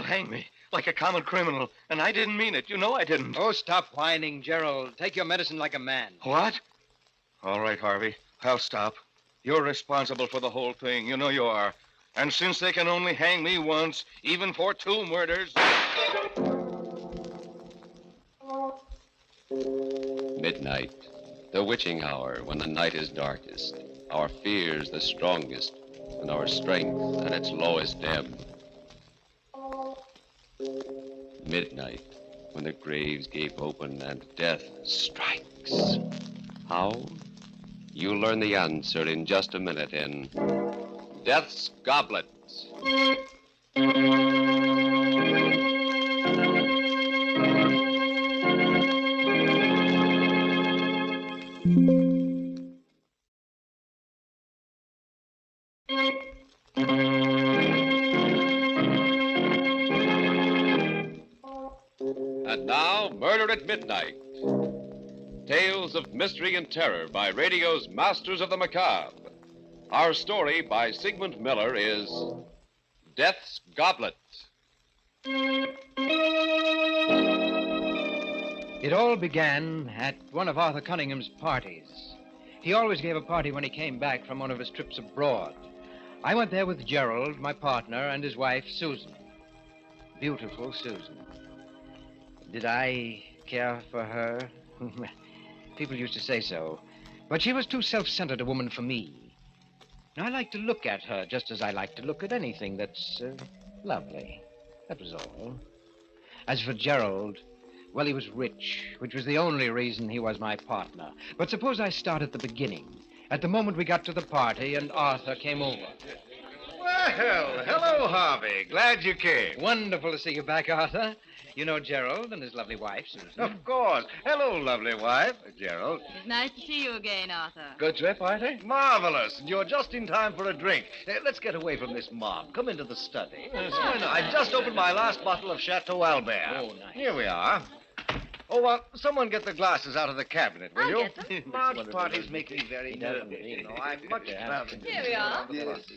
hang me like a common criminal, and I didn't mean it. You know I didn't. Oh, stop whining, Gerald. Take your medicine like a man. What? All right, Harvey. I'll stop. You're responsible for the whole thing. You know you are. And since they can only hang me once, even for 2 murders... Midnight, the witching hour when the night is darkest, our fears the strongest, and our strength at its lowest ebb. Midnight, when the graves gape open and death strikes. How? You'll learn the answer in just a minute in Death's Goblet. And now, Murder at Midnight. Tales of mystery and terror by radio's masters of the macabre. Our story by Sigmund Miller is Death's Goblet. It all began at one of Arthur Cunningham's parties. He always gave a party when he came back from one of his trips abroad. I went there with Gerald, my partner, and his wife, Susan. Beautiful Susan. Did I care for her? People used to say so. But she was too self-centered a woman for me. I like to look at her just as I like to look at anything that's lovely. That was all. As for Gerald, well, he was rich, which was the only reason he was my partner. But suppose I start at the beginning, at the moment we got to the party and Arthur came over. Well, hello, Harvey. Glad you came. Wonderful to see you back, Arthur. You know Gerald and his lovely wife, Susan. Of course. Hello, lovely wife, Gerald. It's nice to see you again, Arthur. Good trip, Arthur? Marvelous. And you're just in time for a drink. Let's get away from this mob. Come into the study. I've just opened my last bottle of Chateau Albert. Oh, nice. Here we are. Oh, someone get the glasses out of the cabinet, will you? I'll get them. Large parties make me very nervous. You know, I'm much rather... Here we are. Yes.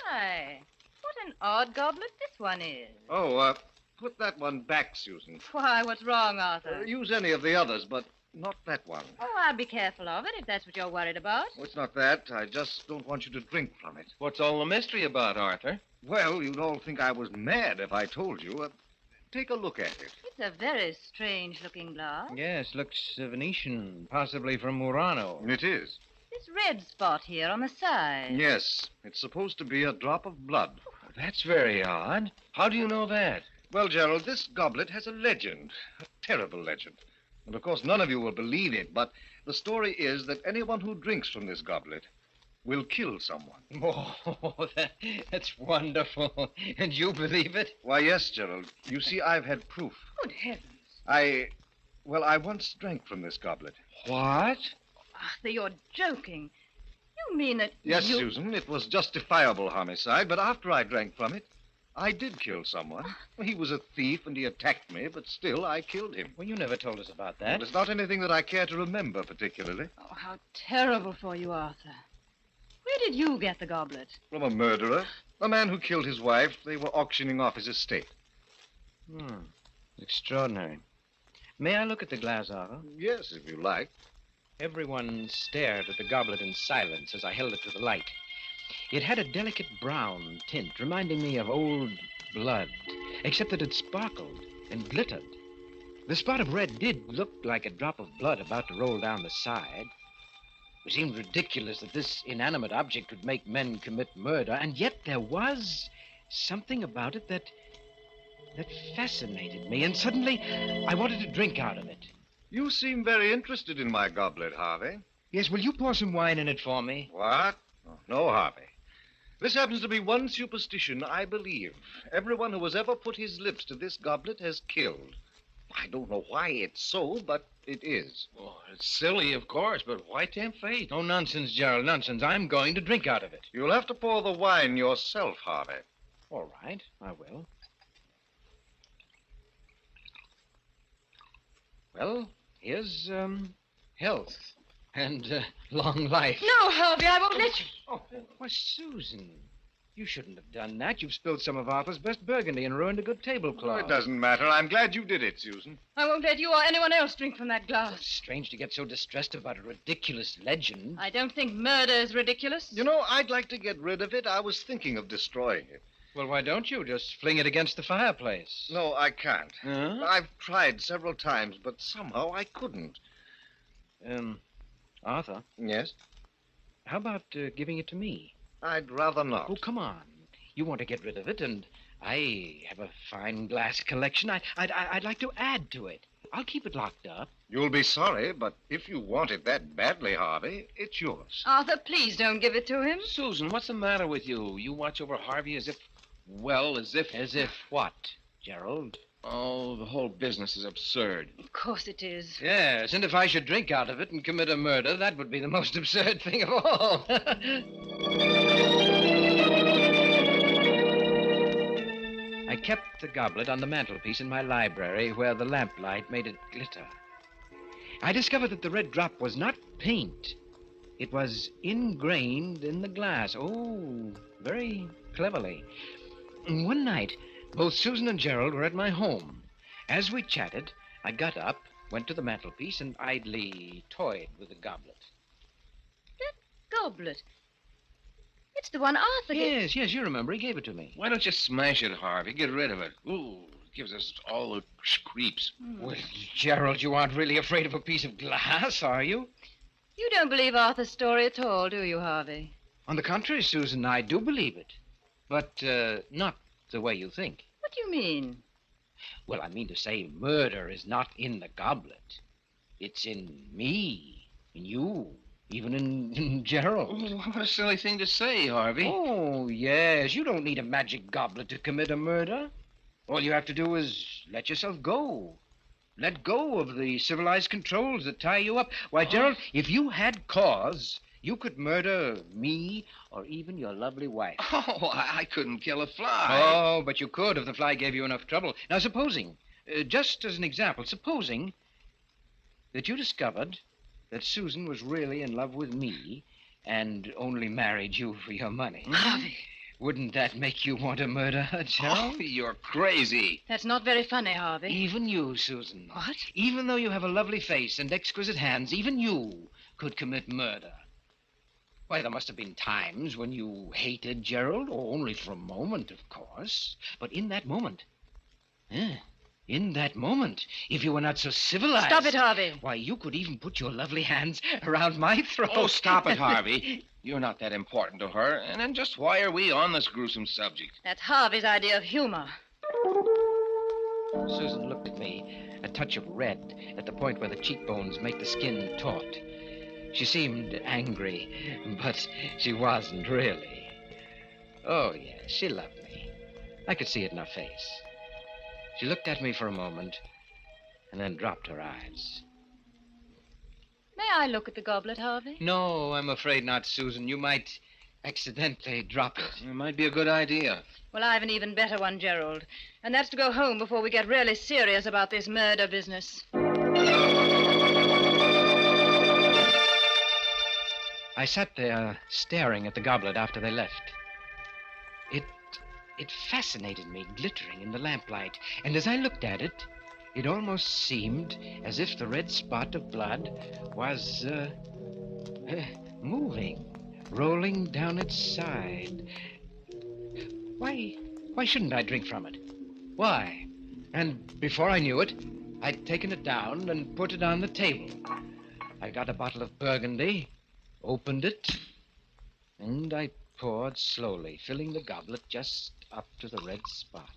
Hi. What an odd goblet this one is. Oh, put that one back, Susan. Why, what's wrong, Arthur? Use any of the others, but not that one. Oh, I'll be careful of it if that's what you're worried about. Oh, it's not that. I just don't want you to drink from it. What's all the mystery about, Arthur? Well, you'd all think I was mad if I told you. Take a look at it. It's a very strange-looking glass. Yes, looks Venetian, possibly from Murano. It is. This red spot here on the side. Yes, it's supposed to be a drop of blood. That's very odd. How do you know that? Well, Gerald, this goblet has a legend, a terrible legend. And, of course, none of you will believe it, but the story is that anyone who drinks from this goblet will kill someone. Oh, that's wonderful. And you believe it? Why, yes, Gerald. You see, I've had proof. Good heavens. I once drank from this goblet. What? Arthur, you're joking. You mean that Yes, you... Susan, it was justifiable homicide, but after I drank from it, I did kill someone. He was a thief and he attacked me, but still I killed him. Well, you never told us about that. Well, it's not anything that I care to remember particularly. Oh, how terrible for you, Arthur. Where did you get the goblet? From a murderer, a man who killed his wife. They were auctioning off his estate. Extraordinary. May I look at the glass, Arthur? Yes, if you like. Everyone stared at the goblet in silence as I held it to the light. It had a delicate brown tint, reminding me of old blood, except that it sparkled and glittered. The spot of red did look like a drop of blood about to roll down the side. It seemed ridiculous that this inanimate object would make men commit murder, and yet there was something about it that fascinated me, and suddenly I wanted to drink out of it. You seem very interested in my goblet, Harvey. Yes, will you pour some wine in it for me? What? Oh, no, Harvey. This happens to be one superstition I believe. Everyone who has ever put his lips to this goblet has killed. I don't know why it's so, but it is. Oh, it's silly, of course, but why tempt fate? Oh, nonsense, Gerald, nonsense. I'm going to drink out of it. You'll have to pour the wine yourself, Harvey. All right, I will. Well, here's, health and long life. No, Harvey, I won't let you. Oh, why, Susan, You shouldn't have done that. You've spilled some of Arthur's best burgundy and ruined a good tablecloth. It doesn't matter. I'm glad you did it, Susan. I won't let you or anyone else drink from that It's glass. strange to get so distressed about a ridiculous legend. I don't think murder is ridiculous. You know, I'd like to get rid of it. I was thinking of destroying it. Well, why don't you just fling it against the fireplace? No, I can't. Huh? I've tried several times, but somehow I couldn't. Arthur, Yes? how about giving it to me? I'd rather not. Oh, come on. You want to get rid of it, and I have a fine glass collection. I'd like to add to it. I'll keep it locked up. You'll be sorry, but if you want it that badly, Harvey, it's yours. Arthur, please don't give it to him. Susan, what's the matter with you? You watch over Harvey as if... As if what, Gerald? Oh, the whole business is absurd. Of course it is. Yes, and if I should drink out of it and commit a murder, that would be the most absurd thing of all. I kept the goblet on the mantelpiece in my library where the lamplight made it glitter. I discovered that the red drop was not paint. It was ingrained in the glass. Oh, very cleverly. One night, both Susan and Gerald were at my home. As we chatted, I got up, went to the mantelpiece, and idly toyed with the goblet. Goblet. It's the one Arthur gave. Yes, you remember. He gave it to me. Why don't you smash it, Harvey? Get rid of it. Ooh, it gives us all the creeps. Well, Gerald, you aren't really afraid of a piece of glass, are you? You don't believe Arthur's story at all, do you, Harvey? On the contrary, Susan, I do believe it. But not the way you think. What do you mean? Well, I mean to say murder is not in the goblet. It's in me, in you, even in Gerald. Oh, what a silly thing to say, Harvey. Oh, yes. You don't need a magic goblet to commit a murder. All you have to do is let yourself go. Let go of the civilized controls that tie you up. Why, Gerald, if you had cause, you could murder me or even your lovely wife. Oh, I couldn't kill a fly. Oh, but you could if the fly gave you enough trouble. Now, supposing, just as an example, supposing that you discovered that Susan was really in love with me and only married you for your money. Harvey. Wouldn't that make you want to murder her, Gerald? Oh, you're crazy. That's not very funny, Harvey. Even you, Susan. What? Even though you have a lovely face and exquisite hands, even you could commit murder. Why, there must have been times when you hated Gerald, or only for a moment, of course. But in that moment, if you were not so civilized... Stop it, Harvey. Why, you could even put your lovely hands around my throat. Oh, stop it, Harvey. You're not that important to her. And then just why are we on this gruesome subject? That's Harvey's idea of humor. Susan looked at me, a touch of red at the point where the cheekbones make the skin taut. She seemed angry, but she wasn't really. Oh, yes, she loved me. I could see it in her face. She looked at me for a moment and then dropped her eyes. May I look at the goblet, Harvey? No, I'm afraid not, Susan. You might accidentally drop it. It might be a good idea. Well, I have an even better one, Gerald. And that's to go home before we get really serious about this murder business. I sat there staring at the goblet after they left. It fascinated me, glittering in the lamplight. And as I looked at it, it almost seemed as if the red spot of blood was moving, rolling down its side. Why shouldn't I drink from it? Why? And before I knew it, I'd taken it down and put it on the table. I got a bottle of Burgundy, opened it, and I poured slowly, filling the goblet just up to the red spot.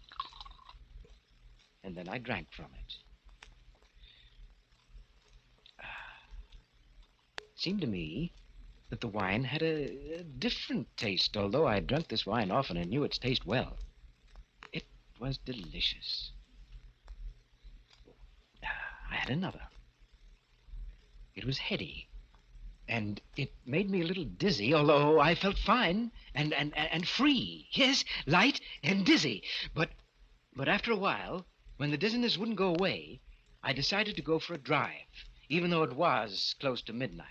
And then I drank from it. It seemed to me that the wine had a different taste, although I had drunk this wine often and knew its taste well. It was delicious. I had another. It was heady, and it made me a little dizzy, although I felt fine and free. Yes, light and dizzy. But after a while, when the dizziness wouldn't go away, I decided to go for a drive, even though it was close to midnight.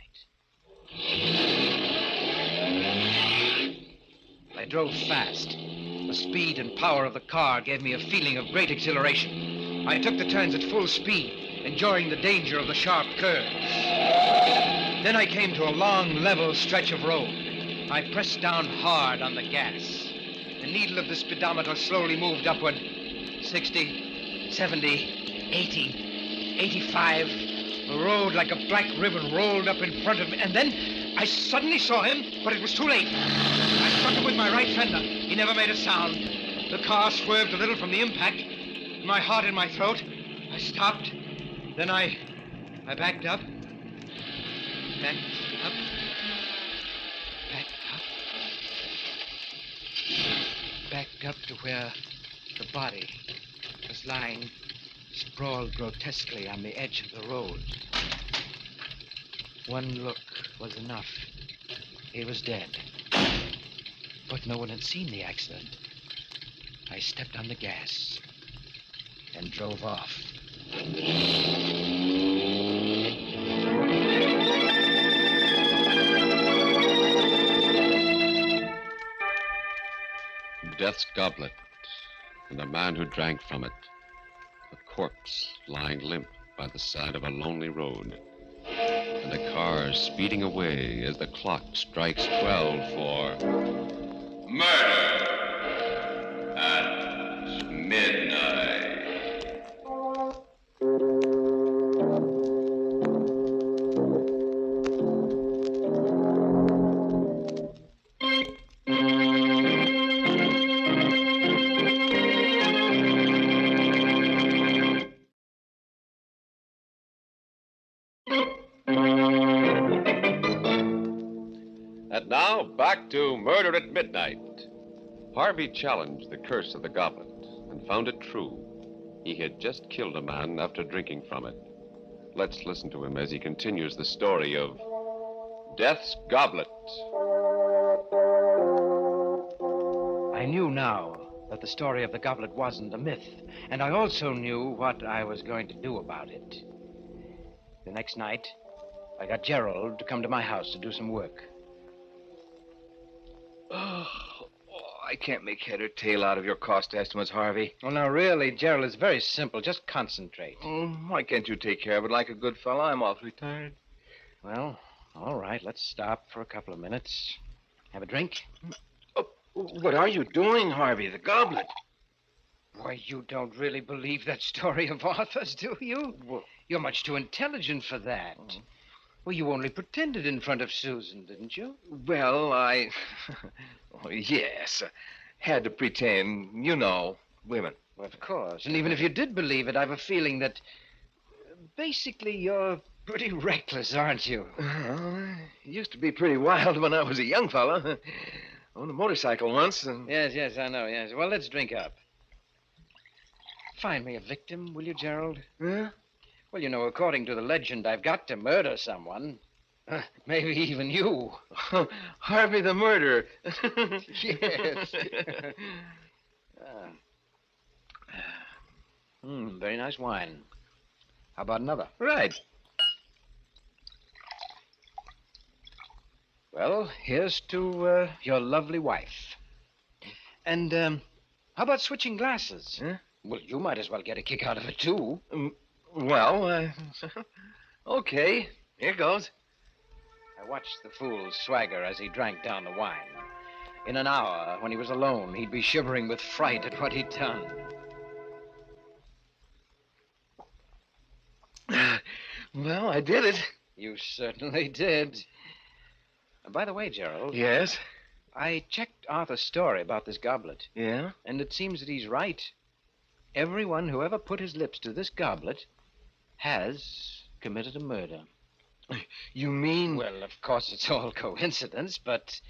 I I drove fast. The speed and power of the car gave me a feeling of great exhilaration. I took the turns at full speed, enjoying the danger of the sharp curves. Then I came to a long, level stretch of road. I pressed down hard on the gas. The needle of the speedometer slowly moved upward. 60, 70, 80, 85. The road, like a black ribbon, rolled up in front of me. And then I suddenly saw him, but it was too late. I struck him with my right fender. He never made a sound. The car swerved a little from the impact. My heart in my throat. I stopped. Then I backed up. Backed up. Backed up. Backed up to where the body was lying sprawled grotesquely on the edge of the road. One look was enough. He was dead. But no one had seen the accident. I stepped on the gas and drove off. Death's goblet, and a man who drank from it. A corpse lying limp by the side of a lonely road. And a car speeding away as the clock strikes 12 for murder at midnight. And now, back to Murder at Midnight. Harvey challenged the curse of the goblet and found it true. He had just killed a man after drinking from it. Let's listen to him as he continues the story of Death's Goblet. I knew now that the story of the goblet wasn't a myth, and I also knew what I was going to do about it. The next night, I got Gerald to come to my house to do some work. I can't make head or tail out of your cost estimates, Harvey. Well, now, really, Gerald, it's very simple. Just concentrate. Why can't you take care of it like a good fellow? I'm awfully tired. Well, all right, let's stop for a couple of minutes. Have a drink? Oh, what are you doing, Harvey? The goblet. Why, you don't really believe that story of Arthur's, do you? Well, you're much too intelligent for that. Well, you only pretended in front of Susan, didn't you? well, I... oh, yes. Had to pretend. You know, women. Well, of course. And even if you did believe it, I've a feeling that... basically, you're pretty reckless, aren't you? Used to be pretty wild when I was a young fella. Owned a motorcycle once and... Yes, I know, yes. Well, let's drink up. Find me a victim, will you, Gerald? Huh? Well, you know, according to the legend, I've got to murder someone. Maybe even you. Harvey the murderer. Yes. Very nice wine. How about another? Right. Well, here's to your lovely wife. And how about switching glasses? Huh? Well, you might as well get a kick out of it, too. Well, okay. Here goes. I watched the fool swagger as he drank down the wine. In an hour, when he was alone, he'd be shivering with fright at what he'd done. Well, I did it. You certainly did. And by the way, Gerald, Yes? I checked Arthur's story about this goblet, Yeah? and it seems that he's right. Everyone who ever put his lips to this goblet has committed a murder. You mean... Well, of course, it's all coincidence, but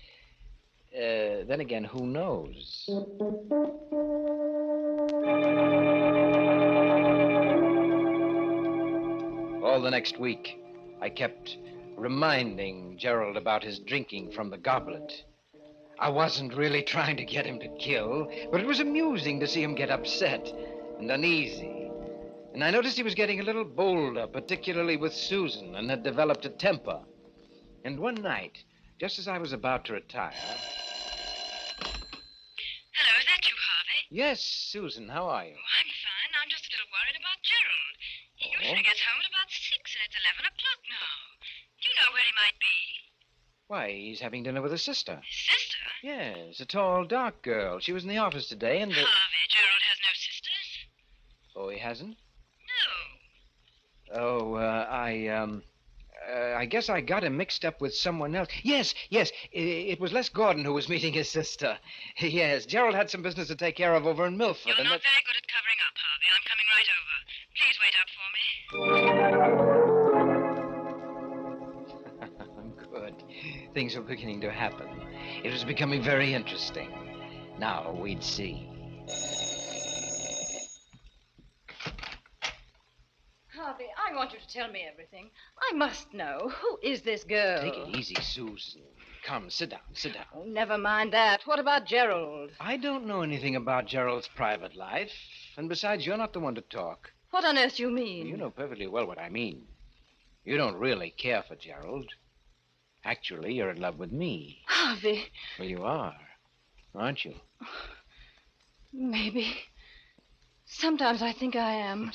then again, who knows? All the next week, I kept reminding Gerald about his drinking from the goblet. I wasn't really trying to get him to kill, but it was amusing to see him get upset and uneasy. And I noticed he was getting a little bolder, particularly with Susan, and had developed a temper. And one night, just as I was about to retire... Hello, is that you, Harvey? Yes, Susan, how are you? Oh, I'm fine. I'm just a little worried about Gerald. He usually gets home at about 6, and it's 11 o'clock now. Do you know where he might be? Why, he's having dinner with his sister. His sister? Yes, a tall, dark girl. She was in the office today, and... Harvey, Gerald has no sisters? Oh, he hasn't? No. Oh, I guess I got him mixed up with someone else. Yes, it was Les Gordon who was meeting his sister. Yes, Gerald had some business to take care of over in Milford. You're and not very good at covering up, Harvey. I'm coming right over. Please wait up for me. I'm good. Things were beginning to happen. It was becoming very interesting. Now we'd see. Harvey, I want you to tell me everything. I must know. Who is this girl? Take it easy, Susan. Come, sit down. Oh, never mind that. What about Gerald? I don't know anything about Gerald's private life. And besides, you're not the one to talk. What on earth do you mean? You know perfectly well what I mean. You don't really care for Gerald. Actually, you're in love with me. Harvey. Well, you are, aren't you? Maybe. Sometimes I think I am.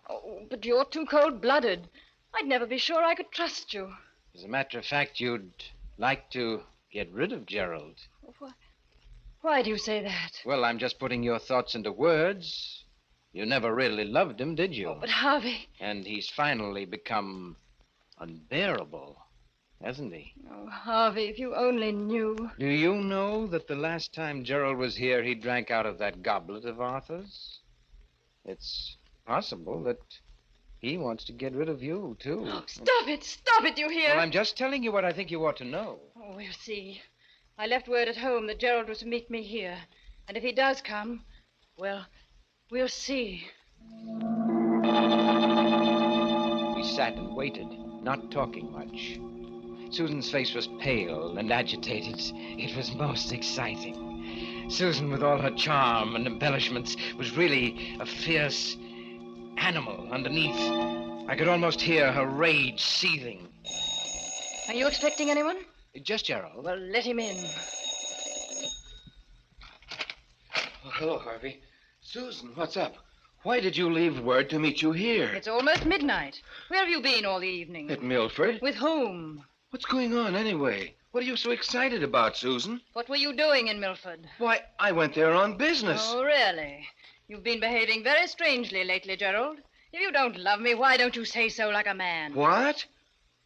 Oh, but you're too cold-blooded. I'd never be sure I could trust you. As a matter of fact, you'd like to get rid of Gerald. Why do you say that? Well, I'm just putting your thoughts into words. You never really loved him, did you? Oh, but Harvey... And he's finally become unbearable, hasn't he? Oh, Harvey, if you only knew. Do you know that the last time Gerald was here, he drank out of that goblet of Arthur's? It's possible that he wants to get rid of you, too. Oh, stop it, you hear? Well, I'm just telling you what I think you ought to know. Oh, we'll see. I left word at home that Gerald was to meet me here. And if he does come, well, we'll see. We sat and waited, not talking much. Susan's face was pale and agitated. It was most exciting. Susan, with all her charm and embellishments, was really a fierce animal underneath. I could almost hear her rage seething. Are you expecting anyone? Just Gerald. Well, let him in. Oh, hello, Harvey. Susan, what's up? Why did you leave word to meet you here? It's almost midnight. Where have you been all the evening? At Milford? With whom? What's going on, anyway? What are you so excited about, Susan? What were you doing in Milford? Why, I went there on business. Oh, really? You've been behaving very strangely lately, Gerald. If you don't love me, why don't you say so like a man? What?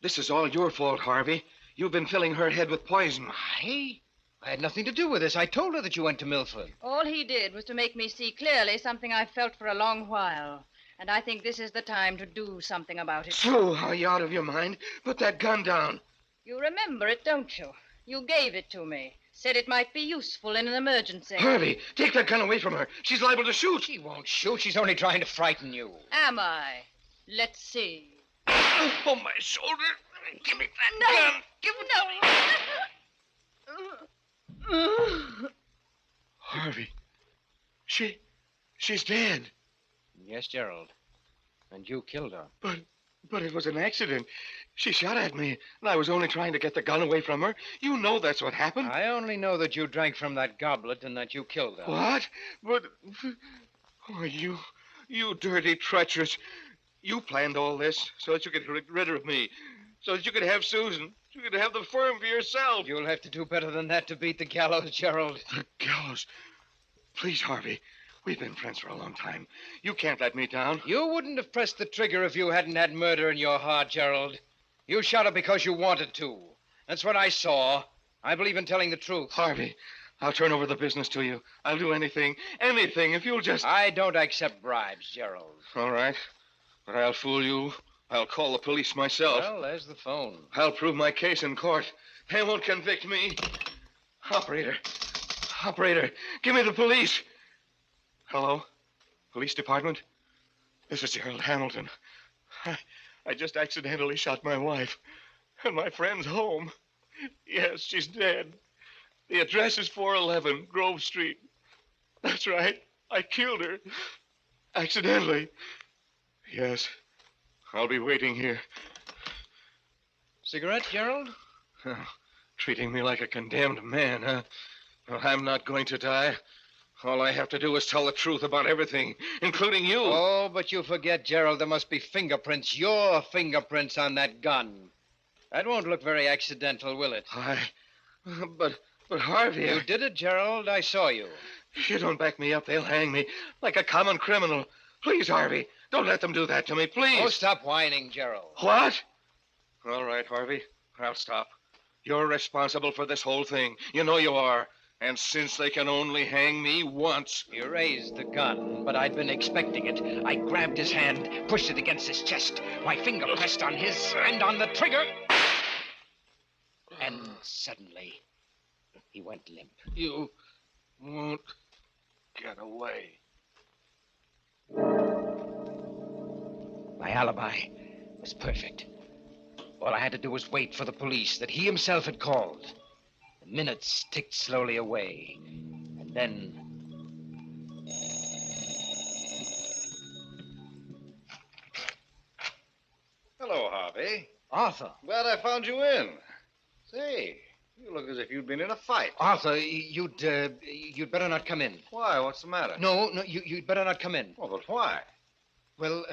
This is all your fault, Harvey. You've been filling her head with poison. I had nothing to do with this. I told her that you went to Milford. All he did was to make me see clearly something I've felt for a long while. And I think this is the time to do something about it. So, are you out of your mind? Put that gun down. You remember it, don't you? You gave it to me. Said it might be useful in an emergency. Harvey, take that gun away from her. She's liable to shoot. She won't shoot. She's only trying to frighten you. Am I? Let's see. Oh, my shoulder. Give me that gun. Give no. Harvey, she's dead. Yes, Gerald. And you killed her. But it was an accident. She shot at me, and I was only trying to get the gun away from her. You know that's what happened. I only know that you drank from that goblet and that you killed her. What? But... Oh, you dirty, treacherous... You planned all this so that you could get rid of me, so that you could have Susan, you could have the firm for yourself. You'll have to do better than that to beat the gallows, Gerald. The gallows? Please, Harvey. We've been friends for a long time. You can't let me down. You wouldn't have pressed the trigger if you hadn't had murder in your heart, Gerald. You shot her because you wanted to. That's what I saw. I believe in telling the truth. Harvey, I'll turn over the business to you. I'll do anything if you'll just... I don't accept bribes, Gerald. All right. But I'll fool you. I'll call the police myself. Well, there's the phone. I'll prove my case in court. They won't convict me. Operator, give me the police. Hello? Police department? This is Gerald Hamilton. I just accidentally shot my wife. And my friend's home. Yes, she's dead. The address is 411 Grove Street. That's right. I killed her. Accidentally. Yes. I'll be waiting here. Cigarette, Gerald? Oh, treating me like a condemned man, huh? Well, I'm not going to die. All I have to do is tell the truth about everything, including you. Oh, but you forget, Gerald, there must be fingerprints, your fingerprints on that gun. That won't look very accidental, will it? But Harvey... You did it, Gerald. I saw you. If you don't back me up, they'll hang me like a common criminal. Please, Harvey, don't let them do that to me, please. Oh, stop whining, Gerald. What? All right, Harvey, I'll stop. You're responsible for this whole thing. You know you are. And since they can only hang me once... You raised the gun, but I'd been expecting it. I grabbed his hand, pushed it against his chest. My finger pressed on his and on the trigger. And suddenly, he went limp. You won't get away. My alibi was perfect. All I had to do was wait for the police that he himself had called. The minutes ticked slowly away. And then... Hello, Harvey. Arthur. Glad I found you in. Say, you look as if you'd been in a fight. Arthur, you'd better not come in. Why? What's the matter? No, you'd better not come in. Oh, but why? Well,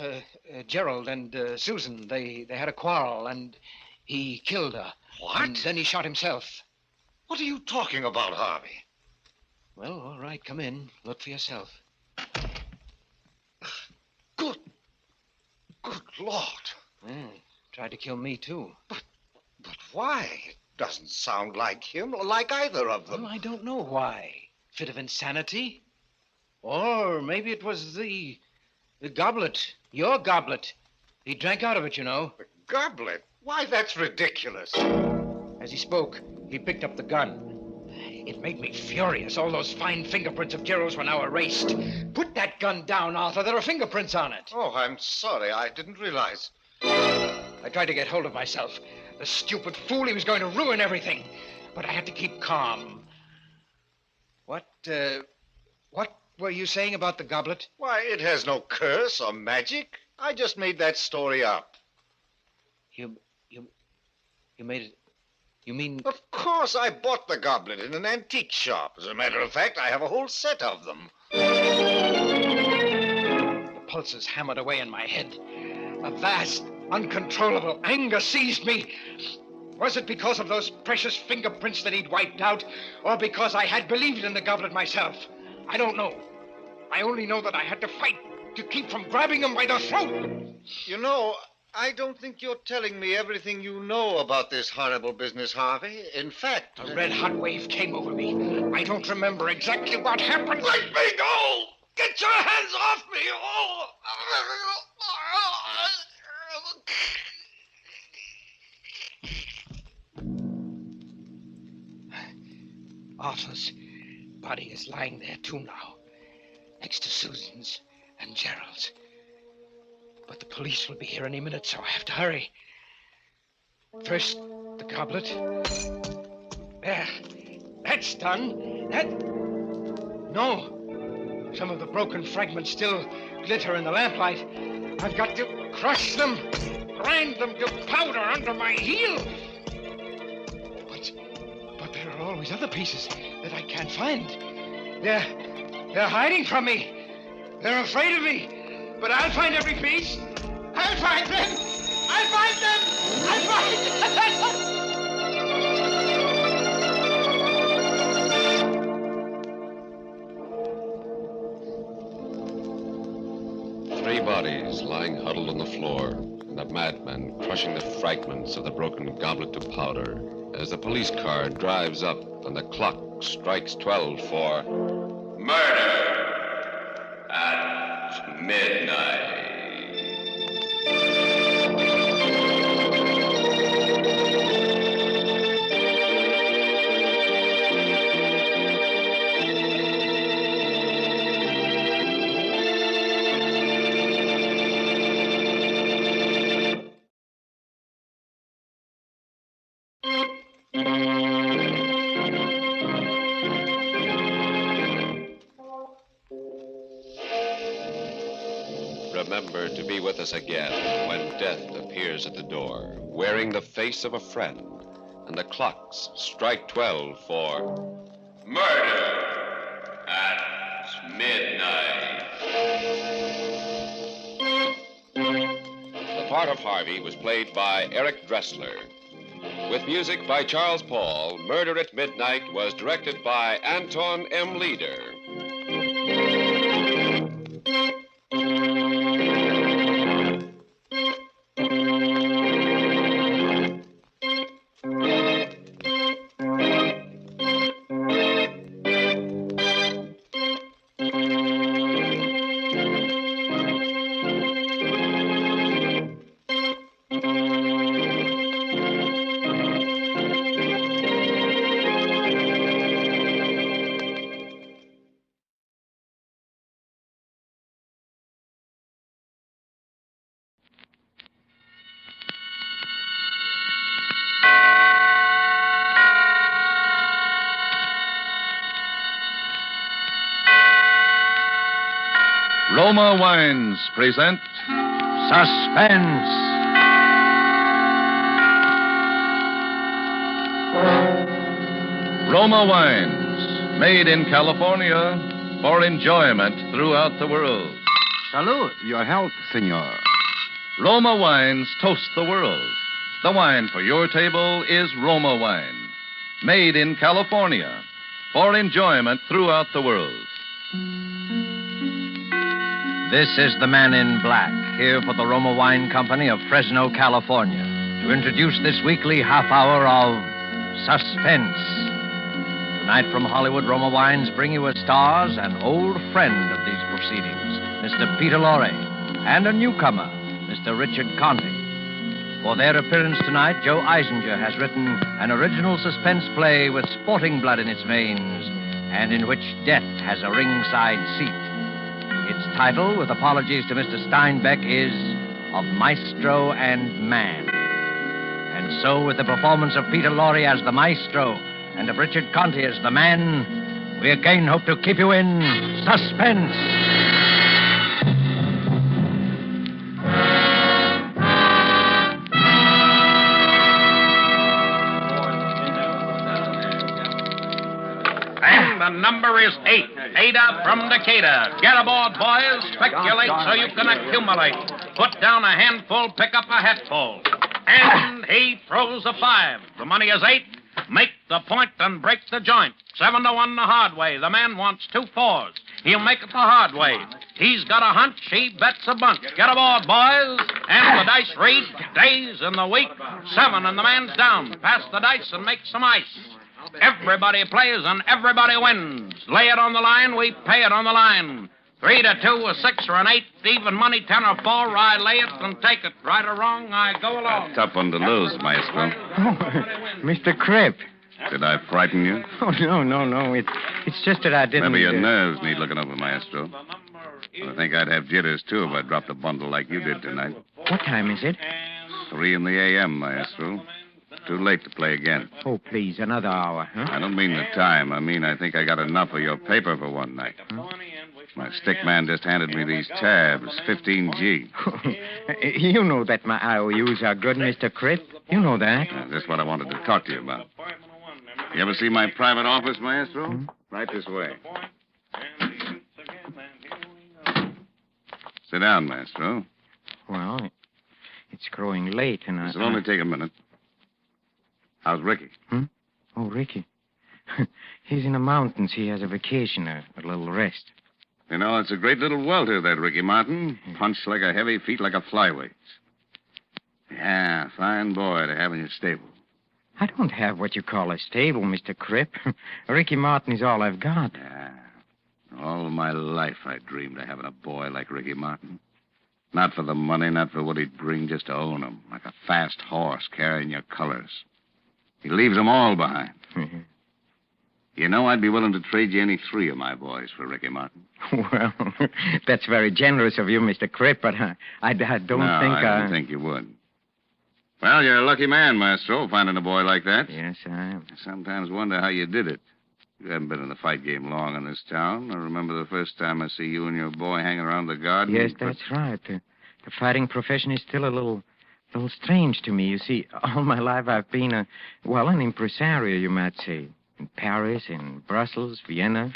Gerald and Susan, they had a quarrel, and he killed her. What? And then he shot himself. What are you talking about, Harvey? Well, all right, come in. Look for yourself. Good Lord. Tried to kill me, too. But why? It doesn't sound like him, or like either of them. Well, I don't know why. Fit of insanity? Or maybe it was the goblet. Your goblet. He drank out of it, you know. The goblet? Why, that's ridiculous. As he spoke, he picked up the gun. It made me furious. All those fine fingerprints of Gerald's were now erased. Put that gun down, Arthur. There are fingerprints on it. Oh, I'm sorry. I didn't realize. I tried to get hold of myself. The stupid fool, he was going to ruin everything. But I had to keep calm. What were you saying about the goblet? Why, it has no curse or magic. I just made that story up. You made it... You mean... Of course, I bought the goblet in an antique shop. As a matter of fact, I have a whole set of them. The pulses hammered away in my head. A vast, uncontrollable anger seized me. Was it because of those precious fingerprints that he'd wiped out, or because I had believed in the goblet myself? I don't know. I only know that I had to fight to keep from grabbing him by the throat. You know, I don't think you're telling me everything you know about this horrible business, Harvey. In fact... A red-hot wave came over me. I don't remember exactly what happened. Let me go! Get your hands off me! Oh! Arthur's body is lying there, too, now. Next to Susan's and Gerald's. But the police will be here any minute, so I have to hurry. First, the goblet. There. That's done. No. Some of the broken fragments still glitter in the lamplight. I've got to crush them, grind them to powder under my heel. But there are always other pieces that I can't find. They're hiding from me. They're afraid of me. But I'll find every piece. I'll find them. I'll find them. I'll find them. Three bodies lying huddled on the floor, and a madman crushing the fragments of the broken goblet to powder as the police car drives up and the clock strikes 12 for murder at midnight. Remember to be with us again when death appears at the door, wearing the face of a friend, and the clocks strike 12 for murder at Midnight. The part of Harvey was played by Eric Dressler. With music by Charles Paul, Murder at Midnight was directed by Anton M. Leader. Roma Wines present Suspense. Roma Wines, made in California for enjoyment throughout the world. Salute. Your health, senor. Roma Wines toast the world. The wine for your table is Roma Wine, made in California for enjoyment throughout the world. This is the Man in Black, here for the Roma Wine Company of Fresno, California, to introduce this weekly half hour of Suspense. Tonight from Hollywood, Roma Wines bring you as stars an old friend of these proceedings, Mr. Peter Lorre, and a newcomer, Mr. Richard Conte. For their appearance tonight, Joe Eisinger has written an original suspense play with sporting blood in its veins, and in which death has a ringside seat. Its title, with apologies to Mr. Steinbeck, is Of Maestro and Man. And so, with the performance of Peter Lorre as the maestro and of Richard Conte as the man, we again hope to keep you in suspense. The number is 8. Ada from Decatur. Get aboard, boys. Speculate so you can accumulate. Put down a handful, pick up a hatful. And he throws a 5. The money is 8. Make the point and break the joint. 7-1 the hard way. The man wants 2 4s. He'll make it the hard way. He's got a hunch. He bets a bunch. Get aboard, boys. And the dice read days in the week. 7 and the man's down. Pass the dice and make some ice. Everybody plays and everybody wins. Lay it on the line, we pay it on the line. 3 to 2, a 6 or an 8, even money, 10 or 4, I lay it and take it. Right or wrong, I go along. Tough one to lose, Maestro. Oh, Mr. Cripp. Did I frighten you? Oh, no. It's just that I didn't... Maybe your nerves need looking over, Maestro. I think I'd have jitters, too, if I dropped a bundle like you did tonight. What time is it? 3 in the a.m., Maestro. Too late to play again. Oh, please, another hour, huh? I don't mean the time. I mean I think I got enough of your paper for one night. Huh? My stick man just handed me these tabs, 15G. You know that my IOUs are good, Mr. Cripp. You know that. That's what I wanted to talk to you about. You ever see my private office, Maestro? Right this way. Sit down, Maestro. Well, it's growing late, and This'll only take a minute. How's Ricky? Oh, Ricky. He's in the mountains. He has a vacation, a little rest. You know, it's a great little welter, that Ricky Martin. Punch like a heavy, feet like a flyweight. Yeah, fine boy to have in your stable. I don't have what you call a stable, Mr. Cripp. Ricky Martin is all I've got. Yeah. All of my life I dreamed of having a boy like Ricky Martin. Not for the money, not for what he'd bring, just to own him. Like a fast horse carrying your colors. He leaves them all behind. You know, I'd be willing to trade you any 3 of my boys for Ricky Martin. Well, that's very generous of you, Mr. Cripp, but I don't think... I don't think you would. Well, you're a lucky man, Maestro, finding a boy like that. Yes, I am. I sometimes wonder how you did it. You haven't been in the fight game long in this town. I remember the first time I see you and your boy hanging around the garden. Yes, that's right. The fighting profession is still a little strange to me. You see, all my life I've been an impresario, you might say. In Paris, in Brussels, Vienna.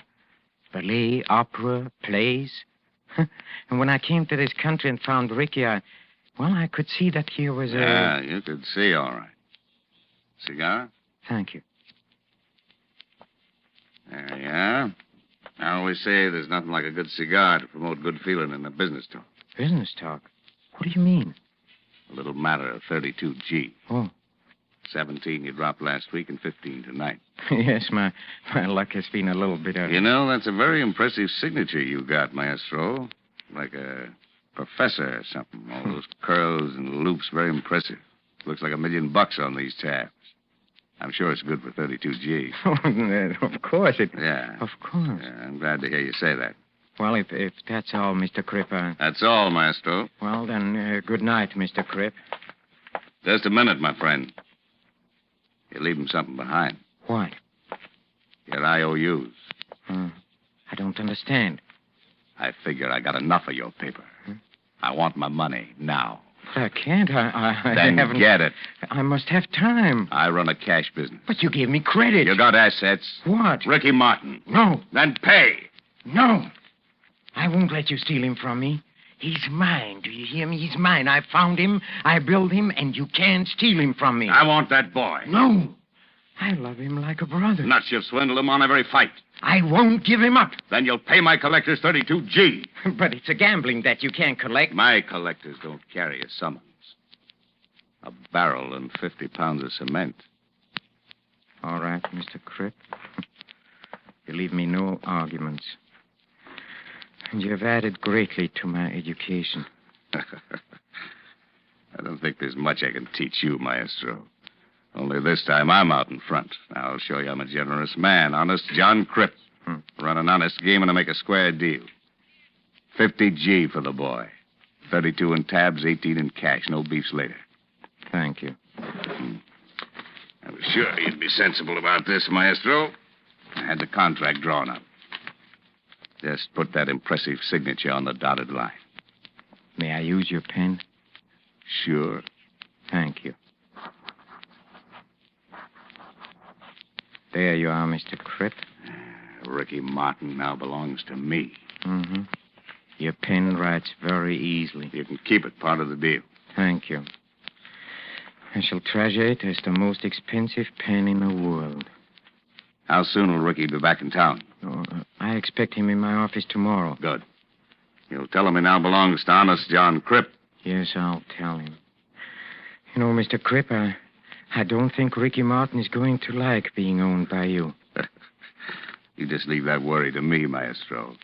ballet, opera, plays. And when I came to this country and found Ricky, I could see that here was a... Yeah, you could see, all right. Cigar? Thank you. There you are. I always say there's nothing like a good cigar to promote good feeling in a business talk. Business talk? What do you mean? A little matter of 32G. Oh. 17 you dropped last week and 15 tonight. Yes, my luck has been a little bit... You know, that's a very impressive signature you got, Maestro. Like a professor or something. All those curls and loops, very impressive. Looks like $1 million on these tabs. I'm sure it's good for 32G. Of course it... Yeah. Of course. Yeah, I'm glad to hear you say that. Well, if that's all, Mr. Cripp, That's all, Maestro. Well, then, good night, Mr. Cripp. Just a minute, my friend. You're leaving something behind. What? Your IOUs. I don't understand. I figure I got enough of your paper. I want my money now. But I can't. I Then haven't... get it. I must have time. I run a cash business. But you gave me credit. You got assets. What? Ricky Martin. No. Then pay. No. I won't let you steal him from me. He's mine. Do you hear me? He's mine. I found him, I built him, and you can't steal him from me. I want that boy. No. I love him like a brother. Nuts, you've swindled him on every fight. I won't give him up. Then you'll pay my collectors 32G. But it's a gambling debt you can't collect. My collectors don't carry a summons. A barrel and 50 pounds of cement. All right, Mr. Cripp. You leave me no arguments. And you have added greatly to my education. I don't think there's much I can teach you, Maestro. Only this time I'm out in front. I'll show you I'm a generous man. Honest John Cripp. Run an honest game and I make a square deal. 50G for the boy. 32 in tabs, 18 in cash. No beefs later. Thank you. I was sure you'd be sensible about this, Maestro. I had the contract drawn up. Just put that impressive signature on the dotted line. May I use your pen? Sure. Thank you. There you are, Mr. Cripp. Ricky Martin now belongs to me. Mm-hmm. Your pen writes very easily. You can keep it, part of the deal. Thank you. I shall treasure it as the most expensive pen in the world. How soon will Ricky be back in town? Oh, I expect him in my office tomorrow. Good. You'll tell him he now belongs to honest John Cripp. Yes, I'll tell him. You know, Mr. Cripp, I don't think Ricky Martin is going to like being owned by you. You just leave that worry to me, Maestro.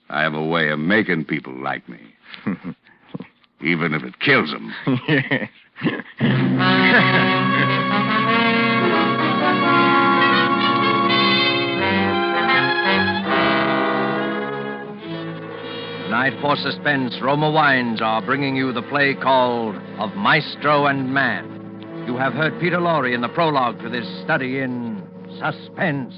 I have a way of making people like me. Even if it kills them. Yes. Tonight, for suspense, Roma Wines are bringing you the play called Of Maestro and Man. You have heard Peter Lorre in the prologue to this study in suspense.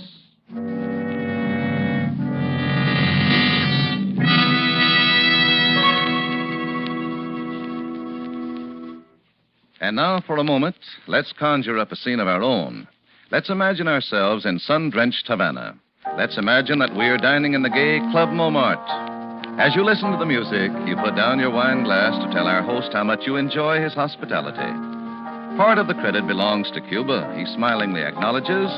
And now, for a moment, let's conjure up a scene of our own. Let's imagine ourselves in sun-drenched Havana. Let's imagine that we're dining in the gay Club Montmartre. As you listen to the music, you put down your wine glass to tell our host how much you enjoy his hospitality. Part of the credit belongs to Cuba, he smilingly acknowledges,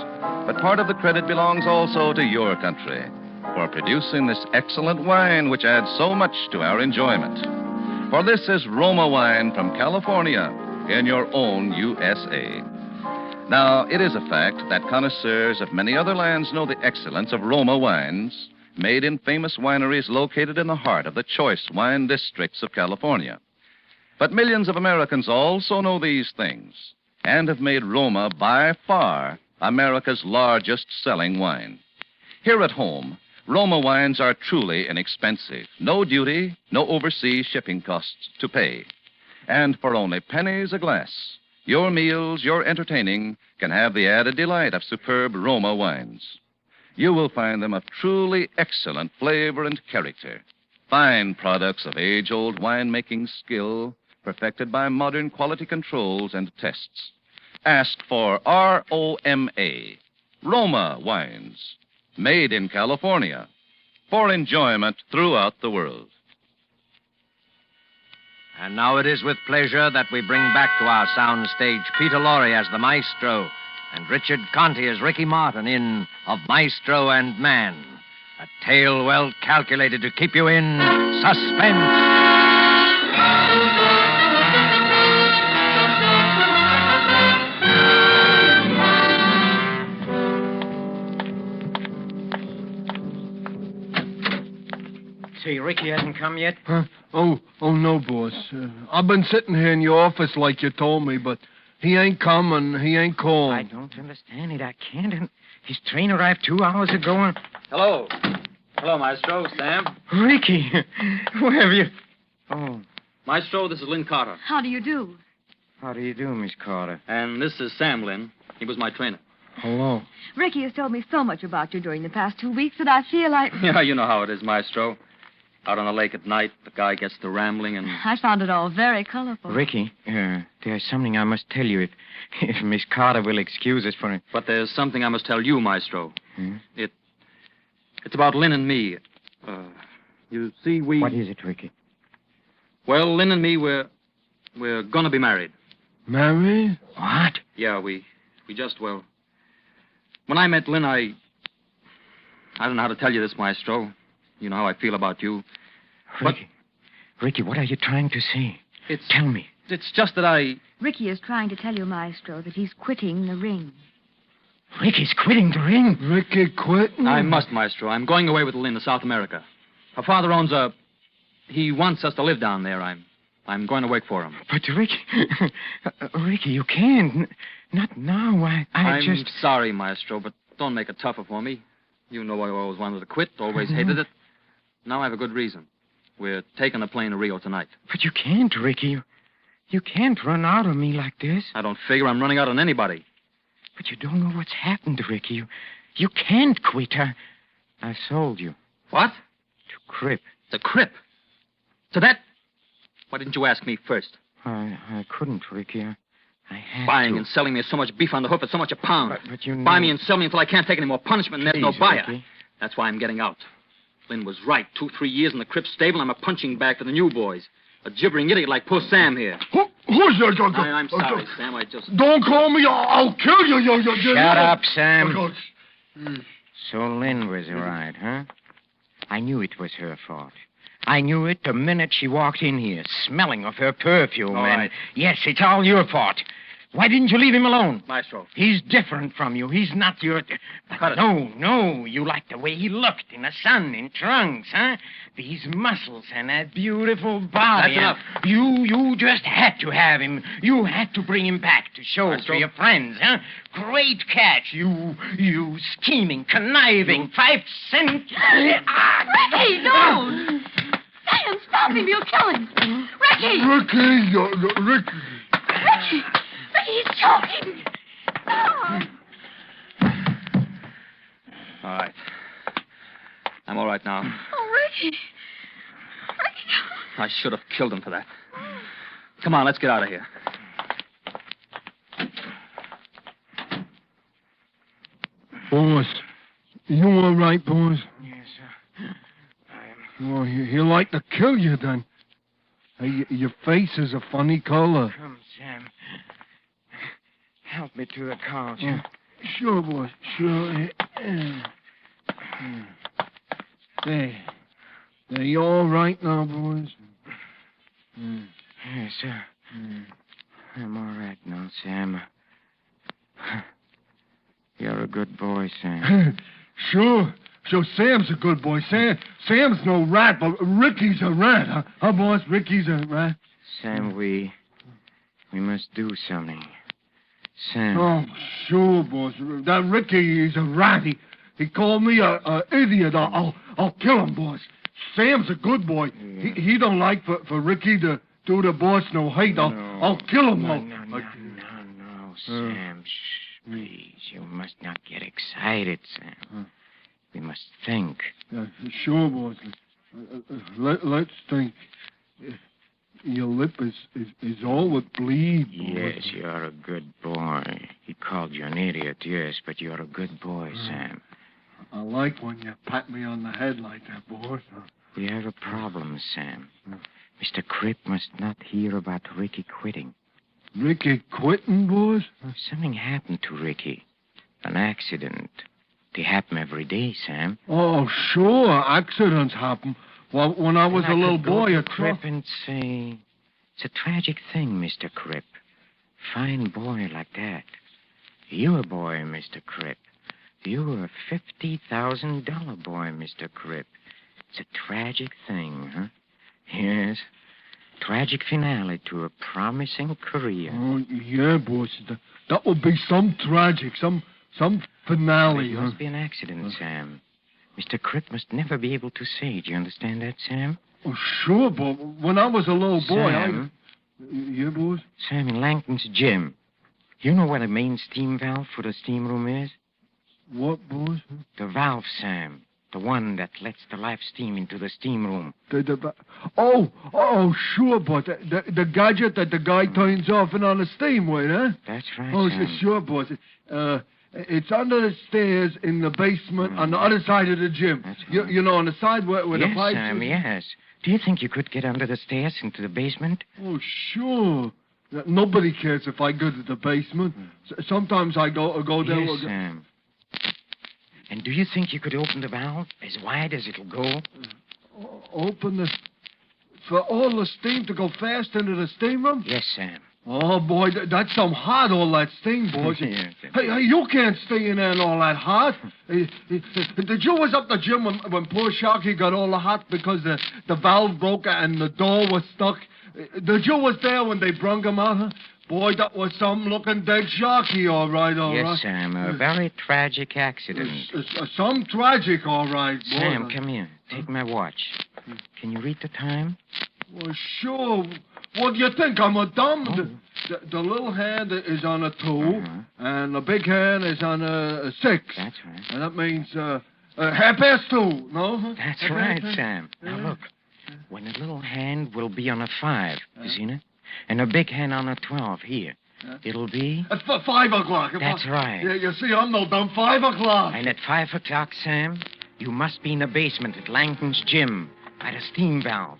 but part of the credit belongs also to your country for producing this excellent wine which adds so much to our enjoyment. For this is Roma wine from California in your own USA. Now, it is a fact that connoisseurs of many other lands know the excellence of Roma wines, made in famous wineries located in the heart of the choice wine districts of California. But millions of Americans also know these things and have made Roma by far America's largest selling wine. Here at home, Roma wines are truly inexpensive. No duty, no overseas shipping costs to pay. And for only pennies a glass, your meals, your entertaining can have the added delight of superb Roma wines. You will find them of truly excellent flavor and character. Fine products of age-old winemaking skill, perfected by modern quality controls and tests. Ask for ROMA, Roma wines, made in California. for enjoyment throughout the world. And now it is with pleasure that we bring back to our sound stage Peter Lorre as the maestro and Richard Conte as Ricky Martin in Of Maestro and Man, a tale well calculated to keep you in suspense. Say, Ricky hasn't come yet? Huh? Oh, no, boss. I've been sitting here in your office like you told me, but he ain't come and he ain't called. I don't understand it. I can't. His train arrived 2 hours ago and... Hello. Hello, Maestro. Sam. Ricky, where have you... Oh. Maestro, this is Lynn Carter. How do you do? How do you do, Miss Carter? And this is Sam Lynn. He was my trainer. Hello. Ricky has told me so much about you during the past 2 weeks that I feel like... Yeah, you know how it is, Maestro. Out on the lake at night, the guy gets to rambling and... I found it all very colorful. Ricky, there's something I must tell you if Miss Carter will excuse us for it. But there's something I must tell you, Maestro. Hmm? It's about Lynn and me. You see, we... What is it, Ricky? Well, Lynn and me, we're gonna be married. Married? What? Yeah, we just, well... When I met Lynn, I don't know how to tell you this, Maestro. You know how I feel about you. Ricky, what are you trying to say? Tell me. It's just that Ricky is trying to tell you, Maestro, that he's quitting the ring. Ricky's quitting the ring? Ricky quitting? I must, Maestro. I'm going away with Lynn to South America. Her father owns he wants us to live down there. I'm going to work for him. But, Ricky... Ricky, you can't. Not now. I'm sorry, Maestro, but don't make it tougher for me. You know I always wanted to quit, always hated it. Now I have a good reason. We're taking a plane to Rio tonight. But you can't, Ricky. You can't run out on me like this. I don't figure I'm running out on anybody. But you don't know what's happened, Ricky. You can't quit. I sold you. What? To Crip. To Crip? To that? Why didn't you ask me first? I couldn't, Ricky. I had Buying to. and selling me so much beef on the hoof at so much a pound. But you know... Buy me and sell me until I can't take any more punishment and there's no Please, buyer. Ricky. That's why I'm getting out. Lynn was right. 2-3 years in the Crip stable, I'm a punching bag for the new boys. A gibbering idiot like poor Sam here. Who's that? I'm sorry, Sam. I just... Don't call me. I'll kill you. Shut up, Sam. So Lynn was right, huh? I knew it was her fault. I knew it the minute she walked in here, smelling of her perfume. All right. Yes, it's all your fault. Why didn't you leave him alone? Maestro. He's different from you. He's not your... Cut it. No. You like the way he looked in the sun, in trunks, huh? These muscles and that beautiful body. That's enough. You just had to have him. You had to bring him back to show Maestro. to your friends, huh? Great catch. You scheming, conniving, 5 cent... Ricky, no! Sam, stop him. You'll kill him. Ricky! Ricky. Ricky, he's choking. No. All right. I'm all right now. Oh, Ricky. I should have killed him for that. Come on, let's get out of here. Boss, you all right, boss? Yes, sir. Well, he'd like to kill you, then. Hey, your face is a funny color. Come, Sam. Help me to the couch. Sure, boss. Sure. There. You all right now, boys? Yes, sir. I'm all right now, Sam. You're a good boy, Sam. Sure, Sam's a good boy. Sam's no rat, but Ricky's a rat, huh? Huh, boss? Ricky's a rat. Sam, we must do something. Sam. Oh, sure, boss. That Ricky is a rat. He called me a idiot. I'll kill him, boss. Sam's a good boy. Yeah. He don't like for Ricky to do the boss no hate. I'll kill him. No, Sam. Shh, please. You must not get excited, Sam. We must think. Sure, boss. Let's think. Your lip is all with bleed. Boy. Yes, you're a good boy. He called you an idiot, yes, but you're a good boy, Sam. I like when you pat me on the head like that, boss. We have a problem, Sam. Mr. Cripp must not hear about Ricky quitting. Ricky quitting, boss? Something happened to Ricky. An accident. They happen every day, Sam. Oh, sure. Accidents happen. Well, when I was a little boy, a Cripp and say, it's a tragic thing, Mr. Cripp. Fine boy like that. You're a boy, Mr. Cripp. You're a $50,000 boy, Mr. Cripp. It's a tragic thing, huh? Yes. Tragic finale to a promising career. Oh, yeah, boss. That would be some tragic, some finale, It must be an accident, Sam. Mr. Cripp must never be able to say. Do you understand that, Sam? Oh, sure, but when I was a little boy, Sam? Yeah, boss? Sam, in Langton's gym. You know what a main steam valve for the steam room is? What, boss? The valve, Sam. The one that lets the live steam into the steam room. Oh, sure, but the gadget that the guy turns off and on the steam with, huh? That's right, Oh, Sam. sure, boss. It's under the stairs in the basement on the other side of the gym. You know, on the side where Yes, the pipes... Sam, yes. Do you think you could get under the stairs into the basement? Oh, sure. Nobody cares if I go to the basement. Sometimes I go there... Yes, Sam. And do you think you could open the valve as wide as it'll go? Open the... For all the steam to go fast into the steam room? Yes, Sam. Oh, boy, that's some hot, all that steam, boys. Yes. Hey, you can't stay in there in all that hot. The Jew was up the gym when poor Sharky got all the hot because the valve broke and the door was stuck. The Jew was there when they brung him out, huh? Boy, that was some looking dead Sharky, all right. Yes, Sam, a very tragic accident. Some tragic, all right, boy. Sam, come here. Take my watch. Can you read the time? Well, sure. What do you think? I'm a dumb. The little hand is on a 2, and the big hand is on a 6. That's right. And that means 2:30, no? That's right, Sam. Now, look. When a little hand will be on a 5, you seen it? And a big hand on a 12 here. It'll be... At 5 o'clock. That's right. Yeah, you see, I'm no dumb. 5 o'clock. And at 5 o'clock, Sam, you must be in the basement at Langton's gym by the steam valve.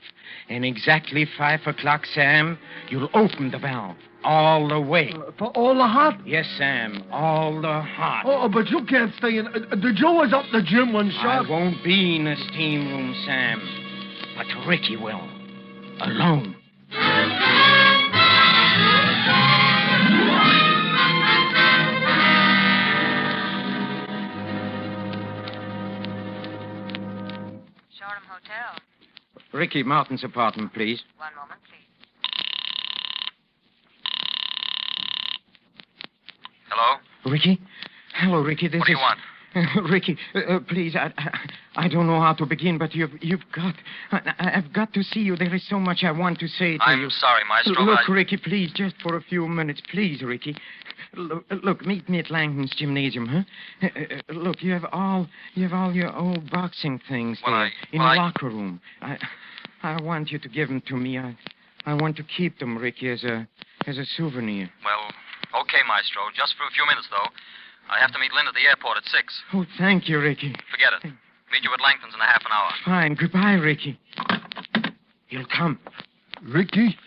And exactly 5 o'clock, Sam, you'll open the valve all the way. For all the hot? Yes, Sam, all the hot. Oh, but you can't stay in... The Joe was up the gym when Shark... I won't be in the steam room, Sam. But Ricky will. Alone. Shoreham Hotel. Ricky Martin's apartment, please. One moment, please. Hello? Ricky? Hello, Ricky. What do you want? Ricky, please, I don't know how to begin, but you've got... I've got to see you. There is so much I want to say to you. I'm sorry, Maestro. Look, Ricky, please, just for a few minutes. Please, Ricky. Look, meet me at Langton's gymnasium, huh? Look, you have all your old boxing things there in the locker room. I want you to give them to me. I want to keep them, Ricky, as a souvenir. Well, okay, Maestro. Just for a few minutes, though. I have to meet Lynn at the airport at 6. Oh, thank you, Ricky. Forget it. Meet you at Langton's in a half an hour. Fine. Goodbye, Ricky. He'll come. Ricky?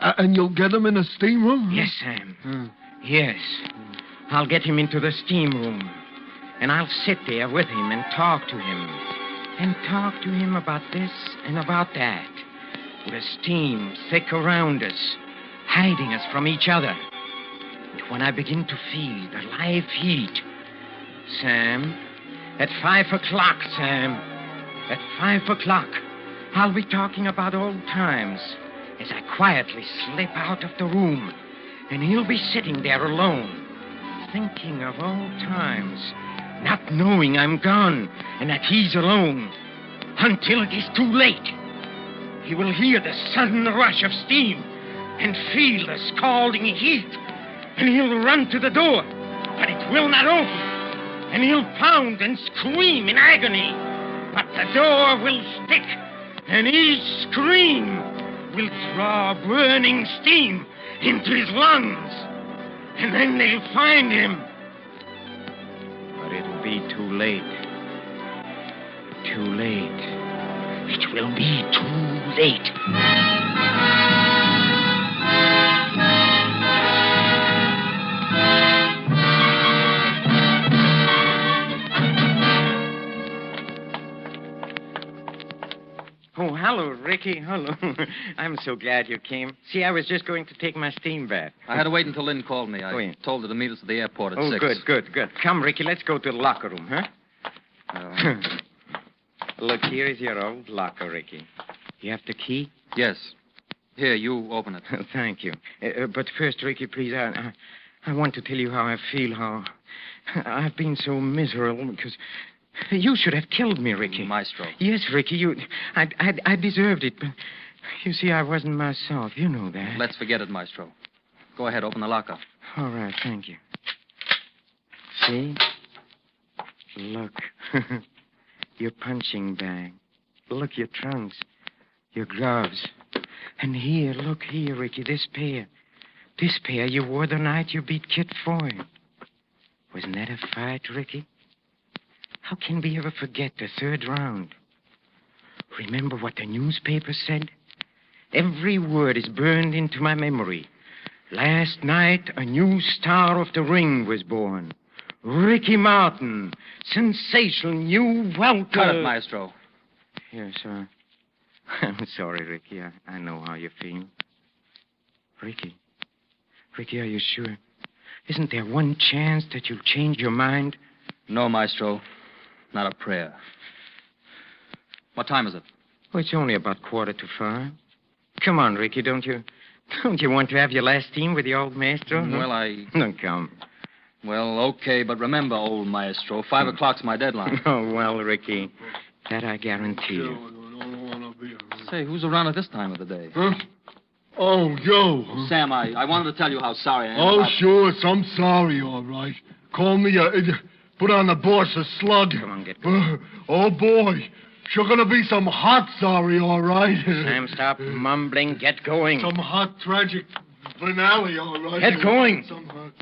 And you'll get him in a steam room? Yes, Sam. Yes. I'll get him into the steam room. And I'll sit there with him and talk to him. And talk to him about this and about that. With the steam thick around us, hiding us from each other. And when I begin to feel the live heat, Sam, at 5 o'clock, Sam, at 5 o'clock, I'll be talking about old times as I quietly slip out of the room, and he'll be sitting there alone, thinking of old times, not knowing I'm gone and that he's alone, until it is too late. He will hear the sudden rush of steam and feel the scalding heat. And he'll run to the door, but it will not open. And he'll pound and scream in agony, but the door will stick. And each scream will draw burning steam into his lungs. And then they'll find him. But it'll be too late. Too late. It will be too late. Oh, hello, Ricky. Hello. I'm so glad you came. See, I was just going to take my steam bath. I had to wait until Lynn called me. I told her to meet us at the airport at 6. Good. Come, Ricky, let's go to the locker room, huh? Look, here is your old locker, Ricky. You have the key? Yes. Here, you open it. Thank you. But first, Ricky, please, I want to tell you how I feel, how I've been so miserable because you should have killed me, Ricky. Maestro. Yes, Ricky, I deserved it, but you see, I wasn't myself. You know that. Let's forget it, Maestro. Go ahead, open the locker. All right, thank you. See? Look. Your punching bag. Look, your trunks. Your gloves. And here, look here, Ricky, this pair. This pair you wore the night you beat Kit Foy. Wasn't that a fight, Ricky? How can we ever forget the third round? Remember what the newspaper said? Every word is burned into my memory. Last night, a new star of the ring was born. Ricky Martin, sensational new welter. Cut it, Maestro. Yes, sir. I'm sorry, Ricky. I know how you feel. Ricky, are you sure? Isn't there one chance that you'll change your mind? No, Maestro. Not a prayer. What time is it? Oh, it's only about 4:45. Come on, Ricky, don't you want to have your last team with the old maestro? Well, No, come. Well, okay, but remember, old Maestro, 5 o'clock's my deadline. Oh, well, Ricky, that I guarantee you. Say, who's around at this time of the day? Huh? Oh, Joe. Sam, I wanted to tell you how sorry I am. Oh, sure. I'm sorry, all right. Call me put on the boss a slug. Come on, get going. Oh, boy. Sure gonna be some hot sorry, all right. Sam, stop mumbling. Get going. Some hot, tragic finale, all right. Get going. Some hot...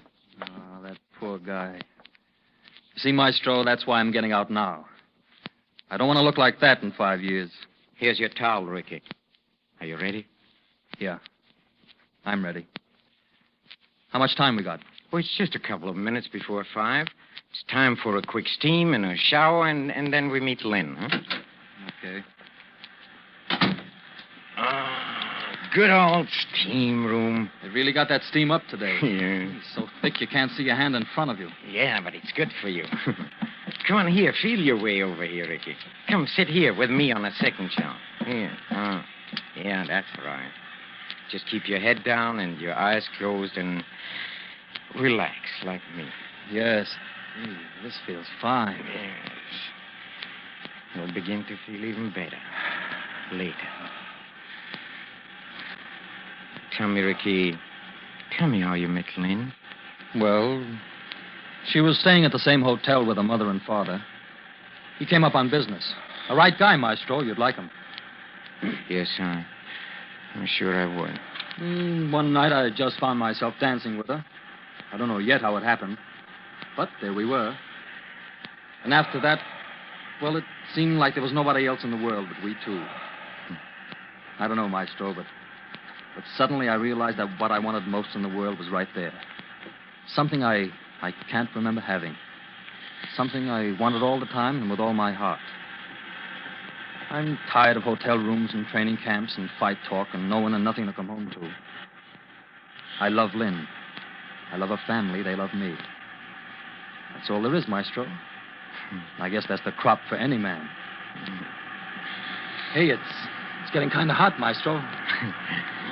Oh, that poor guy. See, Maestro, that's why I'm getting out now. I don't want to look like that in 5 years. Here's your towel, Ricky. Are you ready? Yeah. I'm ready. How much time we got? Well, it's just a couple of minutes before 5. It's time for a quick steam and a shower, and then we meet Lynn, huh? Okay. Good old steam room. They really got that steam up today. Yeah. It's so thick you can't see your hand in front of you. Yeah, but it's good for you. Come on here. Feel your way over here, Ricky. Come sit here with me on a second shower. Here. Yeah, that's right. Just keep your head down and your eyes closed and relax like me. Yes. This feels fine. Yes. You'll begin to feel even better later. Tell me, Ricky, how you met Lynn. Well, she was staying at the same hotel with her mother and father. He came up on business. A right guy, Maestro. You'd like him. Yes, I'm sure I would. One night I just found myself dancing with her. I don't know yet how it happened. But there we were. And after that, well, it seemed like there was nobody else in the world but we two. I don't know, Maestro, but suddenly I realized that what I wanted most in the world was right there. Something I can't remember having. Something I wanted all the time and with all my heart. I'm tired of hotel rooms and training camps and fight talk and no one and nothing to come home to. I love Lynn. I love her family. They love me. That's all there is, Maestro. I guess that's the crop for any man. Hey, it's getting kind of hot, Maestro.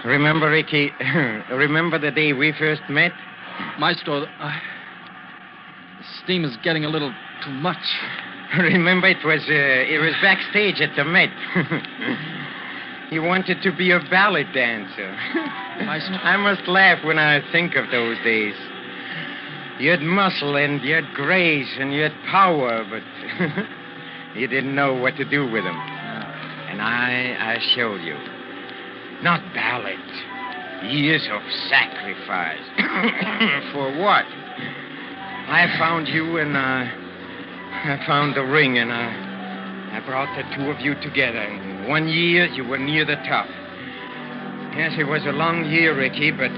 Remember, Ricky, remember the day we first met? Maestro, the steam is getting a little too much. Remember, it was backstage at the Met. You wanted to be a ballet dancer. I must laugh when I think of those days. You had muscle and you had grace and you had power, but you didn't know what to do with them. And I showed you. Not ballet. Years of sacrifice. For what? I found you and I found the ring and I brought the two of you together. In 1 year, you were near the top. Yes, it was a long year, Ricky, but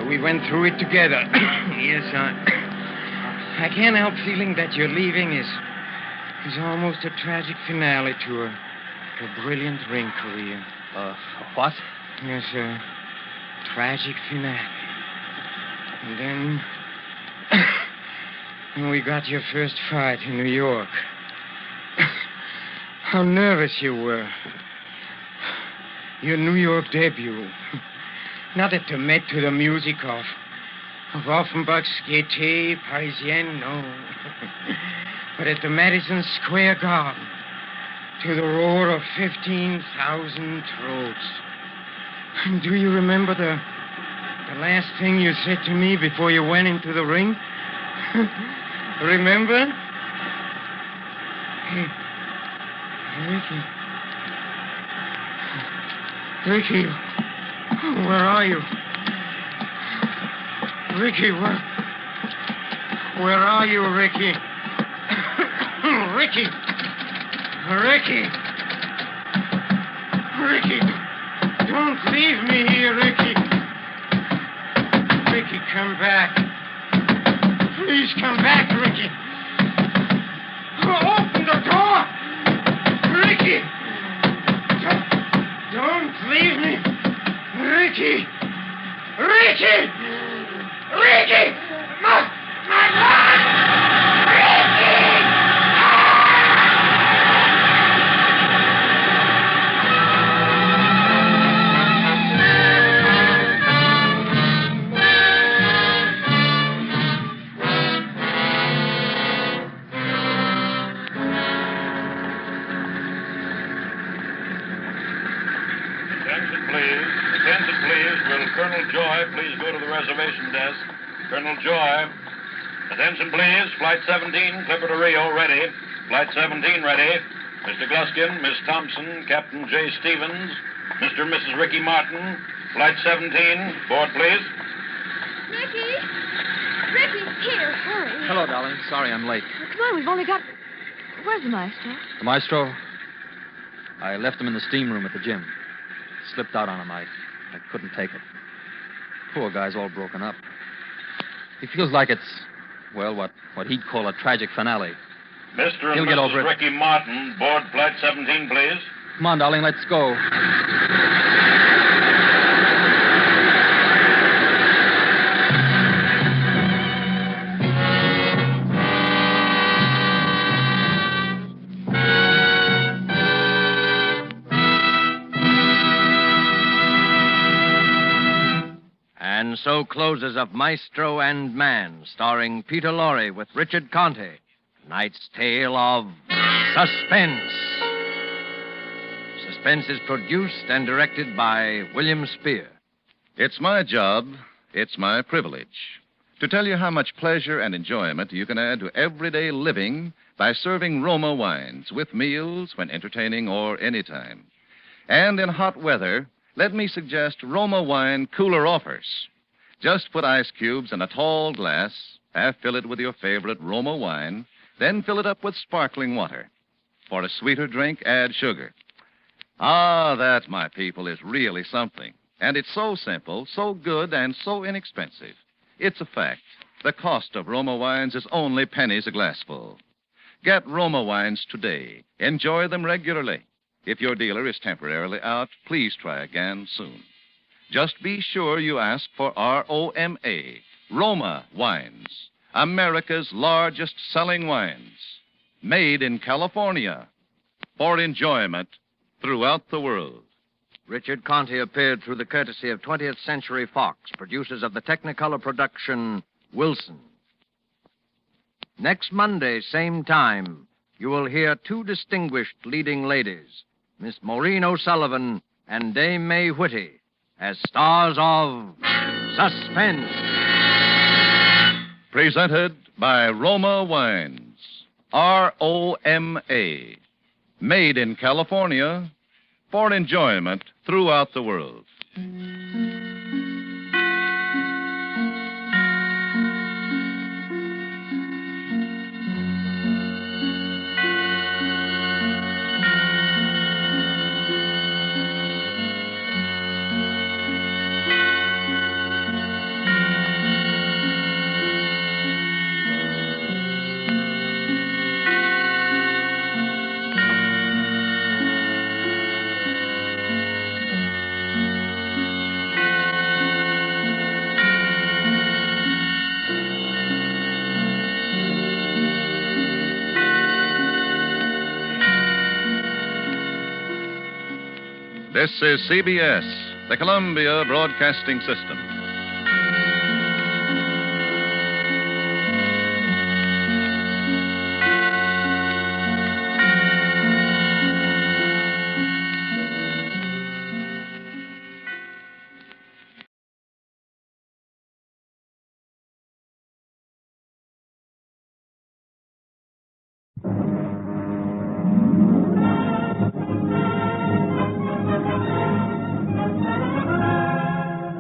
we went through it together. Yes, I can't help feeling that your leaving is almost a tragic finale to a brilliant ring career. What? Yes, a tragic finale. And then when we got your first fight in New York. How nervous you were. Your New York debut. Not at the Met to the music of Offenbach's Gaieté Parisienne, no. But at the Madison Square Garden to the roar of 15,000 throats. And do you remember the last thing you said to me before you went into the ring? Remember? Hey, Ricky, where are you? Ricky, where are you, Ricky? Ricky, don't leave me here, Ricky. Ricky, come back. Please come back, Ricky. Open the door. Ricky! Don't leave me! Ricky! My life! Attention, please. Will Colonel Joy please go to the reservation desk? Colonel Joy. Attention, please. Flight 17, Clipper to Rio, ready. Flight 17, ready. Mr. Gluskin, Miss Thompson, Captain J. Stevens, Mr. and Mrs. Ricky Martin. Flight 17, board, please. Ricky, here, hurry. Hello, darling. Sorry I'm late. Oh, come on, we've only got... Where's the maestro? The maestro? I left him in the steam room at the gym. Slipped out on him. I couldn't take it. Poor guy's all broken up. He feels like it's, well, what he'd call a tragic finale. Mr. and He'll get over Mrs. it. Ricky Martin, board Flight 17, please. Come on, darling, let's go. And so closes Of Maestro and Man, starring Peter Lorre with Richard Conte. Tonight's tale of Suspense. Suspense is produced and directed by William Spear. It's my job, it's my privilege, to tell you how much pleasure and enjoyment you can add to everyday living by serving Roma wines with meals when entertaining or anytime. And in hot weather, let me suggest Roma wine cooler offers. Just put ice cubes in a tall glass, half fill it with your favorite Roma wine, then fill it up with sparkling water. For a sweeter drink, add sugar. Ah, that, my people, is really something. And it's so simple, so good, and so inexpensive. It's a fact. The cost of Roma wines is only pennies a glassful. Get Roma wines today. Enjoy them regularly. If your dealer is temporarily out, please try again soon. Just be sure you ask for R-O-M-A, Roma Wines, America's largest selling wines, made in California, for enjoyment throughout the world. Richard Conte appeared through the courtesy of 20th Century Fox, producers of the Technicolor production Wilson. Next Monday, same time, you will hear two distinguished leading ladies, Miss Maureen O'Sullivan and Dame May Whitty, as stars of Suspense. Presented by Roma Wines, R-O-M-A, made in California for enjoyment throughout the world. This is CBS, the Columbia Broadcasting System.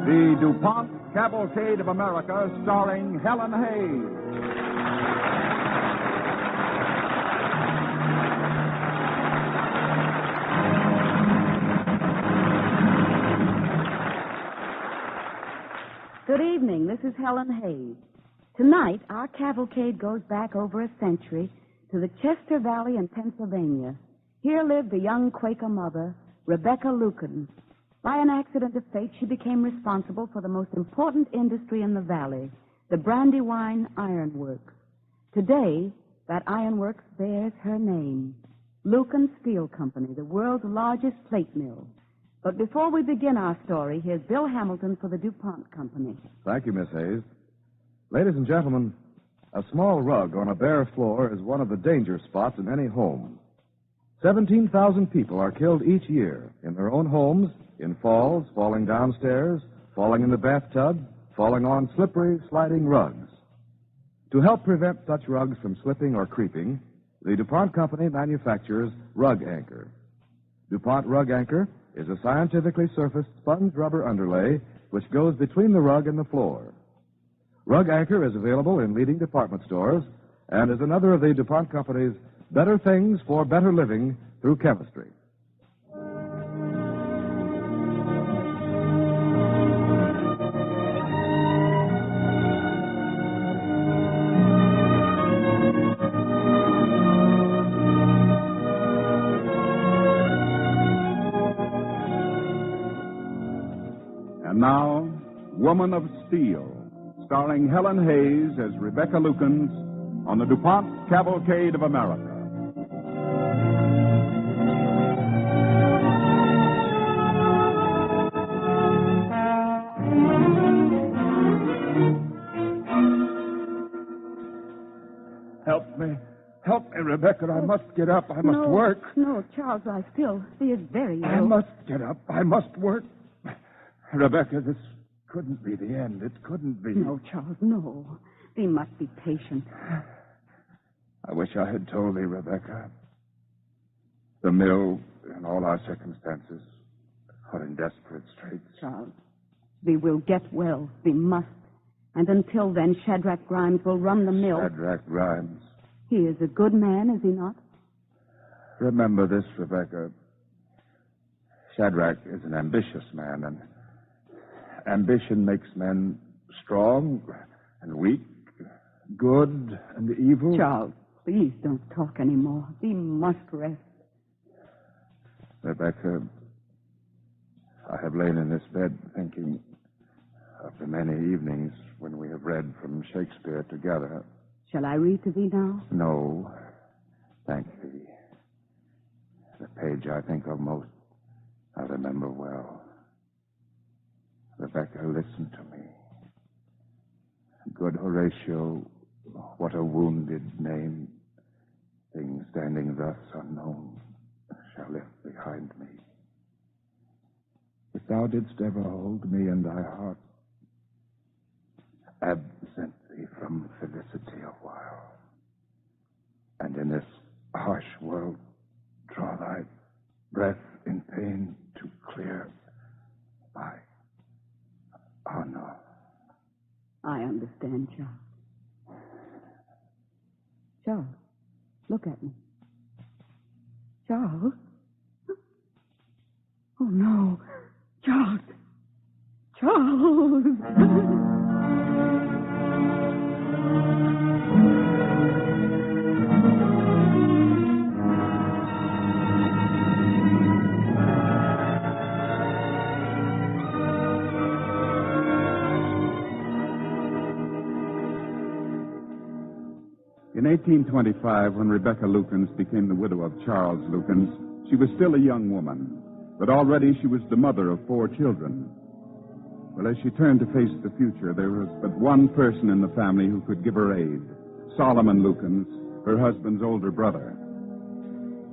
The DuPont Cavalcade of America, starring Helen Hayes. Good evening. This is Helen Hayes. Tonight, our cavalcade goes back over a century to the Chester Valley in Pennsylvania. Here lived a young Quaker mother, Rebecca Lucan. By an accident of fate, she became responsible for the most important industry in the valley, the Brandywine Iron Works. Today, that ironworks bears her name, Lucan Steel Company, the world's largest plate mill. But before we begin our story, here's Bill Hamilton for the DuPont Company. Thank you, Miss Hayes. Ladies and gentlemen, a small rug on a bare floor is one of the danger spots in any home. 17,000 people are killed each year in their own homes, in falls, falling downstairs, falling in the bathtub, falling on slippery, sliding rugs. To help prevent such rugs from slipping or creeping, the DuPont Company manufactures Rug Anchor. DuPont Rug Anchor is a scientifically surfaced sponge rubber underlay which goes between the rug and the floor. Rug Anchor is available in leading department stores and is another of the DuPont Company's better things for better living through chemistry. And now, Woman of Steel, starring Helen Hayes as Rebecca Lucans on the DuPont Cavalcade of America. Help me, Rebecca. I must get up. I must work. No, Charles, lie still. He is very ill. I must get up. I must work. Rebecca, this couldn't be the end. It couldn't be. No, Charles, no. We must be patient. I wish I had told thee, Rebecca. The mill and all our circumstances are in desperate straits. Charles, we will get well. We must. And until then, Shadrach Grimes will run the mill. Shadrach Grimes. He is a good man, is he not? Remember this, Rebecca. Shadrach is an ambitious man, and ambition makes men strong and weak, good and evil. Charles, please don't talk anymore. We must rest. Rebecca, I have lain in this bed thinking of the many evenings when we have read from Shakespeare together. Shall I read to thee now? No, thank thee. The page I think of most, I remember well. Rebecca, listen to me. Good Horatio, what a wounded name, thing standing thus unknown, shall lift behind me. If thou didst ever hold me in thy heart, absent thee from felicity a while, and in this harsh world draw thy breath in pain to clear my honor. I understand, Charles. Charles, look at me. Charles? Oh, no. Charles! Charles! In 1825, when Rebecca Lucans became the widow of Charles Lucans, she was still a young woman. but already she was the mother of 4 children. Well, as she turned to face the future, there was but one person in the family who could give her aid, Solomon Lukens, her husband's older brother.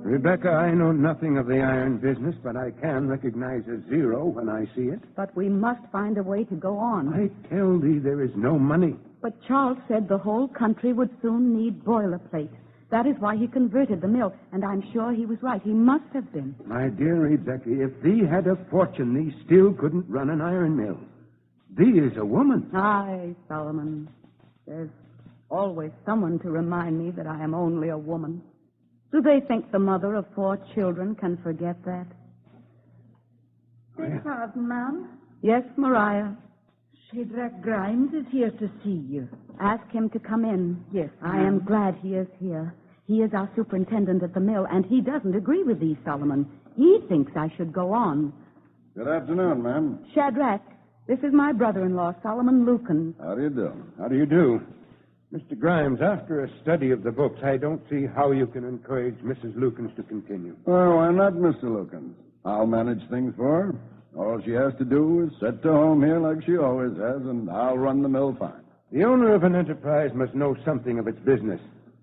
Rebecca, I know nothing of the iron business, but I can recognize a zero when I see it. But we must find a way to go on. I tell thee there is no money. But Charles said the whole country would soon need boilerplate. That is why he converted the mill, and I'm sure he was right. He must have been. My dear Rebecca, if thee had a fortune, thee still couldn't run an iron mill. Thee is a woman. Aye, Solomon. There's always someone to remind me that I am only a woman. Do they think the mother of 4 children can forget that? Beg pardon, ma'am. Yes, Maria. Shadrach Grimes is here to see you. Ask him to come in. Yes, I am glad he is here. He is our superintendent at the mill, and he doesn't agree with thee, Solomon. He thinks I should go on. Good afternoon, ma'am. Shadrach, this is my brother-in-law, Solomon Lukens. How do you do? How do you do? Mr. Grimes, after a study of the books, I don't see how you can encourage Mrs. Lukens to continue. Oh, why not, Mr. Lukens? I'll manage things for her. All she has to do is set to home here like she always has, and I'll run the mill fine. The owner of an enterprise must know something of its business.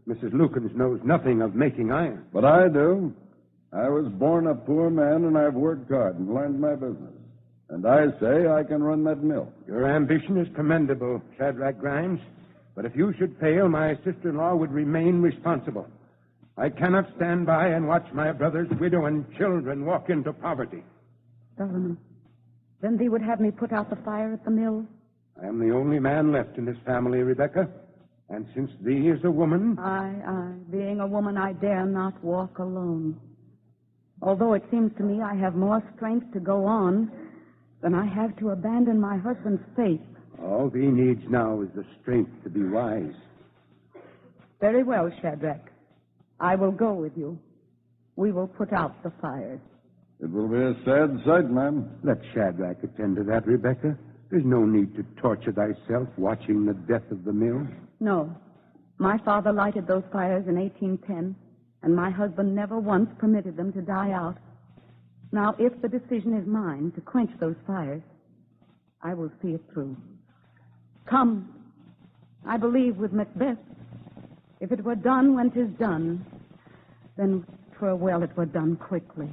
Mrs. Lukens knows nothing of making iron. But I do. I was born a poor man, and I've worked hard and learned my business. And I say I can run that mill. Your ambition is commendable, Shadrach Grimes. But if you should fail, my sister-in-law would remain responsible. I cannot stand by and watch my brother's widow and children walk into poverty. Solomon, then thee would have me put out the fire at the mill? I am the only man left in this family, Rebecca. And since thee is a woman... Aye. Being a woman, I dare not walk alone. Although it seems to me I have more strength to go on than I have to abandon my husband's faith. All thee needs now is the strength to be wise. Very well, Shadrach. I will go with you. We will put out the fires. It will be a sad sight, ma'am. Let Shadrach attend to that, Rebecca. There's no need to torture thyself watching the death of the mill. No. My father lighted those fires in 1810, and my husband never once permitted them to die out. Now, if the decision is mine to quench those fires, I will see it through. Come. I believe with Macbeth, if it were done when 'tis done, then 'twere well it were done quickly.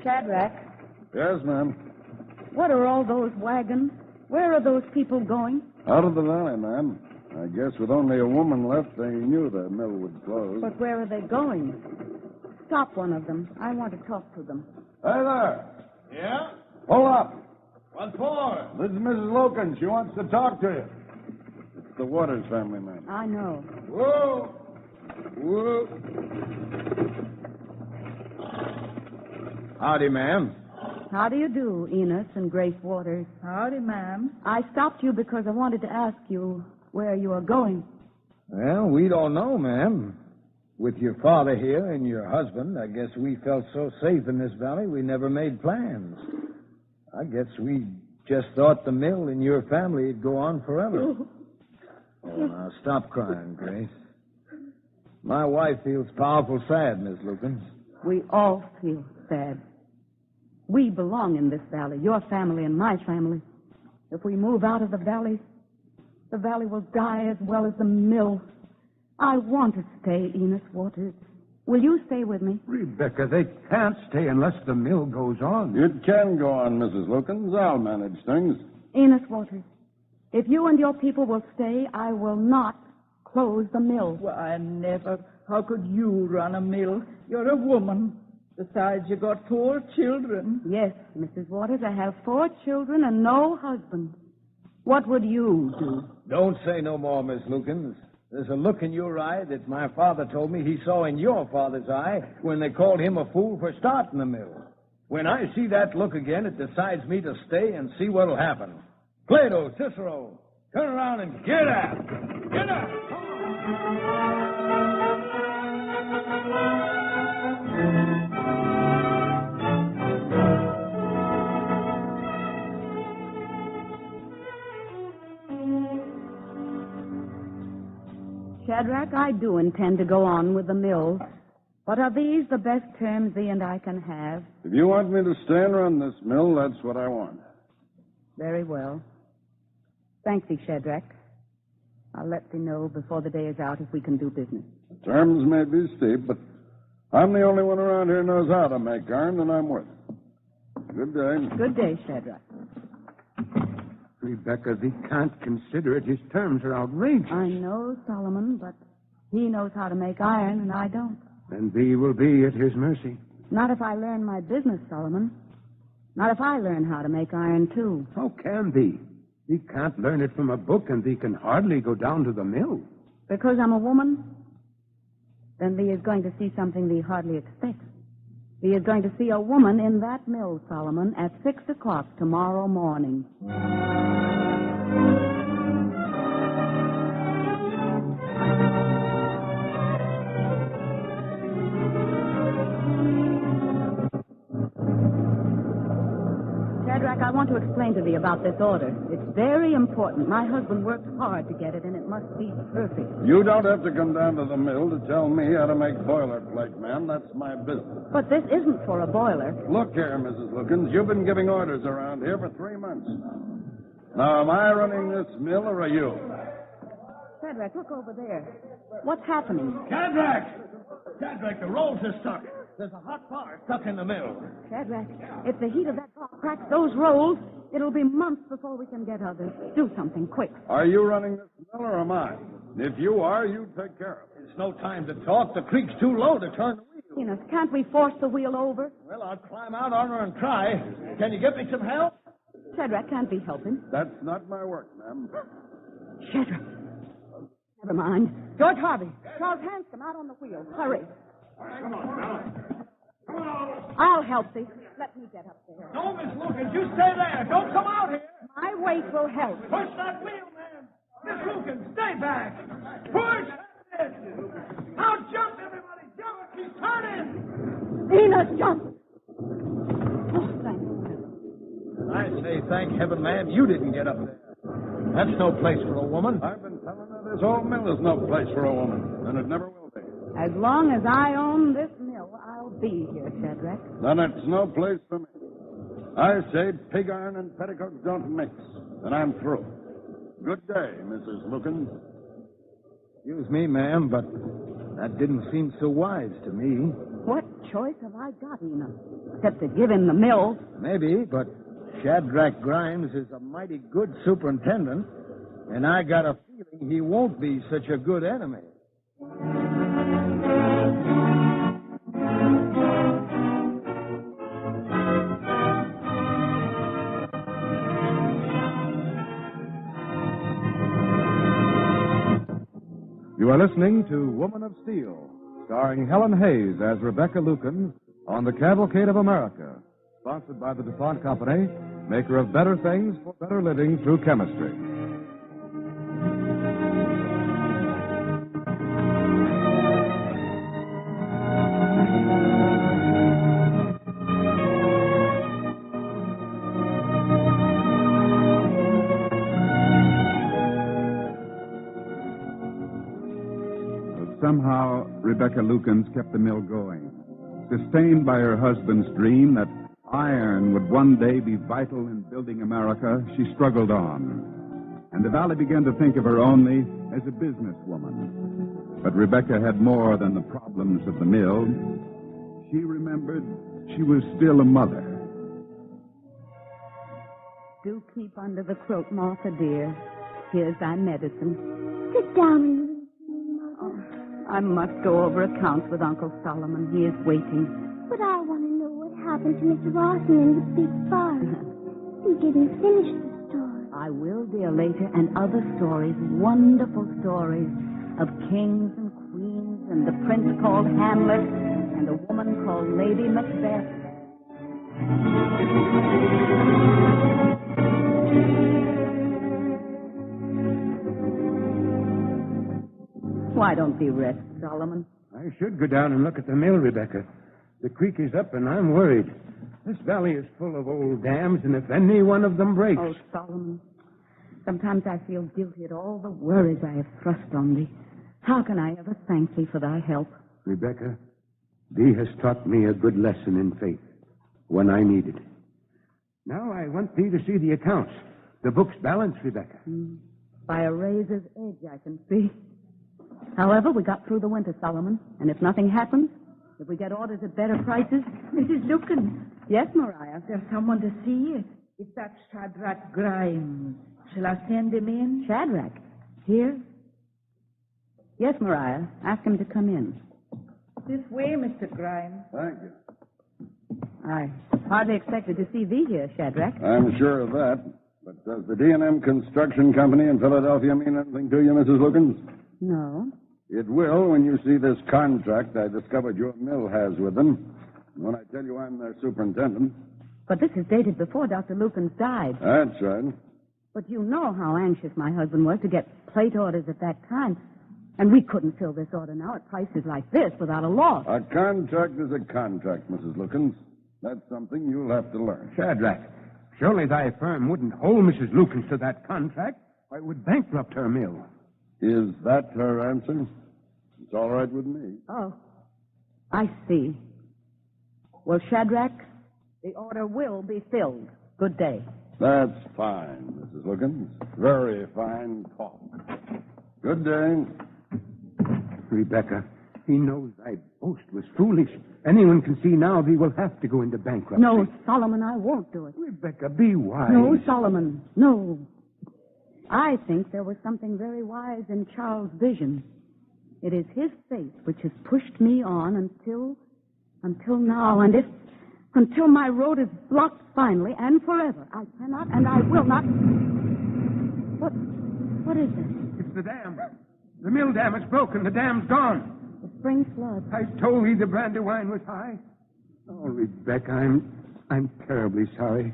Shadrach. Yes, ma'am. What are all those wagons? Where are those people going? Out of the valley, ma'am. I guess with only a woman left, they knew the mill would close. But where are they going? Stop one of them. I want to talk to them. Hey there. Yeah? Pull up. What for? This is Mrs. Lukens. She wants to talk to you. It's the Waters family, ma'am. I know. Whoa. Whoa. Howdy, ma'am. How do you do, Enos and Grace Waters? Howdy, ma'am. I stopped you because I wanted to ask you where you are going. Well, we don't know, ma'am. With your father here and your husband, I guess we felt so safe in this valley we never made plans. I guess we just thought the mill and your family would go on forever. Oh, now stop crying, Grace. My wife feels powerful sad, Miss Lukens. We all feel sad. We belong in this valley, your family and my family. If we move out of the valley will die as well as the mill. I want to stay, Enos Waters. Will you stay with me? Rebecca, they can't stay unless the mill goes on. It can go on, Mrs. Lukens. I'll manage things. Enos Waters, if you and your people will stay, I will not close the mill. Why, never. How could you run a mill? You're a woman. Besides, you got 4 children. Yes, Mrs. Waters, I have 4 children and no husband. What would you do? Don't say no more, Miss Lukens. There's a look in your eye that my father told me he saw in your father's eye when they called him a fool for starting the mill. When I see that look again, it decides me to stay and see what'll happen. Plato, Cicero, turn around and get out. Get out. Come on. Shadrach. I do intend to go on with the mill. But are these the best terms thee and I can have? If you want me to stay and run this mill, that's what I want. Very well. Thank thee, Shadrach. I'll let thee know before the day is out if we can do business. The terms may be steep, but I'm the only one around here who knows how to make iron, and I'm worth it. Good day. Good day, Shadrach. Rebecca, thee can't consider it. His terms are outrageous. I know, Solomon, but he knows how to make iron, and I don't. And thee will be at his mercy. Not if I learn my business, Solomon. Not if I learn how to make iron, too. How can thee? Thee can't learn it from a book, and thee can hardly go down to the mill. Because I'm a woman? Then thee is going to see something thee hardly expects. Thee is going to see a woman in that mill, Solomon, at 6 o'clock tomorrow morning. Shadrach, I want to explain to thee about this order. It's very important. My husband worked hard to get it, and it must be perfect. You don't have to come down to the mill to tell me how to make boilerplate, ma'am. That's my business. But this isn't for a boiler. Look here, Mrs. Lookins. You've been giving orders around here for 3 months. Now, am I running this mill or are you? Shadrach, look over there. What's happening? Shadrach, the rolls are stuck. There's a hot bar stuck in the mill. Shadrach, if the heat of that bar cracks those rolls, it'll be months before we can get others. Do something quick. Are you running this mill or am I? If you are, you take care of it. It's no time to talk. The creek's too low to turn the wheel. Enos, can't we force the wheel over? Well, I'll climb out on her and try. Can you give me some help? Shadrach, can't we help him? That's not my work, ma'am. Shadrach. Never mind. George Harvey, Charles Hanscom, out on the wheel. Hurry. Come on now. I'll help thee. Let me get up there. No, Miss Lucas, you stay there. Don't come out here. My weight will help. Push that wheel, man. Miss Lucas, stay back. Push. That's it. Now jump, everybody. Jump. Keep turning. Enos, jump. Oh, thank you. I say, thank heaven, man, you didn't get up there. That's no place for a woman. I've been telling her this whole mill is no place for a woman, and it never will be. As long as I own this mill, I'll be here, Shadrach. Then it's no place for me. I say pig iron and petticoats don't mix, and I'm through. Good day, Mrs. Lookins. Excuse me, ma'am, but that didn't seem so wise to me. What choice have I got, Enos? Except to give him the mill. Maybe, but Shadrach Grimes is a mighty good superintendent, and I got a feeling he won't be such a good enemy. You are listening to Woman of Steel, starring Helen Hayes as Rebecca Lukens on the Cavalcade of America, sponsored by the DuPont Company, maker of better things for better living through chemistry. Somehow, Rebecca Lukens kept the mill going. Sustained by her husband's dream that iron would one day be vital in building America, she struggled on. And the Valley began to think of her only as a businesswoman. But Rebecca had more than the problems of the mill. She remembered she was still a mother. Do keep under the quilt, Martha, dear. Here's thy medicine. Sit down. I must go over accounts with Uncle Solomon. He is waiting. But I want to know what happened to Mr. Rawson in the big farm. You didn't finish the story. I will, dear, later. And other stories, wonderful stories of kings and queens and the prince called Hamlet and a woman called Lady Macbeth. Why don't thee rest, Solomon? I should go down and look at the mill, Rebecca. The creek is up, and I'm worried. This valley is full of old dams, and if any one of them breaks... Oh, Solomon, sometimes I feel guilty at all the worries I have thrust on thee. How can I ever thank thee for thy help? Rebecca, thee has taught me a good lesson in faith when I need it. Now I want thee to see the accounts. The book's balanced, Rebecca. By a razor's edge, I can see. However, we got through the winter, Solomon. And if nothing happens, if we get orders at better prices... Mrs. Lucan. Yes, Maria? There's someone to see you. It's that Shadrach Grimes. Shall I send him in? Shadrach? Here? Yes, Maria. Ask him to come in. This way, Mr. Grimes. Thank you. I hardly expected to see thee here, Shadrach. I'm sure of that. But does the D&M Construction Company in Philadelphia mean anything to you, Mrs. Lukens? No. It will when you see this contract I discovered your mill has with them. When I tell you I'm their superintendent. But this is dated before Dr. Lukens died. That's right. But you know how anxious my husband was to get plate orders at that time. And we couldn't fill this order now at prices like this without a loss. A contract is a contract, Mrs. Lukens. That's something you'll have to learn. Shadrach, surely thy firm wouldn't hold Mrs. Lukens to that contract, or it would bankrupt her mill. Is that her answer? It's all right with me. Oh, I see. Well, Shadrach, the order will be filled. Good day. That's fine, Mrs. Lukens. Very fine talk. Good day. Rebecca, he knows thy boast was foolish. Anyone can see now thee will have to go into bankruptcy. No, Solomon, I won't do it. Rebecca, be wise. No, Solomon, no. I think there was something very wise in Charles' vision. It is his faith which has pushed me on until now. And until my road is blocked finally and forever, I cannot and I will not. What is it? It's the dam. The mill dam is broken. The dam's gone. The spring flood. I told thee the Brandywine was high. Oh, Rebecca, I'm terribly sorry.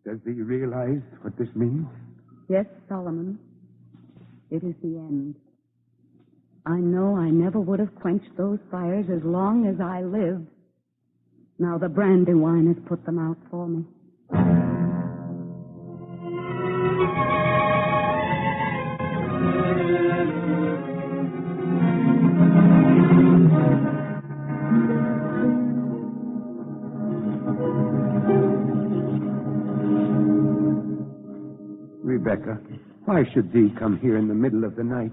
Does thee realize what this means? Yes, Solomon. It is the end. I know I never would have quenched those fires as long as I lived. Now the Brandywine has put them out for me. Rebecca, why should thee come here in the middle of the night?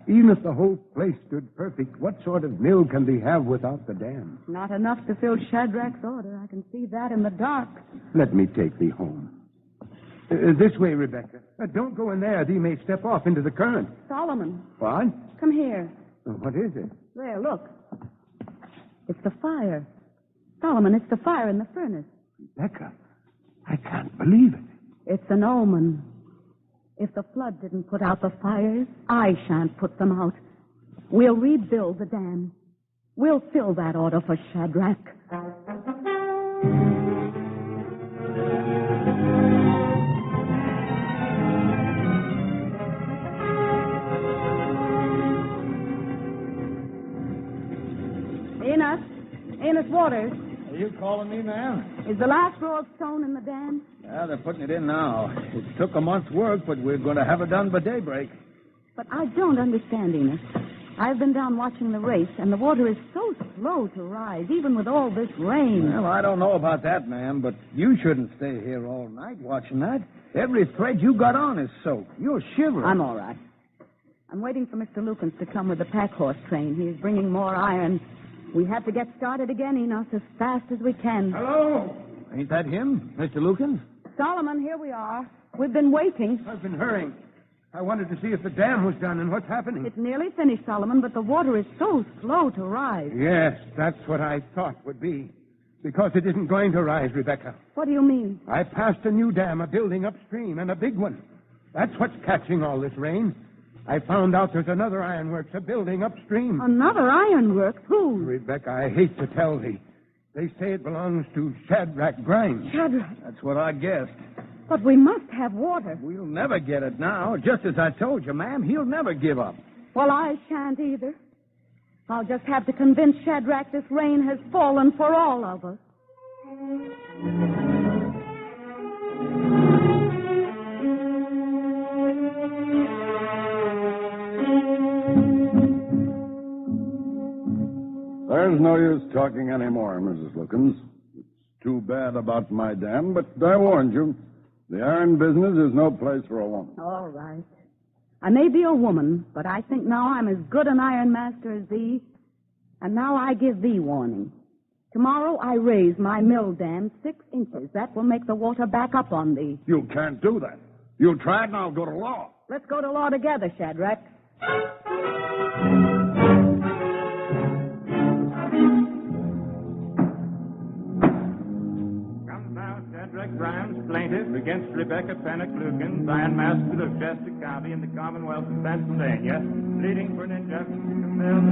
Even if the whole place stood perfect, what sort of mill can thee have without the dam? Not enough to fill Shadrach's order. I can see that in the dark. Let me take thee home. This way, Rebecca. Don't go in there. Thee may step off into the current. Solomon. What? Come here. What is it? There, look. It's the fire. Solomon, it's the fire in the furnace. Rebecca, I can't believe it. It's an omen. If the flood didn't put out the fires, I shan't put them out. We'll rebuild the dam. We'll fill that order for Shadrach. Enos Waters. Are you calling me, ma'am? Is the last row of stone in the dam? Yeah, they're putting it in now. It took a month's work, but we're going to have it done by daybreak. But I don't understand, Enos. I've been down watching the race, and the water is so slow to rise, even with all this rain. Well, I don't know about that, ma'am, but you shouldn't stay here all night watching that. Every thread you got on is soaked. You're shivering. I'm all right. I'm waiting for Mr. Lukens to come with the pack horse train. He is bringing more iron. We have to get started again, Enos, as fast as we can. Hello? Ain't that him, Mr. Lukens? Solomon, here we are. We've been waiting. I've been hurrying. I wanted to see if the dam was done and what's happening. It's nearly finished, Solomon, but the water is so slow to rise. Yes, that's what I thought would be. Because it isn't going to rise, Rebecca. What do you mean? I passed a new dam, a building upstream, and a big one. That's what's catching all this rain. I found out there's another ironworks, a building upstream. Another ironworks? Who? Rebecca, I hate to tell thee. They say it belongs to Shadrach Grimes. Shadrach? That's what I guessed. But we must have water. We'll never get it now. Just as I told you, ma'am, he'll never give up. Well, I shan't either. I'll just have to convince Shadrach this rain has fallen for all of us. no use talking anymore, Mrs. Lookins. It's too bad about my dam, but I warned you. The iron business is no place for a woman. All right. I may be a woman, but I think now I'm as good an iron master as thee. And now I give thee warning. Tomorrow I raise my mill dam 6 inches. That will make the water back up on thee. You can't do that. You try it and I'll go to law. Let's go to law together, Shadrach. Comes now Shadrach Grimes, plaintiff against Rebecca Pennock Lukens, Iron Master of Chester County in the Commonwealth of Pennsylvania, pleading for an injunction to compel the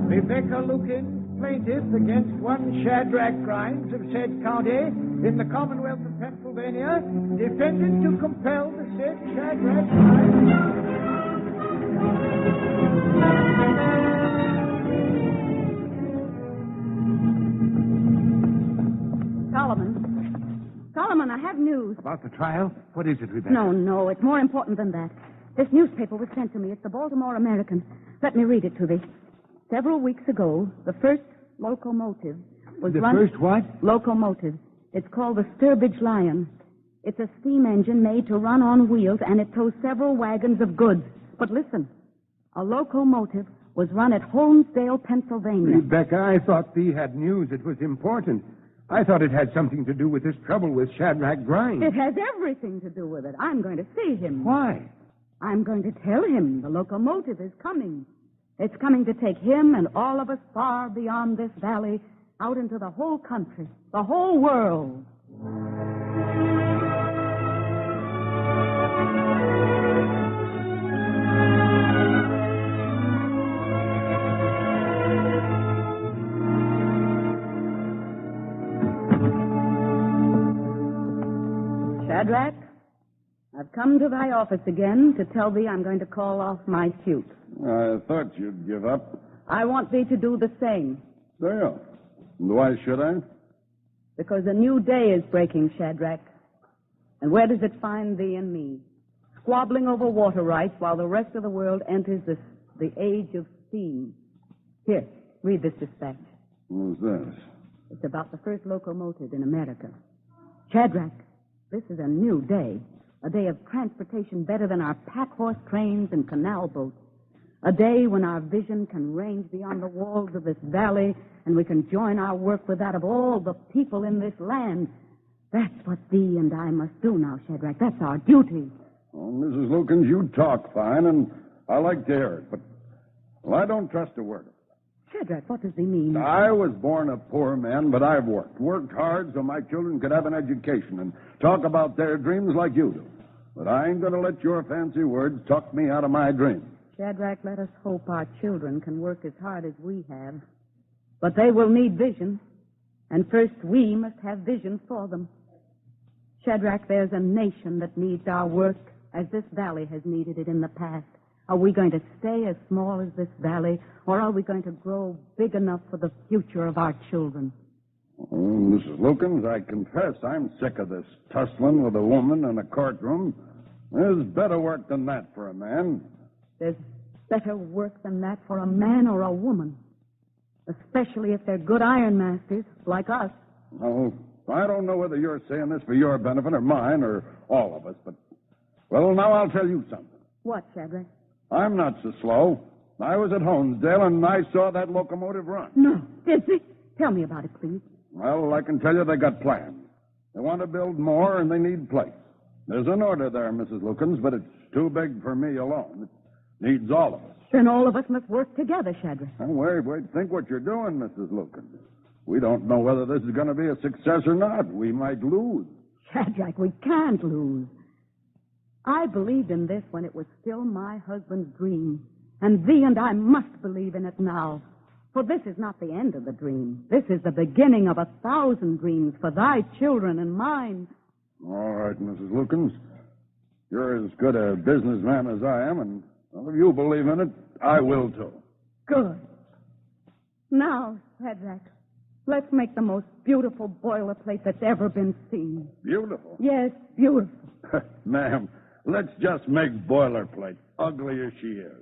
Rebecca Lukens, plaintiff against one Shadrach Grimes of said county in the Commonwealth of Pennsylvania, defendant to compel the said Shadrach Grimes. Solomon, I have news. About the trial? What is it, Rebecca? No, it's more important than that. This newspaper was sent to me. It's the Baltimore American. Let me read it to thee. Several weeks ago, the first locomotive was run... The first what? Locomotive. It's called the Sturbridge Lion. It's a steam engine made to run on wheels, and it tows several wagons of goods. But listen, a locomotive was run at Holmesdale, Pennsylvania. Rebecca, I thought thee had news. It was important. I thought it had something to do with this trouble with Shadrach Grimes. It has everything to do with it. I'm going to see him. Why? I'm going to tell him the locomotive is coming. It's coming to take him and all of us far beyond this valley, out into the whole country, the whole world. Shadrach, I've come to thy office again to tell thee I'm going to call off my suit. I thought you'd give up. I want thee to do the same. There. Why should I? Because a new day is breaking, Shadrach. And where does it find thee and me? Squabbling over water rights while the rest of the world enters the age of steam. Here, read this dispatch. Who's this? It's about the first locomotive in America. Shadrach, this is a new day. A day of transportation better than our pack-horse trains and canal boats. A day when our vision can range beyond the walls of this valley and we can join our work with that of all the people in this land. That's what thee and I must do now, Shadrach. That's our duty. Oh, Mrs. Lukens, you talk fine, and I like to hear it, but I don't trust a word. Shadrach, what does he mean? I was born a poor man, but I've worked hard so my children could have an education and talk about their dreams like you do. But I ain't going to let your fancy words talk me out of my dreams. Shadrach, let us hope our children can work as hard as we have. But they will need vision. And first we must have vision for them. Shadrach, there's a nation that needs our work as this valley has needed it in the past. Are we going to stay as small as this valley, or are we going to grow big enough for the future of our children? Oh, Mrs. Lukens, I confess I'm sick of this tussling with a woman in a courtroom. There's better work than that for a man. There's better work than that for a man or a woman, especially if they're good iron masters like us. Oh, I don't know whether you're saying this for your benefit or mine or all of us, but, well, now I'll tell you something. What, Shadrach? I'm not so slow. I was at Holmesdale, and I saw that locomotive run. No. Did they? Tell me about it, please. Well, I can tell you they got plans. They want to build more, and they need place. There's an order there, Mrs. Lukens, but it's too big for me alone. It needs all of us. Then all of us must work together, Shadrach. Wait. Think what you're doing, Mrs. Lukens. We don't know whether this is going to be a success or not. We might lose. Shadrach, we can't lose. I believed in this when it was still my husband's dream. And thee and I must believe in it now. For this is not the end of the dream. This is the beginning of 1,000 dreams for thy children and mine. All right, Mrs. Lukens. You're as good a businessman as I am, and well, if you believe in it, I will too. Good. Now, Shadrach, let's make the most beautiful boilerplate that's ever been seen. Beautiful? Yes, beautiful. Ma'am, Let's just make boilerplate, ugly as she is.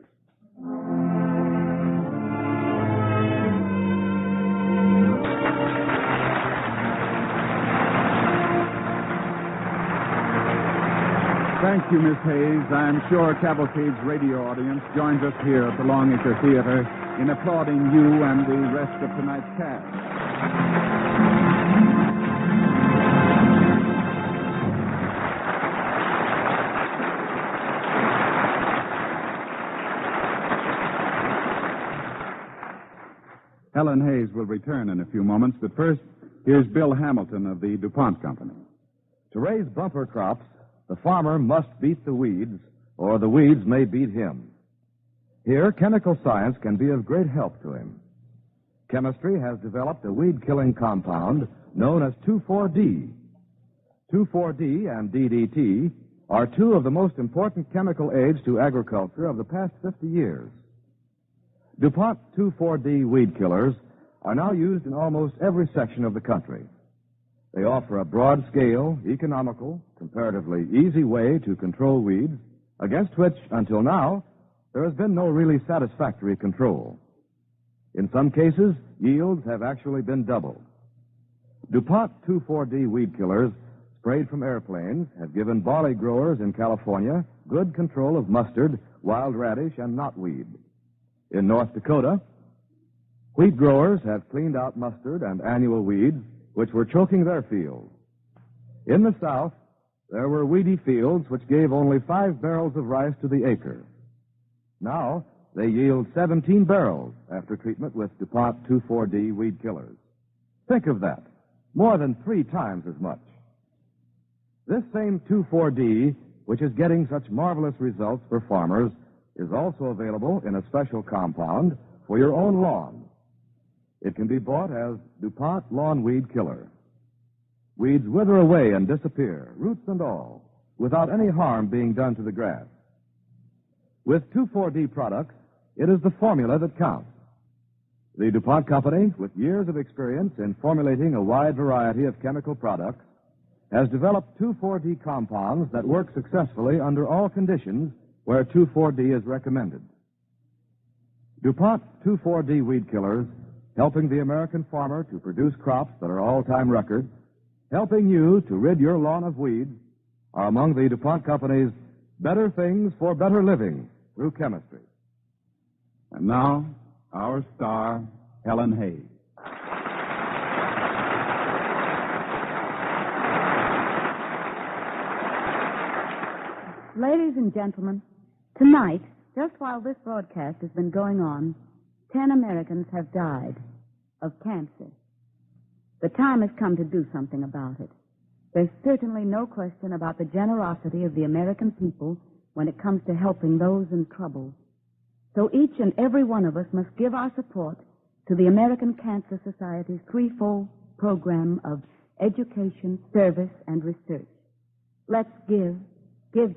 Thank you, Miss Hayes. I'm sure Cavalcade's radio audience joins us here at the Longacre Theater in applauding you and the rest of tonight's cast. Helen Hayes will return in a few moments, but first, here's Bill Hamilton of the DuPont Company. To raise bumper crops, the farmer must beat the weeds, or the weeds may beat him. Here, chemical science can be of great help to him. Chemistry has developed a weed-killing compound known as 2,4-D. 2,4-D and DDT are two of the most important chemical aids to agriculture of the past 50 years. DuPont 2,4-D weed killers are now used in almost every section of the country. They offer a broad-scale, economical, comparatively easy way to control weeds, against which, until now, there has been no really satisfactory control. In some cases, yields have actually been doubled. DuPont 2,4-D weed killers sprayed from airplanes have given barley growers in California good control of mustard, wild radish, and knotweed. In North Dakota, wheat growers have cleaned out mustard and annual weeds which were choking their fields. In the South, there were weedy fields which gave only 5 barrels of rice to the acre. Now, they yield 17 barrels after treatment with DuPont 2,4-D weed killers. Think of that. More than 3 times as much. This same 2,4-D, which is getting such marvelous results for farmers, is also available in a special compound for your own lawn. It can be bought as DuPont Lawn Weed Killer. Weeds wither away and disappear, roots and all, without any harm being done to the grass. With 2,4-D products, it is the formula that counts. The DuPont Company, with years of experience in formulating a wide variety of chemical products, has developed 2,4-D compounds that work successfully under all conditions where 2,4-D is recommended. DuPont 2,4-D weed killers, helping the American farmer to produce crops that are all-time records, helping you to rid your lawn of weeds, are among the DuPont Company's better things for better living through chemistry. And now, our star, Helen Hayes. Ladies and gentlemen, tonight, just while this broadcast has been going on, 10 Americans have died of cancer. The time has come to do something about it. There's certainly no question about the generosity of the American people when it comes to helping those in trouble. So each and every one of us must give our support to the American Cancer Society's threefold program of education, service, and research. Let's give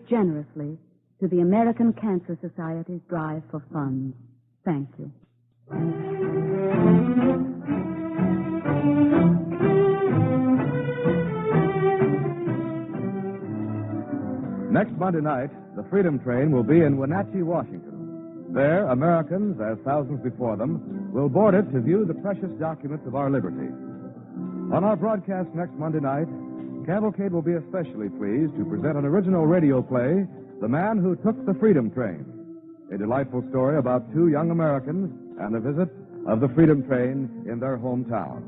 generously to the American Cancer Society's drive for funds. Thank you. Next Monday night, the Freedom Train will be in Wenatchee, Washington. There, Americans, as thousands before them, will board it to view the precious documents of our liberty. On our broadcast next Monday night, Cavalcade will be especially pleased to present an original radio play, The Man Who Took the Freedom Train, a delightful story about 2 young Americans and the visit of the Freedom Train in their hometown.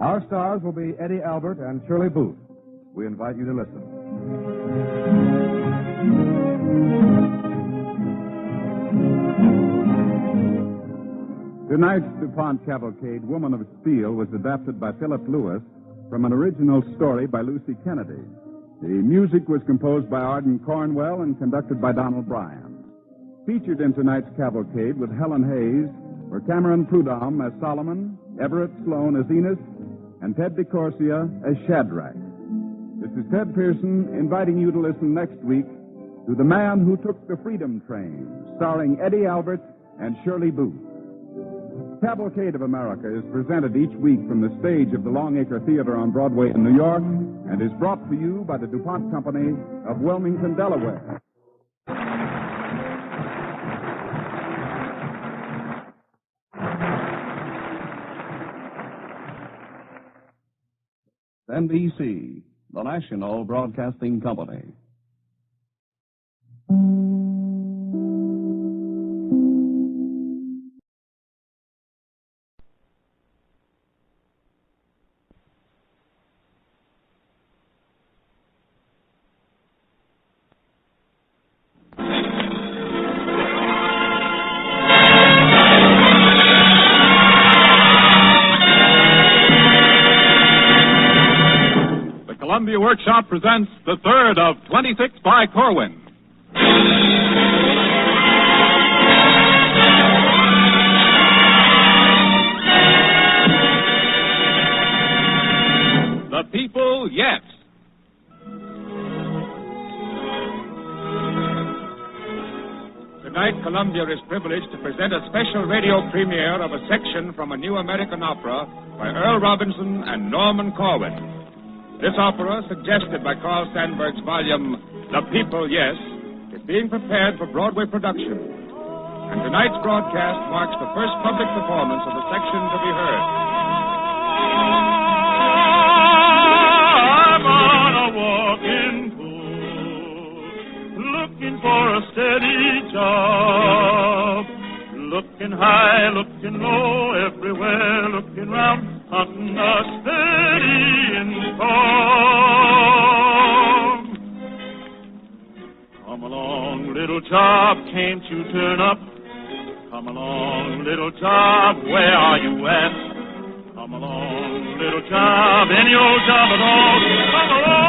Our stars will be Eddie Albert and Shirley Booth. We invite you to listen. Tonight's DuPont Cavalcade, Woman of Steel, was adapted by Philip Lewis from an original story by Lucy Kennedy. The music was composed by Arden Cornwell and conducted by Donald Bryan. Featured in tonight's Cavalcade with Helen Hayes were Cameron Prudhomme as Solomon, Everett Sloan as Enos, and Ted DeCorsia as Shadrach. This is Ted Pearson inviting you to listen next week to The Man Who Took the Freedom Train, starring Eddie Albert and Shirley Booth. Cavalcade of America is presented each week from the stage of the Longacre Theater on Broadway in New York and is brought to you by the DuPont Company of Wilmington, Delaware. NBC, the National Broadcasting Company. Columbia Workshop presents the third of 26 by Corwin. The People, Yes. Tonight, Columbia is privileged to present a special radio premiere of a section from a new American opera by Earl Robinson and Norman Corwin. This opera, suggested by Carl Sandburg's volume, The People, Yes, is being prepared for Broadway production. And tonight's broadcast marks the first public performance of the section to be heard. I'm on a walking tour, looking for a steady job. Looking high, looking low, everywhere, looking round, hunting a steady income. Come along, little job, can't you turn up? Come along, little job, where are you at? Come along, little job, any old job at all. Come along,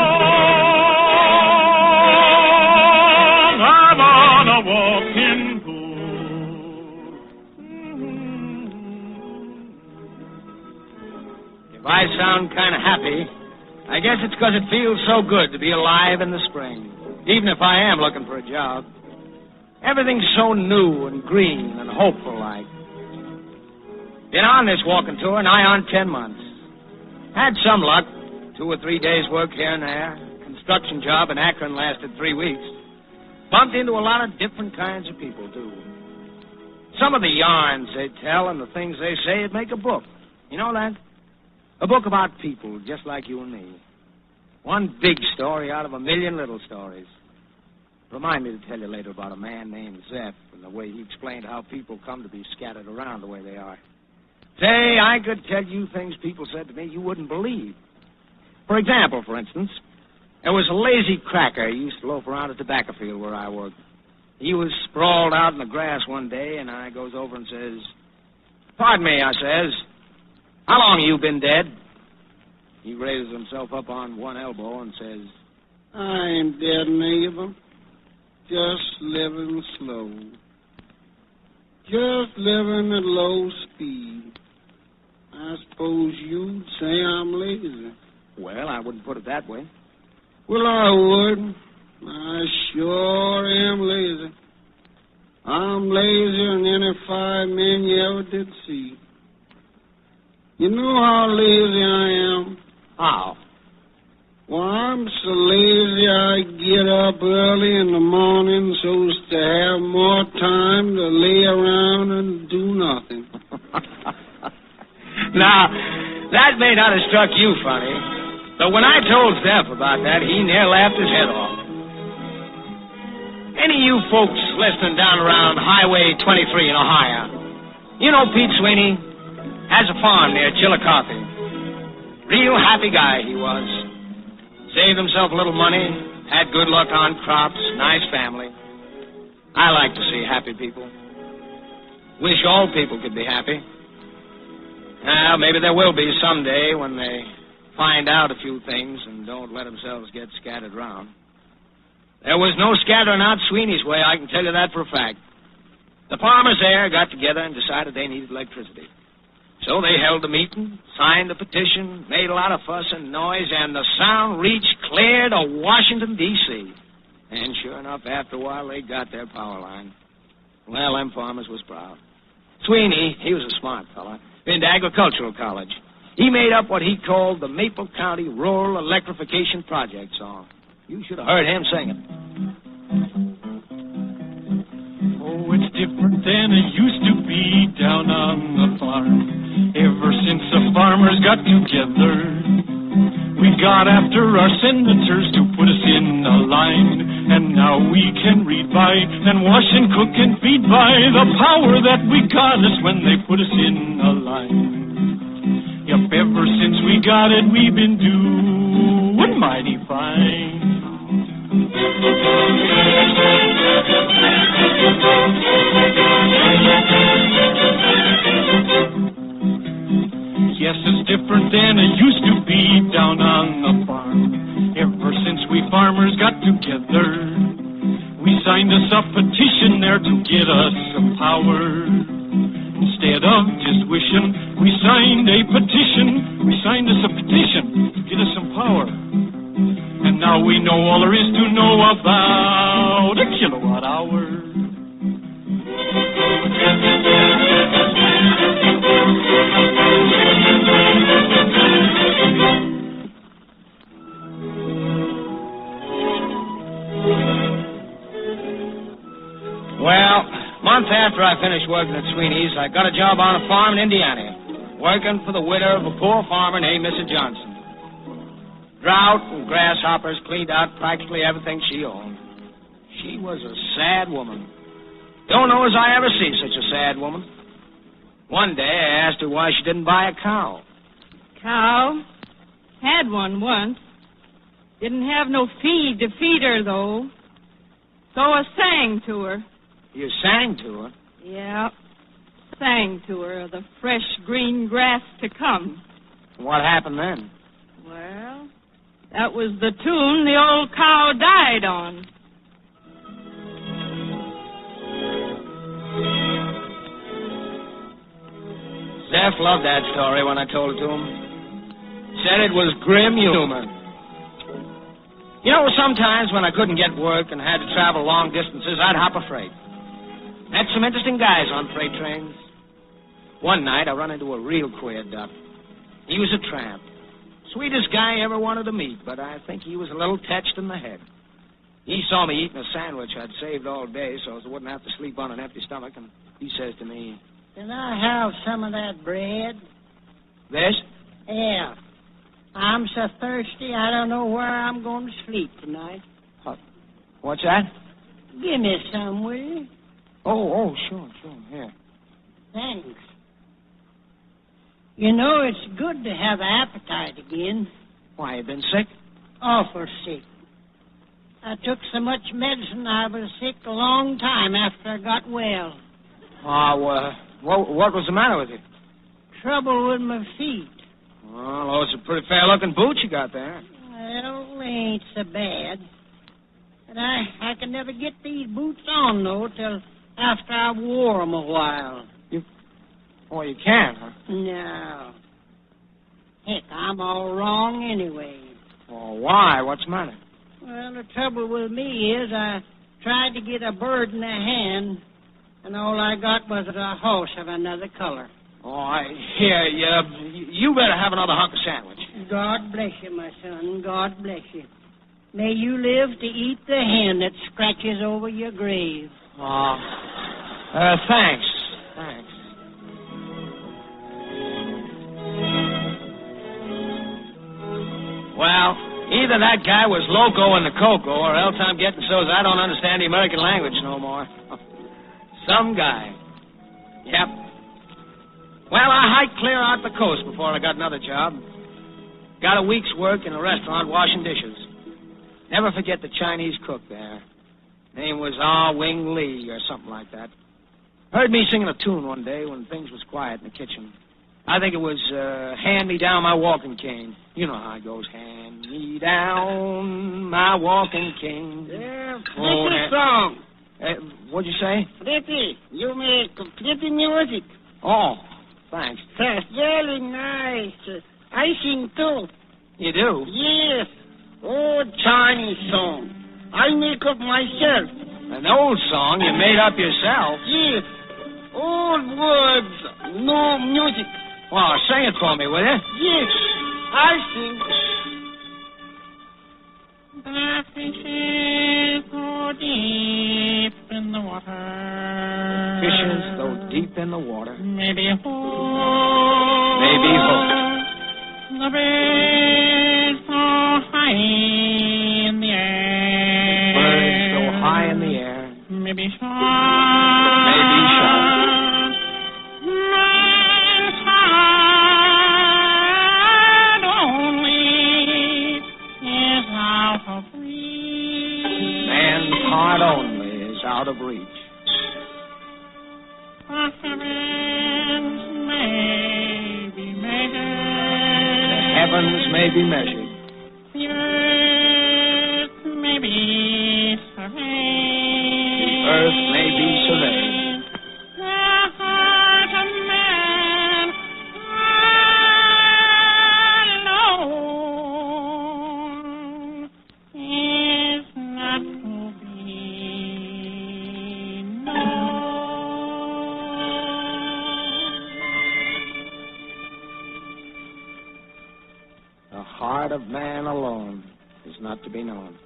I'm on a walking tour. If I sound kind of happy, I guess it's because it feels so good to be alive in the spring, even if I am looking for a job. Everything's so new and green and hopeful-like. Been on this walking tour nigh on 10 months. Had some luck, 2 or 3 days' work here and there. Construction job in Akron lasted 3 weeks. Bumped into a lot of different kinds of people, too. Some of the yarns they tell and the things they say would make a book. You know that? A book about people just like you and me. One big story out of a million little stories. Remind me to tell you later about a man named Zeph and the way he explained how people come to be scattered around the way they are. Say, I could tell you things people said to me you wouldn't believe. For example, for instance, there was a lazy cracker who used to loaf around a tobacco field where I worked. He was sprawled out in the grass one day, and I goes over and says, "Pardon me," I says, "how long you been dead?" He raises himself up on one elbow and says, "I ain't dead, neighbor. Just living slow. Just living at low speed. I suppose you'd say I'm lazy." Well, I wouldn't put it that way. Well, I would. I sure am lazy. I'm lazier than any 5 men you ever did see. You know how lazy I am? How? Well, I'm so lazy I get up early in the morning so as to have more time to lay around and do nothing. Now, that may not have struck you funny, but when I told Zeph about that, he near laughed his head off. Any of you folks listening down around Highway 23 in Ohio, you know Pete Sweeney? Has a farm near Chillicothe. Real happy guy he was. Saved himself a little money, had good luck on crops, nice family. I like to see happy people. Wish all people could be happy. Well, maybe there will be someday when they find out a few things and don't let themselves get scattered around. There was no scattering out Sweeney's way, I can tell you that for a fact. The farmers there got together and decided they needed electricity. So they held a meeting, signed a petition, made a lot of fuss and noise, and the sound reached clear to Washington, D.C. And sure enough, after a while, they got their power line. Well, them farmers was proud. Sweeney, he was a smart fella, been to agricultural college. He made up what he called the Maple County Rural Electrification Project song. You should have heard him sing it. Oh, it's different than it used to be down on the farm. Ever since the farmers got together, we got after our senators to put us in a line. And now we can read by and wash and cook and feed by the power that we got us when they put us in a line. Yep, ever since we got it, we've been doing mighty fine. Yes, it's different than it used to be down on the farm. Ever since we farmers got together, we signed us a petition there to get us some power. Instead of just wishing, we signed a petition. We signed us a petition to get us some power. And now we know all there is to know about a kilowatt hour. Well, a month after I finished working at Sweeney's, I got a job on a farm in Indiana, working for the widow of a poor farmer named Mrs. Johnson. Drought and grasshoppers cleaned out practically everything she owned. She was a sad woman. Don't know as I ever see such a sad woman. One day I asked her why she didn't buy a cow. Cow? Had one once. Didn't have no feed to feed her, though. So I sang to her. You sang to her? Yeah. Sang to her of the fresh green grass to come. What happened then? Well, that was the tune the old cow died on. Zeph loved that story when I told it to him. Said it was grim humor. You know, sometimes when I couldn't get work and had to travel long distances, I'd hop a freight. Met some interesting guys on freight trains. One night, I run into a real queer duck. He was a tramp. Sweetest guy I ever wanted to meet, but I think he was a little touched in the head. He saw me eating a sandwich I'd saved all day so I wouldn't have to sleep on an empty stomach, and he says to me, "Can I have some of that bread?" "This?" "Yeah. I'm so thirsty I don't know where I'm going to sleep tonight." What's that? "Give me some, will you?" Oh, sure. Here. "Thanks. You know, it's good to have appetite again." "Why, you been sick?" "Awful sick. I took so much medicine I was sick a long time after I got well." What was the matter with you?" "Trouble with my feet." "Well, those are pretty fair-looking boots you got there." "Well, they ain't so bad. But I can never get these boots on, though, till after I've wore them a while." You can't, huh?" "No. Heck, I'm all wrong anyway." Why? What's the matter?" "Well, the trouble with me is I tried to get a bird in the hand, and all I got was a horse of another color." You better have another hunk of sandwich." "God bless you, my son. God bless you. May you live to eat the hen that scratches over your grave." Thanks. Well, either that guy was loco in the cocoa, or else I'm getting so's I don't understand the American language no more. Some guy. Yep. Well, I hiked clear out the coast before I got another job. Got a week's work in a restaurant washing dishes. Never forget the Chinese cook there. Name was Ah Wing Lee or something like that. Heard me singing a tune one day when things was quiet in the kitchen. I think it was Hand Me Down My Walking Cane. You know how it goes. Hand me down my walking cane. Yeah, pretty song. What'd you say? Pretty. You make pretty music. Oh, thanks. That's really nice. I sing too. You do? Yes. Oh, Chinese song. I make up myself. An old song you made up yourself? Yes. Old words, no music. Well, sing it for me, will you? Yes, I sing. The fishes go deep in the water. Fishes go deep in the water. Maybe hope. Maybe hope. The birds so high in the air. Birds so high in the air. Maybe short. Maybe short. Man's heart only is out of reach. Man's heart only is out of reach. The heavens may be measured. The heavens may be measured. The earth may be surveyed. The earth may be surveyed. The heart of man alone is not to be known. The heart of man alone is not to be known.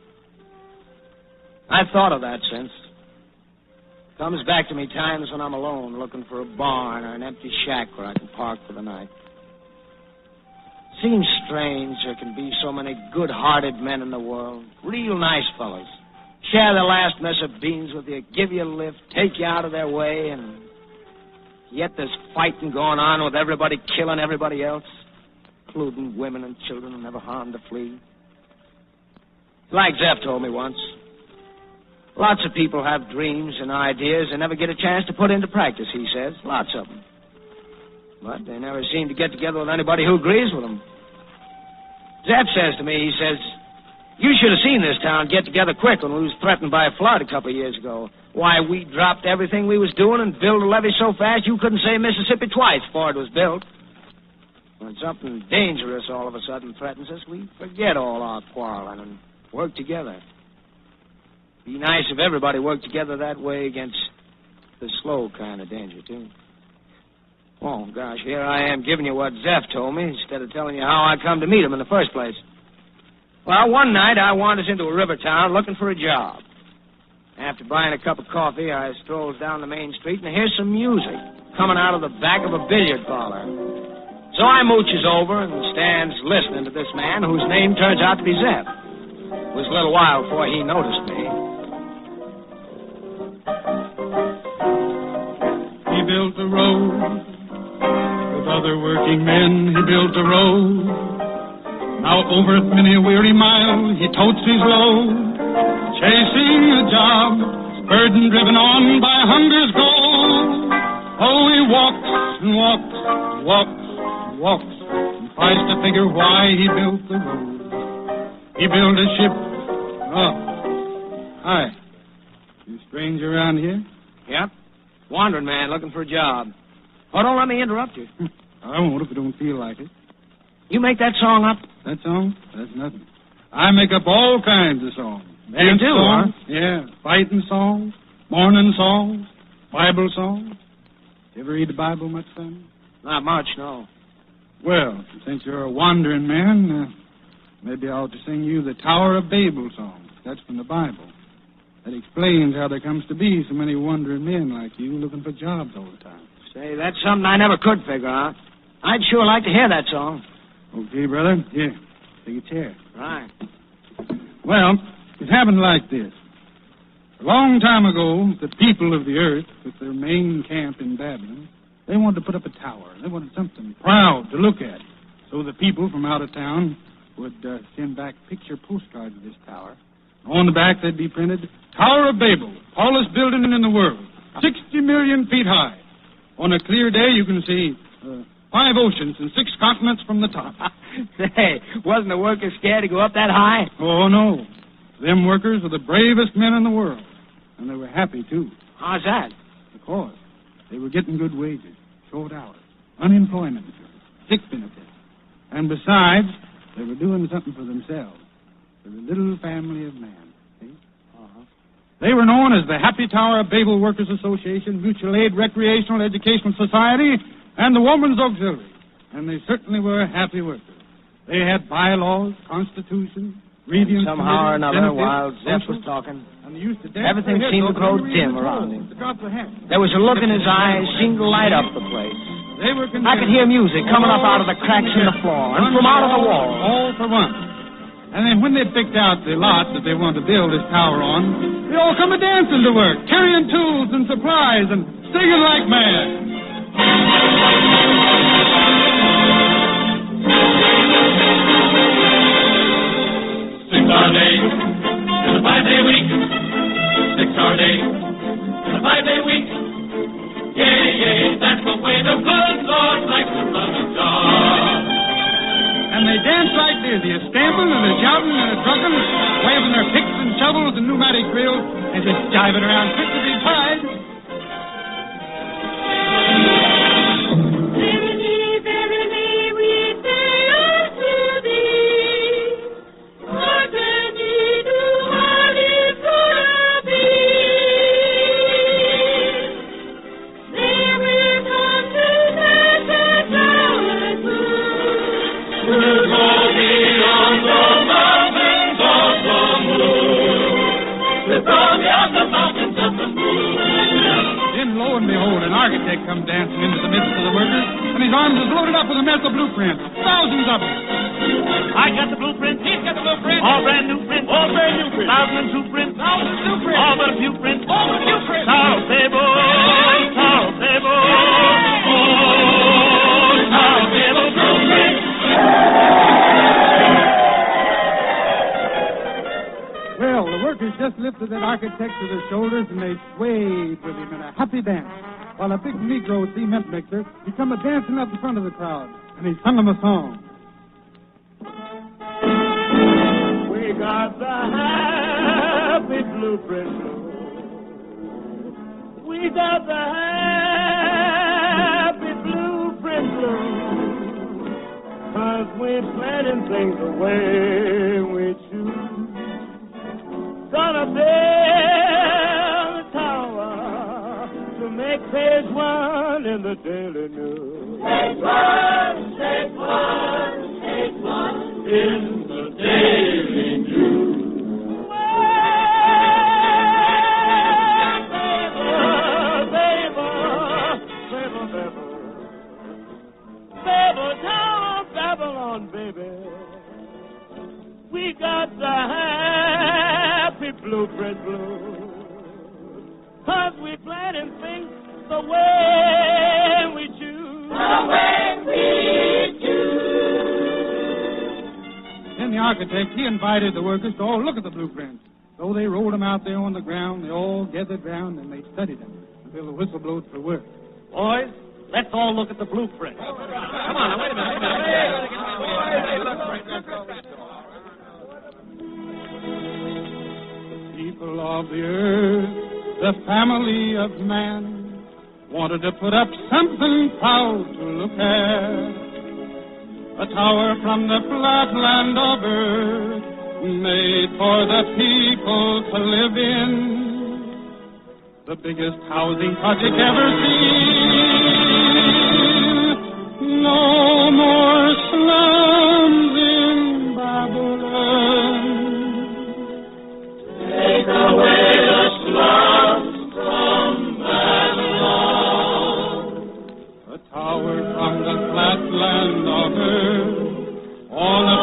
I've thought of that since. Comes back to me times when I'm alone, looking for a barn or an empty shack where I can park for the night. Seems strange there can be so many good-hearted men in the world, real nice fellows. Share their last mess of beans with you, give you a lift, take you out of their way, and yet there's fighting going on with everybody killing everybody else, including women and children who never harmed a flea. Like Zeph told me once, lots of people have dreams and ideas and never get a chance to put into practice, he says. Lots of them. But they never seem to get together with anybody who agrees with them. Zeph says to me, he says, you should have seen this town get together quick when we was threatened by a flood a couple of years ago. Why, we dropped everything we was doing and built a levee so fast you couldn't say Mississippi twice before it was built. When something dangerous all of a sudden threatens us, we forget all our quarreling and work together. Be nice if everybody worked together that way against the slow kind of danger, too. Oh, gosh, here I am giving you what Zeph told me instead of telling you how I come to meet him in the first place. Well, one night I wanders into a river town looking for a job. After buying a cup of coffee, I strolls down the main street and hear some music coming out of the back of a billiard parlor. So I mooches over and stands listening to this man whose name turns out to be Zeph. It was a little while before he noticed me. He built a road. With other working men, he built a road. Now over it many a weary mile, he totes his load. Chasing a job, burden driven on by hunger's goal. Oh, he walks and walks, walks, walks, and tries to figure why he built the road. He built a ship. Oh, hi. You stranger around here? Yep. Wandering man looking for a job. Oh, don't let me interrupt you. I won't if you don't feel like it. You make that song up? That song? That's nothing. I make up all kinds of songs. You do, huh? Yeah. Fighting songs, morning songs, Bible songs. You ever read the Bible much, son? Not much, no. Well, since you're a wandering man, maybe I ought to sing you the Tower of Babel song. That's from the Bible. That explains how there comes to be so many wandering men like you looking for jobs all the time. Say, that's something I never could figure out. I'd sure like to hear that song. Okay, brother. Here, take a chair. Right. Well, it happened like this. A long time ago, the people of the earth, with their main camp in Babylon, they wanted to put up a tower. They wanted something proud to look at. So the people from out of town would send back picture postcards of this tower. On the back, they'd be printed, Tower of Babel, tallest building in the world, 60 million feet high. On a clear day, you can see 5 oceans and 6 continents from the top. Say, wasn't the workers scared to go up that high? Oh, no. Them workers were the bravest men in the world. And they were happy, too. How's that? Because they were getting good wages, short hours, unemployment insurance, sick benefits. And besides, they were doing something for themselves, for the little family of man. See? Uh-huh. They were known as the Happy Tower Babel Workers Association, Mutual Aid Recreational Educational Society, and the Woman's Auxiliary. And they certainly were happy workers. They had bylaws, constitution, reading somehow or another, benefits, while Zeph was social, talking, and they used to dance everything their heads seemed to off grow every dim other around toe him. to drop their hat. There was a look in his eyes seemed to light up the place. I could hear music coming up out of the cracks in the floor and from out of the wall. All for one. And then when they picked out the lot that they wanted to build this tower on, they all come a-dancing to work, carrying tools and supplies and singing like mad. Six-hour day in a 5-day week. 6-hour day in a 5-day week. Yay, yay, that's the way the good Lord likes to run the job. And they dance like this. They're stamping and they're shouting and they're trucking, waving their picks and shovels and pneumatic drills and just jiving around fit to be tied. Then, lo and behold, an architect come dancing into the midst of the workers, and his arms is loaded up with a mess of blueprints, thousands of them. I got the blueprint. He's got the blueprint. All brand new prints. All brand new prints. 1,002 prints. 1,002 prints. All but a few prints. All but a few prints. Tower table. Tower table. Oh, tower table blueprint. Well, the workers just lifted that architect to their shoulders, and they swayed with him in a happy dance. While a big Negro cement mixer, he come a-dancing up in front of the crowd, and he sung them a song. We got the happy blueprint. We got the happy blueprint blue. 'Cause we're planning things the way we choose. Gonna build a tower to make page one in the Daily News. Page one, page one, page one in the Daily News. Babylon, baby. We got the happy blueprint blue. 'Cause we planning things the way we choose. The way we choose. Then the architect, he invited the workers to all look at the blueprints. So they rolled them out there on the ground. They all gathered round and they studied them until the whistle blowed for work. Boys, let's all look at the blueprint. Come on, now, wait a minute. People of the earth, the family of man, wanted to put up something proud to look at. A tower from the flat land of earth, made for the people to live in. The biggest housing project ever seen. No more slums in Babylon. Take away the slums from Babylon. A tower from the flat land of earth, all of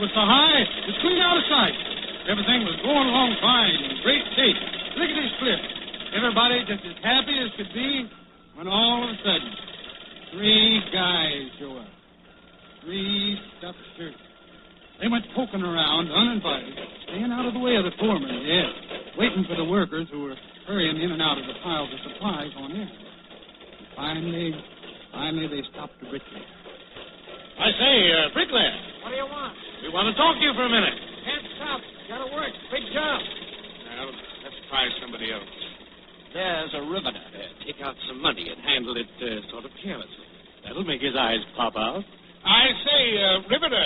was so high, it was clean out of sight. Everything was going along fine, in great shape. Lickety-split. Everybody just as happy as could be, when all of a sudden, 3 guys show up. 3 stuffed shirts. They went poking around, uninvited, staying out of the way of the foreman, waiting for the workers who were hurrying in and out of the piles of supplies on in. Finally, they stopped the bricklayer. I say, bricklayer. What do you want? We want to talk to you for a minute. Can't stop. Gotta work. Big job. Well, let's try somebody else. There's a riveter. Take out some money and handle it sort of carelessly. That'll make his eyes pop out. I say, riveter,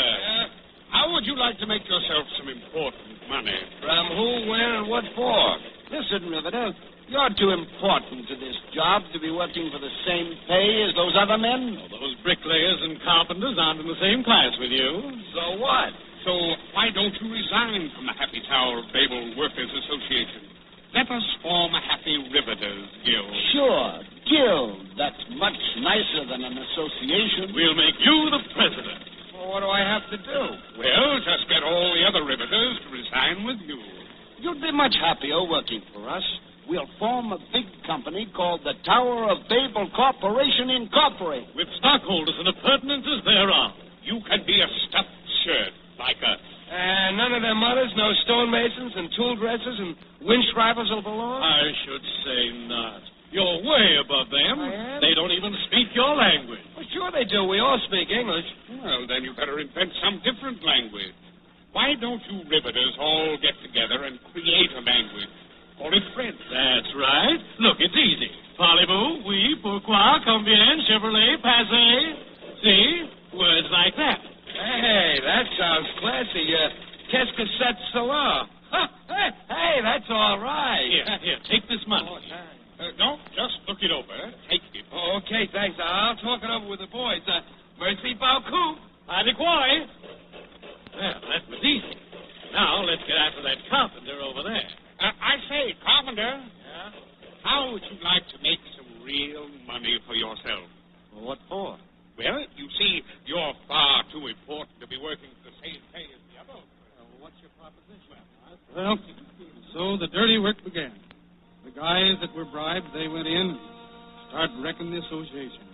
how would you like to make yourself some important money? From who, where, and what for? Listen, riveter, you're too important to this job to be working for the same pay as those other men. Well, those bricklayers and carpenters aren't in the same class with you. So what? So why don't you resign from the Happy Tower of Babel Workers Association? Let us form a Happy Riveters Guild. Sure, guild. That's much nicer than an association. We'll make you the president. Well, what do I have to do? Well, just get all the other riveters to resign with you. You'd be much happier working for us. We'll form a big company called the Tower of Babel Corporation Incorporated. With stockholders and appurtenances thereof. You can be a stuffed shirt like us. And none of them others, no stonemasons and tool dressers and winch drivers will belong? I should say not. You're way above them. I am? They don't even speak your language. Well, sure they do. We all speak English. Well, then you better invent some different language. Why don't you riveters all get together and create a language? Call it French. That's right. Look, it's easy. Parlez-vous, oui, pourquoi, combien, Chevrolet, passé. See? Words like that. Hey, that sounds classy. Qu'est-ce que c'est cela? Hey, that's all right. Here, take this money. Don't just look it over. Take it. Oh, okay, thanks. I'll talk it over with the boys. Merci beaucoup. Adequate. Well, that was easy. Now, let's get after that carpenter over there. I say, carpenter. Yeah? How would you like to make some real money for yourself? Well, what for? Well, you see, you're far too important to be working for the same pay as the others. What's your proposition? Well, so the dirty work began. The guys that were bribed, they went in and started wrecking the association.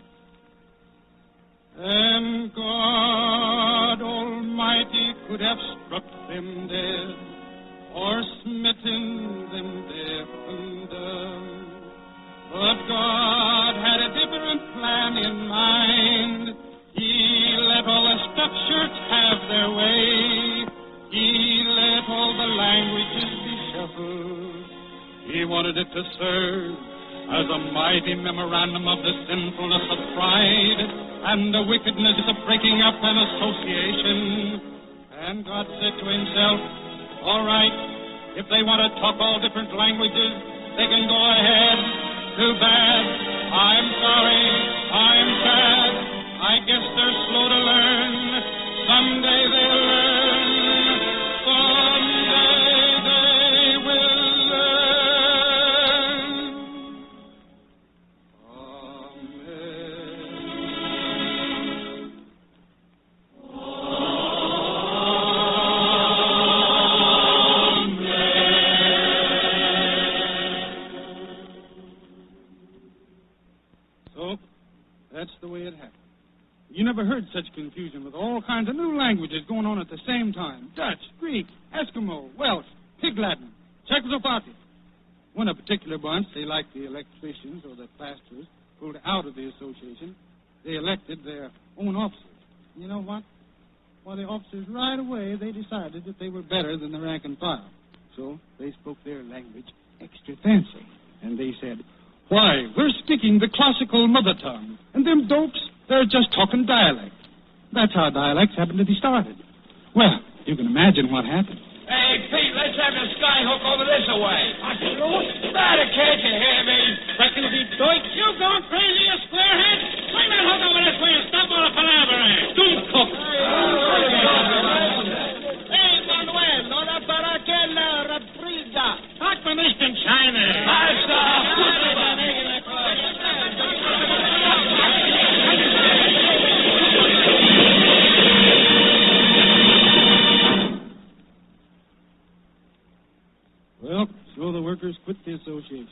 And God Almighty could have struck them dead or smitten them deaf and dumb. But God had a different plan in mind. He let all the stuffed shirts have their way. He let all the languages be shuffled. He wanted it to serve as a mighty memorandum of the sinfulness of pride and the wickedness of breaking up an association. And God said to himself, all right, if they want to talk all different languages, they can go ahead. Too bad. I'm sorry. I'm sad. I guess they're slow to learn. Someday they'll learn. Someday they will learn. That's the way it happened. You never heard such confusion with all kinds of new languages going on at the same time. Dutch, Greek, Eskimo, Welsh, Pig Latin, Czechoslovakian. When a particular bunch, they like the electricians or the plasterers, pulled out of the association, they elected their own officers. You know what? Well, the officers right away, they decided that they were better than the rank and file. So they spoke their language extra fancy. And they said, why, we're speaking the classical mother tongue, and them dopes, they're just talking dialect. That's how dialects happen to be started. Well, you can imagine what happened. Hey, Pete, let's have the skyhook over this away. Matter, can't you hear me? Second be Deutsch. You gone crazy, you squarehead? Swing that hook over this way and stop all the palavering. Don't cook. Hey, Manuel, ora para que la reprisa. Talk for nicht in China. the association.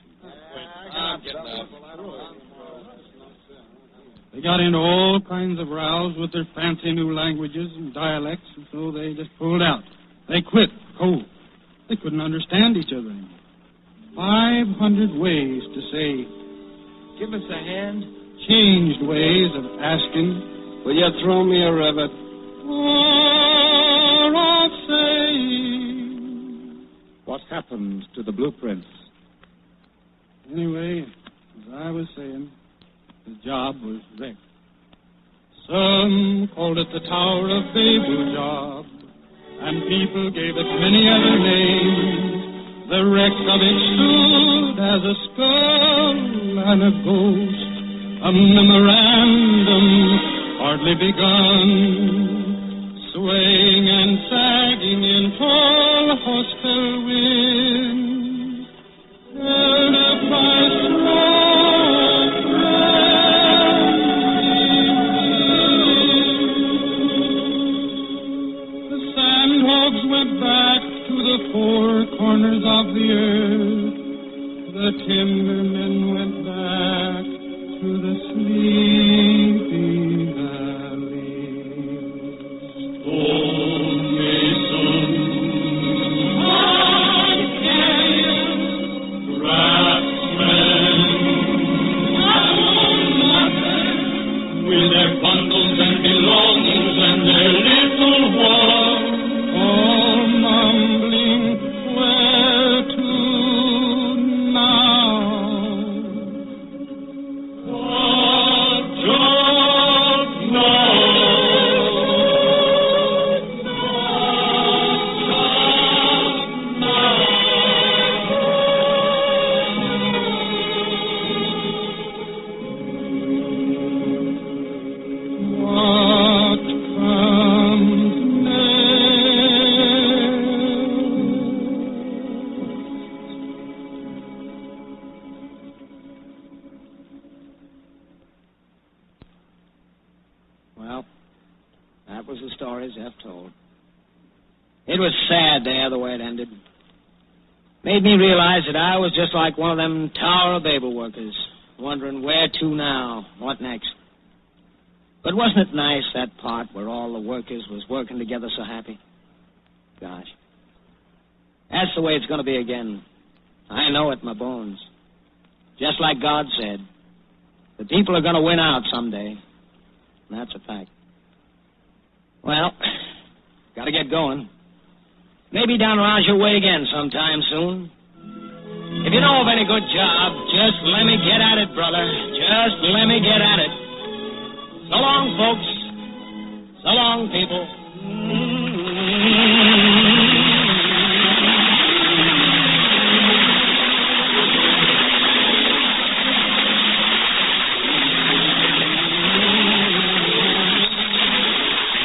They got into all kinds of rows with their fancy new languages and dialects, and so they just pulled out. They quit cold. They couldn't understand each other anymore. 500 ways to say, give us a hand. Changed ways of asking, will you throw me a rivet? Or of saying. What happened to the blueprints? Anyway, as I was saying, the job was wrecked. Some called it the Tower of Babel job, and people gave it many other names. The wreck of it stood as a skull and a ghost, a memorandum hardly begun, swaying and sagging in tall hostile winds, held up by strong friendly. The sandhogs went back to the four corners of the earth. The timbermen went back to the sleepy valley. Stone masons, hard carriers, craftsmen, with their bundles and belongings and their little walls, all mumbling, where to now? God don't know. What comes Well, that was the story Zeph told. It was sad there, the way it ended. Made me realize that I was just like one of them Tower of Babel workers, wondering where to now, what next. But wasn't it nice, that part where all the workers was working together so happy? Gosh. That's the way it's going to be again. I know it in my bones. Just like God said, the people are going to win out someday. And that's a fact. Well, got to get going. Maybe down around your way again sometime soon. If you know of any good job, just let me get at it, brother. Just let me get at it. So long, folks. So long, people.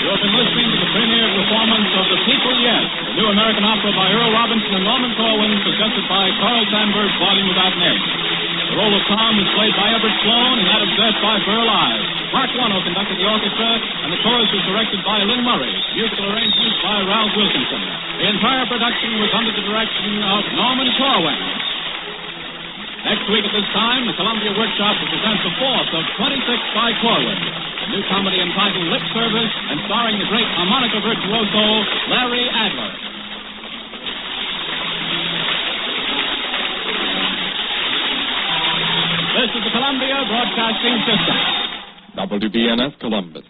You have been listening to the premiere performance of The People Yes, a new American opera by Earl Robinson and Norman Corwin, suggested by Carl Sandburg's volume without name. The role of Tom is played by Everett Sloan and that of Zeph by Burl Ives. Mark Wano conducted the orchestra, and the chorus was directed by Lynn Murray. Musical arrangements by Ralph Wilkinson. The entire production was under the direction of Norman Corwin. Next week at this time, the Columbia Workshop will present the fourth of 26 by Corwin, a new comedy entitled Lip Service and starring the great harmonica virtuoso Larry Adler. This is the Columbia Broadcasting System. WBNF Columbus.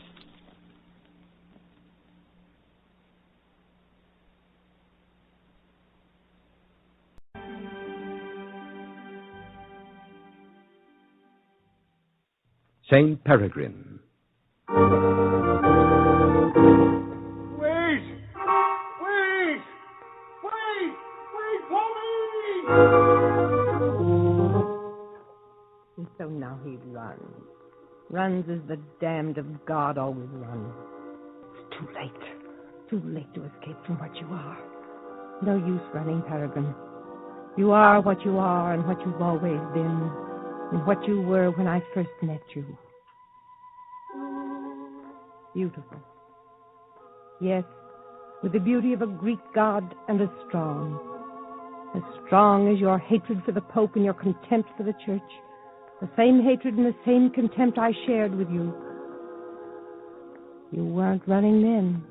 St. Peregrine. Wait for me! And so now he runs. Runs as the damned of God always run. It's too late. Too late to escape from what you are. No use running, Peregrine. You are what you are and what you've always been, and what you were when I first met you. Beautiful. Yes, with the beauty of a Greek god and a strong. As strong as your hatred for the Pope and your contempt for the Church. The same hatred and the same contempt I shared with you. You weren't running then.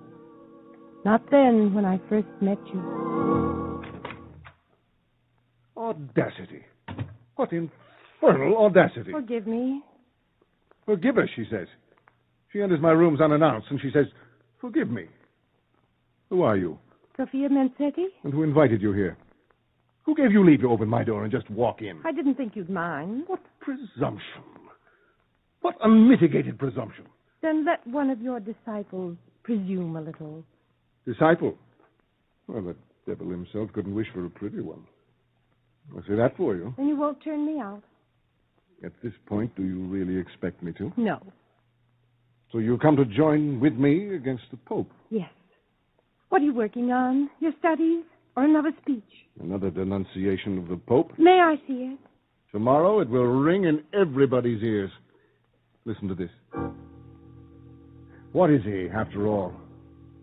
Not then, when I first met you. Audacity. What infernal audacity. Forgive me. Forgive her, she says. She enters my rooms unannounced, and she says, forgive me. Who are you? Sophia Mensetti? And who invited you here? Who gave you leave to open my door and just walk in? I didn't think you'd mind. What presumption. What unmitigated presumption. Then let one of your disciples presume a little. Disciple? Well, the devil himself couldn't wish for a pretty one. I'll say that for you. Then you won't turn me out? At this point, do you really expect me to? No. So you come to join with me against the Pope? Yes. What are you working on? Your studies? Or another speech? Another denunciation of the Pope? May I see it? Tomorrow it will ring in everybody's ears. Listen to this. What is he, after all?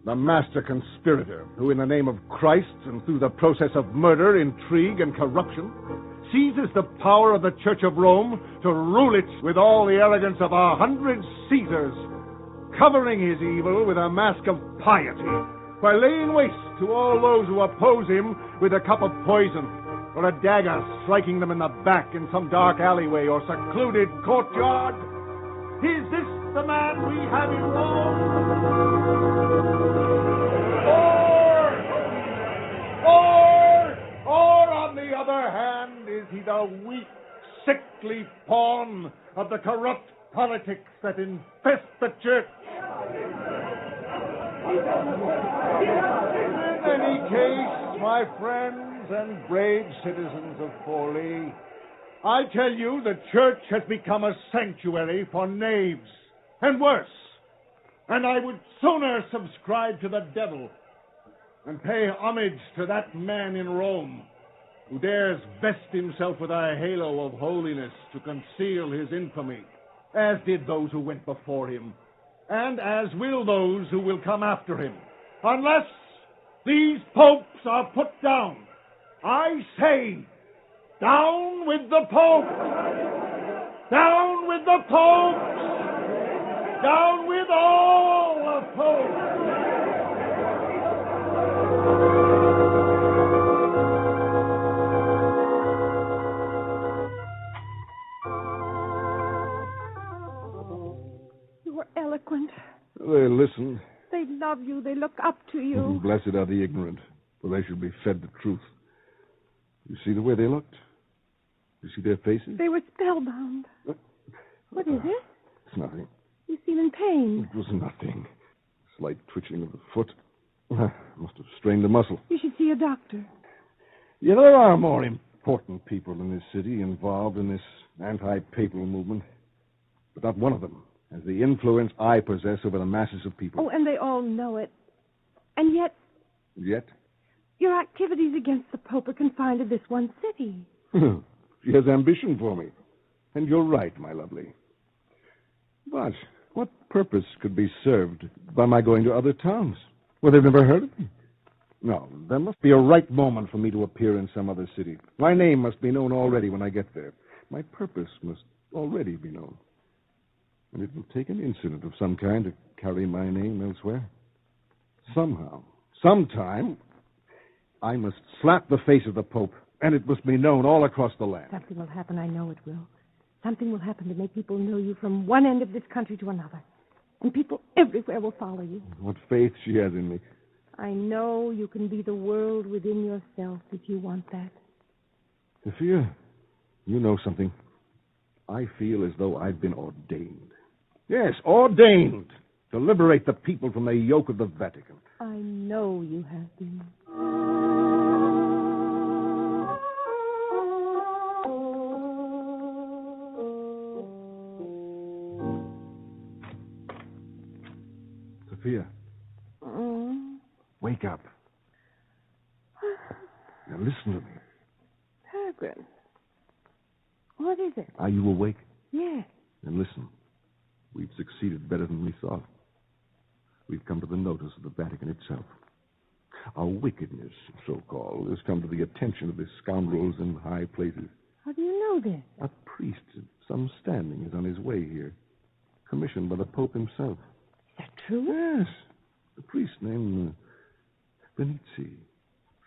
The master conspirator who, in the name of Christ and through the process of murder, intrigue, and corruption, seizes the power of the Church of Rome to rule it with all the arrogance of 100 Caesars, covering his evil with a mask of piety, by laying waste to all those who oppose him with a cup of poison, or a dagger striking them in the back in some dark alleyway or secluded courtyard. Is this the man we have in Rome? Or, on the other hand, is he the weak, sickly pawn of the corrupt politics that infest the Church? In any case, my friends and brave citizens of Forley, I tell you the Church has become a sanctuary for knaves, and worse. And I would sooner subscribe to the devil and pay homage to that man in Rome who dares vest himself with a halo of holiness to conceal his infamy, as did those who went before him, and as will those who will come after him, unless these popes are put down. I say, down with the Pope! Down with the Pope! Down with all the popes! You were eloquent. They listen. They love you. They look up to you. Blessed are the ignorant, for they shall be fed the truth. You see the way they looked? You see their faces? They were spellbound. What is it? It's nothing. You seem in pain. It was nothing. Slight twitching of the foot. Must have strained a muscle. You should see a doctor. You know, there are more important people in this city involved in this anti-papal movement. But not one of them has the influence I possess over the masses of people. Oh, and they all know it. And yet... Yet? Your activities against the Pope are confined to this one city. She has ambition for me. And you're right, my lovely. But what purpose could be served by my going to other towns? Well, they've never heard of me. No, there must be a right moment for me to appear in some other city. My name must be known already when I get there. My purpose must already be known. And it will take an incident of some kind to carry my name elsewhere. Somehow, sometime, I must slap the face of the Pope, and it must be known all across the land. Something will happen. I know it will. Something will happen to make people know you from one end of this country to another. And people everywhere will follow you. What faith she has in me. I know you can be the world within yourself if you want that. Sophia, you know something. I feel as though I've been ordained. Yes, ordained to liberate the people from the yoke of the Vatican. I know you have been. Sophia. Wake up. Now listen to me. Peregrine. What is it? Are you awake? Yes. Then listen. We've succeeded better than we thought. We've come to the notice of the Vatican itself. Our wickedness, so-called, has come to the attention of the scoundrels in high places. How do you know this? A priest of some standing is on his way here, commissioned by the Pope himself. Is that true? Yes. A priest named Benizzi.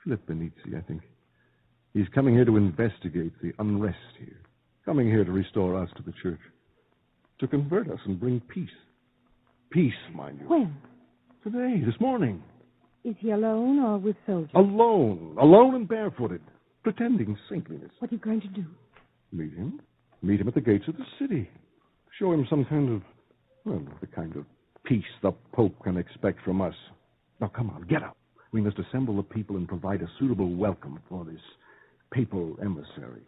Philip Benizzi, I think. He's coming here to investigate the unrest here. Coming here to restore us to the church. To convert us and bring peace. Peace, mind you. When? Today, this morning. Is he alone or with soldiers? Alone. Alone and barefooted. Pretending saintliness. What are you going to do? Meet him. Meet him at the gates of the city. Show him some kind of, well, the kind of peace the Pope can expect from us. Now, come on, get up. We must assemble the people and provide a suitable welcome for this papal emissary.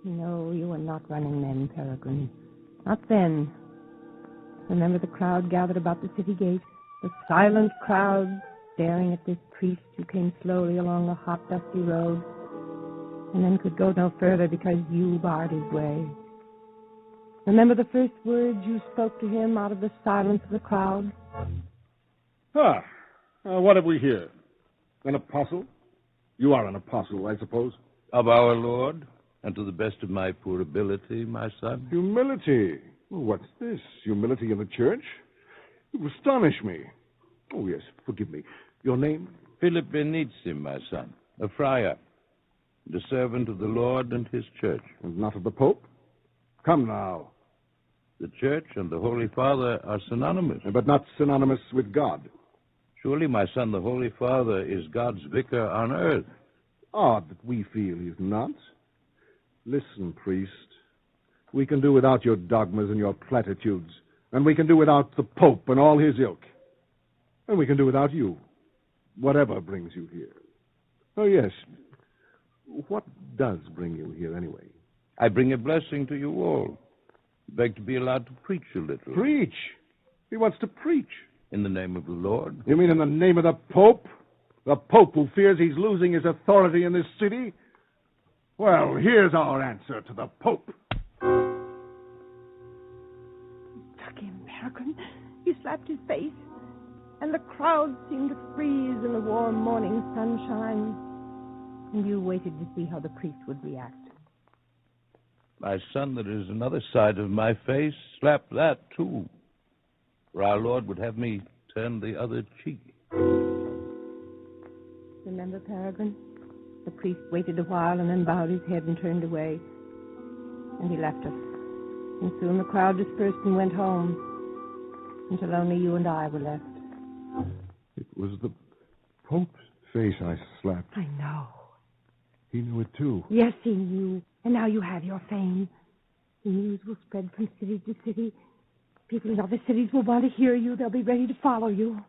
No, you are not running men, Peregrine. Not then. Remember the crowd gathered about the city gate? The silent crowd staring at this priest who came slowly along the hot, dusty road and then could go no further because you barred his way. Remember the first words you spoke to him out of the silence of the crowd? What have we here? An apostle? You are an apostle, I suppose. Of our Lord, and to the best of my poor ability, my son. Humility? Well, what's this? Humility in the church? You astonish me. Oh, yes, forgive me. Your name? Philip Benizzi, my son, a friar, and a servant of the Lord and his church. And not of the Pope? Come now. The church and the Holy Father are synonymous. But not synonymous with God. Surely, my son, the Holy Father is God's vicar on earth. Odd that we feel he's not. Listen, priest. We can do without your dogmas and your platitudes. And we can do without the Pope and all his ilk. And we can do without you. Whatever brings you here. Oh, yes. What does bring you here, anyway? I bring a blessing to you all. Beg to be allowed to preach a little. Preach? He wants to preach. In the name of the Lord. You mean in the name of the Pope? The Pope who fears he's losing his authority in this city? Well, here's our answer to the Pope. You struck him, Peregrine. You slapped his face. And the crowd seemed to freeze in the warm morning sunshine. And you waited to see how the priest would react. My son, there is another side of my face. Slap that, too. For our Lord would have me turn the other cheek. Remember, Peregrine? The priest waited a while and then bowed his head and turned away. And he left us. And soon the crowd dispersed and went home. Until only you and I were left. It was the Pope's face I slapped. I know. He knew it, too. Yes, he knew. And now you have your fame. The news will spread from city to city. People in other cities will want to hear you. They'll be ready to follow you.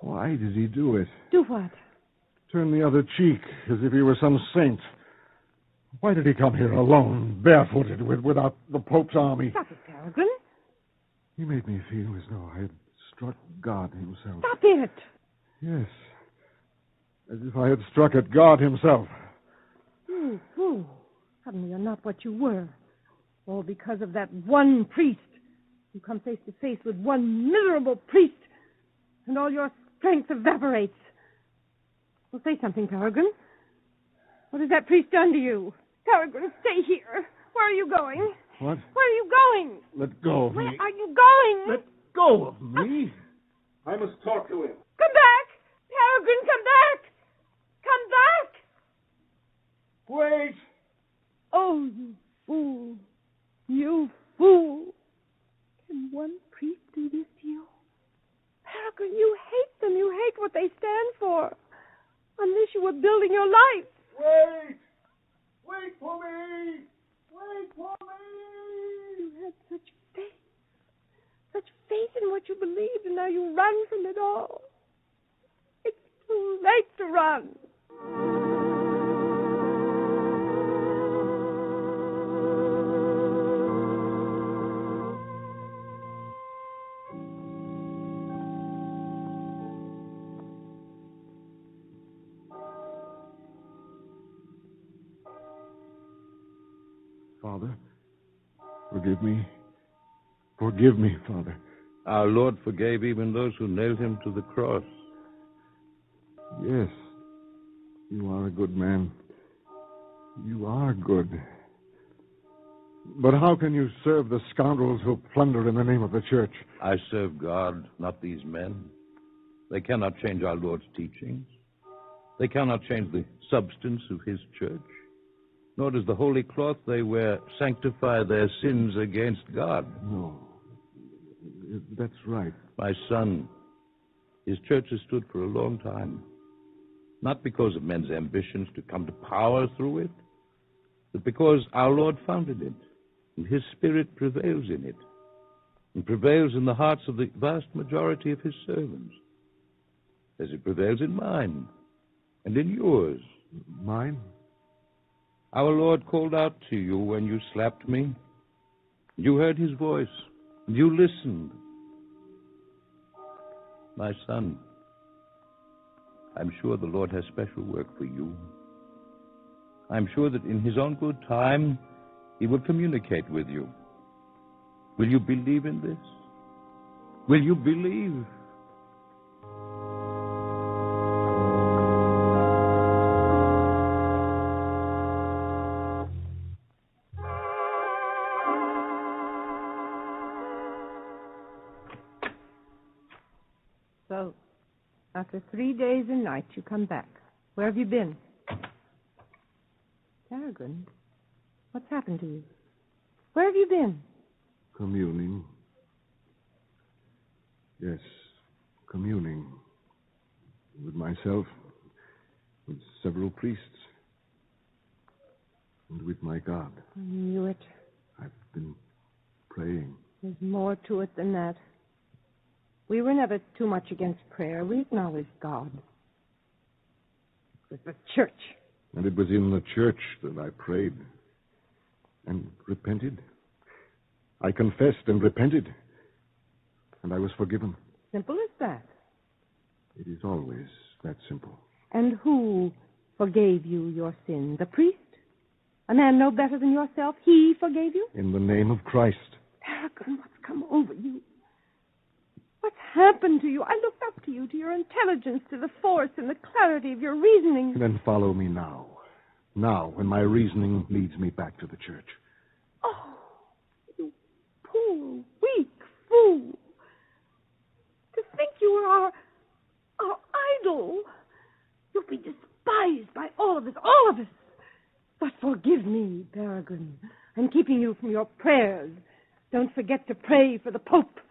Why did he do it? Do what? Turn the other cheek, as if he were some saint. Why did he come here alone, barefooted, without the Pope's army? Stop it, Peregrine. He made me feel as though I had struck God himself. Stop it. Yes. As if I had struck at God himself. You fool. Suddenly you're not what you were. All because of that one priest. You come face to face with one miserable priest, and all your strength evaporates. Well, say something, Peregrine. What has that priest done to you? Peregrine, stay here. Where are you going? What? Where are you going? Let go of me. Where are you going? Let go of me? I must talk to him. Come back! Peregrine, come back! Come back! Wait! Oh, you fool. You fool. Can one priest do this to you? Peregrine, you hate them. You hate what they stand for. Unless you were building your life. Wait! Wait for me! Wait for me! You had such faith. Such faith in what you believed, and now you run from it all. It's too late to run. Father, forgive me. Forgive me, Father. Our Lord forgave even those who nailed him to the cross. Yes, you are a good man. You are good. But how can you serve the scoundrels who plunder in the name of the church? I serve God, not these men. They cannot change our Lord's teachings. They cannot change the substance of his church. Nor does the holy cloth they wear sanctify their sins against God. No. That's right. My son, his church has stood for a long time. Not because of men's ambitions to come to power through it, but because our Lord founded it, and his Spirit prevails in it, and prevails in the hearts of the vast majority of his servants, as it prevails in mine and in yours. Mine? Our Lord called out to you when you slapped me. You heard his voice, and you listened. My son, I'm sure the Lord has special work for you. I'm sure that in his own good time, he will communicate with you. Will you believe in this? Will you believe? So, after 3 days and nights, you come back. Where have you been? Peregrine, what's happened to you? Where have you been? Communing. Yes, communing. With myself, with several priests, and with my God. I knew it. I've been praying. There's more to it than that. We were never too much against prayer. We acknowledged God. It was the church. And it was in the church that I prayed and repented. I confessed and repented, and I was forgiven. Simple as that. It is always that simple. And who forgave you your sin? The priest? A man no better than yourself? He forgave you? In the name of Christ. Peregrine, what's come over you? What's happened to you? I looked up to you, to your intelligence, to the force and the clarity of your reasoning. Then follow me now. Now, when my reasoning leads me back to the church. Oh, you poor, weak fool. To think you are our idol. You'll be despised by all of us. But forgive me, Peregrine. I'm keeping you from your prayers. Don't forget to pray for the Pope.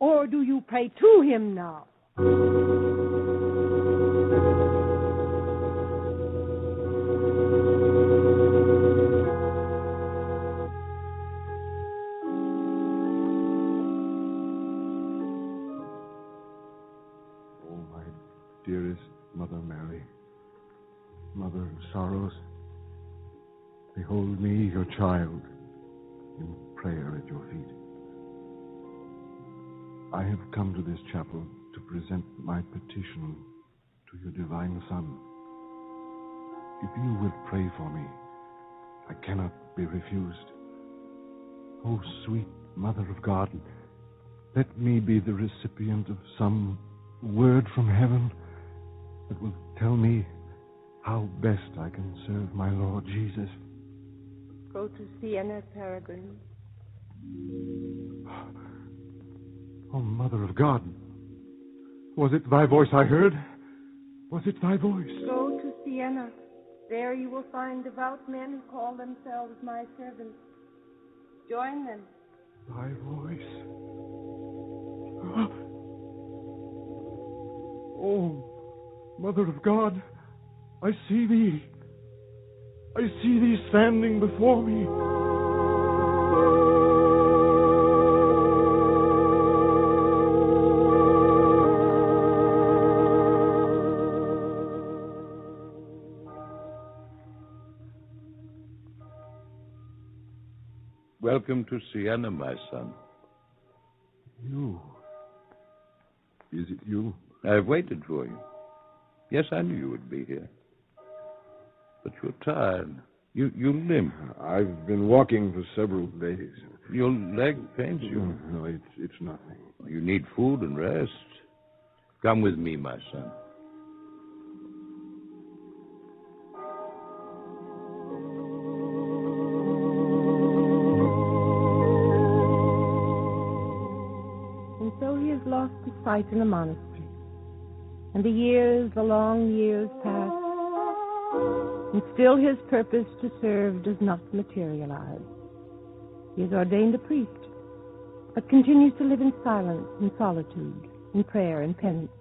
Or do you pray to him now? Oh, my dearest Mother Mary, Mother of sorrows, behold me, your child, in prayer at your feet. I have come to this chapel to present my petition to your divine Son. If you will pray for me, I cannot be refused. Oh, sweet Mother of God, let me be the recipient of some word from heaven that will tell me how best I can serve my Lord Jesus. Go to Siena, Peregrine. Oh, Mother of God, was it thy voice I heard? Was it thy voice? Go to Siena. There you will find devout men who call themselves my servants. Join them. Thy voice. Oh, Mother of God, I see thee. I see thee standing before me. Welcome to Siena, my son. You. Is it you? I've waited for you. Yes, I knew you would be here. But you're tired. You limp. I've been walking for several days. Your leg pains you. No, it's nothing. You need food and rest. Come with me, my son. And so he has lost his sight in the monastery. And the long years pass. And still his purpose to serve does not materialize. He is ordained a priest, but continues to live in silence and solitude, in prayer and penance.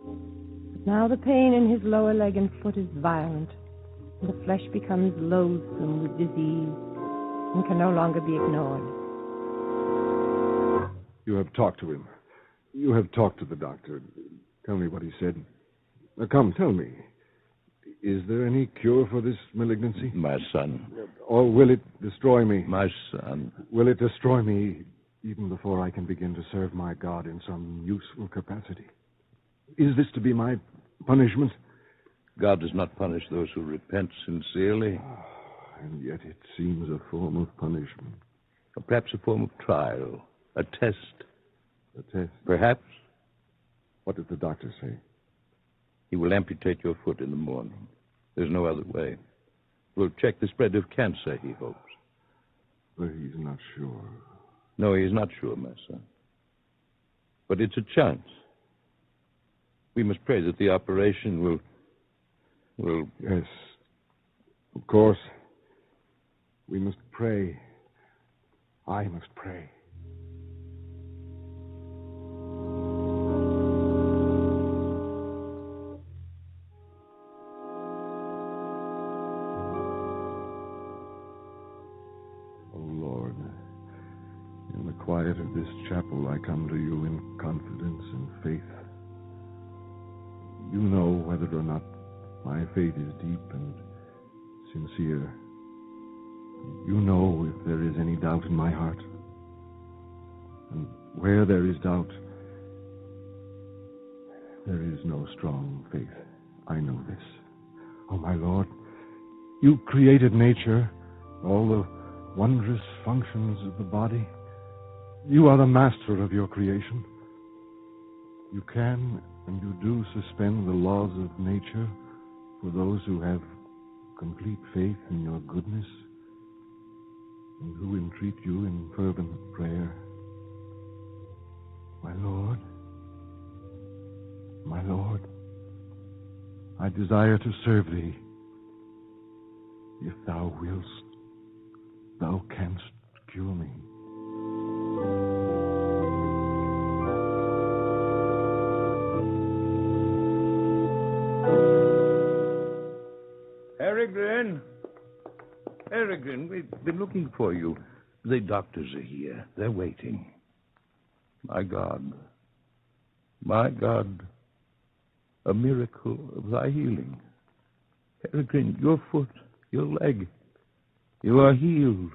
But now the pain in his lower leg and foot is violent, and the flesh becomes loathsome with disease and can no longer be ignored. You have talked to him. You have talked to the doctor. Tell me what he said. Now, come, tell me. Is there any cure for this malignancy? My son. Or will it destroy me? My son. Will it destroy me even before I can begin to serve my God in some useful capacity? Is this to be my punishment? God does not punish those who repent sincerely. And yet it seems a form of punishment. Or perhaps a form of trial. A test. A test? Perhaps. What did the doctor say? He will amputate your foot in the morning. There's no other way. We'll check the spread of cancer, he hopes. But he's not sure. No, he's not sure, my son. But it's a chance. We must pray that the operation will... Yes, of course. We must pray. I must pray. Quiet of this chapel, I come to you in confidence and faith. You know whether or not my faith is deep and sincere. You know if there is any doubt in my heart. And where there is doubt, there is no strong faith. I know this. Oh, my Lord, you created nature, all the wondrous functions of the body. You are the master of your creation. You can and you do suspend the laws of nature for those who have complete faith in your goodness and who entreat you in fervent prayer. My Lord, I desire to serve thee. If thou wilt, thou canst cure me. Peregrine, we've been looking for you. The doctors are here. They're waiting. My God, a miracle of thy healing. Peregrine, your foot, your leg, you are healed.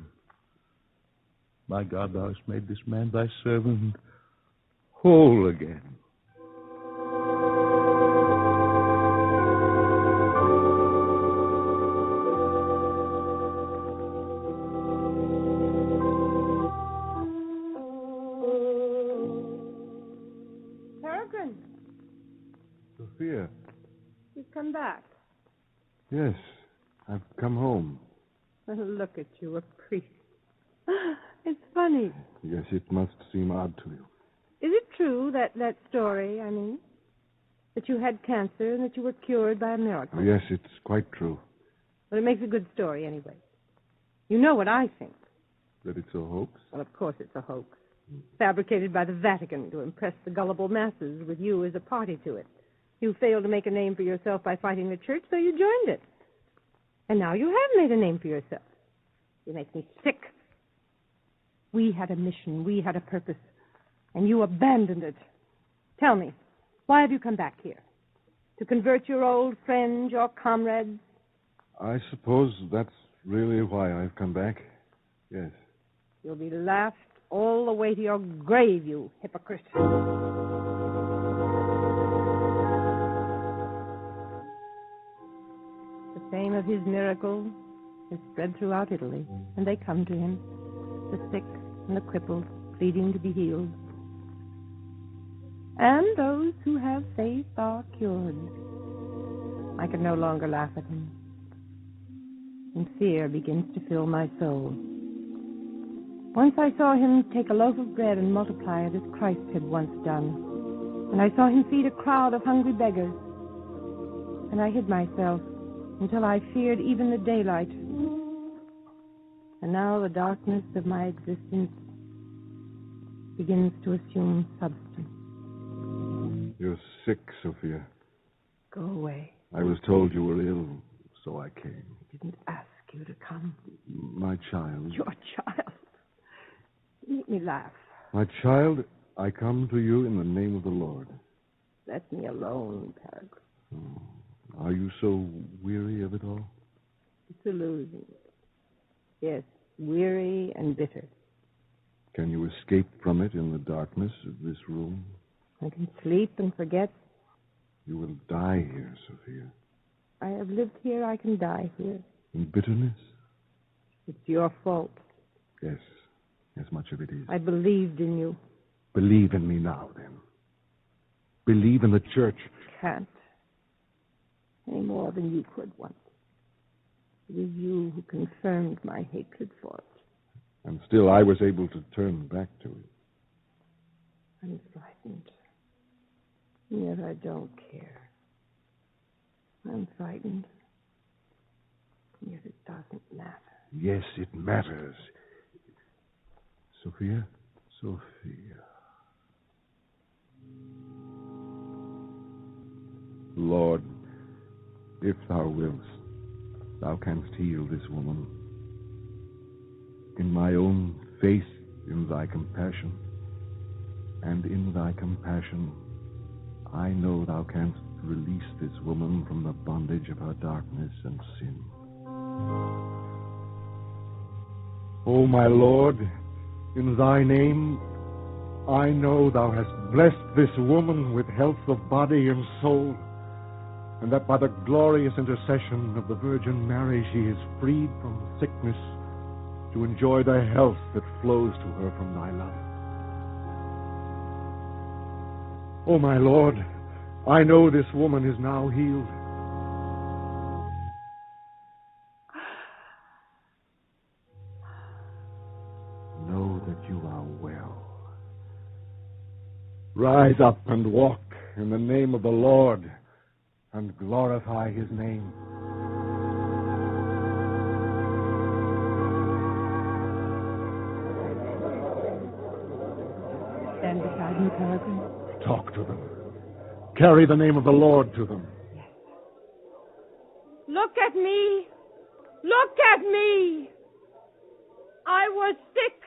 My God, thou hast made this man thy servant whole again. Sophia. You've come back. Yes, I've come home. Look at you, a priest. It's funny. Yes, it must seem odd to you. Is it true, that story, that you had cancer and that you were cured by a miracle? Oh, yes, it's quite true. Well, it makes a good story anyway. You know what I think. That it's a hoax? Well, of course it's a hoax. Fabricated by the Vatican to impress the gullible masses with you as a party to it. You failed to make a name for yourself by fighting the church, so you joined it. And now you have made a name for yourself. You make me sick. We had a mission, we had a purpose, and you abandoned it. Tell me, why have you come back here? To convert your old friends, your comrades? I suppose that's really why I've come back. Yes. You'll be laughed all the way to your grave, you hypocrite. The fame of his miracle is spread throughout Italy, and they come to him, the sick and the crippled, pleading to be healed. And those who have faith are cured. I can no longer laugh at him, and fear begins to fill my soul. Once I saw him take a loaf of bread and multiply it as Christ had once done, and I saw him feed a crowd of hungry beggars, and I hid myself until I feared even the daylight. And now the darkness of my existence begins to assume substance. You're sick, Sophia. Go away. I was told you were ill, so I came. I didn't ask you to come. My child. Your child. You make me laugh. My child, I come to you in the name of the Lord. Let me alone, Peregrine. Are you so weary of it all? Disillusioned. Yes, weary and bitter. Can you escape from it in the darkness of this room? I can sleep and forget. You will die here, Sophia. I have lived here, I can die here. In bitterness? It's your fault. Yes, as much of it is. I believed in you. Believe in me now, then. Believe in the church. Can't. Any more than you could once. It is you who confirmed my hatred for it. And still I was able to turn back to it. I'm frightened. Yet I don't care. I'm frightened. Yet it doesn't matter. Yes, it matters. Sophia? Sophia. Lord, if thou wilt, thou canst heal this woman. In my own faith in thy compassion, and in thy compassion, I know thou canst release this woman from the bondage of her darkness and sin. O my Lord, in thy name, I know thou hast blessed this woman with health of body and soul, and that by the glorious intercession of the Virgin Mary she is freed from sickness to enjoy the health that flows to her from thy love. O my Lord, I know this woman is now healed. Know that you are well. Rise up and walk in the name of the Lord and glorify his name. Stand beside me, Peregrine. Talk to them. Carry the name of the Lord to them. Yes. Look at me. Look at me. I was sick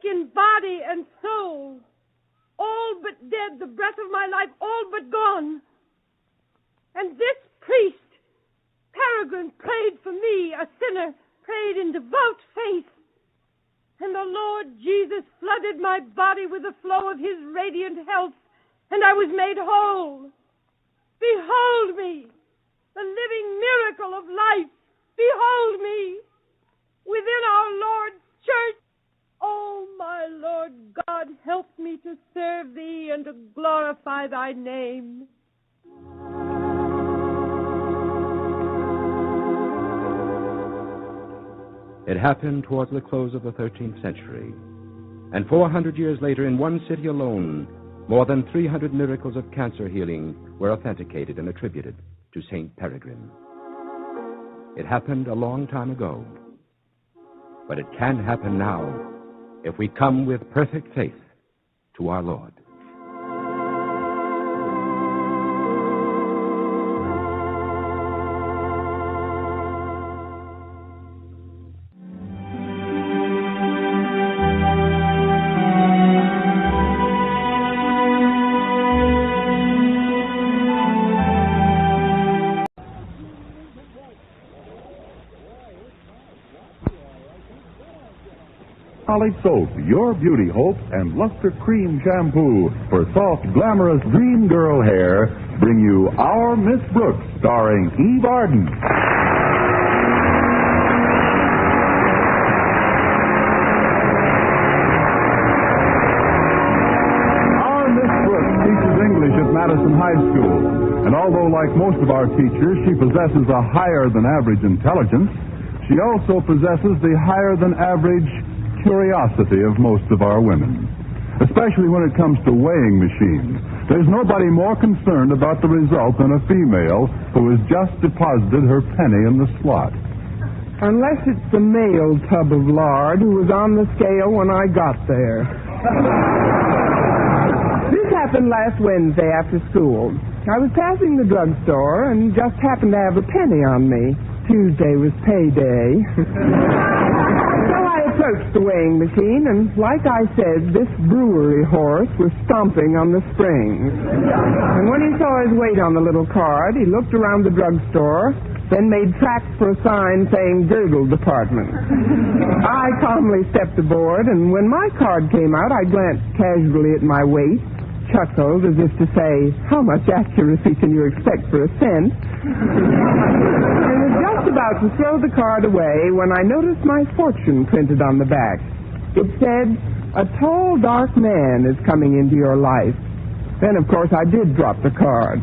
in body and soul. All but dead, the breath of my life, all but gone. And this priest, Peregrine, prayed for me, a sinner, prayed in devout faith. And the Lord Jesus flooded my body with the flow of his radiant health, and I was made whole. Behold me, the living miracle of life. Behold me, within our Lord's church. Oh, my Lord God, help me to serve thee and to glorify thy name. It happened towards the close of the 13th century. And 400 years later, in one city alone, more than 300 miracles of cancer healing were authenticated and attributed to St. Peregrine. It happened a long time ago. But it can happen now if we come with perfect faith to our Lord. Solid Soap, your beauty hope, and Luster Cream Shampoo for soft, glamorous dream girl hair bring you Our Miss Brooks, starring Eve Arden. high school. And although, like most of our teachers, she possesses a higher-than-average intelligence, she also possesses the higher-than-average curiosity of most of our women, especially when it comes to weighing machines. There's nobody more concerned about the result than a female who has just deposited her penny in the slot. Unless it's the male tub of lard who was on the scale when I got there. This happened last Wednesday after school. I was passing the drugstore and just happened to have a penny on me. Tuesday was payday. So I approached the weighing machine, and like I said, this brewery horse was stomping on the springs. And when he saw his weight on the little card, he looked around the drugstore, then made tracks for a sign saying Gurgle Department. I calmly stepped aboard, and when my card came out, I glanced casually at my weight, chuckled as if to say, how much accuracy can you expect for a cent? And was just about to throw the card away when I noticed my fortune printed on the back. It said, a tall, dark man is coming into your life. Then, of course, I did drop the card.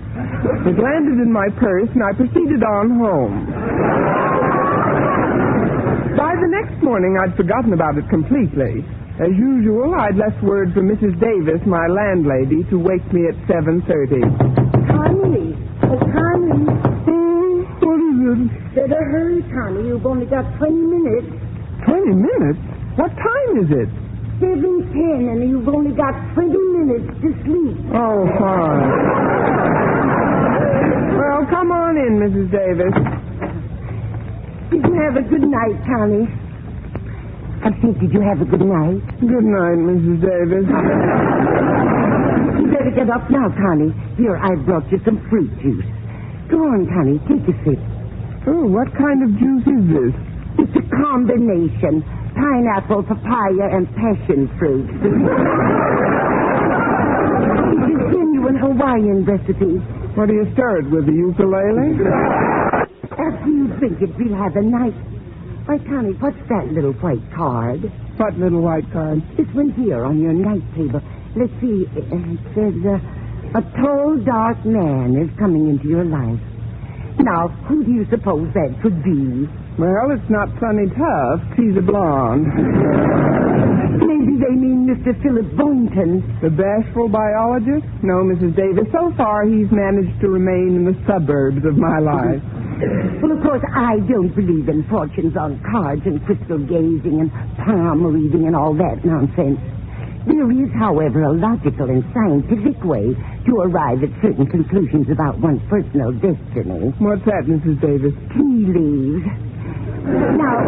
It landed in my purse, and I proceeded on home. By the next morning, I'd forgotten about it completely. As usual, I'd left word for Mrs. Davis, my landlady, to wake me at 7:30. Connie. Connie. What is it? Better hurry, Connie. You've only got 20 minutes. 20 minutes? What time is it? 7:10, and you've only got 20 minutes to sleep. Oh, fine. Well, come on in, Mrs. Davis. Did you have a good night, Connie? I think, did you have a good night? Good night, Mrs. Davis. You better get up now, Connie. Here, I've brought you some fruit juice. Go on, Connie, take a sip. Oh, what kind of juice is this? It's a combination. Pineapple, papaya, and passion fruit. It's a genuine Hawaiian recipe. What do you stir it with, the ukulele? After you drink it, we'll have a night. Why, Connie, what's that little white card? What little white card? This one here on your night table. Let's see. It says, a tall, dark man is coming into your life. Now, who do you suppose that could be? Well, it's not Sonny Tuft. He's a blonde. Maybe they mean Mr. Philip Boynton. The bashful biologist? No, Mrs. Davis. So far, he's managed to remain in the suburbs of my life. Well, of course, I don't believe in fortunes on cards and crystal gazing and palm reading and all that nonsense. There is, however, a logical and scientific way to arrive at certain conclusions about one's personal destiny. What's that, Mrs. Davis? Tea leaves. Now,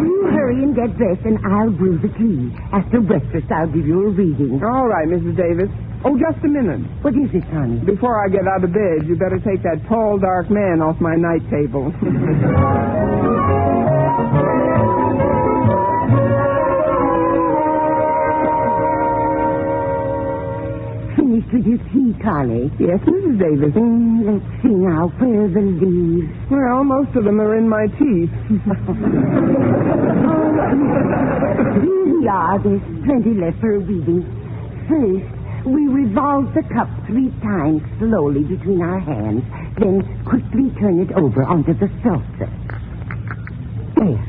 you hurry and get dressed, and I'll brew the tea. After breakfast, I'll give you a reading. All right, Mrs. Davis. Oh, just a minute. What is it, honey? Before I get out of bed, you better take that tall, dark man off my night table. Finished with your tea, Connie? Yes, Mrs. Davis. Let's see now. Where are the leaves? Well, most of them are in my teeth. Here we are. There's plenty left for a reading. First, we revolve the cup 3 times slowly between our hands, then quickly turn it over onto the saucer. There.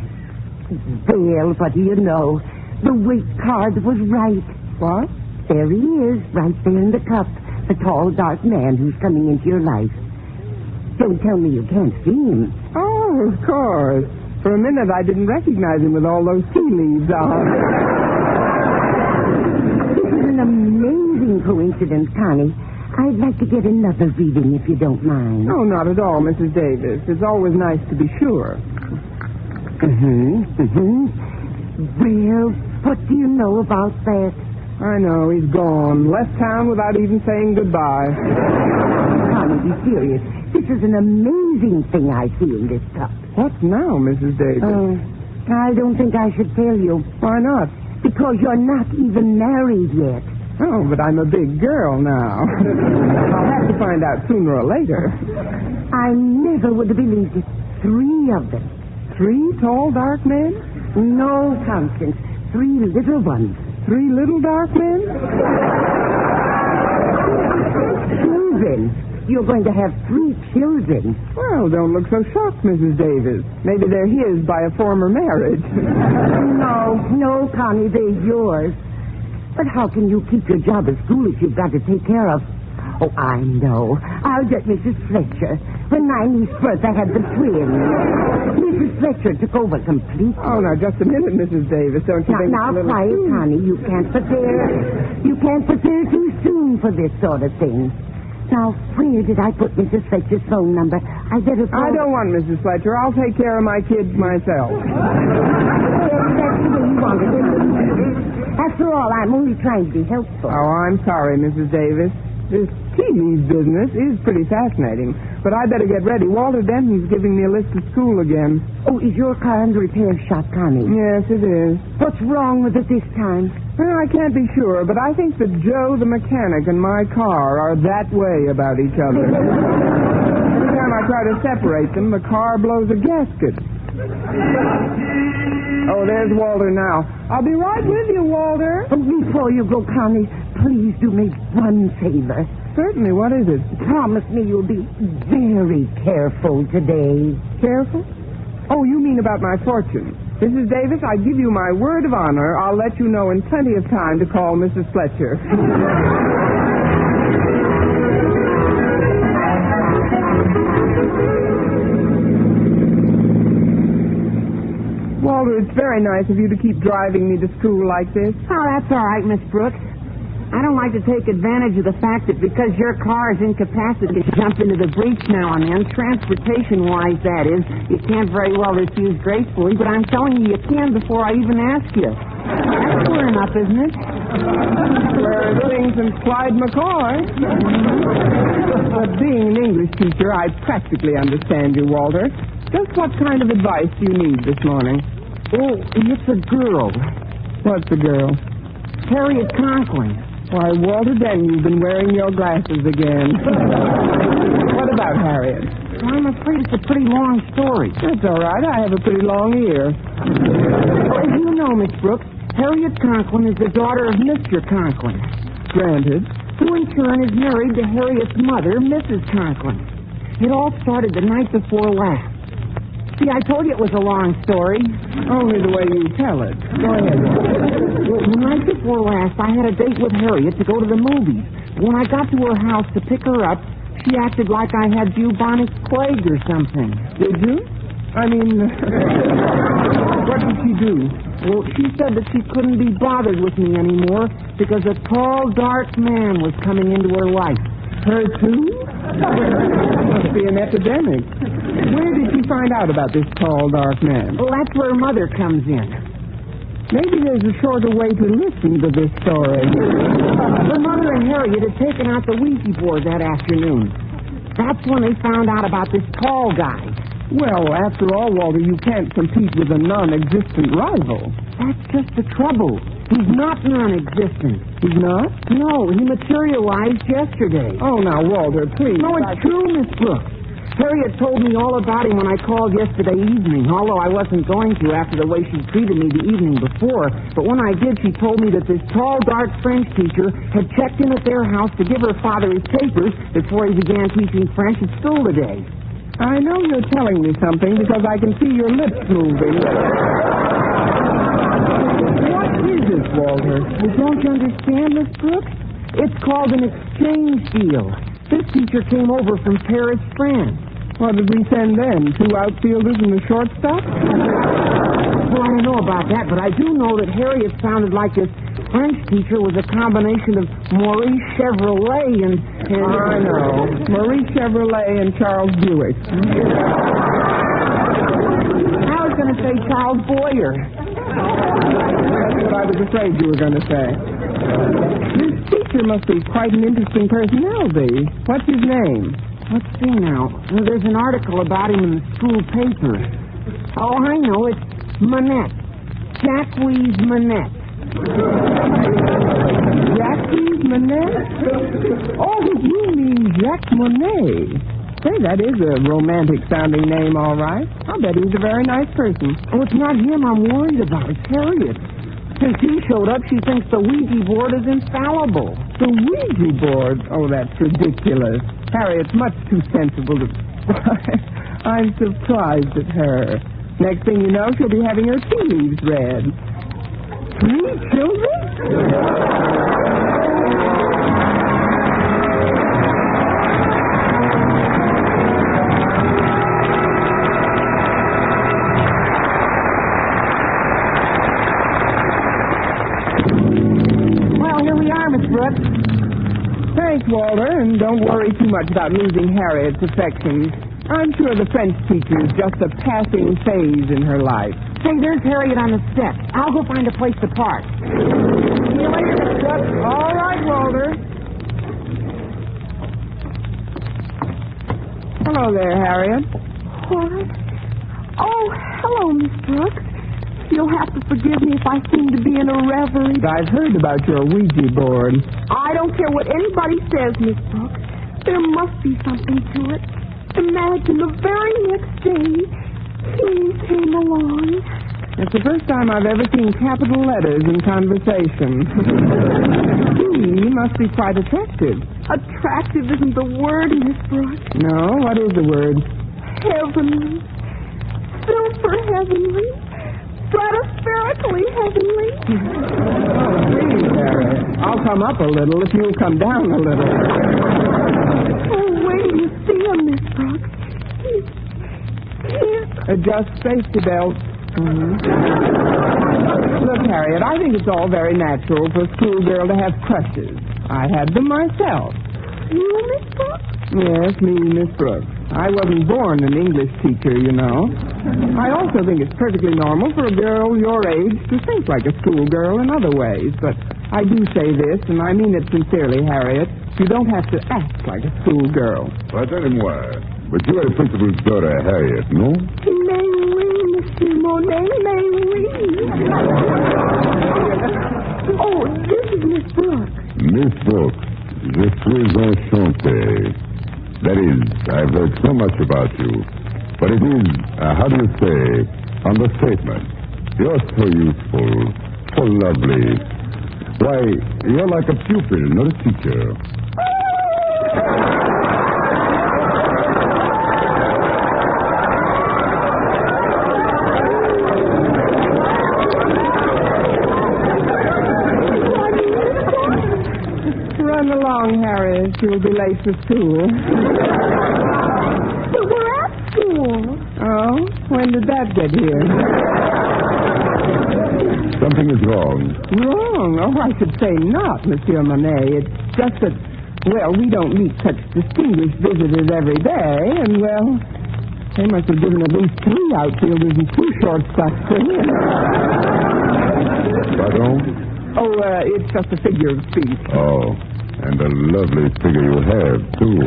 Well, what do you know? The weight card was right. What? There he is, right there in the cup. The tall, dark man who's coming into your life. Don't tell me you can't see him. Oh, of course. For a minute, I didn't recognize him with all those tea leaves on. This is an amazing coincidence, Connie. I'd like to get another reading if you don't mind. Oh, not at all, Mrs. Davis. It's always nice to be sure. Well, what do you know about that? I know, he's gone. Left town without even saying goodbye. Connie, be serious. This is an amazing thing I see in this cup. What now, Mrs. Davis? I don't think I should tell you. Why not? Because you're not even married yet. Oh, but I'm a big girl now. I'll have to find out sooner or later. I never would have believed it. 3 of them. 3 tall, dark men? No, Constance. 3 little ones. 3 little dark men? Children. You're going to have 3 children. Well, don't look so shocked, Mrs. Davis. Maybe they're his by a former marriage. No, Connie, they're yours. But how can you keep your job at school if you've got to take care of... Oh, I know. I'll get Mrs. Fletcher. When my niece Bertha had the twins, Mrs. Fletcher took over completely. Oh, now, just a minute, Mrs. Davis. Don't you think Now, it's a little... quiet, Connie. You can't prepare too soon for this sort of thing. Now, where did I put Mrs. Fletcher's phone number? I better call... I don't want Mrs. Fletcher. I'll take care of my kids myself. That's the way you want it, isn't it? After all, I'm only trying to be helpful. Oh, I'm sorry, Mrs. Davis. This tea leaf business is pretty fascinating. But I better get ready. Walter Denton's giving me a list of school again. Oh, is your car in the repair shop, Connie? Yes, it is. What's wrong with it this time? Well, I can't be sure, but I think that Joe, the mechanic, and my car are that way about each other. Every time I try to separate them, the car blows a gasket. Oh, there's Walter now. I'll be right with you, Walter. Oh, before you go, Connie, please do me one favor. Certainly. What is it? Promise me you'll be very careful today. Careful? Oh, you mean about my fortune. Mrs. Davis, I give you my word of honor. I'll let you know in plenty of time to call Mrs. Fletcher. Walter, it's very nice of you to keep driving me to school like this. Oh, that's all right, Miss Brooks. I don't like to take advantage of the fact that because your car is incapacitated to jump into the breach now and then, transportation-wise, that is, you can't very well refuse gracefully, but I'm telling you, you can before I even ask you. That's clear enough, isn't it? Clearer things than Clyde McCoy. But being an English teacher, I practically understand you, Walter. Just what kind of advice do you need this morning? Oh, it's a girl. What's a girl? Harriet Conklin. Why, Walter Denton, you've been wearing your glasses again. What about Harriet? I'm afraid it's a pretty long story. That's all right. I have a pretty long ear. As you know, Miss Brooks, Harriet Conklin is the daughter of Mr. Conklin. Granted. Who in turn is married to Harriet's mother, Mrs. Conklin. It all started the night before last. See, I told you it was a long story. Only the way you tell it. Go ahead. Well, the night before last, I had a date with Harriet to go to the movies. When I got to her house to pick her up, she acted like I had bubonic plague or something. Did you? I mean, what did she do? Well, she said that she couldn't be bothered with me anymore because a tall, dark man was coming into her life. Her too? Must be an epidemic. Where did she find out about this tall, dark man? Well, that's where Mother comes in. Maybe there's a shorter way to listen to this story. Her mother and Harriet had taken out the Ouija board that afternoon. That's when they found out about this tall guy. Well, after all, Walter, you can't compete with a non-existent rival. That's just the trouble. He's not non-existent. He's not? No, he materialized yesterday. Oh, now, Walter, please. No, it's true, Miss Brooks. Harriet told me all about him when I called yesterday evening, although I wasn't going to after the way she treated me the evening before. But when I did, she told me that this tall, dark French teacher had checked in at their house to give her father his papers before he began teaching French at school today. I know you're telling me something because I can see your lips moving. What is this, Walter? Well, don't you understand, Miss Brooks? It's called an exchange deal. This teacher came over from Paris, France. What did we send then? 2 outfielders and a shortstop? Well, I don't know about that, but I do know that Harriet sounded like this French teacher was a combination of Maurice Chevrolet and I know. Maurice Chevrolet and Charles Buick. I was going to say Charles Boyer. That's what I was afraid you were going to say. This teacher must be quite an interesting personality. What's his name? Let's see now. Well, there's an article about him in the school paper. Oh, I know. It's Manette. Jacques Manette. Jacques Manette? Oh, you mean Jacques Monet. Say, that is a romantic-sounding name, all right. I'll bet he's a very nice person. Oh, it's not him I'm worried about. It's Harriet. Since you showed up, she thinks the Ouija board is infallible. The Ouija board? Oh, that's ridiculous. Harriet's much too sensible to... I'm surprised at her. Next thing you know, she'll be having her tea leaves read. 3 children? Thanks, Walter, and don't worry too much about losing Harriet's affections. I'm sure the French teacher is just a passing phase in her life. Say, there's Harriet on the steps. I'll go find a place to park. See you later, Miss Brooks. All right, Walter. Hello there, Harriet. What? Oh, hello, Miss Brooks. You'll have to forgive me if I seem to be in a reverie. I've heard about your Ouija board. I don't care what anybody says, Miss Brooks. There must be something to it. Imagine the very next day, he came along. It's the first time I've ever seen capital letters in conversation. He must be quite attractive. Attractive isn't the word, Miss Brooks. No? What is the word? Heavenly. Super heavenly. Stratospherically heavenly. Oh, please, Harriet. I'll come up a little if you'll come down a little. Oh, wait till you see him, Miss Brooks. He's... Adjust safety belt. Mm-hmm. Look, Harriet, I think it's all very natural for a schoolgirl to have crushes. I had them myself. You, Miss Brooks? Yes, me, Miss Brooks. I wasn't born an English teacher, you know. I also think it's perfectly normal for a girl your age to think like a schoolgirl in other ways. But I do say this, and I mean it sincerely, Harriet. You don't have to act like a schoolgirl. Pardonnez-moi, but you are the principal's daughter, Harriet, no? Mais oui, Monsieur Monet, mais oui. Oh, this is Miss Brooks. Miss Brooks, je suis enchanté. That is, I've heard so much about you. But it is, how do you say, understatement. You're so youthful, so lovely. Why, you're like a pupil, not a teacher. Run along, Harriet. You'll be late for school. But we're at school. Oh? When did that get here? Something is wrong. Wrong? Oh, I should say not, Monsieur Monet. It's just that, well, we don't meet such distinguished visitors every day, and, well, they must have given at least 3 outfielders and 2 shortstops for him. Pardon? Oh, it's just a figure of speech. Oh, and a lovely figure you have, too.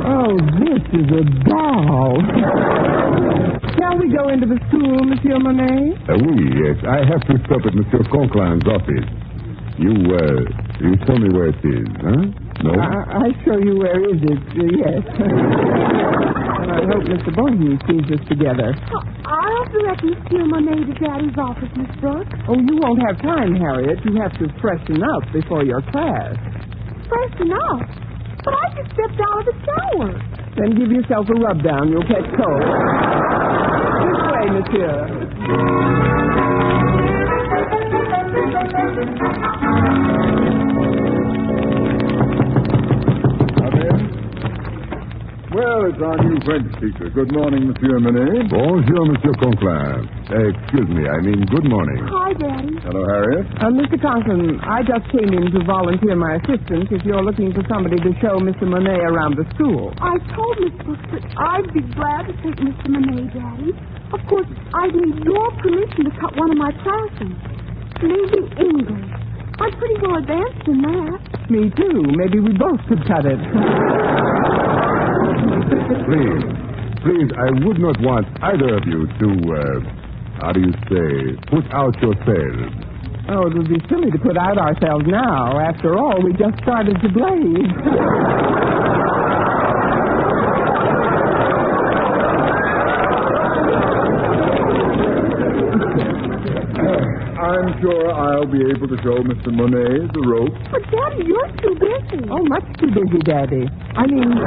Oh, this is a doll. Shall we go into the school, Monsieur Monet? Oui, yes. I have to stop at Monsieur Conklin's office. You show me where it is, huh? No? I show you where is it, yes. And I hope Mr. Boynton sees us together. I'll direct Monsieur Monet to Daddy's office, Miss Brooks. Oh, you won't have time, Harriet. You have to freshen up before your class. Freshen up? But I just stepped out of the shower. Then give yourself a rub down. You'll catch cold. This way, monsieur. Well, it's our new French teacher. Good morning, Monsieur Monet. Bonjour, Monsieur Conklin. Excuse me, I mean good morning. Hi, Daddy. Hello, Harriet. Mr. Conklin, I just came in to volunteer my assistance if you're looking for somebody to show Mr. Monet around the school. I told Miss Brooks that I'd be glad to take Mr. Monet, Daddy. Of course, I'd need your permission to cut one of my classes. Maybe English. I'm pretty well advanced in that. Me too. Maybe we both could cut it. Please, I would not want either of you to, how do you say, put out yourselves. Oh, it would be silly to put out ourselves now. After all, we just started to blaze. I'll be able to show Mr. Monet the ropes. But, Daddy, you're too busy. Oh, much too busy, Daddy. I mean...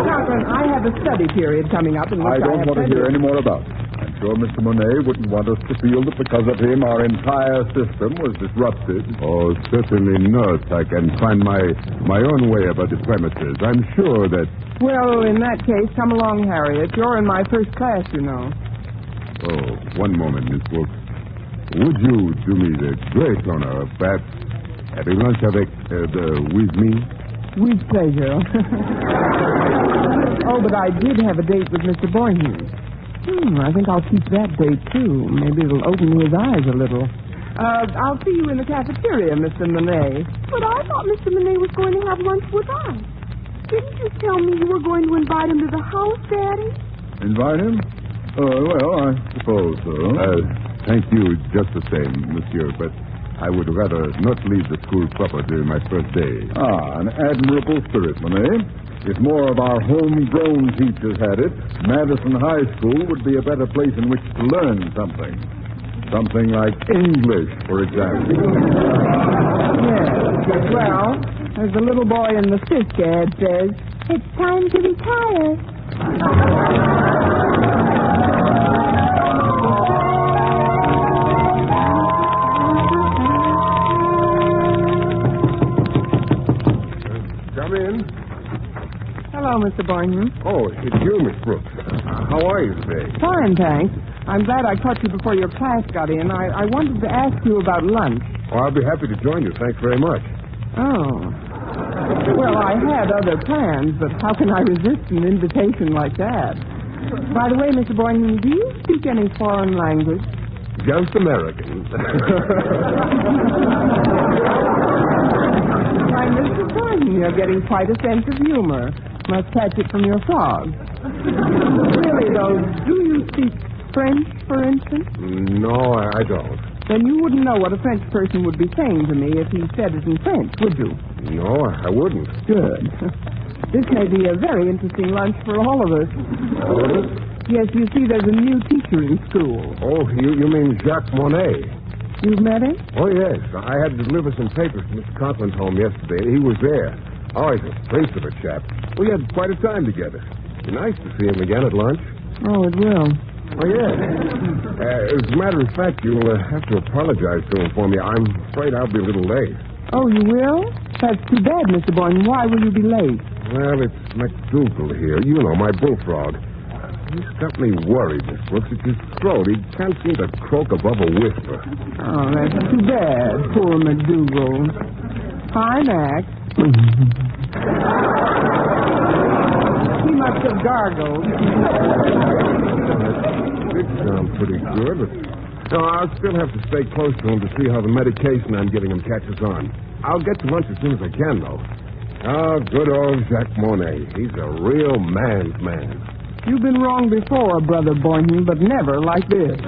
Conklin, I have a study period coming up in which I don't want to hear any more about it. I'm sure Mr. Monet wouldn't want us to feel that because of him our entire system was disrupted. Oh, certainly not. I can find my own way about the premises. I'm sure that... Well, in that case, come along, Harriet. You're in my first class, you know. Oh, one moment, Miss Brooks. Would you do me the great honor of perhaps having lunch with me? With pleasure. Oh, but I did have a date with Mr. Boynton. I think I'll keep that date, too. Maybe it'll open his eyes a little. I'll see you in the cafeteria, Mr. Monet. But I thought Mr. Monet was going to have lunch with us. Didn't you tell me you were going to invite him to the house, Daddy? Invite him? Well, I suppose so. Thank you just the same, monsieur, but I would rather not leave the school proper during my first day. An admirable spirit, Monet. If more of our homegrown teachers had it, Madison High School would be a better place in which to learn something. Something like English, for example. Yes, well, as the little boy in the Fisk ad says, it's time to retire. Come in. Hello, Mr. Boynton. Oh, it's you, Miss Brooks. How are you today? Fine, thanks. I'm glad I caught you before your class got in. I wanted to ask you about lunch. Oh, I'll be happy to join you. Thanks very much. Oh. Well, I had other plans, but how can I resist an invitation like that? By the way, Mr. Boynton, do you speak any foreign language? Just American. Why, Mr. Boynton, you're getting quite a sense of humor. Must catch it from your frogs. Really, though, do you speak French, for instance? No, I don't. Then you wouldn't know what a French person would be saying to me if he said it in French, would you? No, I wouldn't. Good. This may be a very interesting lunch for all of us. All of us? Yes, you see, there's a new teacher in school. Oh, you mean Jacques Monet? You've met him? Oh, yes. I had to deliver some papers to Mr. Conklin's home yesterday. He was there. Oh, he's a prince of a chap. We had quite a time together. It'd be nice to see him again at lunch. Oh, it will. Oh, yes. As a matter of fact, you'll have to apologize to him for me. I'm afraid I'll be a little late. Oh, you will? That's too bad, Mr. Boynton. Why will you be late? Well, it's McDougal here. You know, my bullfrog. He's got me worried, Miss Brooks. It's his throat. He can't seem to croak above a whisper. Oh, that's too bad, poor McDougal. Fine act. He must have gargled. It sounds pretty good, but no, I'll still have to stay close to him to see how the medication I'm giving him catches on. I'll get to lunch as soon as I can, though. Oh, good old Jacques Monet. He's a real man's man. You've been wrong before, Brother Boynton, but never like this.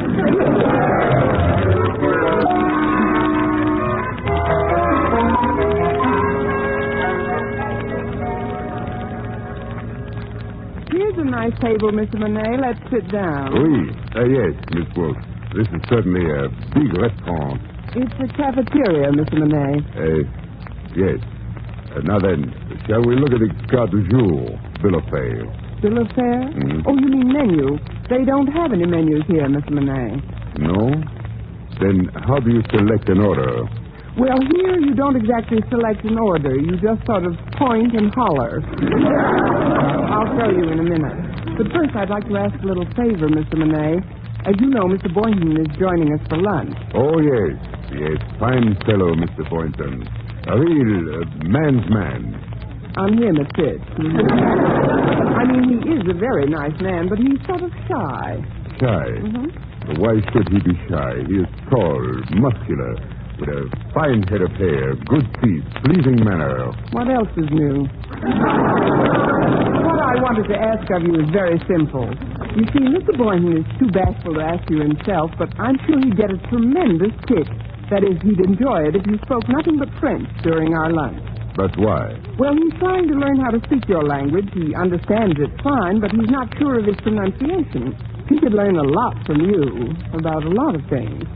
Here's a nice table, Mr. Monet. Let's sit down. Oui. Yes, Miss Brooks. This is certainly a big restaurant. It's a cafeteria, Mr. Monet. Yes. Now then, shall we look at the carte du jour, bill of fare? Bill of fare? Mm-hmm. Oh, you mean menu. They don't have any menus here, Mr. Monet. No? Then how do you select an order? Well, here you don't exactly select an order. You just sort of point and holler. I'll show you in a minute. But first, I'd like to ask a little favor, Mr. Monet. As you know, Mr. Boynton is joining us for lunch. Oh, yes. Yes, fine fellow, Mr. Boynton. A real man's man. On him it fits. I mean, he is a very nice man, but he's sort of shy. Shy? Mm-hmm. Why should he be shy? He is tall, muscular, with a fine head of hair, good teeth, pleasing manner. What else is new? What I wanted to ask of you is very simple. You see, Mr. Boynton is too bashful to ask you himself, but I'm sure he'd get a tremendous kick. That is, he'd enjoy it if you spoke nothing but French during our lunch. But why? Well, he's trying to learn how to speak your language. He understands it fine, but he's not sure of its pronunciation. He could learn a lot from you about a lot of things.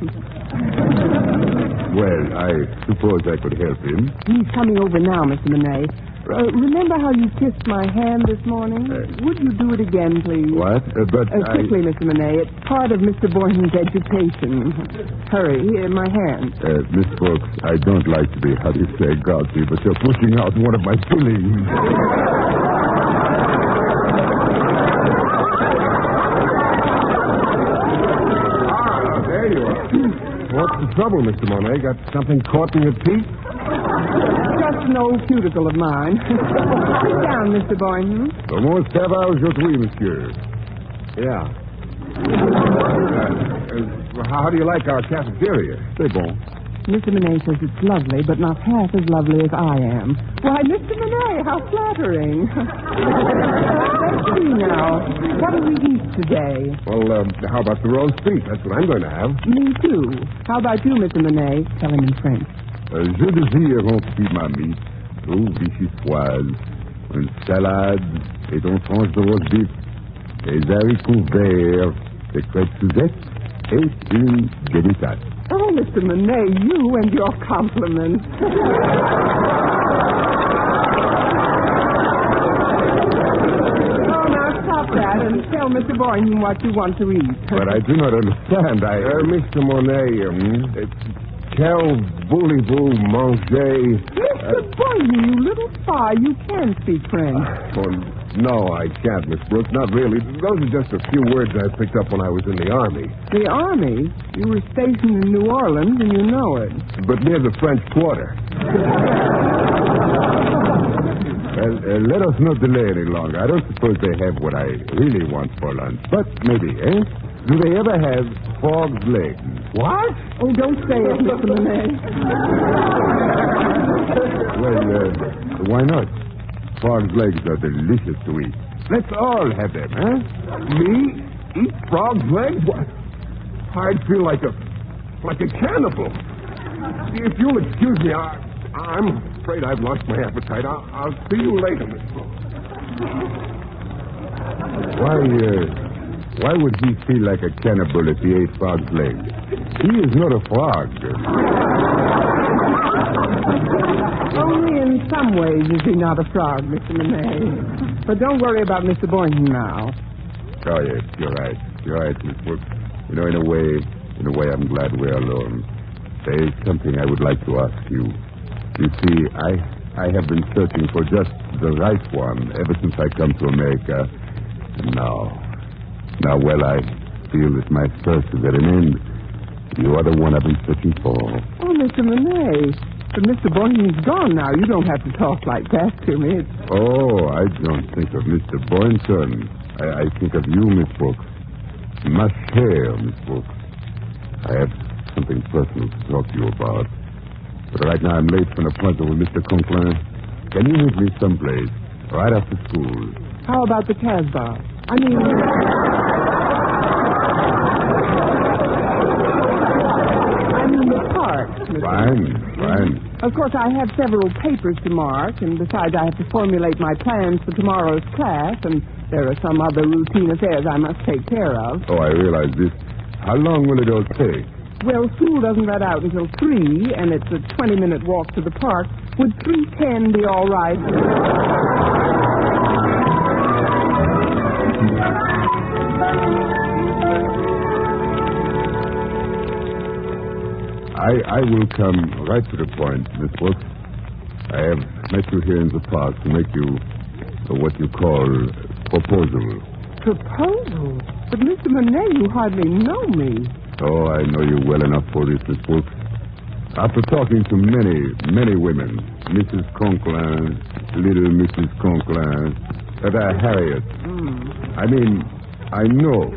Well, I suppose I could help him. He's coming over now, Mr. Monet. Remember how you kissed my hand this morning? Would you do it again, please? What? Quickly, Mr. Monet. It's part of Mr. Boynton's education. Hurry, here, my hand. Miss Brooks, I don't like to be, how do you say, gauzy, but you're pushing out one of my feelings. There you are. What's the trouble, Mr. Monet? Got something caught in your teeth? Just an old cuticle of mine. Sit down, Mr. Boynton. Comment ça va aujourd'hui, monsieur? Yeah. How do you like our cafeteria? C'est bon. Mr. Monet says it's lovely, but not half as lovely as I am. Why, Mr. Monet, how flattering. Let's see now. What do we eat today? Well, how about the roast beef? That's what I'm going to have. Me too. How about you, Mr. Monet? Tell him in French. Je désire un petit mamie, une vichyssoise, une salade et une tranche de roast beef, des haricots verts, des crêpes Suzette et une délicate. Oh, Mr. Monet, you and your compliments. Stop that and tell Mr. Boynton what you want to eat. But I do not understand. Mr. Monet, quel voulez-vous manger? Mr. Boynton, you little spy, you can speak French. No, I can't, Miss Brooks. Not really. Those are just a few words I picked up when I was in the Army. The Army? You were stationed in New Orleans, and you know it. But near the French Quarter. Well, let us not delay any longer. I don't suppose they have what I really want for lunch. But maybe, eh? Do they ever have frog's legs? What? Oh, don't say it, Mr. Monet. Well, why not? Frog's legs are delicious to eat. Let's all have them, huh? Me? Eat frog's legs? What? I'd feel like a cannibal. If you'll excuse me, I'm afraid I've lost my appetite. I'll see you later, Miss Brooks. Why would he feel like a cannibal if he ate frog's legs? He is not a frog. Only in some ways is he not a frog, Mr. Monet. But don't worry about Mr. Boynton now. Oh, yes, you're right. You're right, Miss Brooks. You know, in a way, I'm glad we're alone. There is something I would like to ask you. You see, I have been searching for just the right one ever since I come to America. And now, well, I feel that my search is at an end. You are the one I've been searching for. Oh, Mr. Monet. But Mr. Boynton's gone now. You don't have to talk like that to me. Oh, I don't think of Mr. Boynton. I think of you, Miss Brooks. Ma chère, Miss Brooks. I have something personal to talk to you about. But right now I'm late for an appointment with Mr. Conklin. Can you meet me someplace right after school? How about the Casbah? I mean the park. Fine. Of course, I have several papers to mark, and besides, I have to formulate my plans for tomorrow's class, and there are some other routine affairs I must take care of. Oh, I realize this. How long will it all take? Well, school doesn't let out until 3, and it's a 20-minute walk to the park. Would 3:10 be all right? I will come right to the point, Miss Brooks. I have met you here in the park to make you what you call proposal. Proposal? But, Mr. Monet, you hardly know me. Oh, I know you well enough for this, Miss Brooks. After talking to many women, Mrs. Conklin, little Mrs. Conklin, Harriet. I know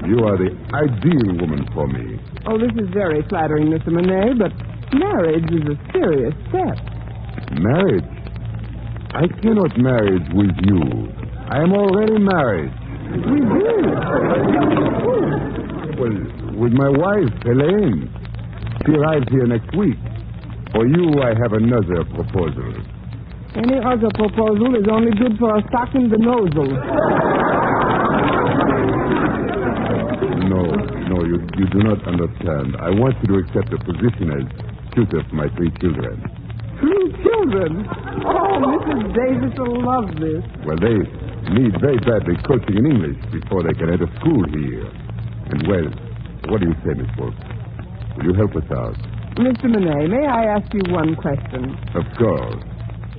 you are the ideal woman for me. Oh, this is very flattering, Mr. Monet, but marriage is a serious step. Marriage? I cannot marry with you. I am already married. With you? Well, with my wife, Helene. She arrives here next week. For you, I have another proposal. Any other proposal is only good for a stock in the nozzle. No, You do not understand. I want you to accept a position as tutor for my 3 children. 3 children? Oh, Mrs. Davis will love this. Well, they need very badly coaching in English before they can enter school here. And, well, what do you say, Miss Wolf? Will you help us out? Mr. Monet, may I ask you one question? Of course.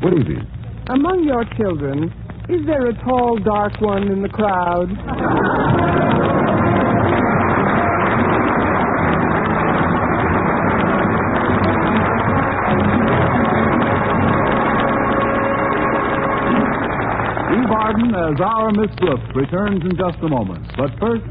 What is it? Among your children, is there a tall, dark one in the crowd? Barton, as our Miss Brooks returns in just a moment. But first...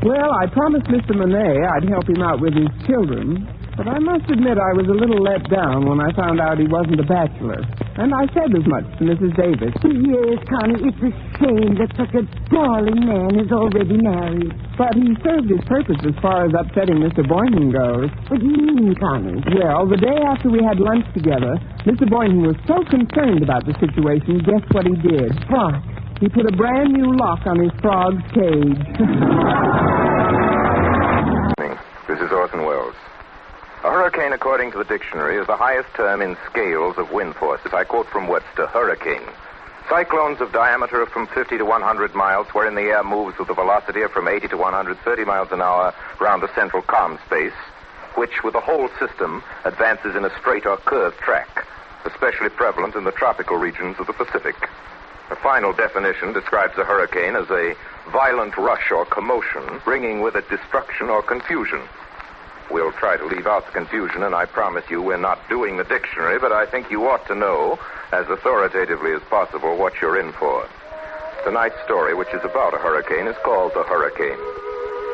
Well, I promised Mr. Monet I'd help him out with his children, but I must admit I was a little let down when I found out he wasn't a bachelor. And I said as much to Mrs. Davis. Yes, Connie, it's a shame that such a darling man is already married. But he served his purpose as far as upsetting Mr. Boynton goes. What do you mean, Connie? Well, the day after we had lunch together, Mr. Boynton was so concerned about the situation, guess what he did? What? He put a brand new lock on his frog's cage. This is Orson Welles. A hurricane, according to the dictionary, is the highest term in scales of wind forces. I quote from Webster, hurricane. Cyclones of diameter of from 50 to 100 miles, wherein the air moves with a velocity of from 80 to 130 miles an hour round a central calm space, which, with the whole system, advances in a straight or curved track, especially prevalent in the tropical regions of the Pacific. A final definition describes a hurricane as a violent rush or commotion, bringing with it destruction or confusion. We'll try to leave out the confusion, and I promise you we're not doing the dictionary, but I think you ought to know, as authoritatively as possible, what you're in for. Tonight's story, which is about a hurricane, is called The Hurricane.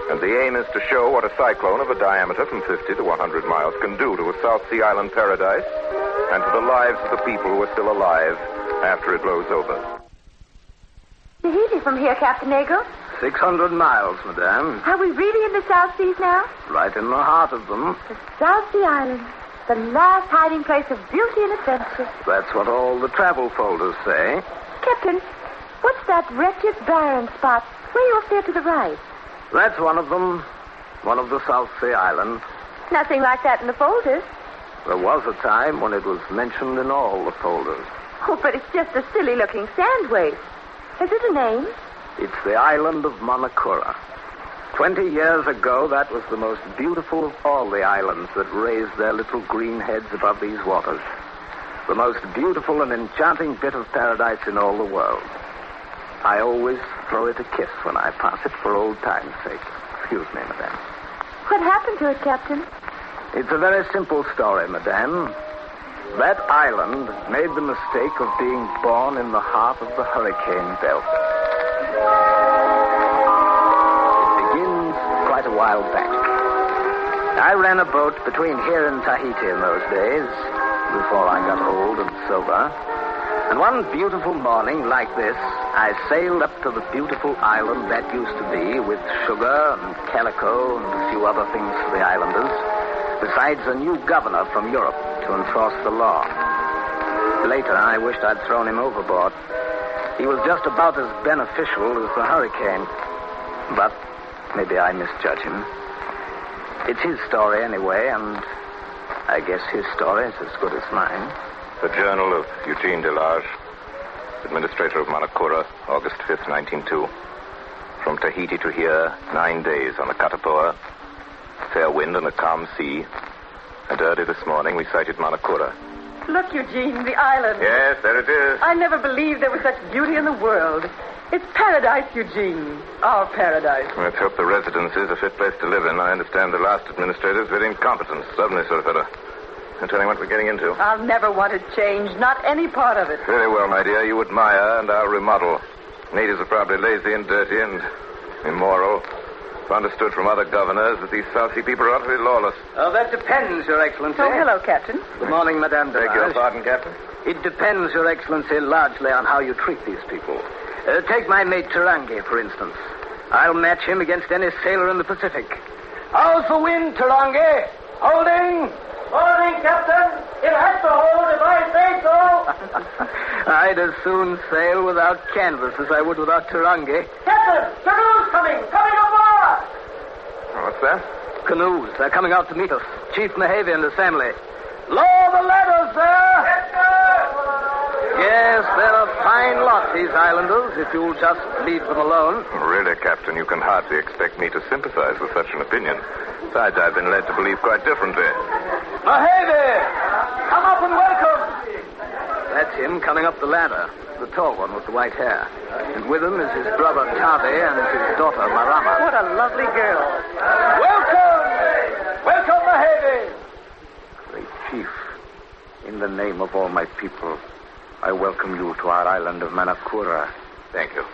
And the aim is to show what a cyclone of a diameter from 50 to 100 miles can do to a South Sea Island paradise and to the lives of the people who are still alive after it blows over. Tahiti from here, Captain Negro. 600 miles, madame. Are we really in the South Seas now? Right in the heart of them. The South Sea Islands, the last hiding place of beauty and adventure. That's what all the travel folders say. Captain, what's that wretched barren spot way off there to the right? That's one of them. One of the South Sea Islands. Nothing like that in the folders. There was a time when it was mentioned in all the folders. Oh, but it's just a silly-looking sand waste. Is it a name? It's the island of Manakura. 20 years ago, that was the most beautiful of all the islands that raised their little green heads above these waters. The most beautiful and enchanting bit of paradise in all the world. I always throw it a kiss when I pass it for old time's sake. Excuse me, madame. What happened to it, Captain? It's a very simple story, madame. That island made the mistake of being born in the heart of the hurricane belt. It begins quite a while back. I ran a boat between here and Tahiti in those days, before I got old and sober. And one beautiful morning like this, I sailed up to the beautiful island that used to be, with sugar and calico and a few other things for the islanders, besides a new governor from Europe to enforce the law. Later, I wished I'd thrown him overboard. He was just about as beneficial as the hurricane. But maybe I misjudge him. It's his story anyway, and I guess his story is as good as mine. The Journal of Eugene Delage, Administrator of Manakura, August 5th, 1902. From Tahiti to here, 9 days on the Katapoa. Fair wind and a calm sea. And early this morning, we sighted Manakura. Look, Eugene, the island. Yes, there it is. I never believed there was such beauty in the world. It's paradise, Eugene. Our paradise. Let's hope the residence is a fit place to live in. I understand the last administrator is very incompetent. Suddenly, sort of fellow. I'm telling you what we're getting into. I'll never want it changed, not any part of it. Very well, my dear. You admire, and I'll remodel. Natives are probably lazy and dirty and immoral. I've understood from other governors that these South Sea people are utterly lawless. Oh, that depends, Your Excellency. Oh, hello, Captain. Good morning, Madame de Beg your pardon, Captain? It depends, Your Excellency, largely on how you treat these people. Take my mate Tarangi, for instance. I'll match him against any sailor in the Pacific. How's the wind, Tarangi? Holding? Holding, Captain. It has to hold if I say so. I'd as soon sail without canvas as I would without Tarangi. Captain, the canoe's coming. Coming aboard. Well, What's that? Canoes. They're coming out to meet us. Chief Mehavy and his family. Lower the ladders, sir! Yes, they're a fine lot, these islanders, if you'll just leave them alone. Really, Captain, you can hardly expect me to sympathize with such an opinion. Besides, I've been led to believe quite differently. Mehavy! Come up and welcome! That's him coming up the ladder. The tall one with the white hair. And with him is his brother Tavi and his daughter Marama. What a lovely girl. Welcome! Welcome, Mehavy! Great Chief, in the name of all my people, I welcome you to our island of Manakura. Thank you.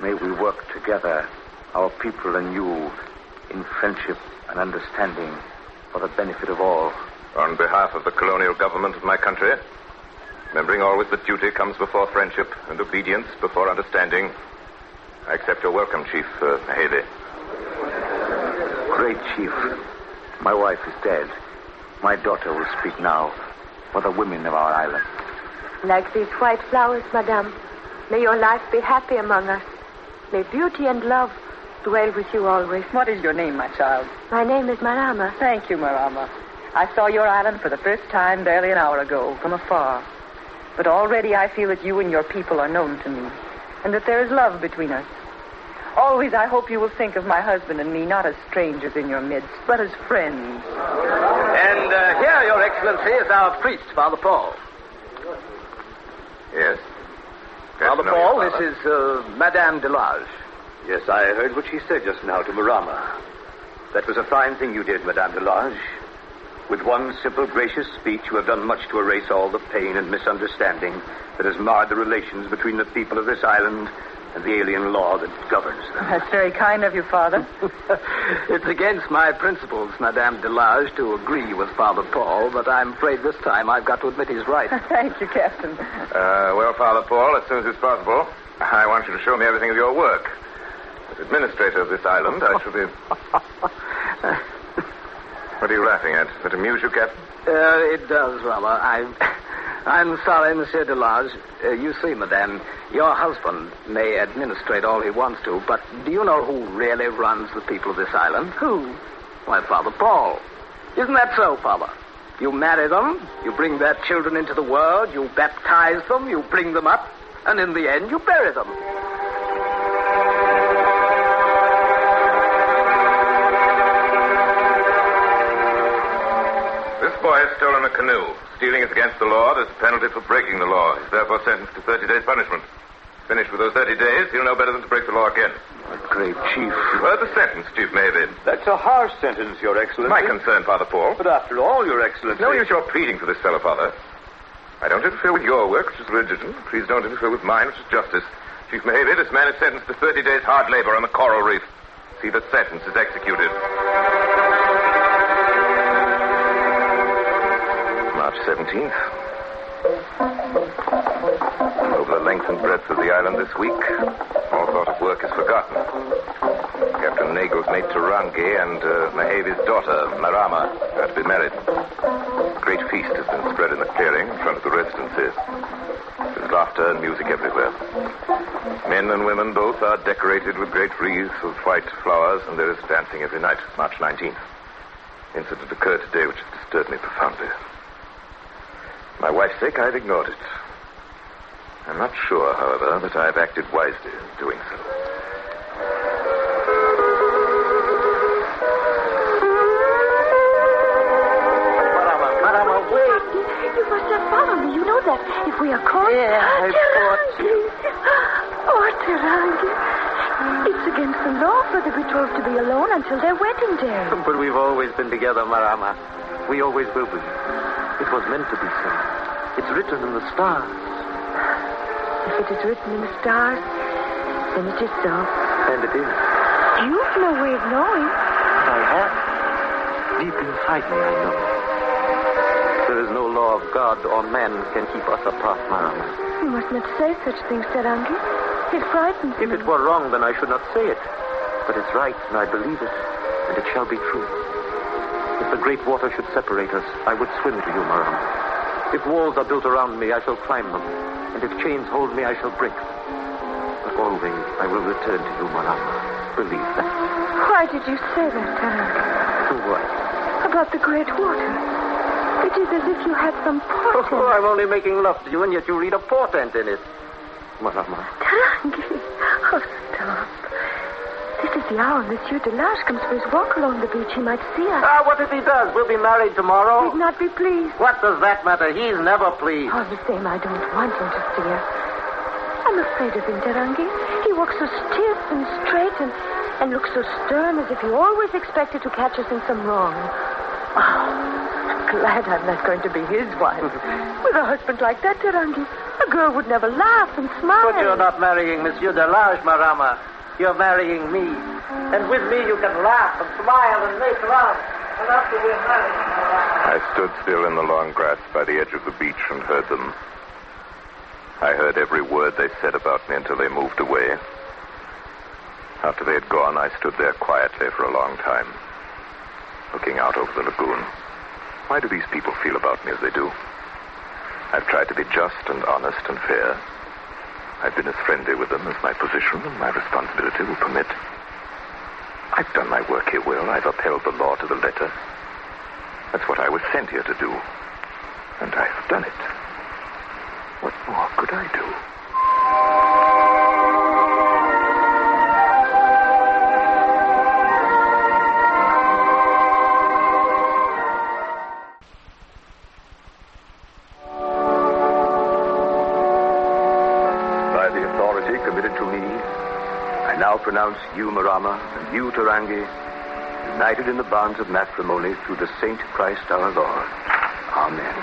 May we work together, our people and you, in friendship and understanding for the benefit of all. On behalf of the colonial government of my country, remembering always that duty comes before friendship and obedience before understanding, I accept your welcome, Chief Mehavy. Great Chief, my wife is dead. My daughter will speak now for the women of our island. Like these white flowers, madame, may your life be happy among us. May beauty and love dwell with you always. What is your name, my child? My name is Marama. Thank you, Marama. I saw your island for the first time barely an hour ago, from afar. But already I feel that you and your people are known to me, and that there is love between us. Always I hope you will think of my husband and me not as strangers in your midst, but as friends. And here, Your Excellency, is our priest, Father Paul. Yes? Father Paul, this is Madame Delage. Yes, I heard what she said just now to Marama. That was a fine thing you did, Madame Delage. With one simple, gracious speech, you have done much to erase all the pain and misunderstanding that has marred the relations between the people of this island and the alien law that governs them. That's very kind of you, Father. It's against my principles, Madame Delage, to agree with Father Paul, but I'm afraid this time I've got to admit he's right. Thank you, Captain. Well, Father Paul, as soon as it's possible, I want you to show me everything of your work. As administrator of this island, I shall be... What are you laughing at? Does that amuse you, Captain? It does, rather. I'm sorry, Monsieur Delage. You see, Madame, your husband may administrate all he wants to, but do you know who really runs the people of this island? Who? Why, Father Paul. Isn't that so, Father? You marry them, you bring their children into the world, you baptize them, you bring them up, and in the end, you bury them. This boy has stolen a canoe. Stealing is against the law. There's a penalty for breaking the law. He's therefore sentenced to 30 days' punishment. Finished with those 30 days, he'll know better than to break the law again. Great Chief. You heard the sentence, Chief Mehavy. That's a harsh sentence, Your Excellency. My concern, Father Paul. But after all, Your Excellency... No use your pleading for this fellow, Father. I don't interfere with your work, which is religion. Please don't interfere with mine, which is justice. Chief Mehavy, this man is sentenced to 30 days' hard labor on the coral reef. See that sentence is executed. March 17th. Over the length and breadth of the island this week, all thought of work is forgotten. Captain Nagel's mate Tarangi and Mehavy's daughter, Marama, are to be married. A great feast has been spread in the clearing in front of the residences. There's laughter and music everywhere. Men and women both are decorated with great wreaths of white flowers, and there is dancing every night, March 19th. Incident occurred today which has disturbed me profoundly. For my wife's sake, I've ignored it. I'm not sure, however, that I've acted wisely in doing so. Marama, wait. You must not follow me. You know that if we are caught... Yeah, I thought... Oh, Tarangi. It's against the law for the betrothed to be alone until their wedding day. But we've always been together, Marama. We always will be. It was meant to be so. It's written in the stars. If it is written in the stars, then it is so. And it is. You've no way of knowing. I have. Deep inside me, I know. There is no law of God or man can keep us apart, Marama. You must not say such things, Tarangi. It frightens me. If it were wrong, then I should not say it. But it's right, and I believe it. And it shall be true. If the great water should separate us, I would swim to you, Marama. If walls are built around me, I shall climb them. And if chains hold me, I shall break them. But always I will return to you, Marama. Believe that. Why did you say that, Tarangi? What? About the great water. It is as if you had some portent. Oh, I'm only making love to you, and yet you read a portent in it. Marama. Tarangi. Oh, stop. This is the hour Monsieur Delage comes for his walk along the beach. He might see us. Ah, what if he does? We'll be married tomorrow. He'd not be pleased. What does that matter? He's never pleased. All the same, I don't want him to see us. I'm afraid of him, Tarangi. He walks so stiff and straight and looks so stern as if he always expected to catch us in some wrong. Oh, I'm glad I'm not going to be his wife. With a husband like that, Tarangi, a girl would never laugh and smile. But you're not marrying Monsieur Delage, Marama. You're marrying me. And with me you can laugh and smile and make love. And after we're married... I stood still in the long grass by the edge of the beach and heard them. I heard every word they said about me until they moved away. After they had gone, I stood there quietly for a long time, looking out over the lagoon. Why do these people feel about me as they do? I've tried to be just and honest and fair. I've been as friendly with them as my position and my responsibility will permit. I've done my work here well. I've upheld the law to the letter. That's what I was sent here to do. And I've done it. What more could I do? By the authority committed to me, I now pronounce you, Marama, and you, Tarangi, united in the bonds of matrimony through the Saint Christ our Lord. Amen.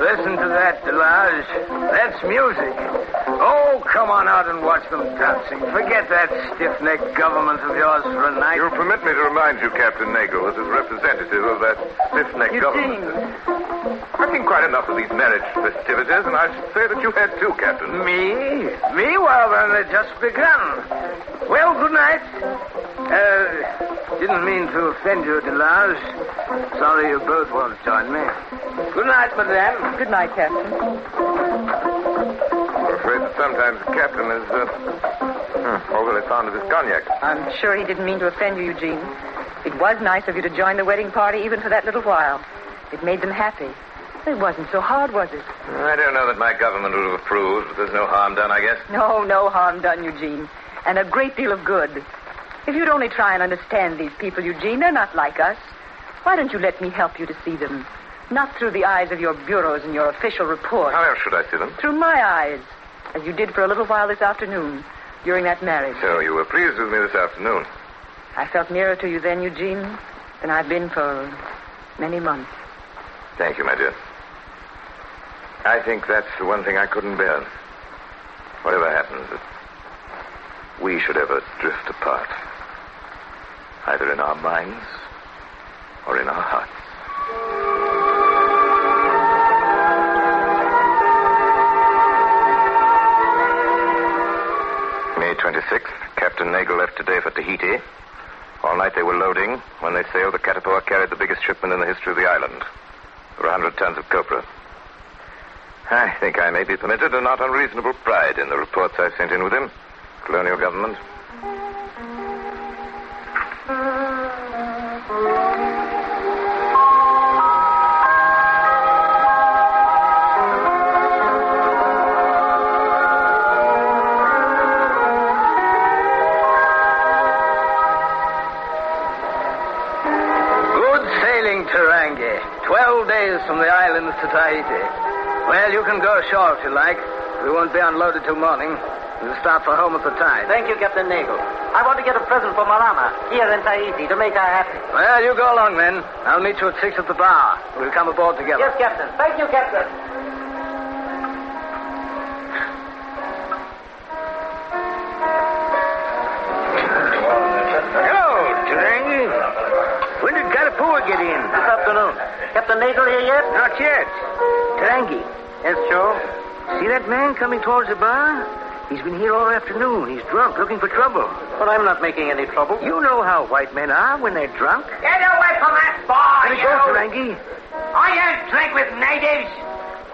Listen to that, Delage. That's music. Oh, come on out and watch them dancing. Forget that stiff-necked government of yours for a night. You'll permit me to remind you, Captain Nagel, as a representative of that stiff-necked government. I've seen quite enough of these marriage festivities, and I should say that you had too, Captain. Me? Well, then they've just begun. Well, good night. Didn't mean to offend you, Delage. Sorry you both won't join me. Good night, madame. Good night, Captain. I'm afraid that sometimes the captain is overly fond of his cognac. I'm sure he didn't mean to offend you, Eugene. It was nice of you to join the wedding party even for that little while. It made them happy. It wasn't so hard, was it? I don't know that my government would have approved, but there's no harm done, I guess. No harm done, Eugene. And a great deal of good. If you'd only try and understand these people, Eugene, they're not like us. Why don't you let me help you to see them? Not through the eyes of your bureaus and your official reports. How else should I see them? Through my eyes, as you did for a little while this afternoon, during that marriage. So you were pleased with me this afternoon? I felt nearer to you then, Eugene, than I've been for many months. Thank you, my dear. I think that's the one thing I couldn't bear. Whatever happens, that we should ever drift apart. Either in our minds or in our hearts. May 26th, Captain Nagel left today for Tahiti. All night they were loading. When they sailed, the Catapora carried the biggest shipment in the history of the island. There were 100 tons of copra. I think I may be permitted a not unreasonable pride in the reports I sent in with him. Colonial government. Good sailing, Tarangi. 12 days from the islands to Tahiti. Well, you can go ashore if you like. We won't be unloaded till morning. We'll start for home at the tide. Thank you, Captain Nagel. I want to get a present for Marama here in Tahiti to make her happy. Well, you go along then. I'll meet you at 6 at the bar. We'll come aboard together. Yes, Captain. Thank you, Captain. Hello, Tarangi. When did Catapora get in? This afternoon. Captain Nagel here yet? Not yet. Tarangi. Yes, Joe? See that man coming towards the bar? He's been here all afternoon. He's drunk, looking for trouble. But I'm not making any trouble. You know how white men are when they're drunk. Get away from that bar, Let me go, Tarangi. I don't drink with natives.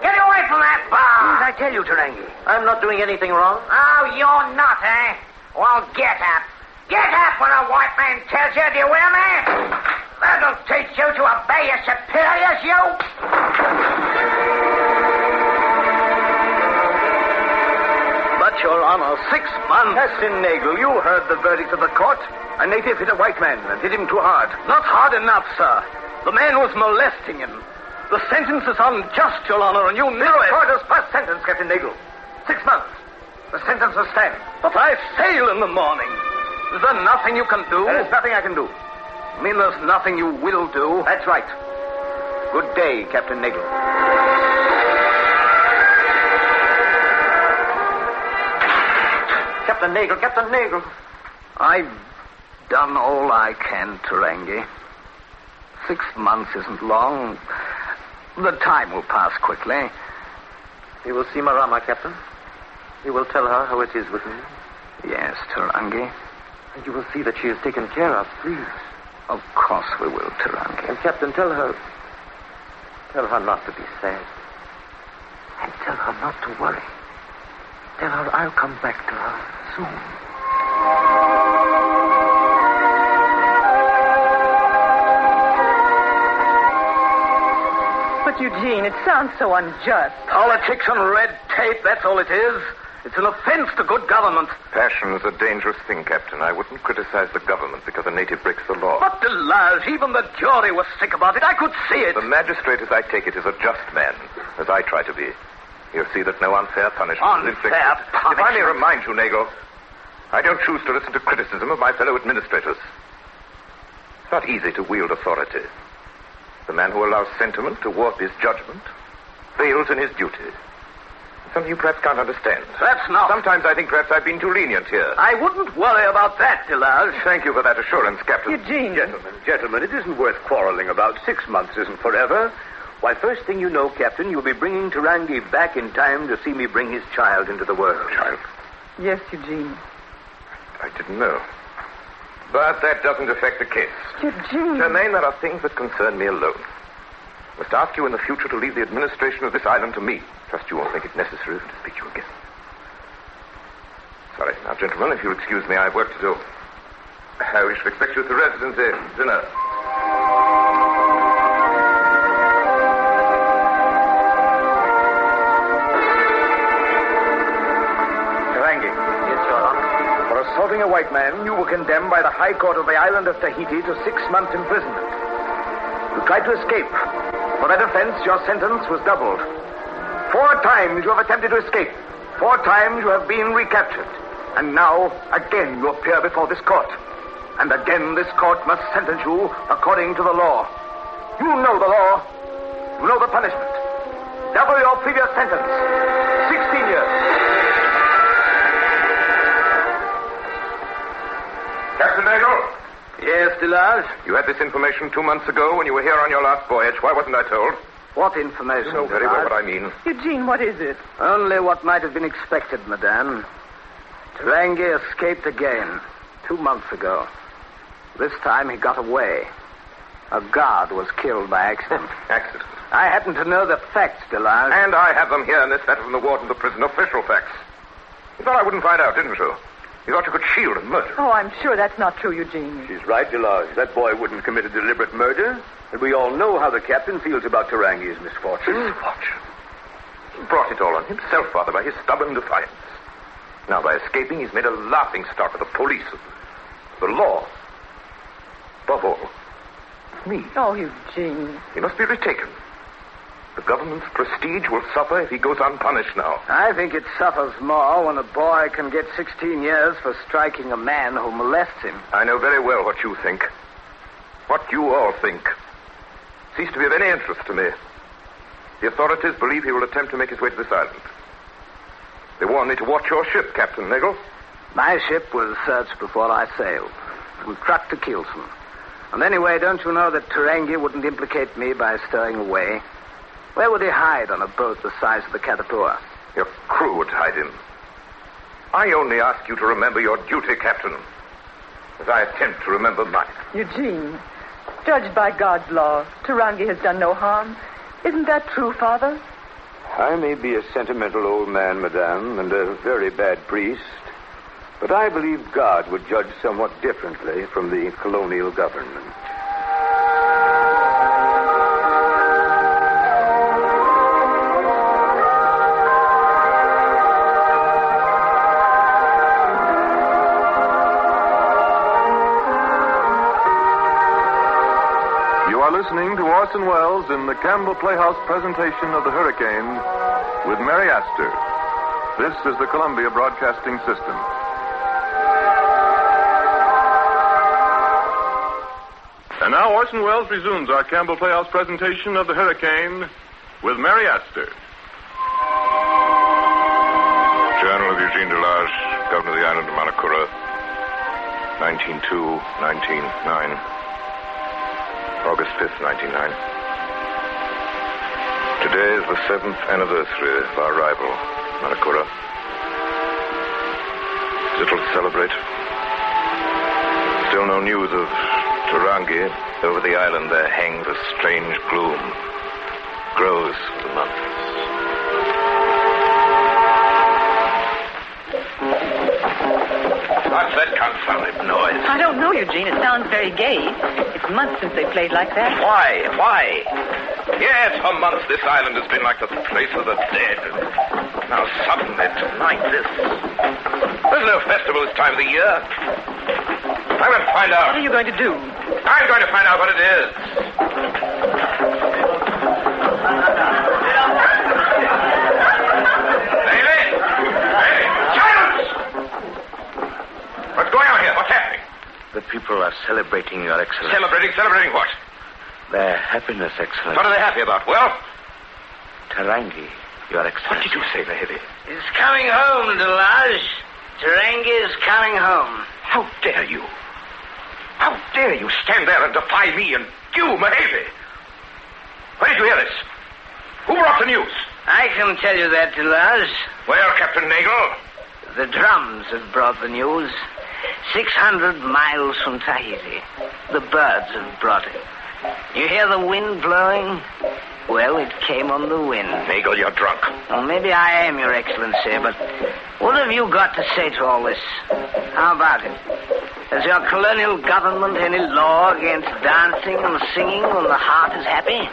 Get away from that bar. Please, I tell you, Tarangi. I'm not doing anything wrong. Oh, you're not, eh? Well, get up. Get up when a white man tells you, do you hear me? That'll teach you to obey your superiors, you. But, Your Honor, 6 months. Captain Nagel, you heard the verdict of the court. A native hit a white man and hit him too hard. Not hard enough, sir. The man was molesting him. The sentence is unjust, Your Honor, and you know it. The court has passed sentence, Captain Nagel. 6 months. The sentence will stand. But I sail in the morning. Is there nothing you can do? There is nothing I can do. You mean there's nothing you will do? That's right. Good day, Captain Nagel. Captain Nagel, Captain Nagel. I've done all I can, Tarangi. 6 months isn't long. The time will pass quickly. You will see Marama, Captain. You will tell her how it is with me. Yes, Tarangi. And you will see that she is taken care of, please. Of course we will, Tarangi. And, Captain, tell her not to be sad. And tell her not to worry. Tell her I'll come back to her soon. But, Eugene, it sounds so unjust. Politics and red tape, that's all it is. It's an offense to good government. Passion is a dangerous thing, Captain. I wouldn't criticize the government because a native breaks the law. But, Delage, even the jury was sick about it. I could see it. The magistrate, as I take it, is a just man, as I try to be. He'll see that no unfair punishment is inflicted. Unfair punishment? If I may remind you, Nagel, I don't choose to listen to criticism of my fellow administrators. It's not easy to wield authority. The man who allows sentiment to warp his judgment fails in his duty. Something you perhaps can't understand. That's not. Sometimes I think perhaps I've been too lenient here. I wouldn't worry about that, Delage. Thank you for that assurance, Captain. Eugene. Gentlemen, it isn't worth quarreling about. 6 months isn't forever. Why, first thing you know, Captain, you'll be bringing Tarangi back in time to see me bring his child into the world. Child? Yes, Eugene. I didn't know. But that doesn't affect the case. Eugene. Germaine, there are things that concern me alone. I must ask you in the future to leave the administration of this island to me. Trust you won't think it necessary to speak to you again. Sorry. Now, gentlemen, if you'll excuse me, I've work to do. We shall expect you at the residency dinner. Tarangi. Yes, Your Honor. For assaulting a white man, you were condemned by the High Court of the island of Tahiti to 6 months' imprisonment. You tried to escape. For that offense, your sentence was doubled. 4 times you have attempted to escape. 4 times you have been recaptured. And now, again, you appear before this court. And again, this court must sentence you according to the law. You know the law. You know the punishment. Double your previous sentence. 16 years. Captain Nagel? Yes, Delage? You had this information 2 months ago when you were here on your last voyage. Why wasn't I told? What information? You know very well what I mean. Eugene, what is it? Only what might have been expected, madame. Tarangi escaped again 2 months ago. This time he got away. A guard was killed by accident. Accident? I happen to know the facts, Delage. And I have them here in this letter from the warden of the prison. Official facts. You thought I wouldn't find out, didn't you? You thought you could shield a murder. Oh, I'm sure that's not true, Eugene. She's right, Delage. That boy wouldn't commit a deliberate murder. And we all know how the captain feels about Tarangi's misfortune. Misfortune? He brought it all on himself, Father, by his stubborn defiance. Now, by escaping, he's made a laughing stock of the police, of the law. Above all, me. Oh, Eugene. He must be retaken. The government's prestige will suffer if he goes unpunished now. I think it suffers more when a boy can get 16 years for striking a man who molests him. I know very well what you think. What you all think. Cease to be of any interest to me. The authorities believe he will attempt to make his way to this island. They warned me to watch your ship, Captain Nagel. My ship was searched before I sailed. From Truck to Kielson. And anyway, don't you know that Tarangi wouldn't implicate me by stowing away? Where would he hide on a boat the size of the Caterpillar? Your crew would hide him. I only ask you to remember your duty, Captain, as I attempt to remember mine. Eugene, judged by God's law, Tarangi has done no harm. Isn't that true, Father? I may be a sentimental old man, Madame, and a very bad priest, but I believe God would judge somewhat differently from the colonial government. Listening to Orson Welles in the Campbell Playhouse presentation of The Hurricane with Mary Astor. This is the Columbia Broadcasting System. And now Orson Welles resumes our Campbell Playhouse presentation of The Hurricane with Mary Astor. Journal of Eugene Delage, Governor of the Island of Manakura, 1902-1909. August 5th, 1909. Today is the 7th anniversary of our arrival, Manakura. Little to celebrate. Still no news of Tarangi. Over the island there hangs a strange gloom. Grows with the months. What's that confounded noise? I don't know, Eugene. It sounds very gay. It's months since they played like that. Why? Yes, for months this island has been like the place of the dead. Now suddenly, tonight, this... There's no festival this time of the year. I'm going to find out. What are you going to do? I'm going to find out what it is. What's going on here? What's happening? The people are celebrating, Your Excellency. Celebrating what? Their happiness, Excellency. What are they happy about? Well? Tarangi, Your Excellency. What did you say, Mahedi? He's coming home, Delage. Tarangi is coming home. How dare you? How dare you stand there and defy me and you, Mahedi? Where did you hear this? Who brought the news? I can tell you that, Delage. Where, Captain Nagel? The drums have brought the news. 600 miles from Tahiti. The birds have brought it. You hear the wind blowing? Well, it came on the wind. Nagel, you're drunk. Well, maybe I am, Your Excellency, but what have you got to say to all this? How about it? Has your colonial government any law against dancing and singing when the heart is happy?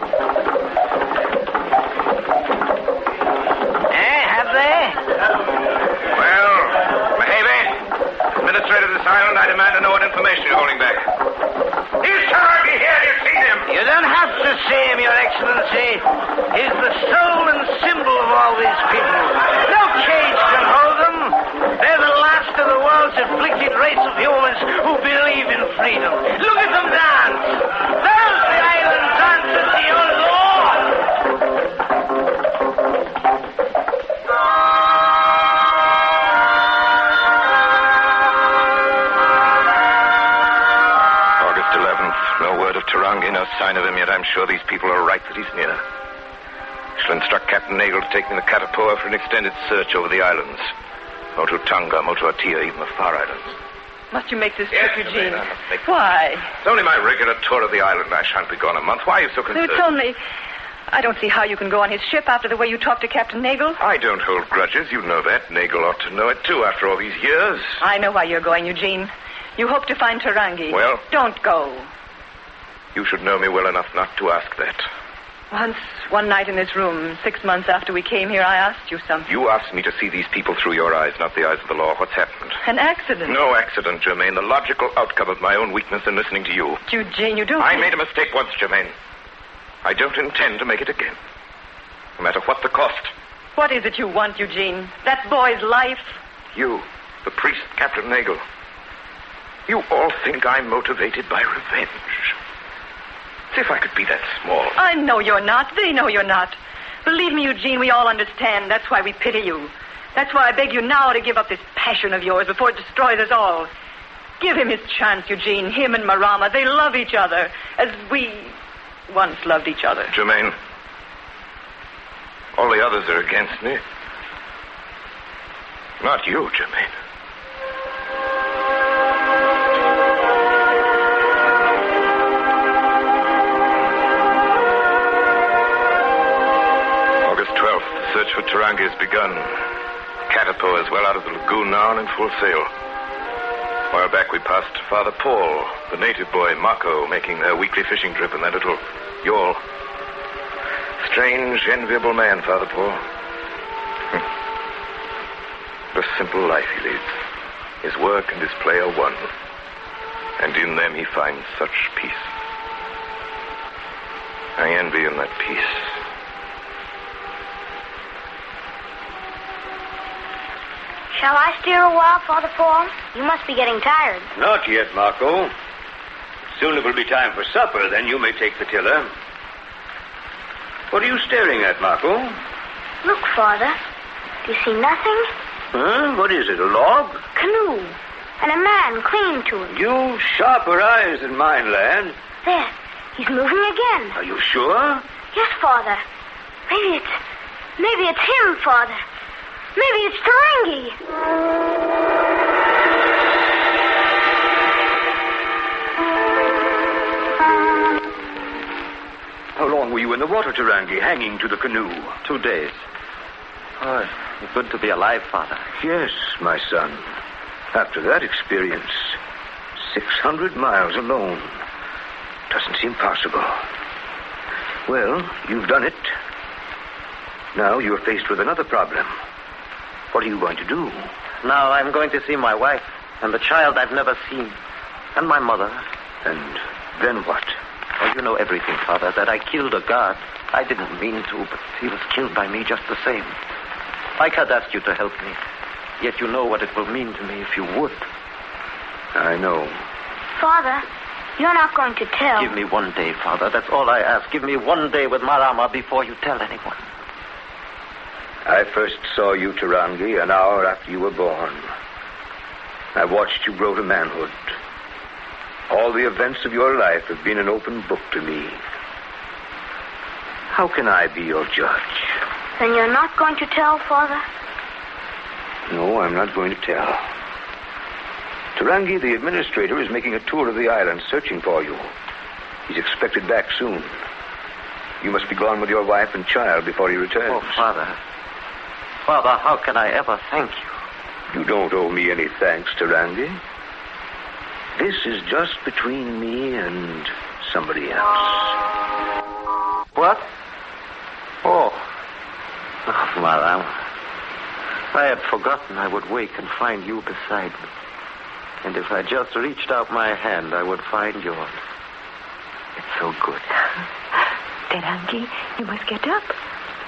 Have they? Well, Mahedi, administrator of this island, I demand to know what information you're holding back. He's Tarangi here. You've seen him. You don't have to see him, Your Excellency. He's the soul and symbol of all these people. No cage can hold them. They're the last of the world's afflicted race of humans who believe in freedom. Look at them dance. There's the island dancers to your Lord. Tarangi, no sign of him yet. I'm sure these people are right that he's near. I shall instruct Captain Nagel to take me to Katapoa for an extended search over the islands. Motu Tonga, Motu Atia, even the Far Islands. Must you make this trip, Eugene? Why? It's only my regular tour of the island. I shan't be gone a month. Why are you so concerned? It's only... I don't see how you can go on his ship after the way you talked to Captain Nagel. I don't hold grudges. You know that. Nagel ought to know it, too, after all these years. I know why you're going, Eugene. You hope to find Tarangi. Well? Don't go. You should know me well enough not to ask that. Once, one night in this room, 6 months after we came here, I asked you something. You asked me to see these people through your eyes, not the eyes of the law. What's happened? An accident. No accident, Germaine. The logical outcome of my own weakness in listening to you. Eugene, you don't... I made a mistake once, Germaine. I don't intend to make it again. No matter what the cost. What is it you want, Eugene? That boy's life? You, the priest, Captain Nagel. You all think I'm motivated by revenge. See if I could be that small. I know you're not. They know you're not. Believe me, Eugene, we all understand. That's why we pity you. That's why I beg you now to give up this passion of yours before it destroys us all. Give him his chance, Eugene. Him and Marama. They love each other as we once loved each other. Germaine, all the others are against me. Not you, Jermaine. August 12th, the search for Tarangi has begun. Caterpillar is well out of the lagoon now and in full sail. A while back we passed Father Paul, the native boy, Marco, making their weekly fishing trip in their little yawl. Strange, enviable man, Father Paul. The simple life he leads. His work and his play are one. And in them he finds such peace. I envy him that peace. Shall I steer a while, Father Paul? You must be getting tired. Not yet, Marco. Soon it will be time for supper, then you may take the tiller. What are you staring at, Marco? Look, Father. Do you see nothing? Huh? What is it, a log? Canoe. And a man clinging to it. You sharper eyes than mine, lad. There. He's moving again. Are you sure? Yes, Father. Maybe it's him, Father. Maybe it's Tarangi. How long were you in the water, Tarangi, hanging to the canoe? 2 days. Oh, it's good to be alive, Father. Yes, my son. After that experience, 600 miles alone. Doesn't seem possible. Well, you've done it. Now you're faced with another problem. What are you going to do? Now I'm going to see my wife and the child I've never seen. And my mother. And then what? Oh, you know everything, Father, that I killed a guard. I didn't mean to, but he was killed by me just the same. I can't ask you to help me. Yet you know what it will mean to me if you would. I know. Father, you're not going to tell. Give me 1 day, Father. That's all I ask. Give me 1 day with Marama before you tell anyone. I first saw you, Tarangi, an hour after you were born. I watched you grow to manhood. All the events of your life have been an open book to me. How can I be your judge? Then you're not going to tell, Father? No, I'm not going to tell. Tarangi, the administrator, is making a tour of the island searching for you. He's expected back soon. You must be gone with your wife and child before he returns. Oh, Father. Father, how can I ever thank you? You don't owe me any thanks, Tarangi. This is just between me and somebody else. What? Oh, Maram. I had forgotten I would wake and find you beside me. And if I just reached out my hand, I would find yours. It's so good. Tarangi, you must get up.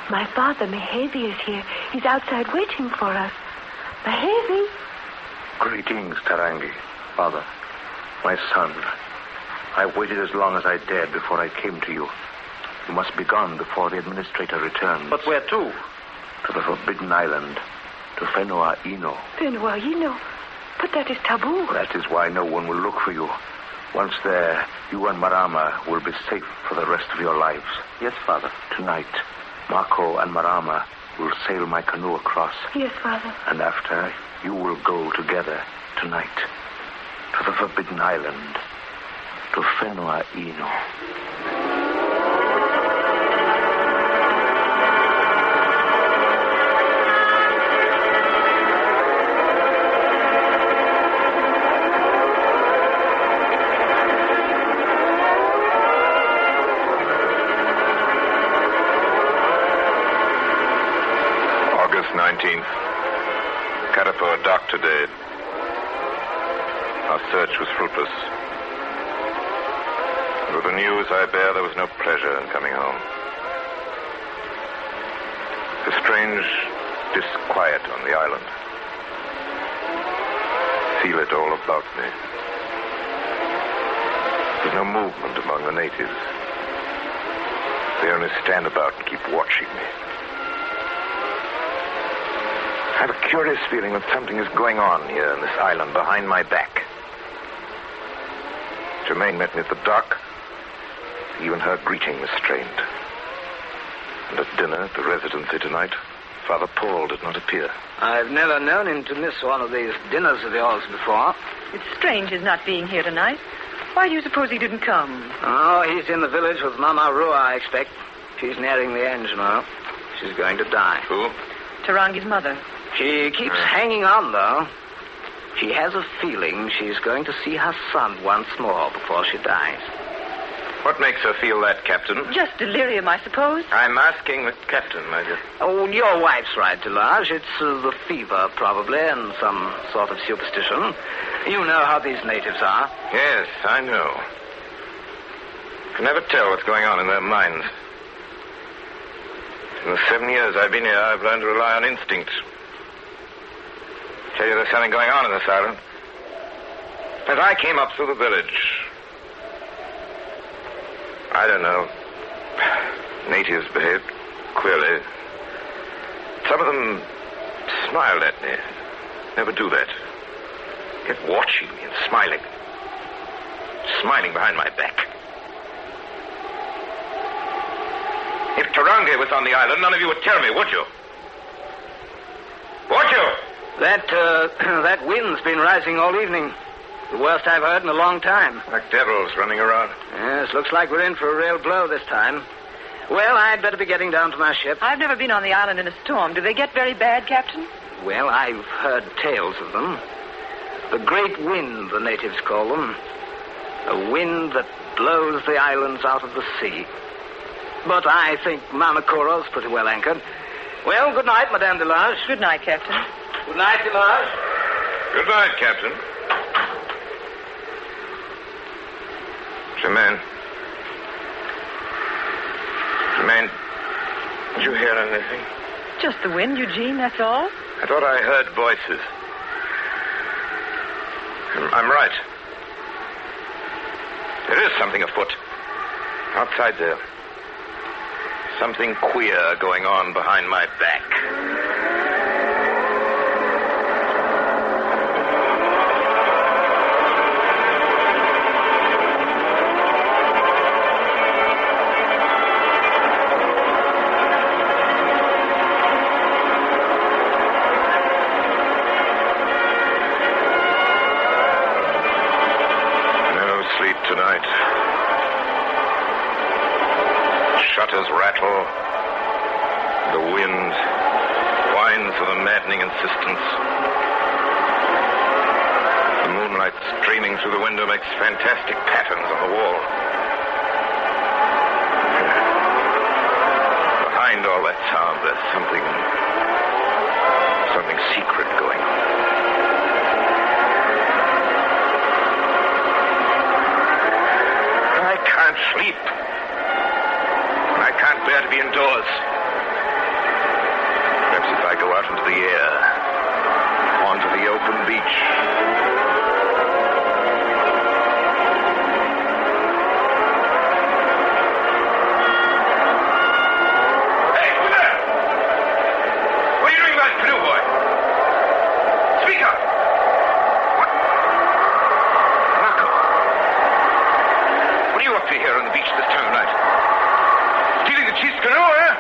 My father, Mehavi, is here. He's outside waiting for us. Mehavi. Greetings, Tarangi. Father, my son. I waited as long as I dared before I came to you. You must be gone before the administrator returns. But where to? To the Forbidden Island. To Whenua Ino. Whenua Ino? But that is taboo. That is why no one will look for you. Once there, you and Marama will be safe for the rest of your lives. Yes, Father. Tonight, Marco and Marama will sail my canoe across. Yes, Father. And after, you will go together tonight to the Forbidden Island, to Whenua Ino. August 19th. Caterpillar docked today. Our search was fruitless. With the news I bear, there was no pleasure in coming home. A strange disquiet on the island. Feel it all about me. There's no movement among the natives. They only stand about and keep watching me. I have a curious feeling that something is going on here in this island behind my back. Germaine met me at the dock. Even her greeting was strained. And at dinner at the residency tonight, Father Paul did not appear. I've never known him to miss one of these dinners of yours before. It's strange his not being here tonight. Why do you suppose he didn't come? Oh, he's in the village with Mama Rua, I expect. She's nearing the end now. She's going to die. Who? Tarangi's mother. She keeps hanging on, though. She has a feeling she's going to see her son once more before she dies. What makes her feel that, Captain? Just delirium, I suppose. I'm asking the captain, my dear. Oh, your wife's right, Delage. It's the fever, probably, and some sort of superstition. You know how these natives are. Yes, I know. Can never tell what's going on in their minds. In the 7 years I've been here, I've learned to rely on instinct. Tell you there's something going on in this island. As I came up through the village, I don't know. Natives behaved queerly. Some of them smiled at me. Never do that. Kept watching me and smiling. Smiling behind my back. If Tarangi was on the island, none of you would tell me, would you? Would you? That wind's been rising all evening. The worst I've heard in a long time. Like devils running around. Yes, looks like we're in for a real blow this time. Well, I'd better be getting down to my ship. I've never been on the island in a storm. Do they get very bad, Captain? Well, I've heard tales of them. The great wind, the natives call them. A wind that blows the islands out of the sea. But I think Manakuro's pretty well anchored. Well, good night, Madame Delage. Good night, Captain. Good night, Delage. Good night, Captain. Jermaine. Jermaine, did you hear anything? Just the wind, Eugene, that's all. I thought I heard voices. I'm right. There is something afoot. Outside there. Something queer going on behind my back. Shutters rattle. The wind whines with a maddening insistence. The moonlight streaming through the window makes fantastic patterns on the wall. Behind all that sound, there's something secret going on. I can't sleep. I can't bear to be indoors. Perhaps if I go out into the air, onto the open beach. Hey, who's there? What are you doing by the canoe, boy? Speak up. What? Marco. What are you up to here on the beach this time of night? Stealing the chief's canoe, eh?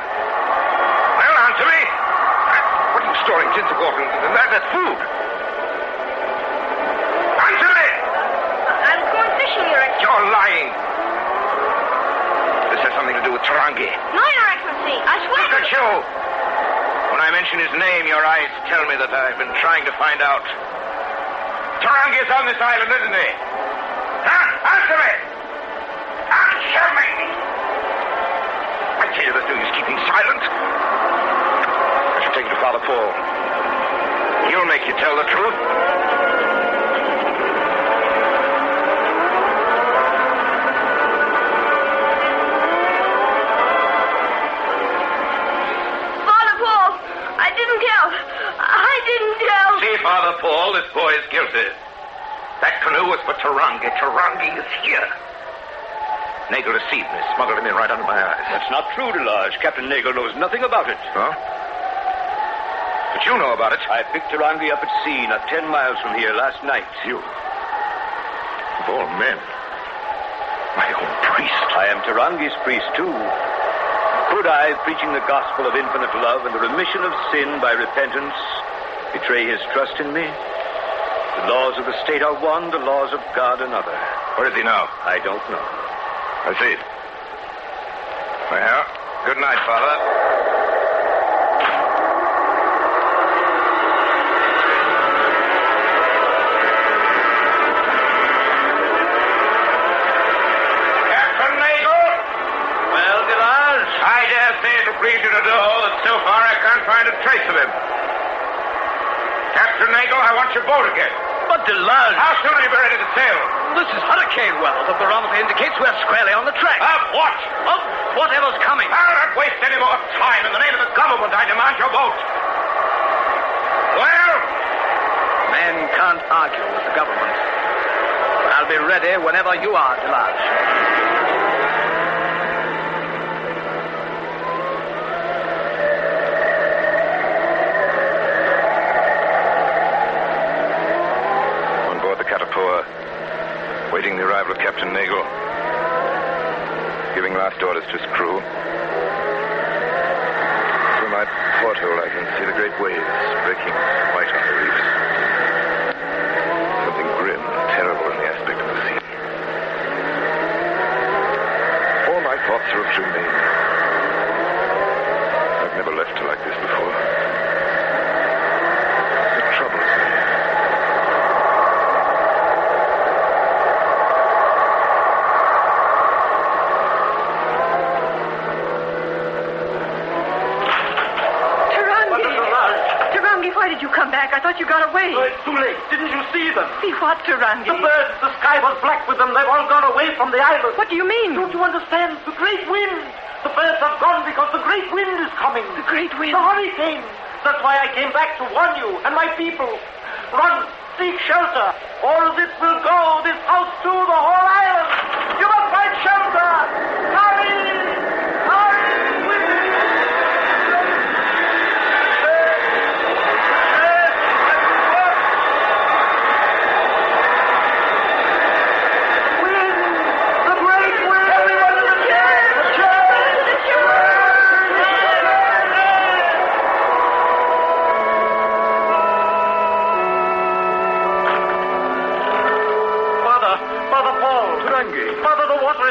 Well, answer me. What are you storing tins of water in? That's food. Answer me! I'm going fishing, Your Excellency. You're lying. This has something to do with Tarangi. No, Your Excellency. I swear. Look at you. When I mention his name, your eyes tell me that I've been trying to find out. Tarangi is on this island, isn't he? Huh? Answer me! Answer me! I tell you, there's no use keeping silent. I should take you to Father Paul. He'll make you tell the truth. Father Paul, I didn't tell. I didn't tell. See, Father Paul, this boy is guilty. That canoe was for Tarangi. Tarangi is here. Nagel deceived me, smuggled him in right under my eyes. That's not true, Delage. Captain Nagel knows nothing about it. Huh? But you know about it. I picked Tarangi up at sea, not 10 miles from here, last night. You? Of all men. My own priest. I am Tarangi's priest, too. Who Could I, preaching the gospel of infinite love and the remission of sin by repentance, betray his trust in me? The laws of the state are one, the laws of God another. Where is he now? I don't know. I see. Well, good night, Father. Please you to know that so far I can't find a trace of him. Captain Nagel, I want your boat again. But Delage... How soon will you be ready to sail? This is hurricane weather. The barometer indicates we're squarely on the track. Of what? Of whatever's coming. I'll not waste any more time. In the name of the government, I demand your boat. Well? Man can't argue with the government. But I'll be ready whenever you are, Delage. Waiting the arrival of Captain Nagel. Giving last orders to his crew. Through my porthole, I can see the great waves breaking white on the reefs. Something grim and terrible in the aspect of the sea. All my thoughts are of Germaine. I've never left her like this before. It troubles me. Why did you come back? I thought you got away. Oh, it's too late. Didn't you see them? See what, Tarangi? The birds. The sky was black with them. They've all gone away from the island. What do you mean? Don't you understand? The great wind. The birds have gone because the great wind is coming. The great wind? The hurricane. That's why I came back to warn you and my people. Run. Seek shelter. Or as it will go, this house too, the whole island. You must find shelter. Hurry! Hurry!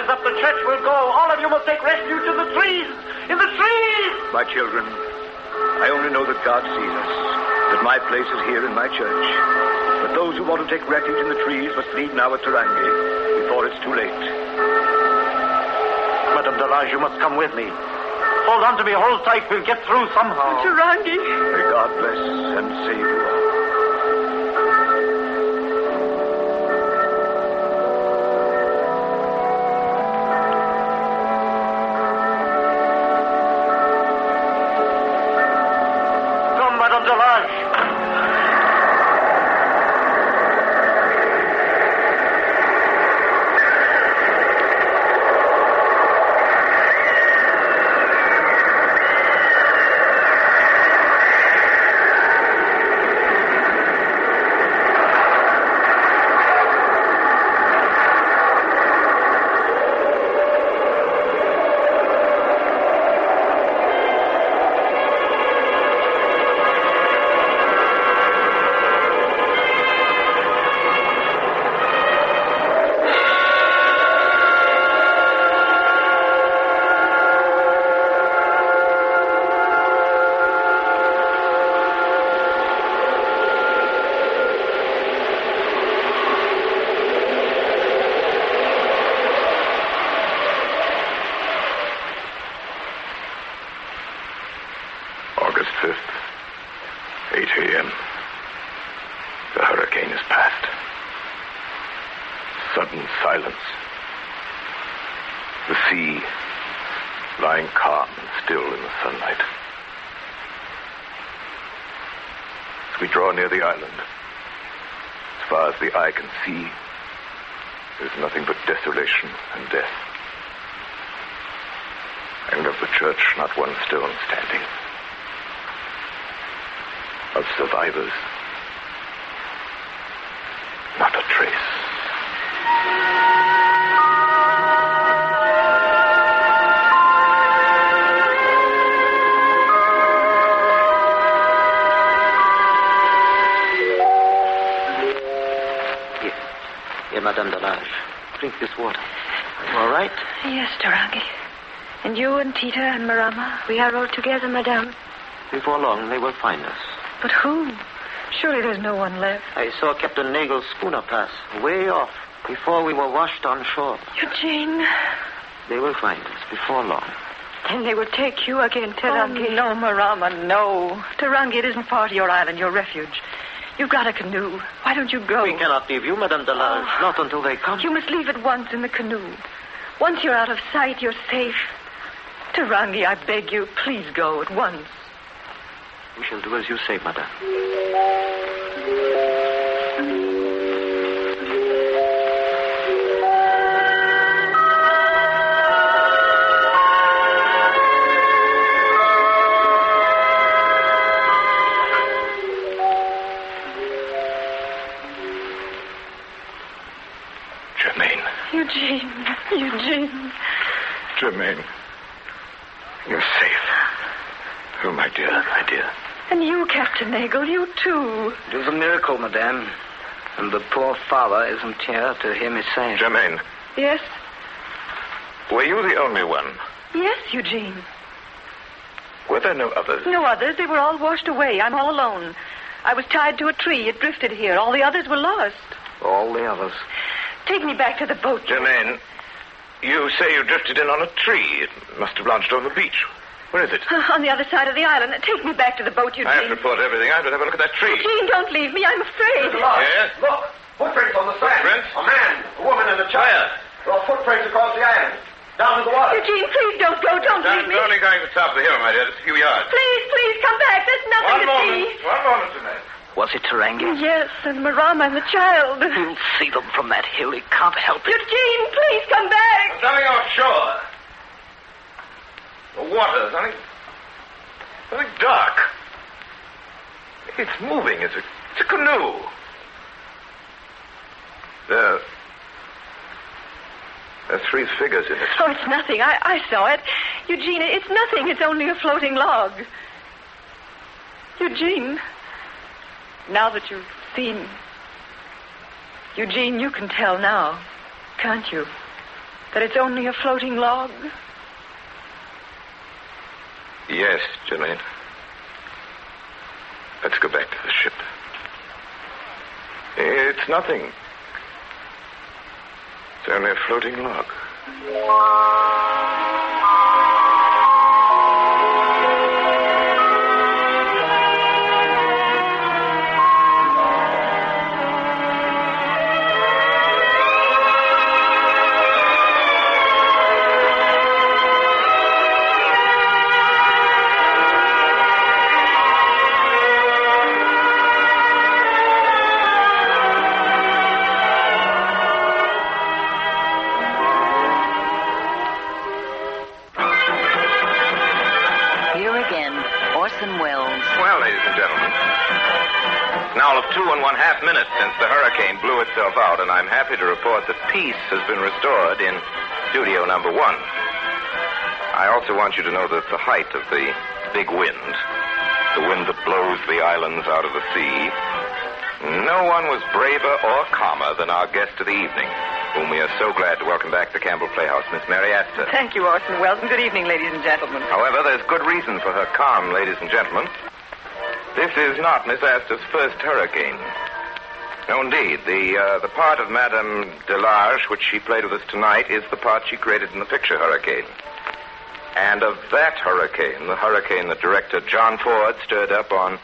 Up the church will go. All of you must take refuge in the trees. In the trees! My children, I only know that God sees us, that my place is here in my church. But those who want to take refuge in the trees must leave now at Tarangi before it's too late. Madame Delage, you must come with me. Hold on to me, hold tight. We'll get through somehow. Tarangi. May God bless and save you all. August 5th, 8 a.m. The hurricane is past. Sudden silence. The sea lying calm and still in the sunlight. As we draw near the island, as far as the eye can see, there's nothing but desolation and death. And of the church, not one stone standing. Of survivors, not a trace. Madame Delage. Drink this water. Are you all right? Yes, Tarangi. And you and Tita and Marama, we are all together, Madame. Before long, they will find us. But who? Surely there's no one left. I saw Captain Nagel's schooner pass, way off, before we were washed on shore. Eugene. They will find us before long. Then they will take you again, Tarangi. Oh, no, Marama, no. Tarangi, it isn't far to your island, your refuge. You've got a canoe. Why don't you go? We cannot leave you, Madame Delage, not until they come. You must leave at once in the canoe. Once you're out of sight, you're safe. Tarangi, I beg you, please go at once. We shall do as you say, Madame. Eugene. Germaine. You're safe. Oh, my dear. And you, Captain Nagel, you too. It was a miracle, Madame. And the poor father isn't here to hear me say. Germaine. Yes? Were you the only one? Yes, Eugene. Were there no others? No others. They were all washed away. I'm all alone. I was tied to a tree. It drifted here. All the others were lost. All the others. Take me back to the boat. Germaine, you say you drifted in on a tree. It must have launched on the beach. Where is it? On the other side of the island. Take me back to the boat, Eugene. I have to report everything. I have to have a look at that tree. Eugene, don't leave me. I'm afraid. Yes? Look, footprints on the sand. Footprints? A man, a woman, and a child. There are footprints across the island. Down to the water. Eugene, please don't go. Don't leave me. I'm only going to the top of the hill, my dear. Just a few yards. Please, come back. There's nothing to see. One moment, Germaine. Was it Tarangi? Yes, and Marama and the child. He'll see them from that hill. He can't help it. Eugene, please come back. There's nothing offshore. The water, something dark. It's moving. It's a canoe. There are three figures in it. Oh, it's nothing. I saw it. Eugene, it's nothing. It's only a floating log. Eugene, now that you've seen... Eugene, you can tell now, can't you, that it's only a floating log? Yes, Germaine. Let's go back to the ship. It's nothing. It's only a floating log. Now of 2 1/2 minutes since the hurricane blew itself out, and I'm happy to report that peace has been restored in studio number 1. I also want you to know that the height of the big wind, the wind that blows the islands out of the sea, no one was braver or calmer than our guest of the evening, whom we are so glad to welcome back to Campbell Playhouse, Miss Mary Astor. Thank you, Orson Welles, and good evening, ladies and gentlemen. However, there's good reason for her calm, ladies and gentlemen. This is not Miss Astor's first hurricane. No, indeed. The part of Madame Delage, which she played with us tonight, is the part she created in the picture Hurricane. And of that hurricane, the hurricane that director John Ford stirred up on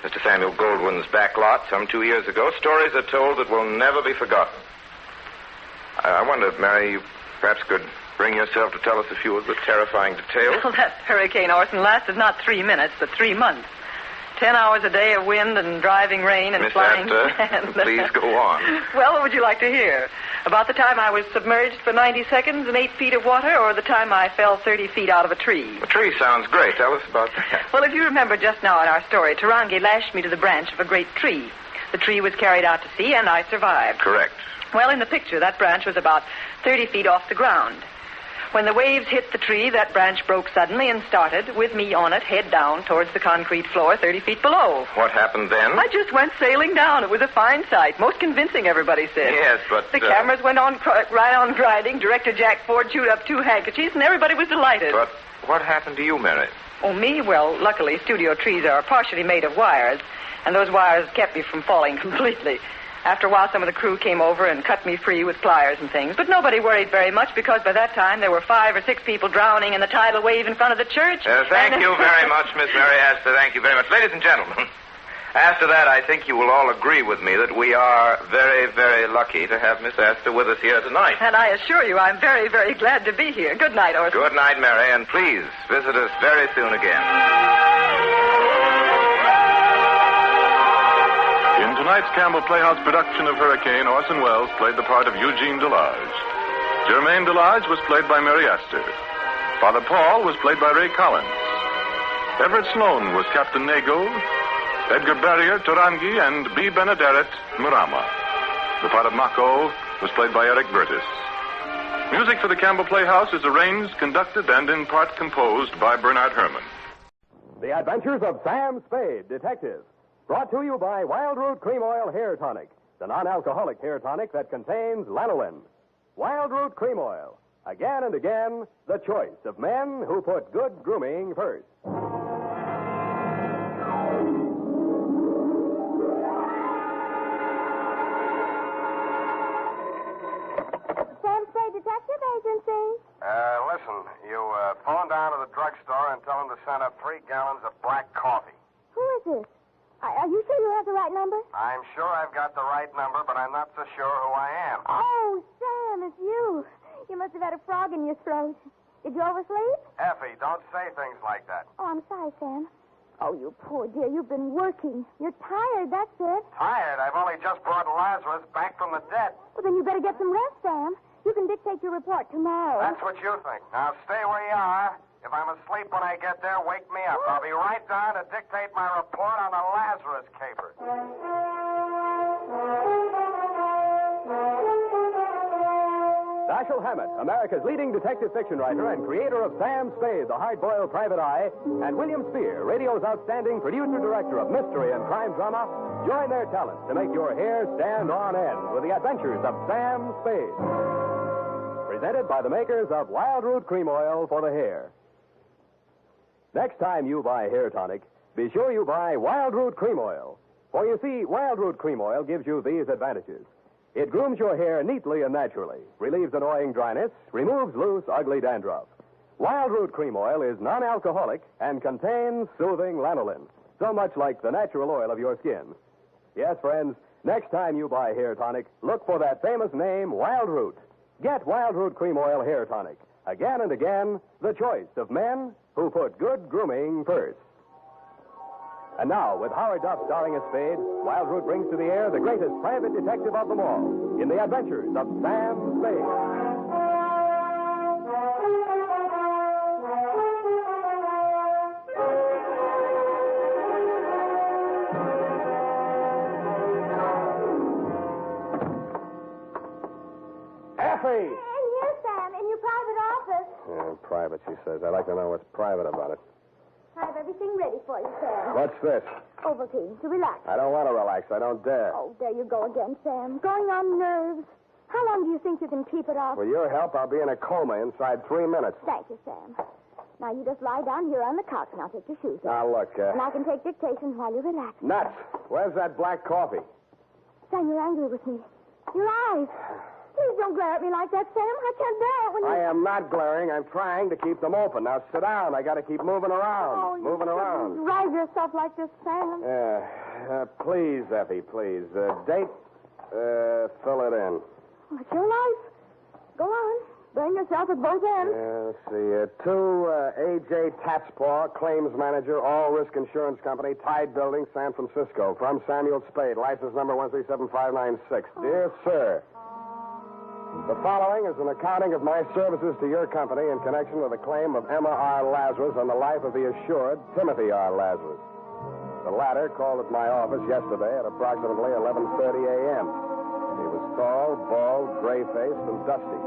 Mr. Samuel Goldwyn's back lot some 2 years ago, stories are told that will never be forgotten. I wonder if, Mary, you perhaps could bring yourself to tell us a few of the terrifying details. Well, that hurricane, Orson, lasted not 3 minutes, but 3 months. 10 hours a day of wind and driving rain and Miss flying Astor, sand. please go on. Well, what would you like to hear? About the time I was submerged for 90 seconds in 8 feet of water, or the time I fell 30 feet out of a tree? The tree sounds great. Tell us about that. Well, if you remember just now in our story, Tarangi lashed me to the branch of a great tree. The tree was carried out to sea, and I survived. Correct. Well, in the picture, that branch was about 30 feet off the ground. When the waves hit the tree, that branch broke suddenly and started, with me on it, head down towards the concrete floor 30 feet below. What happened then? I just went sailing down. It was a fine sight. Most convincing, everybody said. Yes, but... The cameras went on right on grinding. Director Jack Ford chewed up 2 handkerchiefs, and everybody was delighted. But what happened to you, Mary? Oh, me? Well, luckily, studio trees are partially made of wires, and those wires kept me from falling completely. After a while, some of the crew came over and cut me free with pliers and things. But nobody worried very much because by that time there were 5 or 6 people drowning in the tidal wave in front of the church. Thank you very much, Miss Mary Astor. Thank you very much. Ladies and gentlemen, after that, I think you will all agree with me that we are very, very lucky to have Miss Astor with us here tonight. And I assure you, I'm very, very glad to be here. Good night, Orson. Good night, Mary, and please visit us very soon again. In tonight's Campbell Playhouse production of Hurricane, Orson Welles played the part of Eugene Delage. Germaine Delage was played by Mary Astor. Father Paul was played by Ray Collins. Everett Sloan was Captain Nagel. Edgar Barrier, Turangi, and B. Benederet, Murama. The part of Mako was played by Eric Burtis. Music for the Campbell Playhouse is arranged, conducted, and in part composed by Bernard Herrmann. The Adventures of Sam Spade, Detective. Brought to you by Wild Root Cream Oil Hair Tonic, the non-alcoholic hair tonic that contains lanolin. Wild Root Cream Oil. Again and again, the choice of men who put good grooming first. Sam Spade Detective Agency. Listen, you phone down to the drugstore and tell them to send up 3 gallons of black coffee. Who is this? Are you sure you have the right number? I'm sure I've got the right number, but I'm not so sure who I am. Oh, Sam, it's you. You must have had a frog in your throat. Did you oversleep? Effie, don't say things like that. Oh, I'm sorry, Sam. Oh, you poor dear. You've been working. You're tired, that's it. Tired? I've only just brought Lazarus back from the dead. Well, then you better get some rest, Sam. You can dictate your report tomorrow. That's what you think. Now, stay where you are. If I'm asleep when I get there, wake me up. I'll be right down to dictate my report on the Lazarus caper. Dashiell Hammett, America's leading detective fiction writer and creator of Sam Spade, the hard-boiled private eye, and William Spear, radio's outstanding producer-director of mystery and crime drama, join their talents to make your hair stand on end with the adventures of Sam Spade. Presented by the makers of Wild Root Cream Oil for the hair. Next time you buy hair tonic, be sure you buy Wild Root Cream Oil. For you see, Wild Root Cream Oil gives you these advantages. It grooms your hair neatly and naturally, relieves annoying dryness, removes loose, ugly dandruff. Wild Root Cream Oil is non-alcoholic and contains soothing lanolin, so much like the natural oil of your skin. Yes, friends, next time you buy hair tonic, look for that famous name, Wild Root. Get Wild Root Cream Oil Hair Tonic. Again and again, the choice of men who put good grooming first. And now, with Howard Duff starring as Spade, Wild Root brings to the air the greatest private detective of them all in the adventures of Sam Spade. Effie! In here, Sam, in your private office. Yeah, private, she says. I'd like to know what's private about it. I have everything ready for you, Sam. What's this? Ovaltine, to relax. I don't want to relax. I don't dare. Oh, there you go again, Sam. Going on nerves. How long do you think you can keep it up? With your help, I'll be in a coma inside 3 minutes. Thank you, Sam. Now, you just lie down here on the couch, and I'll take your shoes off. Now, look, And I can take dictation while you relax. Nuts. Where's that black coffee? Sam, you're angry with me. Your eyes. Please don't glare at me like that, Sam. I can't bear it when you... I am not glaring. I'm trying to keep them open. Now, sit down. I got to keep moving around. Oh, moving around. Drive yourself like this, Sam. Please, Effie, please. Date, fill it in. Well, it's your life. Go on. Burn yourself at both ends. Let's see. To A.J. Tatspaw, claims manager, All Risk Insurance Company, Tide Building, San Francisco. From Samuel Spade, license number 137596. Dear Sir, the following is an accounting of my services to your company in connection with the claim of Emma R. Lazarus on the life of the assured Timothy R. Lazarus. The latter called at my office yesterday at approximately 11:30 a.m. He was tall, bald, gray-faced, and dusty.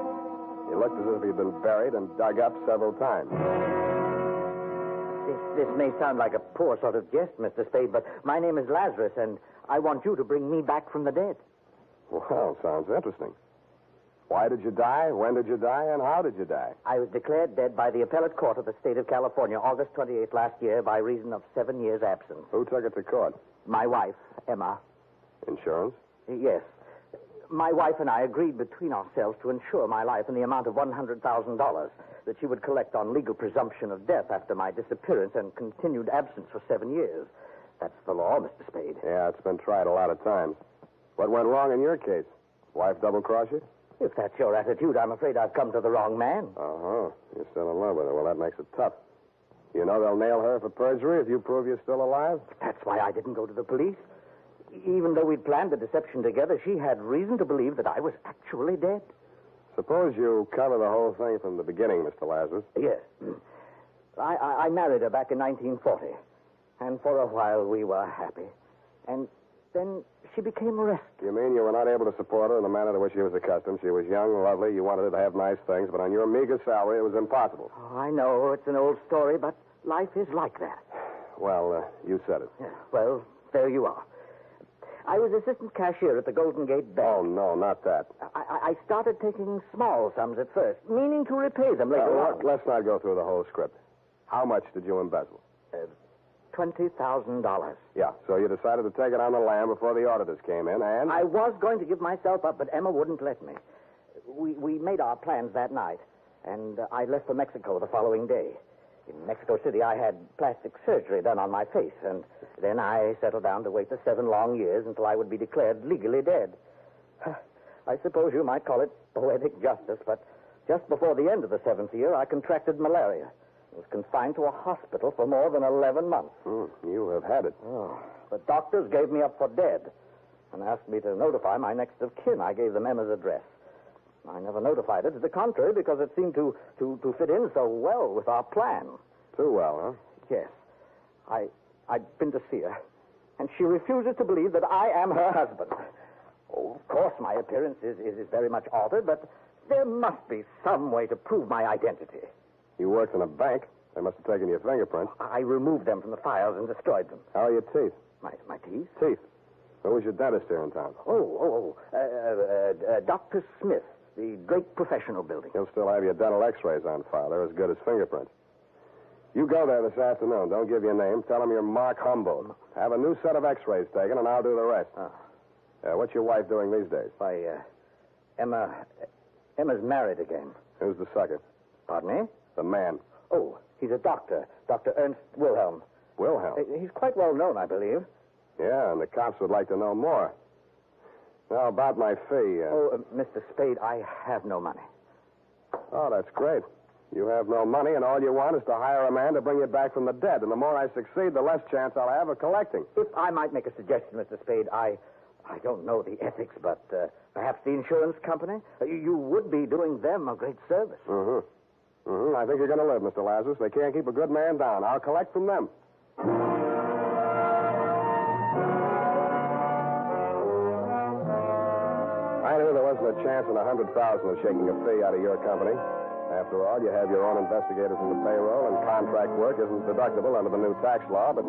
He looked as if he'd been buried and dug up several times. This may sound like a poor sort of jest, Mr. Spade, but my name is Lazarus, and I want you to bring me back from the dead. Well, sounds interesting. Why did you die? When did you die? And how did you die? I was declared dead by the appellate court of the state of California August 28th last year by reason of 7 years' absence. Who took it to court? My wife, Emma. Insurance? Yes. My wife and I agreed between ourselves to insure my life in the amount of $100,000 that she would collect on legal presumption of death after my disappearance and continued absence for 7 years. That's the law, Mr. Spade. Yeah, it's been tried a lot of times. What went wrong in your case? Wife double-cross you? If that's your attitude, I'm afraid I've come to the wrong man. Uh-huh. You're still in love with her. Well, that makes it tough. You know they'll nail her for perjury if you prove you're still alive? That's why I didn't go to the police. Even though we'd planned the deception together, she had reason to believe that I was actually dead. Suppose you cover the whole thing from the beginning, Mr. Lazarus. Yes. I married her back in 1940. And for a while we were happy. And then she became arrested. You mean you were not able to support her in the manner to which she was accustomed? She was young, lovely, you wanted her to have nice things, but on your meager salary it was impossible. Oh, I know, it's an old story, but life is like that. Well, you said it. Yeah, well, there you are. I was assistant cashier at the Golden Gate Bank. Oh, no, not that. I started taking small sums at first, meaning to repay them later on. Let's not go through the whole script. How much did you embezzle? $20,000. Yeah, so you decided to take it on the lam before the auditors came in, and... I was going to give myself up, but Emma wouldn't let me. We made our plans that night, and I left for Mexico the following day. In Mexico City, I had plastic surgery done on my face, and then I settled down to wait the 7 long years until I would be declared legally dead. I suppose you might call it poetic justice, but just before the end of the 7th year, I contracted malaria. I was confined to a hospital for more than 11 months. You have had it. Oh, the doctors gave me up for dead and asked me to notify my next of kin. I gave them Emma's address. I never notified her to the contrary because it seemed to fit in so well with our plan. Too well, huh? Yes. I'd been to see her, and she refuses to believe that I am her husband. Oh, of course, my appearance is very much altered, but there must be some way to prove my identity. You worked in a bank. They must have taken your fingerprints. I removed them from the files and destroyed them. How are your teeth? My teeth? Teeth. Who was your dentist here in town? Dr. Smith, the Drake Professional Building. He'll still have your dental x-rays on file. They're as good as fingerprints. You go there this afternoon. Don't give your name. Tell him you're Mark Humboldt. Have a new set of x-rays taken, and I'll do the rest. What's your wife doing these days? Why, Emma's married again. Who's the sucker? Pardon me? The man. Oh, he's a doctor. Dr. Ernst Wilhelm. Wilhelm? He's quite well known, I believe. Yeah, and the cops would like to know more. Now, about my fee. Mr. Spade, I have no money. Oh, that's great. You have no money, and all you want is to hire a man to bring you back from the dead. And the more I succeed, the less chance I'll have of collecting. If I might make a suggestion, Mr. Spade, I don't know the ethics, but perhaps the insurance company? You would be doing them a great service. I think you're going to live, Mr. Lazarus. They can't keep a good man down. I'll collect from them. I knew there wasn't a chance in 100,000 of shaking a fee out of your company. After all, you have your own investigators in the payroll, and contract work isn't deductible under the new tax law, but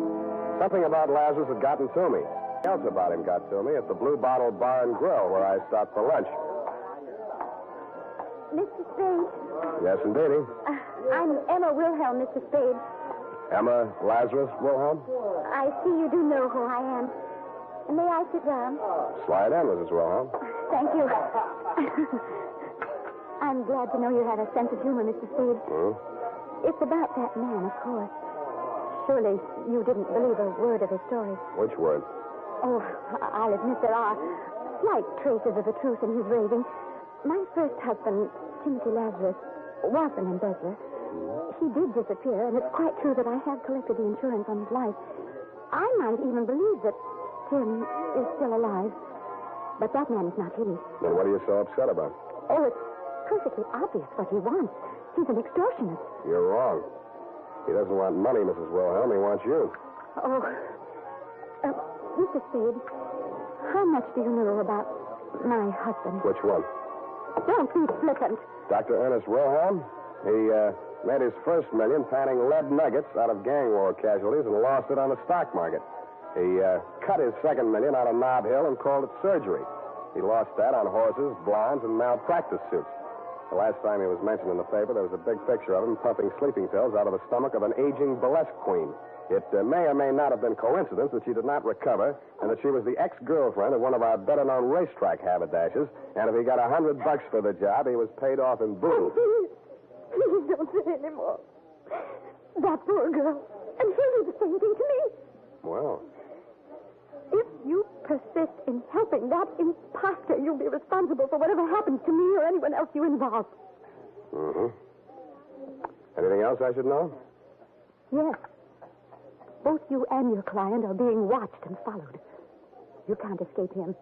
something about Lazarus had gotten to me. Something else about him got to me at the Blue Bottle Bar and Grill, where I stopped for lunch. Mr. Spade? Yes, indeedy. I'm Emma Wilhelm, Mr. Spade. Emma Lazarus Wilhelm? I see you do know who I am. May I sit down? Slide in, Mrs. Wilhelm. Thank you. I'm glad to know you have a sense of humor, Mr. Spade. It's about that man, of course. Surely you didn't believe a word of his story. Which word? Oh, I'll admit there are slight traces of the truth in his raving. My first husband, Timothy Lazarus, was an embezzler. He did disappear, and it's quite true that I have collected the insurance on his life. I might even believe that Tim is still alive. But that man is not he. Then what are you so upset about? Oh, it's perfectly obvious what he wants. He's an extortionist. You're wrong. He doesn't want money, Mrs. Wilhelm. He wants you. Oh, Mr. Spade, how much do you know about my husband? Which one? Don't be flippant. Dr. Ernest Wilhelm, he made his first million panning lead nuggets out of gang war casualties and lost it on the stock market. He cut his second million out of Nob Hill and called it surgery. He lost that on horses, blondes, and malpractice suits. The last time he was mentioned in the paper, there was a big picture of him pumping sleeping pills out of the stomach of an aging burlesque queen. It may or may not have been coincidence that she did not recover and that she was the ex-girlfriend of one of our better-known racetrack haberdashers, and if he got $100 for the job, he was paid off in booze. Please don't say any more. That poor girl. And she'll do the same thing to me. Well, if you persist in helping that imposter, you'll be responsible for whatever happens to me or anyone else you involve. Anything else I should know? Yes. Both you and your client are being watched and followed. You can't escape him.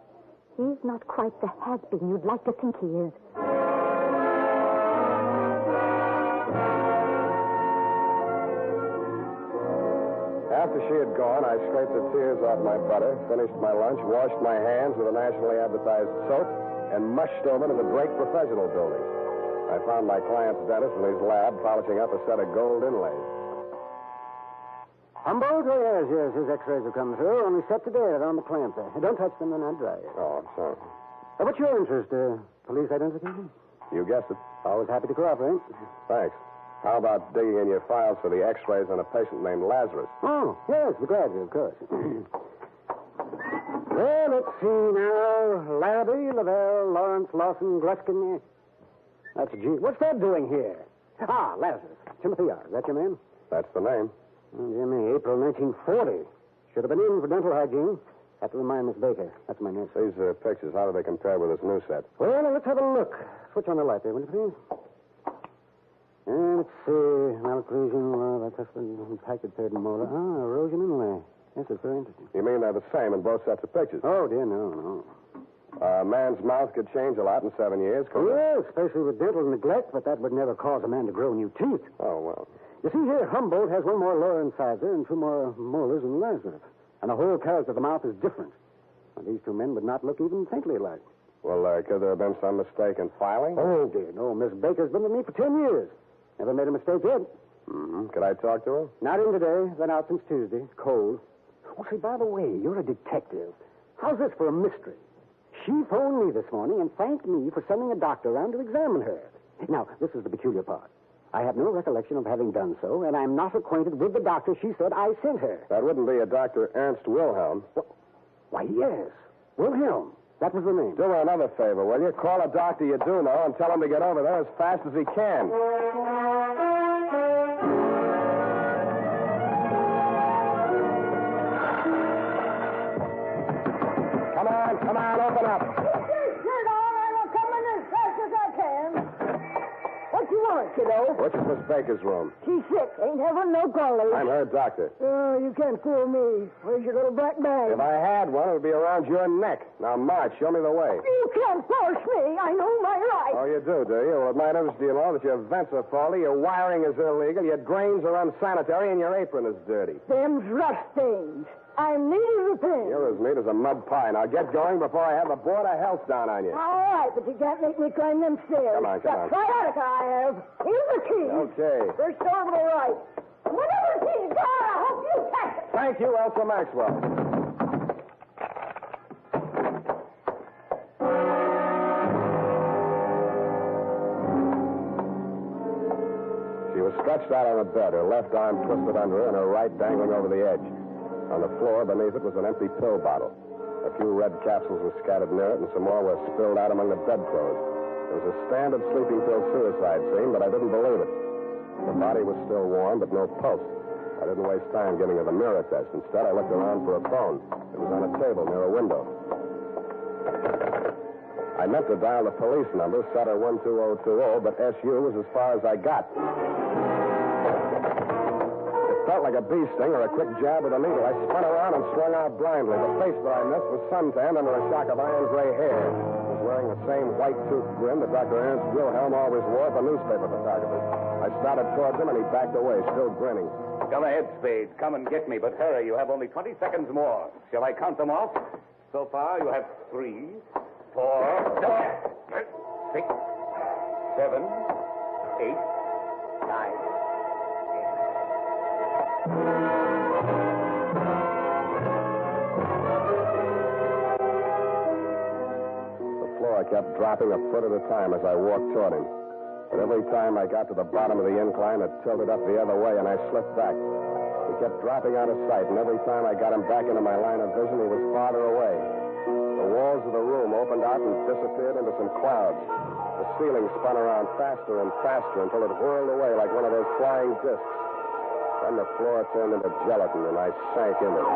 He's not quite the has-been you'd like to think he is. After she had gone, I scraped the tears off my butter, finished my lunch, washed my hands with a nationally advertised soap, and mushed over to the Drake Professional Building. I found my client's dentist in his lab polishing up a set of gold inlays. Humboldt? Oh, yes. His x-rays have come through. Only set today around the clamp there. Don't touch them, they're not dry yet. Oh, I'm sorry. What's your interest? Police identification? You guessed it. Always happy to cooperate. Thanks. How about digging in your files for the x-rays on a patient named Lazarus? Oh, yes, be glad to, of course. Well, let's see now. Larrabee, Lavelle, Lawrence, Lawson, Gluskin. That's a G. What's that doing here? Ah, Lazarus. Timothy R. Is that your man? That's the name. Oh, Jimmy, April 1940. Should have been in for dental hygiene. Have to remind Miss Baker. That's my nurse. These pictures, how do they compare with this new set? Well, let's have a look. Switch on the light there, will you please? Let's see. Malocclusion, that's impacted third molar. Ah, erosion inlay. Yes, it's very interesting. You mean they're the same in both sets of pictures? Oh, dear, no. A man's mouth could change a lot in 7 years, couldn't it? Well, especially with dental neglect, but that would never cause a man to grow new teeth. Oh, well. You see here, Humboldt has one more lower incisor and two more molars than Lazarus. And the whole character of the mouth is different. Now, these two men would not look even faintly alike. Well, could there have been some mistake in filing? Oh, dear, no. Miss Baker's been with me for 10 years. Never made a mistake yet. Could I talk to her? Not in today. Been out since Tuesday. Cold. Oh, say, by the way, you're a detective. How's this for a mystery? She phoned me this morning and thanked me for sending a doctor around to examine her. Now, this is the peculiar part. I have no recollection of having done so, and I'm not acquainted with the doctor she said I sent her. That wouldn't be a Dr. Ernst Wilhelm. Why, yes. Wilhelm. That was the name. Do her another favor, will you? Call a doctor you do know and tell him to get over there as fast as he can. Come on, open up. Get your shirt on. I will come in as fast as I can. What you want, kiddo? Which is Miss Baker's room? She's sick. Ain't having no golly. I'm her doctor. Oh, you can't fool me. Where's your little black bag? If I had one, it would be around your neck. Now, march. Show me the way. You can't force me. I know my rights. Oh, you do you? Well, it might interest you know that your vents are faulty, your wiring is illegal, your drains are unsanitary, and your apron is dirty. Them's rust stains. I'm needing repairs. You're as neat as a mud pie. Now, get going before I have the Board of Health down on you. All right, but you can't make me climb them stairs. Come on. Got sciatica I have. Here's the key. Okay. First door to the right. Whatever the key's got, I hope you catch it. Thank you, Elsa Maxwell. She was stretched out on the bed, her left arm twisted under her and her right dangling over the edge. On the floor beneath it was an empty pill bottle. A few red capsules were scattered near it, and some more were spilled out among the bedclothes. It was a standard sleeping pill suicide scene, but I didn't believe it. The body was still warm, but no pulse. I didn't waste time giving her the mirror test. Instead, I looked around for a phone. It was on a table near a window. I meant to dial the police number, Sutter 12020, but SU was as far as I got. Felt like a bee sting or a quick jab with a needle. I spun around and swung out blindly. The face that I missed was suntanned under a shock of iron gray hair. I was wearing the same white-toothed grin that Dr. Ernst Wilhelm always wore for newspaper photographers. I started towards him, and he backed away, still grinning. Come ahead, Spade. Come and get me, but hurry. You have only 20 seconds more. Shall I count them off? So far, you have 3, 4... 6, 7, 8, 9, 10. The floor kept dropping a foot at a time as I walked toward him. But every time I got to the bottom of the incline, it tilted up the other way, and I slipped back. He kept dropping out of sight, and every time I got him back into my line of vision, he was farther away. The walls of the room opened out and disappeared into some clouds. The ceiling spun around faster and faster until it whirled away like one of those flying discs. Then the floor turned into gelatin, and I sank into it.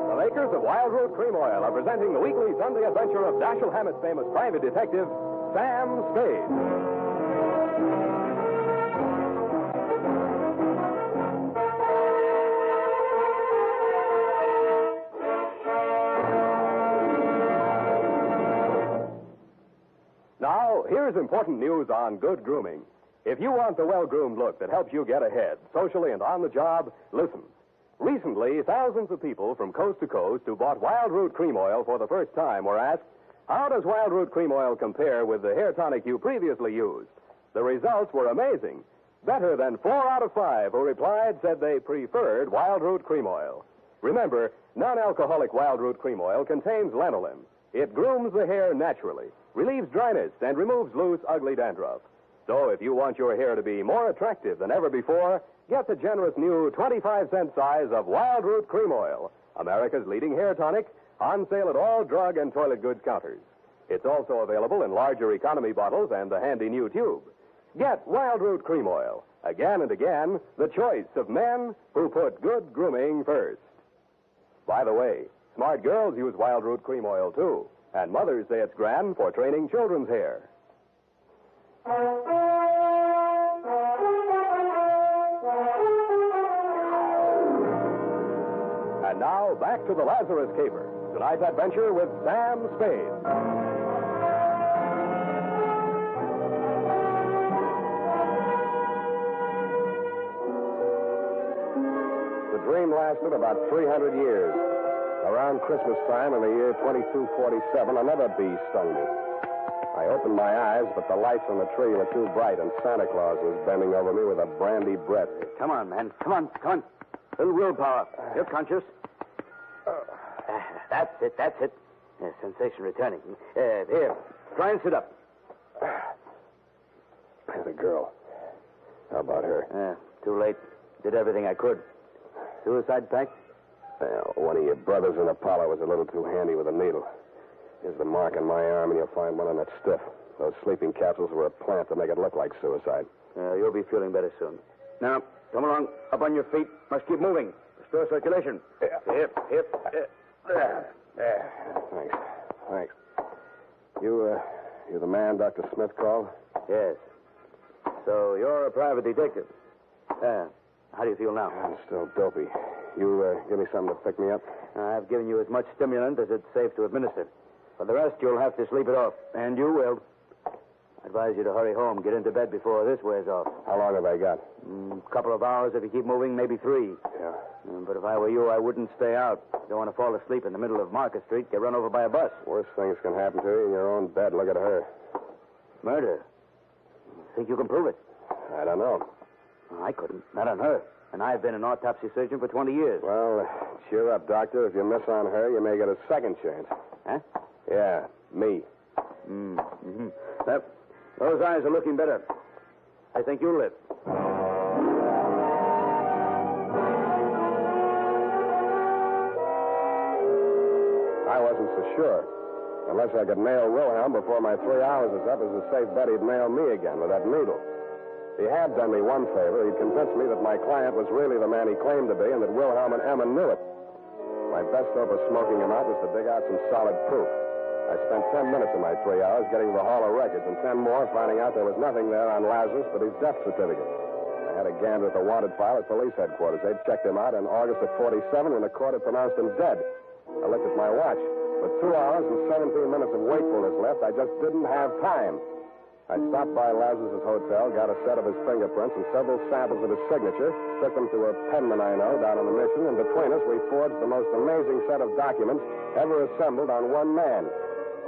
The makers of Wild Root Cream Oil are presenting the weekly Sunday adventure of Dashiell Hammett's famous private detective, Sam Spade. Now, here's important news on good grooming. If you want the well-groomed look that helps you get ahead, socially and on the job, listen. Recently, thousands of people from coast to coast who bought Wild Root Cream Oil for the first time were asked, how does Wild Root Cream Oil compare with the hair tonic you previously used? The results were amazing. Better than 4 out of 5 who replied said they preferred Wild Root Cream Oil. Remember, non-alcoholic Wild Root Cream Oil contains lanolin. It grooms the hair naturally, relieves dryness, and removes loose, ugly dandruff. So if you want your hair to be more attractive than ever before, get the generous new 25-cent size of Wild Root Cream Oil, America's leading hair tonic, on sale at all drug and toilet goods counters. It's also available in larger economy bottles and the handy new tube. Get Wild Root Cream Oil. Again and again, the choice of men who put good grooming first. By the way, smart girls use Wild Root Cream Oil, too. And mothers say it's grand for training children's hair. And now, back to the Lazarus Caper. Tonight's adventure with Sam Spade. The dream lasted about 300 years. Around Christmas time in the year 2247, another bee stung me. I opened my eyes, but the lights on the tree were too bright, and Santa Claus was bending over me with a brandy breath. Come on, man. Come on. A little willpower. You're conscious. That's it. Yeah, sensation returning. Here, try and sit up. There's a girl. How about her? Too late. Did everything I could. Suicide pact? Well, one of your brothers in Apollo was a little too handy with a needle. Here's the mark on my arm, and you'll find one on that stiff. Those sleeping capsules were a plant to make it look like suicide. You'll be feeling better soon. Now, come along. Up on your feet. Must keep moving. Restore circulation. Hip. There. Thanks. You the man Dr. Smith called? Yes. So you're a private detective. How do you feel now? I'm still dopey. You give me something to pick me up? I've given you as much stimulant as it's safe to administer. For the rest, you'll have to sleep it off. And you will. I advise you to hurry home. Get into bed before this wears off. How long have I got? A couple of hours if you keep moving, maybe 3. Yeah. But if I were you, I wouldn't stay out. Don't want to fall asleep in the middle of Market Street, get run over by a bus. Worst things can happen to you in your own bed. Look at her. Murder? Think you can prove it? I don't know. I couldn't. Not on her. And I've been an autopsy surgeon for 20 years. Well, cheer up, Doctor. If you miss on her, you may get a second chance. Huh? Yeah, me. Those eyes are looking better. I think you'll live. I wasn't so sure. Unless I could nail Wilhelm before my 3 hours is up, it's a safe bet he'd nail me again with that needle. He had done me one favor. He'd convinced me that my client was really the man he claimed to be and that Wilhelm and Emma knew it. My best hope of smoking him out was to dig out some solid proof. I spent 10 minutes of my 3 hours getting the Hall of Records and 10 more finding out there was nothing there on Lazarus but his death certificate. I had a gander at the wanted file at police headquarters. They'd checked him out in August of 47 when the court had pronounced him dead. I looked at my watch. With 2 hours and 17 minutes of wakefulness left, I just didn't have time. I stopped by Lazarus' hotel, got a set of his fingerprints and several samples of his signature, took them to a penman I know down on the Mission, and between us we forged the most amazing set of documents ever assembled on one man.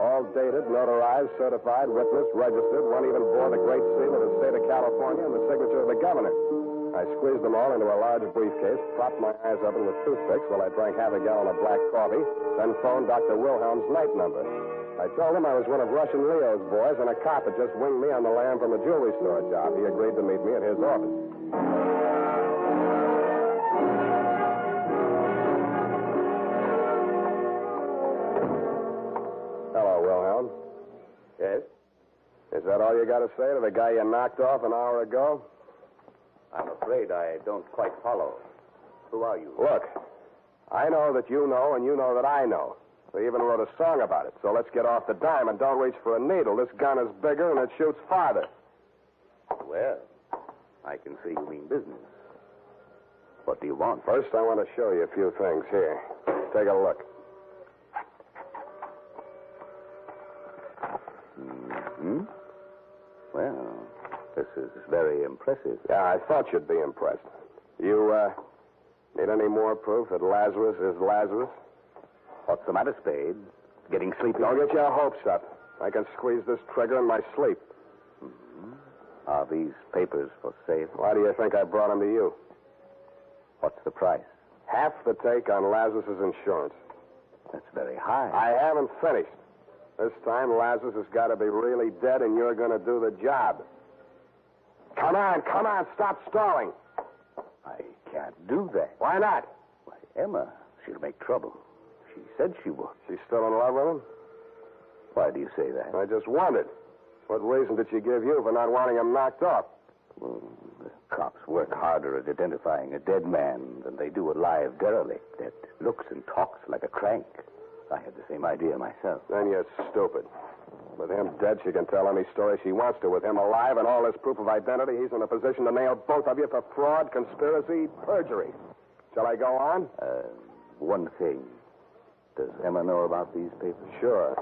All dated, notarized, certified, witnessed, registered. One even bore the great seal of the state of California and the signature of the governor. I squeezed them all into a large briefcase, propped my eyes open with toothpicks while I drank half a gallon of black coffee, then phoned Dr. Wilhelm's night number. I told him I was one of Russian Leo's boys, and a cop had just winged me on the lam from a jewelry store job. He agreed to meet me at his office. Hello, Wilhelm. Yes? Is that all you got to say to the guy you knocked off an hour ago? I'm afraid I don't quite follow. Who are you? Look, I know that you know, and you know that I know. We even wrote a song about it, so let's get off the dime and don't reach for a needle. This gun is bigger and it shoots farther. Well, I can see you mean business. What do you want? First, I want to show you a few things. Here, take a look. Mm-hmm. Well, this is very impressive. Yeah, I thought you'd be impressed. You, need any more proof that Lazarus is Lazarus? What's the matter, Spade? Getting sleepy? Don't get your hopes up. I can squeeze this trigger in my sleep. Mm-hmm. Are these papers for sale? Why do you think I brought them to you? What's the price? Half the take on Lazarus' insurance. That's very high. I haven't finished. This time, Lazarus has got to be really dead, and you're going to do the job. Come on, stop stalling. I can't do that. Why not? Why, Emma, she'll make trouble. She said she would. She's still in love with him? Why do you say that? I just wondered. What reason did she give you for not wanting him knocked off? Well, the cops work harder at identifying a dead man than they do a live derelict that looks and talks like a crank. I had the same idea myself. Then you're stupid. With him dead, she can tell any story she wants to. With him alive and all this proof of identity, he's in a position to nail both of you for fraud, conspiracy, perjury. Shall I go on? One thing. Does Emma know about these papers? Sure.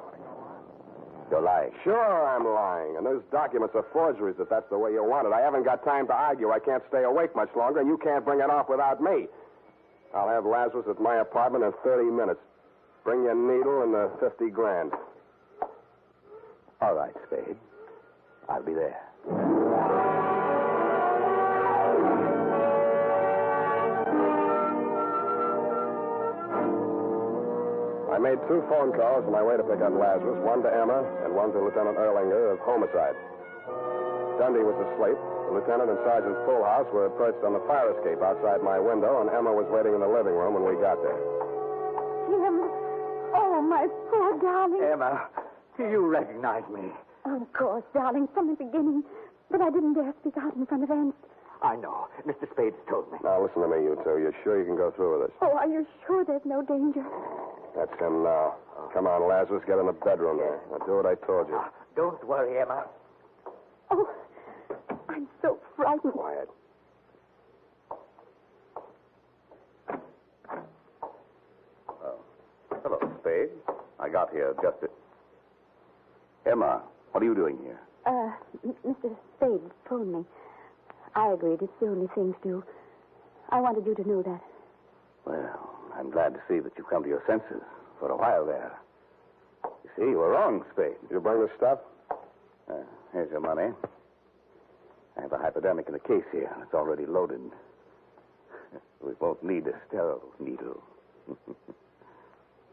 You're lying. Sure, I'm lying. And those documents are forgeries if that's the way you want it. I haven't got time to argue. I can't stay awake much longer, and you can't bring it off without me. I'll have Lazarus at my apartment in 30 minutes. Bring your needle and the $50,000. All right, Spade. I'll be there. I made 2 phone calls on my way to pick up Lazarus, one to Emma and one to Lieutenant Erlinger of homicide. Dundee was asleep. The lieutenant and Sergeant Fullhouse were perched on the fire escape outside my window, and Emma was waiting in the living room when we got there. Jim. Oh, my poor darling. Emma, you recognize me. Of course, darling, from the beginning. But I didn't dare speak out in front of Ernst. I know. Mr. Spades told me. Now, listen to me, you two. You're sure you can go through with this? Oh, are you sure there's no danger? That's him now. Come on, Lazarus, get in the bedroom there. Now, do what I told you. Don't worry, Emma. Oh, I'm so frightened. Quiet. Hello, Spade. I got here just at... Emma, what are you doing here? Mr. Spade phoned me. I agreed. It's the only thing to do. I wanted you to know that. Well, I'm glad to see that you've come to your senses for a while there. You see, you were wrong, Spade. Did you bring the stuff? Here's your money. I have a hypodermic in the case here. It's already loaded. We won't need a sterile needle.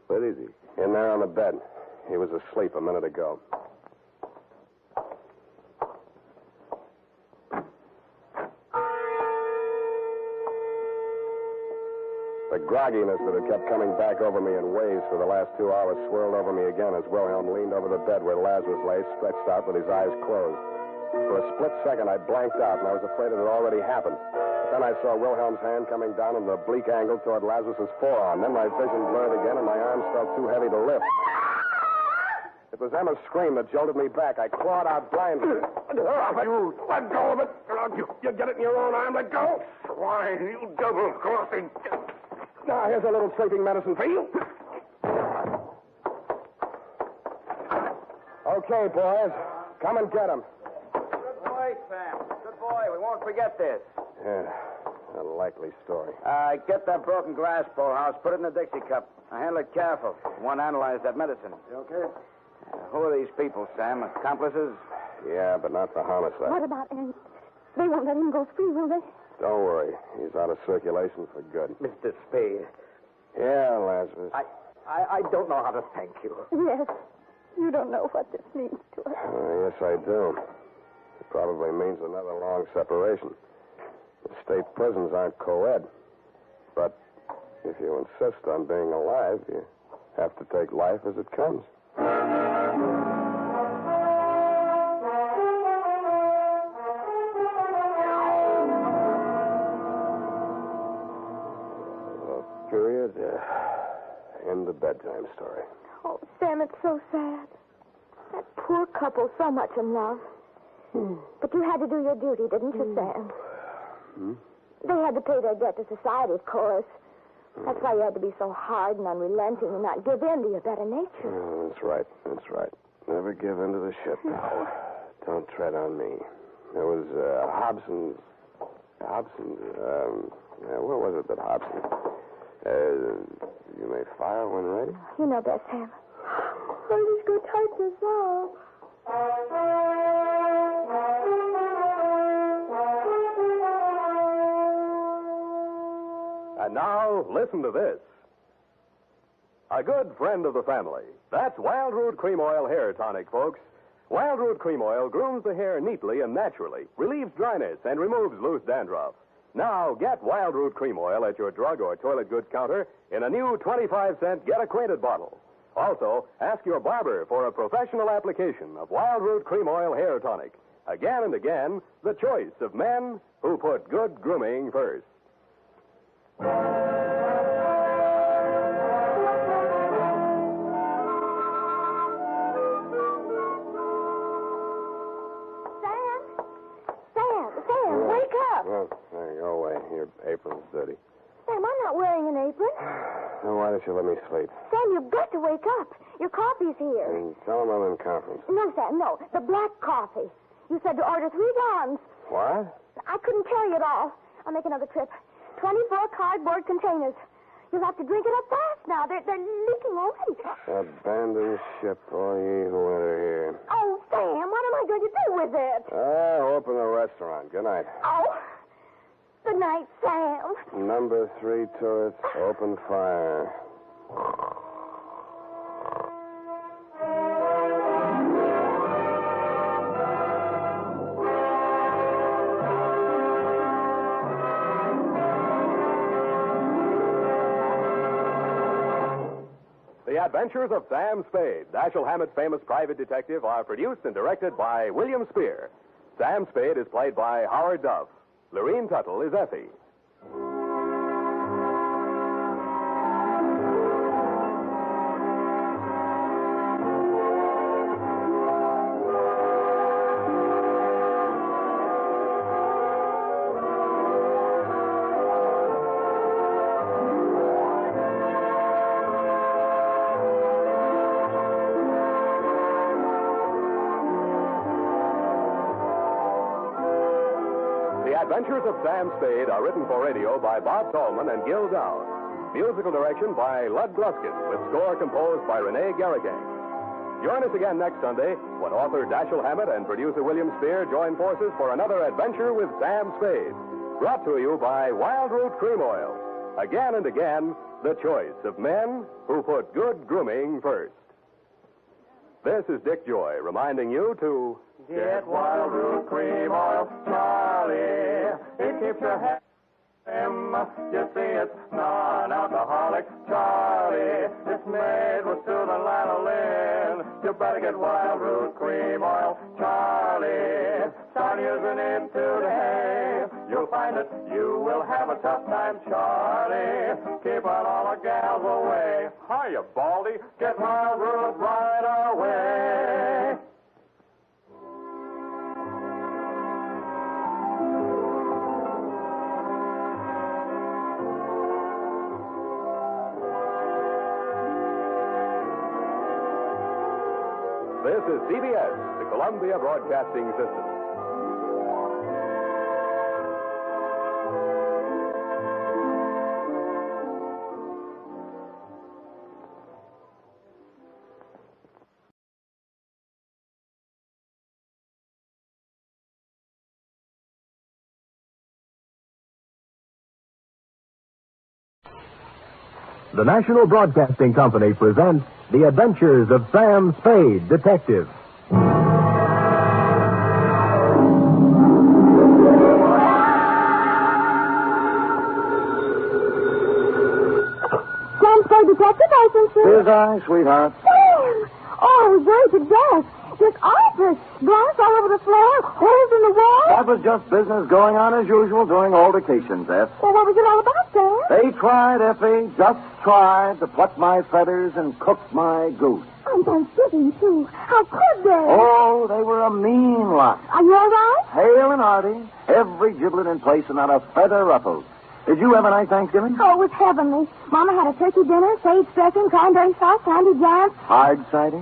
Where is he? In there on the bed. He was asleep a minute ago. The grogginess that had kept coming back over me in waves for the last 2 hours swirled over me again as Wilhelm leaned over the bed where Lazarus lay, stretched out with his eyes closed. For a split second, I blanked out, and I was afraid it had already happened. But then I saw Wilhelm's hand coming down in an oblique angle toward Lazarus's forearm. Then my vision blurred again, and my arms felt too heavy to lift. It was Emma's scream that jolted me back. I clawed out blindly. You let go of it. You get it in your own arm. Let go. Why, you double-crossing... Now, here's a little sleeping medicine for you. Okay, boys. Come and get him. boy. We won't forget this. Yeah, a likely story. Get that broken glass, Bullhouse. Put it in the Dixie cup. Now, handle it careful. Want to analyze that medicine. You okay? Who are these people, Sam? Accomplices? Yeah, but not the homicide. What about Aaron? They won't let him go free, will they? Don't worry. He's out of circulation for good. Mr. Spade. Yeah, Lazarus. I don't know how to thank you. Yes. You don't know what this means to us. Yes, I do. It probably means another long separation. The state prisons aren't co-ed. But if you insist on being alive, you have to take life as it comes. Period. End the bedtime story. Oh, Sam, it's so sad. That poor couple, so much in love. But you had to do your duty, didn't you, Sam? They had to pay their debt to society, of course. That's why you had to be so hard and unrelenting and not give in to your better nature. Oh, that's right. That's right. Never give in to the ship. Don't tread on me. There was Hobson's... what was it that Hobson... you may fire when ready? You know best, Sam. Oh, just go tight this up. And now, listen to this. A good friend of the family. That's Wild Root Cream Oil Hair Tonic, folks. Wild Root Cream Oil grooms the hair neatly and naturally, relieves dryness, and removes loose dandruff. Now, get Wild Root Cream Oil at your drug or toilet goods counter in a new 25-cent Get Acquainted bottle. Also, ask your barber for a professional application of Wild Root Cream Oil Hair Tonic. Again and again, the choice of men who put good grooming first. Sam, wake up. Well, there, go away. Your apron's dirty. Sam, I'm not wearing an apron. Then why don't you let me sleep? Sam, you've got to wake up. Your coffee's here. And tell them I'm in conference. No, Sam, no. The black coffee. You said to order 3 gallons. What? I couldn't carry it all. I'll make another trip. 24 cardboard containers. You'll have to drink it up fast now. They're leaking already. Abandon ship, all ye who enter here. Oh, Sam, what am I going to do with it? Open the restaurant. Good night. Oh, good night, Sam. Number 3 turrets, open fire. The Adventures of Sam Spade, Dashiell Hammett's famous private detective, are produced and directed by William Spear. Sam Spade is played by Howard Duff. Lorene Tuttle is Effie. The Adventures of Sam Spade are written for radio by Bob Tallman and Gil Dowd. Musical direction by Lud Gluskin, with score composed by Renee Garrigang. Join us again next Sunday when author Dashiell Hammett and producer William Spear join forces for another adventure with Sam Spade. Brought to you by Wild Root Cream Oil. Again and again, the choice of men who put good grooming first. This is Dick Joy reminding you to... Get Wild Root Cream Oil, Charlie. It keeps your hair trim. You see, it's non-alcoholic, Charlie. It's made with soothing lanolin. You better get Wild Root Cream Oil, Charlie. Start using it today. You'll find that you will have a tough time, Charlie. Keep on all the gals away. Hiya, Baldy. Get Wild Root right away. This is CBS, the Columbia Broadcasting System. The National Broadcasting Company presents The Adventures of Sam Spade, Detective. Sam Spade, Detective Agency. Here's I, sweetheart. Sam! Oh, I was worried to death. Just awful. Glass all over the floor, holes in the wall. That was just business going on as usual during altercations, F. Well, what was it all about, Sam? They tried, Effie, just tried to pluck my feathers and cook my goose. On Thanksgiving, too. How could they? Oh, they were a mean lot. Are you all right? Hale and hearty, every giblet in place and not a feather ruffled. Did you have a nice Thanksgiving? Oh, it was heavenly. Mama had a turkey dinner, sage dressing, cranberry sauce, candy jams. Hard cider?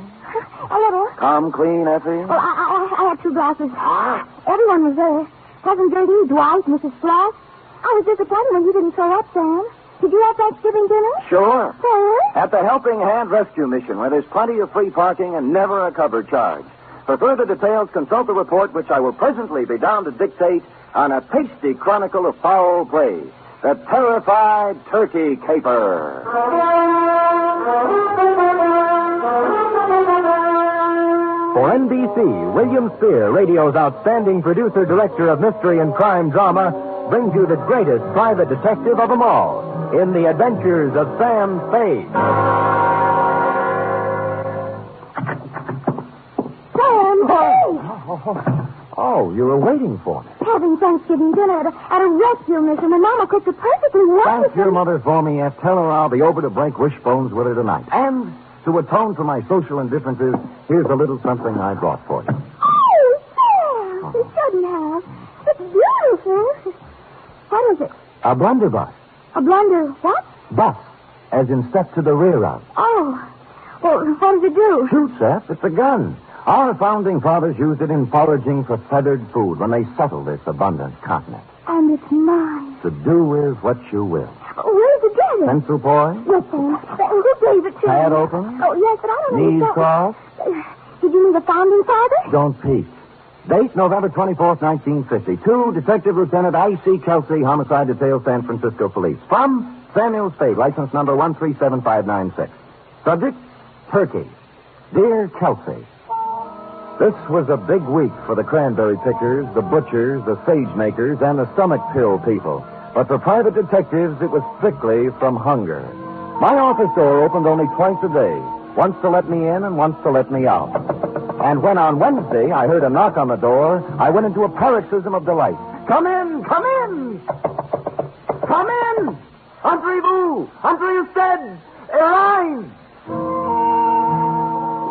A little. Come clean, Effie? Well, I had 2 glasses. Everyone was there. Cousin Gertie, Dwight, Mrs. Flash. I was disappointed when you didn't show up, Sam. Did you have Thanksgiving dinner? Sure. Sam? At the Helping Hand Rescue Mission, where there's plenty of free parking and never a cover charge. For further details, consult the report, which I will presently be down to dictate on a tasty chronicle of foul play. The Terrified Turkey Caper. For NBC, William Spear, radio's outstanding producer-director of mystery and crime drama, brings you the greatest private detective of them all in The Adventures of Sam Spade. Sam Spade! Oh, you were waiting for me. Having Thanksgiving dinner at a rescue mission, and Mama cooked it perfectly wonderful. Thank your mother for me, F. Tell her I'll be over to break wishbones with her tonight. And to atone for my social indifferences, here's a little something I brought for you. Oh, Sam! You shouldn't have. It's beautiful. What is it? A blunderbuss. A blunder what? Bus, as in step to the rear of. Oh. Well, what does it do? Shoots, F. It's a gun. Our founding fathers used it in foraging for feathered food when they settled this abundant continent. And it's mine. To do with what you will. Where did you get it? Pencil boy? Yes, Sam. Who gave it to Pad you? open? Oh, yes, but I don't know. Knees crossed? Did you mean the founding fathers? Don't peek. Date, November 24th, 1950. To Detective Lieutenant I.C. Kelsey, Homicide Detail, San Francisco Police. From Samuel Spade, license number 137596. Subject, Turkey. Dear Kelsey, this was a big week for the cranberry pickers, the butchers, the sage makers, and the stomach pill people. But for private detectives, it was strictly from hunger. My office door opened only twice a day, once to let me in and once to let me out. And when on Wednesday I heard a knock on the door, I went into a paroxysm of delight. Come in! Come in! Come in! Entrez-vous! Entrez-vous! Arise!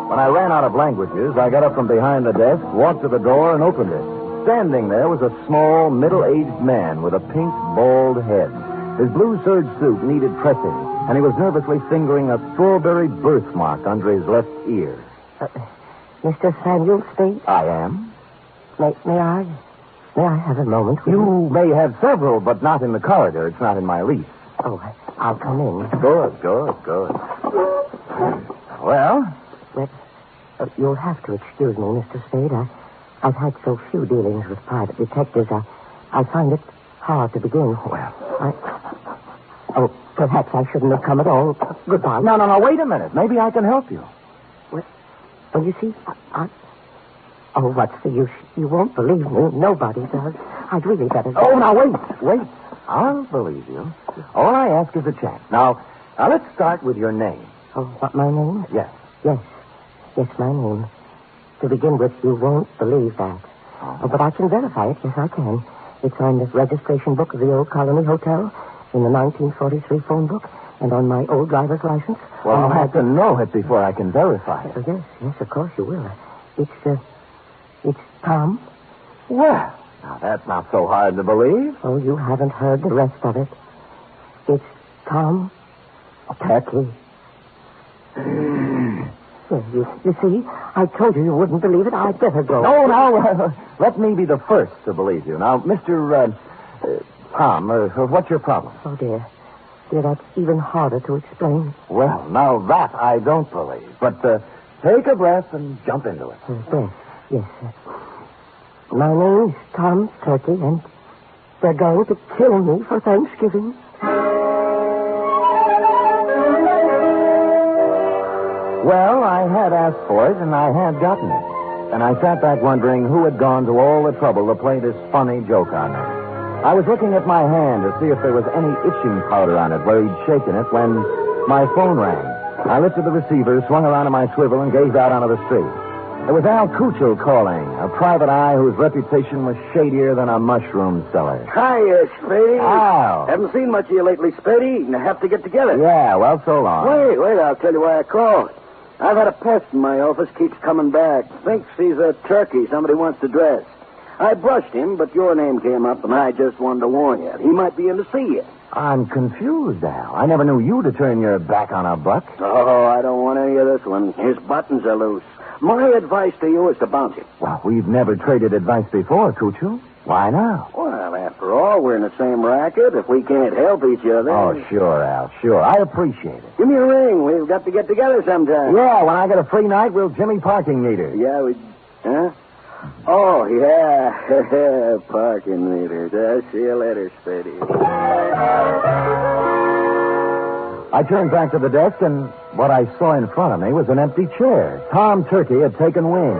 When I ran out of languages, I got up from behind the desk, walked to the door, and opened it. Standing there was a small, middle-aged man with a pink, bald head. His blue serge suit needed pressing, and he was nervously fingering a strawberry birthmark under his left ear. Mr. Samuel Spade? I am. May I have a moment? You may have several, but not in the corridor. It's not in my lease. Oh, I'll come in. Good. Well? Well, you'll have to excuse me, Mr. Spade. I've had so few dealings with private detectives. I find it hard to begin. Well. Perhaps I shouldn't have come at all. Goodbye. No, wait a minute. Maybe I can help you. Well, you see, Oh, what's the use? You won't believe me. Nobody does. I'd really better... Oh, now, wait. I'll believe you. All I ask is a chance. Now, let's start with your name. Oh, what, my name? Yes. Yes, my name. To begin with, you won't believe that. Oh, but I can verify it. Yes, I can. It's on the registration book of the old Colony Hotel, in the 1943 phone book, and on my old driver's license. Well, I'll have to know it before I can verify it. Yes, of course you will. It's Tom. Well, now that's not so hard to believe. Oh, you haven't heard the rest of it. It's Tom Turkey. You see, I told you wouldn't believe it. I'd better go. No, let me be the first to believe you. Now, Mr. Tom, what's your problem? Oh, dear, that's even harder to explain. Well, now that I don't believe. But take a breath and jump into it. Breath, yes. My name's Tom Turkey, and they're going to kill me for Thanksgiving. Well, I had asked for it, and I had gotten it. And I sat back wondering who had gone to all the trouble to play this funny joke on me. I was looking at my hand to see if there was any itching powder on it where he'd shaken it when my phone rang. I lifted the receiver, swung around on my swivel, and gazed out onto the street. It was Al Cuccio calling, a private eye whose reputation was shadier than a mushroom cellar. Hiya, Spady. Al. Haven't seen much of you lately, Spady. You have to get together. Yeah, well, so long. Wait, I'll tell you why I called. I've had a pest in my office, keeps coming back. Thinks he's a turkey somebody wants to dress. I brushed him, but your name came up, and I just wanted to warn you. He might be in to see you. I'm confused, Al. I never knew you to turn your back on a buck. Oh, I don't want any of this one. His buttons are loose. My advice to you is to bounce him. Well, we've never traded advice before, Cuccio. Why now? Well, after all, we're in the same racket. If we can't help each other... Oh, sure, Al, sure. I appreciate it. Give me a ring. We've got to get together sometime. Yeah, when I get a free night, we'll Jimmy parking meter. Yeah, we... Huh? Oh, yeah. Parking meters. I'll see you later, Spady. I turned back to the desk, and what I saw in front of me was an empty chair. Tom Turkey had taken wing.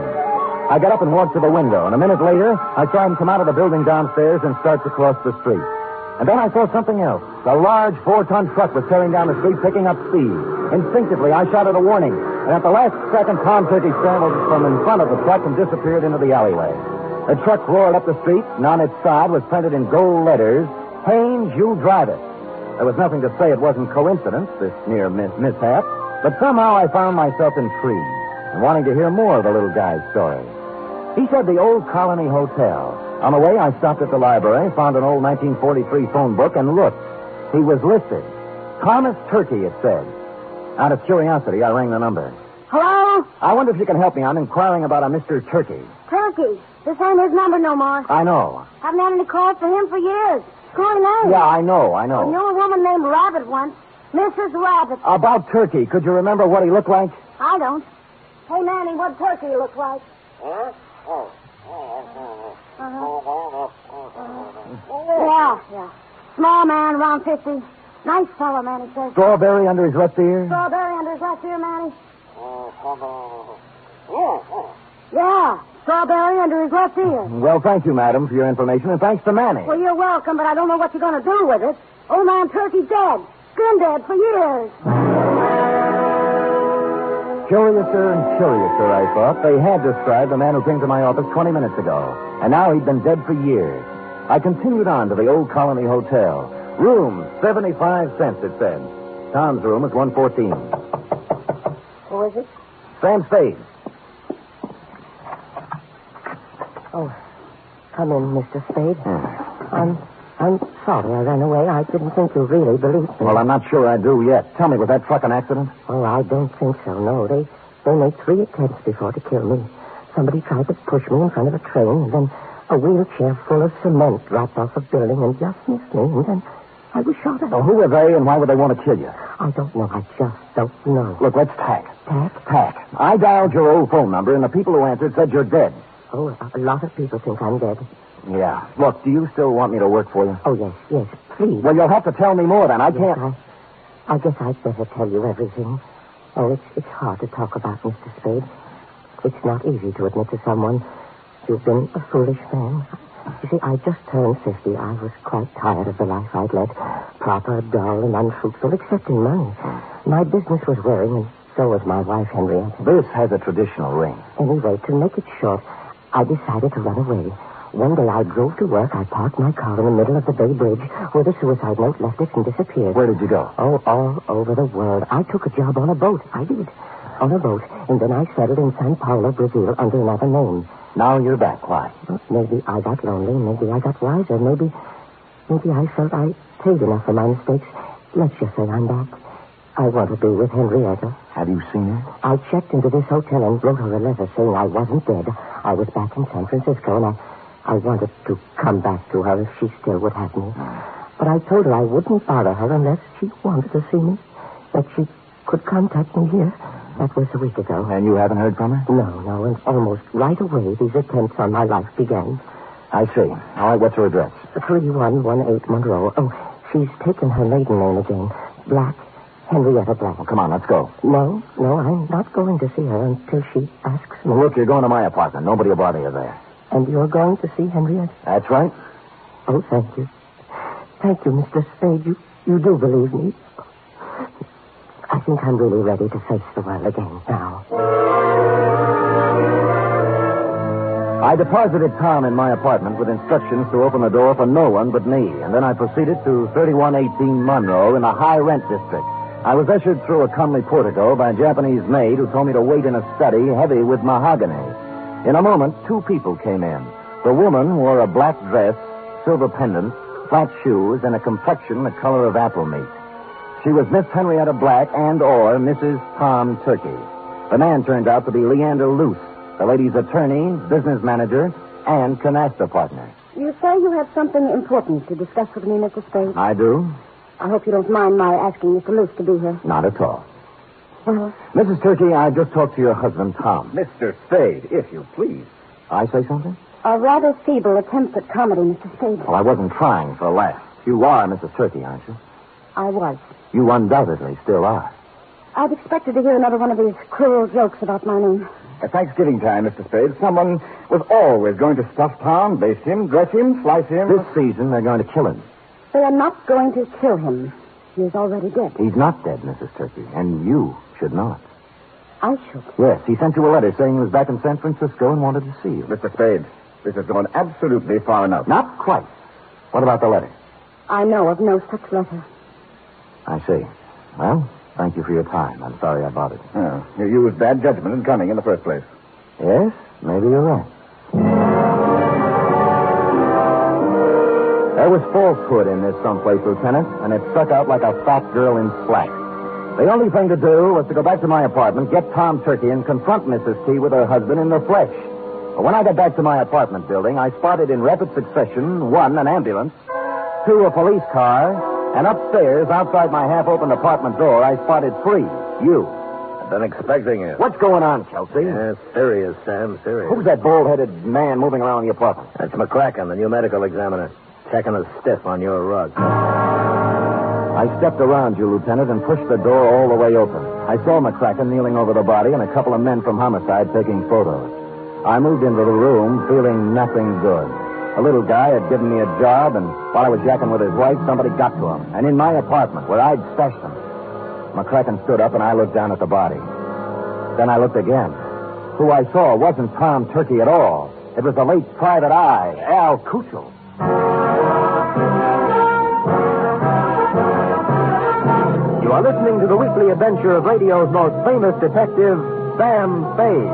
I got up and walked to the window, and a minute later, I saw him come out of the building downstairs and start to cross the street. And then I saw something else. A large 4-ton truck was tearing down the street, picking up speed. Instinctively, I shouted a warning, and at the last second, Tom Turkey scrambled from in front of the truck and disappeared into the alleyway. The truck roared up the street, and on its side was printed in gold letters, "Haynes, you drive it." There was nothing to say it wasn't coincidence, this near mishap, but somehow I found myself intrigued and wanting to hear more of the little guy's story. He said the Old Colony Hotel. On the way, I stopped at the library, found an old 1943 phone book, and looked. He was listed. Thomas Turkey, it said. Out of curiosity, I rang the number. Hello? I wonder if you can help me. I'm inquiring about a Mr. Turkey. Turkey. This ain't his number no more. I know. Haven't had any calls for him for years. Calling name. Yeah, I know. I knew a woman named Rabbit once. Mrs. Rabbit. About Turkey, could you remember what he looked like? I don't. Hey, Manny, what Turkey look like? Yeah. Small man, around 50. Nice fellow, Manny says. Strawberry under his left ear? Strawberry under his left ear, Manny? Yeah, strawberry under his left ear. Well, thank you, madam, for your information, and thanks to Manny. Well, you're welcome, but I don't know what you're going to do with it. Old man Turkey's dead. Been dead for years. Curiouser and curiouser, I thought. They had described the man who came to my office 20 minutes ago, and now he'd been dead for years. I continued on to the Old Colony Hotel. Room, 75 cents, it said. Tom's room is 114. Who is it? Sam Spade. Oh, come in, Mr. Spade. I'm sorry I ran away. I didn't think you really believed me. Well, I'm not sure I do yet. Tell me, was that truck an accident? Oh, I don't think so, no. They made 3 attempts before to kill me. Somebody tried to push me in front of a train, and then a wheelchair full of cement dropped off a building and just missed me, and then I was shot at. Well, who were they, and why would they want to kill you? I don't know. I just don't know. Look, let's tack. Tack? Tack. I dialed your old phone number, and the people who answered said you're dead. Oh, a lot of people think I'm dead. Yeah. Look, do you still want me to work for you? Oh, yes, please. Well, you'll have to tell me more, then. I can't... I guess I'd better tell you everything. Oh, it's hard to talk about, Mr. Spade. It's not easy to admit to someone you've been a foolish man. You see, I just turned 50. I was quite tired of the life I'd led. Proper, dull, and unfruitful, except in money. My business was wearing, and so was my wife, Henrietta. This has a traditional ring. Anyway, to make it short, I decided to run away. One day I drove to work. I parked my car in the middle of the Bay Bridge where the suicide note left it and disappeared. Where did you go? Oh, all over the world. I took a job on a boat. I did. On a boat. And then I settled in Sao Paulo, Brazil, under another name. Now you're back. Why? Well, maybe I got lonely. Maybe I got wiser. Maybe I felt I paid enough for my mistakes. Let's just say I'm back. I want to be with Henrietta. Have you seen her? I checked into this hotel and wrote her a letter saying I wasn't dead. I was back in San Francisco, and I wanted to come back to her if she still would have me. But I told her I wouldn't bother her unless she wanted to see me, that she could contact me here. That was a week ago. And you haven't heard from her? No, and almost right away these attempts on my life began. I see. All right, what's her address? 3118 Monroe. Oh, she's taken her maiden name again. Black, Henrietta Black. Well, come on, let's go. No, I'm not going to see her until she asks me. Well, look, you're going to my apartment. Nobody will bother you there. And you're going to see Henrietta? That's right. Oh, thank you. Thank you, Mr. Spade. You do believe me. I think I'm really ready to face the world again now. I deposited Tom in my apartment with instructions to open the door for no one but me, and then I proceeded to 3118 Monroe in the high-rent district. I was ushered through a comely portico by a Japanese maid who told me to wait in a study heavy with mahogany. In a moment, two people came in. The woman wore a black dress, silver pendant, flat shoes, and a complexion the color of apple meat. She was Miss Henrietta Black and/or Mrs. Tom Turkey. The man turned out to be Leander Luce, the lady's attorney, business manager, and canasta partner. You say you have something important to discuss with me, Mr. Spade? I do. I hope you don't mind my asking Mr. Luce to be here. Not at all. Well, Mrs. Turkey, I just talked to your husband, Tom. Mr. Spade, if you please. I say something? a rather feeble attempt at comedy, Mr. Spade. Well, I wasn't trying for a laugh. You are Mrs. Turkey, aren't you? I was. You undoubtedly still are. I'd expected to hear another one of these cruel jokes about my name. At Thanksgiving time, Mr. Spade, someone was always going to stuff Tom, baste him, dress him, slice him. This season, they're going to kill him. They are not going to kill him. He is already dead. He's not dead, Mrs. Turkey, and you should not. I should. Yes, he sent you a letter saying he was back in San Francisco and wanted to see you. Mr. Spade, this has gone absolutely far enough. Not quite. What about the letter? I know of no such letter. I see. Well, thank you for your time. I'm sorry I bothered you. Oh, you used bad judgment in coming in the first place. Yes, maybe you're right. There was falsehood in this someplace, Lieutenant, and it stuck out like a fat girl in slack. The only thing to do was to go back to my apartment, get Tom Turkey, and confront Mrs. T with her husband in the flesh. But when I got back to my apartment building, I spotted in rapid succession, 1, an ambulance, 2, a police car, and upstairs, outside my half-opened apartment door, I spotted 3, you. I've been expecting you. What's going on, Chelsea? Yeah, serious, Sam, serious. Who's that bald-headed man moving around the apartment? That's McCracken, the new medical examiner, checking a stiff on your rug. I stepped around you, Lieutenant, and pushed the door all the way open. I saw McCracken kneeling over the body and a couple of men from homicide taking photos. I moved into the room feeling nothing good. A little guy had given me a job, and while I was yakking with his wife, somebody got to him. And in my apartment, where I'd stashed him. McCracken stood up, and I looked down at the body. Then I looked again. Who I saw wasn't Tom Turkey at all. It was the late Private Eye, Al Kuchel. You are listening to the weekly adventure of radio's most famous detective, Sam Spade.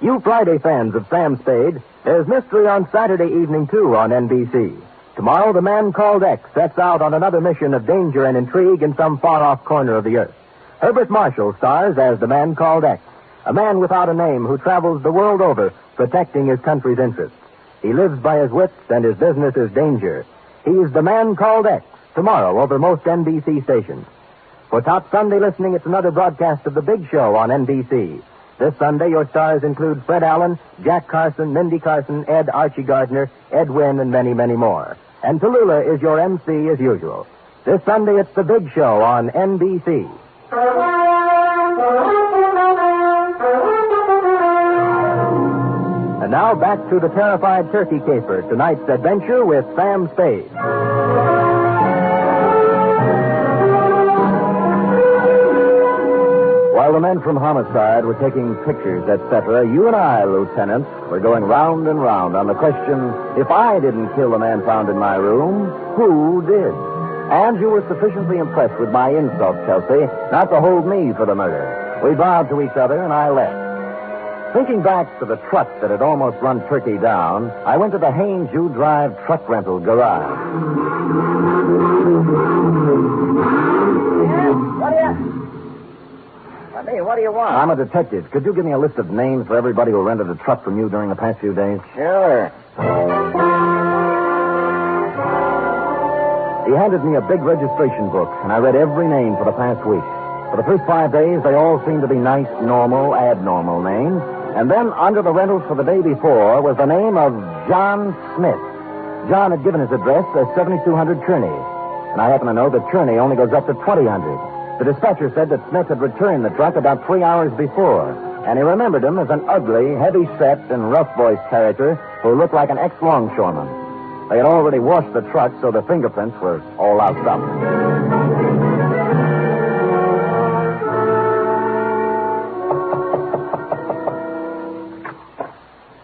You Friday fans of Sam Spade, there's mystery on Saturday evening, too, on NBC. Tomorrow, the man called X sets out on another mission of danger and intrigue in some far-off corner of the earth. Herbert Marshall stars as the man called X, a man without a name who travels the world over protecting his country's interests. He lives by his wits, and his business is danger. He's the man called X, tomorrow over most NBC stations. For top Sunday listening, it's another broadcast of The Big Show on NBC. This Sunday, your stars include Fred Allen, Jack Carson, Mindy Carson, Ed Archie Gardner, Ed Wynn, and many, many more. And Tallulah is your MC as usual. This Sunday, it's The Big Show on NBC. And now back to the terrified turkey caper, tonight's adventure with Sam Spade. While the men from homicide were taking pictures, etc., you and I, Lieutenant, were going round and round on the question, if I didn't kill the man found in my room, who did? And you were sufficiently impressed with my insult, Chelsea, not to hold me for the murder. We bowed to each other, and I left. Thinking back to the truck that had almost run Turkey down, I went to the Haynes U Drive truck rental garage. What do you want? I'm a detective. Could you give me a list of names for everybody who rented a truck from you during the past few days? Sure. He handed me a big registration book, and I read every name for the past week. For the first 5 days, they all seemed to be nice, normal, abnormal names. And then, under the rentals for the day before, was the name of John Smith. John had given his address as 7200 Kearney. And I happen to know that Kearney only goes up to 2000. The dispatcher said that Smith had returned the truck about 3 hours before. And he remembered him as an ugly, heavy-set, and rough-voiced character who looked like an ex-longshoreman. They had already washed the truck, so the fingerprints were all loused up.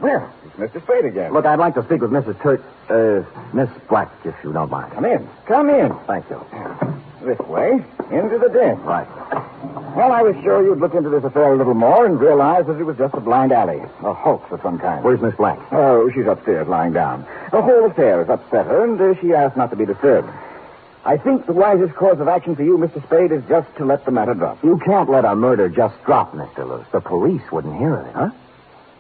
Well, it's Mr. Spade again. Look, I'd like to speak with Miss Black, if you don't mind. Come in. Come in. Thank you. This way, into the den. Right. Well, I was sure you'd look into this affair a little more and realize that it was just a blind alley, a hoax of some kind. Where's Miss Black? Oh, she's upstairs lying down. The whole affair has upset her, and she asked not to be disturbed. I think the wisest course of action for you, Mr. Spade, is just to let the matter drop. You can't let a murder just drop, Mr. Lewis. The police wouldn't hear of it. Huh?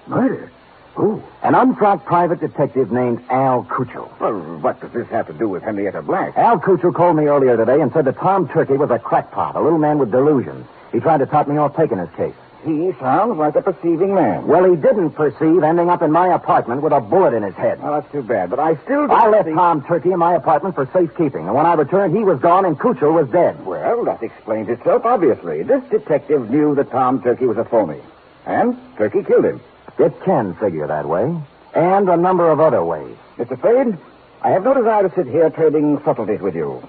Murder? Who? An untracked private detective named Al Cuccio. Well, what does this have to do with Henrietta Black? Al Cuccio called me earlier today and said that Tom Turkey was a crackpot, a little man with delusions. He tried to talk me off taking his case. He sounds like a perceiving man. Well, he didn't perceive ending up in my apartment with a bullet in his head. Well, that's too bad, but I still don't I left Tom Turkey in my apartment for safekeeping, and when I returned, he was gone and Cuccio was dead. Well, that explains itself, obviously. This detective knew that Tom Turkey was a phony, and Turkey killed him. It can figure that way, and a number of other ways. Mr. Spade, I have no desire to sit here trading subtleties with you.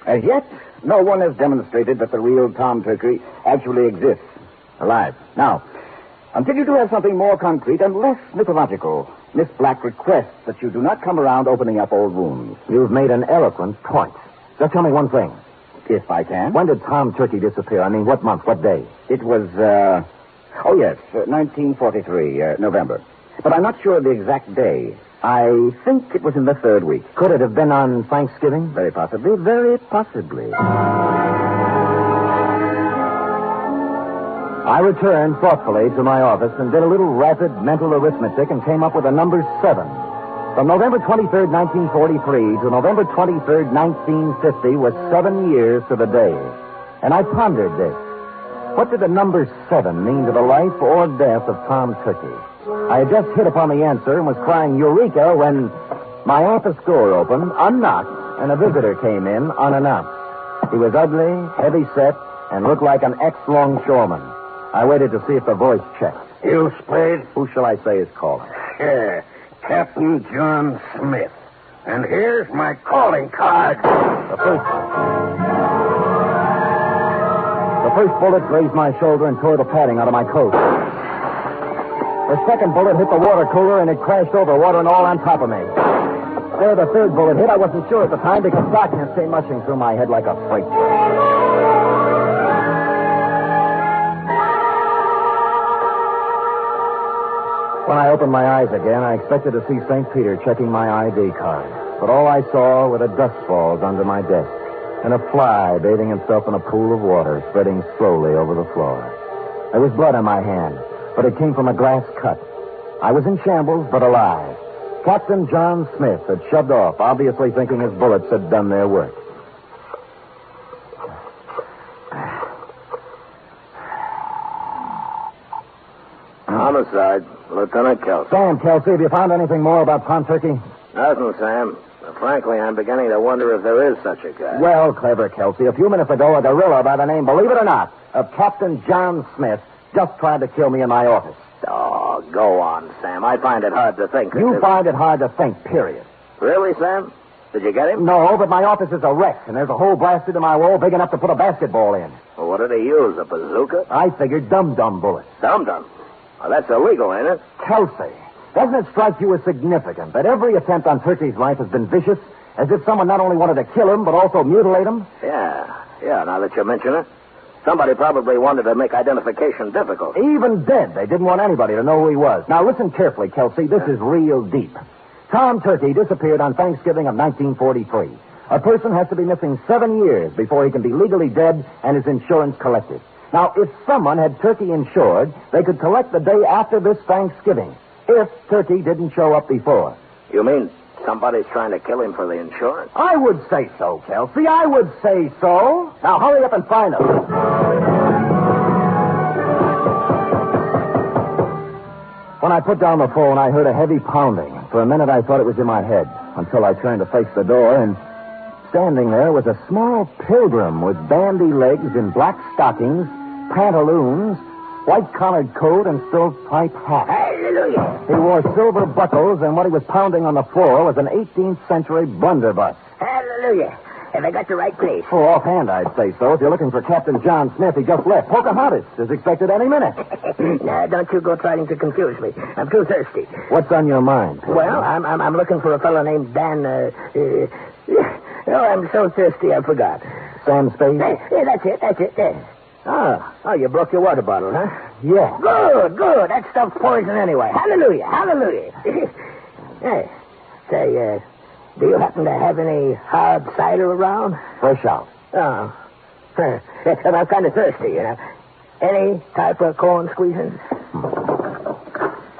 As yet, no one has demonstrated that the real Tom Turkey actually exists, alive. Now, until you do have something more concrete and less mythological, Miss Black requests that you do not come around opening up old wounds. You've made an eloquent point. Just tell me one thing. If I can. When did Tom Turkey disappear? I mean, what month, what day? It was, 1943, November. But I'm not sure of the exact day. I think it was in the 3rd week. Could it have been on Thanksgiving? Very possibly, very possibly. I returned thoughtfully to my office and did a little rapid mental arithmetic and came up with the number 7. From November 23rd, 1943 to November 23rd, 1950 was 7 years to the day. And I pondered this. What did the number 7 mean to the life or death of Tom Turkey? I had just hit upon the answer and was crying Eureka when my office door opened, unlocked, and a visitor came in unannounced. He was ugly, heavy-set, and looked like an ex-longshoreman. I waited to see if the voice checked. You, Spade? Who shall I say is calling? Yeah, Captain John Smith. And here's my calling card. The first bullet grazed my shoulder and tore the padding out of my coat. The second bullet hit the water cooler and it crashed over, water and all on top of me. There the third bullet hit, I wasn't sure at the time because darkness came rushing through my head like a freight train. When I opened my eyes again, I expected to see St. Peter checking my ID card. But all I saw were the dust balls under my desk and a fly bathing himself in a pool of water spreading slowly over the floor. There was blood on my hand, but it came from a glass cut. I was in shambles, but alive. Captain John Smith had shoved off, obviously thinking his bullets had done their work. Homicide, Lieutenant Kelsey. Sam, Kelsey, have you found anything more about Tom Turkey? Nothing, Sam. Frankly, I'm beginning to wonder if there is such a guy. Well, clever, Kelsey. A few minutes ago, a gorilla by the name, believe it or not, of Captain John Smith just tried to kill me in my office. Oh, go on, Sam. I find it hard to think. You find it hard to think, period. Really, Sam? Did you get him? No, but my office is a wreck, and there's a hole blasted in my wall big enough to put a basketball in. Well, what did he use, a bazooka? I figured dum-dum bullets. Dum-dum? Well, that's illegal, ain't it? Kelsey, doesn't it strike you as significant that every attempt on Turkey's life has been vicious, as if someone not only wanted to kill him, but also mutilate him? Yeah, now that you mention it. Somebody probably wanted to make identification difficult. Even dead, they didn't want anybody to know who he was. Now, listen carefully, Kelsey. This is real deep. Tom Turkey disappeared on Thanksgiving of 1943. A person has to be missing 7 years before he can be legally dead and his insurance collected. Now, if someone had Turkey insured, they could collect the day after this Thanksgiving, if Turkey didn't show up before. You mean somebody's trying to kill him for the insurance? I would say so, Kelsey. I would say so. Now, hurry up and find him. When I put down the phone, I heard a heavy pounding. For a minute, I thought it was in my head, until I turned to face the door, and standing there was a small pilgrim with bandy legs in black stockings, pantaloons, white-collared coat, and stovepipe hat. Hallelujah! He wore silver buckles, and what he was pounding on the floor was an 18th century blunderbuss. Hallelujah! Have I got the right place? Oh, offhand, I'd say so. If you're looking for Captain John Smith, he just left. Pocahontas is expected any minute. Now, don't you go trying to confuse me. I'm too thirsty. What's on your mind? Well, I'm looking for a fellow named Dan, I'm so thirsty I forgot. Sam Spade? Yeah, that's it. There. Oh, you broke your water bottle, huh? Yeah. Good. That stuff's poison anyway. Hallelujah. Hey, say, do you happen to have any hard cider around? Fresh out. Oh. I'm kind of thirsty, you know. Any type of corn squeezing?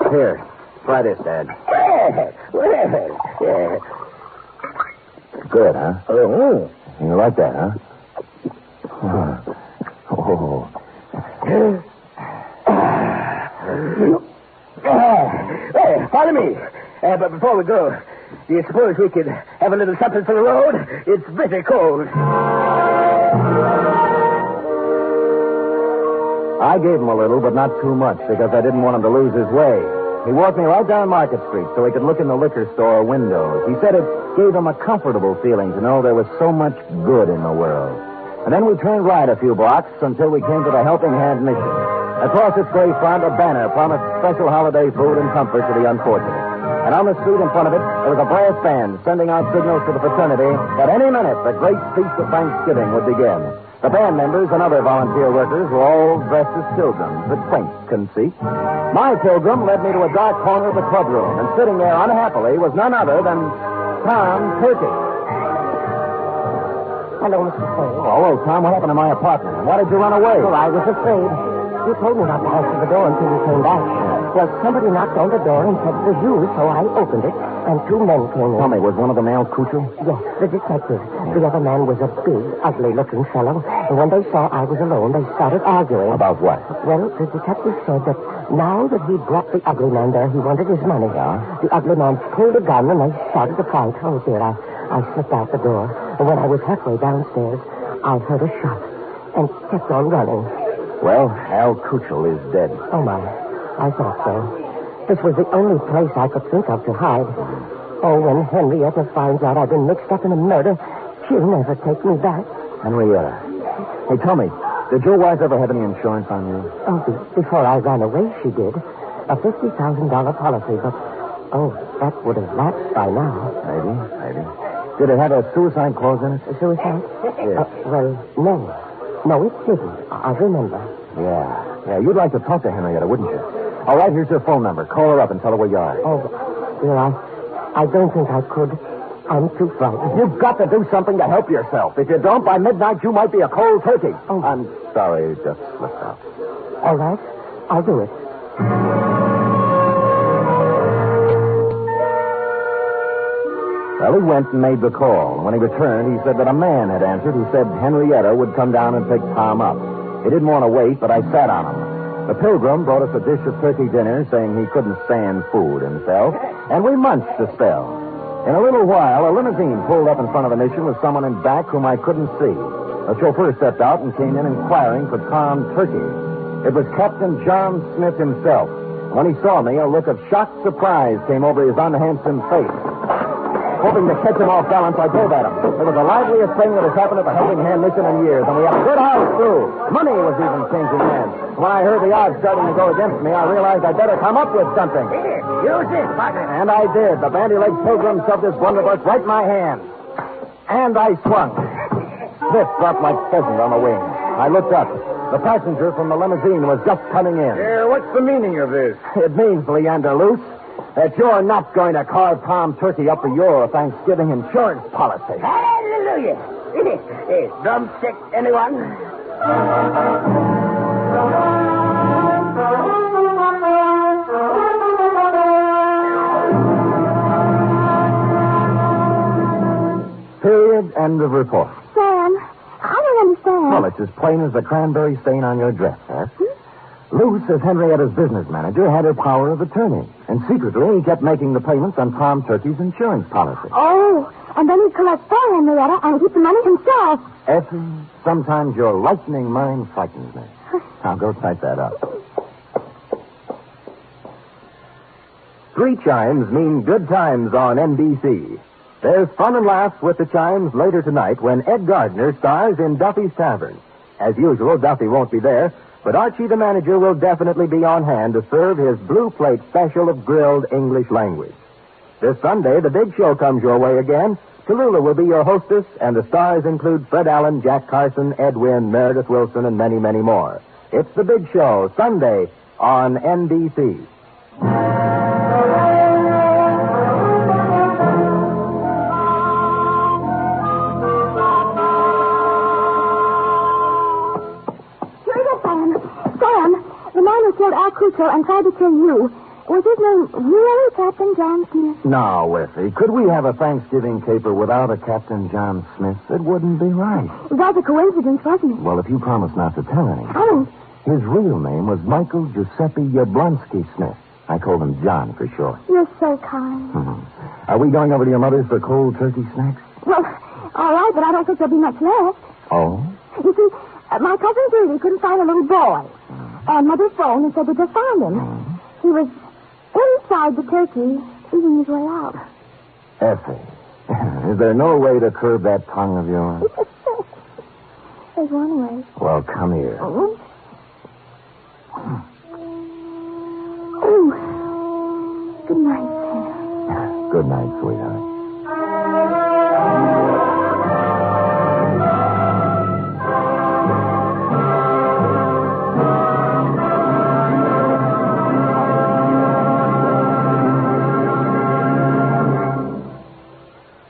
Here, try this, Dad. Well. Good, huh? Oh. You like that, huh? Oh. Follow me. But before we go, do you suppose we could have a little something for the road? It's bitter cold. I gave him a little, but not too much, because I didn't want him to lose his way. He walked me right down Market Street so he could look in the liquor store windows. He said it gave him a comfortable feeling to know there was so much good in the world. And then we turned right a few blocks until we came to the Helping Hand Mission. Across its gray front, a banner promised special holiday food and comfort to the unfortunate. And on the street in front of it, there was a brass band sending out signals to the fraternity that any minute the great feast of Thanksgiving would begin. The band members and other volunteer workers were all dressed as pilgrims, a quaint conceit. My pilgrim led me to a dark corner of the clubroom, and sitting there unhappily was none other than Tom Turkey. Hello, Mr. Spade. Oh, hello, Tom. What happened to my apartment? Why did you run away? Well, I was afraid. You told me not to answer the door until you came back. Well, somebody knocked on the door and said it was you, so I opened it, and two men came in. Tell me, was one of them Al Cuccio? Yes, the detective. The other man was a big, ugly-looking fellow, and when they saw I was alone, they started arguing. About what? Well, the detective said that now that he brought the ugly man there, he wanted his money. Yeah? The ugly man pulled a gun, and they started to fight. Oh, dear, I slipped out the door, and when I was halfway downstairs, I heard a shot and kept on running. Well, Al Cuccio is dead. Oh, my. I thought so. This was the only place I could think of to hide. Oh, when Henrietta finds out I've been mixed up in a murder, she'll never take me back. Henrietta. Hey, tell me, did your wife ever have any insurance on you? Oh, before I ran away, she did. A $50,000 policy, but, that would have lapsed by now. Maybe. Did it have a suicide clause in it? A suicide? Yes. Well, no. No, it didn't. I remember. Yeah, you'd like to talk to Henrietta, wouldn't you? All right, here's her phone number. Call her up and tell her where you are. Oh, dear, I don't think I could. I'm too frightened. You've got to do something to help yourself. If you don't, by midnight, you might be a cold turkey. Oh. I'm sorry, it just slipped out. All right, I'll do it. Well, he went and made the call. When he returned, he said that a man had answered who said Henrietta would come down and pick Tom up. He didn't want to wait, but I sat on him. The pilgrim brought us a dish of turkey dinner, saying he couldn't stand food himself, and we munched a spell. In a little while, a limousine pulled up in front of the mission with someone in back whom I couldn't see. The chauffeur stepped out and came in inquiring for Tom Turkey. It was Captain John Smith himself. When he saw me, a look of shocked surprise came over his unhandsome face. Hoping to catch him off balance, I drove at him. It was the liveliest thing that has happened at the Helping Hand Mission in years, and we had a good house, too. Money was even changing hands. When I heard the odds starting to go against me, I realized I'd better come up with something. Here, use this, partner. And I did. The bandy-legged pilgrim shoved his blunderbuss right in my hand. And I swung. Smith dropped like pheasant on the wing. I looked up. The passenger from the limousine was just coming in. What's the meaning of this? It means, Leander Luce, that you're not going to carve Tom Turkey up for your Thanksgiving insurance policy. Hallelujah. Drumstick, anyone? Period. End of report. Sam, I don't understand. Well, it's as plain as the cranberry stain on your dress, huh? Luce, as Henrietta's business manager, had her power of attorney. And secretly, he kept making the payments on Tom Turkey's insurance policy. Oh, and then he'd collect for Henrietta and keep the money himself. Effie, sometimes your lightning mind frightens me. Now, go type that up. 3 chimes mean good times on NBC. There's fun and laughs with the chimes later tonight when Ed Gardner stars in Duffy's Tavern. As usual, Duffy won't be there, but Archie the manager will definitely be on hand to serve his blue plate special of grilled English language. This Sunday, the big show comes your way again. Tallulah will be your hostess, and the stars include Fred Allen, Jack Carson, Ed Wynn, Meredith Wilson, and many, many more. It's the big show, Sunday, on NBC. Al Crusoe and tried to kill you. Was his name really Captain John Smith? No, Effie. Could we have a Thanksgiving caper without a Captain John Smith? It wouldn't be right. It was a coincidence, wasn't it? Well, if you promise not to tell anyone. I won't. His real name was Michael Giuseppe Yablonsky Smith. I called him John for short. You're so kind. Are we going over to your mother's for cold turkey snacks? Well, all right, but I don't think there'll be much left. Oh? You see, my cousin Judy couldn't find a little boy. And Mother phoned and said they just found him. He was inside the turkey, eating his way out. Effie, is there no way to curb that tongue of yours? There's one way. Well, come here. Oh, good night, Sam. Good night, sweetheart.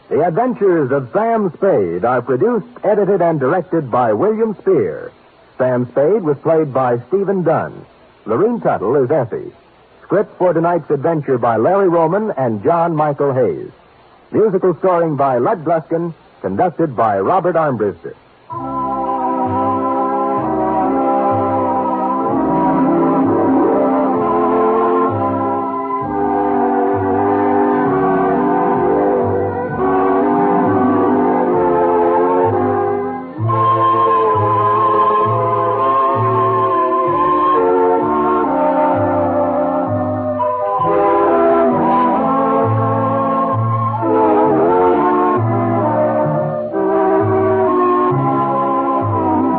The Adventures of Sam Spade are produced, edited, and directed by William Spear. Sam Spade was played by Stephen Dunn. Lorene Tuttle is Effie. Script for tonight's adventure by Larry Roman and John Michael Hayes. Musical scoring by Lud Gluskin, conducted by Robert Armbruster.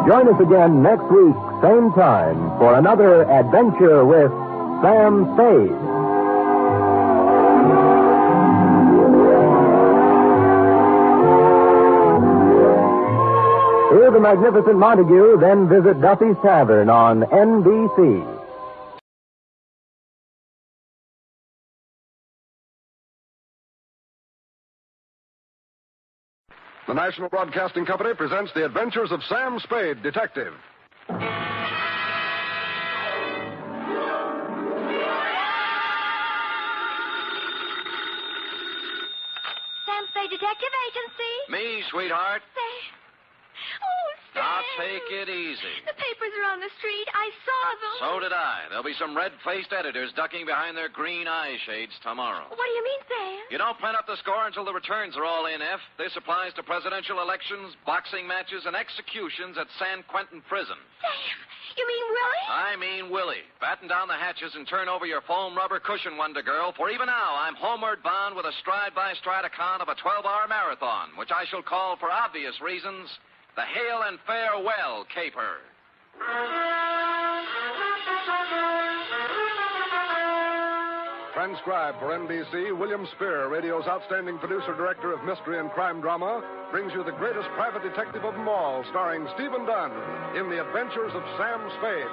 Join us again next week, same time, for another adventure with Sam Spade. Hear the magnificent Montague, then visit Duffy's Tavern on NBC. The National Broadcasting Company presents The Adventures of Sam Spade, Detective. Sam Spade Detective Agency. Me, sweetheart. Oh, Sam. Now take it easy. The papers are on the street. I saw them. So did I. There'll be some red-faced editors ducking behind their green eye shades tomorrow. What do you mean, Sam? You don't print up the score until the returns are all in, F. This applies to presidential elections, boxing matches, and executions at San Quentin Prison. Sam, you mean Willie? I mean Willie. Batten down the hatches and turn over your foam rubber cushion, Wonder Girl, for even now I'm homeward bound with a stride-by-stride account of a 12-hour marathon, which I shall call, for obvious reasons, the Hail and Farewell Caper. Transcribed for NBC, William Spear, radio's outstanding producer-director of mystery and crime drama, brings you the greatest private detective of them all, starring Stephen Dunn in The Adventures of Sam Spade.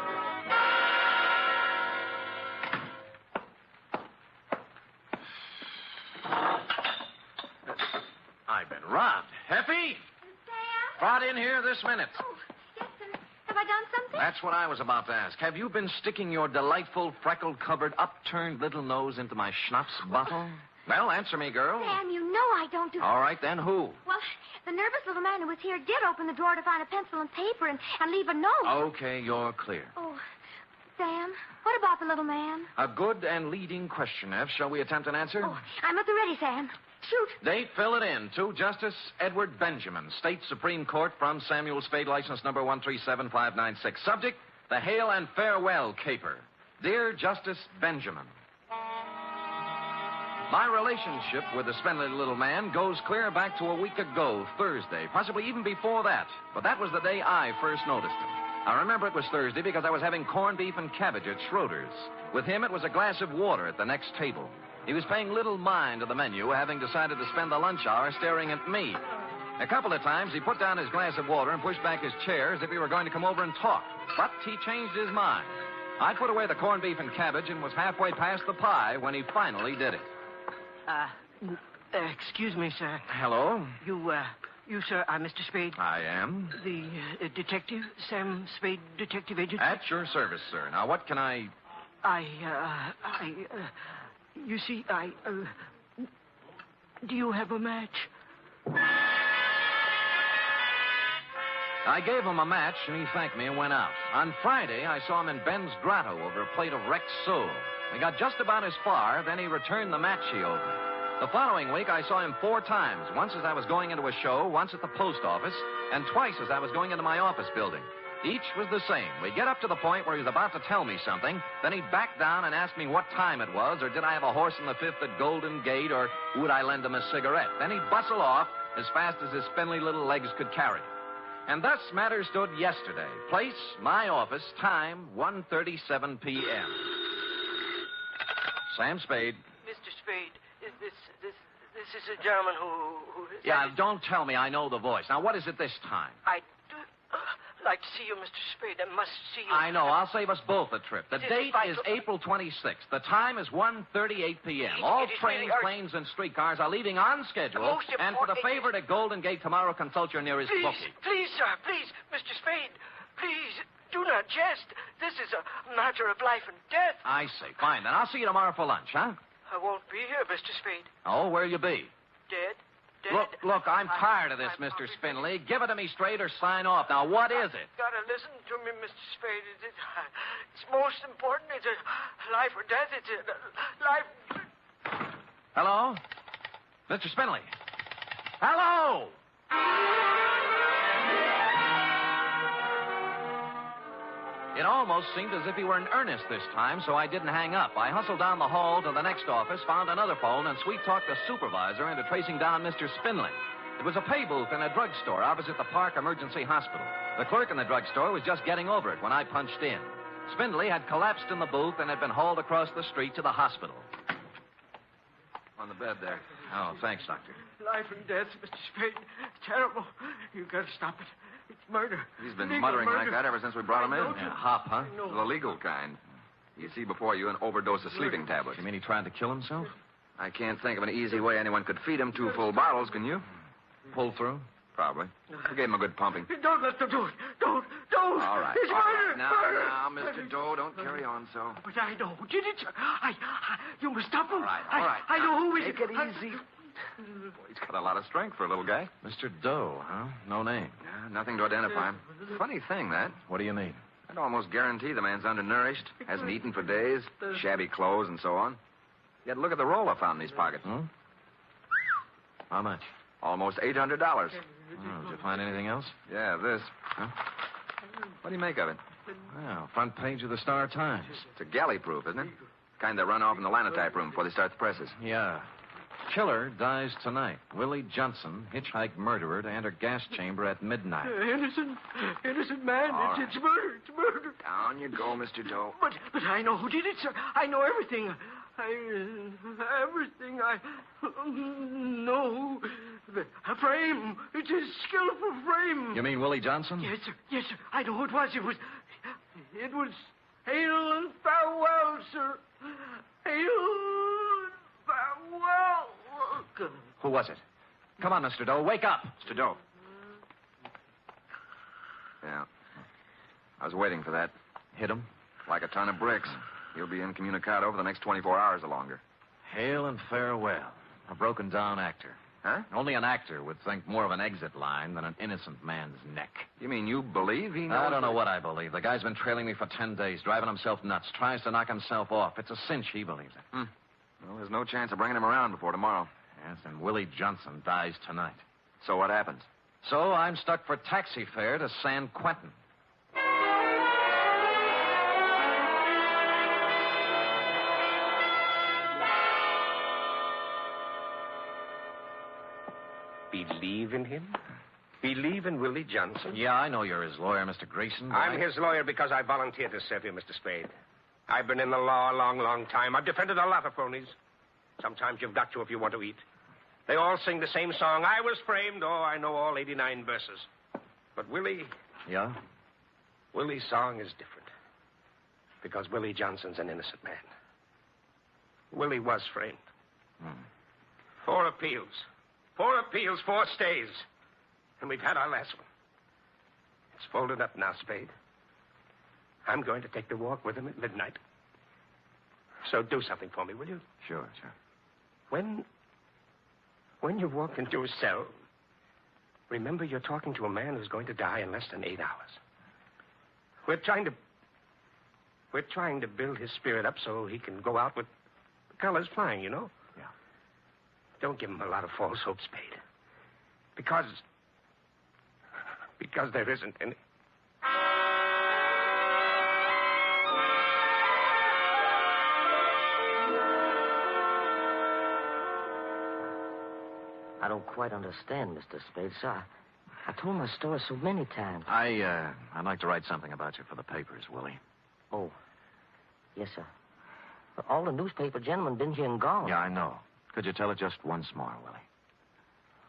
I've been robbed. Effie? Sam? Brought in here this minute. Oh, yes, sir. Have I done something? That's what I was about to ask. Have you been sticking your delightful, freckle-covered, upturned little nose into my schnapps bottle? Well, answer me, girl. Sam, you know I don't do... All right, then, who? Well, the nervous little man who was here did open the drawer to find a pencil and paper and leave a note. Okay, you're clear. Oh, Sam, what about the little man? A good and leading question, F. Shall we attempt an answer? Oh, I'm at the ready, Sam. Shoot. Date, fill it in. To Justice Edward Benjamin, State Supreme Court from Samuel Spade, license number 137596. Subject, the Hail and Farewell Caper. Dear Justice Benjamin, my relationship with the spindly little man goes clear back to a week ago, Thursday, possibly even before that. But that was the day I first noticed him. I remember it was Thursday because I was having corned beef and cabbage at Schroeder's. With him, it was a glass of water at the next table. He was paying little mind to the menu, having decided to spend the lunch hour staring at me. A couple of times, he put down his glass of water and pushed back his chair as if he were going to come over and talk. But he changed his mind. I put away the corned beef and cabbage and was halfway past the pie when he finally did it. Excuse me, sir. Hello? You, sir, are Mr. Spade? I am. The detective, Sam Spade, detective agency? At your service, sir. Now, what can I... You see, do you have a match? I gave him a match, and he thanked me and went out. On Friday, I saw him in Ben's grotto over a plate of wrecked sole. We got just about as far, then he returned the match he owed me. The following week, I saw him 4 times, once as I was going into a show, once at the post office, and twice as I was going into my office building. Each was the same. We'd get up to the point where he was about to tell me something, then he'd back down and ask me what time it was, or did I have a horse in the fifth at Golden Gate, or would I lend him a cigarette. Then he'd bustle off as fast as his spindly little legs could carry. And thus matters stood yesterday. Place, my office, time, 1:37 p.m. Sam Spade. Mr. Spade, this is a gentleman who... Yeah, don't tell me I know the voice. Now, what is it this time? I'd like to see you, Mr. Spade. I must see you. I know. I'll save us both a trip. The date is April 26th. The time is 1:38 p.m. All trains, planes, and streetcars are leaving on schedule. And for the favorite at Golden Gate tomorrow, consult your nearest bookie. Please, sir, please, Mr. Spade, please, do not jest. This is a matter of life and death. I see. Fine, then. I'll see you tomorrow for lunch, huh? I won't be here, Mr. Spade. Oh, where'll you be? Dead. Look, I'm tired of this, Mr. Spindley. Give it to me straight or sign off. Now, what is it? Gotta listen to me, Mr. Spade. It's most important. It's a life or death. It's a life... Hello? Mr. Spindley? Hello? It almost seemed as if he were in earnest this time, so I didn't hang up. I hustled down the hall to the next office, found another phone, and sweet-talked the supervisor into tracing down Mr. Spindley. It was a pay booth in a drugstore opposite the Park Emergency Hospital. The clerk in the drugstore was just getting over it when I punched in. Spindley had collapsed in the booth and had been hauled across the street to the hospital. On the bed there. Oh, thanks, Doctor. Life and death, Mr. Spade. Terrible. You've got to stop it. It's murder. He's been legal muttering murder. like that ever since we brought him in. Yeah, hop, huh? The legal kind. You see before you an overdose of sleeping tablets. You mean he tried to kill himself? I can't think of an easy way anyone could feed him 2 full bottles, can you? Pull through? Probably. We gave him a good pumping. Don't let them do it. Don't. All right. It's murder. Now, Mr. Doe, don't carry on so. But I know who did it, sir. You must stop him. All right. I know who is Take it easy. Boy, he's got a lot of strength for a little guy. Mr. Doe, huh? No name. Yeah, nothing to identify him. Funny thing, that. What do you mean? I'd almost guarantee the man's undernourished, hasn't eaten for days, shabby clothes and so on. Yet look at the roll I found in these pockets. Hmm? How much? Almost $800. Oh, did you find anything else? Yeah, this. Huh? What do you make of it? Well, front page of the Star Times. It's a galley proof, isn't it? Kind they run off in the linotype room before they start the presses. Yeah. Killer dies tonight. Willie Johnson, hitchhike murderer, to enter gas chamber at midnight. Innocent man. It's murder. It's murder. Down you go, Mr. Doe. But I know who did it, sir. I know everything. Everything. I know. A frame. It's a skillful frame. You mean Willie Johnson? Yes, sir. Yes, sir. I know who it was. It was hail and farewell, sir. Hail and farewell. Who was it? Come on, Mr. Doe. Wake up. Mr. Doe. Yeah. I was waiting for that. Hit him? Like a ton of bricks. He'll be incommunicado for the next 24 hours or longer. Hail and farewell. A broken-down actor. Huh? Only an actor would think more of an exit line than an innocent man's neck. You mean you believe he knows? I don't know what I believe. The guy's been trailing me for 10 days, driving himself nuts, tries to knock himself off. It's a cinch he believes it. Well, there's no chance of bringing him around before tomorrow. Yes, and Willie Johnson dies tonight. So what happens? So I'm stuck for taxi fare to San Quentin. Believe in him? Believe in Willie Johnson? Yeah, I know you're his lawyer, Mr. Grayson. I'm his lawyer because I volunteered to serve you, Mr. Spade. I've been in the law a long, long time. I've defended a lot of phonies. Sometimes you've got to if you want to eat. They all sing the same song. I was framed. Oh, I know all 89 verses. But Willie... Yeah? Willie's song is different. Because Willie Johnson's an innocent man. Willie was framed. 4 appeals. 4 appeals, 4 stays. And we've had our last one. It's folded up now, Spade. I'm going to take the walk with him at midnight. So do something for me, will you? Sure. When you walk into a cell, remember you're talking to a man who's going to die in less than 8 hours. We're trying to build his spirit up so he can go out with the colors flying, you know? Yeah. Don't give him a lot of false hope, Spade. Because there isn't any. I don't quite understand, Mr. Spade, sir. I told my story so many times. I'd like to write something about you for the papers, Willie. Oh. Yes, sir. But all the newspaper gentlemen been here and gone. Yeah, I know. Could you tell it just once more, Willie?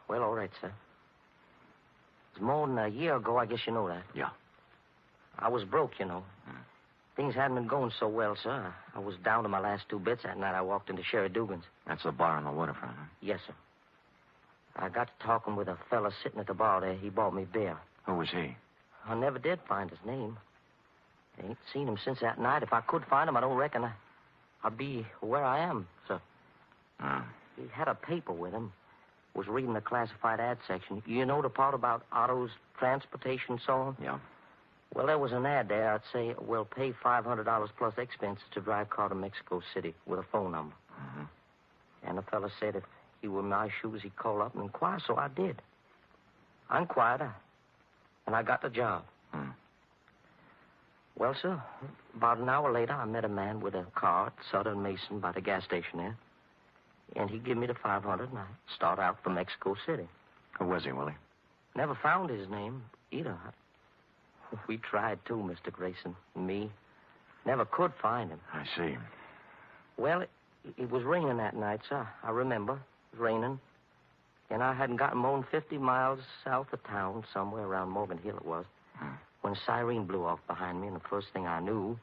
Well, all right, sir. It's more than a year ago, I guess you know that. Yeah. I was broke, you know. Things hadn't been going so well, sir. I was down to my last 2 bits that night. I walked into Sherry Dugan's. That's the bar on the waterfront, huh? Yes, sir. I got to talking with a fella sitting at the bar there. He bought me beer. Who was he? I never did find his name. I ain't seen him since that night. If I could find him, I don't reckon I'd be where I am, sir. He had a paper with him. Was reading the classified ad section. You know the part about autos, transportation, and so on? Yeah. Well, there was an ad there. I'd say, we'll pay $500 plus expenses to drive car to Mexico City with a phone number. And the fella said if he were in my shoes, he'd call up and inquire, so I did. I inquired, and I got the job. Well, sir, about an hour later, I met a man with a car at Southern Mason by the gas station there. And he gave me the $500, and I start out for Mexico City. Who was he, Willie? Never found his name either. We tried too, Mr. Grayson, and me. Never could find him. I see. Well, it was raining that night, sir. I remember. It was raining. And I hadn't gotten more than 50 miles south of town, somewhere around Morgan Hill it was, when a siren blew off behind me, and the first thing I knew,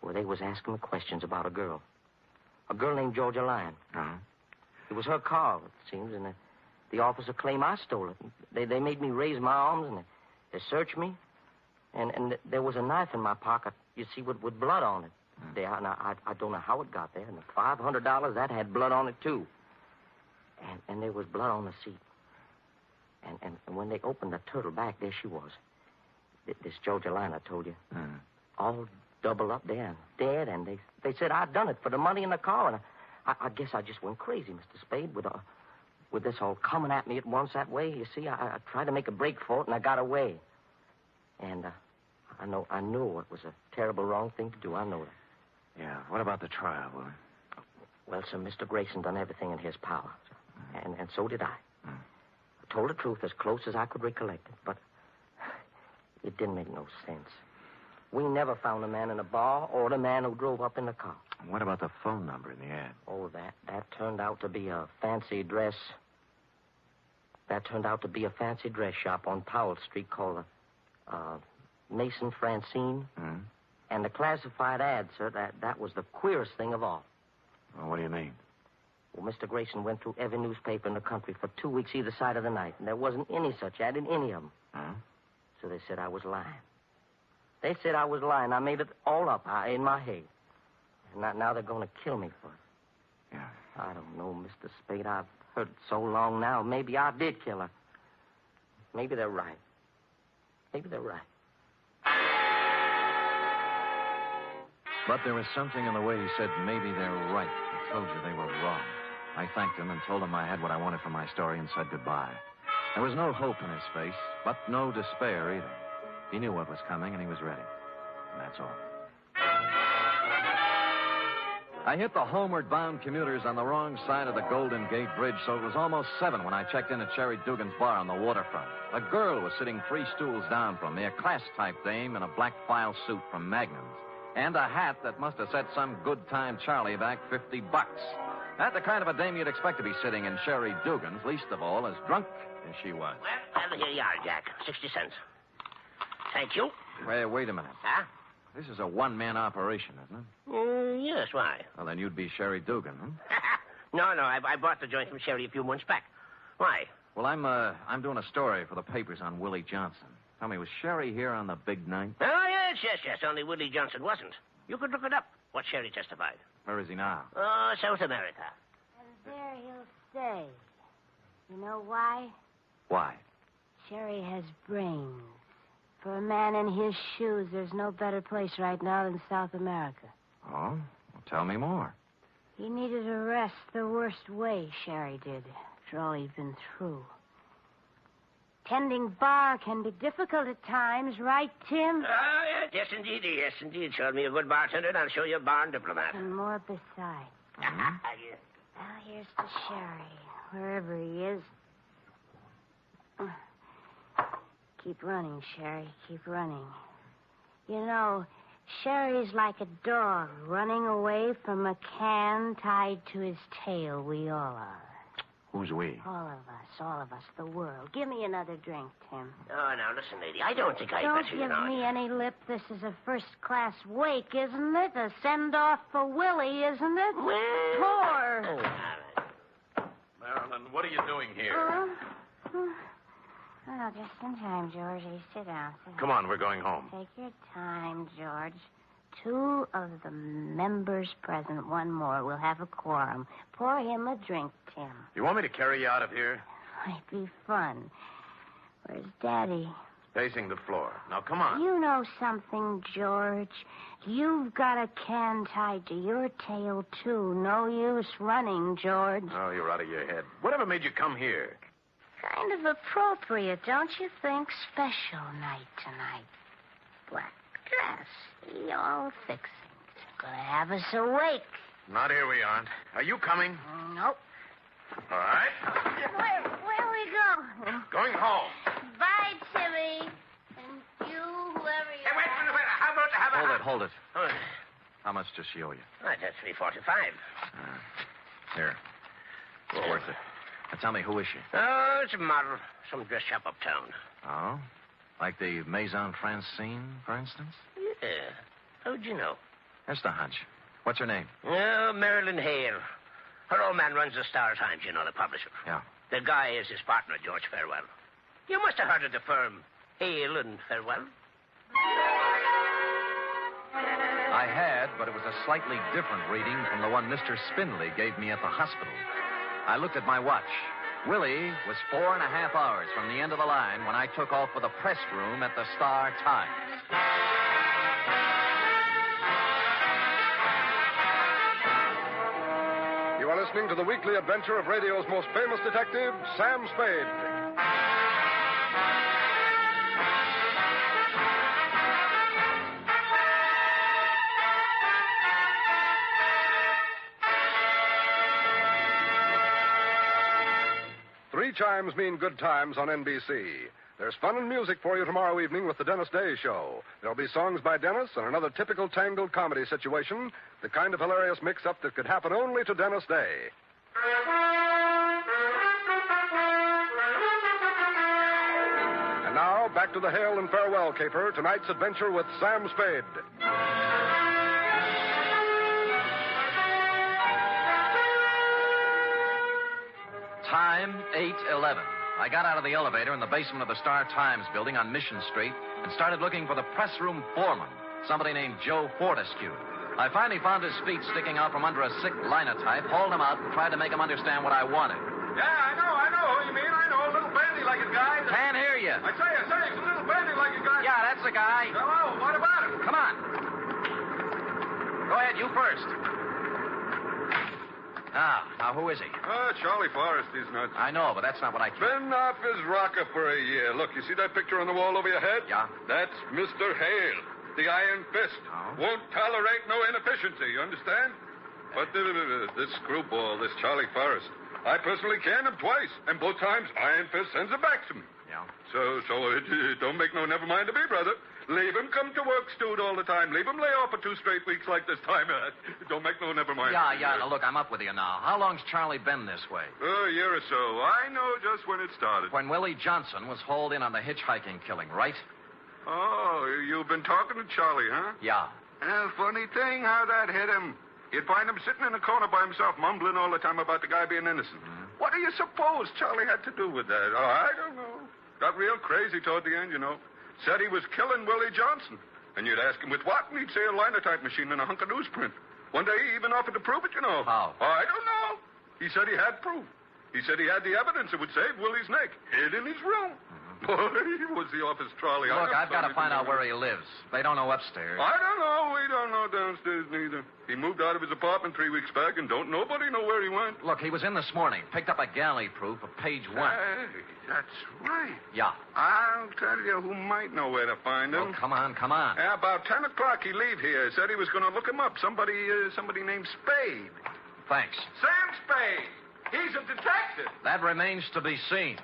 well, they was asking me questions about a girl. A girl named Georgia Lyon. It was her car, it seems, and the officer claimed I stole it. They made me raise my arms, and they searched me. And there was a knife in my pocket, you see, with blood on it. There, and I don't know how it got there. And the $500, that had blood on it, too. And there was blood on the seat. And when they opened the turtle back, there she was. This Georgia Lyon I told you. All doubled up there and dead. And they said I'd done it for the money in the car. And I guess I just went crazy, Mr. Spade, with this all coming at me at once that way. You see, I tried to make a break for it, and I got away. And I knew it was a terrible wrong thing to do. I know that. Yeah, what about the trial, Willie? Well, sir, Mr. Grayson done everything in his power. And so did I. I told the truth as close as I could recollect it, but it didn't make no sense. We never found the man in the bar or the man who drove up in the car. What about the phone number in the ad? Oh, that turned out to be a fancy dress. That turned out to be a fancy dress shop on Powell Street called Mason Francine. And the classified ad, sir, that was the queerest thing of all. Well, what do you mean? Well, Mr. Grayson went through every newspaper in the country for 2 weeks either side of the night, and there wasn't any such ad in any of them. So they said I was lying. They said I was lying. I made it all up in my head. And now they're going to kill me for it. Yeah. I don't know, Mr. Spade. I've Heard it so long now, maybe I did kill her. Maybe they're right. Maybe they're right. But there was something in the way he said, maybe they're right. I told you they were wrong. I thanked him and told him I had what I wanted for my story and said goodbye. There was no hope in his face, but no despair either. He knew what was coming and he was ready. And that's all. I hit the homeward-bound commuters on the wrong side of the Golden Gate Bridge, so it was almost 7 when I checked in at Sherry Dugan's bar on the waterfront. A girl was sitting 3 stools down from me, a class-type dame in a black file suit from Magnum's, and a hat that must have set some good-time Charlie back $50. That's the kind of a dame you'd expect to be sitting in Sherry Dugan's, least of all as drunk as she was. Well, here you are, Jack. 60 cents. Thank you. Wait a minute. Huh? This is a one-man operation, isn't it? Yes, why? Well, then you'd be Sherry Dugan, huh? No, I bought the joint from Sherry a few months back. Why? Well, I'm doing a story for the papers on Willie Johnson. Tell me, was Sherry here on the big night? Oh, yes. Only Willie Johnson wasn't. You could look it up, what Sherry testified. Where is he now? Oh, South America. And there he'll stay. You know why? Why? Sherry has brains. For a man in his shoes, there's no better place right now than South America. Oh? Well, tell me more. He needed a rest the worst way, Sherry did, after all he'd been through. Tending bar can be difficult at times, right, Tim? Yes, indeed. Show me a good bartender, and I'll show you a barn diplomat. And more besides. Yes. Well, here's to Sherry, wherever he is. Keep running, Sherry. Keep running. You know, Sherry's like a dog running away from a can tied to his tail. We all are. Who's we? All of us, the world. Give me another drink, Tim. Oh, now, listen, lady. I don't think I'd Don't better, give me any lip. This is a first-class wake, isn't it? A send-off for Willie, isn't it? Poor. Marilyn, what are you doing here? Oh, just in time, Georgie. Sit down. Come on, we're going home. Take your time, George. 2 of the members present. 1 more. We'll have a quorum. Pour him a drink, Tim. You want me to carry you out of here? Might be fun. Where's Daddy? Pacing the floor. Now, come on. You know something, George. You've got a can tied to your tail, too. No use running, George. Oh, you're out of your head. Whatever made you come here? Kind of appropriate, don't you think? Special night tonight. Black dress. All fixings. Gonna have us awake. Not here we aren't. Are you coming? Nope. All right. Where we go? Going home. Bye, Timmy. And you, whoever you are. How about... Hold it. How much does she owe you? That's $3.45. Here. It's worth it. Now, tell me, who is she? Oh, it's a model. Some dress shop uptown. Oh? Like the Maison Francine, for instance? Yeah. How'd you know? Just a hunch. What's her name? Oh, Marilyn Hale. Her old man runs the Star Times, you know, the publisher. Yeah. The guy is his partner, George Farewell. You must have heard of the firm, Hale and Farewell. I had, but it was a slightly different reading from the one Mr. Spindley gave me at the hospital. I looked at my watch. Willie was 4.5 hours from the end of the line when I took off for the press room at the Star Times. You are listening to the weekly adventure of radio's most famous detective, Sam Spade. Three chimes mean good times on NBC. There's fun and music for you tomorrow evening with the Dennis Day Show. There'll be songs by Dennis and another typical tangled comedy situation, the kind of hilarious mix-up that could happen only to Dennis Day. And now, back to the Hail and Farewell caper, tonight's adventure with Sam Spade. Time 8:11. I got out of the elevator in the basement of the Star Times building on Mission Street and started looking for the press room foreman, somebody named Joe Fortescue. I finally found his feet sticking out from under a sick linotype, hauled him out, and tried to make him understand what I wanted. Yeah, I know who you mean. I know. A little bandy-legged guy. Can't hear you. I say, it's a little bandy-legged guy. Yeah, that's the guy. Hello, what about him? Come on. Go ahead, you first. Now, who is he? Charlie Forrest, he's nuts. I know, but that's not what I care. Been off his rocker for a year. Look, you see that picture on the wall over your head? Yeah. That's Mr. Hale, the Iron Fist. Oh. Won't tolerate no inefficiency, you understand? But this screwball, this Charlie Forrest, I personally canned him twice, and both times Iron Fist sends it back to me. Yeah. So don't make no never mind to me, brother. Leave him come to work stewed all the time. Leave him lay off for 2 straight weeks like this time. Don't make no never mind. Yeah. Now, look, I'm up with you now. How long's Charlie been this way? A year or so. I know just when it started. When Willie Johnson was hauled in on the hitchhiking killing, right? Oh, you've been talking to Charlie, huh? Yeah. Funny thing how that hit him. You'd find him sitting in a corner by himself, mumbling all the time about the guy being innocent. Mm-hmm. What do you suppose Charlie had to do with that? Oh, I don't know. Got real crazy toward the end, you know. Said he was killing Willie Johnson. And you'd ask him with what, and he'd say a linotype machine and a hunk of newsprint. One day he even offered to prove it, you know. How? I don't know. He said he had proof. He said he had the evidence that would save Willie's neck, hid in his room. Boy, was the office trolley. Look, I've got to find out where he lives. They don't know upstairs. I don't know. We don't know downstairs neither. He moved out of his apartment 3 weeks back, and don't nobody know where he went. Look, he was in this morning. Picked up a galley proof of page 1. Hey, that's right. Yeah. I'll tell you who might know where to find him. Oh, come on. Yeah, about 10 o'clock he leave here. Said he was going to look him up. Somebody named Spade. Thanks. Sam Spade. He's a detective. That remains to be seen.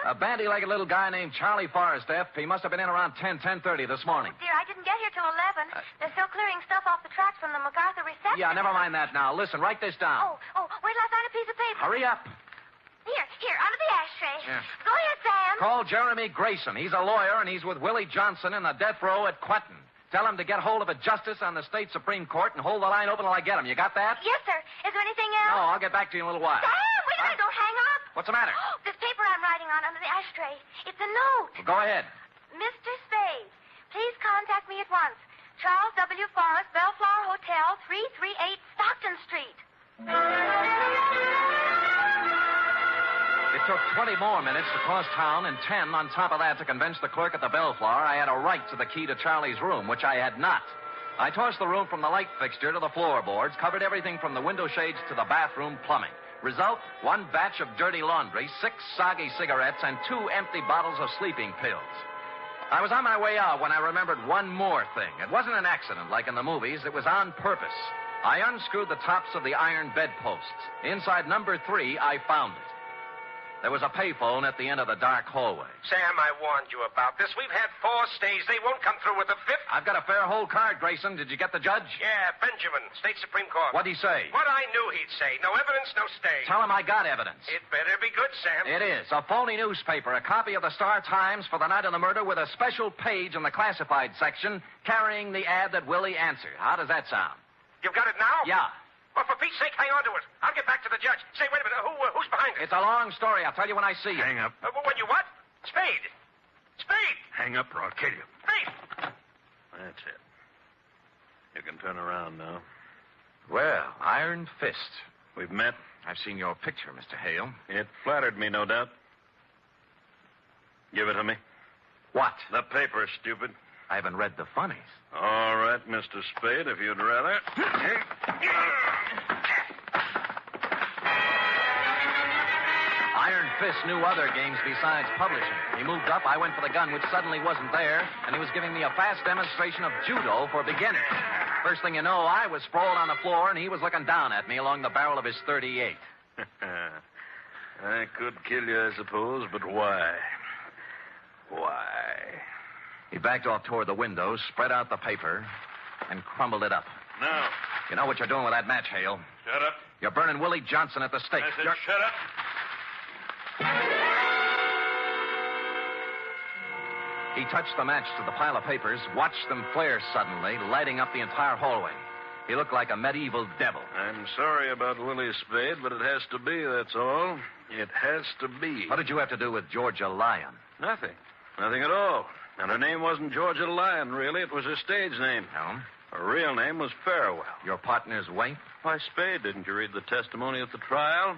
A bandy-legged little guy named Charlie Forrest, F. He must have been in around 10:30 this morning. Dear, I didn't get here till 11. They're still clearing stuff off the tracks from the MacArthur reception. Yeah, never mind that now. Listen, write this down. Oh, wait till I find a piece of paper. Hurry up. Here, under the ashtray. Yeah. Go ahead, Sam. Call Jeremy Grayson. He's a lawyer, and he's with Willie Johnson in the death row at Quentin. Tell him to get hold of a justice on the state Supreme Court and hold the line open till I get him. You got that? Yes, sir. Is there anything else? No, I'll get back to you in a little while. Sam, wait a minute. Don't hang up. What's the matter? This paper I'm writing on under the ashtray. It's a note. Well, go ahead. Mr. Spade, please contact me at once. Charles W. Forrest, Bellflower Hotel, 338 Stockton Street. It took 20 more minutes to cross town and 10 on top of that to convince the clerk at the Bellflower I had a right to the key to Charlie's room, which I had not. I tossed the room from the light fixture to the floorboards, covered everything from the window shades to the bathroom plumbing. Result, 1 batch of dirty laundry, 6 soggy cigarettes, and 2 empty bottles of sleeping pills. I was on my way out when I remembered one more thing. It wasn't an accident like in the movies. It was on purpose. I unscrewed the tops of the iron bedposts. Inside number 3, I found it. There was a payphone at the end of the dark hallway. Sam, I warned you about this. We've had 4 stays. They won't come through with the 5th. I've got a fair hold card, Grayson. Did you get the judge? Yeah, Benjamin, State Supreme Court. What'd he say? What I knew he'd say. No evidence, no stay. Tell him I got evidence. It better be good, Sam. It is. A phony newspaper, a copy of the Star-Times for the night of the murder with a special page in the classified section carrying the ad that Willie answered. How does that sound? You've got it now? Yeah. Well, for Pete's sake, hang on to it. I'll get back to the judge. Say, wait a minute. Who's behind it? It's a long story. I'll tell you when I see you. Hang up. When you what? Spade. Spade. Hang up or I'll kill you. Spade. That's it. You can turn around now. Well, Iron Fist. We've met. I've seen your picture, Mr. Hale. It flattered me, no doubt. Give it to me. What? The paper, stupid. I haven't read the funnies. All right, Mr. Spade, if you'd rather. Iron Fist knew other games besides publishing. He moved up, I went for the gun, which suddenly wasn't there, and he was giving me a fast demonstration of judo for beginners. First thing you know, I was sprawled on the floor, and he was looking down at me along the barrel of his .38. I could kill you, I suppose, but why? Why? He backed off toward the window, spread out the paper, and crumbled it up. Now. You know what you're doing with that match, Hale. Shut up. You're burning Willie Johnson at the stake. I said shut up. He touched the match to the pile of papers, watched them flare suddenly, lighting up the entire hallway. He looked like a medieval devil. I'm sorry about Willie Spade, but it has to be, that's all. It has to be. What did you have to do with Georgia Lyon? Nothing. Nothing at all. And her name wasn't Georgia Lyon, really. It was her stage name. No? Her real name was Farewell. Your partner's wife? Why, Spade, didn't you read the testimony at the trial?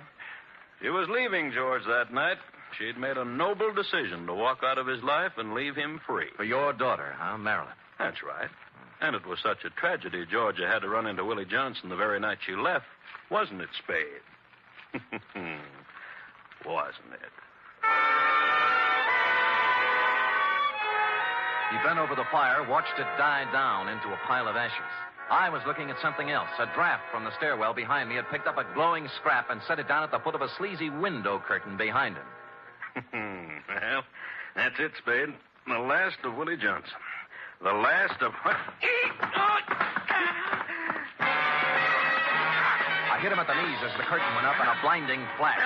She was leaving George that night. She'd made a noble decision to walk out of his life and leave him free. For your daughter, huh, Marilyn? That's right. And it was such a tragedy Georgia had to run into Willie Johnson the very night she left. Wasn't it, Spade? Wasn't it? He bent over the fire, watched it die down into a pile of ashes. I was looking at something else. A draft from the stairwell behind me had picked up a glowing scrap and set it down at the foot of a sleazy window curtain behind him. Well, that's it, Spade. The last of Willie Johnson. The last of... I hit him at the knees as the curtain went up in a blinding flash.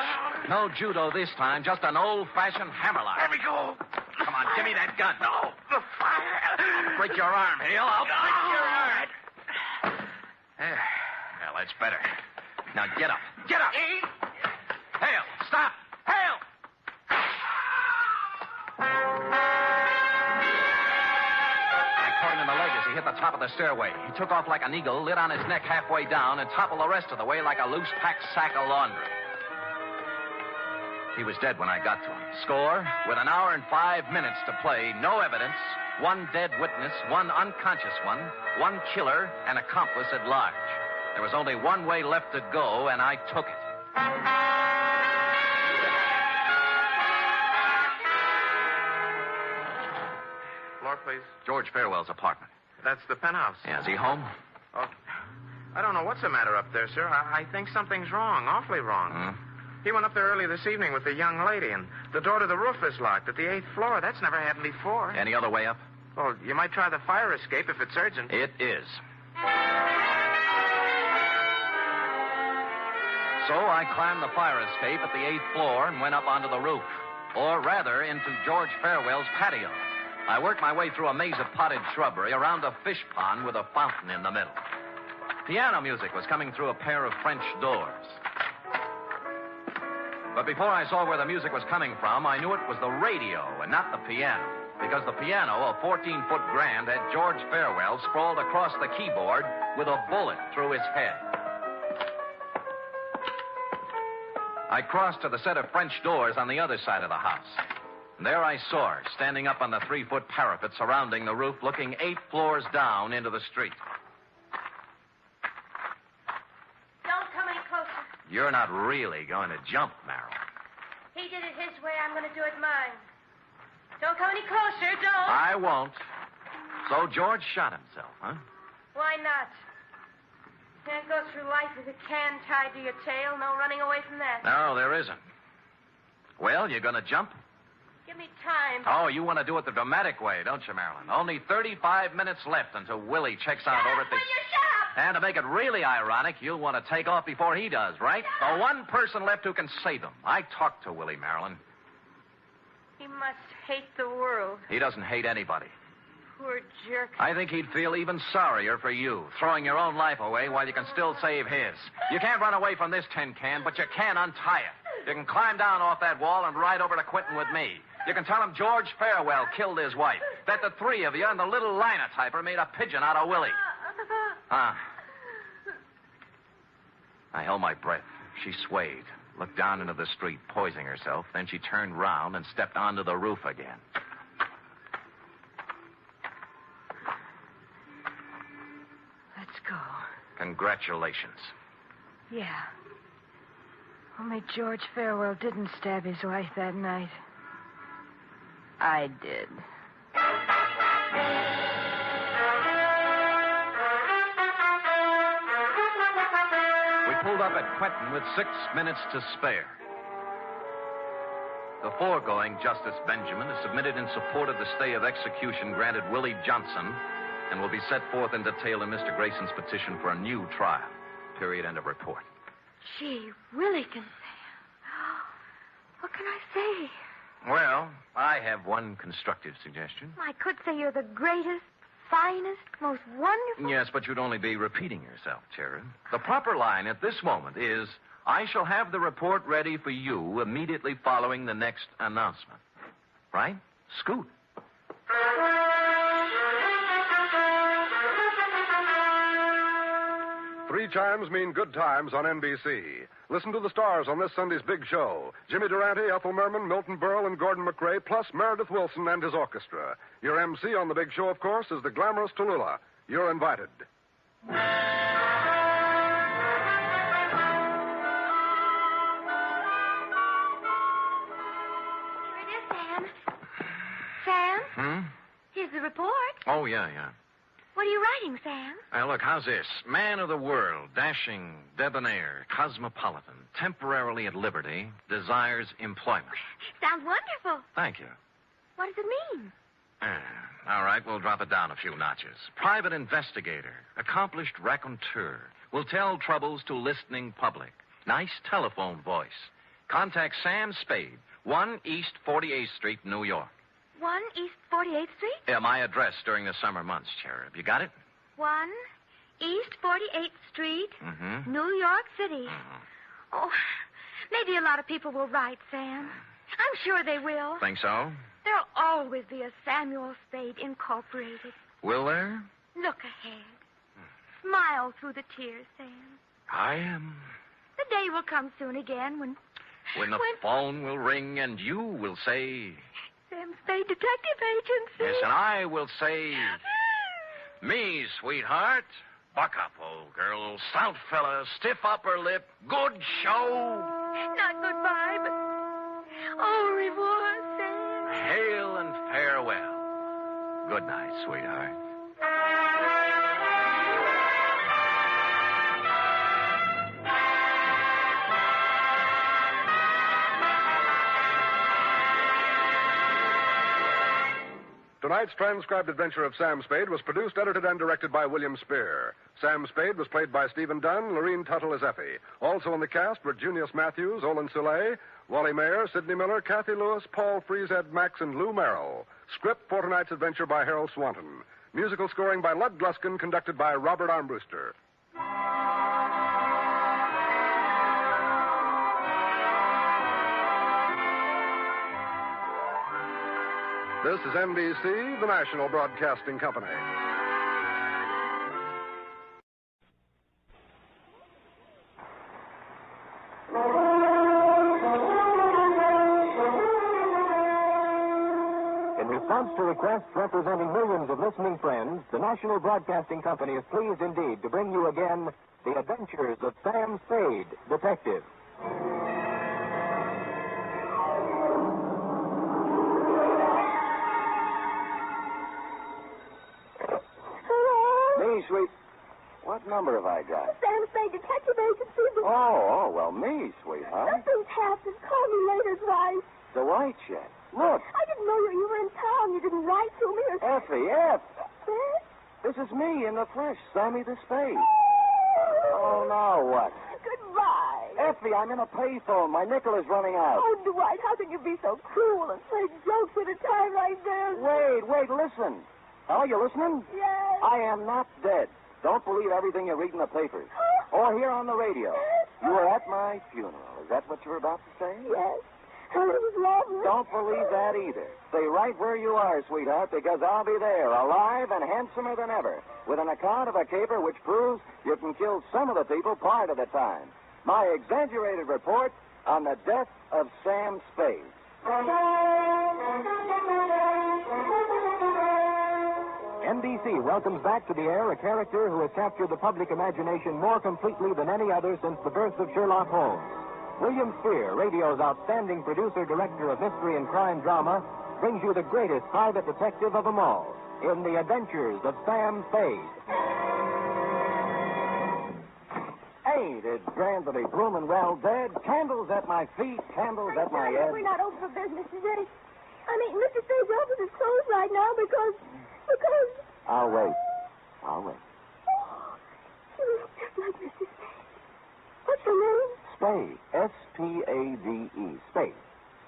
No judo this time, just an old-fashioned hammerlock. Let me go. Come on, give me that gun. No, the fire. I'll break your arm, Hale. I'll break your arm. There. Well, that's better. Now get up. Get up. Hale, stop. Hale! I caught him in the leg as he hit the top of the stairway. He took off like an eagle, lit on his neck halfway down, and toppled the rest of the way like a loose-packed sack of laundry. He was dead when I got to him. Score, with an hour and 5 minutes to play, no evidence, one dead witness, one unconscious one killer, and accomplice at large. There was only one way left to go, and I took it. Floor, please. George Farewell's apartment. That's the penthouse. Yeah, is he home? Oh, I don't know what's the matter up there, sir. I think something's wrong, awfully wrong. Hmm? He went up there early this evening with a young lady, and the door to the roof is locked at the 8th floor. That's never happened before. Any other way up? Well, you might try the fire escape if it's urgent. It is. So I climbed the fire escape at the 8th floor and went up onto the roof. Or rather, into George Farewell's patio. I worked my way through a maze of potted shrubbery around a fish pond with a fountain in the middle. Piano music was coming through a pair of French doors. But before I saw where the music was coming from, I knew it was the radio and not the piano. Because the piano, a 14-foot grand, had George Farewell sprawled across the keyboard with a bullet through his head. I crossed to the set of French doors on the other side of the house. And there I saw her, standing up on the 3-foot parapet surrounding the roof, looking 8 floors down into the street. Don't come any closer. You're not really going to jump, Marilyn. He did it his way. I'm going to do it mine. Don't come any closer. Don't. I won't. So George shot himself, huh? Why not? Can't go through life with a can tied to your tail. No running away from that. No, there isn't. Well, you're going to jump? Give me time. Oh, you want to do it the dramatic way, don't you, Marilyn? Only 35 minutes left until Willie checks out over at the... And to make it really ironic, you'll want to take off before he does, right? The one person left who can save him. I talked to Willie, Marilyn. He must hate the world. He doesn't hate anybody. Poor jerk. I think he'd feel even sorrier for you, throwing your own life away while you can still save his. You can't run away from this tin can, but you can untie it. You can climb down off that wall and ride over to Quentin with me. You can tell him George Farewell killed his wife, that the 3 of you and the little linotyper made a pigeon out of Willie. I held my breath. She swayed, looked down into the street, poising herself. Then she turned round and stepped onto the roof again. Let's go. Congratulations. Yeah. Only George Farewell didn't stab his wife that night. I did. Pulled up at Quentin with 6 minutes to spare. The foregoing Justice Benjamin is submitted in support of the stay of execution granted Willie Johnson and will be set forth in detail in Mr. Grayson's petition for a new trial. Period. End of report. Gee, Willie can say. What can I say? Well, I have one constructive suggestion. I could say you're the greatest, finest, most wonderful... Yes, but you'd only be repeating yourself, Cherub. The proper line at this moment is, I shall have the report ready for you immediately following the next announcement. Right? Scoot. Three chimes mean good times on NBC. Listen to the stars on this Sunday's big show. Jimmy Durante, Ethel Merman, Milton Berle, and Gordon McRae, plus Meredith Wilson and his orchestra. Your MC on the big show, of course, is the glamorous Tallulah. You're invited. Here it is, Sam. Sam? Here's the report. Oh, yeah. What are you writing, Sam? Look, how's this? Man of the world, dashing, debonair, cosmopolitan, temporarily at liberty, desires employment. Sounds wonderful. Thank you. What does it mean? All right, we'll drop it down a few notches. Private investigator, accomplished raconteur, will tell troubles to listening public. Nice telephone voice. Contact Sam Spade, 1 East 48th Street, New York. 1 East 48th Street? Yeah, my address during the summer months, Cherub. You got it? 1 East 48th Street, New York City. Oh, maybe a lot of people will write, Sam. I'm sure they will. Think so? There'll always be a Samuel Spade Incorporated. Will there? Look ahead. Smile through the tears, Sam. I am. The day will come soon again when the phone will ring and you will say... Sam Spade Detective Agency. Yes, and I will say... Me, sweetheart. Buck up, old girl. Stout fella, stiff upper lip. Good show. Not goodbye, but au revoir, Sam. Hail and farewell. Good night, sweetheart. Tonight's transcribed adventure of Sam Spade was produced, edited, and directed by William Spear. Sam Spade was played by Stephen Dunn, Lorene Tuttle as Effie. Also in the cast were Junius Matthews, Olin Soule, Wally Mayer, Sidney Miller, Kathy Lewis, Paul Frees, Ed Max, and Lou Merrill. Script for tonight's adventure by Harold Swanton. Musical scoring by Lud Gluskin, conducted by Robert Armbruster. This is NBC, the national broadcasting company. In response to requests representing millions of listening friends, the National Broadcasting Company is pleased indeed to bring you again The Adventures of Sam Spade, Detective. Sweet. What number have I got? Sam Spade Detective Agency. Oh, well, me, sweetheart. Nothing's happened. Call me later, Dwight. The white check. Look. I didn't know you were in town. You didn't write to me or... Effie, F. This is me in the flesh, Sammy the Spade. Oh, now what? Goodbye. Effie, I'm in a payphone. My nickel is running out. Oh, Dwight, how can you be so cruel and play jokes at a time like this? Wait, listen. Oh, you listening? Yes. I am not dead. Don't believe everything you read in the papers. Or hear on the radio. You were at my funeral. Is that what you were about to say? Yes. And it was lovely. Don't believe that either. Stay right where you are, sweetheart, because I'll be there, alive and handsomer than ever, with an account of a caper which proves you can kill some of the people part of the time. My exaggerated report on the death of Sam Spade. NBC welcomes back to the air a character who has captured the public imagination more completely than any other since the birth of Sherlock Holmes. William Spear, radio's outstanding producer-director of mystery and crime drama, brings you the greatest private detective of them all in The Adventures of Sam Spade. Ain't it grand to be bloomin' well dead? Candles at my feet, candles at my head. We're not open for business today. I mean, Mr. Spade's office is closed right now because... I'll wait. Oh, she looks just like Mr. Spade. What's your name? Spade. S-P-A-D-E. Spade.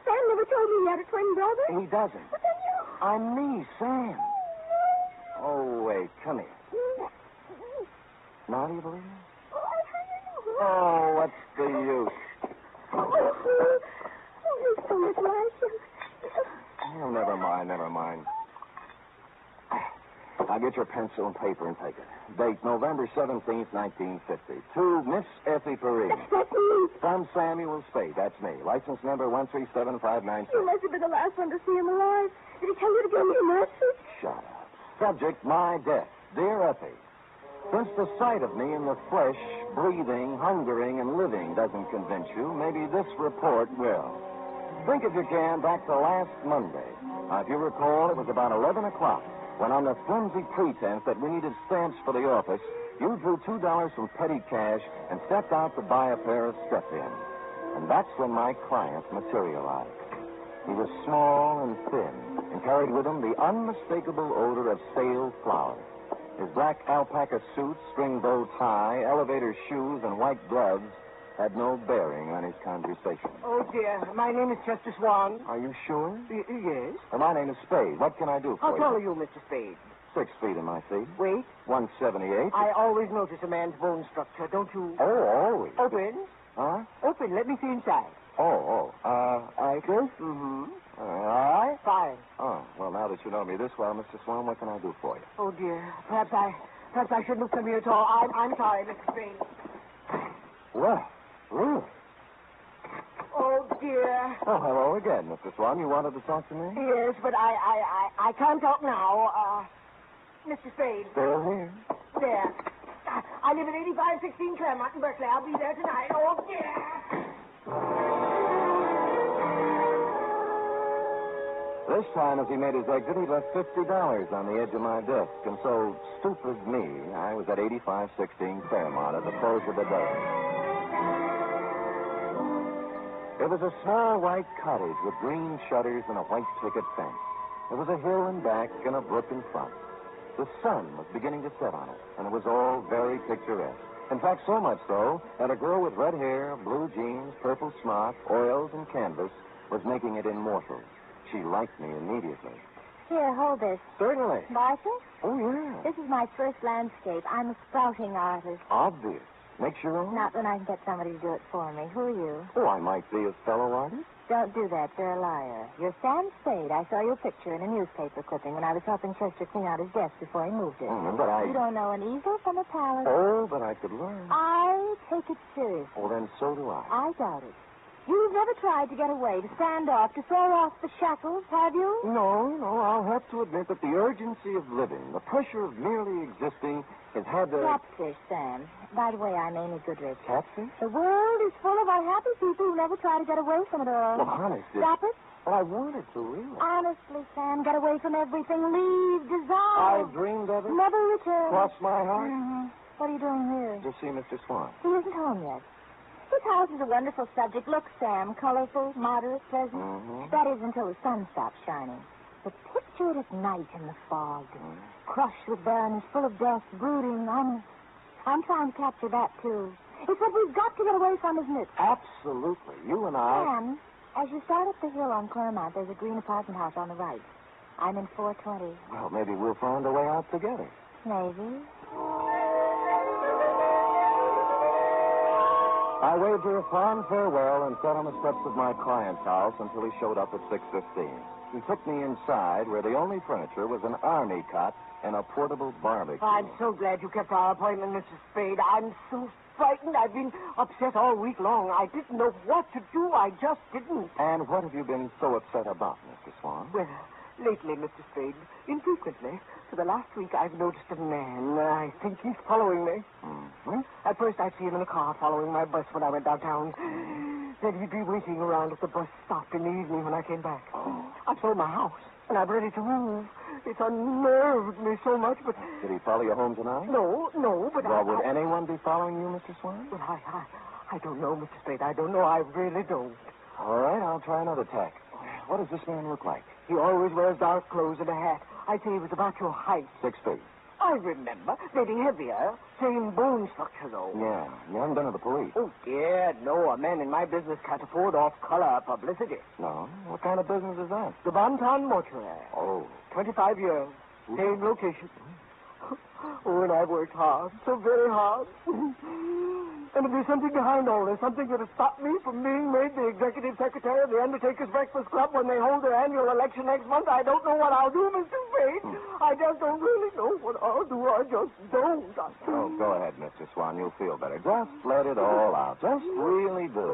Sam never told me he had a twin brother. He doesn't. But then you... I'm me, Sam. Oh, wait. Come here. Now do you believe me? Oh, what's the use? Oh, you're so much like him. Oh, never mind. Now get your pencil and paper and take it. Date November 17th, 1950. To Miss Effie Perrine. That's me. From Samuel Spade. That's me. License number 137596. You must have been the last one to see him alive. Did he tell you to give me a message? Shut up. Subject, my death. Dear Effie, since the sight of me in the flesh, breathing, hungering, and living doesn't convince you, maybe this report will. Think, if you can, back to last Monday. Now, if you recall, it was about 11 o'clock when, on the flimsy pretense that we needed stamps for the office, you drew $2 from petty cash and stepped out to buy a pair of step-ins. And that's when my client materialized. He was small and thin and carried with him the unmistakable odor of stale flour. His black alpaca suit, string bow tie, elevator shoes, and white gloves had no bearing on his conversation. Oh, dear. My name is Chester Swan. Are you sure? Yes. Well, my name is Spade. What can I do for How you? tall are you, Mr. Spade? 6 feet in my feet. Weight? 178. I always notice a man's bone structure, don't you? Oh, always. Open. Huh? Open. Let me see inside. I guess? Mm-hmm. All right. Fine. Oh, well, now that you know me this well, Mr. Swan, what can I do for you? Oh, dear. Perhaps I shouldn't have come here at all. I'm sorry, Mr. Spade. Well, really? Oh, dear. Oh, hello again, Mr. Swan. You wanted to talk to me? Yes, but I can't talk now. Mr. Spade. Still here. There. I live at 8516 Claremont in Berkeley. I'll be there tonight. Oh, dear. This time, as he made his exit, he left $50 on the edge of my desk. And so, stupid me, I was at 8516 Claremont at the close of the day. It was a small white cottage with green shutters and a white picket fence. There was a hill in back and a brook in front. The sun was beginning to set on it, and it was all very picturesque. In fact, so much so that a girl with red hair, blue jeans, purple smock, oils, and canvas was making it immortal. She liked me immediately. Here, hold this. Certainly. Like it? Oh, yeah. This is my first landscape. I'm a sprouting artist. Obvious. Makes your own? Not when I can get somebody to do it for me. Who are you? Oh, I might be a fellow artist. Don't do that. You're a liar. You're Sam Spade. I saw your picture in a newspaper clipping when I was helping Chester clean out his desk before he moved it. But I... You don't know an easel from a palette. Oh, but I could learn. I take it seriously. Oh, then so do I. I doubt it. You've never tried to get away, to stand off, to throw off the shackles, have you? No. I'll have to admit that the urgency of living, the pressure of merely existing, has had the... Catfish, Sam. By the way, I'm Amy Goodrich. Catfish? The world is full of unhappy people who never try to get away from it all. Well, honest, Stop it. Well, I wanted to, really. Honestly, Sam, get away from everything. Leave, dissolve. I've dreamed of it. Never return. Cross my heart. Mm-hmm. What are you doing here? To see Mr. Swan. He isn't home yet. This house is a wonderful subject. Look, Sam, colorful, moderate, pleasant. Mm-hmm. That is until the sun stops shining. But picture it at night in the fog, crushed with barrenness, full of dust, brooding. I'm trying to capture that, too. It's what we've got to get away from, isn't it? Absolutely. You and I... Sam, as you start up the hill on Claremont, there's a green apartment house on the right. I'm in 420. Well, maybe we'll find a way out together. Maybe. I waved her a fond farewell and sat on the steps of my client's house until he showed up at 6:15. He took me inside, where the only furniture was an army cot and a portable barbecue. I'm so glad you kept our appointment, Mrs. Spade. I'm so frightened. I've been upset all week long. I didn't know what to do. I just didn't. And what have you been so upset about, Mr. Swan? Well, lately, Mr. Spade, infrequently, for the last week, I've noticed a man. I think he's following me. Mm-hmm. At first, I'd see him in a car following my bus when I went downtown. Then he'd be waiting around at the bus stop in the evening when I came back. I've sold my house, and I'm ready to move. It's unnerved me so much, but... Did he follow you home tonight? No, but well, would anyone be following you, Mr. Swan? Well, I don't know, Mr. Spade. I don't know. I really don't. All right, I'll try another tack. What does this man look like? He always wears dark clothes and a hat. I'd say he was about your height. 6 feet. I remember. Maybe heavier. Same bone structure, though. Yeah. You haven't been to the police. Oh, dear, no. A man in my business can't afford off-color publicity. No? What kind of business is that? The Bonton Mortuary. Oh. 25 years. Same location. Oh, and I've worked hard. So very hard. And if there's something behind all this, something that has stopped me from being made the executive secretary of the Undertakers Breakfast Club when they hold their annual election next month, I don't know what I'll do, Mr. Spade. I just don't really know what I'll do. I just don't. Oh, go ahead, Mr. Swan. You'll feel better. Just let it all out. Just really do.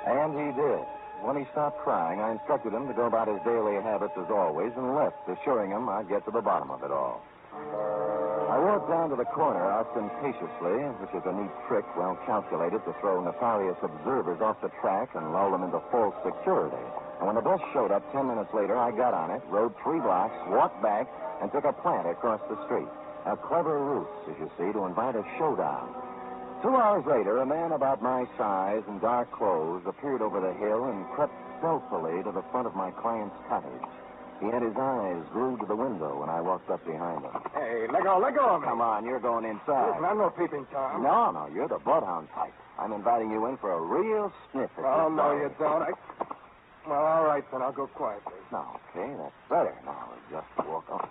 And he did. When he stopped crying, I instructed him to go about his daily habits as always and left, assuring him I'd get to the bottom of it all. I walked down to the corner ostentatiously, which is a neat trick well calculated to throw nefarious observers off the track and lull them into false security. And when the bus showed up 10 minutes later, I got on it, rode 3 blocks, walked back, and took a plant across the street. A clever ruse, as you see, to invite a showdown. 2 hours later, a man about my size in dark clothes appeared over the hill and crept stealthily to the front of my client's cottage. He had his eyes glued to the window when I walked up behind him. Hey, let go of me. Come on, you're going inside. Listen, I'm no peeping Tom. No, you're the bloodhound type. I'm inviting you in for a real sniff at Oh, your no, dog. you don't. Well, all right, then. I'll go quietly. No, okay, that's better. Now, just walk up.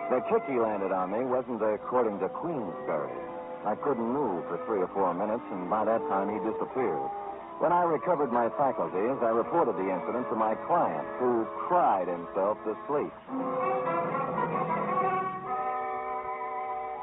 The kick he landed on me wasn't according to Queensberry. I couldn't move for 3 or 4 minutes, and by that time he disappeared. When I recovered my faculties, I reported the incident to my client, who cried himself to sleep.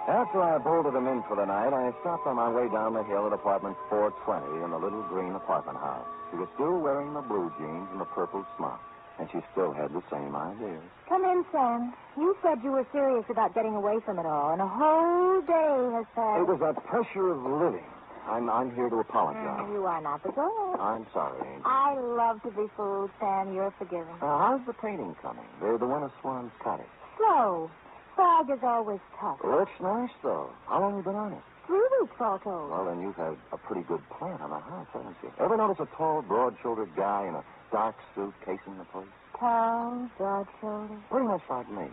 After I bolted him in for the night, I stopped on my way down the hill at apartment 420 in the little green apartment house. She was still wearing the blue jeans and the purple smock, and she still had the same ideas. Come in, Sam. You said you were serious about getting away from it all, and a whole day has passed. It was the pressure of living. I'm here to apologize. You are not the girl. I'm sorry, Angel. I love to be fooled, Sam. You're forgiven. How's the painting coming? The one of Swan's cottage. Slow. Fog is always tough. Looks nice, though. How long have you been on it? 3 weeks, all told. Well, then you've had a pretty good plan on the house, haven't you? Ever notice a tall, broad-shouldered guy in a dark suit casing the place? Tall, broad-shouldered. Pretty much like me.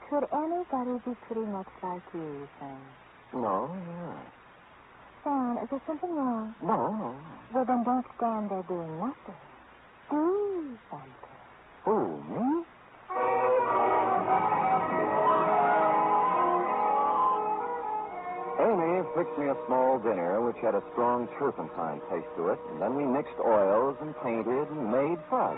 Could anybody be pretty much like you, Sam? No, yeah. Sam, is there something wrong? No. Well, then don't stand there doing nothing. Do something. Who, me? Amy fixed me a small dinner which had a strong turpentine taste to it, and then we mixed oils and painted and made fun.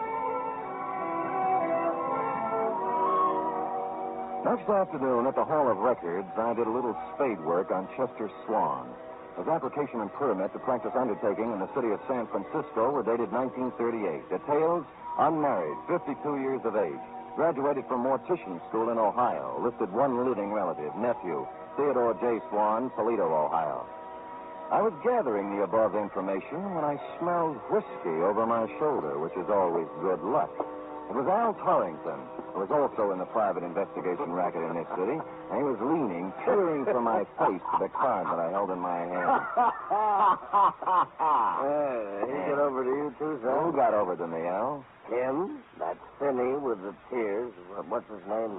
Next afternoon at the Hall of Records, I did a little spade work on Chester Swan. His application and permit to practice undertaking in the city of San Francisco were dated 1938. Details: unmarried, 52 years of age, graduated from mortician school in Ohio, listed 1 living relative, nephew, Theodore J. Swan, Toledo, Ohio. I was gathering the above information when I smelled whiskey over my shoulder, which is always good luck. It was Al Torrington, who was also in the private investigation racket in this city, and he was leaning, peering from my face to the card that I held in my hand. He got over to you, too, son? Who got over to me, Al? Him. That's Finney with the tears. What's his name?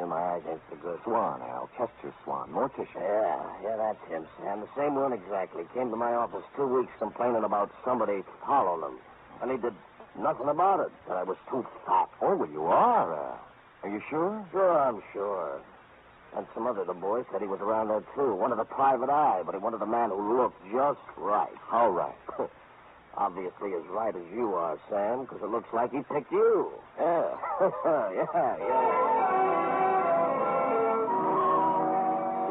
My eyes ain't so good. Swan, Al. Chester Swan, mortician. Yeah, that's him, Sam. The same one exactly. Came to my office 2 weeks complaining about somebody following him. And he did nothing about it. That I was too fat. Oh, well, you are, Al. Are you sure? Sure, I'm sure. And some other of the boys said he was around there, too. Wanted a private eye, but he wanted a man who looked just right. How right? Obviously as right as you are, Sam, because it looks like he picked you. Yeah. yeah.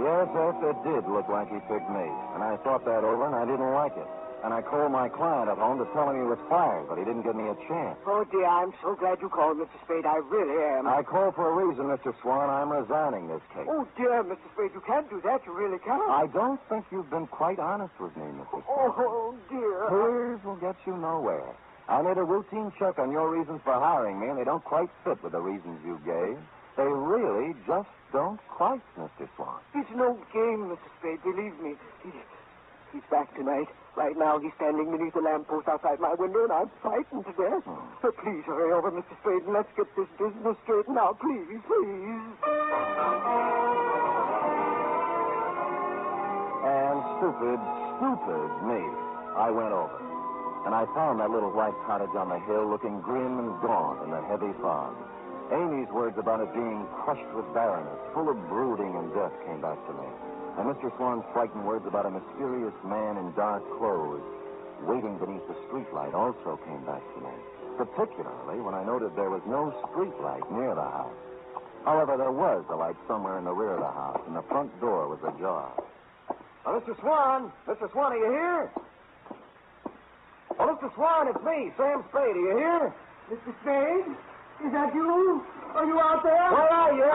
Yes, it did look like he picked me. And I thought that over, and I didn't like it. And I called my client at home to tell him he was fired, but he didn't give me a chance. Oh, dear, I'm so glad you called, Mr. Spade. I really am. I called for a reason, Mr. Swan. I'm resigning this case. Oh, dear, Mr. Spade, you can't do that. You really can't. I don't think you've been quite honest with me, Mr. Swan. Oh, dear. Tears will get you nowhere. I made a routine check on your reasons for hiring me, and they don't quite fit with the reasons you gave. They really just don't quite, Mr. Swan. It's no game, Mr. Spade. Believe me. He's back tonight. Right now, he's standing beneath the lamppost outside my window, and I'm frightened to death. So please hurry over, Mr. Spade, and let's get this business straightened out. Please. And stupid me, I went over. and I found that little white cottage on the hill looking grim and gaunt in the heavy fog. Amy's words about it being crushed with barrenness, full of brooding and death, came back to me. And Mr. Swan's frightened words about a mysterious man in dark clothes waiting beneath the streetlight also came back to me, particularly when I noted there was no streetlight near the house. However, there was a light somewhere in the rear of the house, and the front door was ajar. Oh, Mr. Swan! Mr. Swan, are you here? Oh, Mr. Swan, it's me, Sam Spade. Are you here? Mr. Spade? Is that you? Are you out there? Where are you?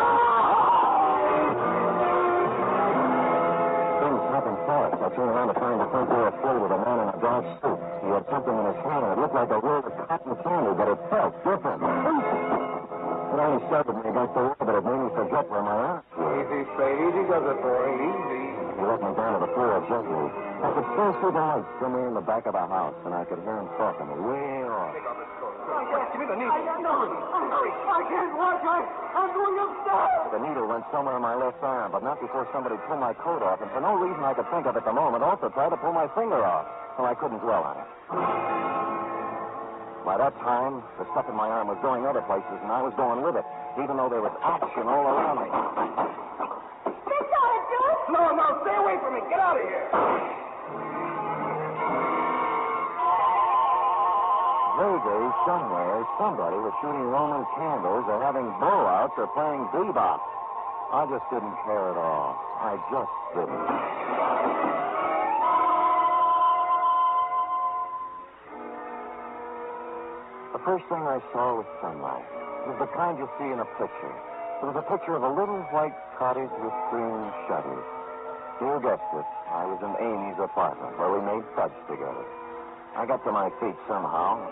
Things happened fast. I turned around to find the front door full with a man in a dark suit. He had something in his hand. It looked like a roll of cotton candy, but it felt different. It only started me against the wall, but it made me forget where my arm was. Easy, Spade. Easy does it for him. Easy. He let me down to the floor gently. I could still see the light somewhere in the back of the house, and I could hear him talking way off. Give me the needle. I can't watch. I'm going upstairs. The needle went somewhere in my left arm, but not before somebody pulled my coat off, and for no reason I could think of at the moment, also tried to pull my finger off. So I couldn't dwell on it. By that time, the stuff in my arm was going other places, and I was going with it, even though there was action all around me. That's all it does. No, stay away from me. Get out of here. Vaguely, somewhere, somebody was shooting Roman candles or having blowouts or playing bebop. I just didn't care at all. I just didn't. The first thing I saw was sunlight. It was the kind you see in a picture. It was a picture of a little white cottage with green shutters. You guessed it. I was in Amy's apartment where we made fudge together. I got to my feet somehow.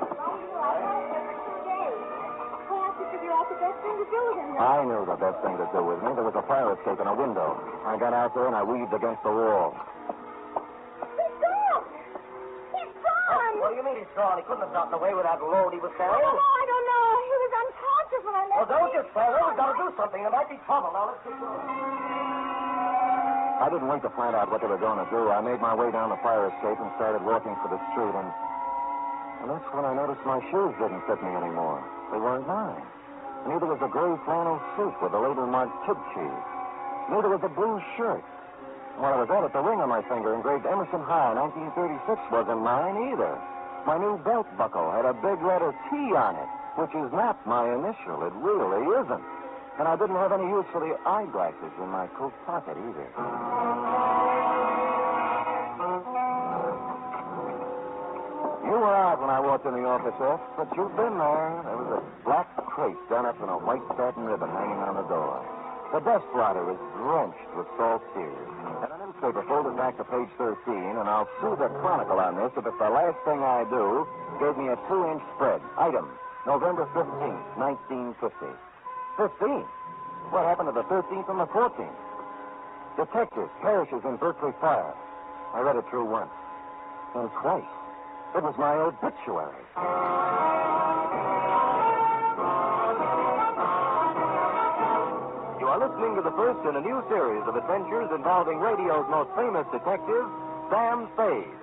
I knew the best thing to do with me. There was a fire escape in a window. I got out there and I weaved against the wall. He's gone. He's gone. What do you mean he's gone? He couldn't have gotten away with that load he was carrying. I don't know. He was unconscious when I left. Well, don't just tell her. We've got to do something. There might be trouble. Now, let's get going. I didn't wait to find out what they were going to do. I made my way down the fire escape and started walking for the street, and that's when I noticed my shoes didn't fit me anymore. They weren't mine. Neither was the gray flannel suit with the label marked Kid Cheese. Neither was the blue shirt. While I was at it, the ring on my finger engraved Emerson High 1936 wasn't mine either. My new belt buckle had a big letter T on it, which is not my initial. It really isn't. And I didn't have any use for the eyeglasses in my coat pocket either. You were out when I walked in the office, F, but you've been there. There was a black crate done up in a white satin ribbon hanging on the door. The desk blotter was drenched with salt tears. And a newspaper folded back to page 13, and I'll sue the Chronicle on this if it's the last thing I do gave me a 2-inch spread. Item, November 15th, 1950. 15? What happened to the 13th and the 14th? Detective perishes in Berkeley fire. I read it through once. And twice. It was my obituary. You are listening to the first in a new series of adventures involving radio's most famous detective, Sam Spade.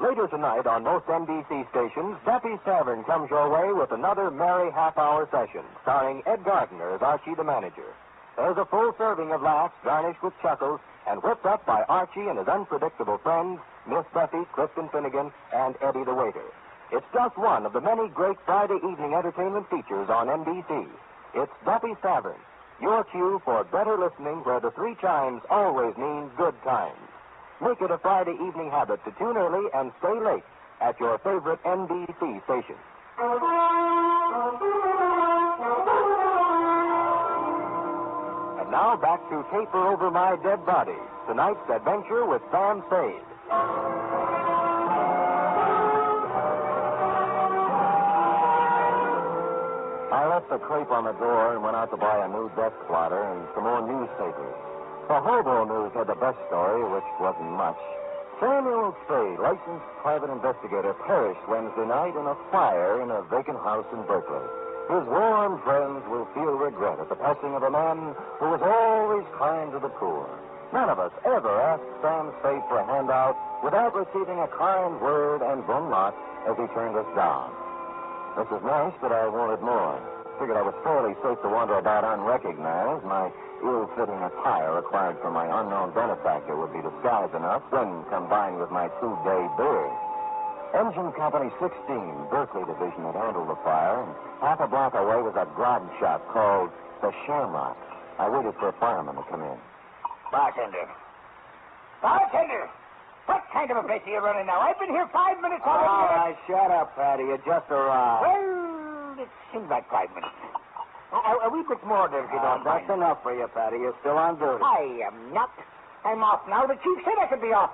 Later tonight on most NBC stations, Daffy's Tavern comes your way with another merry half-hour session, starring Ed Gardner as Archie the manager. There's a full serving of laughs garnished with chuckles and whipped up by Archie and his unpredictable friends, Miss Buffy, Clifton Finnegan, and Eddie the waiter. It's just one of the many great Friday evening entertainment features on NBC. It's Daffy's Tavern, your cue for better listening where the 3 chimes always means good times. Make it a Friday evening habit to tune early and stay late at your favorite NBC station. And now back to Caper Over My Dead Body, tonight's adventure with Sam Spade. I left the crepe on the door and went out to buy a new desk blotter and some more newspapers. The Hobo News had the best story, which wasn't much. Samuel Spade, licensed private investigator, perished Wednesday night in a fire in a vacant house in Berkeley. His warm friends will feel regret at the passing of a man who was always kind to the poor. None of us ever asked Sam Spade for a handout without receiving a kind word and bon mot as he turned us down. This is nice, but I wanted more. Figured I was fairly safe to wander about unrecognized. My ill-fitting attire acquired from my unknown benefactor would be disguise enough when combined with my 2-day beard. Engine Company 16, Berkeley Division, had handled the fire, and half a block away was a grog shop called the Shamrock. I waited for a fireman to come in. Bartender! What kind of a place are you running now? I've been here 5 minutes already. All right, shut up, Patty. You just arrived. Well, it seems like 5 minutes. A wee bit more there, if you don't mind. That's enough for you, Patty. You're still on duty. I am not. I'm off now. The chief said I could be off.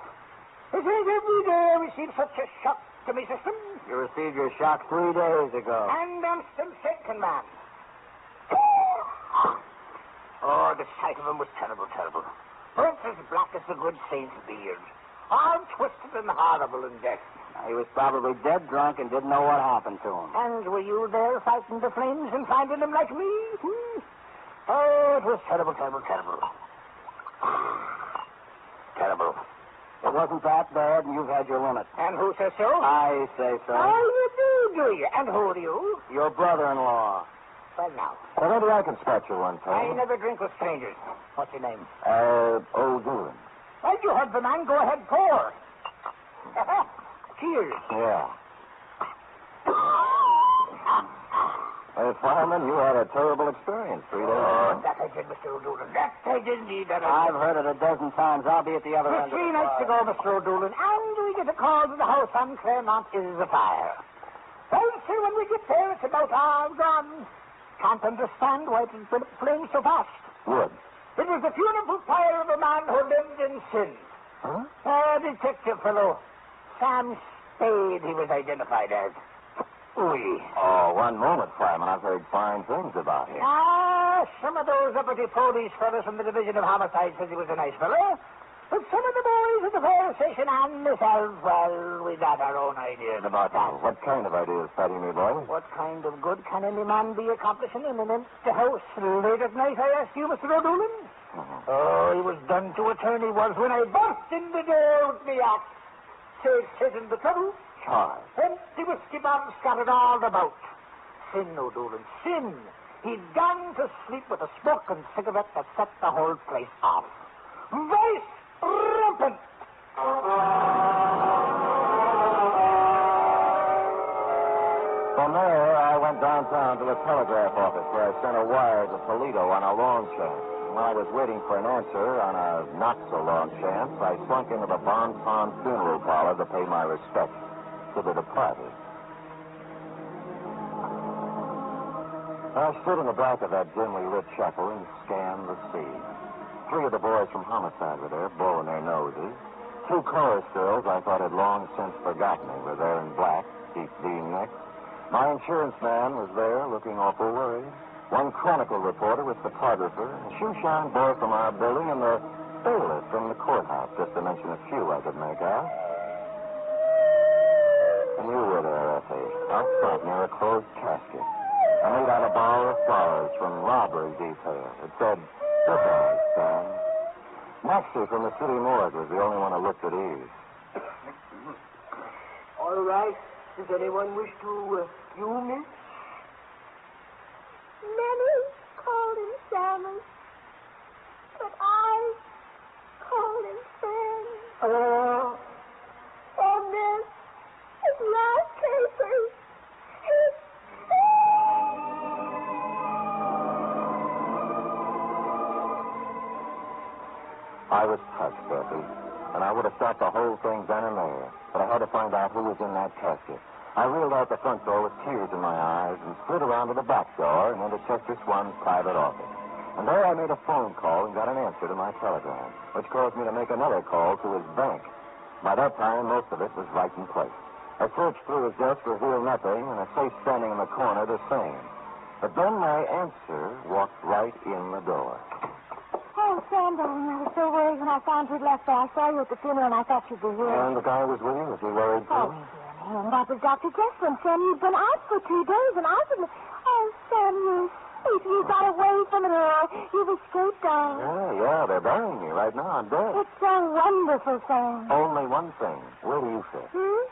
It is every day I receive such a shock to my system. You received your shock 3 days ago. And I'm still second man. Oh, the sight of him was terrible. Burnt as black as the good saint's beard. All twisted and horrible in death. He was probably dead drunk and didn't know what happened to him. And were you there fighting the flames and finding him like me? Oh, it was terrible. Terrible. It wasn't that bad, and you've had your limit. And who says so? I say so. Oh, you do you? And who are you? Your brother-in-law. Well, now. Well, maybe I can spot you one time. I never drink with strangers. What's your name? O'Doolin. Well, you heard the man. Go ahead, pour. Cheers. Yeah. Hey, fireman, you had a terrible experience 3 days ago. Oh, that I did, Mr. O'Doolin. That I did indeed. I've heard it a dozen times. I'll be at the other end of the 3 nights ago, Mr. O'Doolin, and we get a call to the house on Claremont is afire. Well, sir, when we get there, it's about all gone. Can't understand why it went flames so fast. Wood. It was the funeral pyre of a man who lived in sin. Huh? A detective fellow. Sam Spade, he was identified as. Oui. Oh, one moment, fireman. I've heard fine things about him. Some of those uppity police fellows from the Division of Homicide says he was a nice fellow. But some of the boys at the fire station and myself, well, we got our own ideas about that. What kind of ideas, Patty, me boy? What kind of good can any man be accomplishing in an empty house late at night, I ask you, Mr. O'Doolin? Oh, he was done to a turn, he was, when I burst in the door with me axe. Sit in the trouble. Charge. Empty whiskey bottles scattered all about. Sin, O'Doolin, sin. He'd gone to sleep with a smoke and cigarette that set the whole place off. Vice rampant. From there, I went downtown to the telegraph office where I sent a wire to Toledo on a long chance. While I was waiting for an answer on a not-so-long chance, I slunk into the Bon Ton funeral parlor to pay my respects to the departed. I stood in the back of that dimly lit chapel and scanned the scene. 3 of the boys from Homicide were there, blowing their noses. 2 chorus girls I thought had long since forgotten me were there in black, deep V-necks. My insurance man was there, looking awful worried. 1 Chronicle reporter with photographer, a shoeshine boy from our building, and the bailiff from the courthouse, just to mention a few I could make out. And you were there, Effie, out front near a closed casket. I made out a bower of flowers from robbery detail. It said, "Goodbye, Stan." Maxie from the city morgue was the only one who looked at ease. All right. Does anyone wish to you, miss? Many called him Salmon, but I called him Sam. Oh, miss, his last papers. I was touched, Effie, and I would have stopped the whole thing then and there, but I had to find out who was in that casket. I reeled out the front door with tears in my eyes and slid around to the back door and into Chester Swan's private office. And there I made a phone call and got an answer to my telegram, which caused me to make another call to his bank. By that time, most of it was right in place. A search through his desk revealed nothing, and a safe standing in the corner the same. But then my answer walked right in the door. Oh, Oh, Sam, darling, I was so worried when I found you'd left there. I saw you at the funeral, and I thought you'd be here. And the guy was with you? Was he worried, too? Oh, dear me. And that was Dr. Chesterton. Sam, you'd been out for 2 days, and I didn't... Oh, Sam, you got away from it all. You've escaped, darling. Yeah, they're burying me right now. I'm dead. It's so wonderful, Sam. Only one thing. Where do you fit?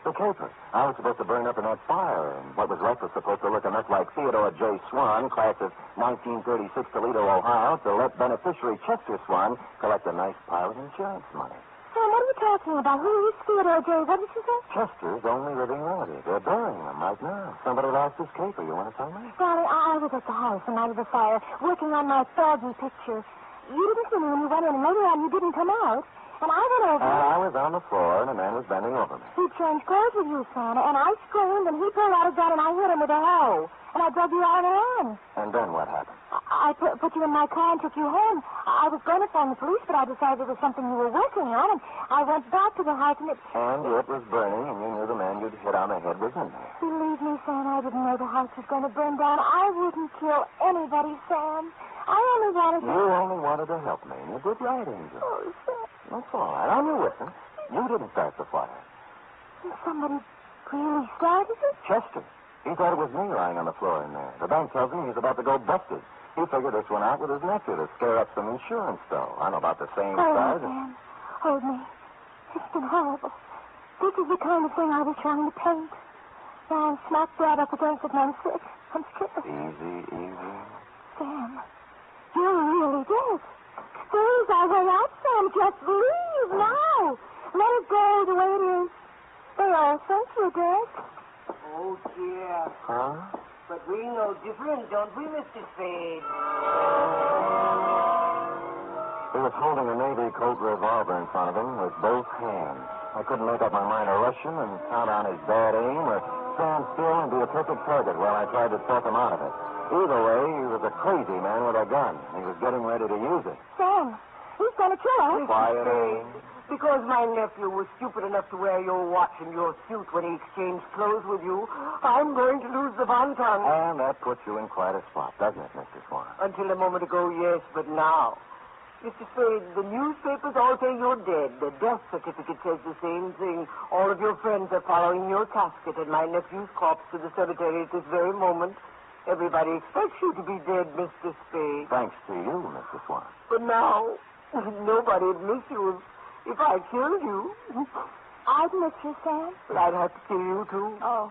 The caper. I was supposed to burn up in that fire, and what was left was supposed to look enough like Theodore J. Swan, class of 1936, Toledo, Ohio, to let beneficiary Chester Swan collect a nice pile of insurance money. Sam, what are you talking about? Who is Theodore J.? What did you say? Chester's only living relative. They're burying him right now. Somebody lost his caper. You want to tell me? Darling, I was at the house the night of the fire, working on my foggy picture. You didn't see me when you went in, and later on you didn't come out. And I went over. I was on the floor, and a man was bending over me. He changed clothes with you, Santa, and I screamed, and he pulled out a gun, and I hit him with a hoe. And I drug you out on a run. And then what happened? I put you in my car and took you home. I was going to phone the police, but I decided it was something you were working on, and I went back to the house, and it... And it was burning, and you knew the man you'd hit on the head was in there. Believe me, Sam, I didn't know the house was going to burn down. I wouldn't kill anybody, Sam. I only wanted to... You only wanted to help me, and you did right, Angel. Oh, Sam. That's all right. I'm your witness. You didn't start the fire. Somebody really started it? Chester. He thought it was me lying on the floor in there. The bank tells him he's about to go busted. He figured this one out with his nephew to scare up some insurance, though. I know about the same size. Sam. Hold me. It's been horrible. This is the kind of thing I was trying to paint. Now I'm smack dab up against it, and I'm sick. I'm stricken. Easy. Sam, you're really dead. There's our way out, Sam. Just leave now. Let it go the way it is. They all think you're dead. Oh, dear. Huh? But we know different, don't we, Mr. Spade? He was holding a Navy Colt revolver in front of him with both hands. I couldn't make up my mind to rush him and count on his bad aim or stand still and be a perfect target while I tried to talk him out of it. Either way, he was a crazy man with a gun. He was getting ready to use it. Sam, he's going to kill us. Quiet, Aim. Because my nephew was stupid enough to wear your watch and your suit when he exchanged clothes with you, I'm going to lose the bon ton. And that puts you in quite a spot, doesn't it, Mr. Swan? Until a moment ago, yes, but now. Mr. Spade, the newspapers all say you're dead. The death certificate says the same thing. All of your friends are following your casket and my nephew's corpse to the cemetery at this very moment. Everybody expects you to be dead, Mr. Spade. Thanks to you, Mr. Swan. But now, nobody'd miss you if I killed you. I'd miss you, Sam. But I'd have to kill you, too. Oh.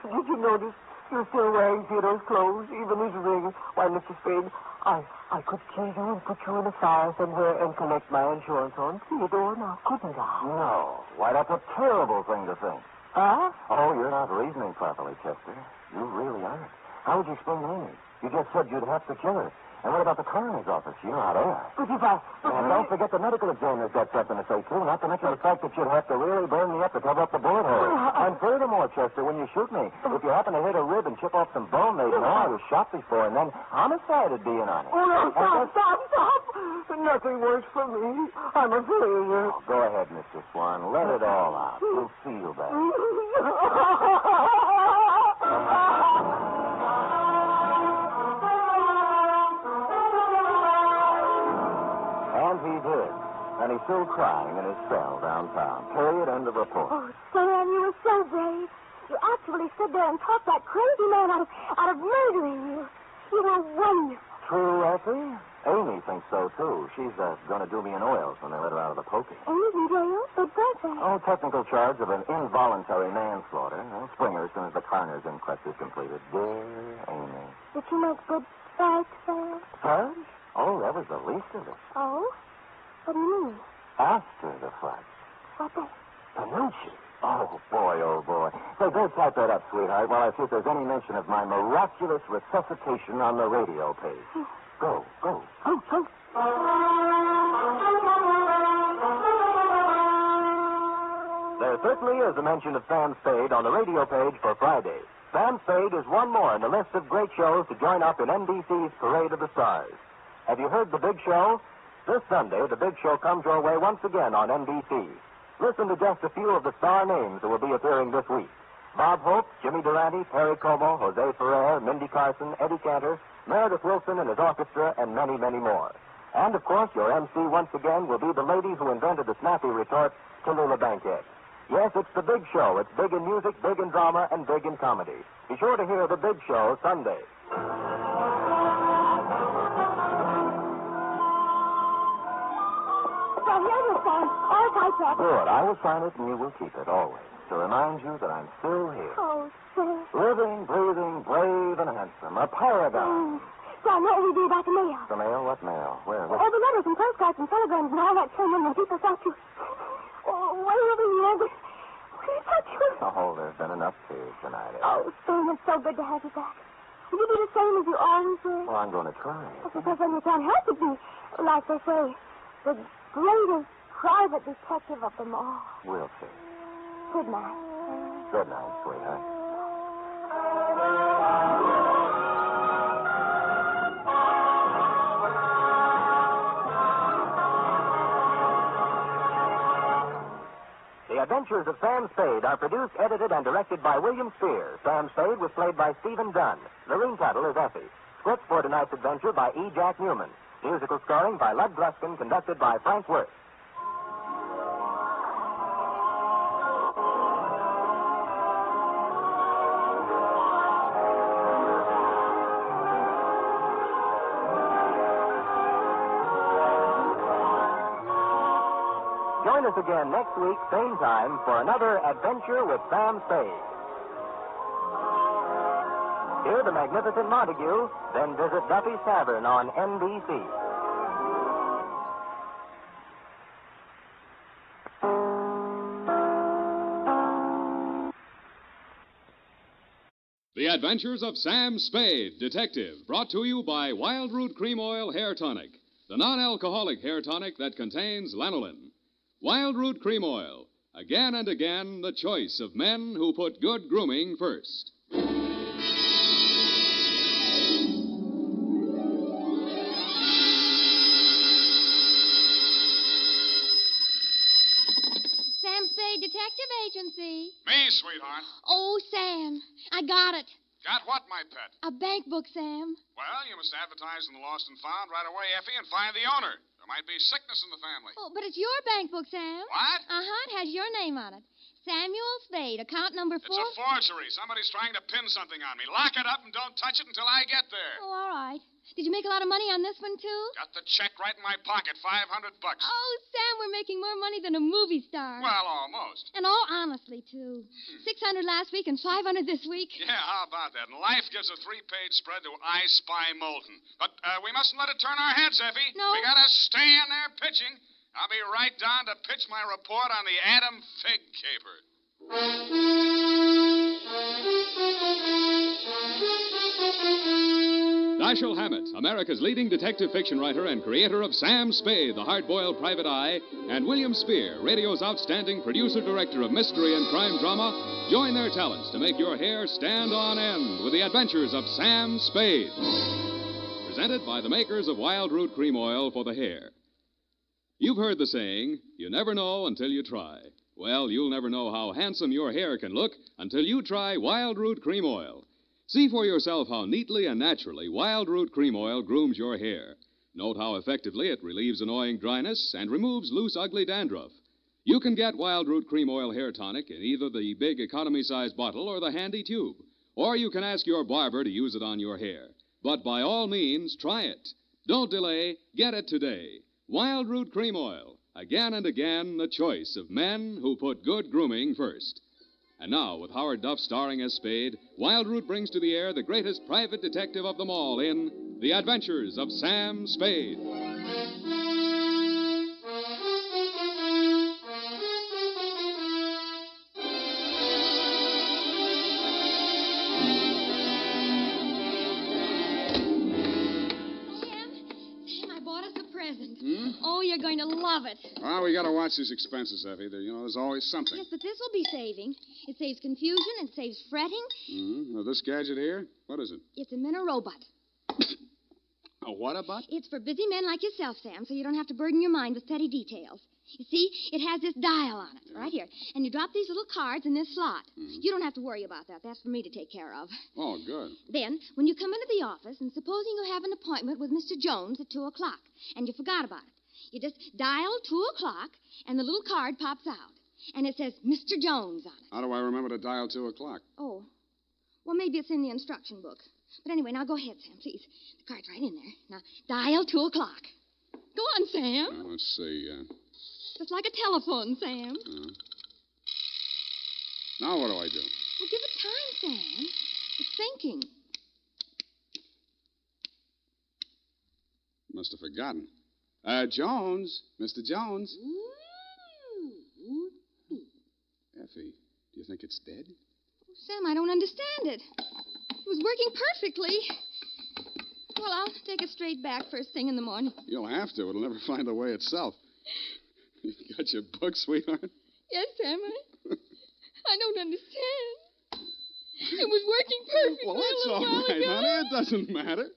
Did you notice you're still wearing Theodore's clothes, even his ring? Why, Mr. Spade, I could kill you and put you in a fire somewhere and collect my insurance on Theodore now, couldn't I? No. Why, that's a terrible thing to think. Huh? Oh, you're not reasoning properly, Chester. You really aren't. How would you explain Amy? You just said you'd have to kill her. And what about the coroner's office? You're not there. But if I... And don't forget the medical examiner's got something to say, too. Not to mention the fact that you'd have to really burn me up to cover up the bullet hole. And furthermore, Chester, when you shoot me, if you happen to hit a rib and chip off some bone, they'd know I was shot before, and then homicide would be in on it. Oh, no, stop. Nothing works for me. I'm a failure. Oh, go ahead, Mr. Swan. Let it all out. We'll see you back. And he did. And he's still crying in his cell downtown. Period. End of report. Oh, Sam, you were so brave. You actually stood there and talked that crazy man out of murdering you. You were wonderful. True, Effie? Amy thinks so, too. She's going to do me in oils when they let her out of the pokey. Amy's in jail? But birthday. Oh, technical charge of an involuntary manslaughter. Springer as soon as the coroner's inquest is completed. Dear Amy. Did you make good fight, Sam? Fudge? Oh, that was the least of it. Oh? What do you mean? After the fight. What then? Panucci. Oh, boy. Say, go type that up, sweetheart, while I see if there's any mention of my miraculous resuscitation on the radio page. Go. There certainly is a mention of Sam Spade on the radio page for Friday. Sam Spade is one more in the list of great shows to join up in NBC's Parade of the Stars. Have you heard The Big Show? This Sunday, The Big Show comes your way once again on NBC. Listen to just a few of the star names who will be appearing this week. Bob Hope, Jimmy Durante, Perry Como, Jose Ferrer, Mindy Carson, Eddie Cantor, Meredith Wilson and his orchestra, and many, many more. And, of course, your MC once again will be the lady who invented the snappy retort, Tallulah Bankhead. Yes, it's the Big Show. It's big in music, big in drama, and big in comedy. Be sure to hear the Big Show Sunday. So here it is, Sam. All typed up. Good. I will sign it, and you will keep it, always, to remind you that I'm still here. Oh, Sam. Living, breathing, brave, and handsome. A paragon. Sam, what will we do about the mail? The mail? What mail? Where? What? Oh, the letters and postcards and telegrams and all that came in when people thought you... Oh, way over here. We thought you... Oh, there's been enough tears tonight. Oh, Sam, it's so good to have you back. Will you be the same as you always were? Well, I'm going to try. Because then you can't help but be, like they say, the greatest private detective of them all. We'll see. Good night. Good night, sweetheart. The Adventures of Sam Spade are produced, edited, and directed by William Spear. Sam Spade was played by Stephen Dunn. Lorene Tuttle is Effie. Script for tonight's adventure by E. Jack Newman. Musical scoring by Lud Gluskin, conducted by Frank Worth. Join us again next week, same time, for another adventure with Sam Spade. Hear the magnificent Montague, then visit Duffy's Tavern on NBC. The Adventures of Sam Spade, Detective, brought to you by Wild Root Cream Oil Hair Tonic, the non-alcoholic hair tonic that contains lanolin. Wild Root Cream Oil. Again and again, the choice of men who put good grooming first. Sam Spade Detective Agency. Me, sweetheart. Oh, Sam, I got it. Got what, my pet? A bank book, Sam. Well, you must advertise in the Lost and Found right away, Effie, and find the owner. There might be sickness in the family. Oh, but it's your bank book, Sam. What? Uh-huh, it has your name on it. Samuel Spade, account number 4. It's a forgery. Somebody's trying to pin something on me. Lock it up and don't touch it until I get there. Oh, all right. Did you make a lot of money on this one, too? Got the check right in my pocket, $500. Oh, Sam, we're making more money than a movie star. Well, almost. And all honestly, too. 600 last week and 500 this week. Yeah, how about that? And Life gives a 3-page spread to I Spy Moulton. But we mustn't let it turn our heads, Effie. No. We gotta stay in there pitching. I'll be right down to pitch my report on the Adam Fig Caper. Dashiell Hammett, America's leading detective fiction writer and creator of Sam Spade, the hard-boiled private eye, and William Spear, radio's outstanding producer-director of mystery and crime drama, join their talents to make your hair stand on end with the adventures of Sam Spade. Presented by the makers of Wild Root Cream Oil for the hair. You've heard the saying, you never know until you try. Well, you'll never know how handsome your hair can look until you try Wild Root Cream Oil. See for yourself how neatly and naturally Wild Root Cream Oil grooms your hair. Note how effectively it relieves annoying dryness and removes loose, ugly dandruff. You can get Wild Root Cream Oil Hair Tonic in either the big economy-size bottle or the handy tube. Or you can ask your barber to use it on your hair. But by all means, try it. Don't delay. Get it today. Wild Root Cream Oil. Again and again, the choice of men who put good grooming first. And now, with Howard Duff starring as Spade, Wild Root brings to the air the greatest private detective of them all in The Adventures of Sam Spade. Oh, you're going to love it. Well, we got to watch these expenses, Effie. There's always something. Yes, but this will be saving. It saves confusion. It saves fretting. Mm-hmm. Now, this gadget here, what is it? It's a Minna robot. A what-a-bot? It's for busy men like yourself, Sam, so you don't have to burden your mind with petty details. You see, it has this dial on it, right here. And you drop these little cards in this slot. You don't have to worry about that. That's for me to take care of. Oh, good. Then, when you come into the office, and supposing you have an appointment with Mr. Jones at 2 o'clock, and you forgot about it, you just dial 2 o'clock, and the little card pops out. And it says Mr. Jones on it. How do I remember to dial 2 o'clock? Oh. Well, maybe it's in the instruction book. But anyway, now go ahead, Sam, please. The card's right in there. Now, dial 2 o'clock. Go on, Sam. Let's see. Just like a telephone, Sam. Now what do I do? Well, give it time, Sam. It's thinking. Must have forgotten. Jones. Mr. Jones. Effie, do you think it's dead? Oh, Sam, I don't understand it. It was working perfectly. Well, I'll take it straight back first thing in the morning. You'll have to. It'll never find the way itself. You got your book, sweetheart? Yes, Sam, I don't understand. It was working perfectly. Well, that's all right, honey. It doesn't matter.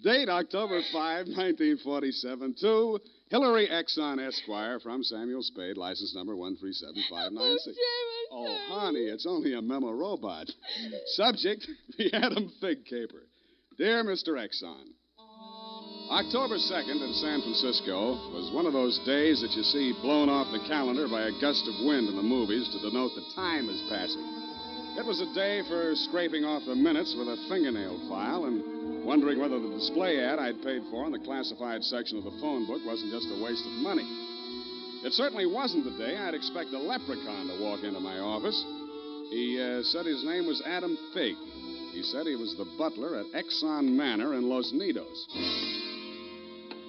Date October 5, 1947, to Hillary Exxon, Esquire, from Samuel Spade, license number 137596. Oh, honey, it's only a memo robot. Subject, the Adam Fig Caper. Dear Mr. Exxon, October 2nd in San Francisco was one of those days that you see blown off the calendar by a gust of wind in the movies to denote that time is passing. It was a day for scraping off the minutes with a fingernail file and wondering whether the display ad I'd paid for in the classified section of the phone book wasn't just a waste of money. It certainly wasn't the day I'd expect a leprechaun to walk into my office. He said his name was Adam Fig. He said he was the butler at Exxon Manor in Los Nidos.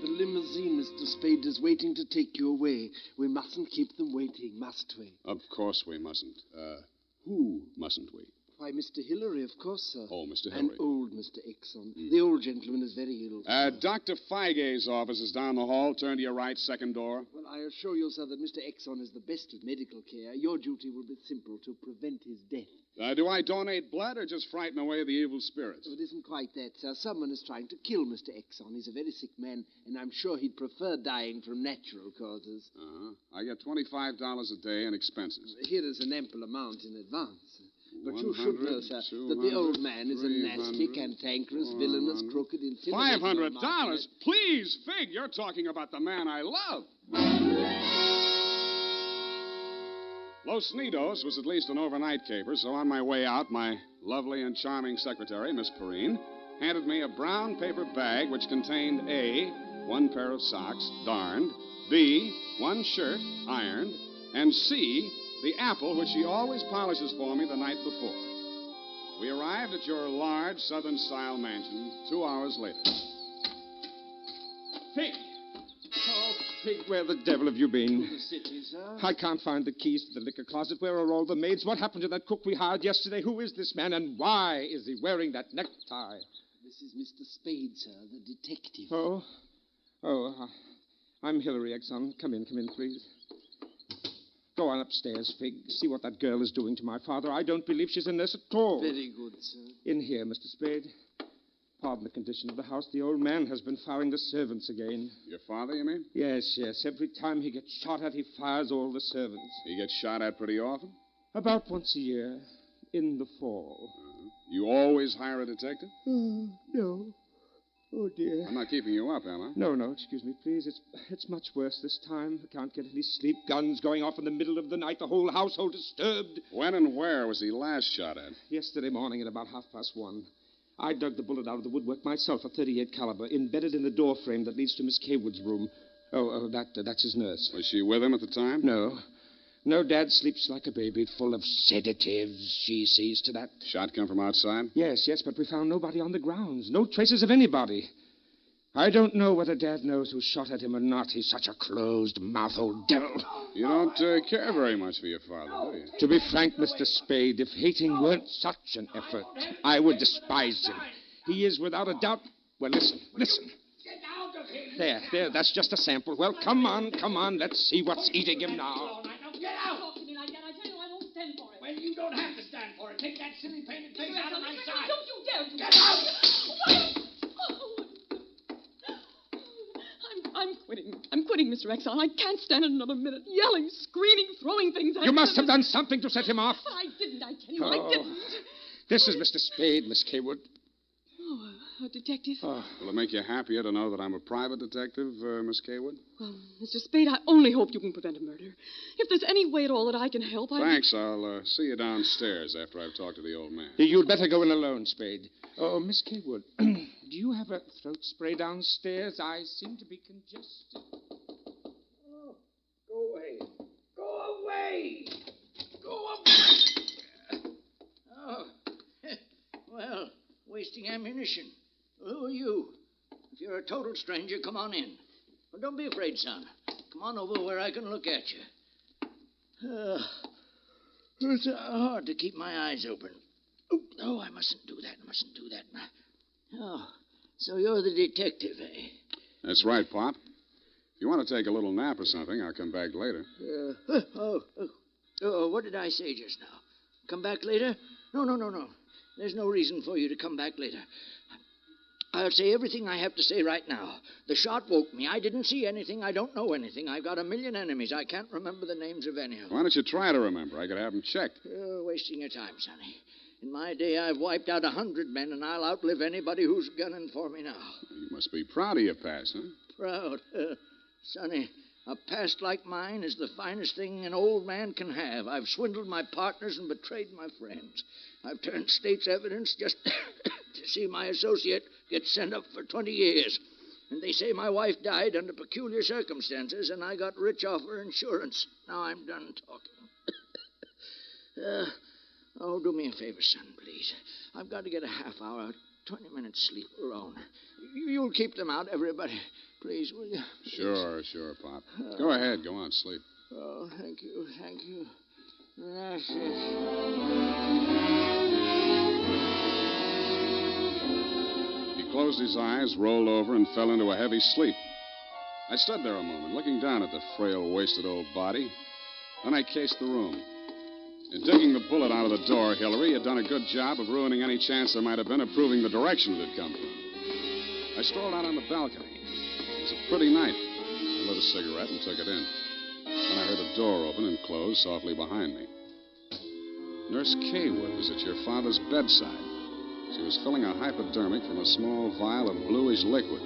The limousine, Mr. Spade, is waiting to take you away. We mustn't keep them waiting, must we? Of course we mustn't. Who mustn't we? Why, Mr. Hillary, of course, sir. Oh, Mr. Hillary. And old Mr. Exxon. The old gentleman is very ill. Dr. Feige's office is down the hall. Turn to your right, second door. Well, I assure you, sir, that Mr. Exxon is the best of medical care. Your duty will be simple, to prevent his death. Do I donate blood or just frighten away the evil spirits? Oh, it isn't quite that, sir. Someone is trying to kill Mr. Exxon. He's a very sick man, and I'm sure he'd prefer dying from natural causes. I get $25 a day in expenses. Here is an ample amount in advance. But you should know, sir, that the old man is a nasty, cantankerous, villainous, crooked, intimidating... $500? Please, Fig, you're talking about the man I love. Los Nidos was at least an overnight caper, so on my way out, my lovely and charming secretary, Miss Perrine, handed me a brown paper bag which contained A, one pair of socks, darned, B, one shirt, ironed, and C, the apple which she always polishes for me the night before. We arrived at your large Southern-style mansion 2 hours later. Fig! Oh, Fig, where the devil have you been? To the city, sir. I can't find the keys to the liquor closet. Where are all the maids? What happened to that cook we hired yesterday? Who is this man, and why is he wearing that necktie? This is Mr. Spade, sir, the detective. I'm Hillary Exxon. Come in, please. Go on upstairs, Fig. See what that girl is doing to my father. I don't believe she's in this at all. Very good, sir. In here, Mr. Spade. Pardon the condition of the house. The old man has been firing the servants again. Your father, you mean? Yes. Every time he gets shot at, he fires all the servants. He gets shot at pretty often? About once a year. In the fall. You always hire a detective? No. Oh, dear. I'm not keeping you up, am I? No, excuse me, please. It's much worse this time. I can't get any sleep. Guns going off in the middle of the night. The whole household disturbed. When and where was he last shot at? Yesterday morning at about 1:30. I dug the bullet out of the woodwork myself, a .38 caliber, embedded in the door frame that leads to Miss Kaywood's room. That's his nurse. Was she with him at the time? No, Dad sleeps like a baby, full of sedatives. She sees to that. Shot come from outside? Yes, but we found nobody on the grounds. No traces of anybody. I don't know whether Dad knows who shot at him or not. He's such a closed-mouthed old devil. You don't care very much for your father, do you? To be frank, Mr. Spade, if hating weren't such an effort, I would despise him. He is without a doubt... Well, listen. Get out of here! There, that's just a sample. Well, come on, let's see what's eating him now. Get out! Talk to me like that. I tell you, I won't stand for it. Well, you don't have to stand for it. Take that silly painted face out of my sight. Don't you dare to. Get out! I'm quitting. quitting, Mr. Exxon. I can't stand it another minute. Yelling, screaming, throwing things at You him. must have done something to set him off. But I didn't, I tell you. I Oh. didn't. This is Mr. Spade, Miss Kaywood. Oh, a detective? Will it make you happier to know that I'm a private detective, Miss Kaywood? Well, Mr. Spade, I only hope you can prevent a murder. If there's any way at all that I can help, Thanks. I'll see you downstairs after I've talked to the old man. You'd better go in alone, Spade. Oh, Miss Kaywood, do you have a throat spray downstairs? I seem to be congested. Oh, go away. Go away. Go away. Oh, well, wasting ammunition. Who are you? If you're a total stranger, come on in. Well, don't be afraid, son. Come on over where I can look at you. It's hard to keep my eyes open. Oh, I mustn't do that. Oh, so you're the detective, eh? That's right, Pop. If you want to take a little nap or something, I'll come back later. What did I say just now? Come back later? No. There's no reason for you to come back later. I'll say everything I have to say right now. The shot woke me. I didn't see anything. I don't know anything. I've got a million enemies. I can't remember the names of any of them. Why don't you try to remember? I could have them checked. You're wasting your time, Sonny. In my day, I've wiped out 100 men, and I'll outlive anybody who's gunning for me now. You must be proud of your past, huh? Proud? Sonny, a past like mine is the finest thing an old man can have. I've swindled my partners and betrayed my friends. I've turned state's evidence just to see my associate get sent up for 20 years. And they say my wife died under peculiar circumstances, and I got rich off her insurance. Now I'm done talking. Do me a favor, son, please. I've got to get a half hour, 20 minutes sleep alone. You'll keep them out, everybody. Please, will you? Sure, Pop. Go ahead. Go on, sleep. Oh, thank you. Gracias. He closed his eyes, rolled over, and fell into a heavy sleep. I stood there a moment, looking down at the frail, wasted old body. Then I cased the room. In digging the bullet out of the door, Hillary had done a good job of ruining any chance there might have been of proving the direction it had come from. I strolled out on the balcony. It was a pretty night. I lit a cigarette and took it in. Then I heard a door open and close softly behind me. Nurse Kaywood was at your father's bedside. She was filling a hypodermic from a small vial of bluish liquid.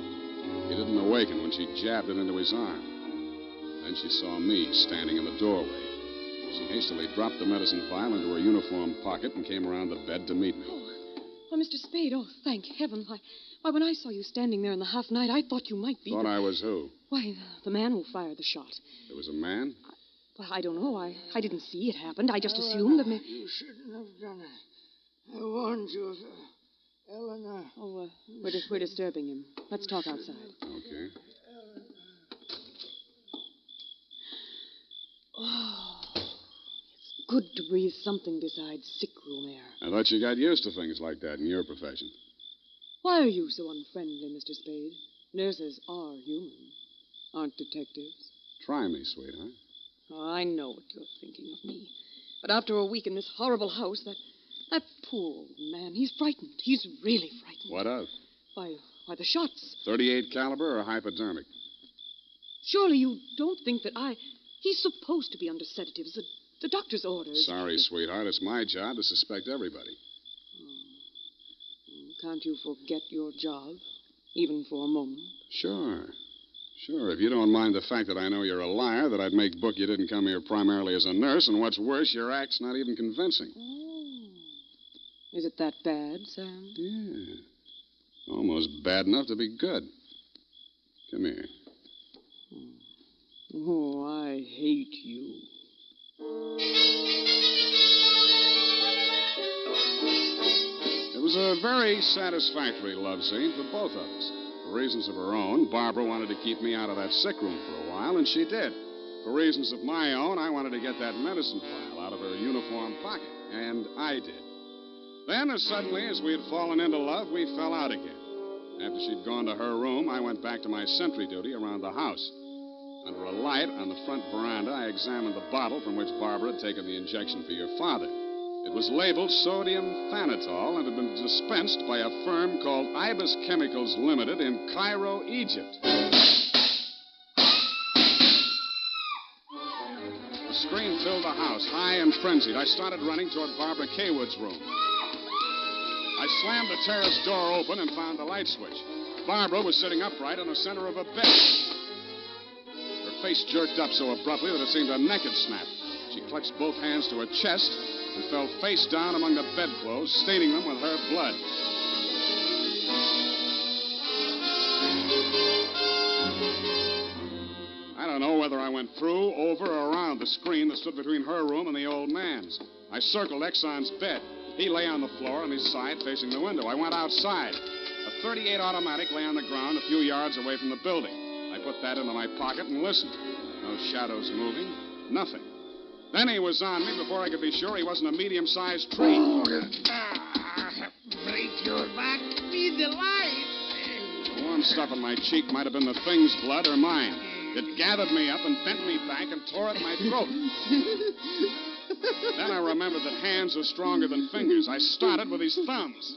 He didn't awaken when she jabbed it into his arm. Then she saw me standing in the doorway. She hastily dropped the medicine vial into her uniform pocket and came around the bed to meet me. Oh, Mr. Spade, thank heaven. Why, when I saw you standing there in the half-night, I thought you might be... Thought I was who? Why, the man who fired the shot. There was a man? I don't know. I didn't see it happen. I just assumed that... You shouldn't have done it. I warned you, Eleanor. Oh, we're disturbing him. Let's talk outside. Okay. Oh, it's good to breathe something besides sick room air. I thought you got used to things like that in your profession. Why are you so unfriendly, Mr. Spade? Nurses are human, aren't detectives? Try me, sweetheart. Oh, I know what you're thinking of me. But after a week in this horrible house, that poor old man, he's frightened. He's really frightened. What of? Why, the shots. 38 caliber or hypodermic? Surely you don't think that He's supposed to be under sedatives. The doctor's orders. Sorry, sweetheart. It's my job to suspect everybody. Can't you forget your job, even for a moment? Sure. If you don't mind the fact that I know you're a liar, that I'd make book you didn't come here primarily as a nurse, and what's worse, your act's not even convincing. Oh. Is it that bad, Sam? Yeah. Almost bad enough to be good. Come here. Oh, I hate you. It was a very satisfactory love scene for both of us. For reasons of her own, Barbara wanted to keep me out of that sick room for a while, and she did. For reasons of my own, I wanted to get that medicine vial out of her uniform pocket, and I did. Then, as suddenly as we had fallen into love, we fell out again. After she'd gone to her room, I went back to my sentry duty around the house. Under a light on the front veranda, I examined the bottle from which Barbara had taken the injection for your father. It was labeled sodium thanatol and had been dispensed by a firm called Ibis Chemicals Limited in Cairo, Egypt. scream filled the house, high and frenzied. I started running toward Barbara Kaywood's room. I slammed the terrace door open and found the light switch. Barbara was sitting upright in the center of a bed. Her face jerked up so abruptly that it seemed her neck had snapped. She clutched both hands to her chest and fell face down among the bedclothes, staining them with her blood. I don't know whether I went through, over, or around the screen that stood between her room and the old man's. I circled Exxon's bed. He lay on the floor on his side facing the window. I went outside. A .38 automatic lay on the ground a few yards away from the building. I put that into my pocket and listened. No shadows moving. Nothing. Then he was on me before I could be sure he wasn't a medium-sized tree. Break your back, be the light. The warm stuff in my cheek might have been the thing's blood or mine. It gathered me up and bent me back and tore at my throat. Then I remembered that hands are stronger than fingers. I started with his thumbs.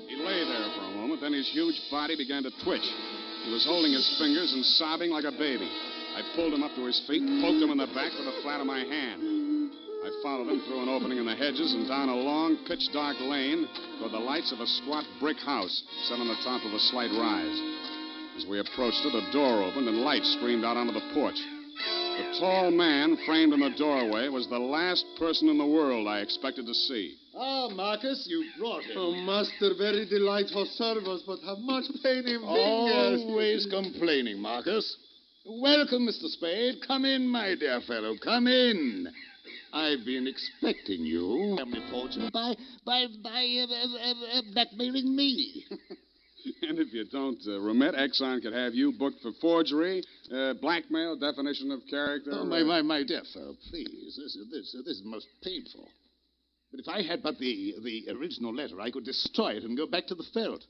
He lay there for a moment, then his huge body began to twitch. He was holding his fingers and sobbing like a baby. I pulled him up to his feet, poked him in the back with the flat of my hand. I followed him through an opening in the hedges and down a long, pitch-dark lane toward the lights of a squat brick house set on the top of a slight rise. As we approached it, a door opened and light streamed out onto the porch. The tall man framed in the doorway was the last person in the world I expected to see. Ah, Marcus, you brought him. Oh, master, very delightful service, but have much pain in fingers. Always complaining, Marcus. Welcome, Mr. Spade. Come in, my dear fellow. Come in. I've been expecting you. Family fortune by blackmailing me. And if you don't remit, Exxon could have you booked for forgery, blackmail, definition of character. Oh, my dear fellow, please. This is most painful. But if I had but the original letter, I could destroy it and go back to the felt.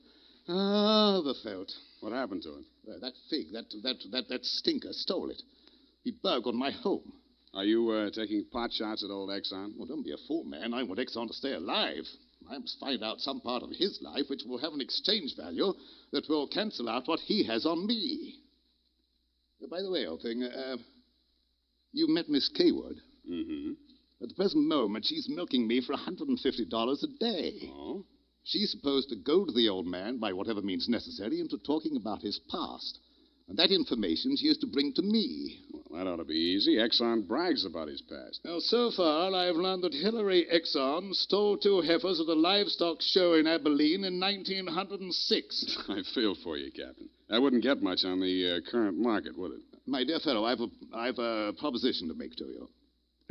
Ah, the felt. What happened to it? That fig, that stinker stole it. He burgled my home. Are you taking pot shots at old Exxon? Well, don't be a fool, man. I want Exxon to stay alive. I must find out some part of his life which will have an exchange value that will cancel out what he has on me. By the way, old thing, you met Miss Kaywood. Mm-hmm. At the present moment, she's milking me for $150 a day. Oh? She's supposed to goad the old man by whatever means necessary into talking about his past. And that information she is to bring to me. Well, that ought to be easy. Exxon brags about his past. Now, so far, I've learned that Hillary Exxon stole 2 heifers at a livestock show in Abilene in 1906. I feel for you, Captain. That wouldn't get much on the current market, would it? My dear fellow, I've a proposition to make to you.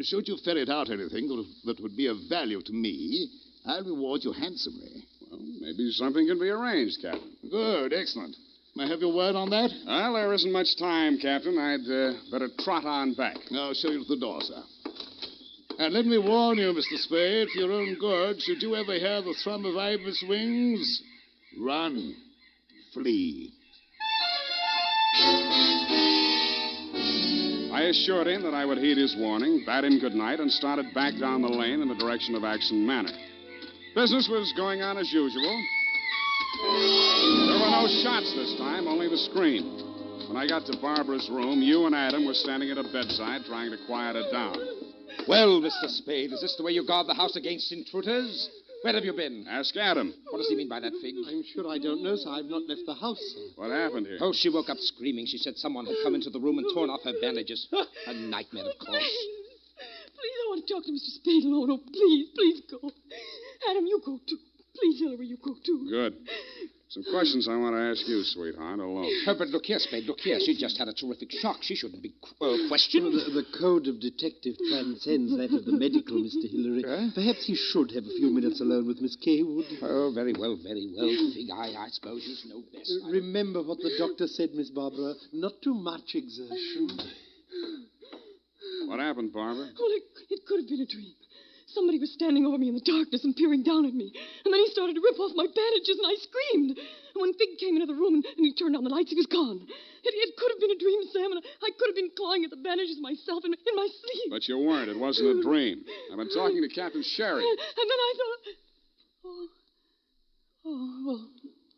Should you ferret out anything that would be of value to me, I'll reward you handsomely. Well, maybe something can be arranged, Captain. Good, excellent. May I have your word on that? Well, there isn't much time, Captain. I'd better trot on back. I'll show you to the door, sir. And let me warn you, Mr. Spade, for your own good, should you ever hear the thrum of ibis wings, run, flee. I assured him that I would heed his warning, bade him good night, and started back down the lane in the direction of Atchison Manor. Business was going on as usual. There were no shots this time, only the scream. When I got to Barbara's room, you and Adam were standing at her bedside trying to quiet her down. Well, Mr. Spade, is this the way you guard the house against intruders? Where have you been? Ask Adam. What does he mean by that, Fig? I'm sure I don't know, sir. I've not left the house, sir. What happened here? Oh, she woke up screaming. She said someone had come into the room and torn off her bandages. A nightmare, of course. Please, I want to talk to Mr. Spade alone. Oh, please go. Adam, you go too. Please, Hillary, you go too. Good. Some questions I want to ask you, sweetheart, alone. Oh, but look here, Spade, look here. She just had a terrific shock. She shouldn't be questioned. Well, the code of detective transcends that of the medical, Mr. Hillary. Perhaps he should have a few minutes alone with Miss Kaywood. Oh, very well, Fig. I suppose you know best. Remember what the doctor said, Miss Barbara. Not too much exertion. What happened, Barbara? Well, it could have been a dream. Somebody was standing over me in the darkness and peering down at me. And then he started to rip off my bandages, and I screamed. And when Fig came into the room and he turned on the lights, he was gone. It could have been a dream, Sam, and I could have been clawing at the bandages myself in my sleep. But you weren't. It wasn't a dream. I've been talking to Captain Sherry. And then I thought... Oh, well,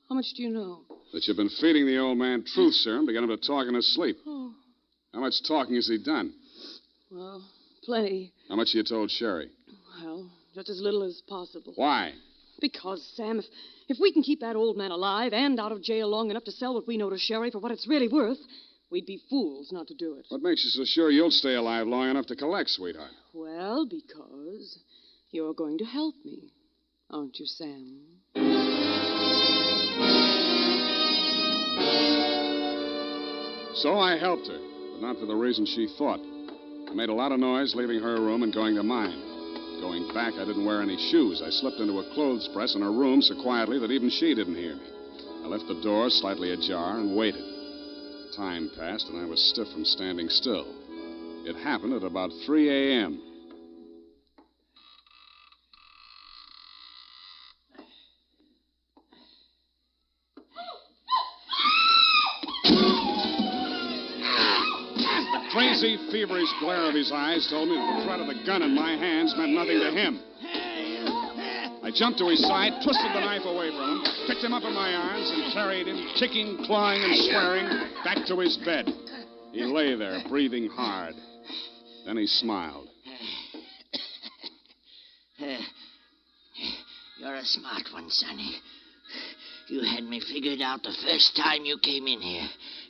how much do you know? That you've been feeding the old man truth serum to get him to talk in his sleep. Oh, How much talking has he done? well, plenty. How much you told Sherry? Well, just as little as possible. Why? Because, Sam, if we can keep that old man alive and out of jail long enough to sell what we know to Sherry for what it's really worth, we'd be fools not to do it. What makes you so sure you'll stay alive long enough to collect, sweetheart? Well, because you're going to help me, aren't you, Sam? So I helped her, but not for the reason she thought. I made a lot of noise leaving her room and going to mine. Going back, I didn't wear any shoes. I slipped into a clothes press in her room so quietly that even she didn't hear me. I left the door slightly ajar and waited. Time passed, and I was stiff from standing still. It happened at about 3 a.m. The crazy, feverish glare of his eyes told me that the threat of the gun in my hands meant nothing to him. I jumped to his side, twisted the knife away from him, picked him up in my arms, and carried him, kicking, clawing, and swearing, back to his bed. He lay there, breathing hard. Then he smiled. You're a smart one, Sonny. You had me figured out the first time you came in here,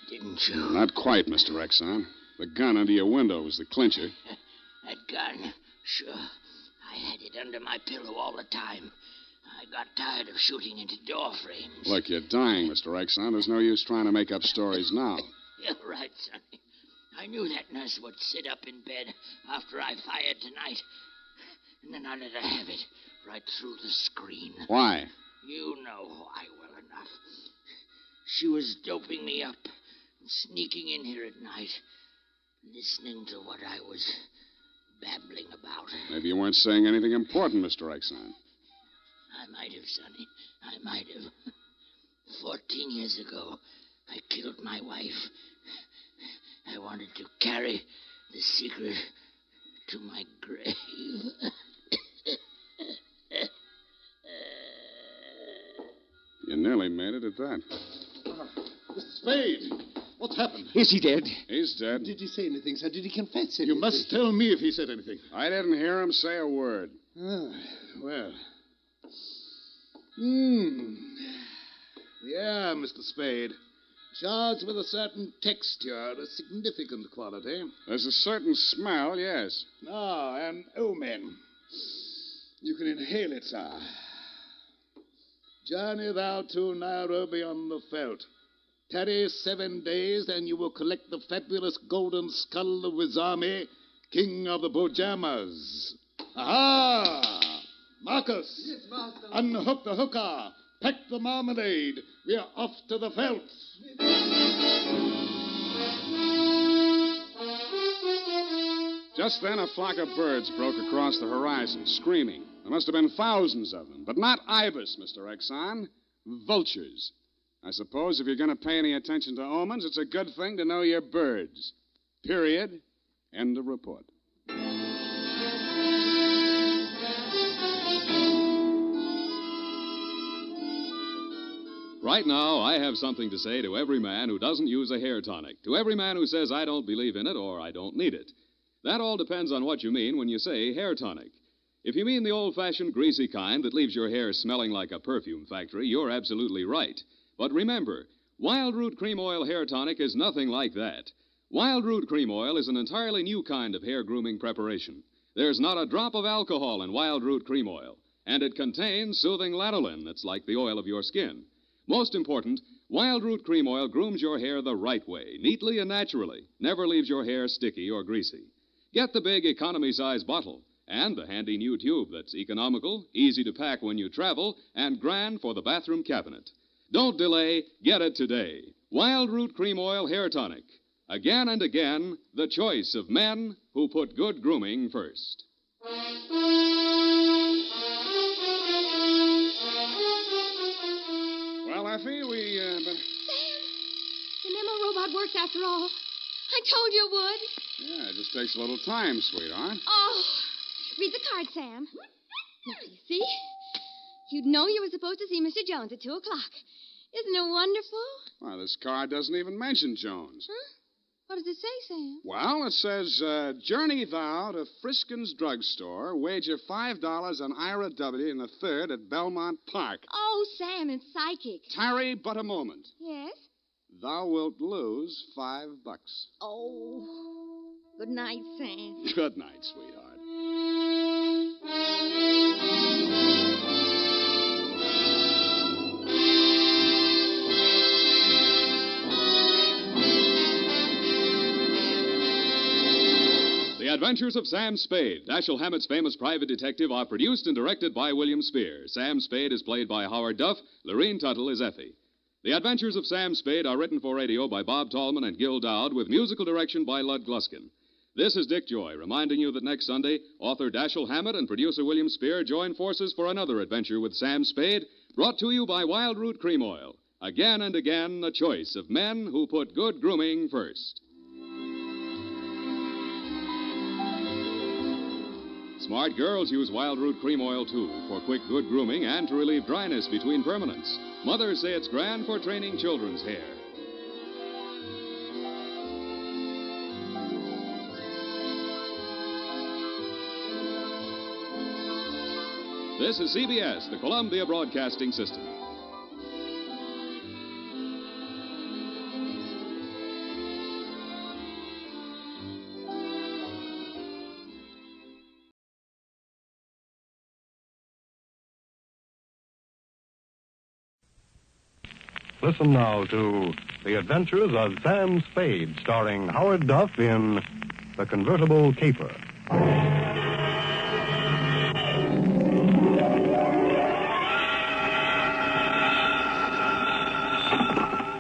didn't you? Not quite, Mr. Exxon. The gun under your window was the clincher. That gun? Sure. I had it under my pillow all the time. I got tired of shooting into door frames. Look, you're dying, Mr. Exxon. There's no use trying to make up stories now. You're right, Sonny. I knew that nurse would sit up in bed after I fired tonight. And then I let her have it right through the screen. Why? You know why well enough. She was doping me up and sneaking in here at night, listening to what I was babbling about. Maybe you weren't saying anything important, Mr. Exxon. I might have, Sonny. I might have. 14 years ago, I killed my wife. I wanted to carry the secret to my grave. You nearly made it at that. Mr. Spade, what's happened? Is he dead? He's dead. Did he say anything, sir? Did he confess anything? You must tell me if he said anything. I didn't hear him say a word. Ah, well. Yeah, Mr. Spade. Shards with a certain texture, a significant quality. There's a certain smell, yes. Ah, an omen. You can inhale it, sir. Journey thou to Nairobi on the veldt. Tarry 7 days, and you will collect the fabulous golden skull of Wizami, king of the Bojamas. Aha! Marcus! Yes, master. Unhook the hooker. Pack the marmalade. We are off to the veldt. Just then, a flock of birds broke across the horizon, screaming. There must have been thousands of them, but not ibis, Mr. Exxon. Vultures. I suppose if you're going to pay any attention to omens, it's a good thing to know your birds. Period. End of report. Right now, I have something to say to every man who doesn't use a hair tonic, to every man who says, I don't believe in it or I don't need it. That all depends on what you mean when you say hair tonic. If you mean the old-fashioned greasy kind that leaves your hair smelling like a perfume factory, you're absolutely right. But remember, Wild Root Cream Oil Hair Tonic is nothing like that. Wild Root Cream Oil is an entirely new kind of hair grooming preparation. There's not a drop of alcohol in Wild Root Cream Oil, and it contains soothing lanolin that's like the oil of your skin. Most important, Wild Root Cream Oil grooms your hair the right way, neatly and naturally, never leaves your hair sticky or greasy. Get the big economy-size bottle and the handy new tube that's economical, easy to pack when you travel, and grand for the bathroom cabinet. Don't delay, get it today. Wild Root Cream Oil Hair Tonic. Again and again, the choice of men who put good grooming first. Well, Effie, Sam, the memo robot works after all. I told you it would. Yeah, it just takes a little time, sweetheart. Oh, read the card, Sam. Now, you see? You'd know you were supposed to see Mr. Jones at 2 o'clock. Isn't it wonderful? Well, this card doesn't even mention Jones. Huh? What does it say, Sam? Well, it says, journey thou to Friskin's Drugstore, wager $5 on Ira W. in the third at Belmont Park. Oh, Sam, it's psychic. Tarry but a moment. Yes? Thou wilt lose $5. Oh. Good night, Sam. Good night, sweetheart. The Adventures of Sam Spade, Dashiell Hammett's famous private detective, are produced and directed by William Spear. Sam Spade is played by Howard Duff. Lorene Tuttle is Effie. The Adventures of Sam Spade are written for radio by Bob Tallman and Gil Dowd, with musical direction by Lud Gluskin. This is Dick Joy, reminding you that next Sunday, author Dashiell Hammett and producer William Spear join forces for another adventure with Sam Spade, brought to you by Wild Root Cream Oil. Again and again, a choice of men who put good grooming first. Smart girls use Wild Root Cream Oil, too, for quick, good grooming and to relieve dryness between permanents. Mothers say it's grand for training children's hair. This is CBS, the Columbia Broadcasting System. Listen now to The Adventures of Sam Spade, starring Howard Duff in The Convertible Caper.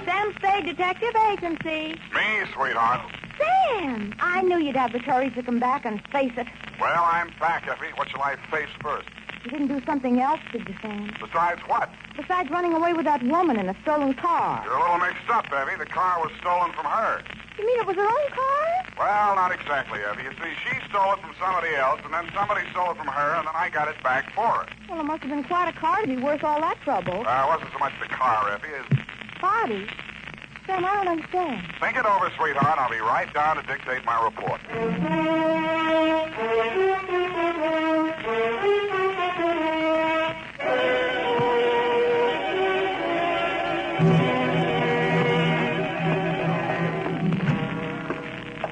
Sam Spade Detective Agency. Me, sweetheart. Sam, I knew you'd have the courage to come back and face it. Well, I'm back, Effie. What shall I face first? You didn't do something else, did you, Sam? Besides what? Besides running away with that woman in a stolen car. You're a little mixed up, Effie. The car was stolen from her. You mean it was her own car? Well, not exactly, Effie. You see, she stole it from somebody else, and then somebody stole it from her, and then I got it back for her. Well, it must have been quite a car to be worth all that trouble. It wasn't so much the car, Effie, as... Party? Sam, I don't understand. Think it over, sweetheart. I'll be right down to dictate my report.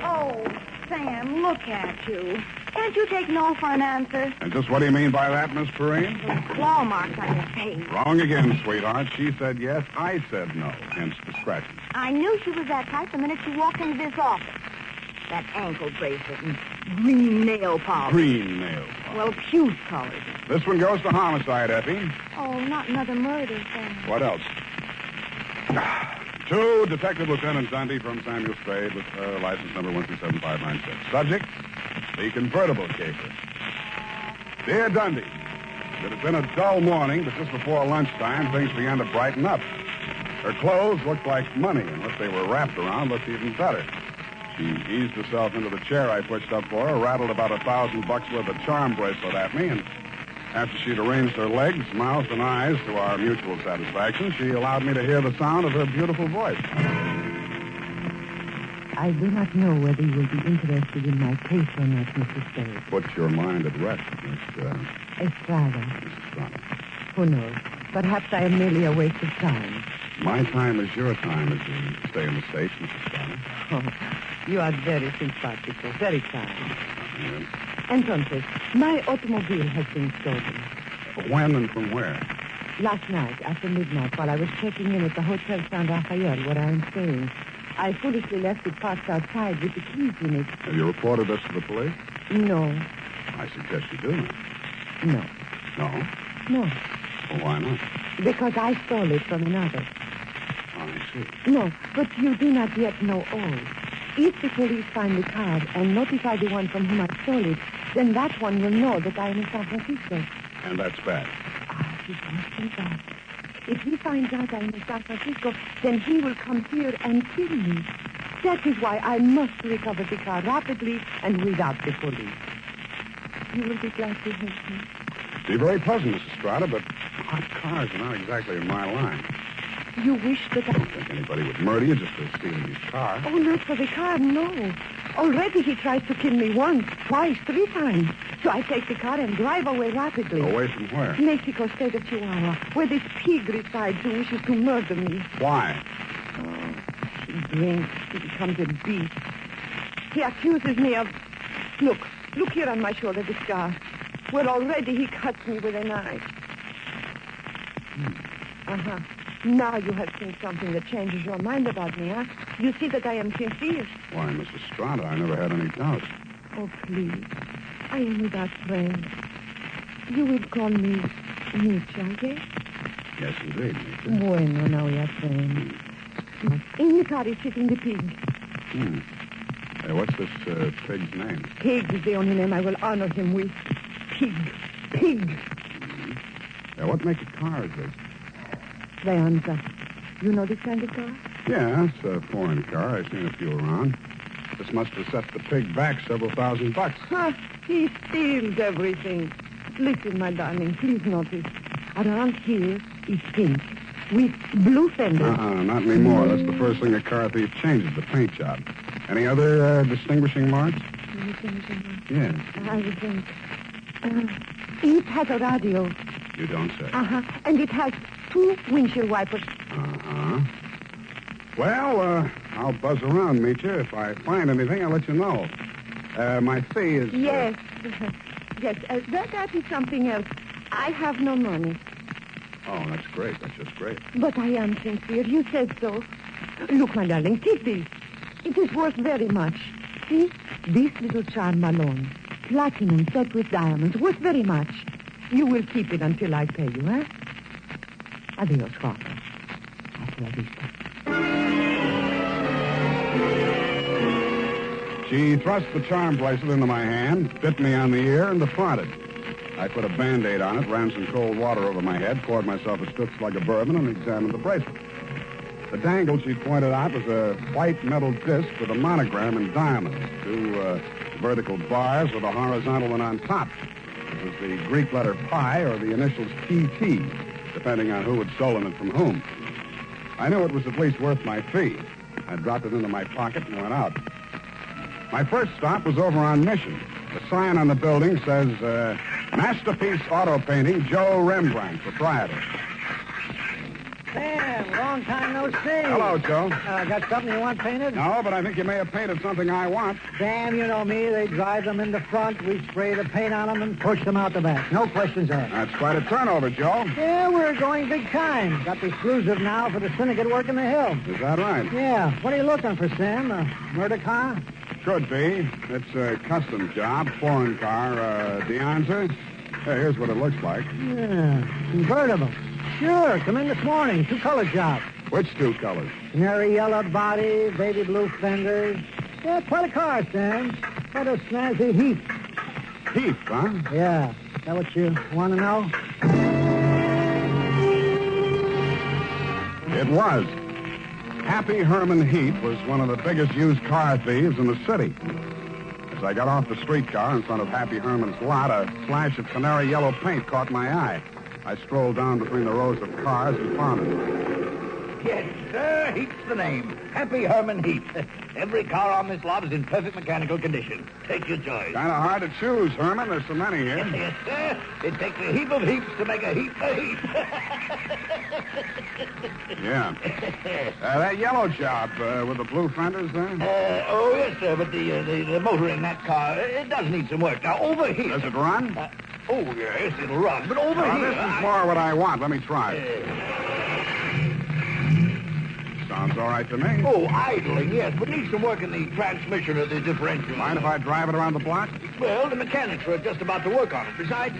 Oh, Sam, look at you. Can't you take no for an answer? And just what do you mean by that, Miss Perrine? Claw marks on your face. Wrong again, sweetheart. She said yes, I said no, hence the scratches. I knew she was that type the minute she walked into this office. That ankle bracelet and green nail polish. Green nail polish. Well, puce colored. This one goes to homicide, Effie. Oh, not another murder, Sam. What else? To Detective Lieutenant Dundee from Samuel Spade with license number 1375596. Subject, the convertible caper. Dear Dundee, it had been a dull morning, but just before lunchtime, things began to brighten up. Her clothes looked like money, and what they were wrapped around looked even better. She eased herself into the chair I pushed up for her, rattled about $1,000 worth of charm bracelet at me, and after she'd arranged her legs, mouth, and eyes to our mutual satisfaction, she allowed me to hear the sound of her beautiful voice. I do not know whether you will be interested in my case or not, Mr. Spade. Put your mind at rest, Miss Estrada. Mrs. Estrada. Who knows? Perhaps I am merely a waste of time. My time is your time as you stay in the States, Mrs. Estrada. Oh, you are very simpatico, very kind. Yes. Entonces, my automobile has been stolen. When and from where? Last night, after midnight, while I was checking in at the Hotel San Rafael, where I am staying, I foolishly left it parked outside with the keys in it. Have you reported this to the police? No. I suggest you do now. No. No? No. Well, why not? Because I stole it from another. Oh, I see. No, but you do not yet know all. If the police find the card and notify the one from whom I stole it, then that one will know that I am in San Francisco. And that's bad. It must be bad. If he finds out I am in San Francisco, then he will come here and kill me. That is why I must recover the car rapidly and without the police. You will be glad to help me. Be very pleasant, Mrs. Estrada, but hot cars are not exactly in my line. You wish that I don't think anybody would murder you just for stealing his car. Oh, not for the car, no. Already he tried to kill me once, twice, 3 times. So I take the car and drive away rapidly. Away from where? Mexico, state of Chihuahua, where this pig resides who wishes to murder me. Why? Oh, he drinks. He becomes a beast. He accuses me of... Look here on my shoulder, the scar. Where already he cuts me with a knife. Uh-huh. Now you have seen something that changes your mind about me, huh? You see that I am sincere. Why, Miss Estrada, I never had any doubts. Oh, please. I am without friends. You will call me Nietzsche, I guess? Yes, indeed, Nietzsche. Bueno, now we are friends. In the car is sitting the pig. Hey, what's this pig's name? Pig is the only name I will honor him with. Pig. Pig. What make of car is this? Leonza. You know this kind of car? Yeah, it's a foreign car. I've seen a few around. This must have set the pig back several $1,000. Huh, he steals everything. Listen, my darling, please notice. Around here is pink with blue fenders. Not anymore. That's the first thing a car thief changes, the paint job. Any other distinguishing marks? Yes. I would think. It has a radio. You don't say. And it has 2 windshield wipers. Well, I'll buzz around, Meetcha. If I find anything, I'll let you know. My fee is... Yes. Yes, that is something else. I have no money. Oh, that's great. That's just great. But I am sincere. You said so. Look, my darling, take this. It is worth very much. See? This little charm malone. Platinum set with diamonds. Worth very much. You will keep it until I pay you, eh? Adios, Father. Hasta la vista. She thrust the charm bracelet into my hand, bit me on the ear, and departed. I put a Band-Aid on it, ran some cold water over my head, poured myself a stiff slug of bourbon, and examined the bracelet. The dangle she pointed out was a white metal disc with a monogram in diamonds, 2 vertical bars with a horizontal one on top. It was the Greek letter pi or the initials PT, depending on who had stolen it from whom. I knew it was at least worth my fee. I dropped it into my pocket and went out. My first stop was over on Mission. The sign on the building says, Masterpiece Auto Painting, Joe Rembrandt, proprietor. Sam, long time no see. Hello, Joe. Got something you want painted? No, but I think you may have painted something I want. Sam, you know me. They drive them in the front. We spray the paint on them and push them out the back. No questions asked. That's quite a turnover, Joe. Yeah, we're going big time. Got the exclusive now for the syndicate work in the hill. Is that right? Yeah. What are you looking for, Sam? A murder car? Could be. It's a custom job, foreign car, Deonza. Hey, here's what it looks like. Yeah, convertible. Sure, come in this morning. 2-color job. Which 2 colors? Canary yellow body, baby blue fenders. Yeah, quite a car, Sam. Quite a snazzy Heath. Heath, huh? Yeah. Is that what you want to know? It was. Happy Herman Heath was one of the biggest used car thieves in the city. As I got off the streetcar in front of Happy Herman's lot, a flash of canary yellow paint caught my eye. I strolled down between the rows of cars and found it. Yes, sir. Heath's the name. Happy Herman Heath. Every car on this lot is in perfect mechanical condition. Take your choice. Kind of hard to choose, Herman. There's so many here. Yes, sir. It takes a heap of heaps to make a heap of heaps. Yeah. That yellow job with the blue fenders there? Oh, yes, sir, but the motor in that car, it does need some work. Now, over here... Does it run? Oh, yes, it'll run. But over here... This is more what I want. Let me try it. Sounds all right to me. Oh, idling, yes, but needs some work in the transmission of the differential. Mind if I drive it around the block? Well, the mechanics are just about to work on it. Besides,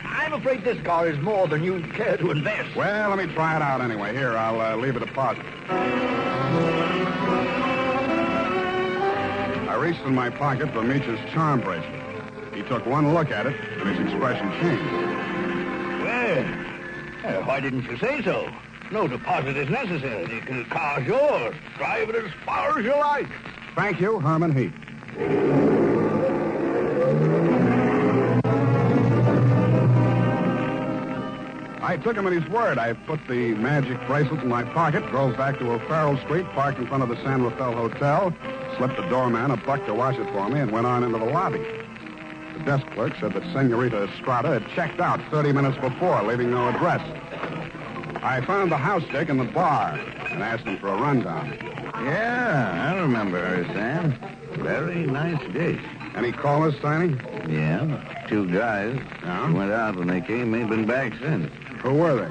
I'm afraid this car is more than you care to invest. Well, let me try it out anyway. Here, I'll leave a deposit. I reached in my pocket for Meech's charm bracelet. He took one look at it, and his expression changed. Well, why didn't you say so? No deposit is necessary. The car's yours. Drive it as far as you like. Thank you, Herman Heath. I I took him at his word. I put the magic bracelet in my pocket, drove back to O'Farrell Street, parked in front of the San Rafael Hotel, slipped the doorman a buck to wash it for me, and went on into the lobby. The desk clerk said that Senorita Estrada had checked out 30 minutes before, leaving no address. I found the house dick in the bar and asked him for a rundown. Yeah, I remember her, Sam. Very nice dish. Any callers, Tiny? Yeah, 2 guys. Yeah? Who went out when they came, ain't been back since. Who were they?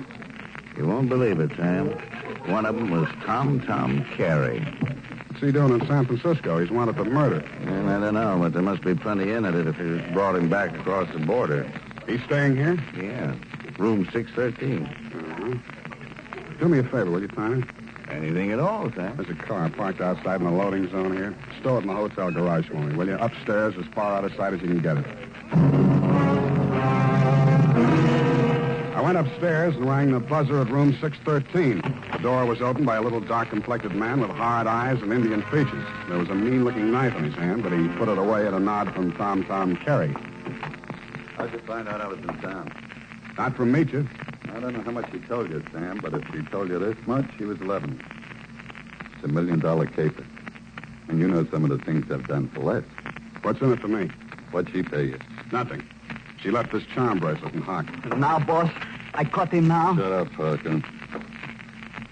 You won't believe it, Sam. One of them was Tom Carey. What's he doing in San Francisco? He's wanted for murder. And I don't know, but there must be plenty in it if he brought him back across the border. He's staying here? Yeah, room 613. Uh-huh. Do me a favor, will you, Tiny? Anything at all, Sam. There's a car parked outside in the loading zone here. Stow it in the hotel garage for me, will you? Upstairs, as far out of sight as you can get it. I went upstairs and rang the buzzer at room 613. The door was opened by a little dark-complected man with hard eyes and Indian features. There was a mean-looking knife in his hand, but he put it away at a nod from Tom Carey. How'd you find out I was in town? Not from Meacher. I don't know how much she told you, Sam, but if she told you this much, she was 11. It's $1 million caper. And you know some of the things I've done for less. What's in it for me? What'd she pay you? Nothing. She left this charm bracelet in Hock. Now, boss, I caught him now. Shut up, Parker.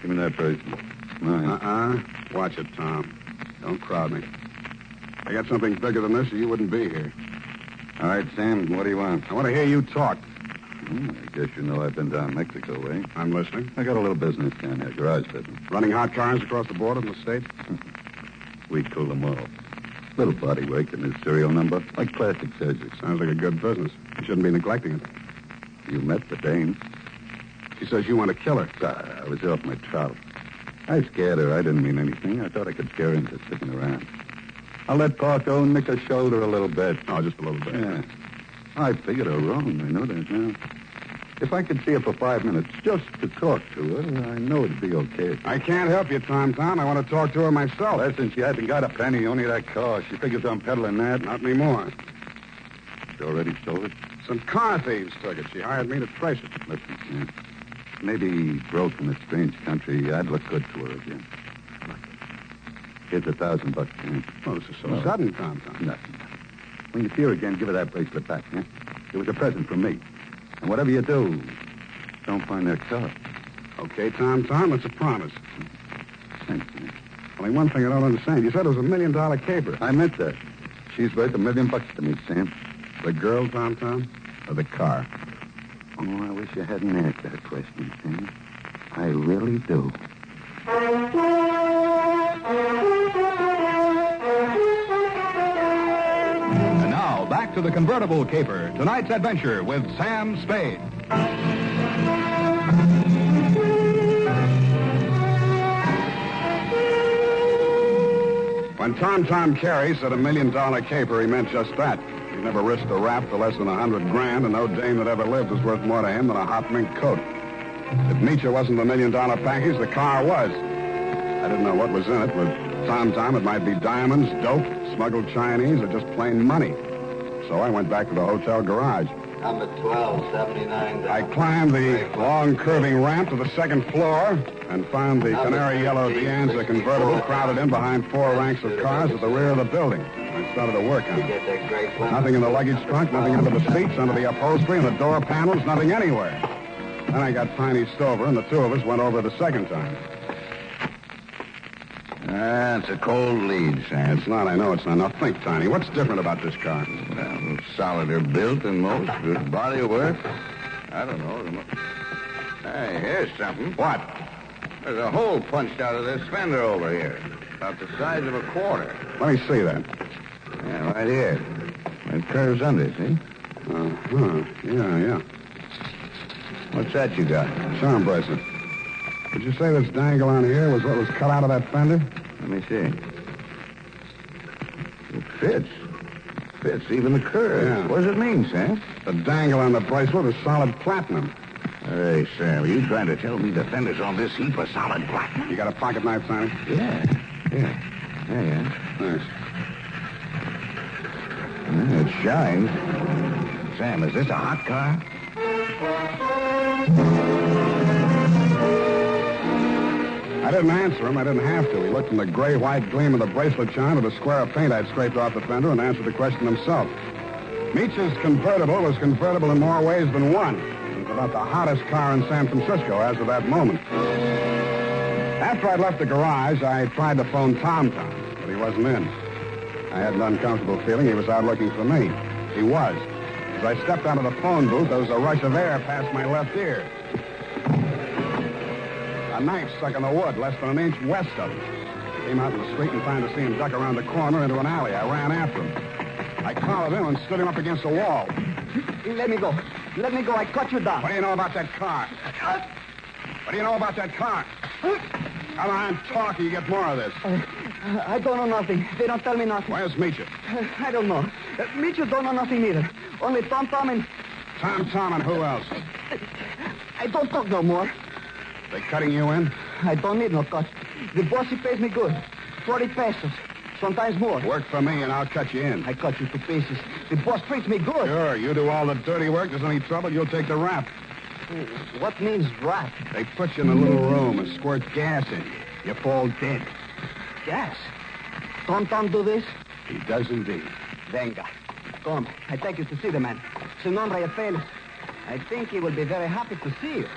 Give me that bracelet. Mine. Watch it, Tom. Don't crowd me. I got something bigger than this or you wouldn't be here. All right, Sam, what do you want? I want to hear you talk. I guess you know I've been down Mexico way. I'm listening. I got a little business down here, garage fitting. Running hot cars across the border from the States? We cool them off. Little body work and his serial number, like plastic surgery. Sounds like a good business. You shouldn't be neglecting it. You met the dame. She says you want to kill her. I was off my trout. I scared her. I didn't mean anything. I thought I could scare her into sticking around. I let Parko nick her shoulder a little bit. Oh, just a little bit. Yeah. I figured her wrong. I know that now. If I could see her for 5 minutes just to talk to her, I know it'd be okay. I can't help you, Tom. I want to talk to her myself. Listen, she hasn't got a penny, only that car. She figures I'm peddling that. Not anymore. She already stole it? Some car thieves took it. She hired me to trace it. Listen, Sam. Maybe broke in a strange country, I'd look good to her again. Here's $1,000, Sam. Oh, this is so sudden, Tom. Nothing. When you see her again, give her that bracelet back, huh? It was a present from me. And whatever you do, don't find that car. Okay, Tom, that's a promise. Thanks, man. Only one thing I don't understand. You said it was $1 million caper. I meant that. She's worth $1 million to me, Sam. The girl, Tom? Or the car? Oh, I wish you hadn't asked that question, Sam. I really do. And now, back to the convertible caper. Tonight's adventure with Sam Spade. When Tom Carey said $1 million caper, he meant just that. He never risked a rap for less than $100,000, and no dame that ever lived was worth more to him than a hot mink coat. If Meacher wasn't the $1 million package, the car was. I didn't know what was in it. With Tom, it might be diamonds, dope, smuggled Chinese, or just plain money. So I went back to the hotel garage. Number 1279. I climbed the long, curving ramp to the second floor and found the canary yellow De Anza convertible crowded in behind 4 ranks of cars at the rear of the building. I started to work on it. Nothing in the luggage trunk, nothing under the seats, under the upholstery, and the door panels, nothing anywhere. Then I got Tiny Stover, and the two of us went over the second time. It's a cold lead, Sam. It's not, I know it's not. Now think, Tiny, what's different about this car? Well, solider built than most. Good body work. I don't know. Hey, here's something. What? There's a hole punched out of this fender over here. About the size of a quarter. Let me see that. Yeah, right here. It curves under, see? Yeah. What's that you got? Charm bracelet. Did you say this dangle on here was what was cut out of that fender? Let me see. It fits. Fits even the curve. Yeah. What does it mean, Sam? The dangle on the bracelet is solid platinum. Hey, Sam, are you trying to tell me the fenders on this heap are solid platinum? You got a pocket knife, Tiny? Yeah. Thanks. It shines. Sam, is this a hot car? didn't answer him. I didn't have to. He looked from the gray-white gleam of the bracelet charm to the square of paint I'd scraped off the fender and answered the question himself. Meech's convertible was convertible in more ways than one. It was about the hottest car in San Francisco as of that moment. After I'd left the garage, I tried to phone Tom, but he wasn't in. I had an uncomfortable feeling he was out looking for me. He was. As I stepped out of the phone booth, there was a rush of air past my left ear. A knife stuck in the wood less than an inch west of him. I came out in the street and found to see him duck around the corner into an alley. I ran after him. I collared him and stood him up against the wall. Let me go. Let me go. I cut you down. What do you know about that car? What do you know about that car? Come on, talk, or you get more of this. I don't know nothing. They don't tell me nothing. Where's Meecher? I don't know. Meecher don't know nothing either. Only Tom and... Tom and who else? I don't talk no more. They cutting you in? I don't need no cut. The boss, he pays me good. 40 pesos. Sometimes more. Work for me and I'll cut you in. I cut you to pieces. The boss treats me good. Sure, you do all the dirty work. There's any trouble, you'll take the rap. What means rap? They put you in a little room and squirt gas in you. You fall dead. Gas? Tom do this? He does indeed. Venga. Come, I take you to see the man. Su nombre es Félix. I think he will be very happy to see you.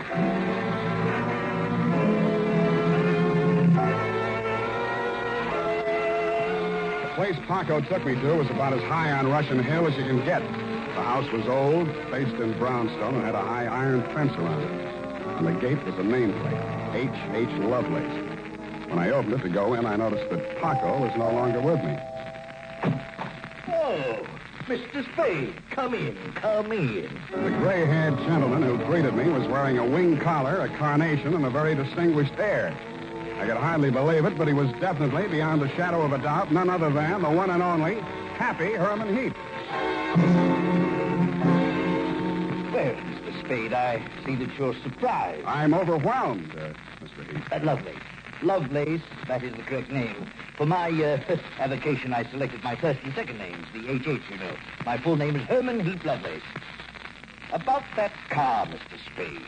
The place Paco took me to was about as high on Russian Hill as you can get. The house was old, faced in brownstone, and had a high iron fence around it. On the gate was a nameplate, H.H. Lovelace. When I opened it to go in, I noticed that Paco was no longer with me. Oh, Mr. Spade, come in. The gray-haired gentleman who greeted me was wearing a wing collar, a carnation, and a very distinguished air. I could hardly believe it, but he was definitely, beyond the shadow of a doubt, none other than the one and only Happy Herman Heap. Well, Mr. Spade, I see that you're surprised. I'm overwhelmed, Mr. Heap. Lovelace, that is the correct name. For my avocation, I selected my first and second names, the H.H., you know. My full name is Herman Heap Lovelace. About that car, Mr. Spade.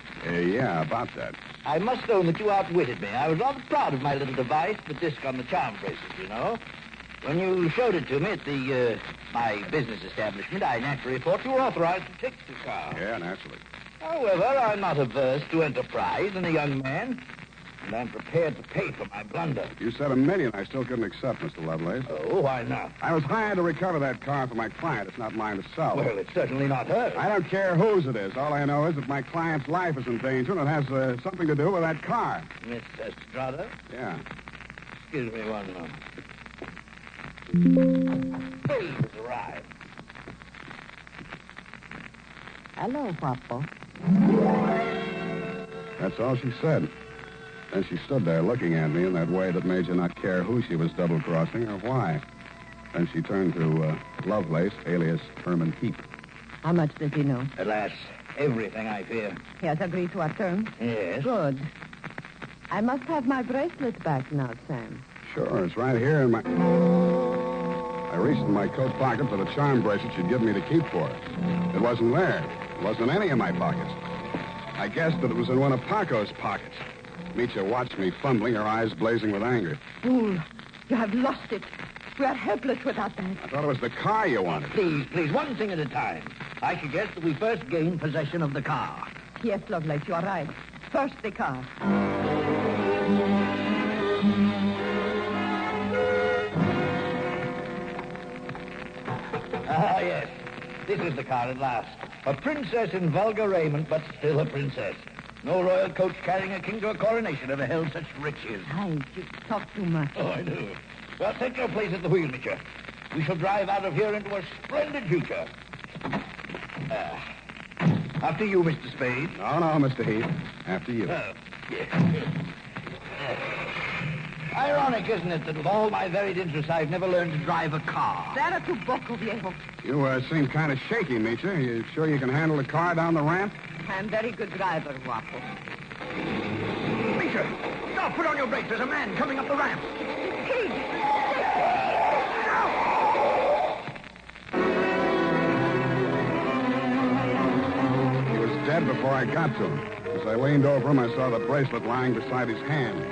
Yeah, about that. I must own that you outwitted me. I was rather proud of my little device, the disc on the charm bracelet, you know. When you showed it to me at my business establishment, I naturally thought you were authorized to take the car. Yeah, naturally. However, I'm not averse to enterprise in a young man, and I'm prepared to pay for my blunder. You said $1 million I still couldn't accept, Mr. Lovelace. Oh, why not? I was hired to recover that car for my client. It's not mine to sell. Well, it's certainly not hers. I don't care whose it is. All I know is that my client's life is in danger, and it has something to do with that car. Miss Estrada? Yeah. Excuse me one moment. Spade has arrived. Hello, Papa. That's all she said. Then she stood there looking at me in that way that made you not care who she was double-crossing or why. Then she turned to Lovelace, alias Herman Heap. How much does he know? Alas, everything, I fear. He has agreed to our terms? Yes. Good. I must have my bracelet back now, Sam. Sure, it's right here in my... I reached in my coat pocket for the charm bracelet she'd given me to keep for her. It wasn't there. It wasn't in any of my pockets. I guessed that it was in one of Paco's pockets. Meecha watched me fumbling, her eyes blazing with anger. Fool, you have lost it. We are helpless without that. I thought it was the car you wanted. Please, one thing at a time. I suggest that we first gain possession of the car. Yes, Lovelace, you are right. First, the car. Ah, yes. This is the car at last. A princess in vulgar raiment, but still a princess. No royal coach carrying a king to a coronation ever held such riches. Hey, you talk too much. Oh, I do. Well, take your place at the wheel, Mitcher. We shall drive out of here into a splendid future. After you, Mr. Spade. No, Mr. Heath. After you. Ironic, isn't it, that with all my varied interests, I've never learned to drive a car. Será tu poco, viejo. You seem kind of shaky, Meecha. You sure you can handle the car down the ramp? I'm a very good driver, Guapo. Meecha, stop! Put on your brakes. There's a man coming up the ramp. Pig! He was dead before I got to him. As I leaned over him, I saw the bracelet lying beside his hand.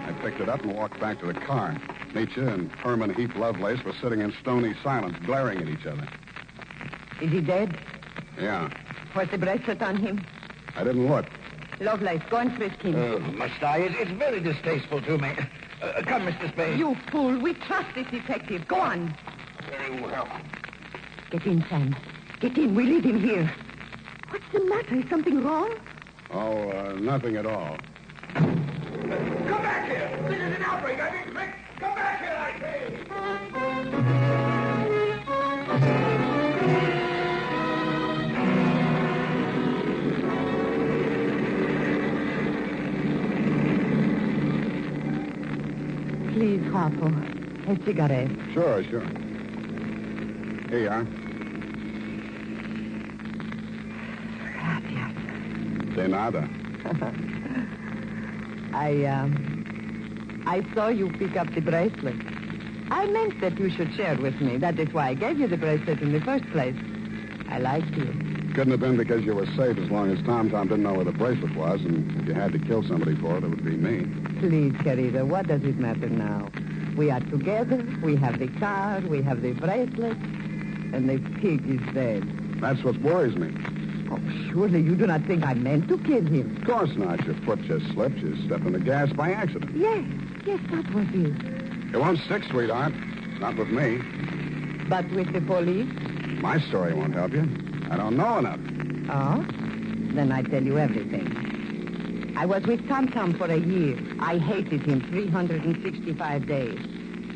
I picked it up and walked back to the car. Nietzsche and Herman Heath Lovelace were sitting in stony silence, glaring at each other. Is he dead? Yeah. Was the bracelet on him? I didn't look. Lovelace, go and frisk him. Must I? It's very distasteful to me. Come, Mr. Spade. You fool. We trust this detective. Go on. Very well. Get in, Sam. Get in. We leave him here. What's the matter? Is something wrong? Oh, nothing at all. Come back here! This is an outbreak! I mean, quick! Come back here, I say! Please, Harpo. A cigarette. Sure. Here you are. Gracias. De nada. I saw you pick up the bracelet. I meant that you should share with me. That is why I gave you the bracelet in the first place. I liked you. Couldn't have been because you were safe as long as Tom didn't know where the bracelet was, and if you had to kill somebody for it, it would be me. Please, querida, what does it matter now? We are together, we have the car, we have the bracelet, and the pig is dead. That's what worries me. Oh, surely you do not think I meant to kill him. Of course not. Your foot just slipped. You stepped on the gas by accident. Yes, that was it. It won't stick, sweetheart. Not with me. But with the police? My story won't help you. I don't know enough. Oh? Then I tell you everything. I was with Tom for a year. I hated him 365 days.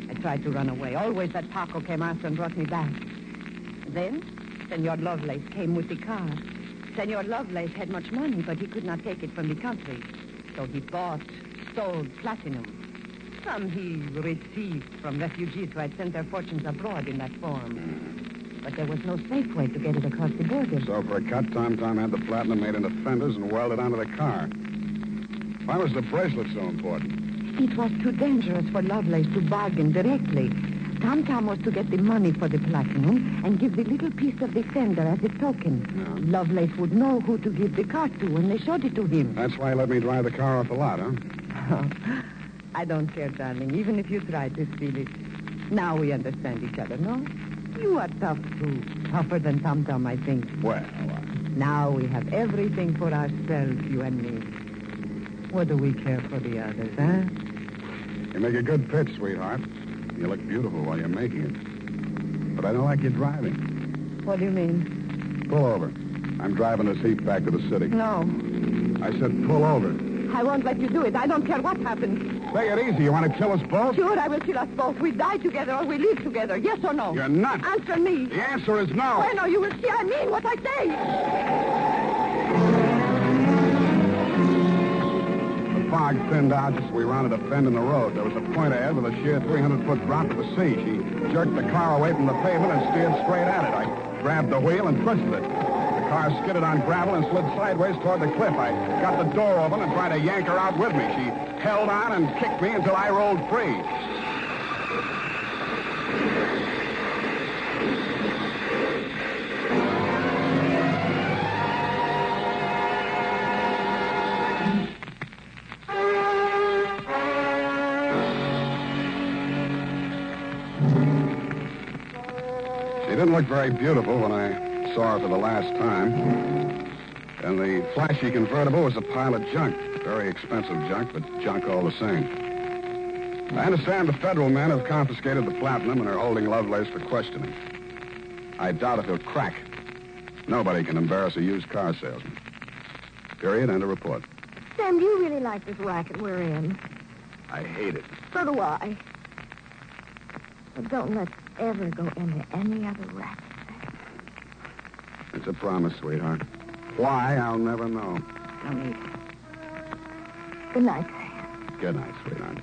I tried to run away. Always that Paco came after and brought me back. Then, Senor Lovelace came with the car. Senor Lovelace had much money, but he could not take it from the country. So he stole platinum. Some he received from refugees who had sent their fortunes abroad in that form. But there was no safe way to get it across the border. So for a cut, Tom had the platinum made into fenders and welded onto the car. Why was the bracelet so important? It was too dangerous for Lovelace to bargain directly. Tom was to get the money for the platinum and give the little piece of the fender as a token. Yeah. Lovelace would know who to give the car to when they showed it to him. That's why he let me drive the car off the lot, huh? Oh, I don't care, darling, even if you tried to steal it. Now we understand each other, no? You are tough, too. Tougher than Tom, I think. Well, Now we have everything for ourselves, you and me. What do we care for the others, huh? You make a good pitch, sweetheart. You look beautiful while you're making it. But I don't like you driving. What do you mean? Pull over. I'm driving this heap back to the city. No. I said pull over. I won't let you do it. I don't care what happens. Take it easy. You want to kill us both? Sure, I will kill us both. We die together or we live together. Yes or no? You're nuts. Answer me. The answer is no. Bueno, you will see I mean what I say. The fog thinned out just as we rounded a bend in the road. There was a point ahead with a sheer 300-foot drop to the sea. She jerked the car away from the pavement and steered straight at it. I grabbed the wheel and pushed it. The car skidded on gravel and slid sideways toward the cliff. I got the door open and tried to yank her out with me. She held on and kicked me until I rolled free. She didn't look very beautiful when I saw her for the last time. And the flashy convertible was a pile of junk. Very expensive junk, but junk all the same. I understand the federal men have confiscated the platinum and are holding Lovelace for questioning. I doubt if he'll crack. Nobody can embarrass a used car salesman. Period. End of report. Sam, do you really like this racket we're in? I hate it. So do I. But don't let's ever go into any other racket. It's a promise, sweetheart. Why, I'll never know. No need. Good night, Sam. Good night, sweetheart.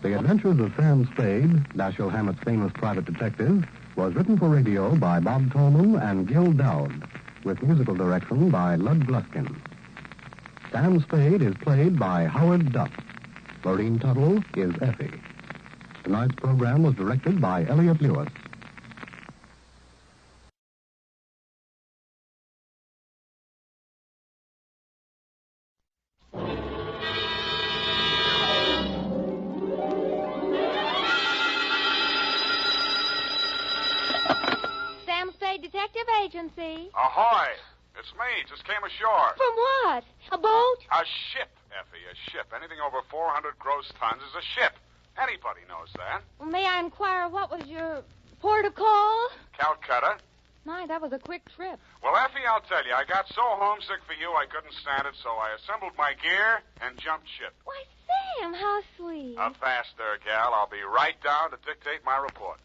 The Adventures of Sam Spade, Dashiell Hammett's famous private detective, was written for radio by Bob Tolman and Gil Dowd, with musical direction by Lud Gluskin. Sam Spade is played by Howard Duff. Lorene Tuttle is Effie. Tonight's program was directed by Elliott Lewis. Sam Spade Detective Agency. Ahoy! It's me. Just came ashore. From what? A boat? A ship, Effie, a ship. Anything over 400 gross tons is a ship. Anybody knows that. Well, may I inquire what was your port of call? Calcutta. My, that was a quick trip. Well, Effie, I'll tell you, I got so homesick for you I couldn't stand it, so I assembled my gear and jumped ship. Why, Sam, how sweet. A fast there, gal. I'll be right down to dictate my report.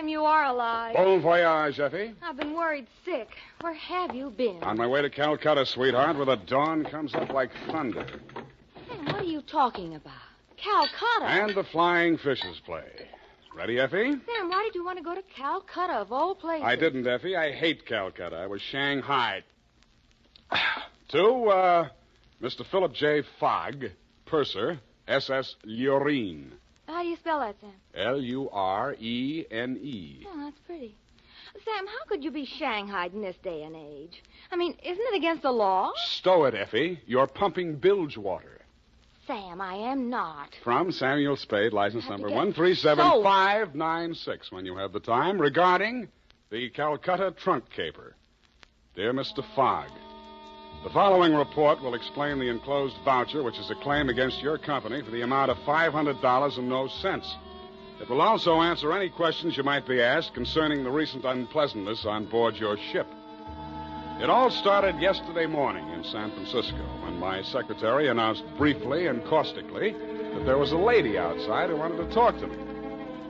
You are alive. Bon voyage, Effie. I've been worried sick. Where have you been? On my way to Calcutta, sweetheart, where the dawn comes up like thunder. Sam, what are you talking about? Calcutta? And the flying fishes play. Ready, Effie? Sam, why did you want to go to Calcutta, of all places? I didn't, Effie. I hate Calcutta. I was Shanghai. To, Mr. Philip J. Fogg, purser, SS Lurene. How do you spell that, Sam? Lurene. Oh, that's pretty. Sam, how could you be shanghaied in this day and age? I mean, isn't it against the law? Stow it, Effie. You're pumping bilge water. Sam, I am not. From Samuel Spade, license number 137596, when you have the time, regarding the Calcutta trunk caper. Dear Mr. Fogg, the following report will explain the enclosed voucher, which is a claim against your company for the amount of $500 and no cents. It will also answer any questions you might be asked concerning the recent unpleasantness on board your ship. It all started yesterday morning in San Francisco when my secretary announced briefly and caustically that there was a lady outside who wanted to talk to me.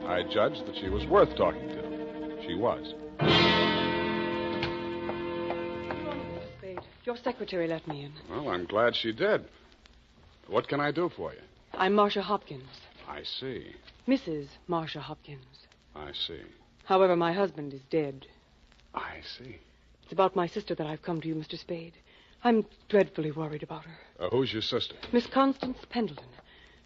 I judged that she was worth talking to. She was. Your secretary let me in. Well, I'm glad she did. What can I do for you? I'm Marcia Hopkins. I see. Mrs. Marcia Hopkins. I see. However, my husband is dead. I see. It's about my sister that I've come to you, Mr. Spade. I'm dreadfully worried about her. Who's your sister? Miss Constance Pendleton.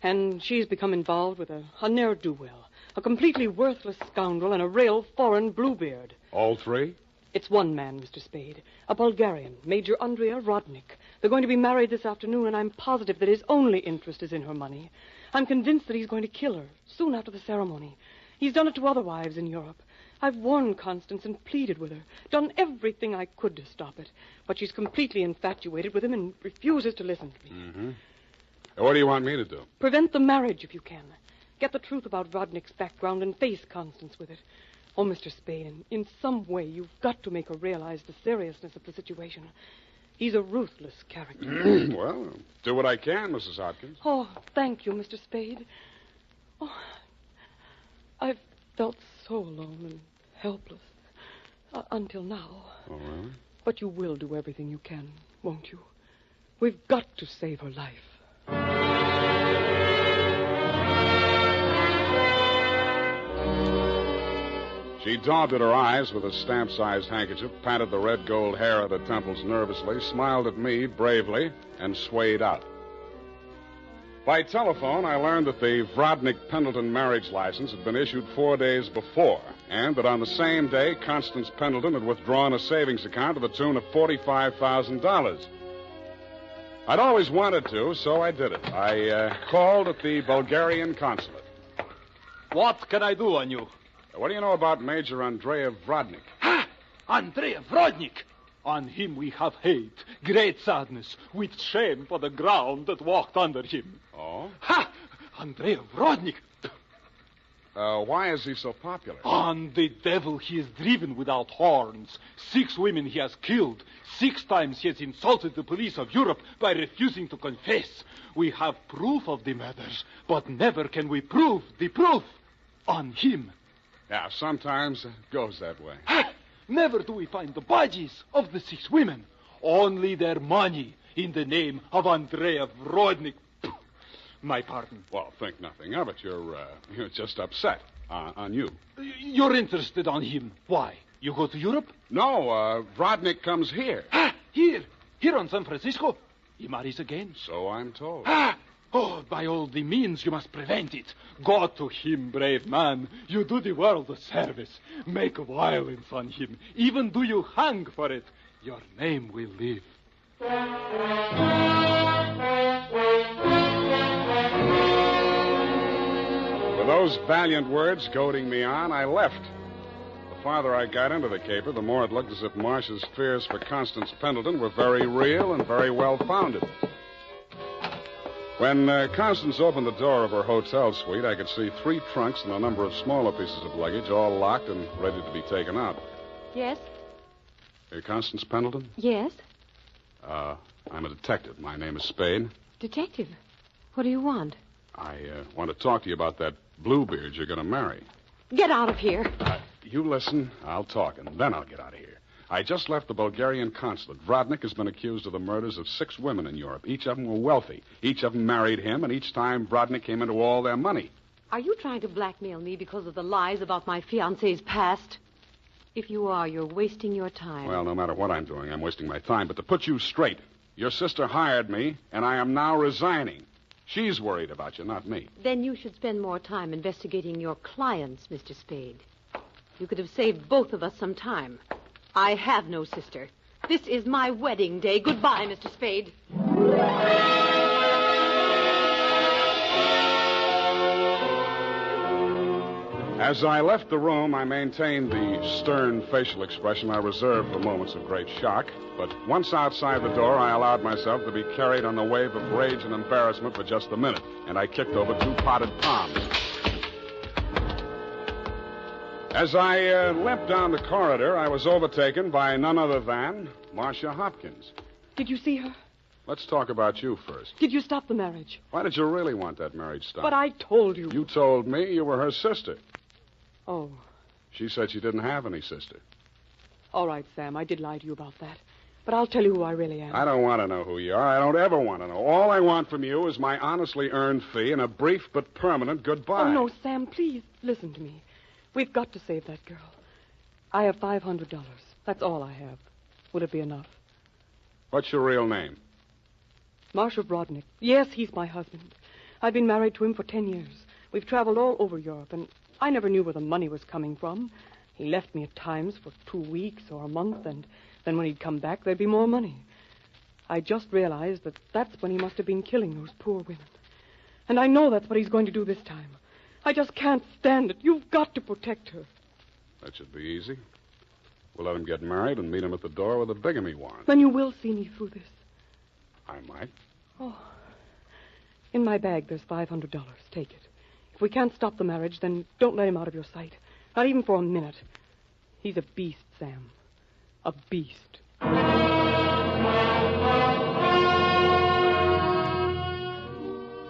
And she's become involved with a ne'er-do-well, a completely worthless scoundrel, and a real foreign bluebeard. All three? It's one man, Mr. Spade, a Bulgarian, Major Andrea Rodnik. They're going to be married this afternoon, and I'm positive that his only interest is in her money. I'm convinced that he's going to kill her soon after the ceremony. He's done it to other wives in Europe. I've warned Constance and pleaded with her, done everything I could to stop it. But she's completely infatuated with him and refuses to listen to me. Mm-hmm. What do you want me to do? Prevent the marriage if you can. Get the truth about Rodnik's background and face Constance with it. Oh, Mr. Spade, in some way, you've got to make her realize the seriousness of the situation. He's a ruthless character. Well, do what I can, Mrs. Hopkins. Oh, thank you, Mr. Spade. Oh, I've felt so alone and helpless until now. Oh, really? But you will do everything you can, won't you? We've got to save her life. She daubed at her eyes with a stamp-sized handkerchief, patted the red gold hair at her temples nervously, smiled at me bravely, and swayed out. By telephone, I learned that the Vrodnik-Pendleton marriage license had been issued 4 days before, and that on the same day, Constance Pendleton had withdrawn a savings account to the tune of $45,000. I'd always wanted to, so I did it. I called at the Bulgarian consulate. What can I do on you? What do you know about Major Andrea Vrodnik? Ha! Andrea Vrodnik! On him we have hate, great sadness, with shame for the ground that walked under him. Oh? Ha! Andrea Vrodnik! Why is he so popular? On the devil he is driven without horns. 6 women he has killed. 6 times he has insulted the police of Europe by refusing to confess. We have proof of the murders, but never can we prove the proof on him. Yeah, sometimes it goes that way. Ha! Never do we find the bodies of the 6 women. Only their money in the name of Andrea Vrodnik. my pardon. Well, think nothing of it. You're just upset on you. You're interested on him. Why? You go to Europe? No, Rodnick comes here. Here on San Francisco. He marries again. So I'm told. Oh, by all the means, you must prevent it. Go to him, brave man. You do the world a service. Make violence on him. Even do you hang for it. Your name will live. With those valiant words goading me on, I left. The farther I got into the caper, the more it looked as if Marcia's fears for Constance Pendleton were very real and very well-founded. When Constance opened the door of her hotel suite, I could see 3 trunks and a number of smaller pieces of luggage, all locked and ready to be taken out. Yes? You're Constance Pendleton? Yes? I'm a detective. My name is Spade. Detective? What do you want? I want to talk to you about that Bluebeard you're going to marry. Get out of here. You listen, I'll talk, and then I'll get out of here. I just left the Bulgarian consulate. Vrodnik has been accused of the murders of 6 women in Europe. Each of them were wealthy. Each of them married him, and each time Vrodnik came into all their money. Are you trying to blackmail me because of the lies about my fiancé's past? If you are, you're wasting your time. Well, no matter what I'm doing, I'm wasting my time. But to put you straight, your sister hired me, and I am now resigning. She's worried about you, not me. Then you should spend more time investigating your clients, Mr. Spade. You could have saved both of us some time. I have no sister. This is my wedding day. Goodbye, Mr. Spade. As I left the room, I maintained the stern facial expression I reserve for moments of great shock. But once outside the door, I allowed myself to be carried on the wave of rage and embarrassment for just a minute, and I kicked over 2 potted palms. As I limped down the corridor, I was overtaken by none other than Marcia Hopkins. Did you see her? Let's talk about you first. Did you stop the marriage? Why did you really want that marriage stopped? But I told you. You told me you were her sister. Oh. She said she didn't have any sister. All right, Sam, I did lie to you about that. But I'll tell you who I really am. I don't want to know who you are. I don't ever want to know. All I want from you is my honestly earned fee and a brief but permanent goodbye. Oh, no, Sam, please listen to me. We've got to save that girl. I have $500. That's all I have. Would it be enough? What's your real name? Marcia Brodnick. Yes, he's my husband. I've been married to him for 10 years. We've traveled all over Europe, and I never knew where the money was coming from. He left me at times for 2 weeks or a month, and then when he'd come back, there'd be more money. I just realized that that's when he must have been killing those poor women. And I know that's what he's going to do this time. I just can't stand it. You've got to protect her. That should be easy. We'll let him get married and meet him at the door with a bigamy warrant. Then you will see me through this. I might. Oh. In my bag, there's $500. Take it. If we can't stop the marriage, then don't let him out of your sight. Not even for a minute. He's a beast, Sam. A beast.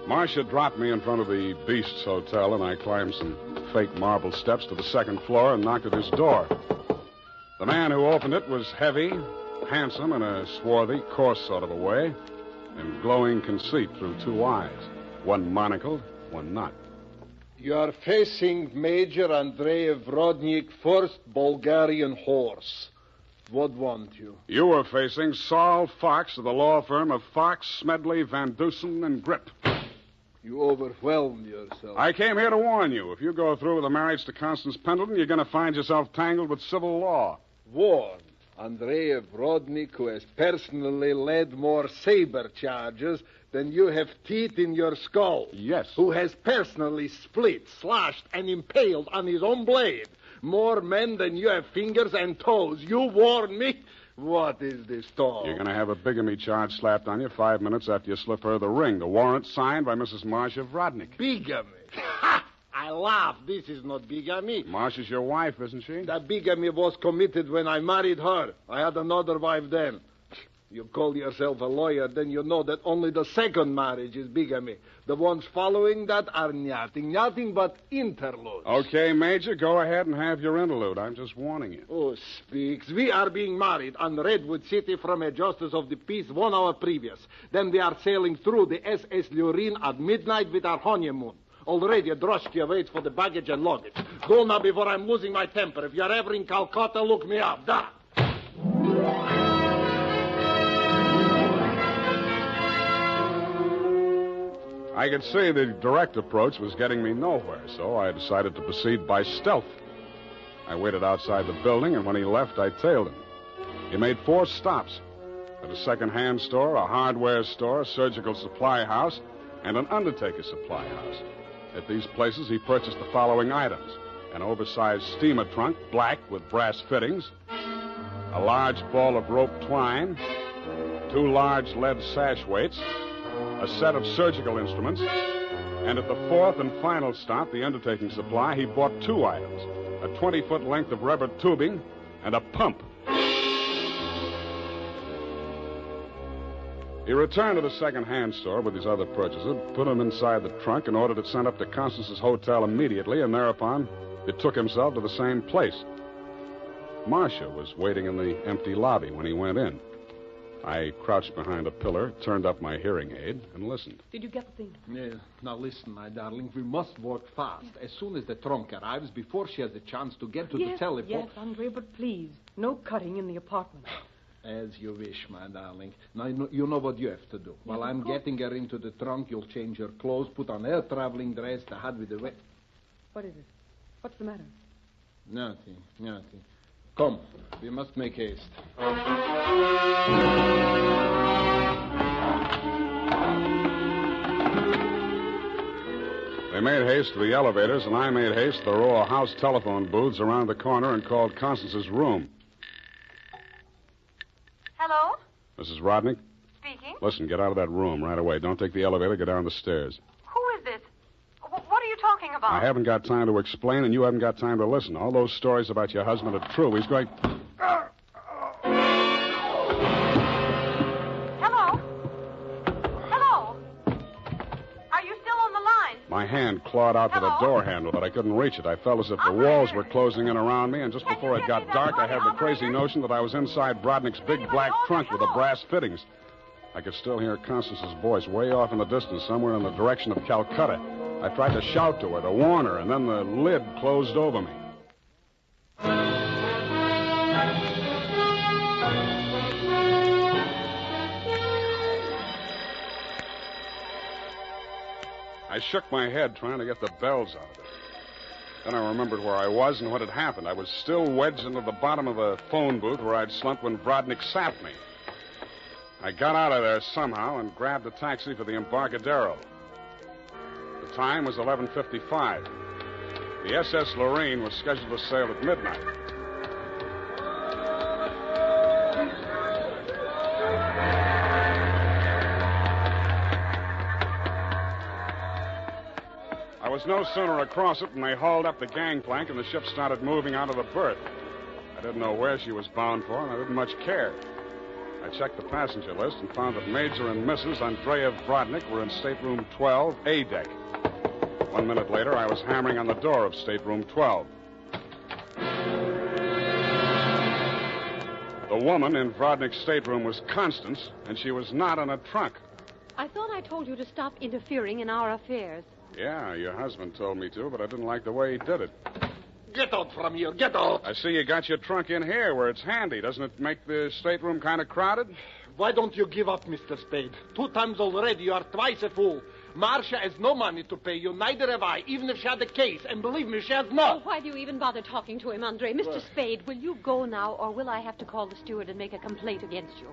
Marcia dropped me in front of the Beast's Hotel, and I climbed some fake marble steps to the 2nd floor and knocked at his door. The man who opened it was heavy, handsome in a swarthy, coarse sort of a way, and glowing conceit through 2 eyes, one monocled, one not. You are facing Major Andrei Vrodnik, 1st Bulgarian Horse. What want you? You were facing Saul Fox of the law firm of Fox, Smedley, Van Dusen, and Grip. You overwhelmed yourself. I came here to warn you. If you go through with the marriage to Constance Pendleton, you're going to find yourself tangled with civil law. Warn Andrei Vrodnik, who has personally led more saber charges than you have teeth in your skull. Yes. Who has personally split, slashed, and impaled on his own blade more men than you have fingers and toes. You warn me? What is this talk? You're going to have a bigamy charge slapped on you 5 minutes after you slip her the ring. The warrant signed by Mrs. Marcia Vrodnik. Bigamy? Ha! I laugh. This is not bigamy. Marcia's your wife, isn't she? That bigamy was committed when I married her. I had another wife then. You call yourself a lawyer, then you know that only the second marriage is bigamy. The ones following that are nothing but interludes. Okay, Major, go ahead and have your interlude. I'm just warning you. Oh, speaks. We are being married on Redwood City from a justice of the peace 1 hour previous. Then we are sailing through the SS Lurine at midnight with our honeymoon. Already a droshky waits for the baggage and luggage. Go now before I'm losing my temper. If you're ever in Calcutta, look me up. Da! I could see the direct approach was getting me nowhere, so I decided to proceed by stealth. I waited outside the building, and when he left, I tailed him. He made 4 stops at a second-hand store, a hardware store, a surgical supply house, and an undertaker supply house. At these places, he purchased the following items: an oversized steamer trunk, black with brass fittings, a large ball of rope twine, 2 large lead sash weights, a set of surgical instruments, and at the 4th and final stop, the undertaking supply, he bought 2 items: a 20-foot length of rubber tubing and a pump. He returned to the second-hand store with his other purchases, put them inside the trunk, and ordered it sent up to Constance's hotel immediately, and thereupon it took himself to the same place. Marcia was waiting in the empty lobby when he went in. I crouched behind a pillar, turned up my hearing aid, and listened. Did you get the thing? Yeah. Now listen, my darling. We must work fast. As soon as the trunk arrives, before she has a chance to get to the telephone... Yes, Andre, but please, no cutting in the apartment. As you wish, my darling. Now, you know what you have to do. While I'm getting her into the trunk, you'll change her clothes, put on her traveling dress, the hat with the... What is it? What's the matter? Nothing. Come, we must make haste. They made haste to the elevators, and I made haste to the row of house telephone booths around the corner and called Constance's room. Hello? Mrs. Rodnick? Speaking. Listen, get out of that room right away. Don't take the elevator. Go down the stairs. Who is this? What are you talking about? I haven't got time to explain, and you haven't got time to listen. All those stories about your husband are true. He's going... Hello? Are you still on the line? My hand clawed out to the door handle, but I couldn't reach it. I felt as if the walls were closing in around me, and just before it got dark, I had the crazy notion that I was inside Brodnick's big black trunk with the brass fittings. I could still hear Constance's voice way off in the distance, somewhere in the direction of Calcutta. I tried to shout to her, to warn her, and then the lid closed over me. I shook my head, trying to get the bells out of it. Then I remembered where I was and what had happened. I was still wedged into the bottom of the phone booth where I'd slumped when Brodnick sapped me. I got out of there somehow and grabbed a taxi for the Embarcadero. The time was 11:55. The SS Lorraine was scheduled to sail at midnight. I was no sooner across it than they hauled up the gangplank and the ship started moving out of the berth. I didn't know where she was bound for, and I didn't much care. I checked the passenger list and found that Major and Mrs. Andreev Brodnick were in stateroom 12, A deck. 1 minute later, I was hammering on the door of stateroom 12. The woman in Brodnick's stateroom was Constance, and she was not in a trunk. I thought I told you to stop interfering in our affairs. Yeah, your husband told me to, but I didn't like the way he did it. Get out from here. Get out. I see you got your trunk in here where it's handy. Doesn't it make the stateroom kind of crowded? Why don't you give up, Mr. Spade? 2 times already. You are twice a fool. Marcia has no money to pay you. Neither have I, even if she had the case. And believe me, she has not. Oh, why do you even bother talking to him, Andre? Mr. Spade, will you go now, or will I have to call the steward and make a complaint against you?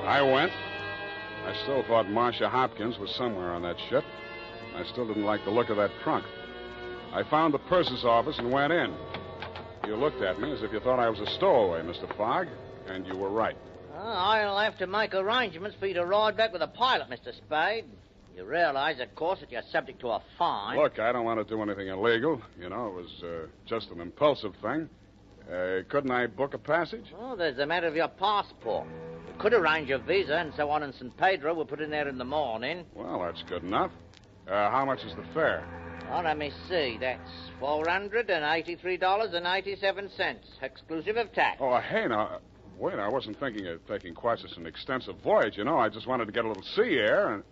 I went. I still thought Marcia Hopkins was somewhere on that ship. I still didn't like the look of that trunk. I found the purser's office and went in. You looked at me as if you thought I was a stowaway, Mr. Fogg, and you were right. I'll have to make arrangements for you to ride back with a pilot, Mr. Spade. You realize, of course, that you're subject to a fine. Look, I don't want to do anything illegal. You know, it was just an impulsive thing. Couldn't I book a passage? Oh, there's the matter of your passport. We could arrange your visa and so on in San Pedro. We'll put in there in the morning. Well, that's good enough. How much is the fare? Oh, let me see. That's $483.87, exclusive of tax. Oh, hey, now, wait, I wasn't thinking of taking quite such an extensive voyage, you know. I just wanted to get a little sea air and...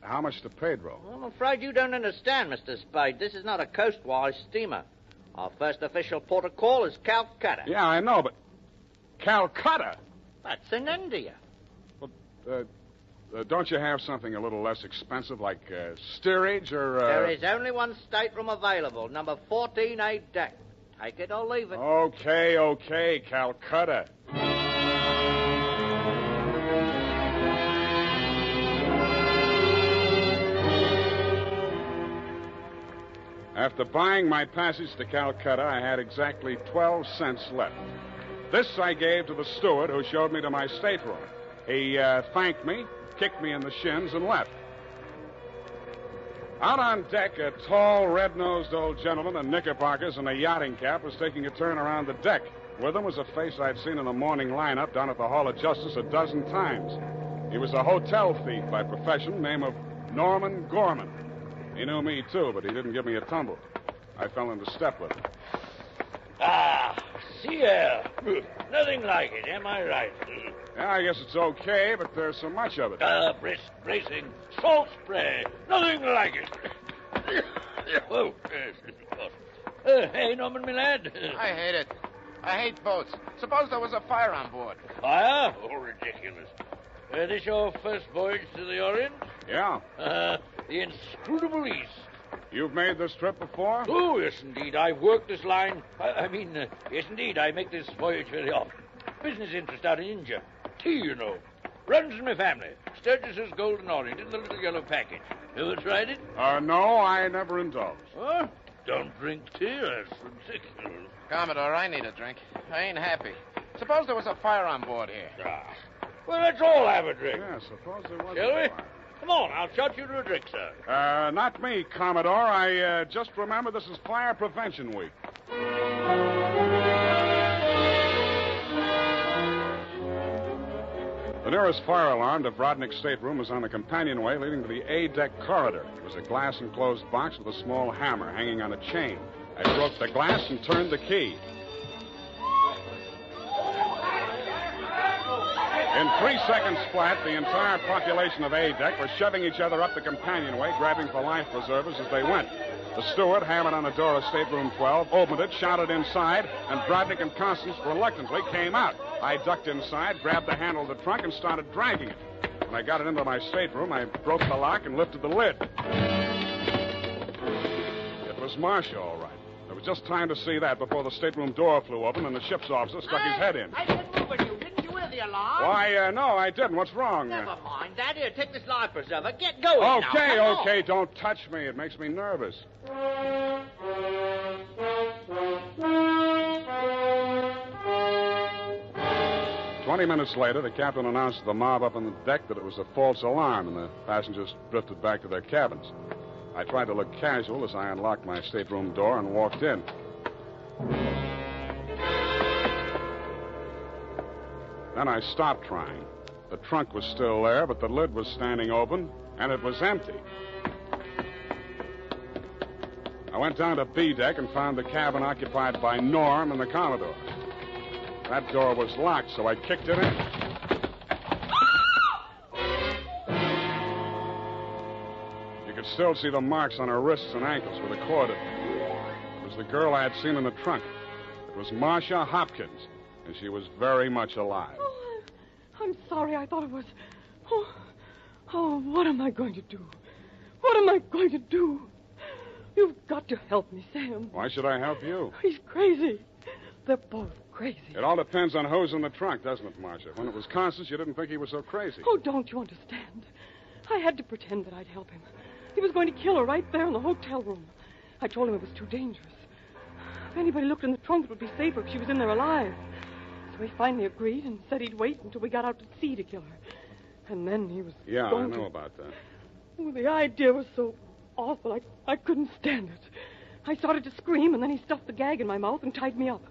how much to Pedro? Well, I'm afraid you don't understand, Mr. Spade. This is not a coastwise steamer. Our first official port of call is Calcutta. Yeah, I know, but... Calcutta? That's in India. Well, don't you have something a little less expensive, like steerage or... There is only one stateroom available, number 14A deck. Take it or leave it. Okay, Calcutta. After buying my passage to Calcutta, I had exactly 12 cents left. This I gave to the steward who showed me to my stateroom. He thanked me, kicked me in the shins, and left. Out on deck, a tall, red-nosed old gentleman in knickerbockers and a yachting cap was taking a turn around the deck. With him was a face I'd seen in the morning lineup down at the Hall of Justice a dozen times. He was a hotel thief by profession, name of Norman Gorman. He knew me, too, but he didn't give me a tumble. I fell into step with him. Ah, sea air. Nothing like it, am I right? Yeah, I guess it's okay, but there's so much of it. Brisk, bracing, salt spray. Nothing like it. Oh, hey, Norman, my lad. I hate it. I hate boats. Suppose there was a fire on board. Fire? Oh, ridiculous. This your first voyage to the Orient? Yeah. The inscrutable East. You've made this trip before? Oh, yes, indeed. I've worked this line. Yes, indeed. I make this voyage very often. Business interest out in India. Tea, you know. Runs in my family. Sturgis's Golden Orient in the little yellow package. Ever tried it? No, I never indulged. Huh? Don't drink tea. That's ridiculous. Commodore, I need a drink. I ain't happy. Suppose there was a fire on board here. Well, let's all have a drink. Yeah, suppose there was Shall a we? fire. Come on, I'll shot you to a drink, sir. Not me, Commodore. I just remember this is Fire Prevention Week. The nearest fire alarm to Brodnick's stateroom was on the companionway leading to the A-deck corridor. It was a glass-enclosed box with a small hammer hanging on a chain. I broke the glass and turned the key. In 3 seconds flat, the entire population of A-deck was shoving each other up the companionway, grabbing for life preservers as they went. The steward hammered on the door of stateroom 12, opened it, shouted inside, and Brodnick and Constance reluctantly came out. I ducked inside, grabbed the handle of the trunk, and started dragging it. When I got it into my stateroom, I broke the lock and lifted the lid. It was Marcia, all right. There was just time to see that before the stateroom door flew open and the ship's officer stuck his head in. I didn't move with you. Didn't you hear the alarm? Why, no, I didn't. What's wrong? Never mind that. Here, take this life preserver. Get going now. Okay, Come on. okay. Don't touch me. It makes me nervous. 20 minutes later, the captain announced to the mob up on the deck that it was a false alarm, and the passengers drifted back to their cabins. I tried to look casual as I unlocked my stateroom door and walked in. Then I stopped trying. The trunk was still there, but the lid was standing open, and it was empty. I went down to B deck and found the cabin occupied by Norm and the Commodore. That door was locked, so I kicked it in. You could still see the marks on her wrists and ankles where the cord had been. It was the girl I had seen in the trunk. It was Marcia Hopkins, and she was very much alive. Oh, I'm sorry. I thought it was... Oh, what am I going to do? What am I going to do? You've got to help me, Sam. Why should I help you? He's crazy. They're both crazy. It all depends on who's in the trunk, doesn't it, Marcia? When it was Constance, you didn't think he was so crazy. Oh, don't you understand? I had to pretend that I'd help him. He was going to kill her right there in the hotel room. I told him it was too dangerous. If anybody looked in the trunk, it would be safer if she was in there alive. So he finally agreed and said he'd wait until we got out to sea to kill her. And then he was Yeah, going I know to... about that. Oh, the idea was so awful. I couldn't stand it. I started to scream, and then he stuffed the gag in my mouth and tied me up.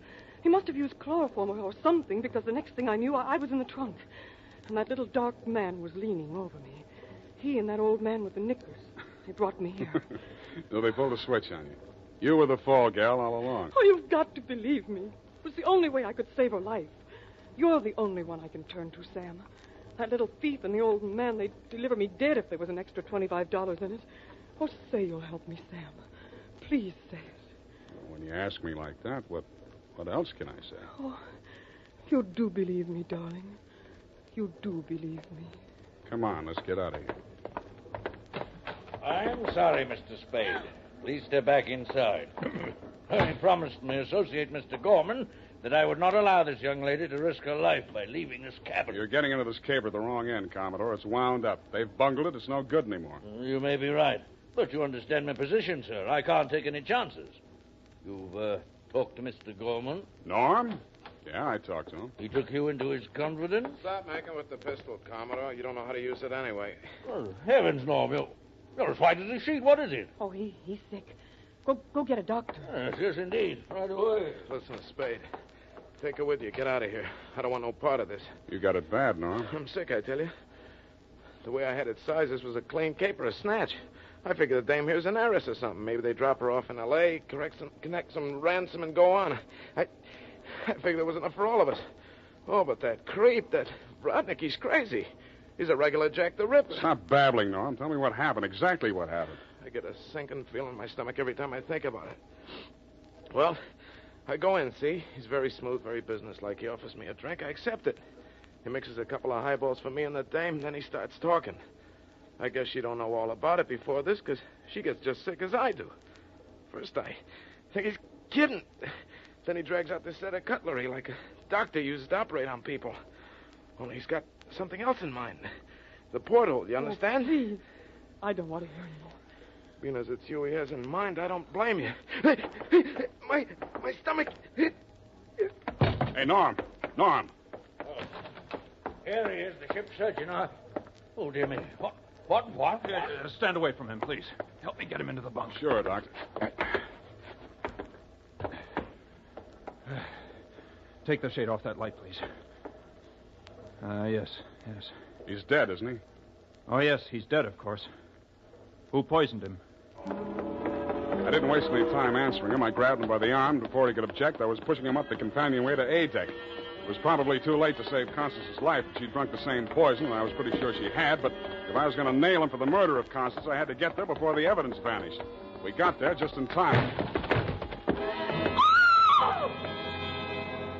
He must have used chloroform or something, because the next thing I knew, I was in the trunk. And that little dark man was leaning over me. He and that old man with the knickers. They brought me here. So they pulled a switch on you. You were the fall gal all along. Oh, you've got to believe me. It was the only way I could save her life. You're the only one I can turn to, Sam. That little thief and the old man, they'd deliver me dead if there was an extra $25 in it. Oh, say you'll help me, Sam. Please say it. Well, when you ask me like that, what else can I say? Oh, you do believe me, darling. You do believe me. Come on, let's get out of here. I'm sorry, Mr. Spade. Please step back inside. I promised my associate, Mr. Gorman, that I would not allow this young lady to risk her life by leaving this cabin. You're getting into this caper at the wrong end, Commodore. It's wound up. They've bungled it. It's no good anymore. You may be right. But you understand my position, sir. I can't take any chances. You've talked to Mr. Gorman? Norm? Yeah, I talked to him. He took you into his confidence? Stop making with the pistol, Commodore. You don't know how to use it anyway. Oh, heavens, Norm. You're as white as a sheet. What is it? Oh, he's sick. Go get a doctor. Yes, indeed. Right away. Listen, Spade. Take her with you. Get out of here. I don't want no part of this. You got it bad, Norm. I'm sick, I tell you. The way I had it sized, this was a clean caper, a snatch. I figured the dame here's an heiress or something. Maybe they drop her off in L.A., connect some ransom, and go on. I figured there was enough for all of us. Oh, but that creep, that Rodnick, he's crazy. He's a regular Jack the Ripper. Stop babbling, Norm. Tell me what happened, exactly what happened. I get a sinking feeling in my stomach every time I think about it. Well, I go in, see? He's very smooth, very businesslike. He offers me a drink. I accept it. He mixes a couple of highballs for me and the dame, then he starts talking. I guess she don't know all about it before this, because she gets just sick as I do. First, I think he's kidding. Then he drags out this set of cutlery like a doctor uses to operate on people. Only he's got something else in mind. The porthole, you understand? Oh, please. I don't want to hear anymore. Being as it's you he has in mind, I don't blame you. My stomach. Hey, Norm. Norm. Oh. Here he is, the ship's surgeon. Oh, dear me. What? Stand away from him, please. Help me get him into the bunk. Sure, Doctor. Take the shade off that light, please. Yes. He's dead, isn't he? Oh, yes, he's dead, of course. Who poisoned him? I didn't waste any time answering him. I grabbed him by the arm. Before he could object, I was pushing him up the companionway to A deck. It was probably too late to save Constance's life. She'd drunk the same poison, and I was pretty sure she had, but if I was going to nail him for the murder of Constance, I had to get there before the evidence vanished. We got there just in time.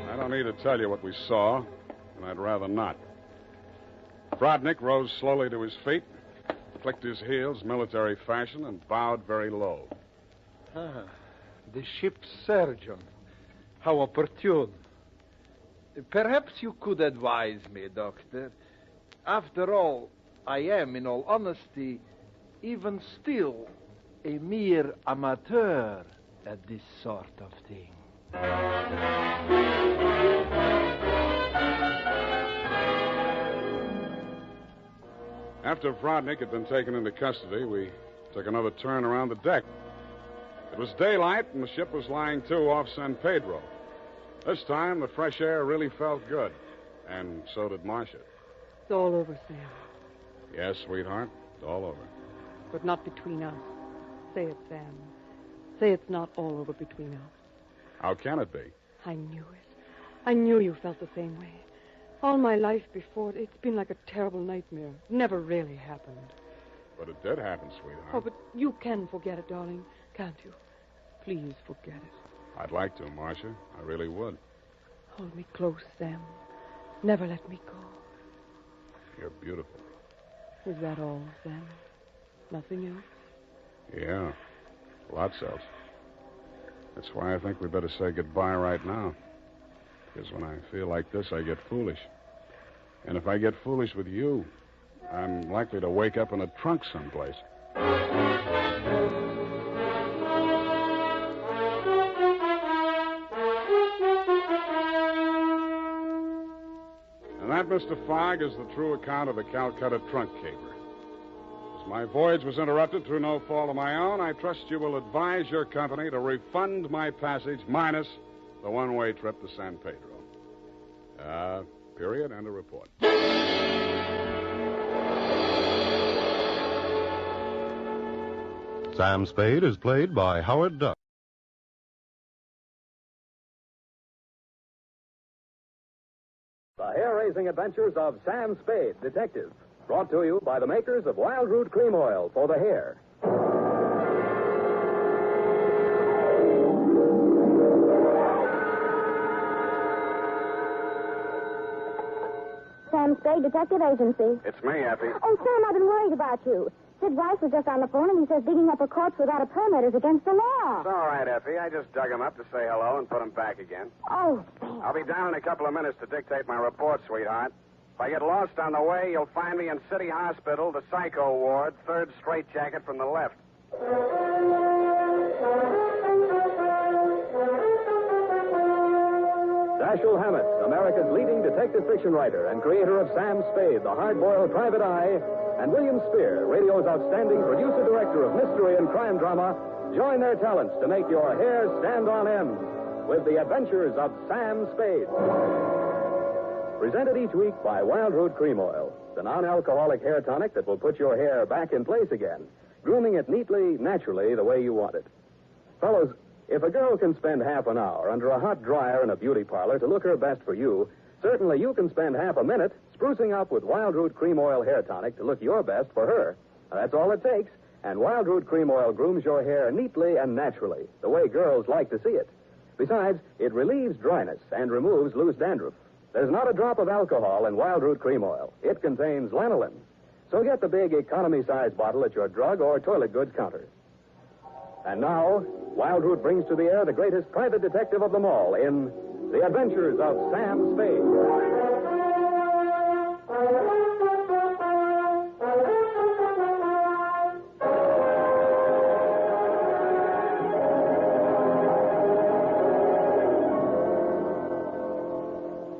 I don't need to tell you what we saw, and I'd rather not. Brodnick rose slowly to his feet, clicked his heels military fashion, and bowed very low. The ship's surgeon. How opportune. Perhaps you could advise me, Doctor. After all, I am, in all honesty, even still, a mere amateur at this sort of thing. After Brodnick had been taken into custody, we took another turn around the deck. It was daylight, and the ship was lying to off San Pedro. This time, the fresh air really felt good, and so did Marcia. It's all over, Sam. Yes, sweetheart, it's all over. But not between us. Say it, Sam. Say it's not all over between us. How can it be? I knew it. I knew you felt the same way. All my life before, it's been like a terrible nightmare. It never really happened. But it did happen, sweetheart. Oh, but you can forget it, darling, can't you? Please forget it. I'd like to, Marcia. I really would. Hold me close, Sam. Never let me go. You're beautiful. Is that all, Sam? Nothing else? Yeah, lots else. That's why I think we better say goodbye right now. Because when I feel like this, I get foolish. And if I get foolish with you, I'm likely to wake up in a trunk someplace. And that, Mr. Fogg, is the true account of the Calcutta trunk caper. As my voyage was interrupted through no fault of my own, I trust you will advise your company to refund my passage minus the one-way trip to San Pedro. Period. End of report. Sam Spade is played by Howard Duck. The hair-raising adventures of Sam Spade, Detective. Brought to you by the makers of Wild Root Cream Oil for the hair. Sam Spade, Detective Agency. It's me, Effie. Oh, Sam, I've been worried about you. Sid Weiss was just on the phone, and he says digging up a corpse without a permit is against the law. It's all right, Effie. I just dug him up to say hello and put him back again. Oh, Sam. I'll be down in a couple of minutes to dictate my report, sweetheart. If I get lost on the way, you'll find me in City Hospital, the psycho ward, third straitjacket from the left. Dashiell Hammett, America's leading detective fiction writer and creator of Sam Spade, the hard-boiled private eye, and William Spear, radio's outstanding producer-director of mystery and crime drama, join their talents to make your hair stand on end with the adventures of Sam Spade. Presented each week by Wild Root Cream Oil, the non-alcoholic hair tonic that will put your hair back in place again, grooming it neatly, naturally, the way you want it. Fellows, if a girl can spend half an hour under a hot dryer in a beauty parlor to look her best for you, certainly you can spend half a minute sprucing up with Wild Root Cream Oil hair tonic to look your best for her. Now, that's all it takes, and Wild Root Cream Oil grooms your hair neatly and naturally, the way girls like to see it. Besides, it relieves dryness and removes loose dandruff. There's not a drop of alcohol in Wild Root Cream Oil. It contains lanolin. So get the big economy-size bottle at your drug or toilet goods counter. And now, Wild Root brings to the air the greatest private detective of them all in The Adventures of Sam Spade.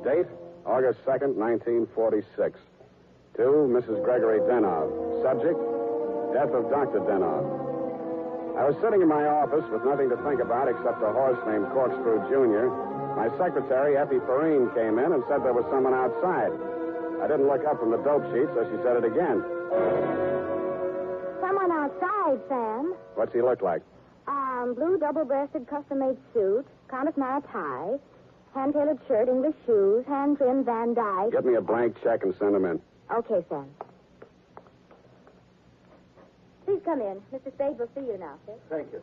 Date, August 2nd, 1946. To Mrs. Gregory Denov. Subject, death of Dr. Denov. I was sitting in my office with nothing to think about except a horse named Corkscrew Jr. My secretary, Effie Perrine, came in and said there was someone outside. I didn't look up from the dope sheet, so she said it again. Someone outside, Sam. What's he look like? Blue double-breasted custom-made suit, Countess Mara tie, hand-tailored shirt, English shoes, hand-trimmed Van Dyke. Get me a blank check and send him in. Okay, Sam. Please come in. Mr. Spade will see you now, sir. Thank you.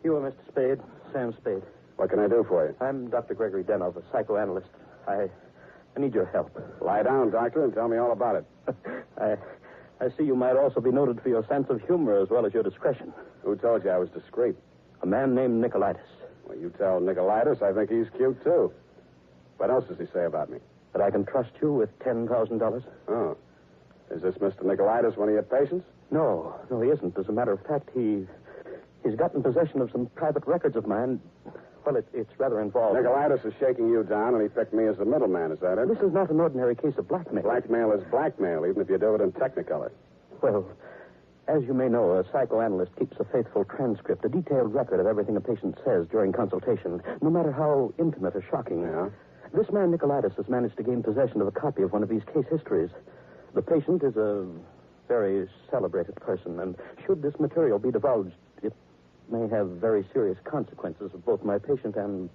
You are Mr. Spade, Sam Spade. What can I do for you? I'm Dr. Gregory Denov, a psychoanalyst. I need your help. Lie down, doctor, and tell me all about it. I see you might also be noted for your sense of humor as well as your discretion. Who told you I was discreet? A man named Nicolaitis. Well, you tell Nicolaitis I think he's cute, too. What else does he say about me? That I can trust you with $10,000. Oh. Is this Mr. Nicolaitis one of your patients? No, he isn't. As a matter of fact, he's gotten possession of some private records of mine. Well, it's rather involved. Nicolaitis is shaking you down, and he picked me as the middleman. Is that it? This is not an ordinary case of blackmail. Blackmail is blackmail, even if you do it in Technicolor. Well, as you may know, a psychoanalyst keeps a faithful transcript, a detailed record of everything a patient says during consultation, no matter how intimate or shocking. Yeah? This man, Nicolaitis, has managed to gain possession of a copy of one of these case histories. The patient is a very celebrated person, and should this material be divulged, it may have very serious consequences for both my patient and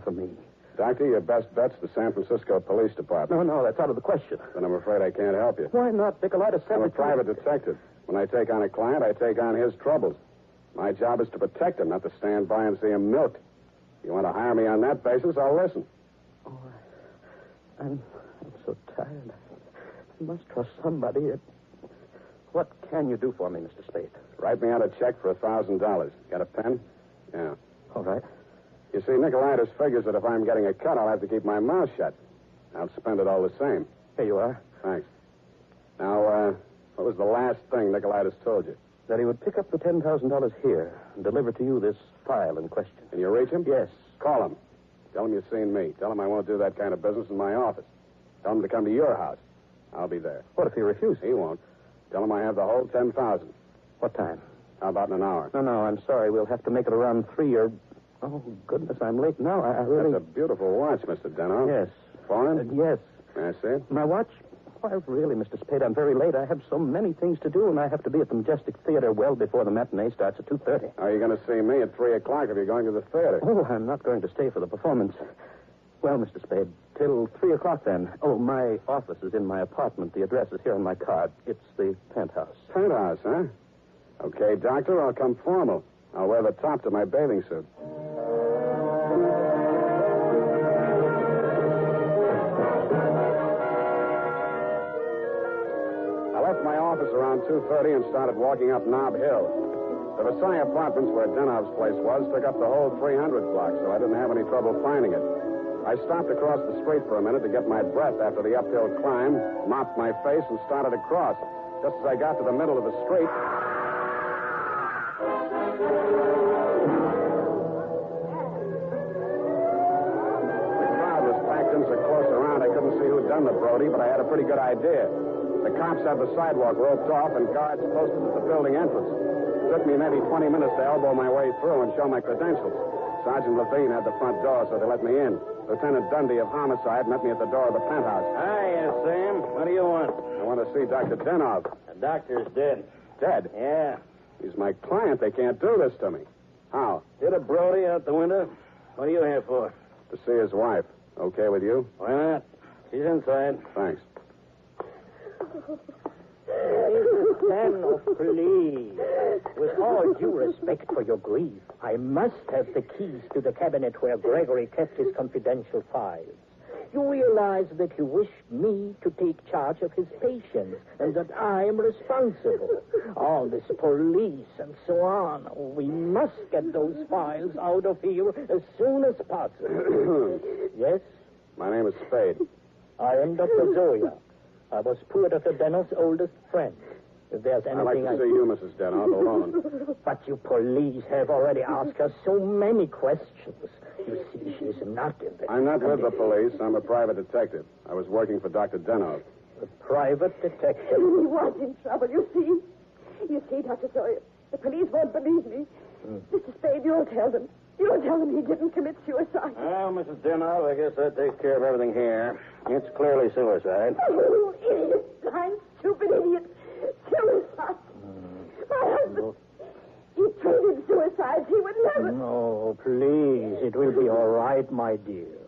for me. Doctor, your best bet's the San Francisco Police Department. No, that's out of the question. Then I'm afraid I can't help you. Why not? Nicolaitis said I'm a private detective. When I take on a client, I take on his troubles. My job is to protect him, not to stand by and see him milked. If you want to hire me on that basis, I'll listen. Oh, I'm so tired. I must trust somebody. What can you do for me, Mr. Spade? Write me out a check for $1,000. Got a pen? Yeah. All right. You see, Nicolaitis figures that if I'm getting a cut, I'll have to keep my mouth shut. I'll spend it all the same. Here you are. Thanks. Now, what was the last thing Nicolaitis told you? That he would pick up the $10,000 here and deliver to you this file in question. Can you reach him? Yes. Call him. Tell him you've seen me. Tell him I won't do that kind of business in my office. Tell him to come to your house. I'll be there. What if he refuses? He won't. Tell him I have the whole 10,000. What time? How about in an hour? No, I'm sorry. We'll have to make it around 3 or... Oh, goodness, I'm late now. I really... That's a beautiful watch, Mr. Denno. Yes. Foreign? Yes. May I see it? My watch? Why, really, Mr. Spade, I'm very late. I have so many things to do, and I have to be at the Majestic Theater well before the matinee starts at 2:30. How are you going to see me at 3 o'clock if you're going to the theater? Oh, I'm not going to stay for the performance. Well, Mr. Spade, till 3 o'clock then. Oh, my office is in my apartment. The address is here on my card. It's the penthouse. Penthouse, huh? Okay, Doctor, I'll come formal. I'll wear the top to my bathing suit. I left my office around 2:30 and started walking up Nob Hill. The Versailles Apartments, where Denov's place was, took up the whole 300th block, so I didn't have any trouble finding it. I stopped across the street for a minute to get my breath after the uphill climb, mopped my face, and started across. Just as I got to the middle of the street... The crowd was packed in so close around I couldn't see who'd done the Brody, but I had a pretty good idea. The cops had the sidewalk roped off and guards posted at the building entrance. It took me maybe 20 minutes to elbow my way through and show my credentials. Sergeant Levine had the front door, so they let me in. Lieutenant Dundee of Homicide met me at the door of the penthouse. Hiya, Sam. What do you want? I want to see Dr. Denov. The doctor's dead. Dead? Yeah. He's my client. They can't do this to me. How? Hit a Brody out the window. What are you here for? To see his wife. Okay with you? Why not? She's inside. Thanks. Stand, please. With all due respect for your grief, I must have the keys to the cabinet where Gregory kept his confidential files. You realize that you wished me to take charge of his patients and that I am responsible. All this police and so on. We must get those files out of here as soon as possible. Yes? My name is Spade. I am Dr. Zoya. I was poor Dr. Denov's oldest friend. If there's anything I'd like to see you, Mrs. Denov, alone. But you police have already asked her so many questions. You see, she's not in the... I'm not with the police. I'm a private detective. I was working for Dr. Denov. A private detective? He was in trouble, you see. You see, Dr. Sawyer, the police won't believe me. Mr. Spade, you'll tell them. You'll tell them he didn't commit suicide. Well, Mrs. Denov, I guess that takes care of everything here. It's clearly suicide. Oh, idiot. Blind, stupid idiot. Suicide. My husband, he treated suicides. He would never... No, please. It will be all right, my dear.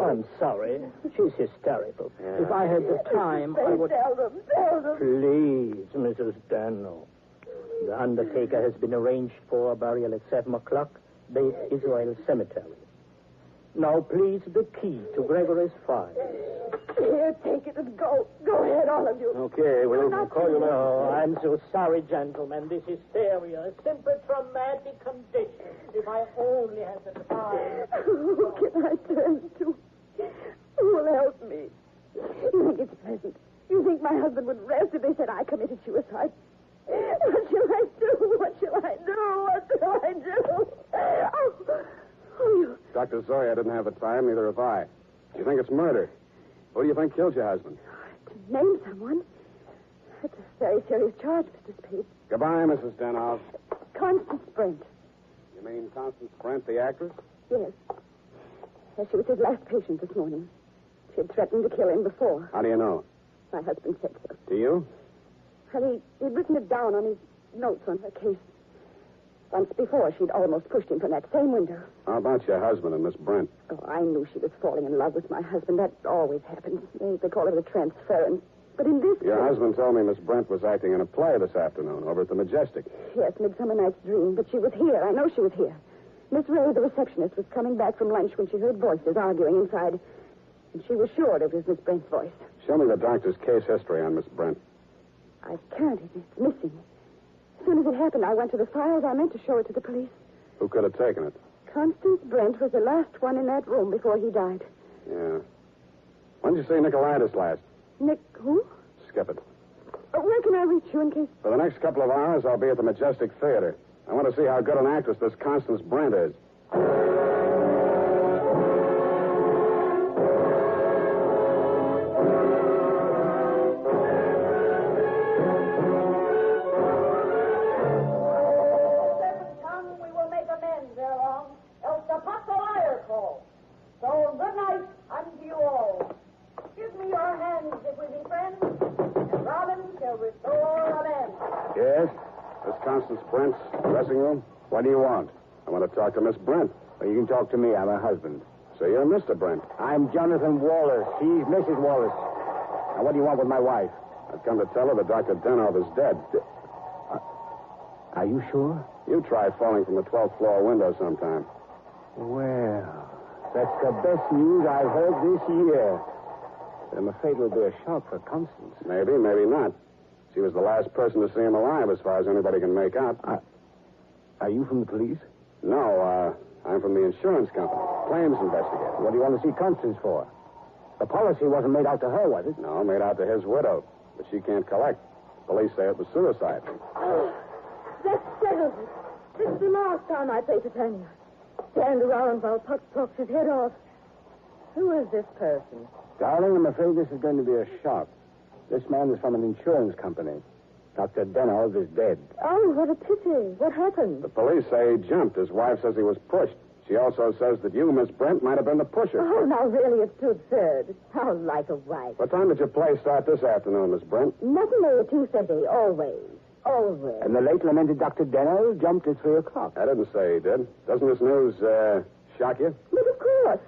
I'm sorry. She's hysterical. Yeah. If I had the time, I would... Tell them. Please, Mrs. Dano. The undertaker has been arranged for a burial at 7 o'clock, Beit Israel Cemetery. Now, please, the key to Gregory's file. Here, take it and go. Go ahead, all of you. Okay, we'll call you later. Oh, I'm so sorry, gentlemen. This hysteria, a simple traumatic condition. If I only had the time. Who can I turn to? Who will help me? You think it's pleasant? You think my husband would rest if they said I committed suicide? What shall I do? What shall I do? What shall I do? Oh, you... Dr. Zoya didn't have the time, neither have I. You think it's murder? Who do you think killed your husband? To name someone? That's a very serious charge, Mr. Spade. Goodbye, Mrs. Denov. Constance Brent. You mean Constance Brent, the actress? Yes. Yes, she was his last patient this morning. She had threatened to kill him before. How do you know? My husband said so. Do you? And he'd written it down on his notes on her case. Once before, she'd almost pushed him from that same window. How about your husband and Miss Brent? Oh, I knew she was falling in love with my husband. That always happens. They call it a transference. But in this Your case... husband told me Miss Brent was acting in a play this afternoon over at the Majestic. Yes, Midsummer Night's Dream. But she was here. I know she was here. Miss Ray, the receptionist, was coming back from lunch when she heard voices arguing inside. And she was sure it was Miss Brent's voice. Show me the doctor's case history on Miss Brent. I can't. It's missing. As soon as it happened, I went to the files. I meant to show it to the police. Who could have taken it? Constance Brent was the last one in that room before he died. Yeah. When did you see Nicolaitis last? Nick, who? Skip it. Where can I reach you in case... For the next couple of hours, I'll be at the Majestic Theater. I want to see how good an actress this Constance Brent is. Yes? Miss Constance Brent's dressing room? What do you want? I want to talk to Miss Brent. Well, you can talk to me. I'm her husband. So you're Mr. Brent. I'm Jonathan Wallace. She's Mrs. Wallace. Now, what do you want with my wife? I've come to tell her that Dr. Denov is dead. Are you sure? You try falling from the 12th floor window sometime. Well, that's the best news I've heard this year. But I'm afraid it'll be a shock for Constance. Maybe, maybe not. She was the last person to see him alive, as far as anybody can make out. Are you from the police? No, I'm from the insurance company. Claims investigator. What do you want to see Constance for? The policy wasn't made out to her, was it? No, made out to his widow. But she can't collect. Police say it was suicide. Oh, that settles it. This is the last time I play Titania. Stand around while Puck talks his head off. Who is this person? Darling, I'm afraid this is going to be a shock. This man is from an insurance company. Dr. Denov is dead. Oh, what a pity. What happened? The police say he jumped. His wife says he was pushed. She also says that you, Miss Brent, might have been the pusher. Oh, now really, it's too absurd. How like a wife. What time did your play start this afternoon, Miss Brent? Nothing over 2:30, always. Always. And the late lamented Dr. Denov jumped at 3 o'clock. I didn't say he did. Doesn't this news, shock you? But of course.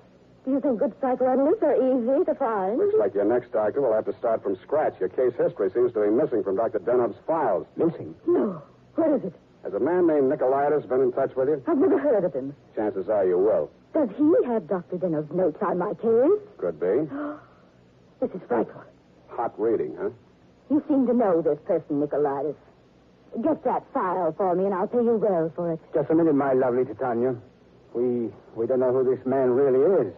Do you think good psychoanalysts are easy to find? Looks like your next doctor will have to start from scratch. Your case history seems to be missing from Dr. Denov's files. Missing? No. What is it? Has a man named Nicolaitis been in touch with you? I've never heard of him. Chances are you will. Does he have Dr. Denov's notes on my case? Could be. This is frightful. Hot reading, huh? You seem to know this person, Nicolaitis. Get that file for me, and I'll pay you well for it. Just a minute, my lovely Titania. We don't know who this man really is.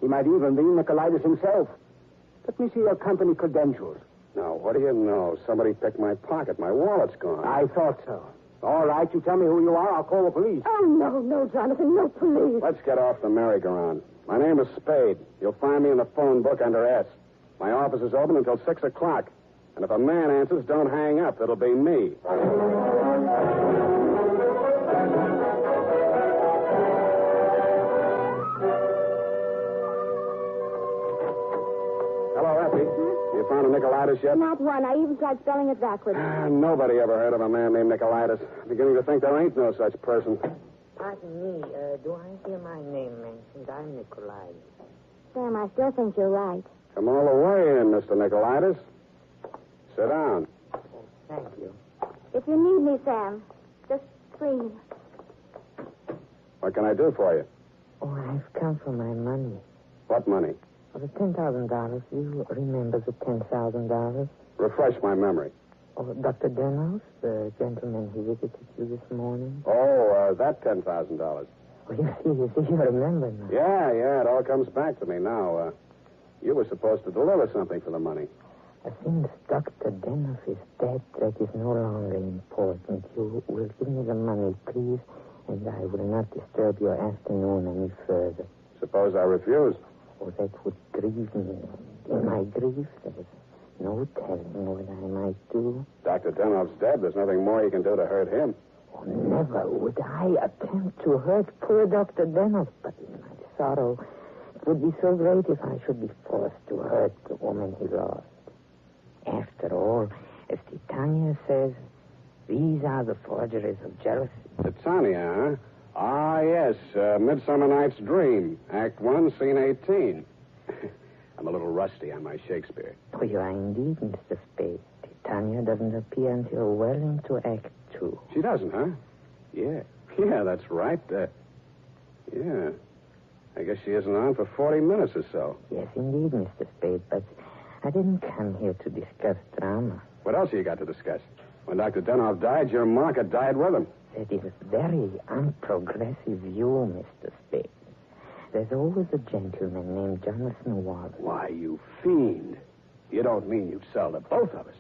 He might even be Nicolaitis himself. Let me see your company credentials. Now, what do you know? Somebody picked my pocket. My wallet's gone. I thought so. All right, you tell me who you are. I'll call the police. Oh, no, Jonathan, no police. Let's get off the merry-go-round. My name is Spade. You'll find me in the phone book under S. My office is open until 6 o'clock. And if a man answers, don't hang up. It'll be me. Hello, Effie. You found a Nicolaitis yet? Not one. I even tried spelling it backwards. Nobody ever heard of a man named Nicolaitis. I'm beginning to think there ain't no such person. Pardon me. Do I hear my name mentioned? I'm Nicolaitis. Sam, I still think you're right. Come all the way in, Mr. Nicolaitis. Sit down. Thank you. If you need me, Sam, just scream. What can I do for you? Oh, I've come for my money. What money? Oh, the $10,000. You remember the $10,000? Refresh my memory. Oh, Dr. Denov, the gentleman who visited you this morning? Oh, that $10,000. Oh, you remember now. Yeah, it all comes back to me now. You were supposed to deliver something for the money. Since Dr. Denov is dead, that is no longer important. You will give me the money, please, and I will not disturb your afternoon any further. Suppose I refuse? Oh, that would grieve me. In my grief, there is no telling what I might do. Dr. Denov's dead. There's nothing more you can do to hurt him. Oh, never would I attempt to hurt poor Dr. Denov, but in my sorrow, it would be so great if I should be forced to hurt the woman he lost. After all, as Titania says, these are the forgeries of jealousy. Titania, huh? Ah, yes. Midsummer Night's Dream. Act 1, Scene 18. I'm a little rusty on my Shakespeare. Oh, you are indeed, Mr. Spade. Titania doesn't appear until well into Act 2. She doesn't, huh? Yeah, that's right. Yeah. I guess she isn't on for 40 minutes or so. Yes, indeed, Mr. Spade, but I didn't come here to discuss drama. What else have you got to discuss? When Dr. Denov died, your market died with him. That is a very unprogressive view, Mr. Spade. There's always a gentleman named Jonathan Wallace. Why, you fiend. You don't mean you'd sell to both of us.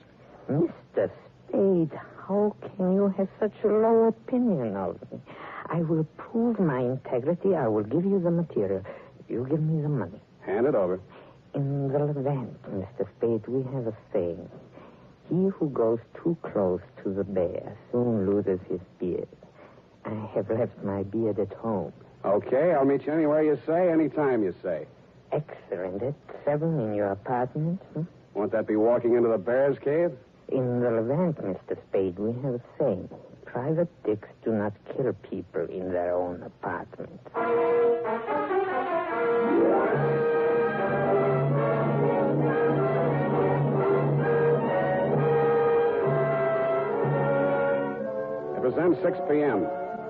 Mr. Spade, how can you have such a low opinion of me? I will prove my integrity. I will give you the material. You give me the money. Hand it over. In the Levant, Mr. Spade, we have a saying. He who goes too close to the bear soon loses his beard. I have left my beard at home. Okay, I'll meet you anywhere you say, anytime you say. Excellent. At 7 in your apartment, Won't that be walking into the bear's cave? In the Levant, Mr. Spade, we have a saying. Private dicks do not kill people in their own apartment. It was then 6 p.m.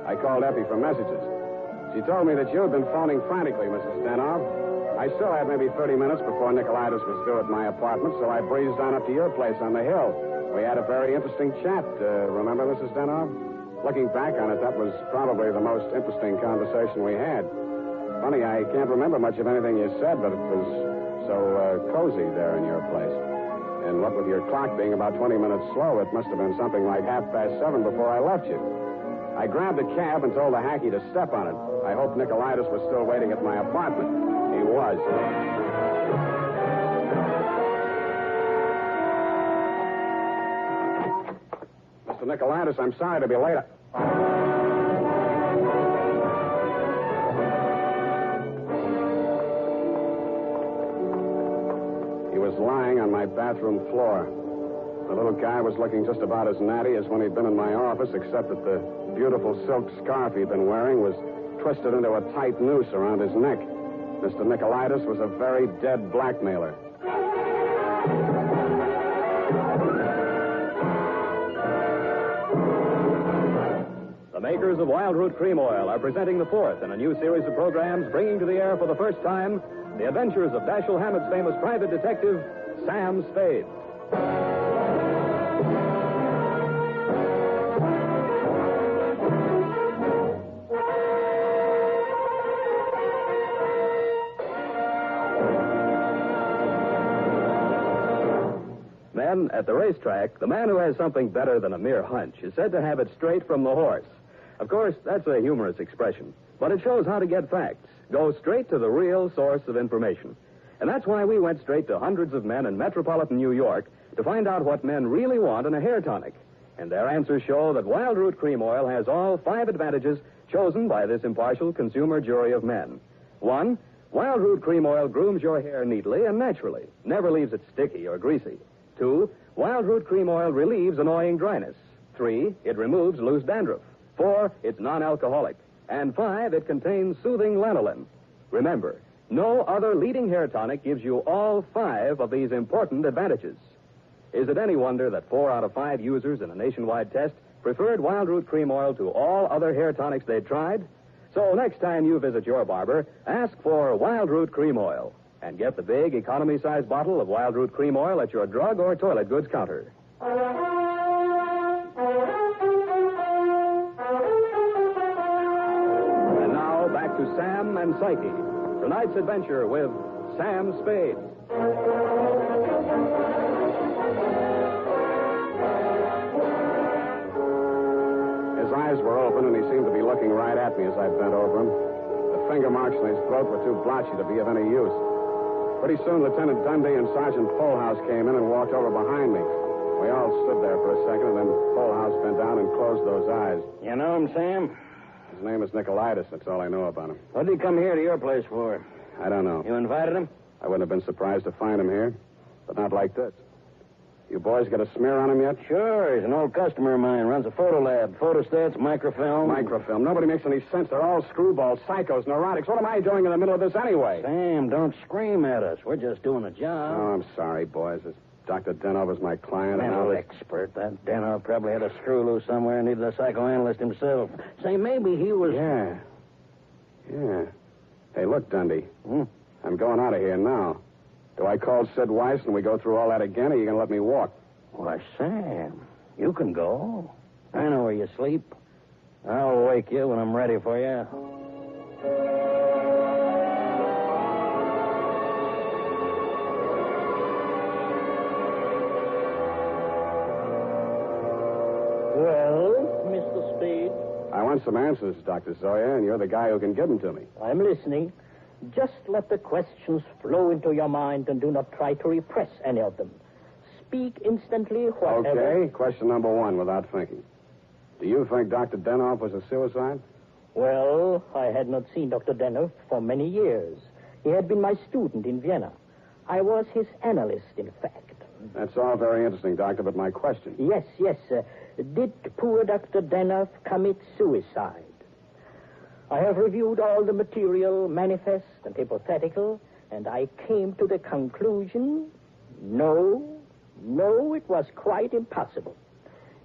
I called Effie for messages. She told me that you had been phoning frantically, Mrs. Denov. I still had maybe 30 minutes before Nicolaitis was due at my apartment, so I breezed on up to your place on the hill. We had a very interesting chat. Remember, Mrs. Denov? Looking back on it, that was probably the most interesting conversation we had. Funny, I can't remember much of anything you said, but it was so cozy there in your place. And what with your clock being about 20 minutes slow, it must have been something like 7:30 before I left you. I grabbed a cab and told the hacky to step on it. I hoped Nicolaitis was still waiting at my apartment. He was. Mr. Nicolaitis, I'm sorry to be late. He was lying on my bathroom floor. The little guy was looking just about as natty as when he'd been in my office, except that the beautiful silk scarf he'd been wearing was twisted into a tight noose around his neck. Mr. Nicolaitis was a very dead blackmailer. The makers of Wild Root Cream Oil are presenting the fourth in a new series of programs bringing to the air for the first time the adventures of Dashiell Hammett's famous private detective, Sam Spade. Then, at the racetrack, the man who has something better than a mere hunch is said to have it straight from the horse. Of course, that's a humorous expression, but it shows how to get facts. Go straight to the real source of information. And that's why we went straight to hundreds of men in metropolitan New York to find out what men really want in a hair tonic. And their answers show that Wild Root Cream Oil has all 5 advantages chosen by this impartial consumer jury of men. 1, Wild Root Cream Oil grooms your hair neatly and naturally, never leaves it sticky or greasy. 2, Wild Root Cream Oil relieves annoying dryness. 3, it removes loose dandruff. 4, it's non-alcoholic. And 5, it contains soothing lanolin. Remember, no other leading hair tonic gives you all 5 of these important advantages. Is it any wonder that 4 out of 5 users in a nationwide test preferred Wild Root Cream Oil to all other hair tonics they'd tried? So next time you visit your barber, ask for Wild Root Cream Oil. And get the big economy-size bottle of Wild Root Cream Oil at your drug or toilet goods counter. And now, back to Sam and Psyche. Tonight's adventure with Sam Spade. His eyes were open, and he seemed to be looking right at me as I bent over him. The finger marks in his throat were too blotchy to be of any use. Pretty soon, Lieutenant Dundee and Sergeant Polhouse came in and walked over behind me. We all stood there for a second, and then Polhouse bent down and closed those eyes. You know him, Sam? His name is Nicolaitis. That's all I know about him. What did he come here to your place for? I don't know. You invited him? I wouldn't have been surprised to find him here, but not like this. You boys got a smear on him yet? Sure. He's an old customer of mine. Runs a photo lab. Photostats, microfilm. Microfilm. Nobody makes any sense. They're all screwballs, psychos, neurotics. What am I doing in the middle of this anyway? Sam, don't scream at us. We're just doing a job. Oh, I'm sorry, boys. Dr. Denov is my client. Mental expert. That Denov probably had a screw loose somewhere and needed a psychoanalyst himself. Say, maybe he was... Yeah. Hey, look, Dundee. I'm going out of here now. Do I call Sid Weiss and we go through all that again, or are you going to let me walk? Why, Sam, you can go. I know where you sleep. I'll wake you when I'm ready for you. Well, Mr. Spade? I want some answers, Dr. Zoya, and you're the guy who can give them to me. I'm listening. Just let the questions flow into your mind and do not try to repress any of them. Speak instantly, whatever... Okay, question number 1, without thinking. Do you think Dr. Denov was a suicide? Well, I had not seen Dr. Denov for many years. He had been my student in Vienna. I was his analyst, in fact. That's all very interesting, Doctor, but my question... Yes. Did poor Dr. Denoff commit suicide? I have reviewed all the material, manifest and hypothetical, and I came to the conclusion, no, it was quite impossible.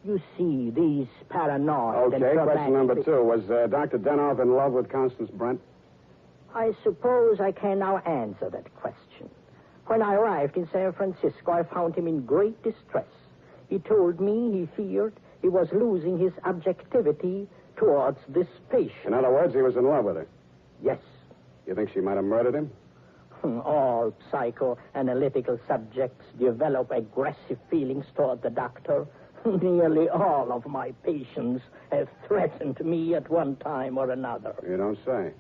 You see, these paranoid and Okay, traumatic... question number 2. Was Dr. Denoff in love with Constance Brent? I suppose I can now answer that question. When I arrived in San Francisco, I found him in great distress. He told me he feared he was losing his objectivity towards this patient. In other words, he was in love with her? Yes. You think she might have murdered him? All psychoanalytical subjects develop aggressive feelings toward the doctor. Nearly all of my patients have threatened me at one time or another. You don't say.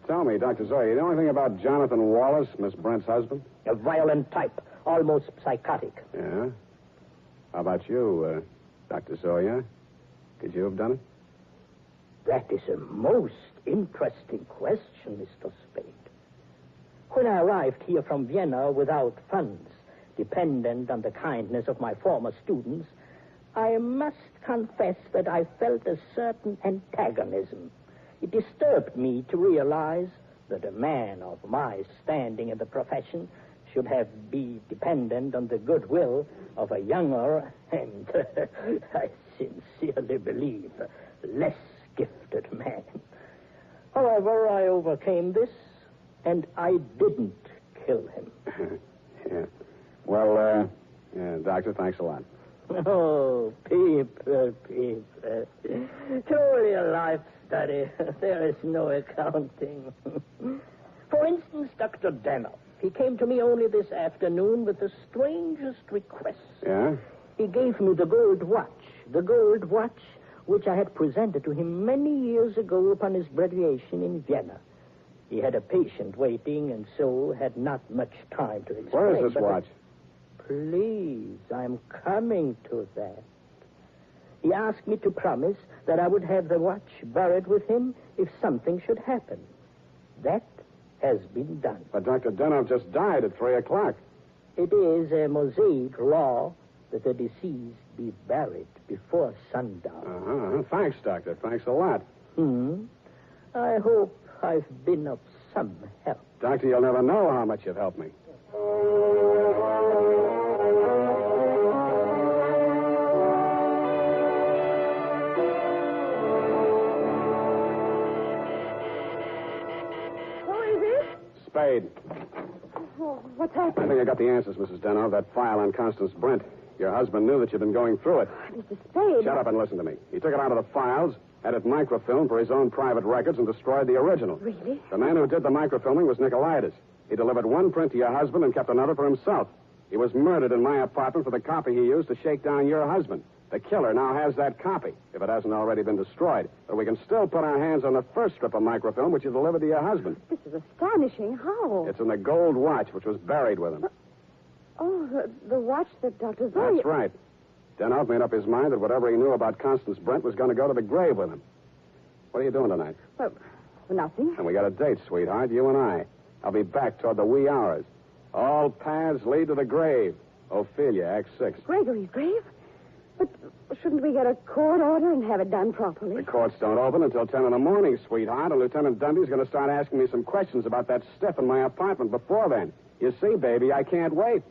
Tell me, Dr. Zoya, you know anything about Jonathan Wallace, Miss Brent's husband? A violent type, almost psychotic. Yeah? How about you, Dr. Zoya? Could you have done it? That is a most interesting question, Mr. Spade. When I arrived here from Vienna without funds, dependent on the kindness of my former students, I must confess that I felt a certain antagonism. It disturbed me to realize that a man of my standing in the profession should be dependent on the goodwill of a younger and, I sincerely believe, less gifted man. However, I overcame this, and I didn't kill him. Yeah. Well, Doctor, thanks a lot. Oh, Peep. Truly a life study. There is no accounting. For instance, Dr. Denoff. He came to me only this afternoon with the strangest request. Yeah? He gave me the gold watch which I had presented to him many years ago upon his graduation in Vienna. He had a patient waiting, and so had not much time to explain. Where is this watch? Please, I'm coming to that. He asked me to promise that I would have the watch buried with him if something should happen. That has been done. But Dr. Denoff just died at 3 o'clock. It is a Mosaic law that the deceased be buried before sundown. Uh-huh. Thanks, Doctor. Thanks a lot. I hope I've been of some help. Doctor, you'll never know how much you've helped me. Spade. Oh, what's happened? I think I got the answers, Mrs. Denoff. That file on Constance Brent. Your husband knew that you'd been going through it. Mr. Spade. Shut up and listen to me. He took it out of the files, had it microfilmed for his own private records, and destroyed the original. Really? The man who did the microfilming was Nicolaitis. He delivered one print to your husband and kept another for himself. He was murdered in my apartment for the copy he used to shake down your husband. The killer now has that copy, if it hasn't already been destroyed. But we can still put our hands on the first strip of microfilm which you delivered to your husband. This is astonishing. How? It's in the gold watch which was buried with him. Oh, the watch that Dr. Zoya... That's right. Denoff made up his mind that whatever he knew about Constance Brent was going to go to the grave with him. What are you doing tonight? Well, nothing. And we got a date, sweetheart, you and I. I'll be back toward the wee hours. All paths lead to the grave. Ophelia, Act 6. Gregory's grave? But shouldn't we get a court order and have it done properly? The courts don't open until 10 in the morning, sweetheart, and Lieutenant Dundee's going to start asking me some questions about that stiff in my apartment before then. You see, baby, I can't wait.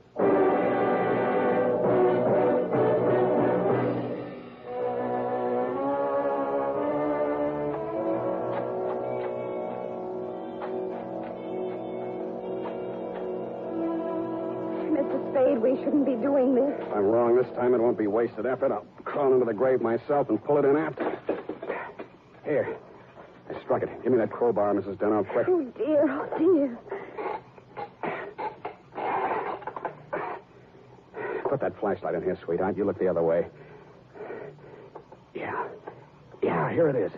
We shouldn't be doing this. If I'm wrong this time, it won't be wasted effort. I'll crawl into the grave myself and pull it in after. Here. I struck it. Give me that crowbar, Mrs. Denoff, quick. Oh, dear. Oh, dear. Put that flashlight in here, sweetheart. You look the other way. Yeah, here it is.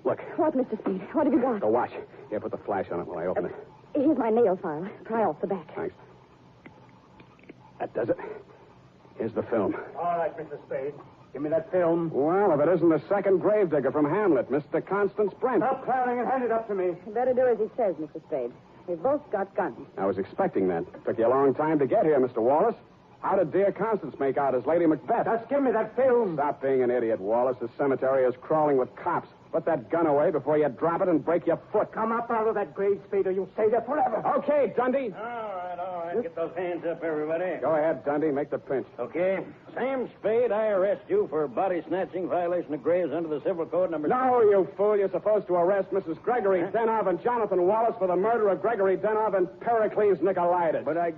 Look. What, Mr. Speed? What have you got? The watch. Here, put the flash on it while I open it. Here's my nail file. Pry off the back. Thanks. That does it. Here's the film. All right, Mr. Spade. Give me that film. Well, if it isn't the second gravedigger from Hamlet, Mr. Constance Brent. Stop clowning and hand it up to me. You better do as he says, Mr. Spade. We've both got guns. I was expecting that. Took you a long time to get here, Mr. Wallace. How did dear Constance make out as Lady Macbeth? Just give me that film. Stop being an idiot, Wallace. The cemetery is crawling with cops. Put that gun away before you drop it and break your foot. Come up out of that grave, Spade, or you'll stay there forever. Okay, Dundee. All right. Get those hands up, everybody. Go ahead, Dundee. Make the pinch. Okay. Sam Spade, I arrest you for body snatching, violation of graves under the Civil Code number... No, you fool. You're supposed to arrest Mrs. Gregory Denov and Jonathan Wallace for the murder of Gregory Denov and Pericles Nicolaitis. But I...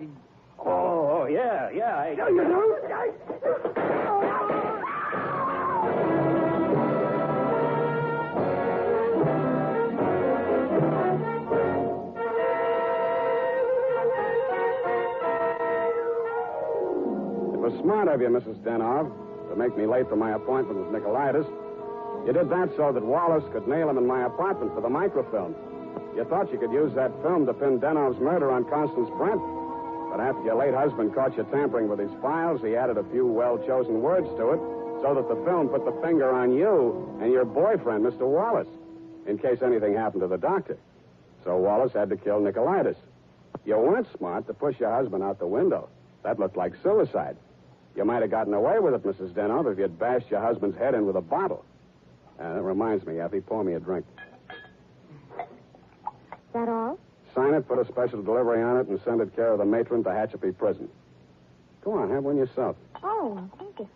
Oh, yeah. It was smart of you, Mrs. Denov, to make me late for my appointment with Nicolaitis. You did that so that Wallace could nail him in my apartment for the microfilm. You thought you could use that film to pin Denov's murder on Constance Brent. But after your late husband caught you tampering with his files, he added a few well-chosen words to it so that the film put the finger on you and your boyfriend, Mr. Wallace, in case anything happened to the doctor. So Wallace had to kill Nicolaitis. You weren't smart to push your husband out the window. That looked like suicide. You might have gotten away with it, Mrs. Denov, if you'd bashed your husband's head in with a bottle. That reminds me, Effie, pour me a drink. That all? Sign it, put a special delivery on it, and send it care of the matron to Hatchapee Prison. Go on, have one yourself. Oh, thank you.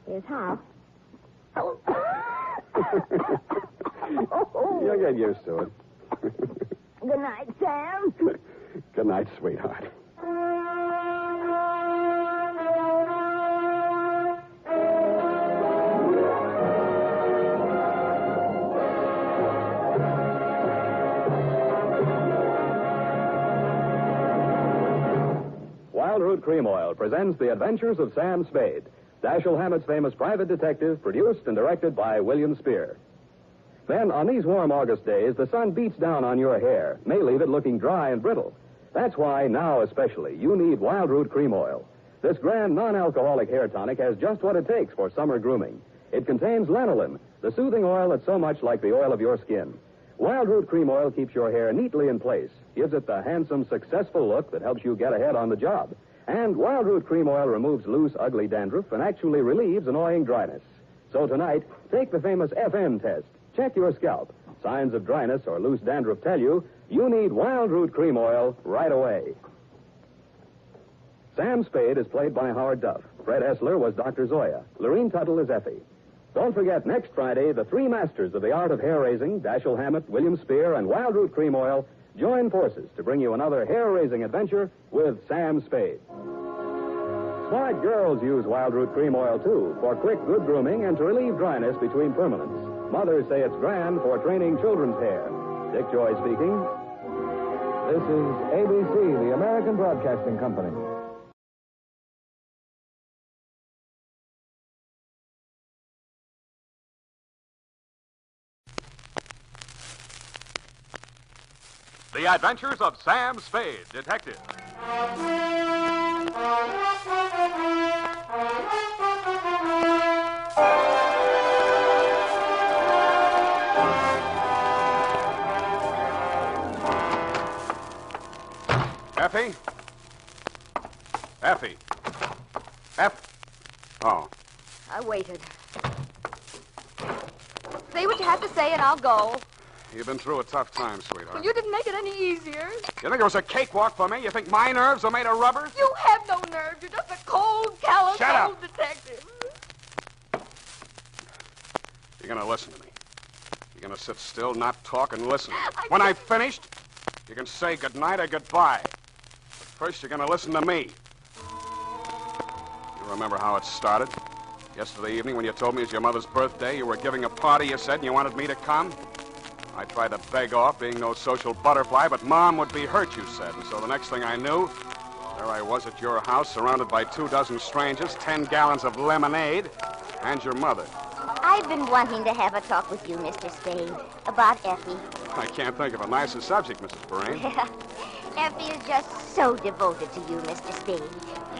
Here's how. You'll get used to it. Good night, Sam. Good night, sweetheart. Wild Root Cream Oil presents The Adventures of Sam Spade, Dashiell Hammett's famous private detective, produced and directed by William Spear. Then, on these warm August days, the sun beats down on your hair, may leave it looking dry and brittle. That's why, now especially, you need Wild Root Cream Oil. This grand non-alcoholic hair tonic has just what it takes for summer grooming. It contains lanolin, the soothing oil that's so much like the oil of your skin. Wild Root Cream Oil keeps your hair neatly in place, gives it the handsome, successful look that helps you get ahead on the job. And Wild Root Cream Oil removes loose, ugly dandruff and actually relieves annoying dryness. So tonight, take the famous FN test. Check your scalp. Signs of dryness or loose dandruff tell you need Wild Root Cream Oil right away. Sam Spade is played by Howard Duff. Fred Essler was Dr. Zoya. Lorene Tuttle is Effie. Don't forget, next Friday, the three masters of the art of hair-raising, Dashiell Hammett, William Spear, and Wild Root Cream Oil, join forces to bring you another hair-raising adventure with Sam Spade. Smart girls use Wild Root Cream Oil, too, for quick, good grooming and to relieve dryness between permanents. Mothers say it's grand for training children's hair. Dick Joy speaking. This is ABC, the American Broadcasting Company. The Adventures of Sam Spade, Detective. Effie? Effie? Oh. I waited. Say what you have to say and I'll go. You've been through a tough time, sweetheart. Well, you didn't make it any easier. You think it was a cakewalk for me? You think my nerves are made of rubber? You have no nerves. You're just a cold, callous Shut up. old detective. You're going to listen to me. You're going to sit still, not talk, and listen. When I've finished, you can say goodnight or goodbye. But first, you're going to listen to me. You remember how it started? Yesterday evening when you told me it was your mother's birthday, you were giving a party, you said, and you wanted me to come? I tried to beg off, being no social butterfly, but Mom would be hurt, you said. And so the next thing I knew, there I was at your house, surrounded by 24 strangers, 10 gallons of lemonade, and your mother. I've been wanting to have a talk with you, Mr. Spade, about Effie. I can't think of a nicer subject, Mrs. Perrine. Effie is just so devoted to you, Mr. Spade.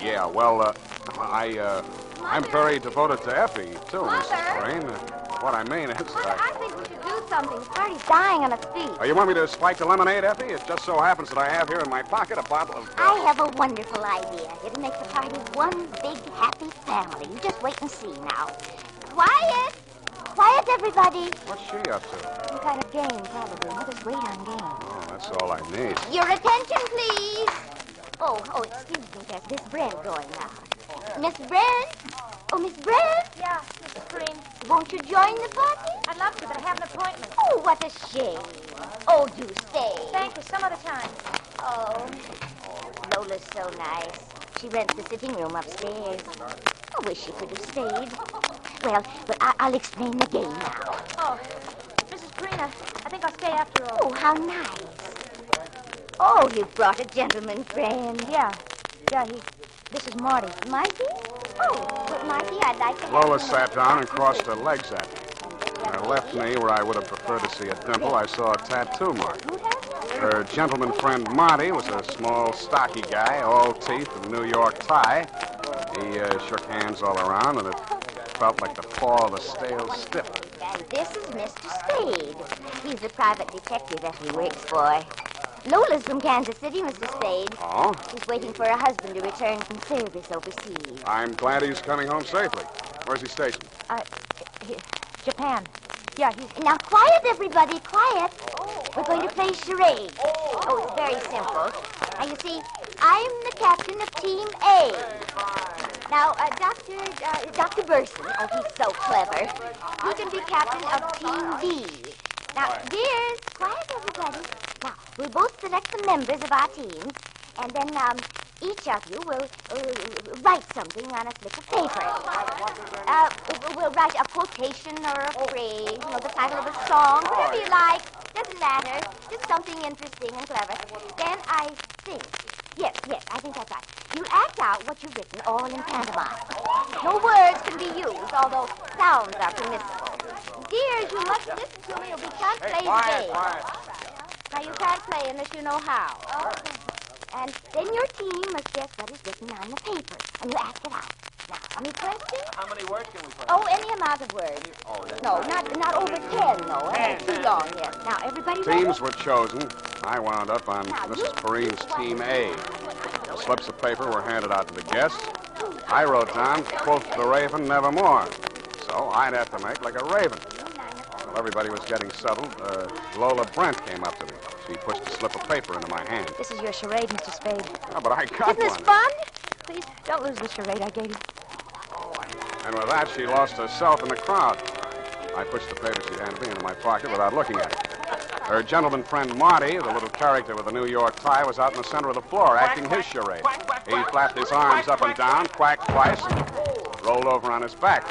Yeah, well, I'm very devoted to Effie, too, Mother. Mrs. Perrine. What I mean is Mother, I think we should do something. The party's dying on its feet. You want me to spike the lemonade, Effie? It just so happens that I have here in my pocket a bottle of... I have a wonderful idea. It'll make the party one big happy family. You just wait and see now. Quiet! Quiet, everybody. What's she up to? Some kind of game, probably. Let us wait on game. Oh, that's all I need. Your attention, please. Oh, excuse me. There's Miss Brent going now. Miss Brent? Oh, Miss Brent? Yeah, Mrs. Green. Won't you join the party? I'd love to, but I have an appointment. Oh, what a shame. Oh, do stay. Thank you. Some other time. Oh, Lola's so nice. She rents the sitting room upstairs. I wish she could have stayed. Well, I'll explain the game now. Oh, Mrs. Green, I think I'll stay after all. Oh, how nice. Oh, you've brought a gentleman friend. Yeah, this is Marty. Marty? Oh, well, Marty, I'd like to have Lola you. sat down and crossed her legs at me. On her left knee, where I would have preferred to see a dimple, I saw a tattoo mark. Her gentleman friend Marty was a small, stocky guy, all teeth and New York tie. He shook hands all around, and it felt like the paw of a stale stiff. And this is Mr. Spade. He's the private detective that he works for. Lola's from Kansas City, Mr. Spade. Oh? He's waiting for her husband to return from service overseas. I'm glad he's coming home safely. Where's he stationed? Japan. Yeah, he's... Now, quiet, everybody, quiet. We're going to play charades. Oh, it's very simple. Now, you see, I'm the captain of Team A. Now, Dr. Burson, oh, he's so clever. He can be captain of Team B. Now, dears, quiet, everybody. Now, we'll both select the members of our teams, and then each of you will write something on a slip of paper. We'll write a quotation or a phrase, the title of a song, whatever you like. Doesn't matter. Just something interesting and clever. Then I think. Yes, I think that's right. You act out what you've written, all in pantomime. No words can be used, although sounds are permissible. Dears, you must listen to me or we can't play the game. Now, you can't play unless you know how. Okay. And then your team must guess what is written on the paper, and you act it out. Now, any questions? How many words can we play? Oh, any amount of words. Oh, that's No, not over 10, no. Too long, yes. Now, everybody ready? Teams were chosen. I wound up on Mrs. Perrine's Team A. The slips of paper were handed out to the guests. I wrote down, quoth the raven, nevermore. So I'd have to make like a raven. While everybody was getting settled, Lola Brent came up to me. She pushed a slip of paper into my hand. This is your charade, Mr. Spade. Oh, but I got Isn't this one. fun? Please, don't lose the charade I gave you. And with that, she lost herself in the crowd. I pushed the paper she handed me into my pocket without looking at it. Her gentleman friend Marty, the little character with the New York tie, was out in the center of the floor acting his charade. He flapped his arms up and down, quacked twice, and rolled over on his back.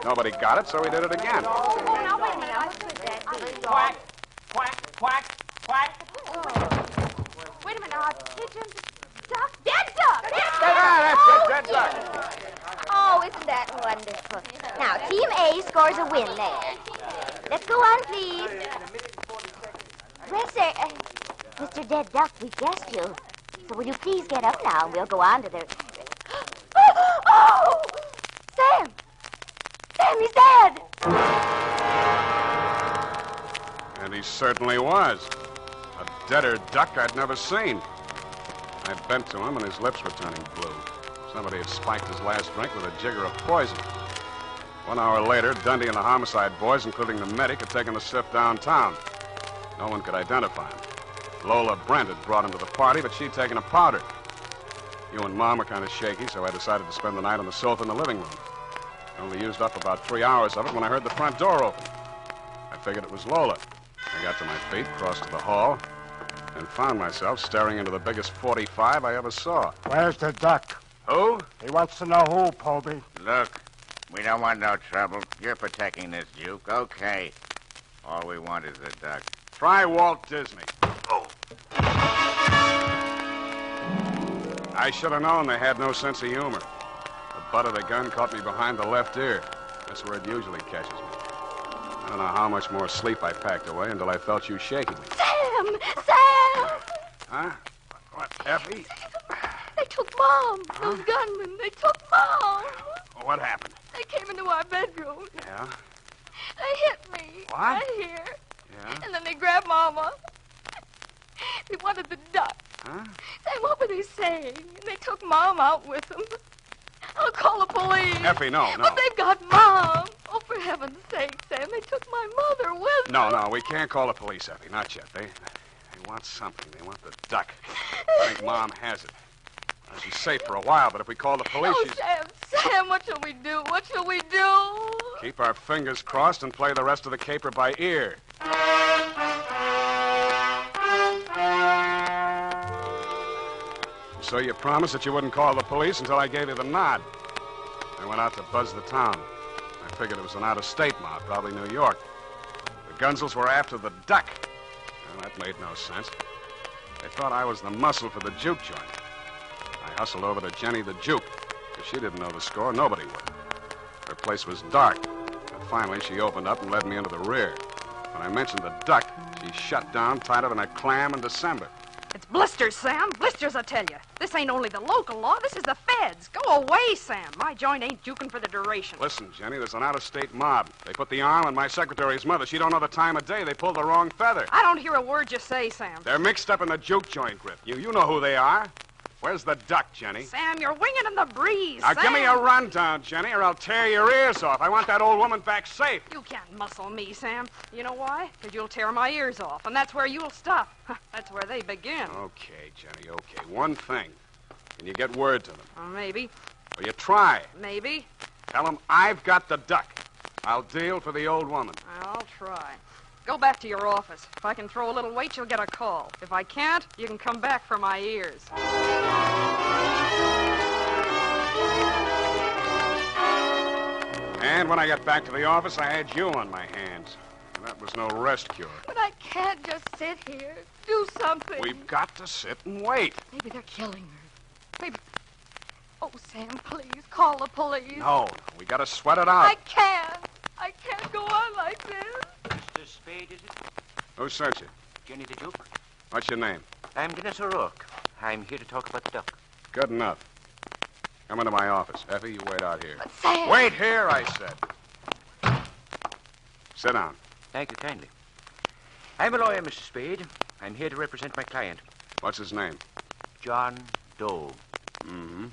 Nobody got it, so he did it again. Now, wait a minute. What could that be? Quack, quack, quack, quack. Wait a minute. Pigeons, duck, dead duck! Dead duck. Oh, isn't that wonderful? Now, Team A scores a win there. Let's go on, please. Well, sir, Mr. Dead Duck, we guessed you. So will you please get up now, and we'll go on to the... Oh! Sam! Sam, he's dead! And he certainly was. A deader duck I'd never seen. I bent to him, and his lips were turning blue. Somebody had spiked his last drink with a jigger of poison. 1 hour later, Dundee and the homicide boys, including the medic, had taken the stiff downtown. No one could identify him. Lola Brent had brought him to the party, but she'd taken a powder. You and Mom were kind of shaky, so I decided to spend the night on the sofa in the living room. I only used up about 3 hours of it when I heard the front door open. I figured it was Lola. I got to my feet, crossed to the hall, and found myself staring into the biggest 45 I ever saw. Where's the duck? Who? He wants to know who, Poby. Look, we don't want no trouble. You're protecting this Duke. Okay. All we want is the duck. Try Walt Disney. Oh. I should have known they had no sense of humor. The butt of the gun caught me behind the left ear. That's where it usually catches me. I don't know how much more sleep I packed away until I felt you shaking me. Sam! Sam! Huh? What, Effie? They took Mom. Those gunmen. They took Mom. What happened? They came into our bedroom. Yeah? They hit me. What? Right here. Mom out with them. I'll call the police. Effie, no. But they've got Mom. Oh, for heaven's sake, Sam, they took my mother with them. No, we can't call the police, Effie. Not yet. They want something. They want the duck. I think Mom has it. She's safe for a while, but if we call the police, she's... Sam, what shall we do? What shall we do? Keep our fingers crossed and play the rest of the caper by ear. So you promised that you wouldn't call the police until I gave you the nod. I went out to buzz the town. I figured it was an out-of-state mob, probably New York. The Gunzels were after the duck. Well, that made no sense. They thought I was the muscle for the juke joint. I hustled over to Jenny the Juke, because she didn't know the score. Nobody would. Her place was dark. And finally, she opened up and led me into the rear. When I mentioned the duck, she shut down tighter than a clam in December. It's blisters, Sam. Blisters, I tell you. This ain't only the local law. This is the feds. Go away, Sam. My joint ain't juking for the duration. Listen, Jenny, there's an out-of-state mob. They put the arm on my secretary's mother. She don't know the time of day. They pulled the wrong feather. I don't hear a word you say, Sam. They're mixed up in the juke joint grip. You know who they are. Where's the duck, Jenny? Sam, you're winging in the breeze. Now, Sam. give me a rundown, Jenny, or I'll tear your ears off. I want that old woman back safe. You can't muscle me, Sam. You know why? Because you'll tear my ears off, and that's where you'll stop. That's where they begin. Okay, Jenny, okay. One thing. Can you get word to them? Maybe. Well, you try. Maybe. Tell them I've got the duck. I'll deal for the old woman. I'll try. Go back to your office. If I can throw a little weight, you'll get a call. If I can't, you can come back for my ears. And when I got back to the office, I had you on my hands. And that was no rest cure. But I can't just sit here. Do something. We've got to sit and wait. Maybe they're killing her. Maybe... Oh, Sam, please, call the police. No, we got to sweat it out. I can't go on like this. Mr. Spade, is it? Who sent you? Jenny the Duke. What's your name? I'm Dennis O'Rourke. I'm here to talk about the duck. Good enough. Come into my office. Effie, you wait out here. But Sam... Wait here, I said. Sit down. Thank you kindly. I'm a lawyer, Mr. Spade. I'm here to represent my client. What's his name? John Doe. Mm-hmm.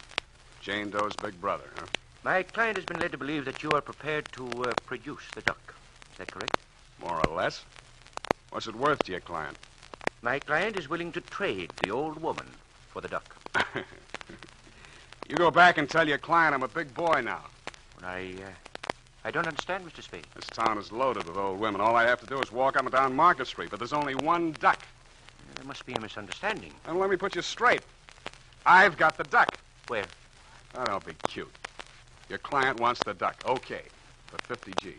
Jane Doe's big brother, huh? My client has been led to believe that you are prepared to produce the duck. Is that correct? More or less. What's it worth to your client? My client is willing to trade the old woman for the duck. You go back and tell your client I'm a big boy now. Well, I don't understand, Mr. Spade. This town is loaded with old women. All I have to do is walk up and down Market Street, but there's only one duck. There must be a misunderstanding. And let me put you straight. I've got the duck. Where? Oh, don't be cute. Your client wants the duck. Okay. For 50 G.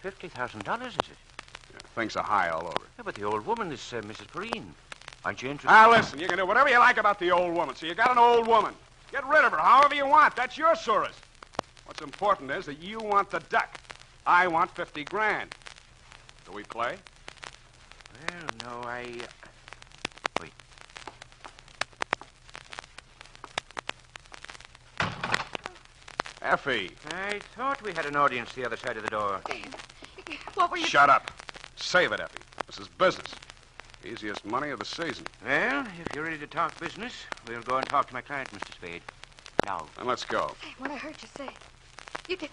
$50,000, is it? Yeah, things are high all over. Yeah, but the old woman is Mrs. Perrine. Aren't you interested? Now, listen, you can do whatever you like about the old woman. So you got an old woman. Get rid of her however you want. That's your Surus. What's important is that you want the duck. I want 50 grand. Do we play? Well, no, Wait. Effie. I thought we had an audience the other side of the door. What were you... Shut up. Save it, Effie. This is business. Easiest money of the season. Well, if you're ready to talk business, we'll go and talk to my client, Mr. Spade. Now. Then let's go. Hey, what I heard you say. You did...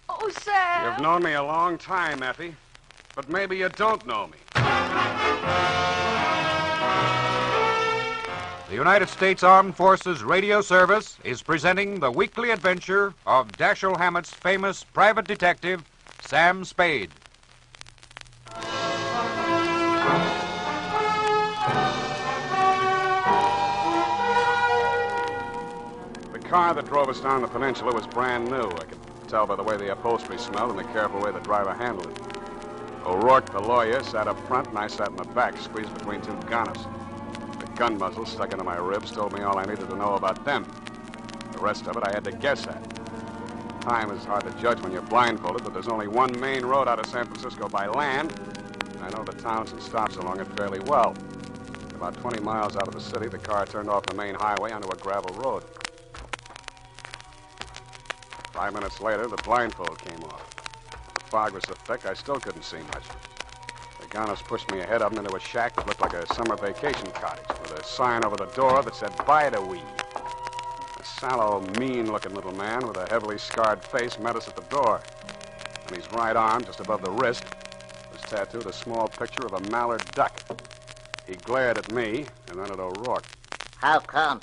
Oh, Sam. You've known me a long time, Effie. But maybe you don't know me. The United States Armed Forces Radio Service is presenting the weekly adventure of Dashiell Hammett's famous private detective, Sam Spade. The car that drove us down the peninsula was brand new. I could tell by the way the upholstery smelled and the careful way the driver handled it. O'Rourke, the lawyer, sat up front, and I sat in the back, squeezed between two gunners. The gun muzzle stuck into my ribs told me all I needed to know about them. The rest of it I had to guess at. Time is hard to judge when you're blindfolded, but there's only one main road out of San Francisco by land. I know the towns and stops along it fairly well. About 20 miles out of the city, the car turned off the main highway onto a gravel road. 5 minutes later, the blindfold came off. The fog was so thick, I still couldn't see much. The gunners pushed me ahead of them into a shack that looked like a summer vacation cottage with a sign over the door that said, "Bide a wee." sallow, mean-looking little man with a heavily scarred face met us at the door. On his right arm, just above the wrist, was tattooed a small picture of a mallard duck. He glared at me and then at O'Rourke. How come?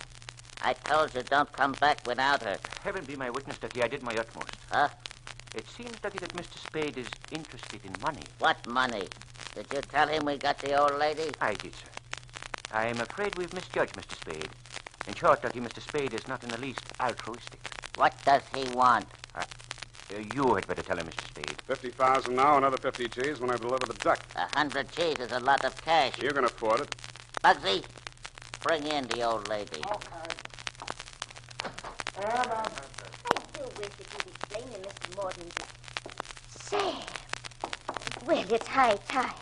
I told you don't come back without her. Heaven be my witness, Ducky. I did my utmost. Huh? It seems, Ducky, that Mr. Spade is interested in money. What money? Did you tell him we got the old lady? I did, sir. I am afraid we've misjudged Mr. Spade. In short, Ducky, Mr. Spade is not in the least altruistic. What does he want? You had better tell him, Mr. Spade. 50,000 now, another 50 G's when I deliver the duck. 100 G's is a lot of cash. You can afford it. Bugsy, bring in the old lady. I do wish that you'd explain to Mr. Morton. Sam. Well, it's high time.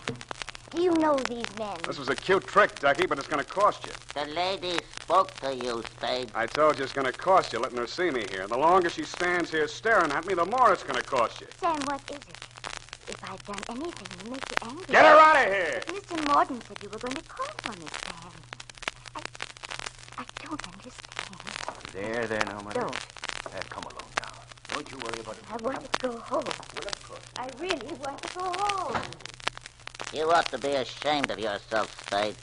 Do you know these men? This was a cute trick, Ducky, but it's going to cost you. The lady spoke to you, Spade. I told you it's going to cost you letting her see me here. The longer she stands here staring at me, the more it's going to cost you. Sam, what is it? If I've done anything to make you angry... Get her out of here! Mr. Morton said you were going to call for me, Sam. I don't understand. There now, Mother. Don't. Come along now. Don't you worry about it. I want to go home. Well, of course. I really want to go home. You ought to be ashamed of yourself, Spade.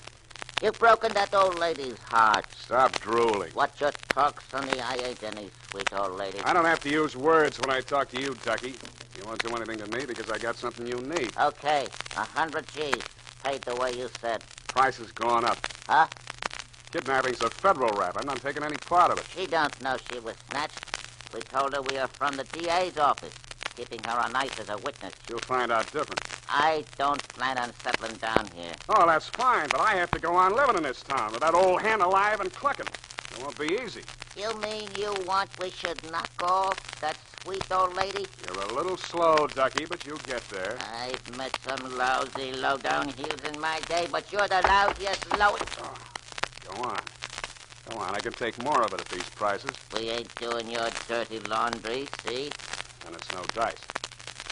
You've broken that old lady's heart. Stop drooling. What you talk, Sonny, I ain't any sweet old lady. I don't have to use words when I talk to you, Ducky. You won't do anything to me because I got something you need. Okay, 100 G's. Paid the way you said. Price has gone up. Huh? Kidnapping's a federal rap. I'm not taking any part of it. She don't know she was snatched. We told her we are from the DA's office, keeping her on ice as a witness. She'll find out different. I don't plan on settling down here. Oh, that's fine, but I have to go on living in this town with that old hen alive and clucking. It won't be easy. You mean you want we should knock off that sweet old lady? You're a little slow, Ducky, but you'll get there. I've met some lousy, low-down heels in my day, but you're the lousiest, lowest... Oh, go on. Go on, I can take more of it at these prices. We ain't doing your dirty laundry, see? And it's no dice.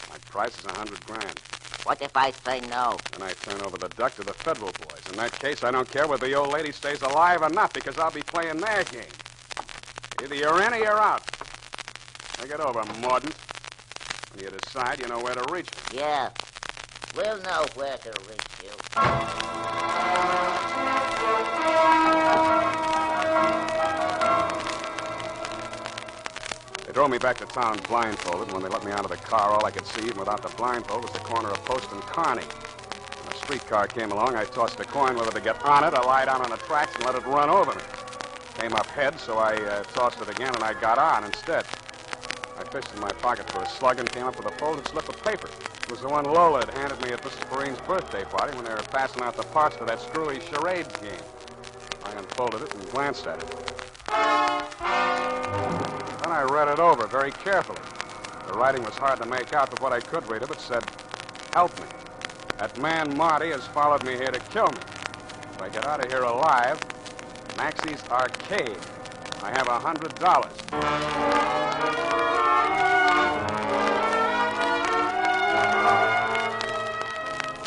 My price is $100,000. What if I say no? Then I turn over the duck to the federal boys. In that case, I don't care whether the old lady stays alive or not, because I'll be playing their game. Either you're in or you're out. Think it over, Mordant. When you decide, you know where to reach me. Yeah. We'll know where to reach you. They drove me back to town blindfolded, and when they let me out of the car, all I could see, even without the blindfold, was the corner of Post and Kearney. When a streetcar came along, I tossed a coin whether to get on it or lie down on the tracks and let it run over me. Came up head, so I tossed it again, and I got on instead. I fished in my pocket for a slug and came up with a folded slip of paper. It was the one Lola had handed me at Mrs. Perrine's birthday party when they were passing out the parts for that screwy charades game. I unfolded it and glanced at it. Then I read it over very carefully. The writing was hard to make out, but what I could read of it said, "Help me. That man Marty has followed me here to kill me. If I get out of here alive, Maxie's Arcade. I have $100.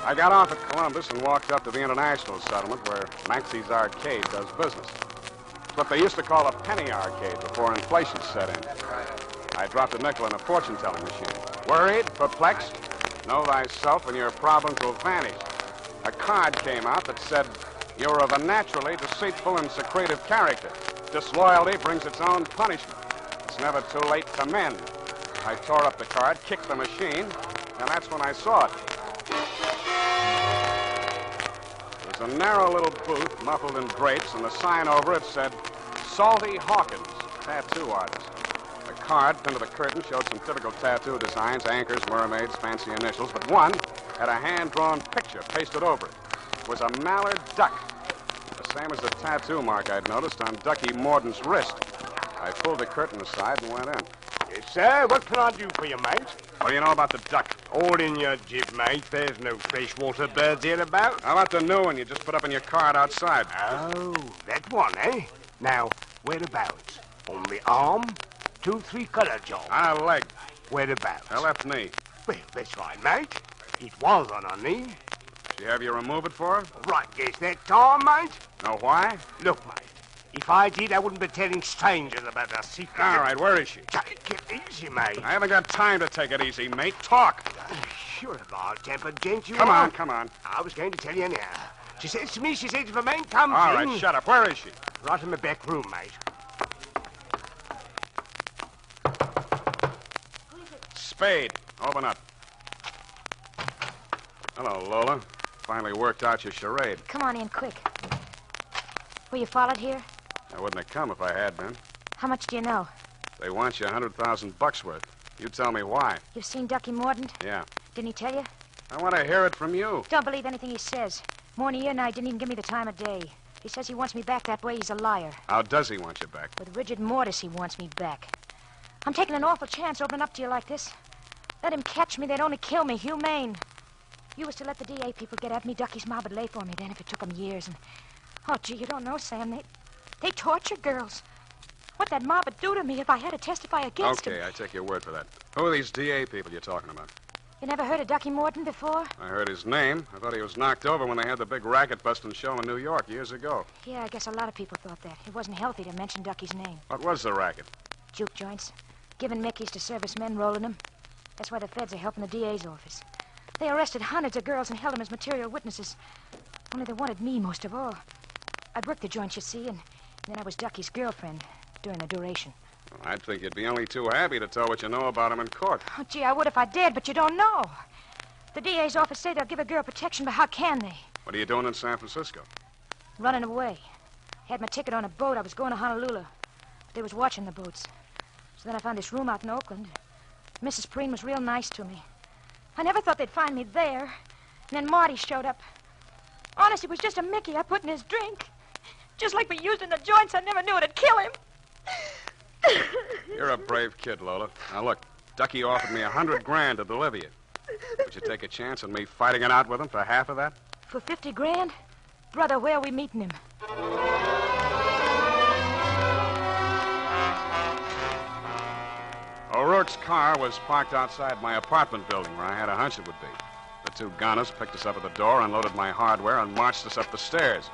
I got off at Columbus and walked up to the International Settlement where Maxie's Arcade does business. It's what they used to call a penny arcade before inflation set in. I dropped a nickel in a fortune-telling machine. Worried, perplexed, know thyself and your problems will vanish. A card came out that said, "You're of a naturally deceitful and secretive character. Disloyalty brings its own punishment. It's never too late to mend." I tore up the card, kicked the machine, and that's when I saw it. There was a narrow little booth muffled in drapes, and the sign over it said, "Salty Hawkins, tattoo artist." The card pinned to the curtain showed some typical tattoo designs, anchors, mermaids, fancy initials, but one had a hand-drawn picture pasted over it. It was a mallard duck, the same as the tattoo mark I'd noticed on Ducky Morden's wrist. I pulled the curtain aside and went in. Yes, sir. What can I do for you, mate? What do you know about the duck? All in your jib, mate. There's no freshwater birds here about. How about the new one you just put up in your card outside? Oh, that one, eh? Now, whereabouts? On the arm? 2-3 color job. On a leg. Whereabouts? Her left knee. Well, that's right, mate. It was on her knee. She have you remove it for her? Right, guess that time, mate. Know why? Look, mate. If I did, I wouldn't be telling strangers about our secret. All right, where is she? Get easy, mate. I haven't got time to take it easy, mate. Talk. You're a mild-tempered gent, you Come are. on, come on. I was going to tell you now. She says to me, if a man comes All in... right, shut up. Where is she? Right in my back room, mate. Spade, open up. Hello, Lola. Finally worked out your charade. Come on in, quick. Were you followed here? I wouldn't have come if I had been. How much do you know? They want you $100,000 worth. You tell me why. You've seen Ducky Mordaunt? Yeah. Didn't he tell you? I want to hear it from you. Don't believe anything he says. Morning and I didn't even give me the time of day. He says he wants me back that way. He's a liar. How does he want you back? With rigid mortis, he wants me back. I'm taking an awful chance opening up to you like this. Let him catch me. They'd only kill me. Humane. You was to let the DA people get at me. Ducky's mob would lay for me then if it took them years. And oh, gee, you don't know, Sam. They torture girls. What that mob would do to me if I had to testify against him. Okay, I take your word for that. Who are these DA people you're talking about? You never heard of Ducky Mordaunt before? I heard his name. I thought he was knocked over when they had the big racket-busting show in New York years ago. Yeah, I guess a lot of people thought that. It wasn't healthy to mention Ducky's name. What was the racket? Juke joints. Giving Mickeys to servicemen, rolling them. That's why the feds are helping the DA's office. They arrested hundreds of girls and held them as material witnesses. Only they wanted me most of all. I'd worked the joint, you see, and then I was Ducky's girlfriend during the duration. Well, I'd think you'd be only too happy to tell what you know about him in court. Oh, gee, I would if I did, but you don't know. The DA's office say they'll give a girl protection, but how can they? What are you doing in San Francisco? Running away. Had my ticket on a boat. I was going to Honolulu. They was watching the boats. So then I found this room out in Oakland. Mrs. Preen was real nice to me. I never thought they'd find me there. And then Marty showed up. Honest, it was just a Mickey I put in his drink. Just like we used in the joints, I never knew it'd kill him. You're a brave kid, Lola. Now, look, Ducky offered me $100,000 to deliver you. Would you take a chance on me fighting it out with him for half of that? For $50,000? Brother, where are we meeting him? O'Rourke's car was parked outside my apartment building where I had a hunch it would be. The two gunners picked us up at the door, unloaded my hardware, and marched us up the stairs.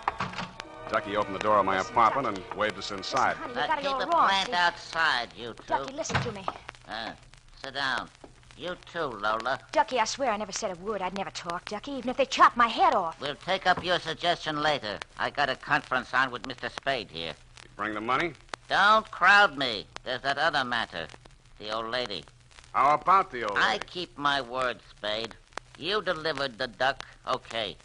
Ducky opened the door of my apartment and waved us inside. Honey, you gotta keep go the wrong, plant see? outside, you two. Ducky, listen to me. Sit down. You too, Lola. Ducky, I swear I never said a word. I'd never talk, Ducky, even if they chopped my head off. We'll take up your suggestion later. I got a conference on with Mr. Spade here. You bring the money? Don't crowd me. There's that other matter. The old lady. How about the old lady? I keep my word, Spade. You delivered the duck, okay.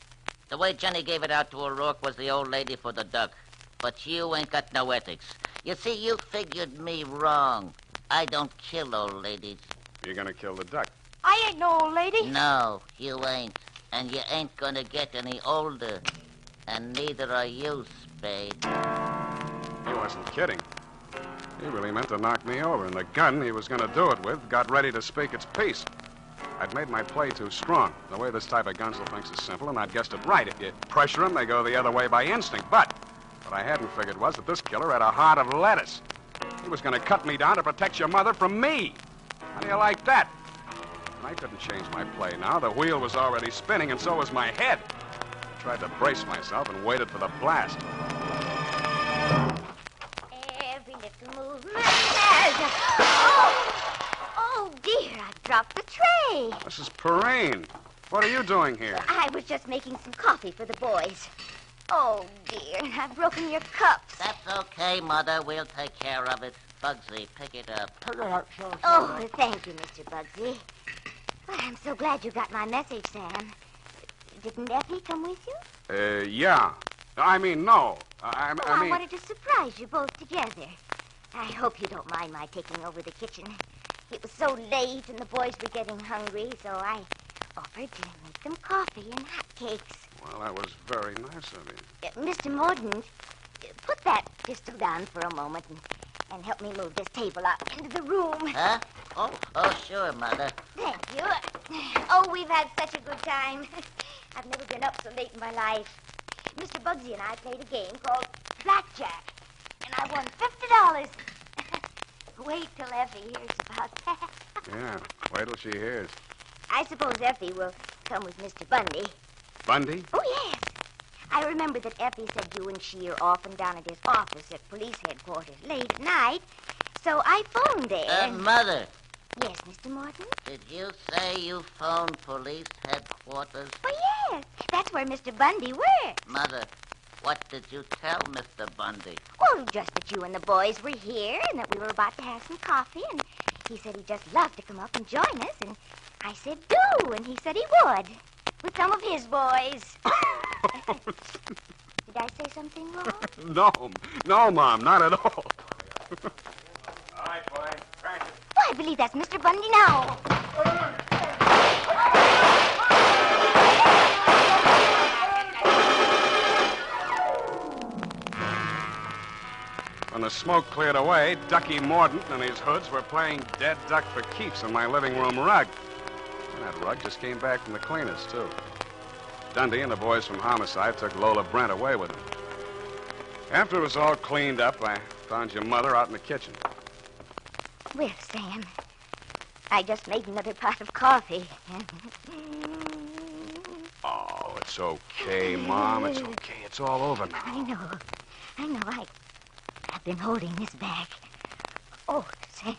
The way Jenny gave it out to O'Rourke was the old lady for the duck. But you ain't got no ethics. You see, you figured me wrong. I don't kill old ladies. You're gonna kill the duck. I ain't no old lady. No, you ain't. And you ain't gonna get any older. And neither are you, Spade. He wasn't kidding. He really meant to knock me over, and the gun he was gonna do it with got ready to speak its piece. I'd made my play too strong. The way this type of gunsel thinks is simple, and I'd guessed it right. If you pressure them, they go the other way by instinct. But what I hadn't figured was that this killer had a heart of lettuce. He was going to cut me down to protect your mother from me. How do you like that? And I couldn't change my play now. The wheel was already spinning, and so was my head. I tried to brace myself and waited for the blast. Every little movement Oh, dear, I dropped the tray. Mrs. Perrine, what are you doing here? I was just making some coffee for the boys. Oh, dear, I've broken your cups. That's okay, Mother. We'll take care of it. Bugsy, pick it up. Oh, thank you, Mr. Bugsy. Well, I'm so glad you got my message, Sam. Didn't Effie come with you? Yeah. I mean, no. I mean... wanted to surprise you both together. I hope you don't mind my taking over the kitchen. It was so late and the boys were getting hungry, so I offered to make them coffee and hotcakes. Well, that was very nice of you. Mr. Mordaunt, put that pistol down for a moment and help me move this table out into the room. Huh? Oh, sure, Mother. Thank you. Oh, we've had such a good time. I've never been up so late in my life. Mr. Bugsy and I played a game called Blackjack, and I won $50. Wait till Effie hears about that. Yeah, wait till she hears. I suppose Effie will come with Mr. Bundy. Bundy? Oh, yes. I remember that Effie said you and she are often down at his office at police headquarters late at night. So I phoned there. Mother. Yes, Mr. Morton? Did you say you phoned police headquarters? Well, yes. That's where Mr. Bundy works. Mother, what did you tell Mr. Bundy? Well, just that you and the boys were here and that we were about to have some coffee, and he said he'd just love to come up and join us, and I said do, and he said he would, with some of his boys. Did I say something wrong? No, Mom, not at all. All right, boys. Practice. Well, I believe that's Mr. Bundy now. When the smoke cleared away, Ducky Mordaunt and his hoods were playing dead duck for keeps on my living room rug. And that rug just came back from the cleaners, too. Dundee and the boys from Homicide took Lola Brent away with them. After it was all cleaned up, I found your mother out in the kitchen. Well, Sam, I just made another pot of coffee. Oh, it's okay, Mom. It's okay. It's all over now. I know. I've been holding this back. Oh, Sam,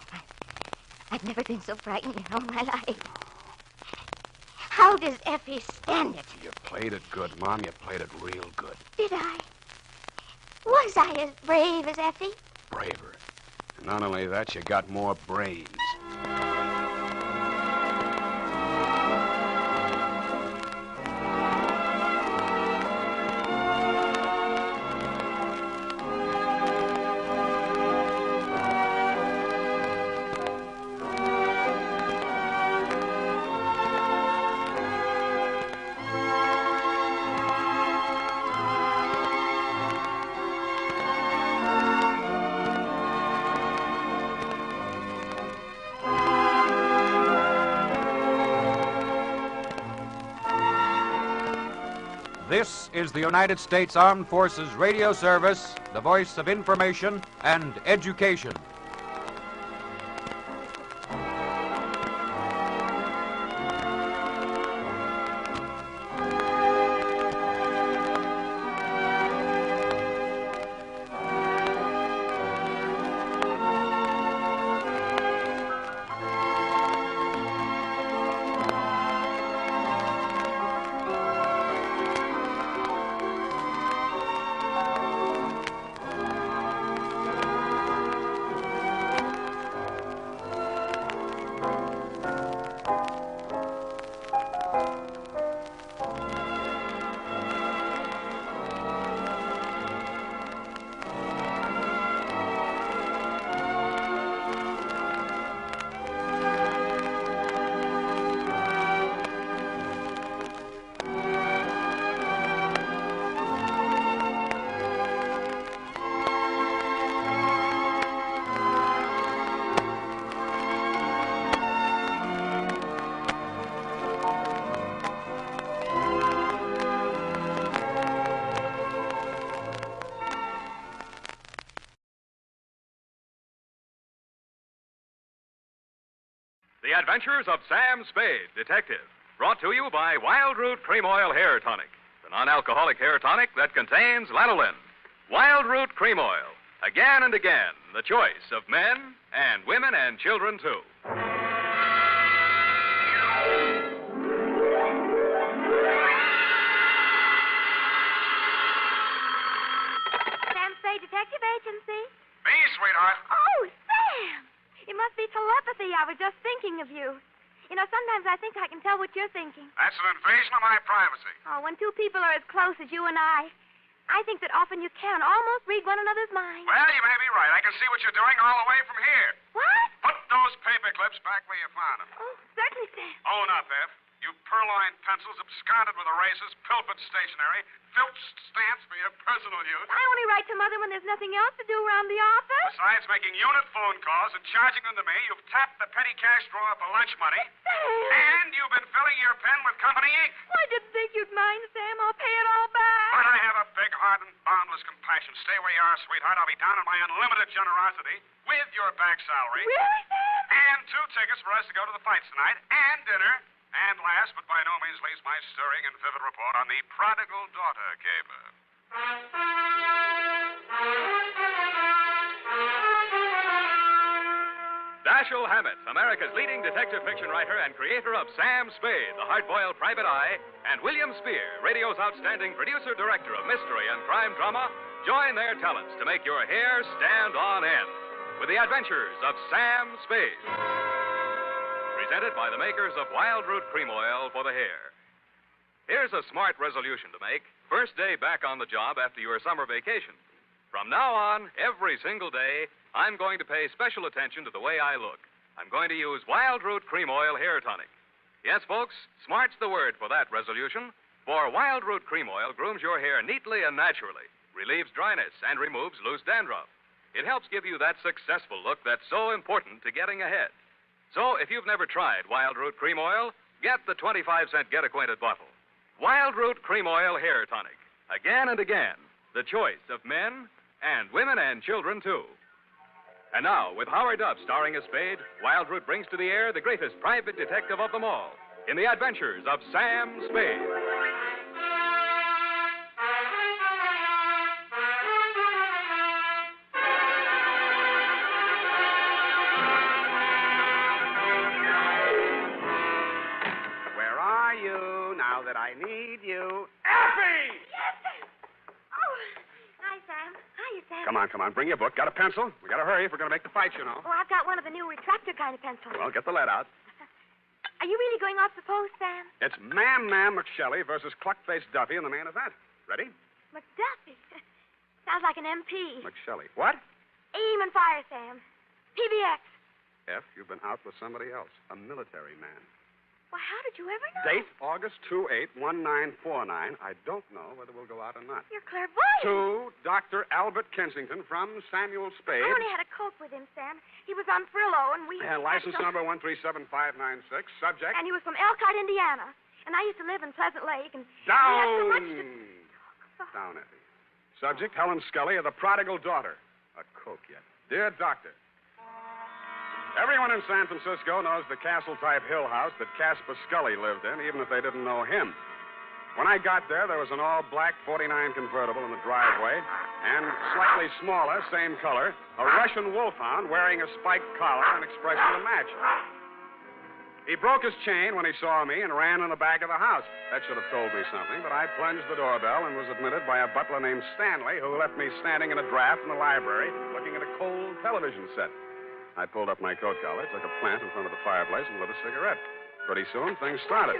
I've never been so frightened in all my life. How does Effie stand it? You played it good, Mom. You played it real good. Did I? Was I as brave as Effie? Braver. And not only that, you got more brains. This is the United States Armed Forces Radio Service, the voice of information and education. The Adventures of Sam Spade, Detective. Brought to you by Wild Root Cream Oil Hair Tonic, the non-alcoholic hair tonic that contains lanolin. Wild Root Cream Oil. Again and again, the choice of men and women and children, too. Sam Spade Detective Agency. Me, sweetheart. Oh, Sam! It must be telepathy. I was just thinking of you. You know, sometimes I think I can tell what you're thinking. That's an invasion of my privacy. Oh, when two people are as close as you and I think that often you can almost read one another's mind. Well, you may be right. I can see what you're doing all the way from here. What? Put those paper clips back where you found them. Oh, certainly, Sam. Own up, Eph. You purloined pencils, absconded with erasers, pilfered stationery, filched stamps for your personal use. I only write to Mother when there's nothing else to do around the office. Besides making unit phone calls and charging them to me, you've tapped the petty cash drawer for lunch money. Sam! And you've been filling your pen with company ink. Well, I didn't think you'd mind, Sam. I'll pay it all back. But I have a big heart and boundless compassion. Stay where you are, sweetheart. I'll be down on my unlimited generosity with your back salary. Really, Sam? And 2 tickets for us to go to the fights tonight, and dinner, And last, but by no means least, my stirring and vivid report on the prodigal daughter caper. Dashiell Hammett, America's leading detective fiction writer and creator of Sam Spade, the hard-boiled private eye, and William Spear, radio's outstanding producer-director of mystery and crime drama, join their talents to make your hair stand on end with the adventures of Sam Spade. Presented by the makers of Wild Root Cream Oil for the hair. Here's a smart resolution to make. First day back on the job after your summer vacation. From now on, every single day, I'm going to pay special attention to the way I look. I'm going to use Wild Root Cream Oil Hair Tonic. Yes, folks, smart's the word for that resolution. For Wild Root Cream Oil grooms your hair neatly and naturally, relieves dryness, and removes loose dandruff. It helps give you that successful look that's so important to getting ahead. So, if you've never tried Wild Root Cream Oil, get the 25-cent get-acquainted bottle. Wild Root Cream Oil Hair Tonic. Again and again, the choice of men and women and children, too. And now, with Howard Duff starring as Spade, Wild Root brings to the air the greatest private detective of them all in the adventures of Sam Spade. Where are you now that I need you? Effie! Yes, sir. Oh, hi, Sam. Hiya, Sam. Come on. Bring your book. Got a pencil? We got to hurry if we're going to make the fight, you know. Oh, I've got one of the new retractor kind of pencils. Well, get the lead out. Are you really going off the post, Sam? It's Ma'am McShelly versus Cluck-Faced Duffy in the main event. Ready? McDuffie. Sounds like an MP. McShelly. What? Aim and fire, Sam. PBX. F, you've been out with somebody else. A military man. Well, how did you ever know? Date, August 28-1949. I don't know whether we'll go out or not. You're clairvoyant. To Dr. Albert Kensington from Samuel Spade. I only had a cope with him, Sam. He was on Frillo, and we... And license number 137596. Subject? And he was from Elkhart, Indiana. And I used to live in Pleasant Lake, and... Down! We had so much to... Down, Effie. Subject, Helen Scully of the prodigal daughter. A coke yet. Dear Doctor, everyone in San Francisco knows the castle-type hill house that Caspar Scully lived in, even if they didn't know him. When I got there was an all-black 49 convertible in the driveway, and slightly smaller, same color, a Russian wolfhound wearing a spiked collar and expression to match. He broke his chain when he saw me and ran in the back of the house. That should have told me something, but I plunged the doorbell and was admitted by a butler named Stanley, who left me standing in a draft in the library looking at a cold television set. I pulled up my coat collar, took a plant in front of the fireplace, and lit a cigarette. Pretty soon, things started.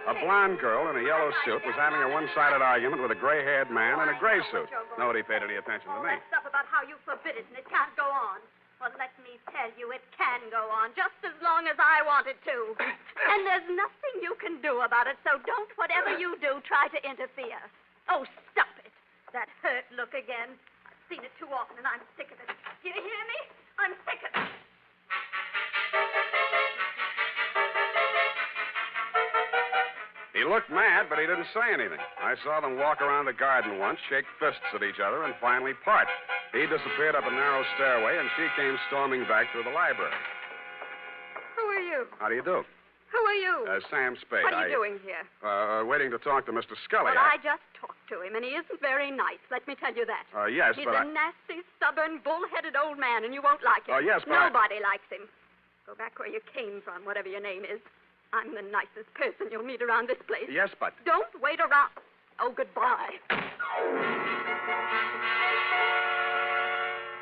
A blonde girl in a yellow suit was having a one-sided argument with a gray-haired man in a gray suit. Nobody paid any attention to me. Stuff about how you forbid it and it can't go on. Well, let me tell you, it can go on just as long as I want it to. And there's nothing you can do about it, so don't, whatever you do, try to interfere. Oh, stop it. That hurt look again. I've seen it too often, and I'm sick of it. Do you hear me? I'm sick of it. He looked mad, but he didn't say anything. I saw them walk around the garden once, shake fists at each other, and finally part. He disappeared up a narrow stairway, and she came storming back through the library. Who are you? How do you do? Who are you? Sam Spade. What are you doing here? Waiting to talk to Mr. Scully. Well, I just talked to him, and he isn't very nice. Let me tell you that. Yes, He's but a nasty, stubborn, bull-headed old man, and you won't like him. Yes, but Nobody likes him. Go back where you came from, whatever your name is. I'm the nicest person you'll meet around this place. Yes, but... Don't wait around. Oh, goodbye.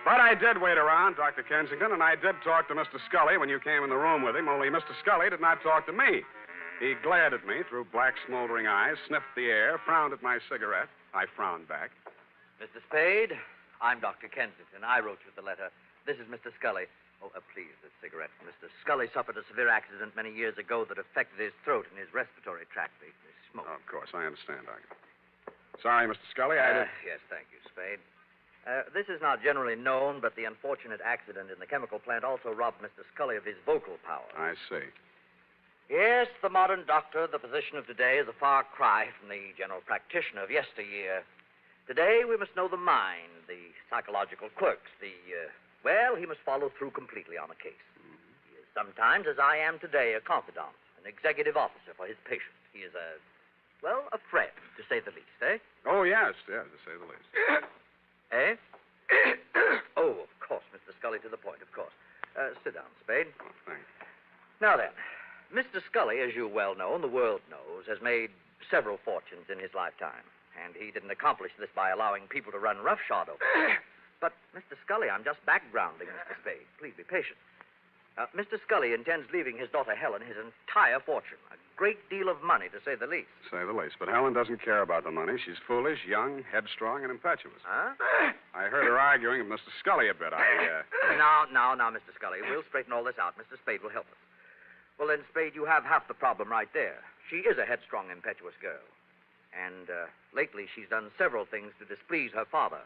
But I did wait around, Dr. Kensington, and I did talk to Mr. Scully when you came in the room with him, only Mr. Scully did not talk to me. He glared at me through black, smoldering eyes, sniffed the air, frowned at my cigarette. I frowned back. Mr. Spade, I'm Dr. Kensington. I wrote you the letter. This is Mr. Scully. Oh, please, this cigarette. Mr. Scully suffered a severe accident many years ago that affected his throat and his respiratory tract. They smoke. Oh, of course, I understand, Doctor. Sorry, Mr. Scully, I did... Yes, thank you, Spade. This is not generally known, but the unfortunate accident in the chemical plant also robbed Mr. Scully of his vocal power. I see. Yes, the modern doctor, the physician of today, is a far cry from the general practitioner of yesteryear. Today, we must know the mind, the psychological quirks, well, he must follow through completely on a case. He is sometimes, as I am today, a confidant, an an executive officer for his patients. He is a friend, to say the least, eh? Oh, yes, to say the least. Eh? Oh, of course, Mr. Scully, to the point, of course. Sit down, Spade. Oh, thanks. Now then, Mr. Scully, as you well know, and the world knows, has made several fortunes in his lifetime. And he didn't accomplish this by allowing people to run roughshod over him. But, Mr. Scully, I'm just backgrounding Mr. Spade. Please be patient. Mr. Scully intends leaving his daughter Helen his entire fortune. A great deal of money, to say the least. Say the least. But Helen doesn't care about the money. She's foolish, young, headstrong, and impetuous. Huh? I heard her arguing with Mr. Scully a bit. Now, Mr. Scully. We'll straighten all this out. Mr. Spade will help us. Well, then, Spade, you have half the problem right there. She is a headstrong, impetuous girl. And lately she's done several things to displease her father.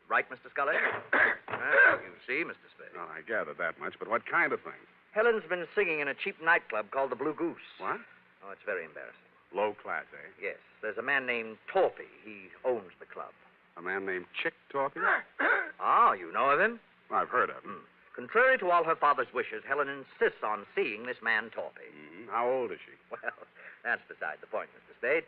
Right, Mr. Scully? You see, Mr. Spade. Well, I gathered that much, but what kind of things? Helen's been singing in a cheap nightclub called the Blue Goose. What? Oh, it's very embarrassing. Low class, eh? Yes. There's a man named Torpy. He owns the club. A man named Chick Torpy? Ah, you know of him? I've heard of him. Contrary to all her father's wishes, Helen insists on seeing this man Torpy. How old is she? Well, that's beside the point, Mr. Spade.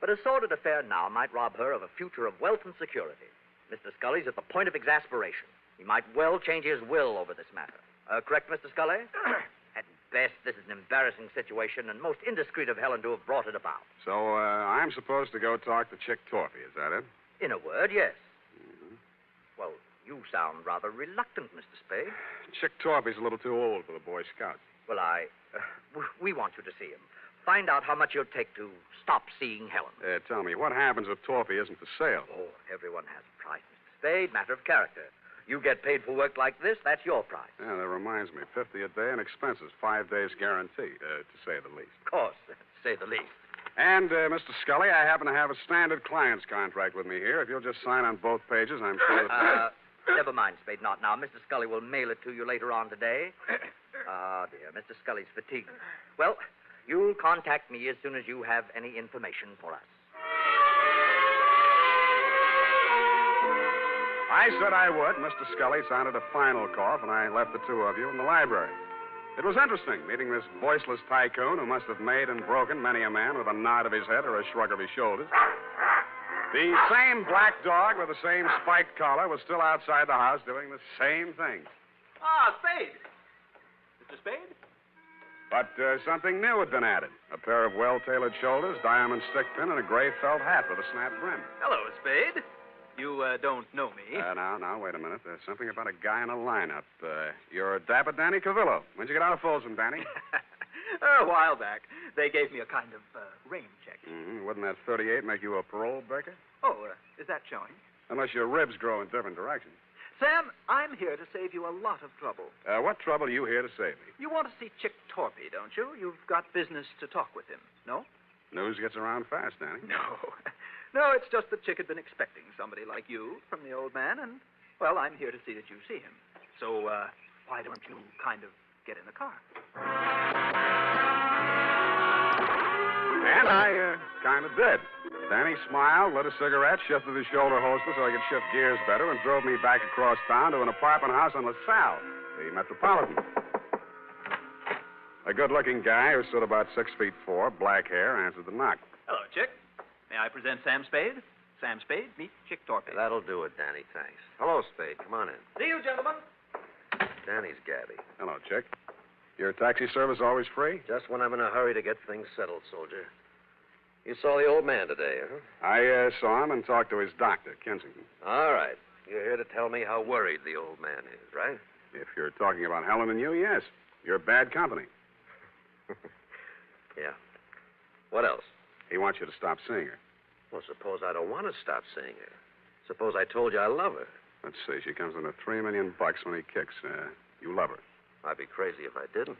But a sordid affair now might rob her of a future of wealth and security. Mr. Scully's at the point of exasperation. He might well change his will over this matter. Correct, Mr. Scully? At best, this is an embarrassing situation, and most indiscreet of Helen to have brought it about. So, I'm supposed to go talk to Chick Torpy, is that it? In a word, yes. Well, you sound rather reluctant, Mr. Spade. Chick Torpy's a little too old for the Boy Scouts. Well, we want you to see him. Find out how much you'll take to stop seeing Helen. Tell me, what happens if Torpy isn't for sale? Oh, everyone has a price, Mr. Spade. Matter of character. You get paid for work like this, that's your price. Yeah, that reminds me. 50 a day and expenses. 5 days guaranteed, to say the least. Of course, to say the least. And, Mr. Scully, I happen to have a standard client's contract with me here. If you'll just sign on both pages, I'm sure that... Never mind, Spade, not now. Mr. Scully will mail it to you later on today. Ah, dear, Mr. Scully's fatigued. Well, you'll contact me as soon as you have any information for us. I said I would. Mr. Scully sounded a final cough, and I left the two of you in the library. It was interesting meeting this voiceless tycoon who must have made and broken many a man with a nod of his head or a shrug of his shoulders. The same black dog with the same spiked collar was still outside the house doing the same thing. Ah, Spade. Mr. Spade? But something new had been added. A pair of well-tailored shoulders, diamond stick pin, and a gray felt hat with a snap brim. Hello, Spade. You don't know me. Now, wait a minute. There's something about a guy in a lineup. You're Dapper Danny Cavillo. When'd you get out of Folsom, Danny? A while back. They gave me a kind of rain check. Wouldn't that 38 make you a parole breaker? Oh, is that showing? Unless your ribs grow in different directions. Sam, I'm here to save you a lot of trouble. What trouble are you here to save me? You want to see Chick Torpy, don't you? You've got business to talk with him, no? News gets around fast, Danny. No. No, it's just that Chick had been expecting somebody like you from the old man, and, well, I'm here to see that you see him. So, why don't you kind of get in the car? And I kind of did. Danny smiled, lit a cigarette, shifted his shoulder holster so I could shift gears better, and drove me back across town to an apartment house on LaSalle, the Metropolitan. A good-looking guy who stood about 6'4", black hair, answered the knock. Hello, Chick. May I present Sam Spade? Sam Spade, meet Chick Torpy. That'll do it, Danny, thanks. Hello, Spade. Come on in. See you, gentlemen. Danny's Gabby. Hello, Chick. Your taxi service always free? Just when I'm in a hurry to get things settled, soldier. You saw the old man today, huh? I saw him and talked to his doctor, Kensington. All right. You're here to tell me how worried the old man is, right? If you're talking about Helen and you, yes. You're bad company. Yeah. What else? He wants you to stop seeing her. Well, suppose I don't want to stop seeing her. Suppose I told you I love her. Let's see. She comes into $3 million when he kicks. You love her. I'd be crazy if I didn't.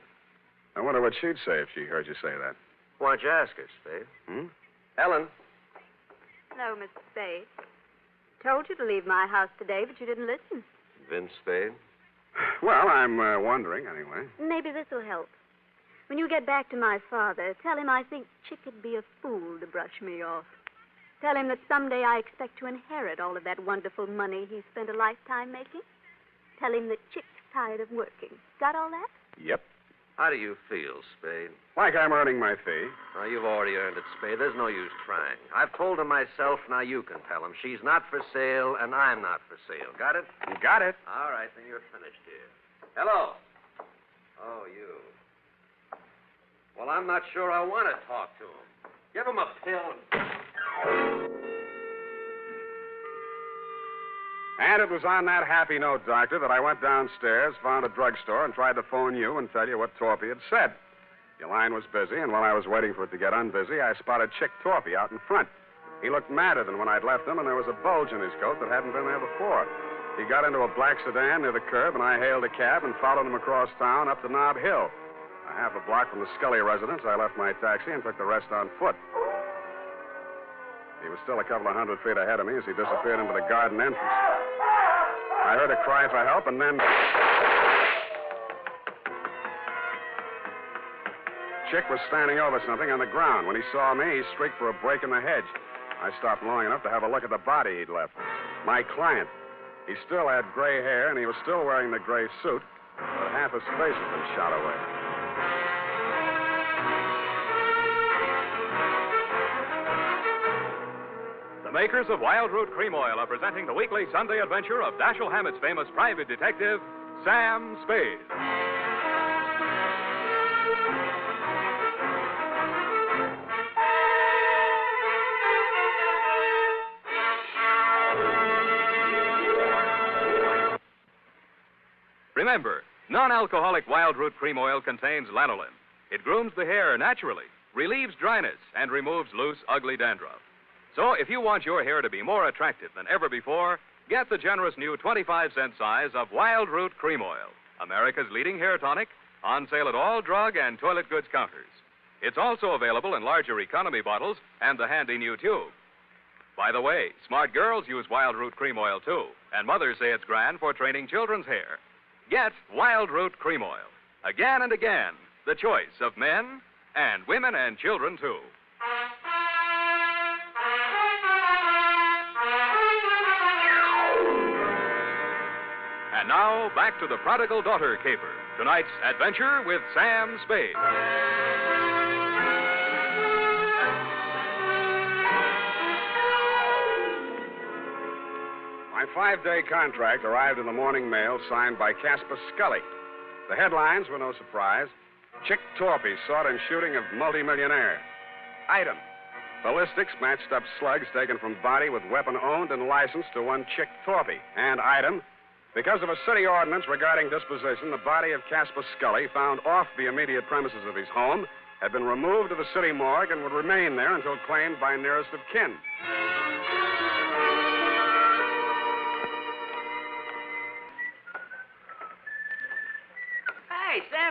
I wonder what she'd say if she heard you say that. Why don't you ask her, Spade? Helen? Hello, Mr. Spade. Told you to leave my house today, but you didn't listen. Vince Spade? Well, I'm wondering, anyway. Maybe this will help. When you get back to my father, tell him I think Chick would be a fool to brush me off. Tell him that someday I expect to inherit all of that wonderful money he spent a lifetime making. Tell him that Chick's tired of working. Got all that? Yep. How do you feel, Spade? Like I'm earning my fee. Oh, you've already earned it, Spade. There's no use trying. I've told him myself, now you can tell him. She's not for sale, and I'm not for sale. Got it? You got it. All right, then you're finished here. Hello. Oh, you. Well, I'm not sure I want to talk to him. Give him a pill. And it was on that happy note, Doctor, that I went downstairs, found a drugstore, and tried to phone you and tell you what Torpy had said. Your line was busy, and while I was waiting for it to get unbusy, I spotted Chick Torpy out in front. He looked madder than when I'd left him, and there was a bulge in his coat that hadn't been there before. He got into a black sedan near the curb, and I hailed a cab and followed him across town up to Nob Hill. A half a block from the Scully residence, I left my taxi and took the rest on foot. He was still a couple of 100 feet ahead of me as he disappeared into the garden entrance. I heard a cry for help, and then Chick was standing over something on the ground. When he saw me, he shrieked for a break in the hedge. I stopped long enough to have a look at the body he'd left. My client. He still had gray hair, and he was still wearing the gray suit, but half his face had been shot away. The makers of Wild Root Cream Oil are presenting the weekly Sunday adventure of Dashiell Hammett's famous private detective, Sam Spade. Remember, non-alcoholic Wild Root Cream Oil contains lanolin. It grooms the hair naturally, relieves dryness, and removes loose, ugly dandruff. So if you want your hair to be more attractive than ever before, get the generous new 25-cent size of Wild Root Cream Oil, America's leading hair tonic, on sale at all drug and toilet goods counters. It's also available in larger economy bottles and the handy new tube. By the way, smart girls use Wild Root Cream Oil, too, and mothers say it's grand for training children's hair. Get Wild Root Cream Oil. Again and again, the choice of men and women and children, too. And now, back to the Prodigal Daughter Caper. Tonight's adventure with Sam Spade. My 5-day contract arrived in the morning mail signed by Casper Scully. The headlines were no surprise. Chick Torpy sought in shooting of multimillionaire. Item: ballistics matched up slugs taken from body with weapon owned and licensed to one Chick Torpy. And item: because of a city ordinance regarding disposition, the body of Casper Scully, found off the immediate premises of his home, had been removed to the city morgue and would remain there until claimed by nearest of kin.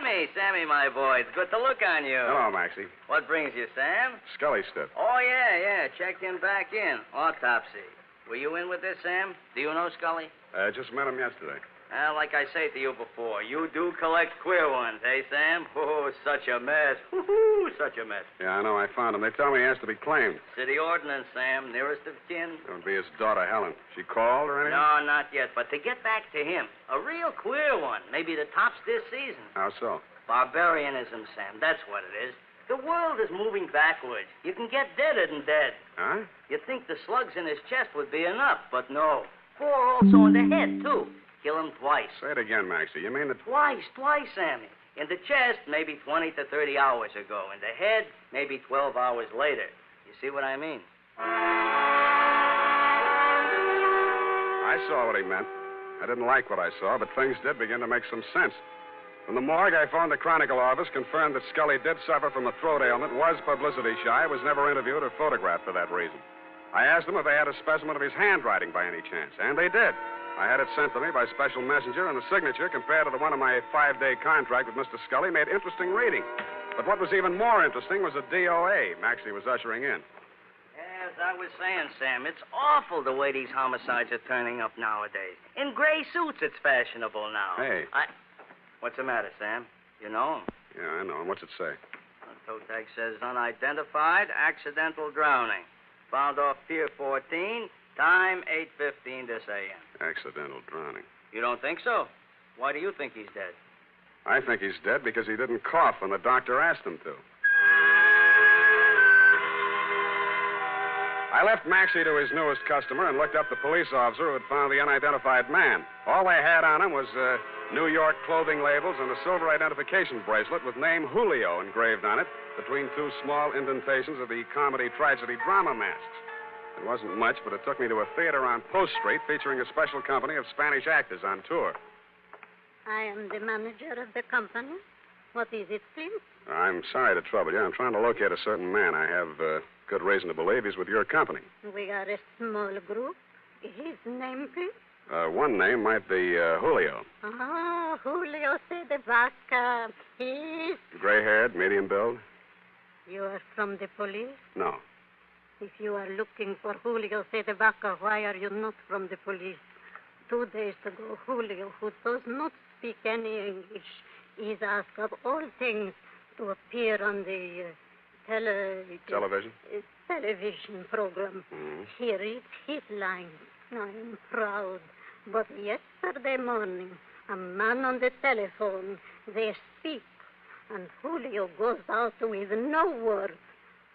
Hey, Sammy, my boy. It's good to look on you. Hello, Maxie. What brings you, Sam? Scully stood. Oh, yeah. Checked him back in. Autopsy. Were you in with this, Sam? Do you know Scully? Just met him yesterday. Like I say to you before, you do collect queer ones, eh, Sam? Oh, such a mess. Woo-hoo, such a mess. Yeah, I know. I found him. They tell me he has to be claimed. City ordinance, Sam. Nearest of kin. It would be his daughter, Helen. She called or anything? No, not yet. But to get back to him, a real queer one. Maybe the tops this season. How so? Barbarianism, Sam. That's what it is. The world is moving backwards. You can get deader than dead. Huh? You'd think the slugs in his chest would be enough, but no. 4 also in the head, too. Kill him twice. Say it again, Maxie. You mean that... Twice, Sammy. In the chest, maybe 20 to 30 hours ago. In the head, maybe 12 hours later. You see what I mean? I saw what he meant. I didn't like what I saw, but things did begin to make some sense. From the morgue, I phoned the Chronicle office, confirmed that Scully did suffer from a throat ailment, was publicity shy, was never interviewed or photographed for that reason. I asked them if they had a specimen of his handwriting by any chance, and they did. I had it sent to me by special messenger, and the signature, compared to the one on my 5-day contract with Mr. Scully, made interesting reading. But what was even more interesting was a DOA Maxie was ushering in. As I was saying, Sam, it's awful the way these homicides are turning up nowadays. In gray suits, it's fashionable now. Hey. What's the matter, Sam? You know him? Yeah, I know him. What's it say? The toe tag says unidentified, accidental drowning. Found off Pier 14, time 8:15 this a.m. Accidental drowning. You don't think so? Why do you think he's dead? I think he's dead because he didn't cough when the doctor asked him to. I left Maxie to his newest customer and looked up the police officer who had found the unidentified man. All they had on him was New York clothing labels and a silver identification bracelet with name Julio engraved on it between two small indentations of the comedy, tragedy, drama masks. It wasn't much, but it took me to a theater on Post Street featuring a special company of Spanish actors on tour. I am the manager of the company. What is it, please? I'm sorry to trouble you. I'm trying to locate a certain man. I have good reason to believe he's with your company. We are a small group. His name, please? One name might be Julio. Oh, Julio de Vaca. He's... Gray-haired, medium build? You are from the police? No. If you are looking for Julio de Vaca, why are you not from the police? 2 days ago, Julio, who does not speak any English, is asked of all things to appear on the television program. Mm-hmm. He reads his lines. I am proud. But yesterday morning, a man on the telephone, they speak, and Julio goes out with no word.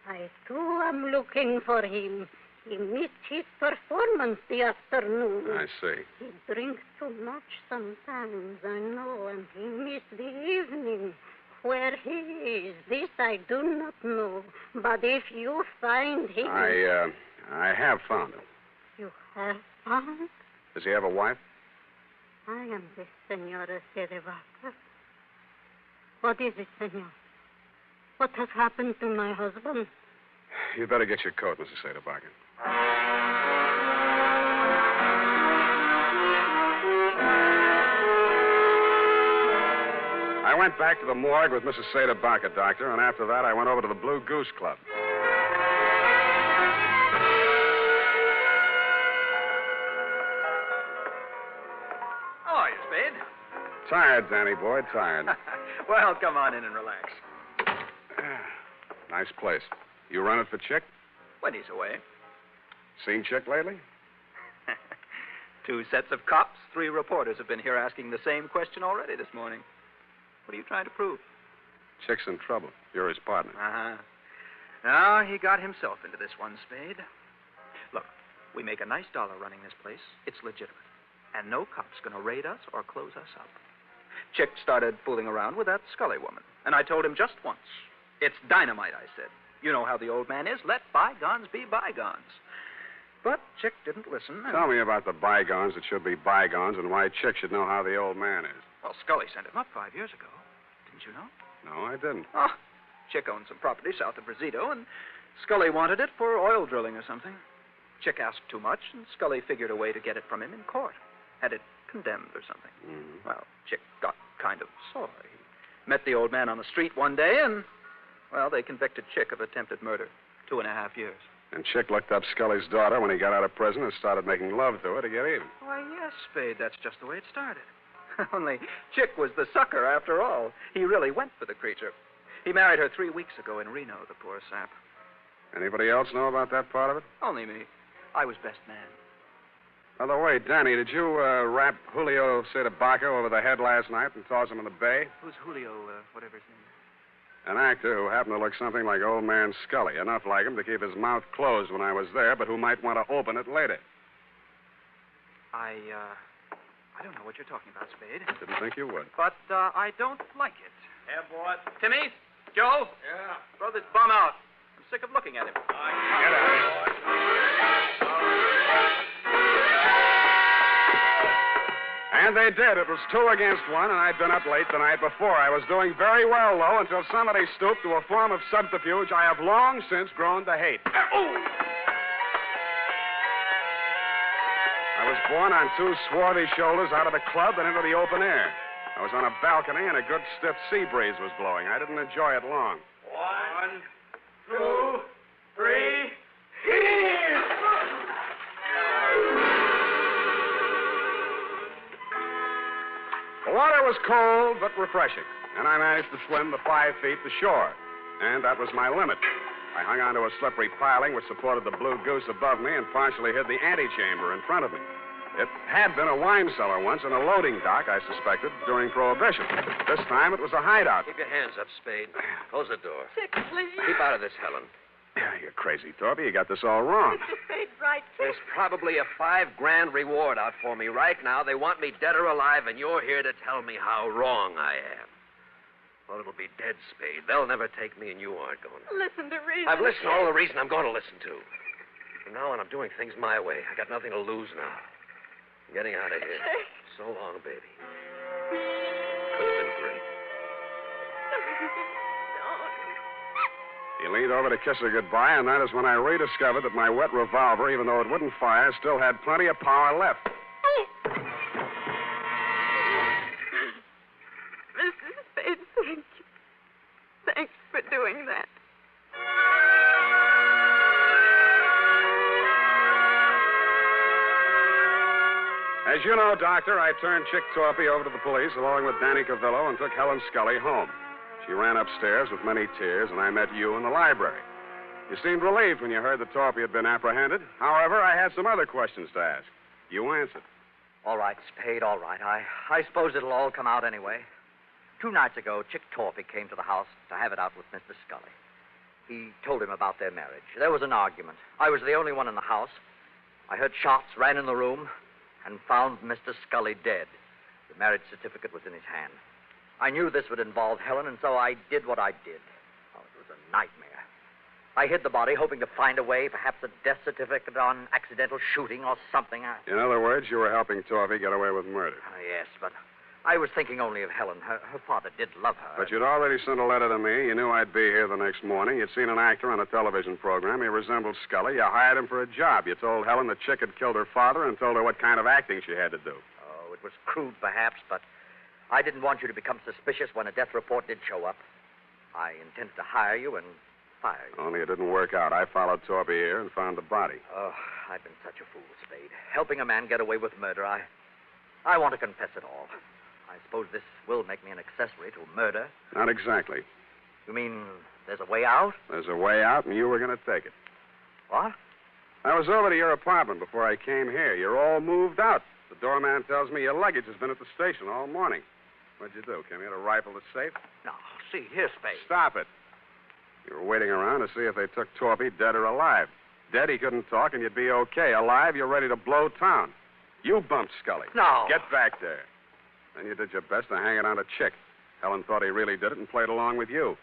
I, too, am looking for him. He missed his performance the afternoon. I see. He drinks too much sometimes, I know, and he missed the evening. Where he is, this I do not know. But if you find him... I have found him. You have found? Does he have a wife? I am the Senora Cerevaca. What is it, senor? What has happened to my husband? You'd better get your coat, Mrs. Cerevaca. I went back to the morgue with Mrs. Cerevaca, Doctor, and after that I went over to the Blue Goose Club. How are you, Spade? Tired, Danny boy, tired. Well, come on in and relax. Nice place. You run it for Chick? When he's away. Seen Chick lately? 2 sets of cops, 3 reporters have been here asking the same question already this morning. What are you trying to prove? Chick's in trouble. You're his partner. Uh-huh. No, he got himself into this one, Spade. Look, we make a nice dollar running this place. It's legitimate. And no cop's going to raid us or close us up. Chick started fooling around with that Scully woman. And I told him just once. It's dynamite, I said. You know how the old man is. Let bygones be bygones. But Chick didn't listen. Tell me about the bygones that should be bygones and why Chick should know how the old man is. Well, Scully sent him up 5 years ago. Didn't you know? No, I didn't. Oh, Chick owned some property south of Brazito, and Scully wanted it for oil drilling or something. Chick asked too much, and Scully figured a way to get it from him in court. Had it condemned or something. Mm-hmm. Well, Chick got kind of sore. He met the old man on the street one day, and, well, they convicted Chick of attempted murder. 2.5 years. And Chick looked up Scully's daughter when he got out of prison and started making love to her to get even. Why, yes, Spade, that's just the way it started. Only Chick was the sucker after all. He really went for the creature. He married her 3 weeks ago in Reno, the poor sap. Anybody else know about that part of it? Only me. I was best man. By the way, Danny, did you rap Julio Cerevaca over the head last night and toss him in the bay? Who's Julio, whatever his name is? An actor who happened to look something like old man Scully. Enough like him to keep his mouth closed when I was there, but who might want to open it later. I don't know what you're talking about, Spade. Didn't think you would. But I don't like it. Yeah, boss. Timmy? Joe? Yeah. Throw this bum out. I'm sick of looking at him. Get out. And they did. It was 2 against 1, and I'd been up late the night before. I was doing very well, though, until somebody stooped to a form of subterfuge I have long since grown to hate. I was born on 2 swarthy shoulders out of the club and into the open air. I was on a balcony, and a good stiff sea breeze was blowing. I didn't enjoy it long. 1, 2, 3. The water was cold but refreshing, and I managed to swim the 5 feet to shore. And that was my limit. I hung onto a slippery piling which supported the Blue Goose above me and partially hid the antechamber in front of me. It had been a wine cellar once and a loading dock, I suspected, during Prohibition. This time it was a hideout. Keep your hands up, Spade. Close the door. Chick, please. Keep out of this, Helen. You're crazy, Torpy. You got this all wrong. Mr. Spade's right. There's probably a $5,000 reward out for me right now. They want me dead or alive, and you're here to tell me how wrong I am. Well, it'll be dead, Spade. They'll never take me, and you aren't going to. Listen to reason. I've listened to all the reason I'm going to listen to. From now on, I'm doing things my way. I got nothing to lose now. I'm getting out of here. So long, baby. Could have been great. He leaned over to kiss her goodbye, and that is when I rediscovered that my wet revolver, even though it wouldn't fire, still had plenty of power left. Mr. Spade, thank you. Thanks for doing that. As you know, Doctor, I turned Chick Torpy over to the police along with Danny Cavillo and took Helen Scully home. She ran upstairs with many tears, and I met you in the library. You seemed relieved when you heard that Torpy had been apprehended. However, I had some other questions to ask. You answered. All right, Spade, all right. I suppose it'll all come out anyway. 2 nights ago, Chick Torpy came to the house to have it out with Mr. Scully. He told him about their marriage. There was an argument. I was the only one in the house. I heard shots, ran in the room, and found Mr. Scully dead. The marriage certificate was in his hand. I knew this would involve Helen, and so I did what I did. Oh, it was a nightmare. I hid the body, hoping to find a way, perhaps a death certificate on accidental shooting or something. In other words, you were helping Torpy get away with murder. Yes, but I was thinking only of Helen. Her father did love her. But you'd already sent a letter to me. You knew I'd be here the next morning. You'd seen an actor on a television program. He resembled Scully. You hired him for a job. You told Helen that Chick had killed her father and told her what kind of acting she had to do. Oh, it was crude, perhaps, but I didn't want you to become suspicious when a death report did show up. I intended to hire you and fire you. Only it didn't work out. I followed Torpy here and found the body. Oh, I've been such a fool, Spade. Helping a man get away with murder, I want to confess it all. I suppose this will make me an accessory to murder. Not exactly. You mean there's a way out? There's a way out, and you were going to take it. What? I was over to your apartment before I came here. You're all moved out. The doorman tells me your luggage has been at the station all morning. What'd you do? Came here to rifle the safe? No, see, here, Spade. Stop it. You were waiting around to see if they took Torpy dead or alive. Dead, he couldn't talk, and you'd be okay. Alive, you're ready to blow town. You bumped Scully. No. Get back there. Then you did your best to hang it on a Chick. Helen thought he really did it and played along with you.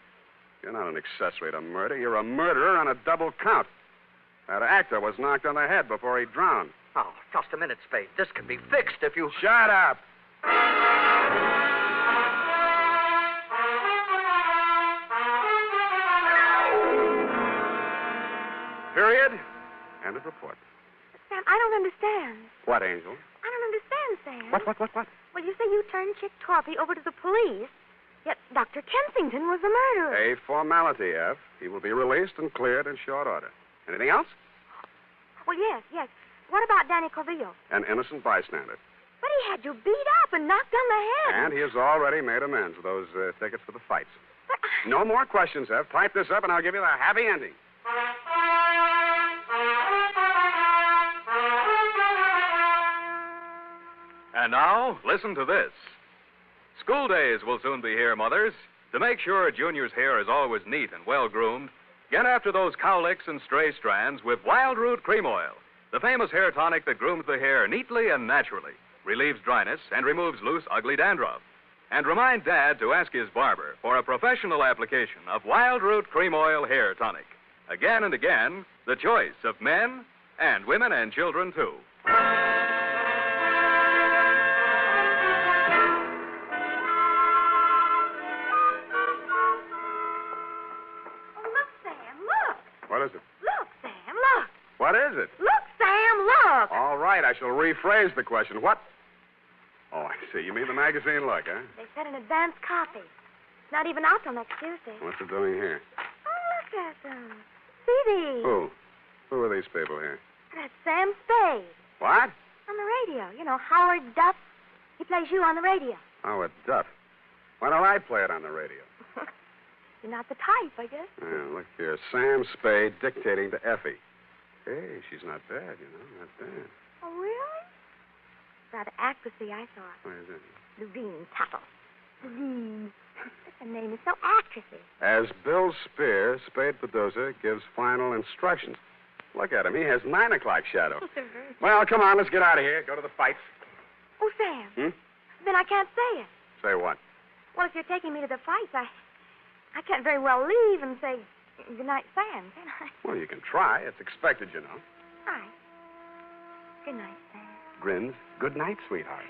You're not an accessory to murder. You're a murderer on a double count. That actor was knocked on the head before he drowned. Oh, just a minute, Spade. This can be fixed if you... Shut up! Period. End of report. Sam, I don't understand. What, Angel? I don't understand, Sam. What? Well, you say you turned Chick Torpy over to the police, yet Dr. Kensington was the murderer. A formality, F. He will be released and cleared in short order. Anything else? Well, yes. What about Danny Cavillo? An innocent bystander. But he had you beat up and knocked on the head. And he has already made amends with those tickets for the fights. No more questions, F. Type this up and I'll give you the happy ending. And now, listen to this. School days will soon be here, mothers. To make sure Junior's hair is always neat and well-groomed, get after those cowlicks and stray strands with Wild Root Cream Oil, the famous hair tonic that grooms the hair neatly and naturally, relieves dryness, and removes loose, ugly dandruff. And remind Dad to ask his barber for a professional application of Wild Root Cream Oil Hair Tonic. Again and again, the choice of men and women and children, too. What is it? Look, Sam, look. What is it? Look, Sam, look. All right, I shall rephrase the question. What? Oh, I see. You mean the magazine look, huh? They said an advance copy. It's not even out till next Tuesday. What's it doing here? Oh, look at them. See these? Who? Who are these people here? That's Sam Spade. What? On the radio. You know, Howard Duff. He plays you on the radio. Howard Duff. Why don't I play it on the radio? You're not the type, I guess. Yeah, look here. Sam Spade dictating to Effie. Hey, she's not bad, you know. Not bad. Oh, really? rather actressy, I thought. Where is it? Levine Tuttle. Levine. The name is so actressy. As Bill Spear, spade producer, gives final instructions. Look at him. He has 9 o'clock shadow. Well, come on, let's get out of here. Go to the fights. Oh, Sam. Then I can't say it. Say what? Well, if you're taking me to the fights, I can't very well leave and say goodnight, Sam, can I? Well, you can try. It's expected, you know. All right. Good night, Sam. Grins. Good night, sweetheart.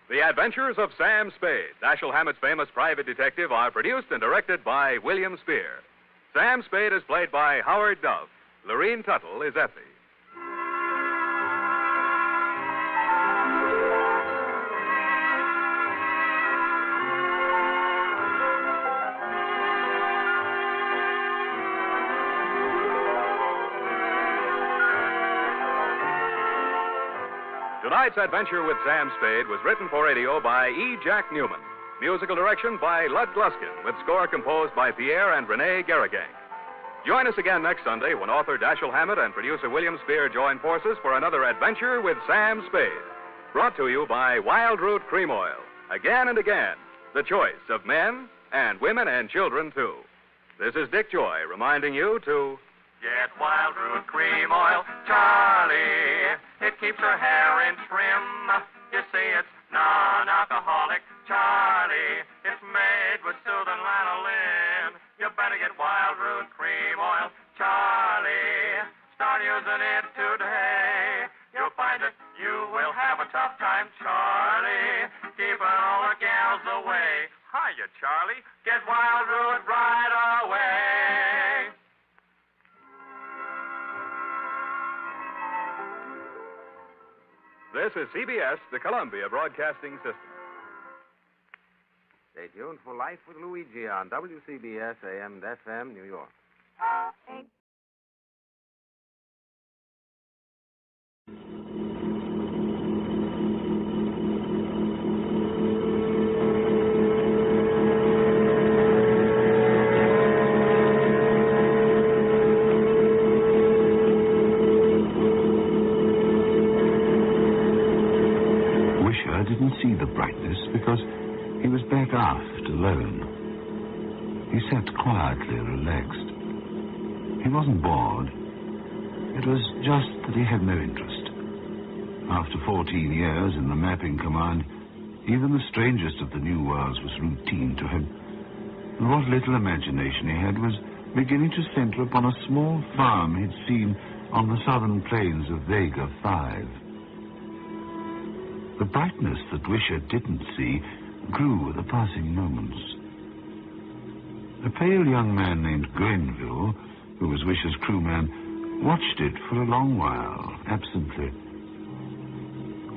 The Adventures of Sam Spade, Dashiell Hammett's famous private detective, are produced and directed by William Spear. Sam Spade is played by Howard Duff. Lorene Tuttle is Effie. Tonight's adventure with Sam Spade was written for radio by E. Jack Newman. Musical direction by Lud Gluskin, with score composed by Pierre and Renee Garrigang. Join us again next Sunday when author Dashiell Hammett and producer William Spear join forces for another adventure with Sam Spade. Brought to you by Wild Root Cream Oil. Again and again, the choice of men and women and children, too. This is Dick Joy reminding you to get Wild Root Cream Oil, Charlie. It keeps her hair in trim. You see, it's non-alcoholic, Charlie. It's made with soothing lanolin. You better get Wild Root Cream Oil, Charlie. Start using it today. You'll find that you will have a tough time, Charlie. Keeping all the gals away. Hiya, Charlie. Get Wild Root right away. This is CBS, the Columbia Broadcasting System. Stay tuned for Life with Luigi on WCBS AM and FM, New York. Didn't see the brightness because he was back aft alone. He sat quietly relaxed. He wasn't bored. It was just that he had no interest. After 14 years in the mapping command, even the strangest of the new worlds was routine to him. And what little imagination he had was beginning to center upon a small farm he'd seen on the southern plains of Vega 5. The brightness that Wisher didn't see grew with the passing moments. A pale young man named Grenville, who was Wisher's crewman, watched it for a long while, absently.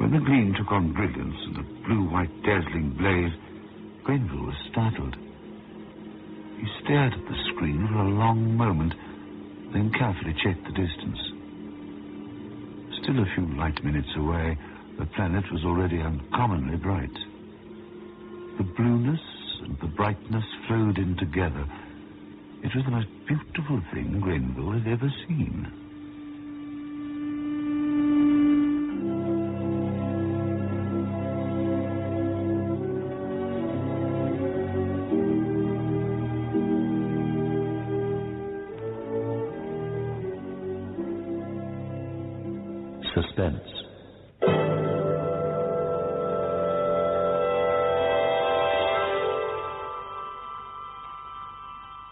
When the gleam took on brilliance and a blue-white dazzling blaze, Grenville was startled. He stared at the screen for a long moment, then carefully checked the distance. Still a few light minutes away, the planet was already uncommonly bright. The blueness and the brightness flowed in together. It was the most beautiful thing Grenville had ever seen. Suspense.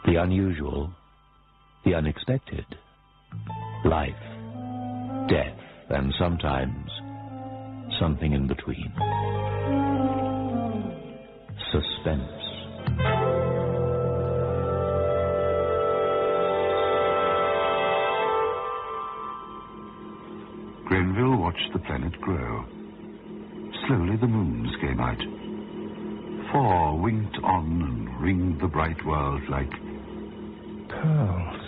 The unusual, the unexpected, life, death, and sometimes something in between. Suspense. Grenville watched the planet grow. Slowly the moons came out. 4 winked on and ringed the bright world like pearls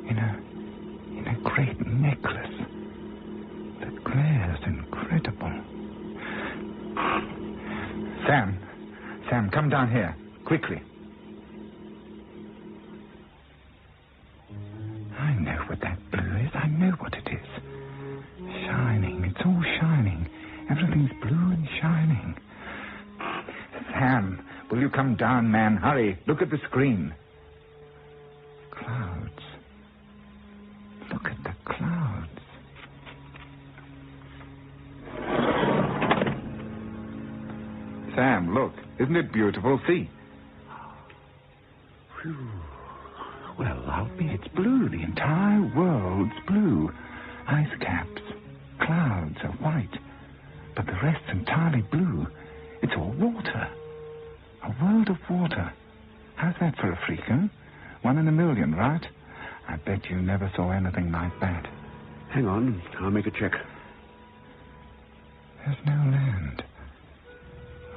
in a great necklace that glares incredible. down here, quickly. I know what that blue is. I know what it is. Shining. It's all shining. Everything's blue and shining. Sam, will you come down, man? Hurry. Look at the screen. Clouds. Look at the clouds. Sam, look. Isn't it beautiful? See. Whew. Well, I'll be. It's blue. The entire world's blue. Ice caps. Clouds are white. But the rest's entirely blue. It's all water. A world of water. How's that for a freak, huh? 1 in a million, right? I bet you never saw anything like that. Hang on. I'll make a check. There's no land.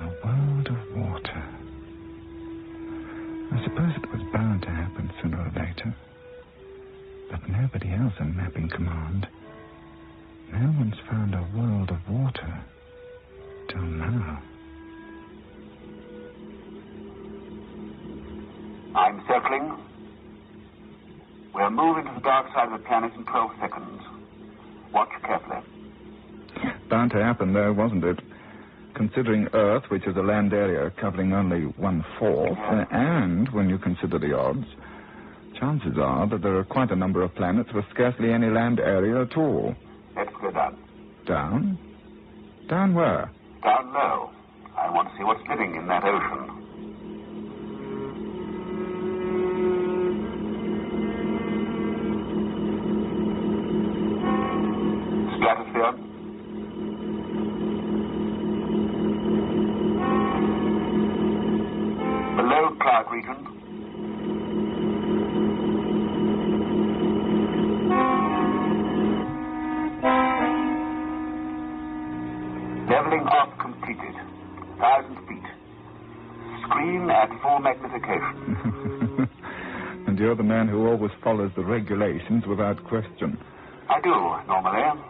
A world of water. I suppose it was bound to happen sooner or later. But nobody else in Mapping Command. No one's found a world of water till now. I'm circling. We'll move into the dark side of the planet in 12 seconds. Watch carefully. Bound to happen, though, wasn't it? Considering Earth, which is a land area covering only 1/4, and when you consider the odds, chances are that there are quite a number of planets with scarcely any land area at all. Let's go down. Down? Down where? Down low. I want to see what's living in that ocean. Stratosphere. Below cloud region. Leveling off completed. 1,000 feet. Screen at full magnification. And you're the man who always follows the regulations without question. I do, normally.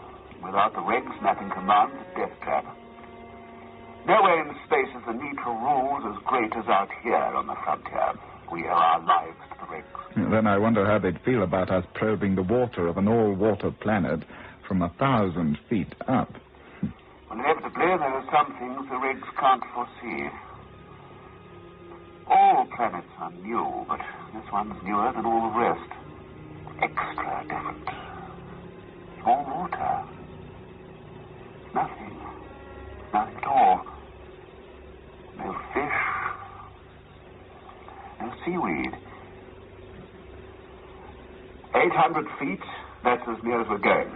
Without the regs, Mapping Command, death trap. Nowhere in space is the need for rules as great as out here on the frontier. We owe our lives to the regs. Then I wonder how they'd feel about us probing the water of an all-water planet from 1,000 feet up. Well, inevitably, there are some things the regs can't foresee. All planets are new, but this one's newer than all the rest. Extra different. All water. Nothing. Nothing at all. No fish. No seaweed. 800 feet, that's as near as we're going.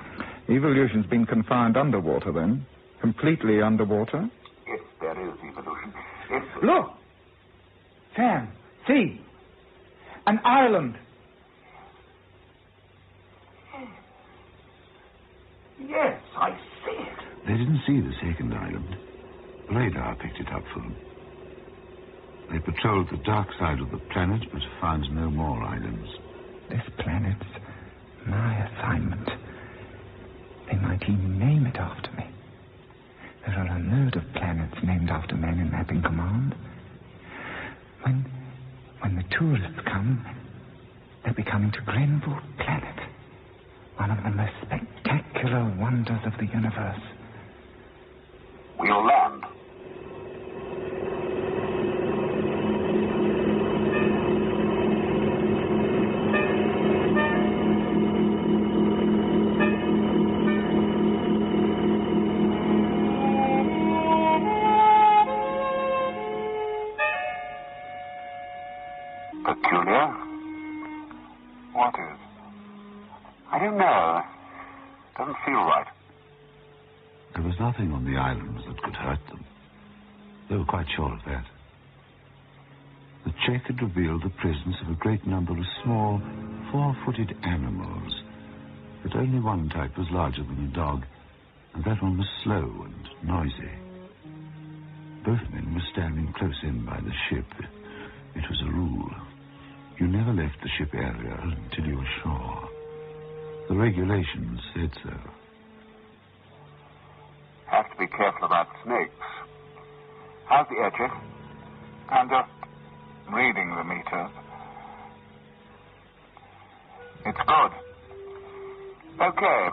Evolution's been confined underwater, then? Completely underwater? If there is evolution. Look! Sam, see! An island! Yes, I see it. They didn't see the second island. Radar picked it up for them. They patrolled the dark side of the planet, but found no more islands. This planet's my assignment. They might even name it after me. There are a load of planets named after men in Mapping Command. When the tourists come, they'll be coming to Grenville Planet, one of the most spectacular wonders of the universe. We'll land. Peculiar? What is? I don't know. Doesn't feel right. There was nothing on the islands that could hurt them. They were quite sure of that. The check had revealed the presence of a great number of small, four-footed animals. But only one type was larger than a dog, and that one was slow and noisy. Both men were standing close in by the ship. It was a rule. You never left the ship area until you were sure. The regulations said so. Have to be careful about snakes. How's the air check? I'm just reading the meters. It's good. Okay,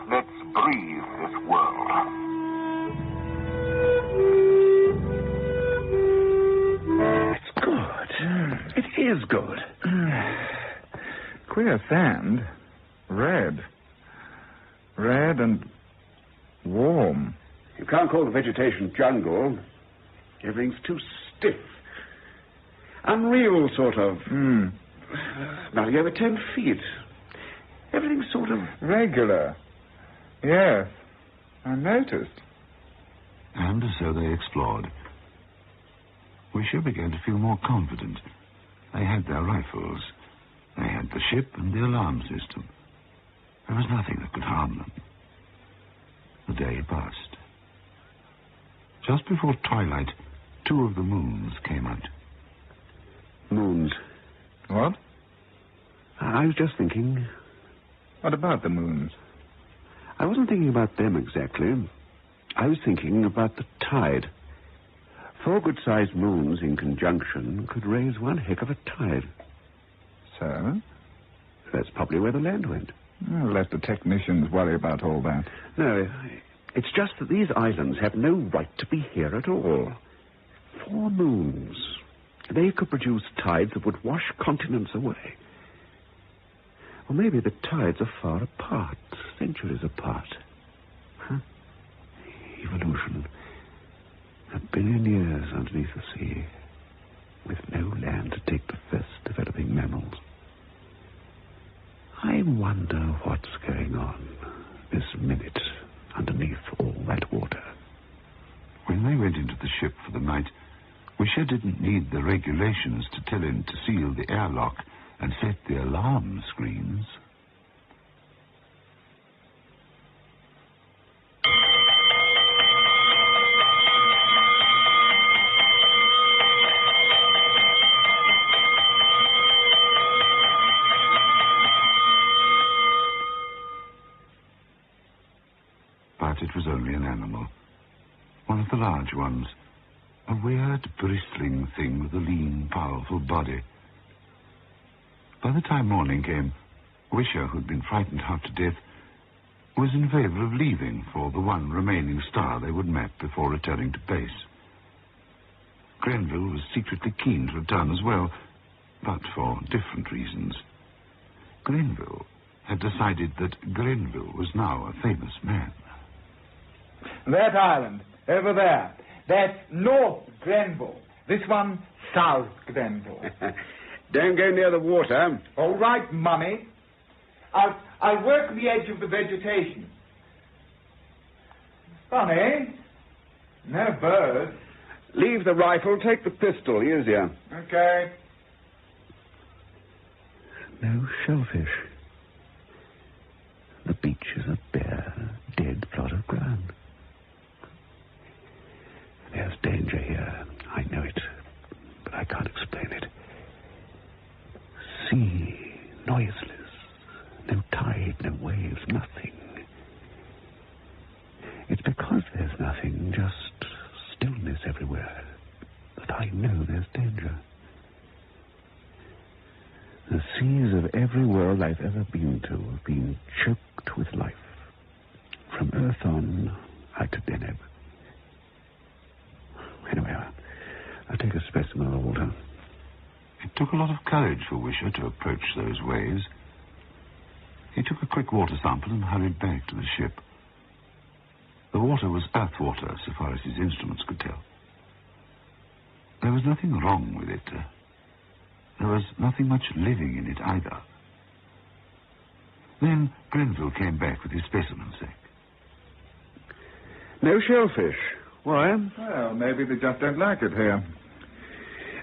let's breathe this world. It's good. It is good. Queer sand. Red. Red and warm. You can't call the vegetation jungle. Everything's too stiff. Unreal, sort of. Nothing over 10 feet. Everything's sort of... regular. Yes, I noticed. And so they explored. Wisher began to feel more confident. They had their rifles. They had the ship and the alarm system. There was nothing that could harm them. The day passed. Just before twilight, 2 of the moons came out. Moons. What? I was just thinking... What about the moons? I wasn't thinking about them exactly. I was thinking about the tide. 4 good-sized moons in conjunction could raise one heck of a tide. So? That's probably where the land went. Well, let the technicians worry about all that. No, it's just that these islands have no right to be here at all. 4 moons. They could produce tides that would wash continents away. Or maybe the tides are far apart, centuries apart. Huh? Evolution. 1 billion years underneath the sea, with no land to take the first developing mammals. I wonder what's going on this minute underneath all that water. When they went into the ship for the night, Wisher didn't need the regulations to tell him to seal the airlock and set the alarm screens. But it was only an animal. One of the large ones. A weird, bristling thing with a lean, powerful body. By the time morning came, Wisher, who'd been frightened half to death, was in favor of leaving for the one remaining star they would map before returning to base. Grenville was secretly keen to return as well, but for different reasons. Grenville had decided that Grenville was now a famous man. That island, over there, that's North Grenville. This one, South Grenville. Don't go near the water. All right, Mummy. I'll work the edge of the vegetation. Funny. No birds. Leave the rifle, take the pistol. Easier. Okay. No shellfish. The beach is a bare, dead plot of ground. There's danger here. I know it, but I can't explain it. Sea, noiseless. No tide, no waves, nothing. It's because there's nothing, just stillness everywhere, that I know there's danger. The seas of every world I've ever been to have been choked with life. From Earth on, out to Deneb. Anyway, I'll take a specimen of the water. It took a lot of courage for Wisher to approach those waves. He took a quick water sample and hurried back to the ship. The water was earth water, so far as his instruments could tell. There was nothing wrong with it. There was nothing much living in it either. Then Grenville came back with his specimen sack. No shellfish. Why? Well, maybe they just don't like it here.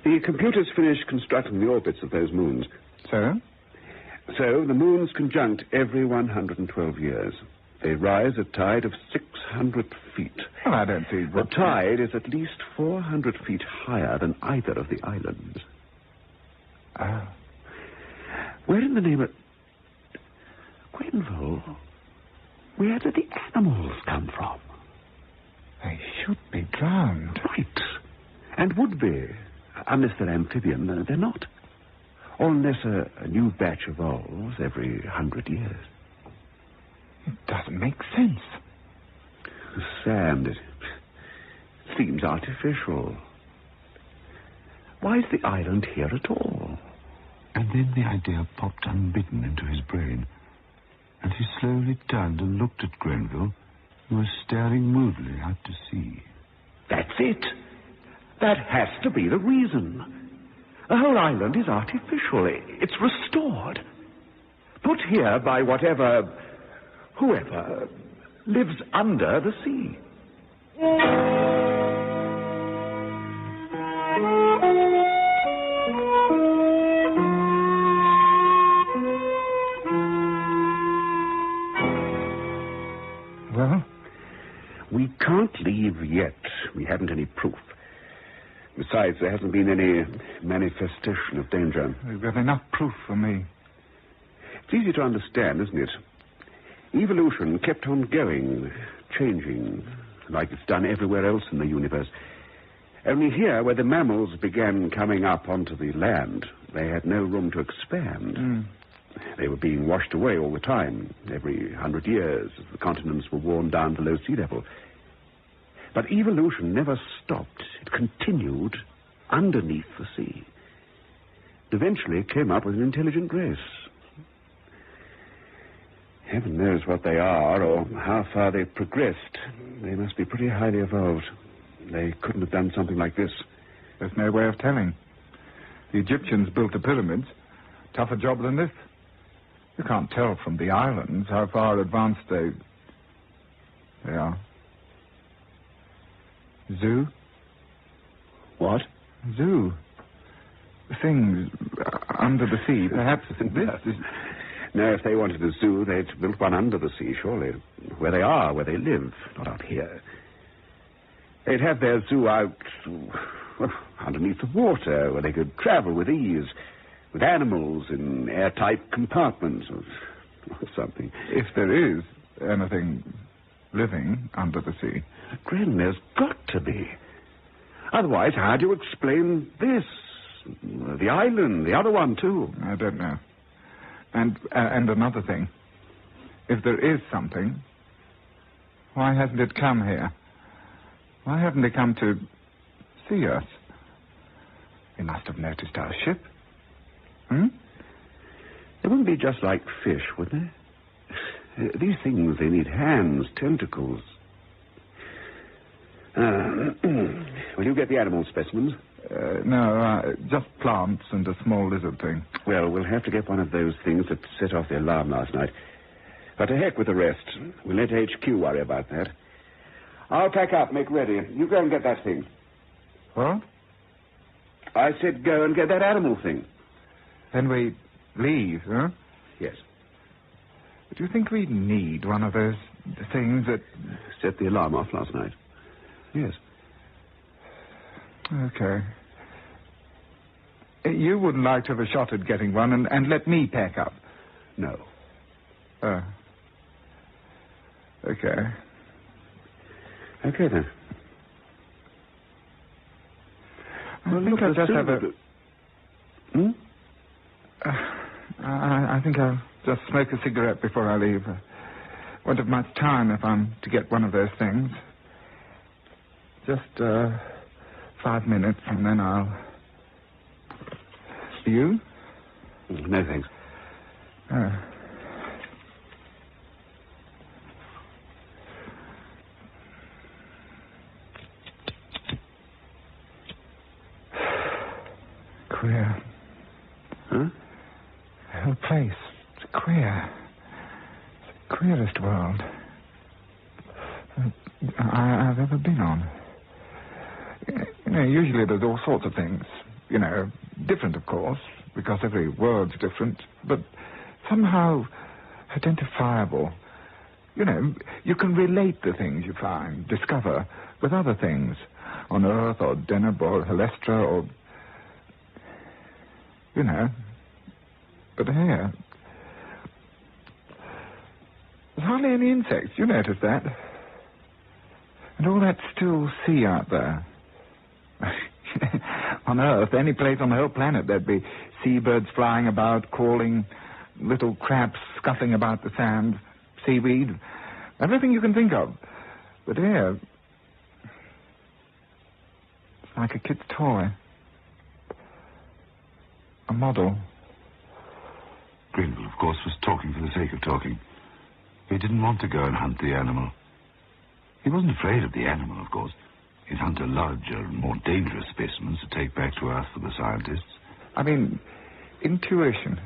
The computers finished constructing the orbits of those moons. So? So the moons conjunct every 112 years. They rise a tide of 600 feet. Well, I don't see what... The tide is at least 400 feet higher than either of the islands. Oh. Where in the name of... Grenville, where did the animals come from? They should be drowned. Right. And would be, Unless they're amphibian, they're not. Or unless a new batch evolves every 100 years. It doesn't make sense. Sam, it seems artificial. Why is the island here at all? And then the idea popped unbidden into his brain, and he slowly turned and looked at Grenville, who was staring moodily out to sea. That's it. That has to be the reason. The whole island is artificial. It's restored. Put here by whoever lives under the sea. Well? We can't leave yet. We haven't any proof. Besides, there hasn't been any manifestation of danger. We've got enough proof for me. It's easy to understand, isn't it? Evolution kept on going, changing, like it's done everywhere else in the universe. Only here, where the mammals began coming up onto the land, they had no room to expand. They were being washed away all the time, every 100 years, as the continents were worn down below sea level. But evolution never stopped. It continued underneath the sea. Eventually it came up with an intelligent race. Heaven knows what they are or how far they've progressed. They must be pretty highly evolved. They couldn't have done something like this. There's no way of telling. The Egyptians built the pyramids. Tougher job than this. You can't tell from the islands how far advanced they are. Zoo? What? Zoo. Things under the sea, perhaps. No, if they wanted a zoo, they'd build one under the sea, surely. Where they are, where they live, not out here. They'd have their zoo out, underneath the water, where they could travel with ease, with animals in airtight compartments or something. If there is anything living under the sea. Gren, there's got to be. Otherwise, how do you explain this? The island, the other one, too. I don't know. And another thing. If there is something, why hasn't it come here? Why haven't it come to see us? They must have noticed our ship. They wouldn't be just like fish, would they? These things, they need hands, tentacles. Will you get the animal specimens? No, just plants and a small lizard thing. Well, we'll have to get one of those things that set off the alarm last night. But to heck with the rest. We'll let HQ worry about that. I'll pack up, make ready. You go and get that thing. What? I said go and get that animal thing. Then we leave, huh? Yes. Do you think we need one of those things that set the alarm off last night? Yes. Okay. You wouldn't like to have a shot at getting one and let me pack up? No. Okay. Okay, then. I think I'll just have a... I think I'll just smoke a cigarette before I leave. Won't have much time if I'm to get one of those things. Just 5 minutes, and then I'll... You? No, thanks. Queer. Huh? The whole place. It's queer. It's the queerest world I've ever been on. You know, usually there's all sorts of things. You know, different, of course, because every world's different, but somehow identifiable. You know, you can relate the things you find, discover, with other things, on Earth or Deneb or Halestra or... You know, but here, there's hardly any insects. You notice that? And all that still sea out there. On Earth, any place on the whole planet, there'd be seabirds flying about, calling, little crabs scuffing about the sand, seaweed, everything you can think of. But here, it's like a kid's toy. A model. Grenville, of course, was talking for the sake of talking. He didn't want to go and hunt the animal. He wasn't afraid of the animal, of course. He'd hunt a larger and more dangerous specimens to take back to Earth for the scientists. I mean, intuition.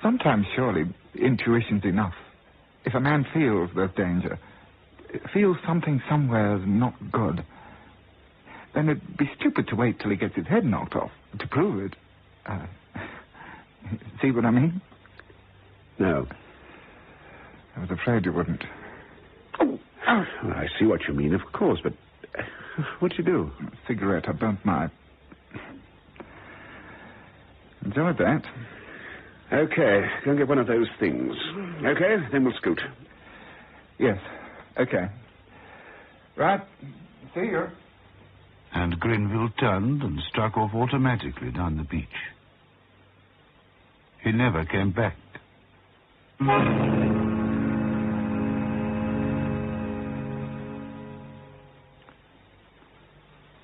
Sometimes, surely, intuition's enough. If a man feels there's danger, feels something somewhere's not good, then it'd be stupid to wait till he gets his head knocked off to prove it. See what I mean? No. I was afraid you wouldn't. Oh, I see what you mean, of course, but what'd you do? A cigarette. I burnt my... Enjoyed that. Okay, go and get one of those things. Okay, then we'll scoot. Yes, okay. Right, see you. And Grenville turned and struck off automatically down the beach. He never came back.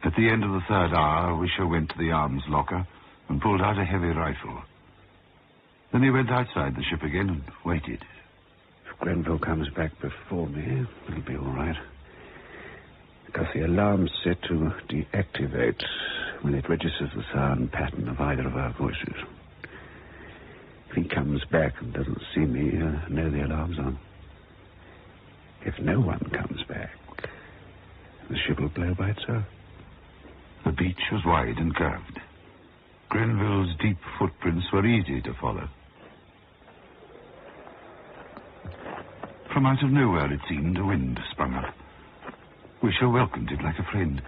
At the end of the third hour, Wisher went to the arms locker and pulled out a heavy rifle. Then he went outside the ship again and waited. If Grenville comes back before me, it'll be all right. Because the alarm's set to deactivate when it registers the sound pattern of either of our voices. If he comes back and doesn't see me, he'll know the alarm's on. If no one comes back, the ship will blow by itself. The beach was wide and curved. Grenville's deep footprints were easy to follow. From out of nowhere, it seemed, a wind sprung up. Wisher welcomed it like a friend.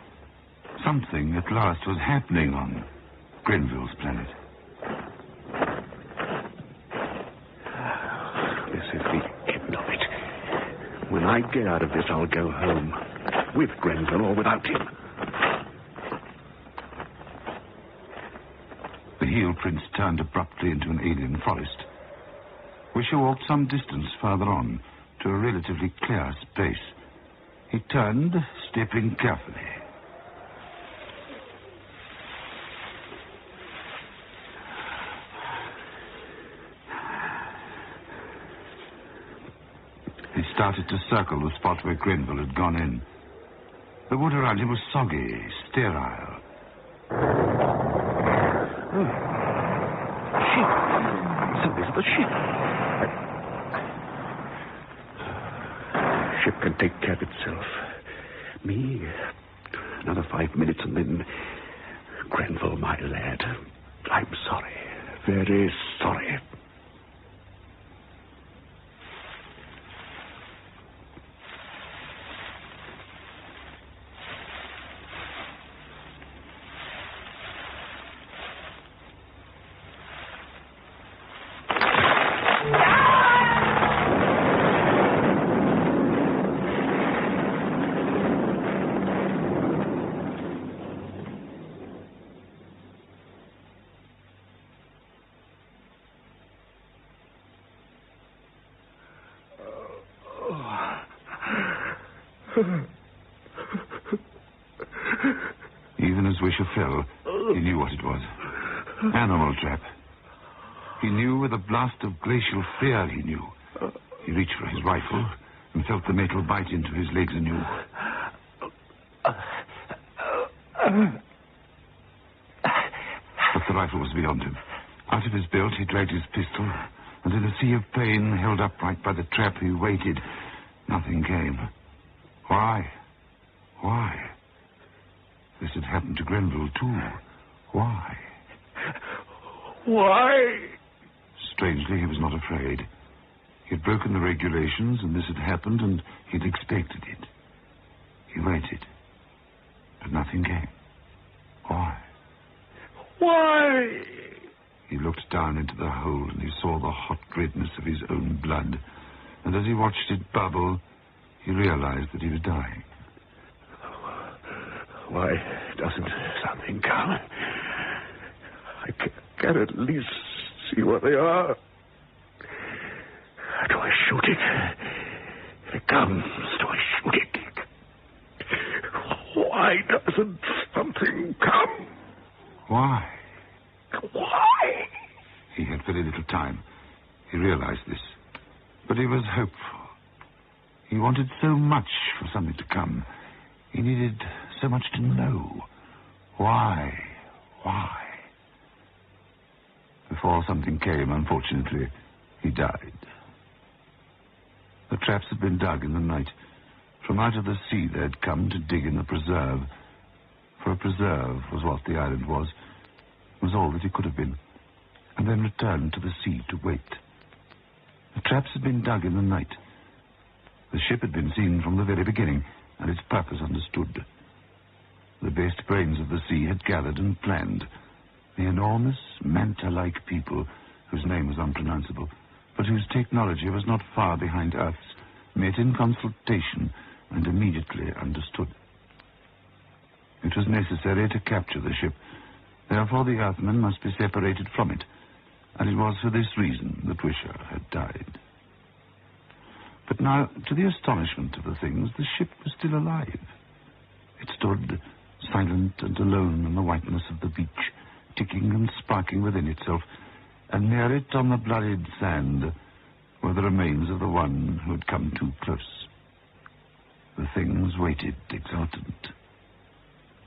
Something at last was happening on Grenville's planet. This is the end of it. When I get out of this, I'll go home. With Grenville or without him. The heel prints turned abruptly into an alien forest. Wisher walked some distance farther on to a relatively clear space. He turned, stepping carefully. He started to circle the spot where Grenville had gone in. The wood around him was soggy, sterile. Ship. Somebody's at the ship. Ship can take care of itself. Me, another 5 minutes and then... Grenville, my lad, I'm sorry. Very sorry. Even as Wisher fell, he knew what it was. Animal trap. He knew with a blast of glacial fear, he knew. He reached for his rifle and felt the metal bite into his legs anew. But the rifle was beyond him. Out of his belt, he dragged his pistol, and in a sea of pain, held upright by the trap, he waited. Nothing came. Why? Why? This had happened to Grenville, too. Why? Why? Strangely, he was not afraid. He had broken the regulations, and this had happened, and he'd expected it. He waited. But nothing came. Why? Why? He looked down into the hole, and he saw the hot redness of his own blood. And as he watched it bubble, he realized that he was dying. Why doesn't something come? I can't at least see where they are. Do I shoot it? If it comes, do I shoot it? Why doesn't something come? Why? Why? He had very little time. He realized this. But he was hopeful. He wanted so much for something to come. He needed so much to know. Why? Why? Before something came, unfortunately, he died. The traps had been dug in the night. From out of the sea they had come to dig in the preserve. For a preserve was what the island was all that it could have been, and then returned to the sea to wait. The traps had been dug in the night. The ship had been seen from the very beginning, and its purpose understood. The best brains of the sea had gathered and planned. The enormous, manta-like people, whose name was unpronounceable, but whose technology was not far behind Earth's, met in consultation and immediately understood. It was necessary to capture the ship. Therefore, the Earthmen must be separated from it, and it was for this reason that Wisher had died. But now, to the astonishment of the things, the ship was still alive. It stood silent and alone on the whiteness of the beach, ticking and sparking within itself, and near it, on the bloodied sand, were the remains of the one who had come too close. The things waited, exultant.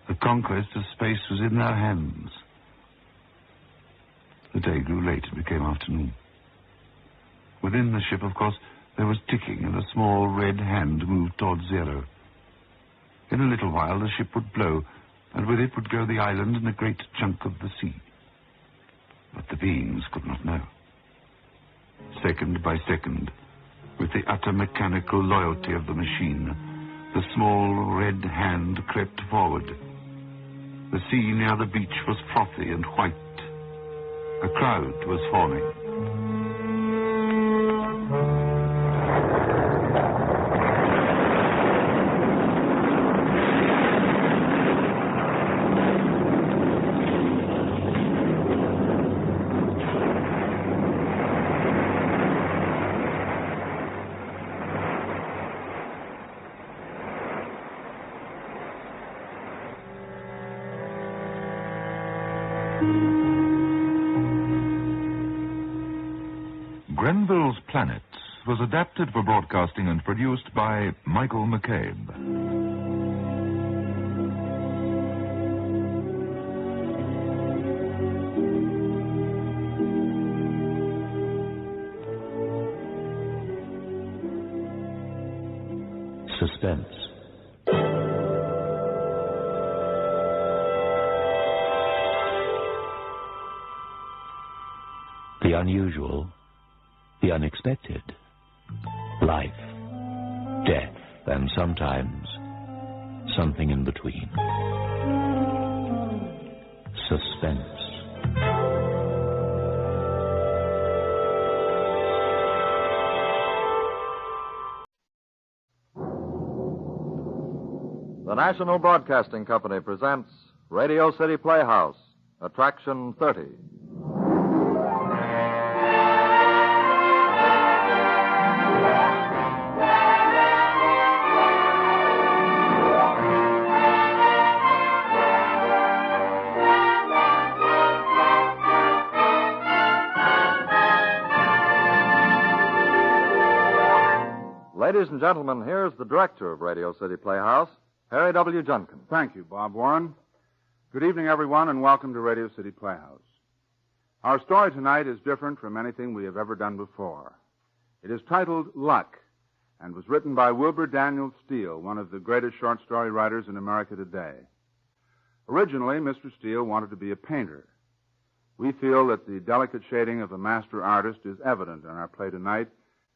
The conquest of space was in their hands. The day grew late and became afternoon. Within the ship, of course, there was ticking, and a small red hand moved towards zero. In a little while, the ship would blow, and with it would go the island and a great chunk of the sea. But the beings could not know. Second by second, with the utter mechanical loyalty of the machine, the small red hand crept forward. The sea near the beach was frothy and white. A crowd was forming. Grenville's Planets was adapted for broadcasting and produced by Michael McCabe. Suspense. The unusual, the unexpected, life, death, and sometimes something in between. Suspense. The National Broadcasting Company presents Radio City Playhouse, Attraction 30. Ladies and gentlemen, here's the director of Radio City Playhouse, Harry W. Junkin. Thank you, Bob Warren. Good evening, everyone, and welcome to Radio City Playhouse. Our story tonight is different from anything we have ever done before. It is titled Luck and was written by Wilbur Daniel Steele, one of the greatest short story writers in America today. Originally, Mr. Steele wanted to be a painter. We feel that the delicate shading of a master artist is evident in our play tonight,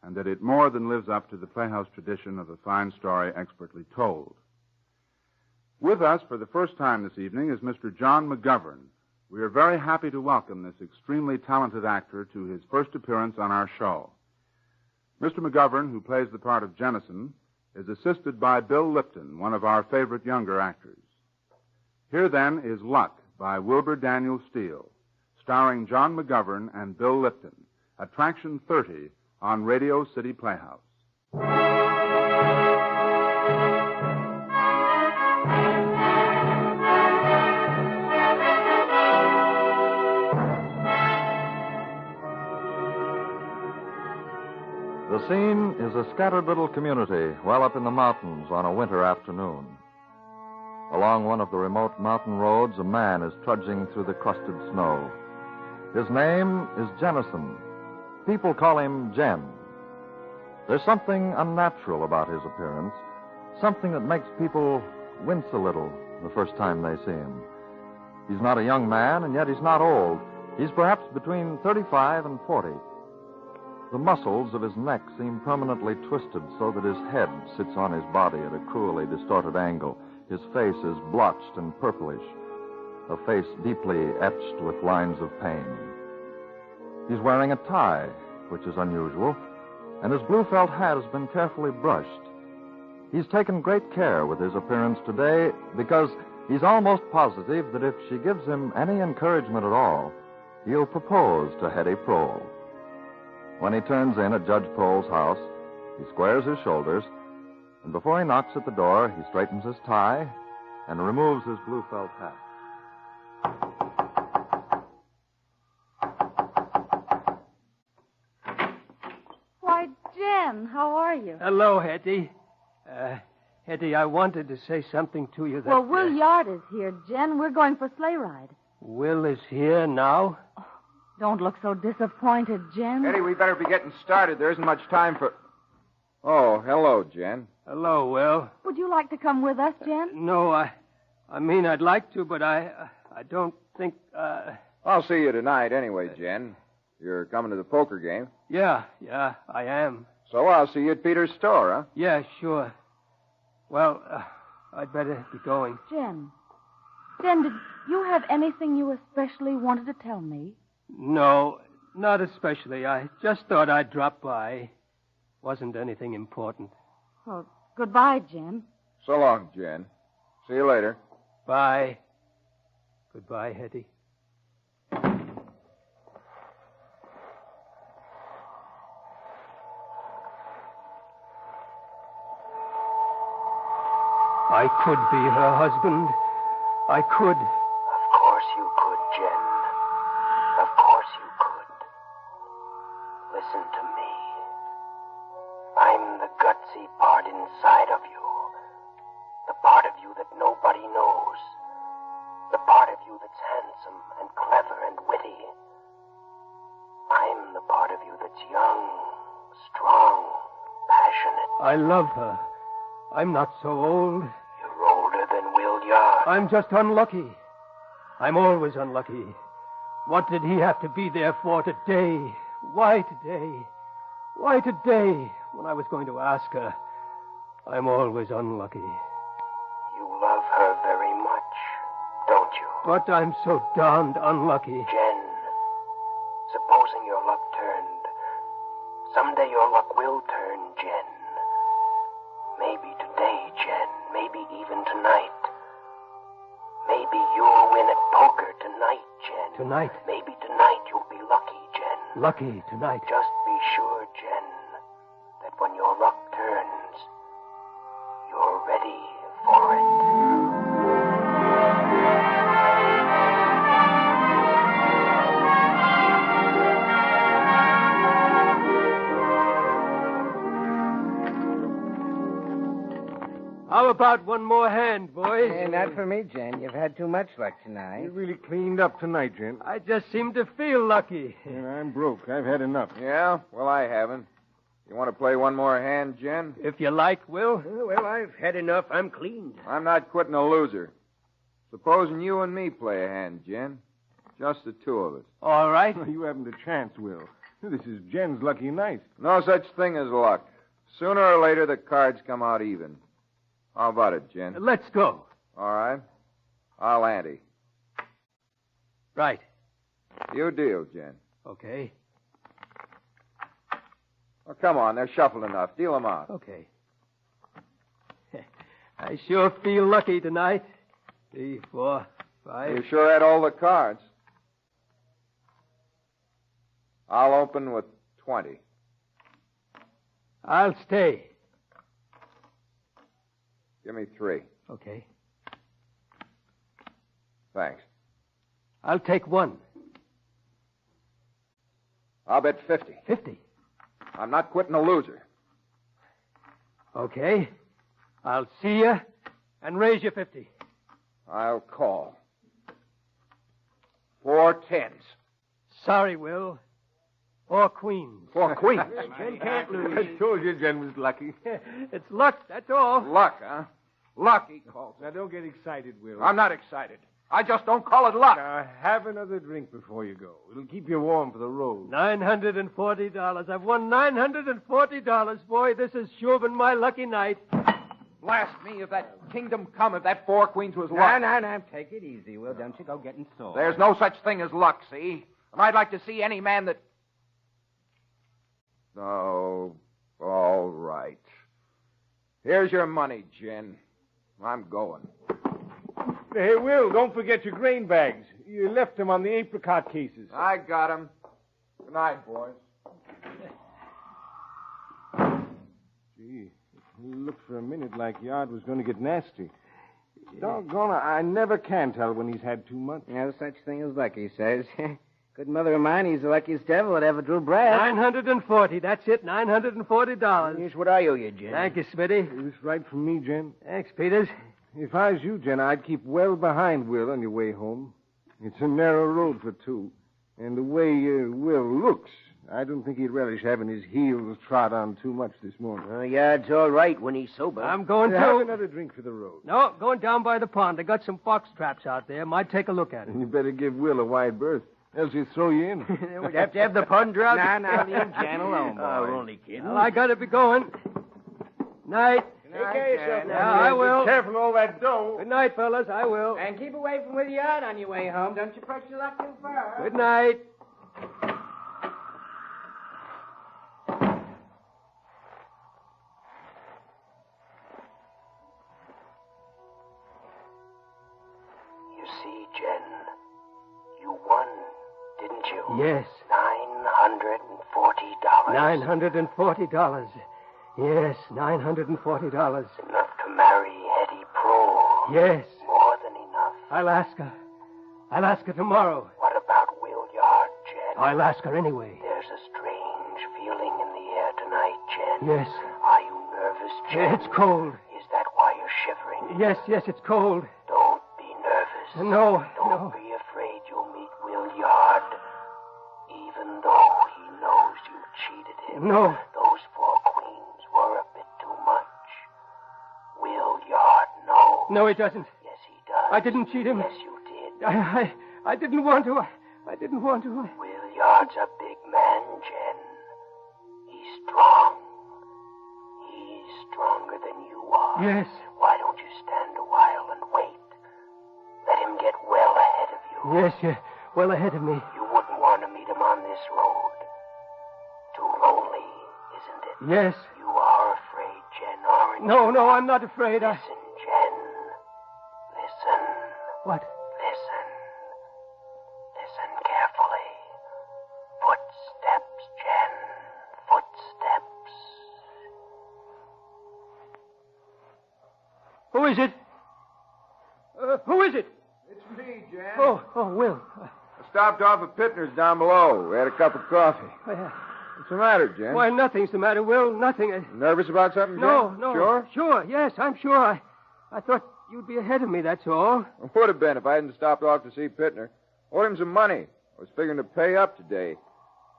and that it more than lives up to the Playhouse tradition of a fine story expertly told. With us for the first time this evening is Mr. John McGovern. We are very happy to welcome this extremely talented actor to his first appearance on our show. Mr. McGovern, who plays the part of Jennison, is assisted by Bill Lipton, one of our favorite younger actors. Here, then, is Luck by Wilbur Daniel Steele, starring John McGovern and Bill Lipton. Attraction 30 on Radio City Playhouse. The scene is a scattered little community well up in the mountains on a winter afternoon. Along one of the remote mountain roads, a man is trudging through the crusted snow. His name is Jennison. People call him Jen. There's something unnatural about his appearance, something that makes people wince a little the first time they see him. He's not a young man, and yet he's not old. He's perhaps between 35 and 40. The muscles of his neck seem permanently twisted so that his head sits on his body at a cruelly distorted angle. His face is blotched and purplish, a face deeply etched with lines of pain. He's wearing a tie, which is unusual, and his blue felt hat has been carefully brushed. He's taken great care with his appearance today because he's almost positive that if she gives him any encouragement at all, he'll propose to Hetty Prohl. When he turns in at Judge Prohl's house, he squares his shoulders, and before he knocks at the door, he straightens his tie and removes his blue felt hat. Why, Jen, how are you? Hello, Hetty. Hetty, I wanted to say something to you that... Well, Will Yard is here, Jen. We're going for sleigh ride. Will is here now? Oh, don't look so disappointed, Jen. Eddie, we better be getting started. There isn't much time for... Oh, hello, Jen. Hello, Will. Would you like to come with us, Jen? No, I mean, I'd like to, but I don't think, I'll see you tonight anyway, Jen. You're coming to the poker game? Yeah, I am. So I'll see you at Peter's store, huh? Yeah, sure. Well, I'd better be going. Jen, did you have anything you especially wanted to tell me? No, not especially. I just thought I'd drop by. Wasn't anything important. Well, goodbye, Jen. So long, Jen. See you later. Bye. Goodbye, Hetty. I could be her husband. I could. Of course you could, Jen. Of course you could. Listen to me. I'm the gutsy part inside of you. The part of you that nobody knows. The part of you that's handsome and clever and witty. I'm the part of you that's young, strong, passionate. I love her. I'm not so old. You're older than Will Yard. I'm just unlucky. I'm always unlucky. What did he have to be there for today? Why today? Why today, when I was going to ask her? I'm always unlucky. You love her very much, don't you? But I'm so darned unlucky. Jen, supposing your luck turned. Someday your luck will turn, Jen. Maybe today, Jen. Maybe even tonight. Maybe you'll win at poker tonight, Jen. Tonight? Maybe tonight you'll be lucky, Jen. Lucky tonight. Just be sure, Jen, that when your luck turns, you're ready for it. How about one more hand, boys? Hey, not for me, Jen. You've had too much luck tonight. You really cleaned up tonight, Jen. I just seem to feel lucky. And I'm broke. I've had enough. Yeah? Well, I haven't. You want to play one more hand, Jen? If you like, Will. Well, I've had enough. I'm cleaned. I'm not quitting a loser. Supposing you and me play a hand, Jen. Just the two of us. All right. You haven't a chance, Will. This is Jen's lucky night. No such thing as luck. Sooner or later, the cards come out even. How about it, Jen? Let's go. All right. I'll ante. Right. You deal, Jen. Okay. Well, come on. They're shuffled enough. Deal them out. Okay. I sure feel lucky tonight. 3, 4, 5. You sure had all the cards. I'll open with 20. I'll stay. Give me 3. Okay. Thanks. I'll take 1. I'll bet 50. 50. I'm not quitting a loser. Okay. I'll see you and raise you 50. I'll call. 4 10s. Sorry, Will. 4 queens. 4 queens. Jen can't lose. I told you Jen was lucky. It's luck, that's all. Luck, huh? Luck, he calls it. Now, don't get excited, Will. I'm not excited. I just don't call it luck. Now, have another drink before you go. It'll keep you warm for the road. $940. I've won $940. Boy, this has sure been my lucky night. Blast me if that kingdom come, if that 4 queens was luck. No. Take it easy, Will. Don't you go getting sore. There's no such thing as luck, see? And I'd like to see any man that... Oh, all right. Here's your money, Jen. I'm going. Hey, Will, don't forget your grain bags. You left them on the apricot cases. I got them. Good night, boys. Gee, it looked for a minute like Yard was going to get nasty. Doggone it, I never can tell when he's had too much. No such thing as luck, he says. Good mother of mine, he's the luckiest devil that ever drew breath. $940. That's it, $940. Here's what I owe you, Jen. Thank you, Smitty. It was right from me, Jen. Thanks, Peters. If I was you, Jen, I'd keep well behind Will on your way home. It's a narrow road for two. And the way Will looks, I don't think he'd relish having his heels trod on too much this morning. Yard's all right when he's sober. I'm going to... Have another drink for the road. No, going down by the pond. They got some fox traps out there. Might take a look at it. And you better give Will a wide berth, else he'll throw you in. We'd have to have the pond drug. Now, leave Jan alone, boy. We're only kidding. Well, I gotta be going. Night. Take care of yourself. Yeah, I will. Be careful of all that dough. Good night, fellas. I will. And keep away from Will Yard on your way home. Don't you press your luck too far. Good night. You see, Jen, you won, didn't you? Yes. $940. $940. Yes, $940. Enough to marry Hetty Prohl. Yes. More than enough. I'll ask her. I'll ask her tomorrow. What about Will Yard, Jen? I'll ask her anyway. There's a strange feeling in the air tonight, Jen. Yes. Are you nervous, Jen? It's cold. Is that why you're shivering? Yes, it's cold. Don't be nervous. No. Don't be afraid you'll meet Will Yard. Even though he knows you cheated him. No. Those 4 queens were a bit too much. Will Yard knows. No, he doesn't. Yes, he does. I didn't cheat him. Yes, you did. I didn't want to. I didn't want to. Will Yard's a big man, Jen. He's strong. He's stronger than you are. Yes. Why don't you stand a while and wait? Let him get well ahead of you. Yes, you're well ahead of me. You wouldn't want to meet him on this road. Too lonely, isn't it? Yes. You are afraid, Jen, aren't you? No, I'm not afraid. Listen, Jen. Listen. What? Listen. Listen carefully. Footsteps, Jen. Footsteps. Who is it? Who is it? It's me, Jen. Oh, Will. I stopped off at Pittner's down below. We had a cup of coffee. What's the matter, Jen? Why, nothing's the matter, Will. Nothing. Nervous about something, No. Jen? Sure? Sure, yes, I'm sure. I thought you'd be ahead of me, that's all. I would have been if I hadn't stopped off to see Pittner. Owed him some money. I was figuring to pay up today.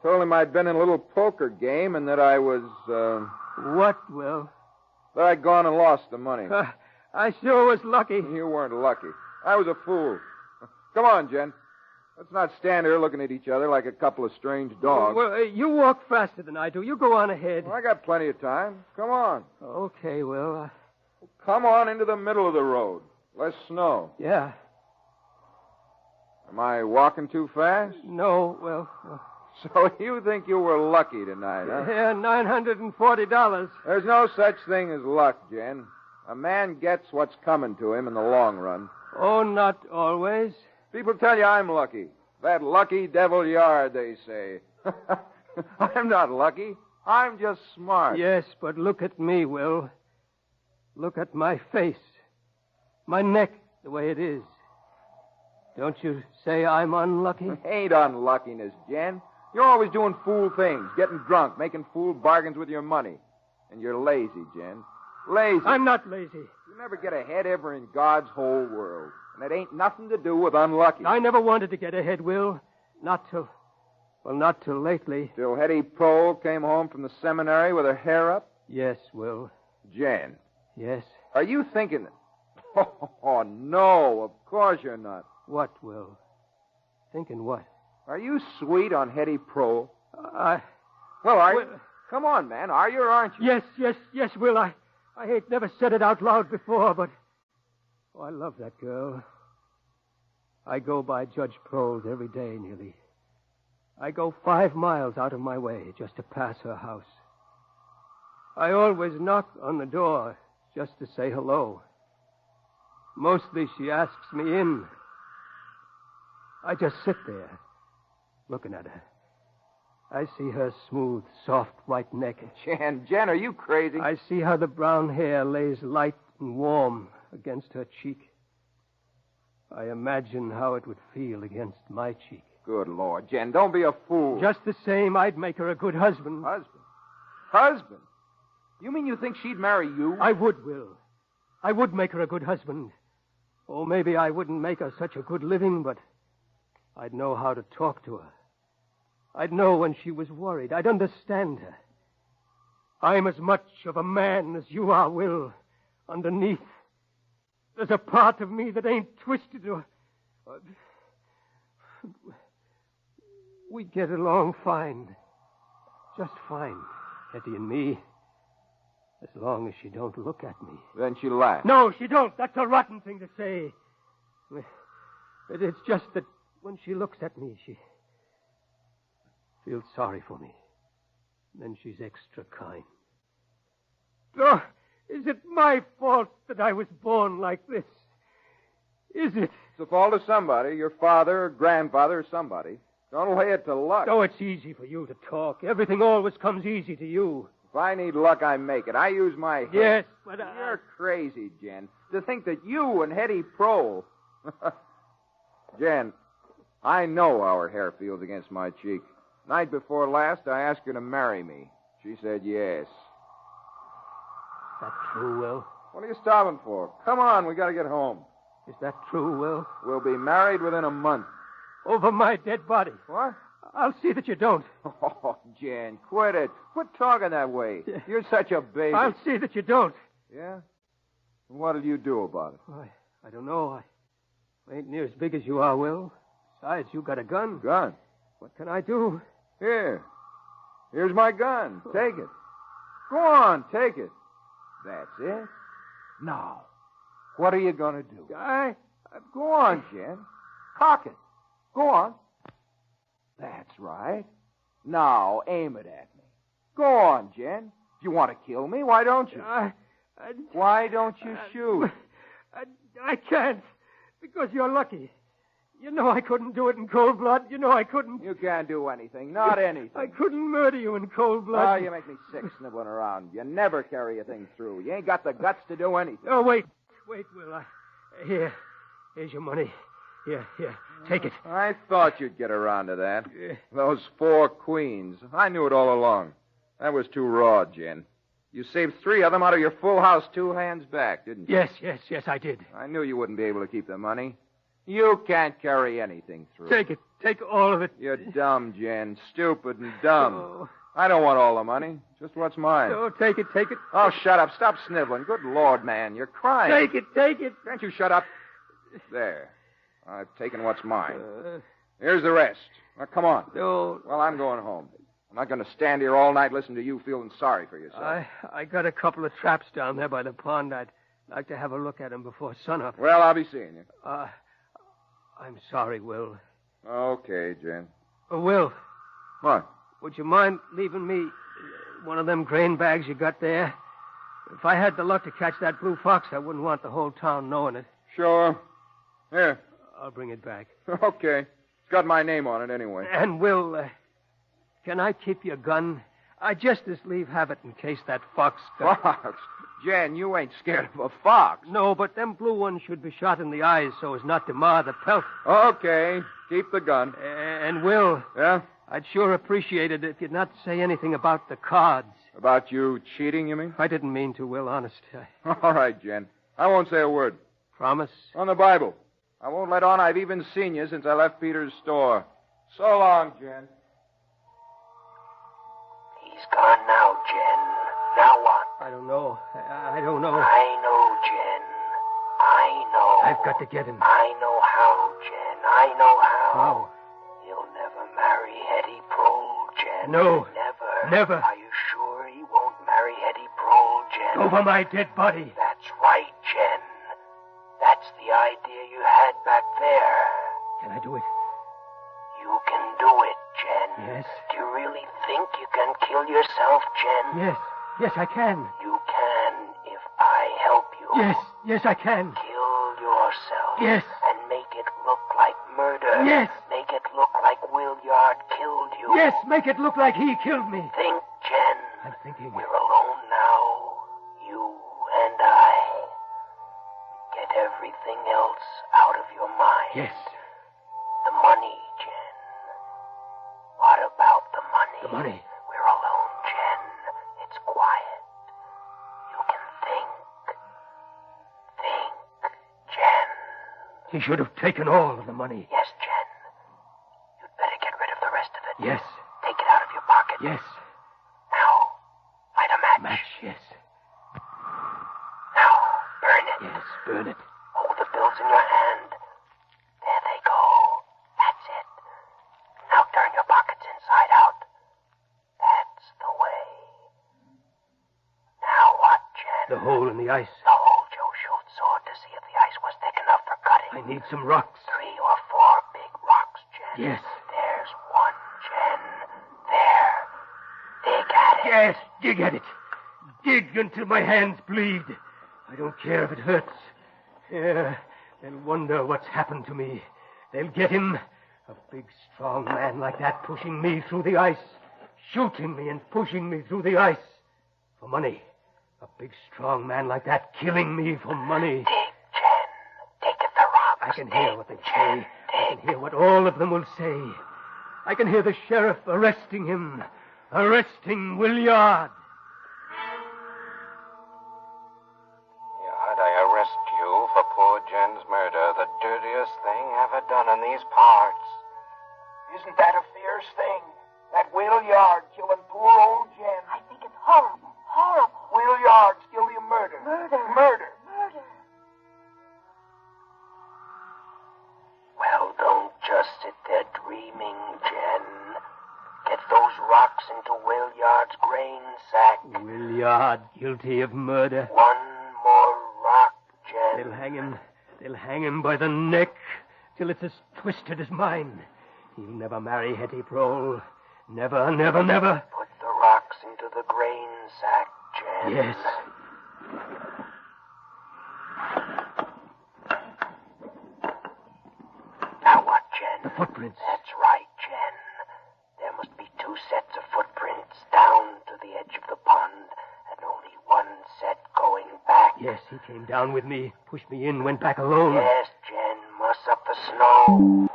Told him I'd been in a little poker game and that I was, What, Will? that I'd gone and lost the money. I sure was lucky. You weren't lucky. I was a fool. Come on, Jen. Let's not stand here looking at each other like a couple of strange dogs. Well, you walk faster than I do. You go on ahead. Well, I got plenty of time. Come on. Okay, Will. Come on into the middle of the road. Less snow. Yeah. Am I walking too fast? No, well... So you think you were lucky tonight, huh? Yeah, $940. There's no such thing as luck, Jen. A man gets what's coming to him in the long run. Oh, not always. People tell you I'm lucky. That lucky devil yard, they say. I'm not lucky. I'm just smart. Yes, but look at me, Will. Look at my face. My neck, the way it is. Don't you say I'm unlucky? It ain't unluckiness, Jen. You're always doing fool things, getting drunk, making fool bargains with your money. And you're lazy, Jen. Lazy. I'm not lazy. You never get ahead ever in God's whole world. And it ain't nothing to do with unlucky. I never wanted to get ahead, Will. Not till lately. Till Hetty Prohl came home from the seminary with her hair up? Yes, Will. Jen. Yes? Are you thinking... Oh, no, of course you're not. What, Will? Thinking what? Are you sweet on Hetty Prohl? Well, are you? Come on, man. Are you or aren't you? Yes, Will. I ain't never said it out loud before, but... Oh, I love that girl. I go by Judge Prohl's every day, nearly. I go 5 miles out of my way just to pass her house. I always knock on the door just to say hello. Mostly she asks me in. I just sit there, looking at her. I see her smooth, soft, white neck. Jen, are you crazy? I see how the brown hair lays light and warm against her cheek. I imagine how it would feel against my cheek. Good Lord, Jen, don't be a fool. Just the same, I'd make her a good husband. Husband? You mean you think she'd marry you? I would, Will. I would make her a good husband. Oh, maybe I wouldn't make her such a good living, but I'd know how to talk to her. I'd know when she was worried. I'd understand her. I'm as much of a man as you are, Will. Underneath, there's a part of me that ain't twisted or... We get along fine. Just fine, Hetty and me. As long as she don't look at me. Then she laughs. No, she don't. That's a rotten thing to say. It's just that when she looks at me, she feels sorry for me. Then she's extra kind. Oh, is it my fault that I was born like this? Is it? It's the fault of somebody, your father or grandfather or somebody. Don't lay it to luck. Oh, it's easy for you to talk. Everything always comes easy to you. If I need luck, I make it. I use my head. Yes, but You're crazy, Jen. To think that you and Hetty Prohl... Jen, I know how her hair feels against my cheek. Night before last, I asked her to marry me. She said yes. Is that true, Will? What are you stopping for? Come on, we got to get home. Is that true, Will? We'll be married within a month. Over my dead body. What? I'll see that you don't. Oh, Jen, quit it. Quit talking that way. Yeah. You're such a baby. I'll see that you don't. Yeah? What'll you do about it? Well, I don't know. I ain't near as big as you are, Will. Besides, you got a gun. Gun? What can I do? Here. Here's my gun. Take it. Go on, take it. That's it. Now, what are you going to do? Go on, Jen. Cock it. Go on. That's right. Now, aim it at me. Go on, Jen. If you want to kill me, why don't you? Why don't you shoot? I can't, because you're lucky. You know I couldn't do it in cold blood. You know I couldn't. You can't do anything. Not anything. I couldn't murder you in cold blood. Oh, you make me sick sniveling around. You never carry a thing through. You ain't got the guts to do anything. Oh, wait, Will. Here's your money. Here. Take it. I thought you'd get around to that. Those 4 queens. I knew it all along. That was too raw, Jen. You saved 3 of them out of your full house 2 hands back, didn't you? Yes, I did. I knew you wouldn't be able to keep the money. You can't carry anything through. Take it. Take all of it. You're dumb, Jen. Stupid and dumb. Oh. I don't want all the money. Just what's mine. Oh, take it. Oh, shut up. Stop sniveling. Good Lord, man. You're crying. Take it. Can't you shut up? There. I've taken what's mine. Here's the rest. Now, come on. No. Well, I'm going home. I'm not going to stand here all night listening to you feeling sorry for yourself. I got a couple of traps down there by the pond. I'd like to have a look at them before sunup. Well, I'll be seeing you. I'm sorry, Will. Okay, Jen. Will. What? Would you mind leaving me one of them grain bags you got there? If I had the luck to catch that blue fox, I wouldn't want the whole town knowing it. Sure. Here. I'll bring it back. Okay. It's got my name on it anyway. And, Will, can I keep your gun? I just as leave have it in case that fox... Fox? Jen, you ain't scared of a fox. No, but them blue ones should be shot in the eyes so as not to mar the pelt. Okay. Keep the gun. And, Will... Yeah? I'd sure appreciate it if you'd not say anything about the cards. About you cheating, you mean? I didn't mean to, Will, honest. All right, Jen. I won't say a word. Promise? On the Bible. I won't let on I've even seen you since I left Peter's store. So long, Jen. He's gone now, Jen. Now what? I don't know. I don't know. I know, Jen. I know. I've got to get him. I know how, Jen. I know how. How? He'll never marry Hetty Prohl, Jen. No. Never. Never. Are you sure he won't marry Hetty Prohl, Jen? Over my dead body. That's right, Jen. That's the idea you had back there. Can I do it? You can do it, Jen. Yes. Do you really think you can kill yourself, Jen? Yes. Yes, I can. You can if I help you. Yes. Yes, I can. Kill yourself. Yes. And make it look like murder. Yes. Make it look like Williard killed you. Yes, make it look like he killed me. Think, Jen. I'm thinking. We're alone now. You and I. Get everything else out of your mind. Yes. The money, Jen. What about the money? The money. We're alone, Jen. It's quiet. You can think. Think, Jen. He should have taken all of the money. Yes, Jen. You'd better get rid of the rest of it. Yes. Take it out of your pocket. Yes. Now, light a match. Match, yes. Now, burn it. Yes, burn it. Hold the bills in your hand. There they go. That's it. Now turn your pockets inside out. That's the way. Now what, Jen? The hole in the ice. The hole Joe Schultz sawed to see if the ice was thick enough for cutting. I need some rocks. 3 or 4 big rocks, Jen. Yes. There's one, Jen. There. Dig at it. Yes, dig at it. Dig until my hands bleed. I don't care if it hurts. Yeah, they'll wonder what's happened to me. They'll get him. A big, strong man like that pushing me through the ice. Shooting me and pushing me through the ice. For money. A big, strong man like that killing me for money. Dig, Jen. Dig at the rocks. I can hear what they say. I can hear what all of them will say. I can hear the sheriff arresting him. Arresting Williard. I arrest you for poor Jen's murder, the dirtiest thing ever done in these parts. Isn't that a fierce thing? That Williard killing poor old Jen. I think it's horrible. Horrible. Williard's guilty of murder. Murder. Well, don't just sit there dreaming, Jen. Get those rocks into Williard's grain sack. Williard guilty of murder. One more rock, Jen. They'll hang him by the neck till it's as twisted as mine. He'll never marry Hetty Prohl. Never, never, never. Put the rocks into the grain sack, Jen. Yes. Now what, Jen? The footprints. That's right, Jen. There must be 2 sets of footprints down to the edge of the pond, and only 1 set going back. Yes, he came down with me, pushed me in, went back alone. Yes, Jen, muss up the snow.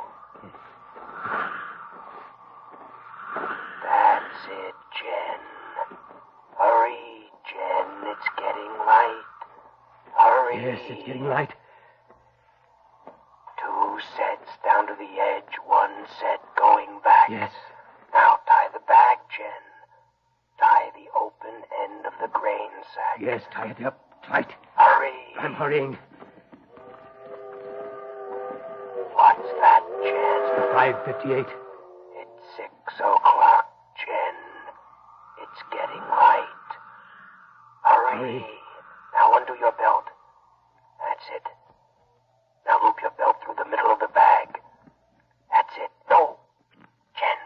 That's it, Jen. Hurry, Jen, it's getting light. Hurry. Yes, it's getting light. 2 sets down to the edge, 1 set going back. Yes. Now tie the bag, Jen. Tie the open end of the grain sack. Yes, tie it up tight. Hurry. I'm hurrying. What's that, Jen? It's the 5:58. It's 6 o'clock, Jen. It's getting light. Hurry. Now undo your belt. That's it. Now loop your belt through the middle of the bag. That's it. No. Jen,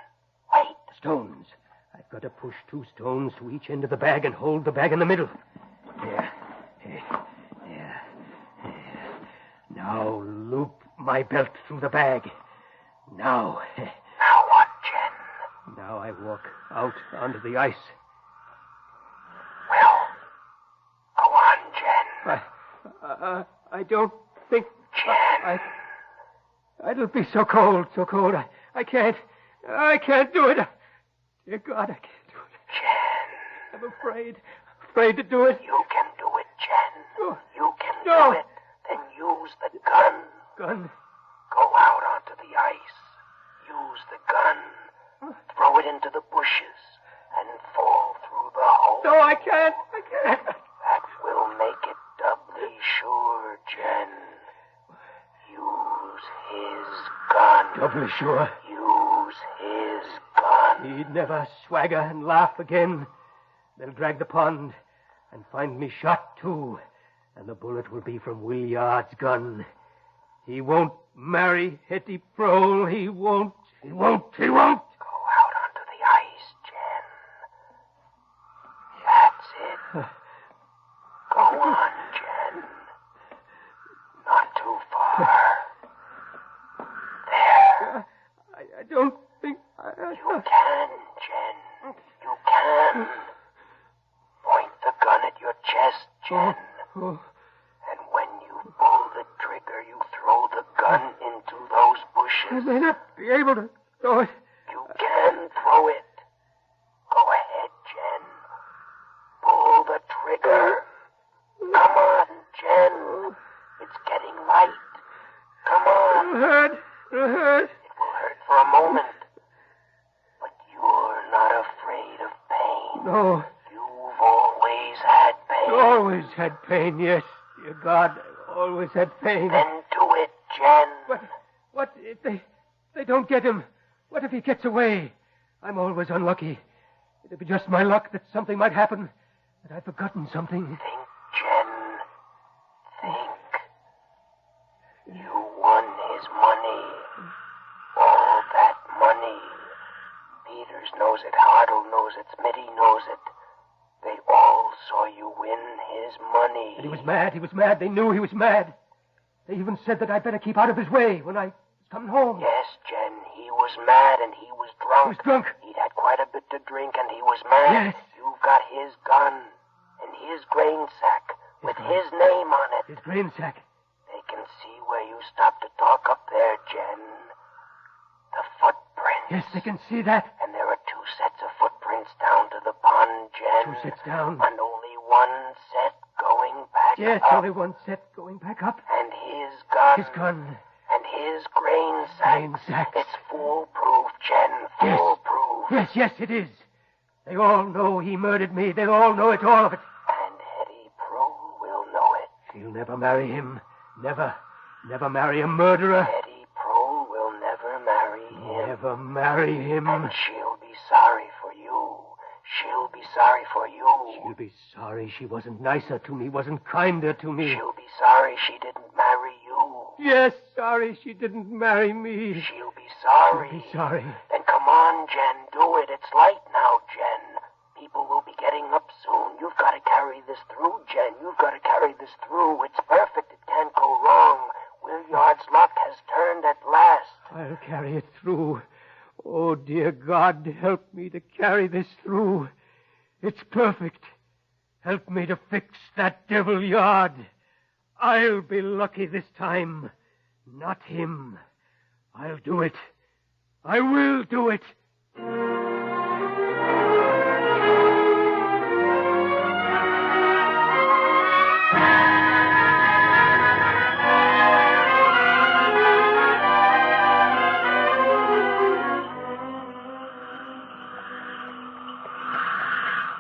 wait. Stones. I've got to push 2 stones to each end of the bag and hold the bag in the middle. There. Now loop my belt through the bag. Now. Now what, Jen? Now I walk out onto the ice. Well, go on, Jen. I don't think... Jen. It'll be so cold. I can't do it. Dear God, I can't do it. Jen. I'm afraid to do it. You can do it, Jen. Oh. You can No. do it. Then use the gun. Gun? Go out onto the ice. Use the gun. Throw it into the bushes and fall through the hole. No, I can't. That will make it doubly sure, Jen. Use his gun. Doubly sure. Use his gun. He'd never swagger and laugh again. They'll drag the pond and find me shot, too. And the bullet will be from Williard's gun. He won't marry Hetty Prole. He won't. Go out onto the ice, Jen. That's it. Go on, Jen. Not too far. There. I don't think... You can, Jen. You can. Point the gun at your chest, Jen. And when you pull the trigger, you throw the gun into those bushes. I may not be able to throw it. You can throw it. Go ahead, Jen. Pull the trigger. Come on, Jen. It's getting light. Come on. It'll hurt. It will hurt for a moment. But you're not afraid of pain. No. You've always had pain. Always had pain, yes. Dear God, I always had pain. Then do it, Jen. But what if they don't get him? What if he gets away? I'm always unlucky. It'd be just my luck that something might happen, that I've forgotten something. Think, Jen. Think. You won his money. All that money. Peters knows it. Hardle knows it. Smitty knows it. They all saw you win his money. And he was mad. They knew he was mad. They even said that I'd better keep out of his way when I was coming home. Yes, Jen, he was mad and he was drunk. He was drunk. He'd had quite a bit to drink and he was mad. Yes. You've got his gun and his grain sack with his name on it. His grain sack. They can see where you stopped to talk up there, Jen. The footprints. Yes, they can see that. And there are 2 sets of footprints down to the pond, Jen. 2 sets down. And only 1 set going back yes, up. only 1 set going back up. And his gun. His gun. And his grain sack. Grain sack. It's foolproof, Jen. Foolproof. Yes, it is. They all know he murdered me. They all know it, all of it. And Hetty Prue will know it. She'll never marry him. Never marry a murderer. Hetty Prue will never marry him. Never marry him. And she'll be sorry for you. She'll be sorry for you. She'll be sorry she wasn't nicer to me, wasn't kinder to me. She'll be sorry she didn't marry you. Yes, sorry she didn't marry me. She'll be sorry. She'll be sorry. Then come on, Jen, do it. It's light now, Jen. People will be getting up soon. You've got to carry this through, Jen. You've got to carry this through. It's perfect. It can't go wrong. Williard's luck has turned at last. I'll carry it through. Oh, dear God, help me to carry this through. It's perfect. Help me to fix that devil yard. I'll be lucky this time, not him. I'll do it. I will do it.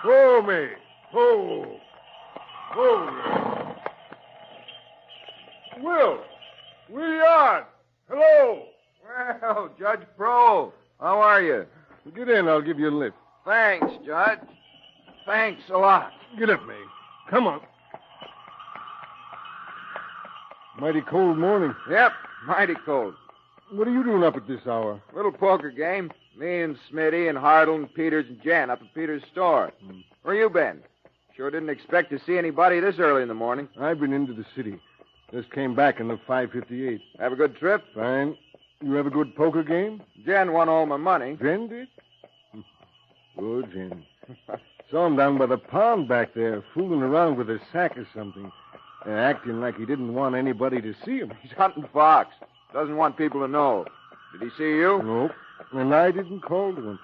Whoa, me. Whoa. Whoa. Will. Williard. Hello. Well, Judge Prole, how are you? Get in. I'll give you a lift. Thanks, Judge. Thanks a lot. Get up, May. Come on. Mighty cold morning. Yep, mighty cold. What are you doing up at this hour? Little poker game. Me and Smitty and Hardle and Peters and Jen up at Peters' store. Where you been? Sure didn't expect to see anybody this early in the morning. I've been into the city. Just came back in the 558. Have a good trip? Fine. You have a good poker game? Jen won all my money. Jen did? Oh, Jen. Saw him down by the pond back there, fooling around with a sack or something. Acting like he didn't want anybody to see him. He's hunting fox. Doesn't want people to know. Did he see you? Nope. And I didn't call to him.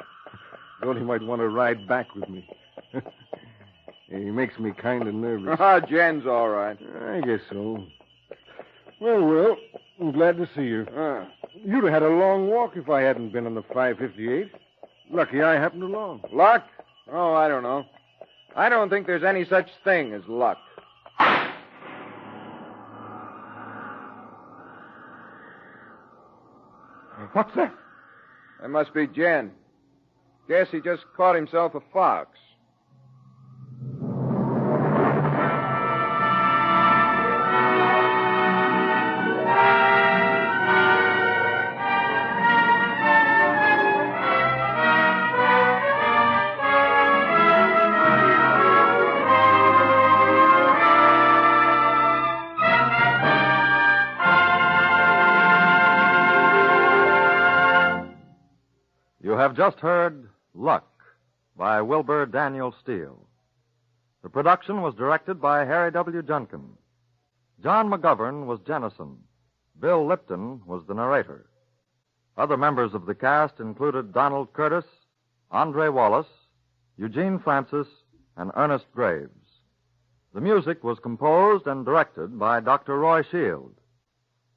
Thought he might want to ride back with me. He makes me kind of nervous. Jen's all right. I guess so. Well, I'm glad to see you. You'd have had a long walk if I hadn't been on the 558. Lucky I happened along. Luck? Oh, I don't know. I don't think there's any such thing as luck. What's that? That must be Jen. Guess he just caught himself a fox. You have just heard Luck by Wilbur Daniel Steele. The production was directed by Harry W. Junkin. John McGovern was Jennison. Bill Lipton was the narrator. Other members of the cast included Donald Curtis, Andre Wallace, Eugene Francis, and Ernest Graves. The music was composed and directed by Dr. Roy Shield.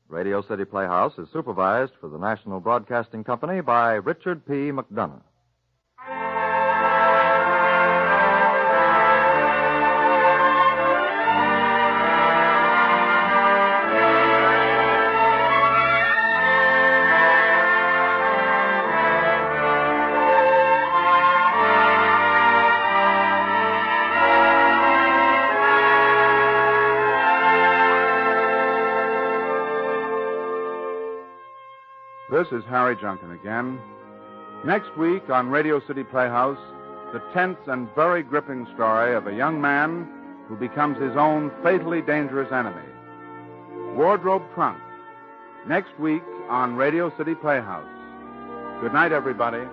Radio City Playhouse is supervised for the National Broadcasting Company by Richard P. McDonough. This is Harry Junkin again. Next week on Radio City Playhouse, the tense and very gripping story of a young man who becomes his own fatally dangerous enemy. Wardrobe Trunk. Next week on Radio City Playhouse. Good night, everybody.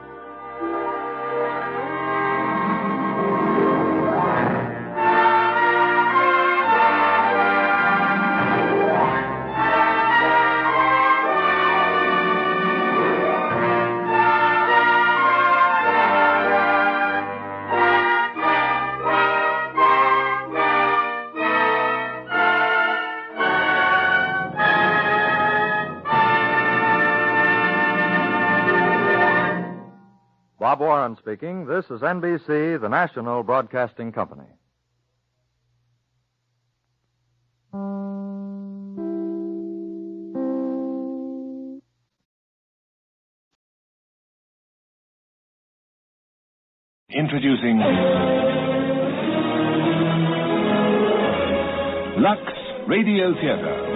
Bob Warren speaking. This is NBC, the National Broadcasting Company. Introducing Lux Radio Theater.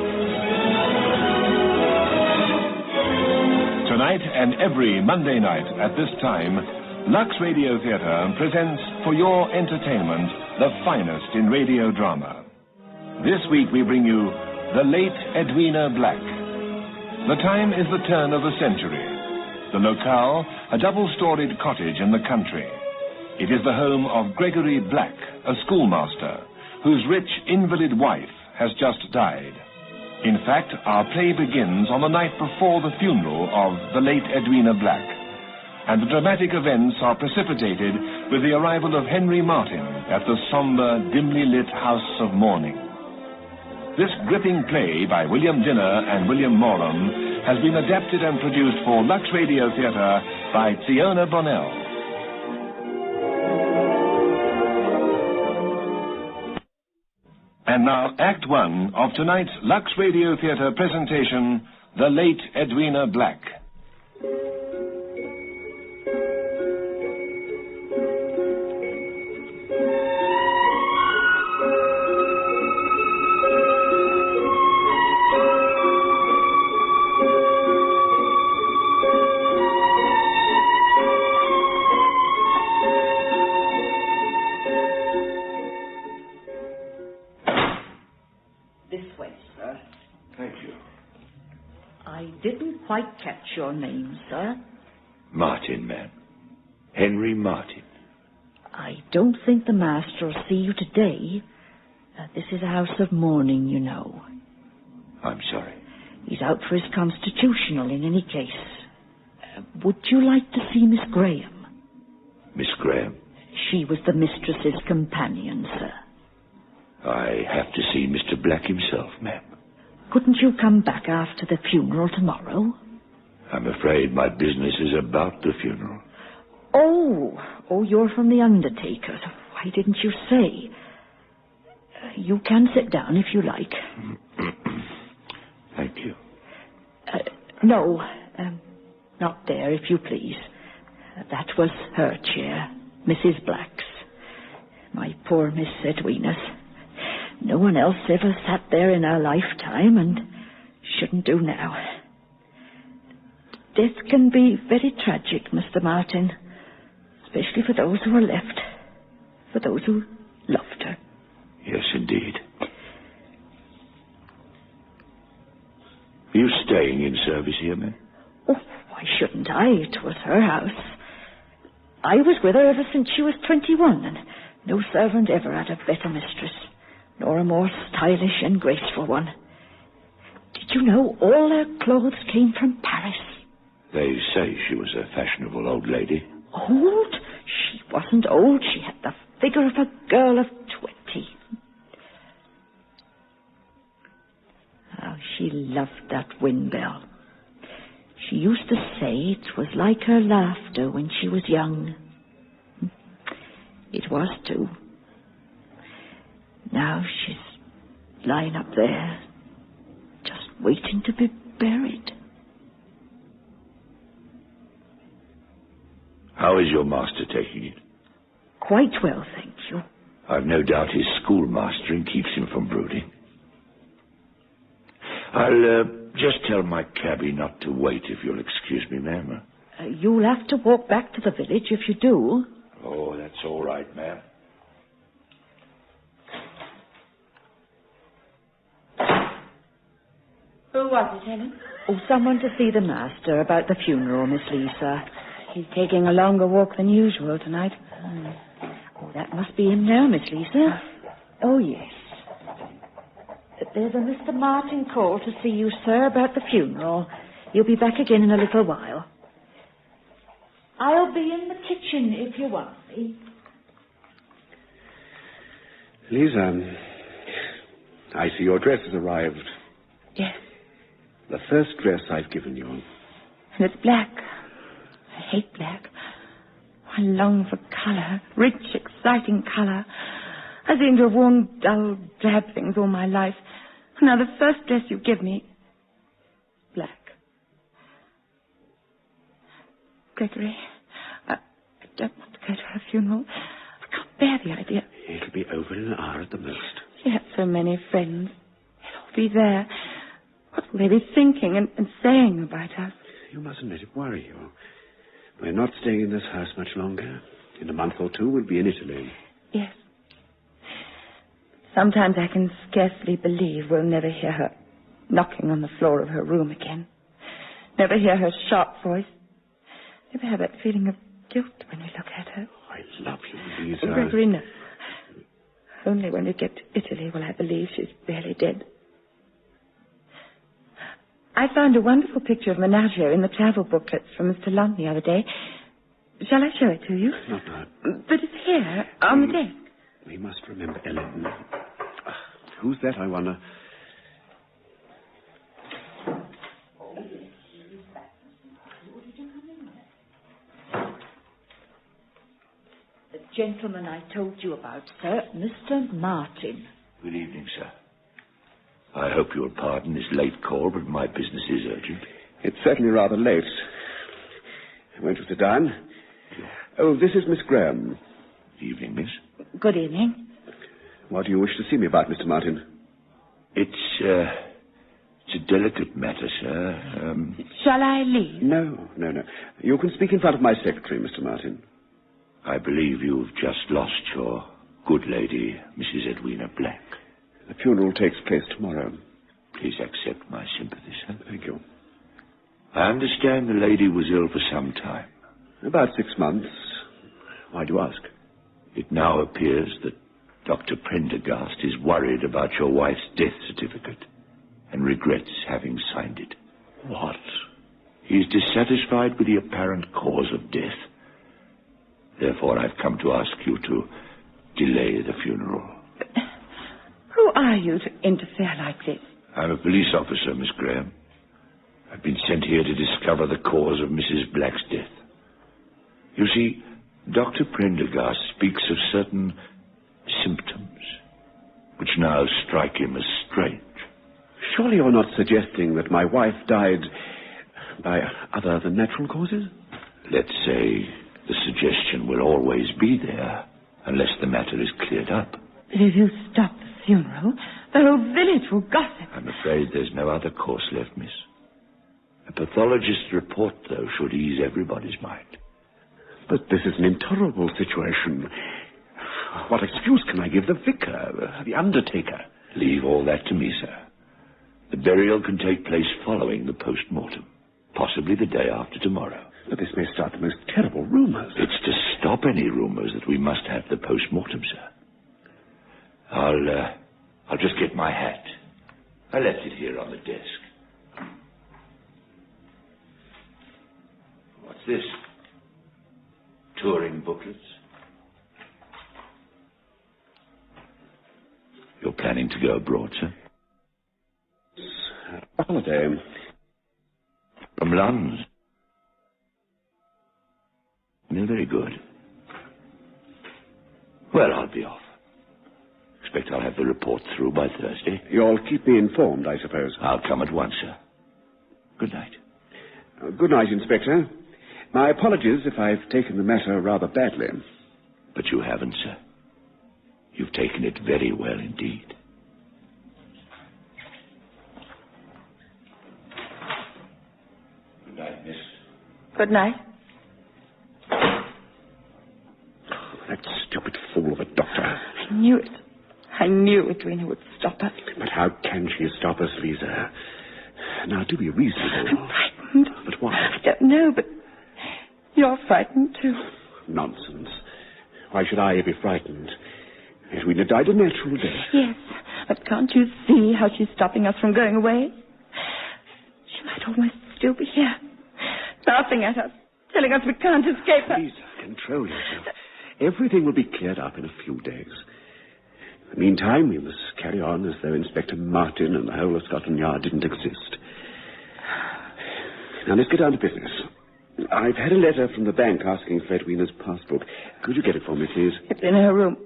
Tonight and every Monday night at this time, Lux Radio Theater presents for your entertainment the finest in radio drama. This week we bring you The Late Edwina Black. The time is the turn of the century. The locale, a double-storied cottage in the country. It is the home of Gregory Black, a schoolmaster, whose rich invalid wife has just died. In fact, our play begins on the night before the funeral of the late Edwina Black, and the dramatic events are precipitated with the arrival of Henry Martin at the somber, dimly lit house of mourning. This gripping play by William Dinner and William Morum has been adapted and produced for Lux Radio Theater by Fiona Bonnell. And now, Act One of tonight's Lux Radio Theater presentation, The Late Edwina Black. This way, sir. quite catch your name, sir. Martin, ma'am. Henry Martin. I don't think the master will see you today. This is a house of mourning, you know. I'm sorry. He's out for his constitutional in any case. Would you like to see Miss Graham? Miss Graham? She was the mistress's companion, sir. I have to see Mr. Black himself, ma'am. Couldn't you come back after the funeral tomorrow? I'm afraid my business is about the funeral. Oh, you're from the undertaker's. Why didn't you say? You can sit down if you like. Thank you. No, not there, if you please. That was her chair, Mrs. Black's. My poor Miss Edwina's. No one else ever sat there in her lifetime and shouldn't do now. Death can be very tragic, Mr. Martin, especially for those who are left, for those who loved her. Yes, indeed. Are you staying in service here, ma'am? Oh, why shouldn't I? It was her house. I was with her ever since she was 21, and no servant ever had a better mistress, nor a more stylish and graceful one. Did you know all her clothes came from Paris? They say she was a fashionable old lady. Old? She wasn't old. She had the figure of a girl of 20. Oh, she loved that wind bell. She used to say it was like her laughter when she was young. It was, too. Now she's lying up there, just waiting to be buried. How is your master taking it? Quite well, thank you. I've no doubt his schoolmastering keeps him from brooding. I'll just tell my cabby not to wait, if you'll excuse me, ma'am. You'll have to walk back to the village if you do. Oh, that's all right, ma'am. Who was it, Helen? Oh, someone to see the master about the funeral, Miss Lisa. He's taking a longer walk than usual tonight. Oh, that must be him now, Miss Lisa. Oh, yes. There's a Mr. Martin called to see you, sir, about the funeral. He'll be back again in a little while. I'll be in the kitchen if you want me. Lisa, I see your dress has arrived. Yes. The first dress I've given you. And it's black. I hate black. I long for colour, rich, exciting colour. I seem to have worn dull, drab things all my life. Now, the first dress you give me, black. Gregory, I don't want to go to her funeral. I can't bear the idea. It'll be over in an hour at the most. She had so many friends. They'll all be there. What will they be thinking and saying about us? You mustn't let it worry you. We're not staying in this house much longer. In a month or two, we'll be in Italy. Yes. Sometimes I can scarcely believe we'll never hear her knocking on the floor of her room again. Never hear her sharp voice. Never have that feeling of guilt when we look at her. Oh, I love you, Lisa. Oh, Gregory, no. Only when we get to Italy will I believe she's really dead. I found a wonderful picture of Menagio in the travel booklets from Mr. Lund the other day. Shall I show it to you? Not now. But it's here, on the desk. We must remember Ellen. Who's that, I wonder? The gentleman I told you about, sir, Mr. Martin. Good evening, sir. I hope you'll pardon this late call, but my business is urgent. It's certainly rather late. Won't you sit down? Oh, this is Miss Graham. Evening, miss. Good evening. What do you wish to see me about, Mr. Martin? It's a delicate matter, sir. Shall I leave? No. You can speak in front of my secretary, Mr. Martin. I believe you've just lost your good lady, Mrs. Edwina Black. The funeral takes place tomorrow. Please accept my sympathy, sir. Thank you. I understand the lady was ill for some time. About 6 months. Why do you ask? It now appears that Dr. Prendergast is worried about your wife's death certificate and regrets having signed it. What? He is dissatisfied with the apparent cause of death. Therefore, I've come to ask you to delay the funeral. Who are you to interfere like this? I'm a police officer, Miss Graham. I've been sent here to discover the cause of Mrs. Black's death. You see, Dr. Prendergast speaks of certain symptoms which now strike him as strange. Surely you're not suggesting that my wife died by other than natural causes? Let's say the suggestion will always be there unless the matter is cleared up. But if you stop the funeral, the whole village will gossip. I'm afraid there's no other course left, miss. A pathologist's report, though, should ease everybody's mind. But this is an intolerable situation. What excuse can I give the vicar, the undertaker? Leave all that to me, sir. The burial can take place following the post-mortem, possibly the day after tomorrow. But this may start the most terrible rumors. It's to stop any rumors that we must have the post-mortem, sir. I'll just get my hat. I left it here on the desk. What's this? Touring booklets? You're planning to go abroad, sir? Holiday. From London? No, very good. Well, I'll be off. Expect I'll have the report through by Thursday. You'll keep me informed, I suppose. I'll come at once, sir. Good night. Good night, Inspector. My apologies if I've taken the matter rather badly. But you haven't, sir. You've taken it very well indeed. Good night, miss. Good night. That stupid fool of a doctor. I knew it. I knew Edwina would stop us. But how can she stop us, Lisa? Now, do be reasonable. I'm frightened. But why? I don't know, but you're frightened too. Nonsense. Why should I be frightened? Edwina died a natural death. Yes, but can't you see how she's stopping us from going away? She might almost still be here, laughing at us, telling us we can't escape her. Lisa, control yourself. Everything will be cleared up in a few days. In the meantime, we must carry on as though Inspector Martin and the whole of Scotland Yard didn't exist. Now, let's get down to business. I've had a letter from the bank asking for Edwina's passbook. Could you get it for me, please? It's in her room.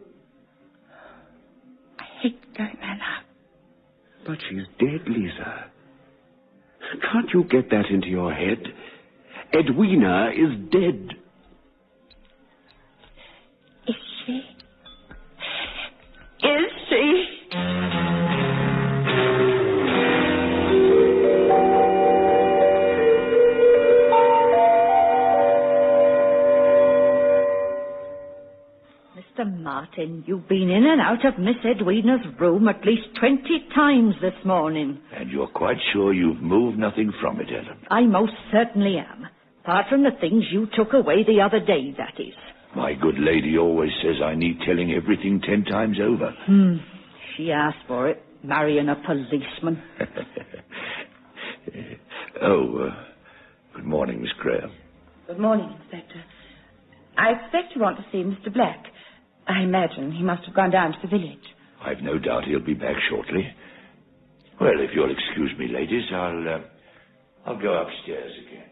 I hate going there now. But she's dead, Lisa. Can't you get that into your head? Edwina is dead. Is she? Is she? Mr. Martin, you've been in and out of Miss Edwina's room at least 20 times this morning. And you're quite sure you've moved nothing from it, Ellen? I most certainly am. Apart from the things you took away the other day, that is. My good lady always says I need telling everything 10 times over. She asked for it, marrying a policeman. Good morning, Miss Graham. Good morning, Inspector. I expect you want to see Mr. Black. I imagine he must have gone down to the village. I've no doubt he'll be back shortly. Well, if you'll excuse me, ladies, I'll go upstairs again.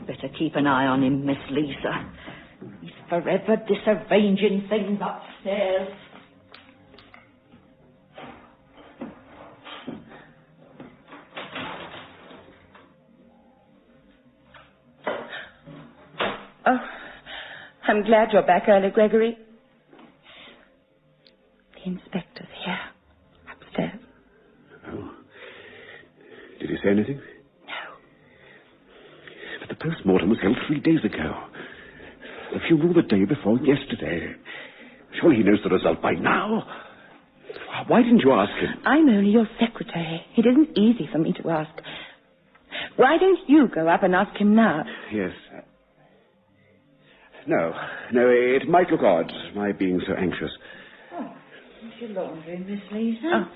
Better keep an eye on him, Miss Lisa. He's forever disarranging things upstairs. Oh, I'm glad you're back early, Gregory. The inspector's here, upstairs. Oh. Did he say anything? No. But the post-mortem was held 3 days ago. The funeral the day before yesterday. Surely he knows the result by now. Why didn't you ask him? I'm only your secretary. It isn't easy for me to ask. Why don't you go up and ask him now? Yes. No, it might look odd, my being so anxious. Oh, it's your laundry, Miss Lisa.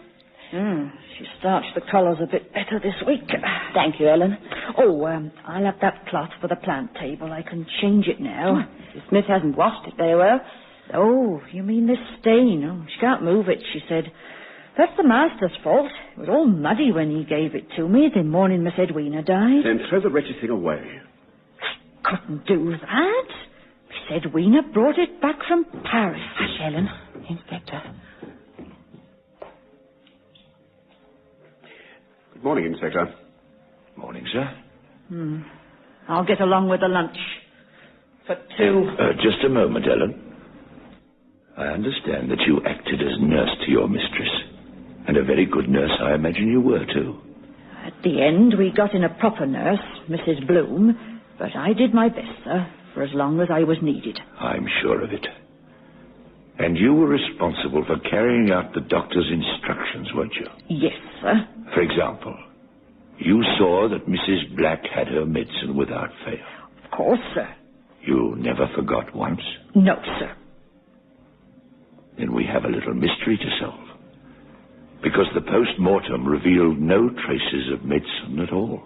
Oh. She starched the collars a bit better this week. Thank you, Ellen. Oh, I'll have that cloth for the plant table. I can change it now. Mrs. Smith hasn't washed it very well. Oh, you mean this stain? Oh, she can't move it, she said. That's the master's fault. It was all muddy when he gave it to me the morning Miss Edwina died. Then throw the wretched thing away. I couldn't do that. Miss Edwina brought it back from Paris. Hush, Ellen. Inspector. Good morning, Inspector. Morning, sir. I'll get along with the lunch. For two. Just a moment, Ellen. I understand that you acted as nurse to your mistress. And a very good nurse, I imagine you were, too. At the end, we got in a proper nurse, Mrs. Bloom, but I did my best, sir, for as long as I was needed. I'm sure of it. And you were responsible for carrying out the doctor's instructions, weren't you? Yes, sir. For example, you saw that Mrs. Black had her medicine without fail. Of course, sir. You never forgot once? No, sir. Then we have a little mystery to solve. Because the post-mortem revealed no traces of medicine at all.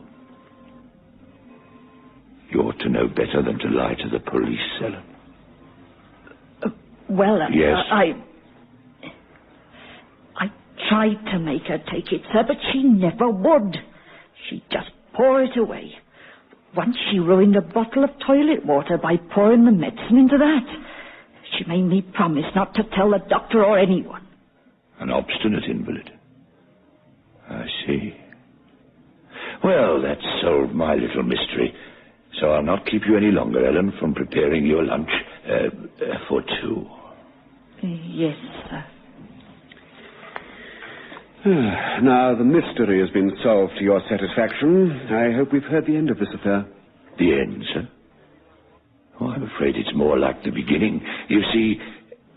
You ought to know better than to lie to the police, Ellen. Yes. I tried to make her take it, sir, but she never would. She'd just pour it away. Once she ruined a bottle of toilet water by pouring the medicine into that. She made me promise not to tell the doctor or anyone. An obstinate invalid. I see. Well, that solved my little mystery. So I'll not keep you any longer, Ellen, from preparing your lunch for two. Yes, sir. Now, the mystery has been solved to your satisfaction. I hope we've heard the end of this affair. The end, sir? Oh, I'm afraid it's more like the beginning. You see,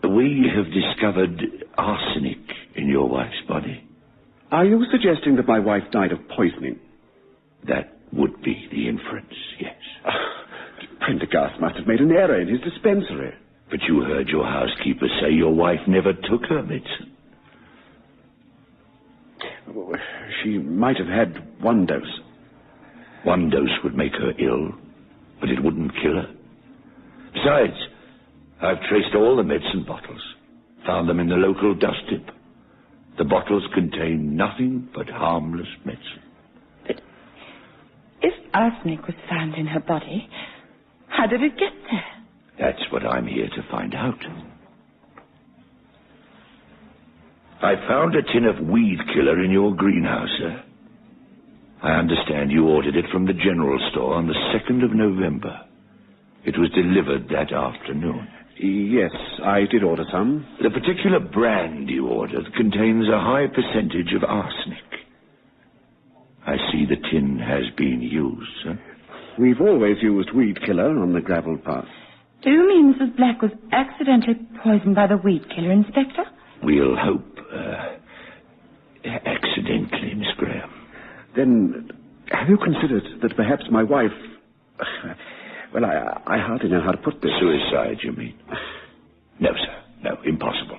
we have discovered arsenic in your wife's body. Are you suggesting that my wife died of poisoning? That would be the inference, yes. Prendergast must have made an error in his dispensary. But you heard your housekeeper say your wife never took her medicine. She might have had one dose. One dose would make her ill, but it wouldn't kill her. Besides, I've traced all the medicine bottles, found them in the local dust tip. The bottles contain nothing but harmless medicine. But if arsenic was found in her body, how did it get there? That's what I'm here to find out. I found a tin of weed killer in your greenhouse, sir. I understand you ordered it from the general store on the 2nd of November. It was delivered that afternoon. Yes, I did order some. The particular brand you ordered contains a high percentage of arsenic. I see the tin has been used, sir. We've always used weed killer on the gravel path. Do you mean Mrs. Black was accidentally poisoned by the weed killer, Inspector? We'll hope, accidentally, Miss Graham. Then, have you considered that perhaps my wife... Well, I hardly know how to put this. Suicide, you mean? No, sir. No, impossible.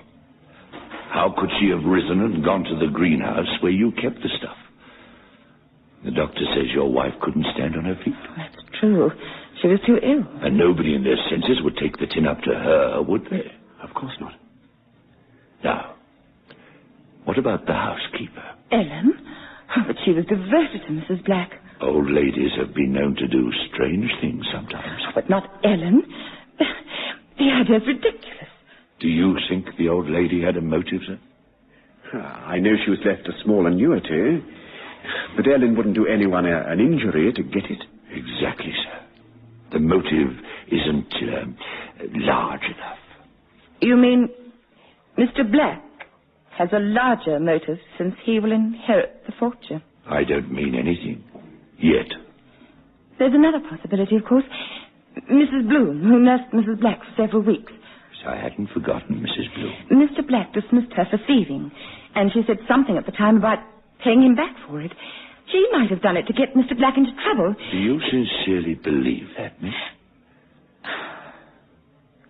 How could she have risen and gone to the greenhouse where you kept the stuff? The doctor says your wife couldn't stand on her feet. That's true. She was too ill. And nobody in their senses would take the tin up to her, would they? Of course not. Now, what about the housekeeper? Ellen? Oh, but she was devoted to Mrs. Black. Old ladies have been known to do strange things sometimes. But not Ellen. The idea's ridiculous. Do you think the old lady had a motive, sir? I know she was left a small annuity, but Ellen wouldn't do anyone an injury to get it. Exactly, sir. The motive isn't large enough. You mean Mr. Black has a larger motive since he will inherit the fortune? I don't mean anything. Yet. There's another possibility, of course. Mrs. Bloom, who nursed Mrs. Black for several weeks. I hadn't forgotten Mrs. Bloom. Mr. Black dismissed her for thieving, and she said something at the time about paying him back for it. She might have done it to get Mr. Black into trouble. Do you sincerely believe that, miss?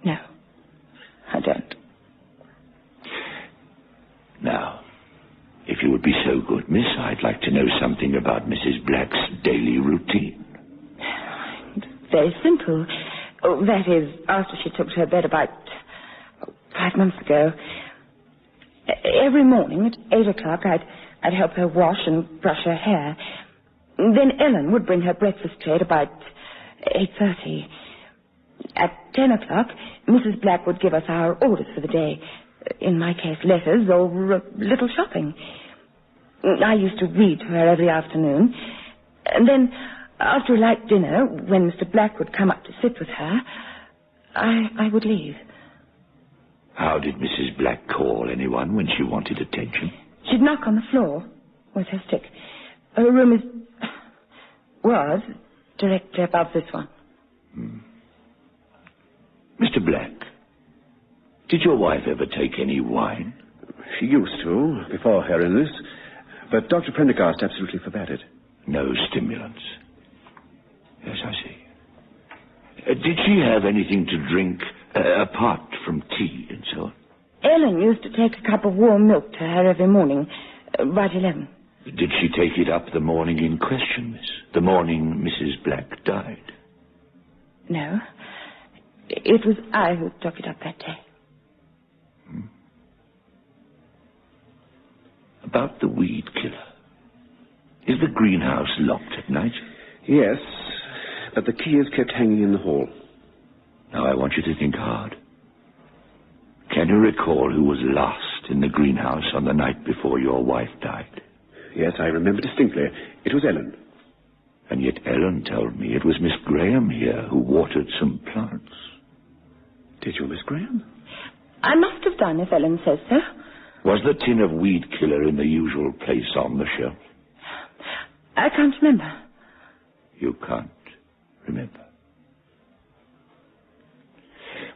No, I don't. Now, if you would be so good, miss, I'd like to know something about Mrs. Black's daily routine. Very simple. Oh, that is, after she took to her bed about 5 months ago. Every morning at 8 o'clock, I'd help her wash and brush her hair. Then Ellen would bring her breakfast tray at about 8:30. At 10 o'clock, Mrs. Black would give us our orders for the day. In my case, letters or a little shopping. I used to read to her every afternoon. And then, after a light dinner, when Mr. Black would come up to sit with her, I would leave. How did Mrs. Black call anyone when she wanted attention? She'd knock on the floor with her stick. Her room was directly above this one. Mr. Black, did your wife ever take any wine? She used to, before her illness, but Dr. Prendergast absolutely forbade it. No stimulants. Yes, I see. Did she have anything to drink apart from tea and so on? Ellen used to take a cup of warm milk to her every morning, about 11. Did she take it up the morning in question, miss? The morning Mrs. Black died? No. It was I who took it up that day. About the weed killer. Is the greenhouse locked at night? Yes, but the key is kept hanging in the hall. Now I want you to think hard. Can you recall who was last in the greenhouse on the night before your wife died? Yes, I remember distinctly. It was Ellen. And yet Ellen told me it was Miss Graham here who watered some plants. Did you, Miss Graham? I must have done, if Ellen says so. Was the tin of weed killer in the usual place on the shelf? I can't remember. You can't remember?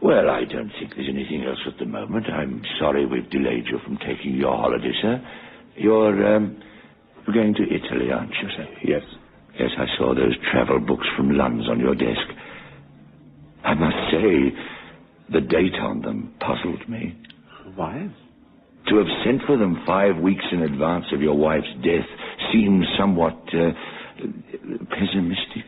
Well, I don't think there's anything else at the moment. I'm sorry we've delayed you from taking your holiday, sir. You're going to Italy, aren't you, sir? Yes. Yes, I saw those travel books from London on your desk. I must say, the date on them puzzled me. Why? To have sent for them 5 weeks in advance of your wife's death seems somewhat pessimistic.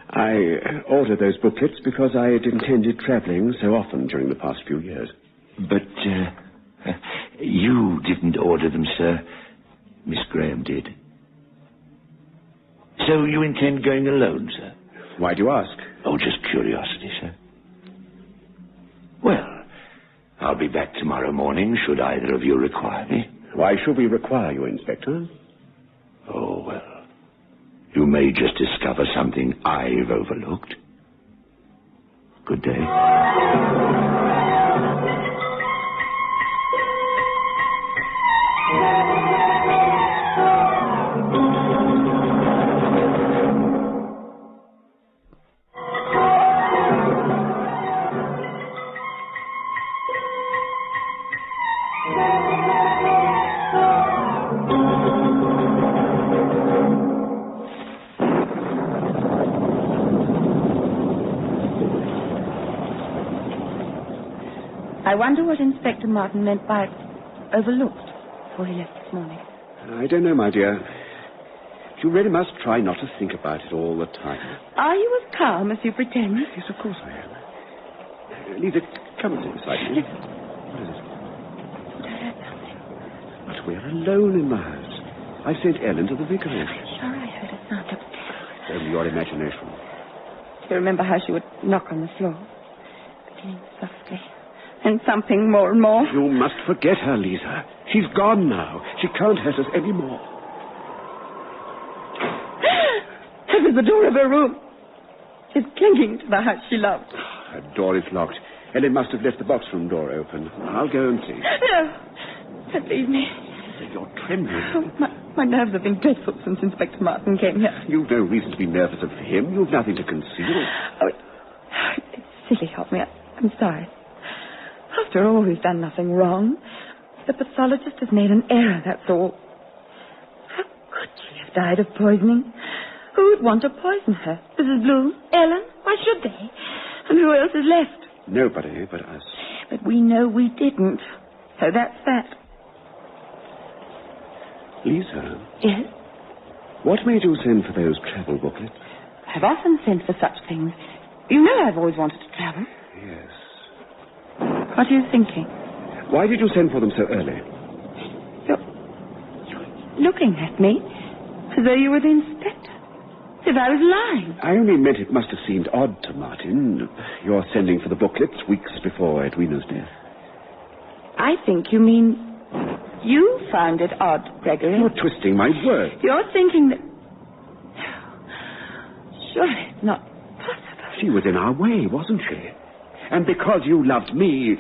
I ordered those booklets because I had intended traveling so often during the past few years. But you didn't order them, sir. Miss Graham did. So you intend going alone, sir? Why do you ask? Oh, just curiosity, sir. Well, I'll be back tomorrow morning, should either of you require me. Why should we require you, Inspector? Oh, well, you may just discover something I've overlooked. Good day. I wonder what Inspector Martin meant by overlooked before he left this morning. I don't know, my dear. You really must try not to think about it all the time. Are you as calm as you pretend? Yes, of course I am. Lisa, come and sit beside me. What is it? I heard something. But we're alone in the house. I sent Ellen to the vicarage. I'm sure I heard a sound upstairs. It's only your imagination. Do you remember how she would knock on the floor? Beginning softly. And something more and more. You must forget her, Lisa. She's gone now. She can't hurt us any more. That was the door of her room. She's clinging to the house she loved. Her door is locked. Ellen must have left the box room door open. I'll go and see. No. Don't leave me. You're trembling. Oh, my nerves have been dreadful since Inspector Martin came here. You've no reason to be nervous of him. You've nothing to conceal. Oh, it's silly of me. I'm sorry. After all, we've done nothing wrong. The pathologist has made an error, that's all. How could she have died of poisoning. Who would want to poison her? Mrs. Bloom? Ellen? Why should they? And who else is left? Nobody but us. But we know we didn't. So that's that. Lisa? Yes? What made you send for those travel booklets? I've often sent for such things. You know I've always wanted to travel. Yes. What are you thinking? Why did you send for them so early? You're looking at me as though you were the inspector. As if I was lying. I only meant it must have seemed odd to Martin. You're sending for the booklets weeks before Edwina's death. I think you mean you found it odd, Gregory. You're twisting my words. You're thinking that... Surely it's not possible. She was in our way, wasn't she? And because you loved me...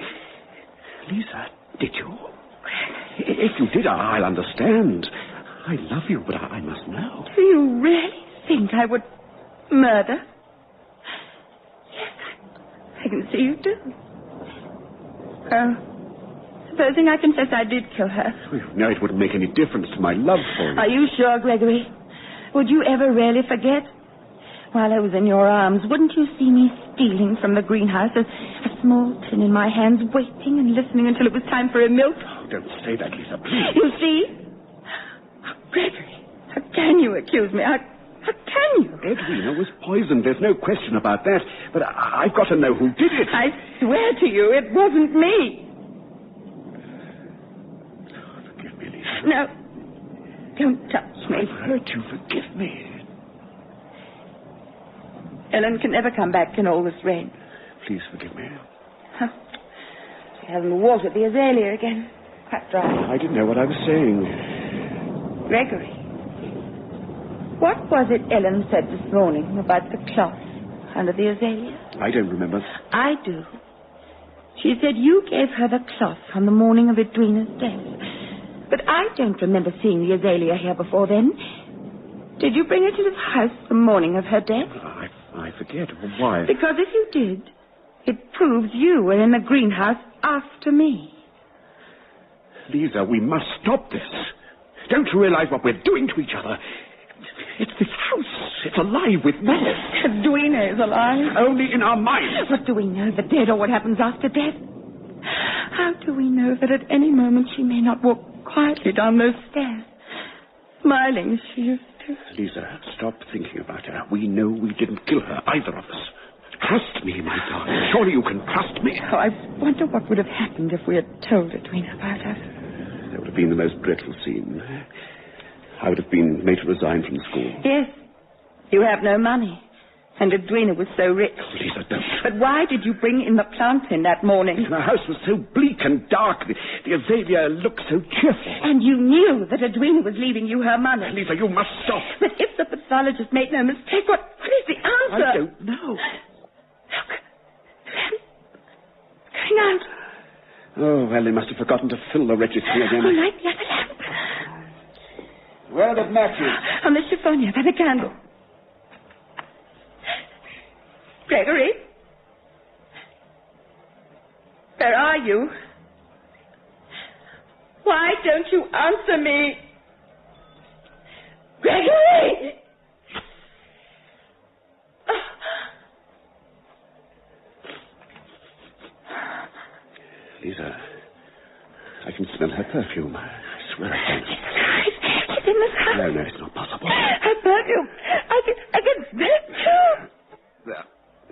Lisa, did you? If you did, I'll understand. I love you, but I must know. Do you really think I would murder? Yes, I can see you do. Supposing I confess I did kill her. No, it wouldn't make any difference to my love for you. Are you sure, Gregory? Would you ever really forget? While I was in your arms, wouldn't you see me stealing from the greenhouse, a small tin in my hands, waiting and listening until it was time for a milk? Oh, don't say that, Lisa, please. You see? Oh, Gregory, how can you accuse me? How can you? Edwina was poisoned. There's no question about that. But I've got to know who did it. I swear to you, it wasn't me. Oh, forgive me, Lisa. No. Don't touch me. I've hurt you. Forgive me. Ellen can never come back in all this rain. Please forgive me. Huh. She hasn't watered the azalea again. Quite dry. I didn't know what I was saying. Gregory, what was it Ellen said this morning about the cloth under the azalea? I don't remember. I do. She said you gave her the cloth on the morning of Edwina's death. But I don't remember seeing the azalea here before then. Did you bring it to the house the morning of her death? I forget. Why? Because if you did, it proves you were in the greenhouse after me. Lisa, we must stop this. Don't you realize what we're doing to each other? It's this house. It's alive with menace. Edwina is alive. Only in our minds. What do we know, the dead or what happens after death? How do we know that at any moment she may not walk quietly down those stairs, smiling as she used to? Lisa, stop thinking about her. We know we didn't kill her, either of us. Trust me, my darling. Surely you can trust me. Oh, I wonder what would have happened if we had told Edwina about us. That would have been the most dreadful scene. I would have been made to resign from the school. Yes. You have no money. And Edwina was so rich. Oh, Lisa, don't. But why did you bring in the plant in that morning? The house was so bleak and dark. The azalea looked so cheerful. And you knew that Edwina was leaving you her money. Lisa, you must stop. But if the pathologist made no mistake, what is the answer? I don't know. Look. It's going out. Oh, well, they must have forgotten to fill the registry again. Oh, light the other lamp. Where are the matches? On the chiffonier, by the candle. Gregory? Where are you? Why don't you answer me? Gregory! Lisa, I can smell her perfume. I swear I can. She's in this house. No, it's not possible. Her perfume. I can smell it too. There.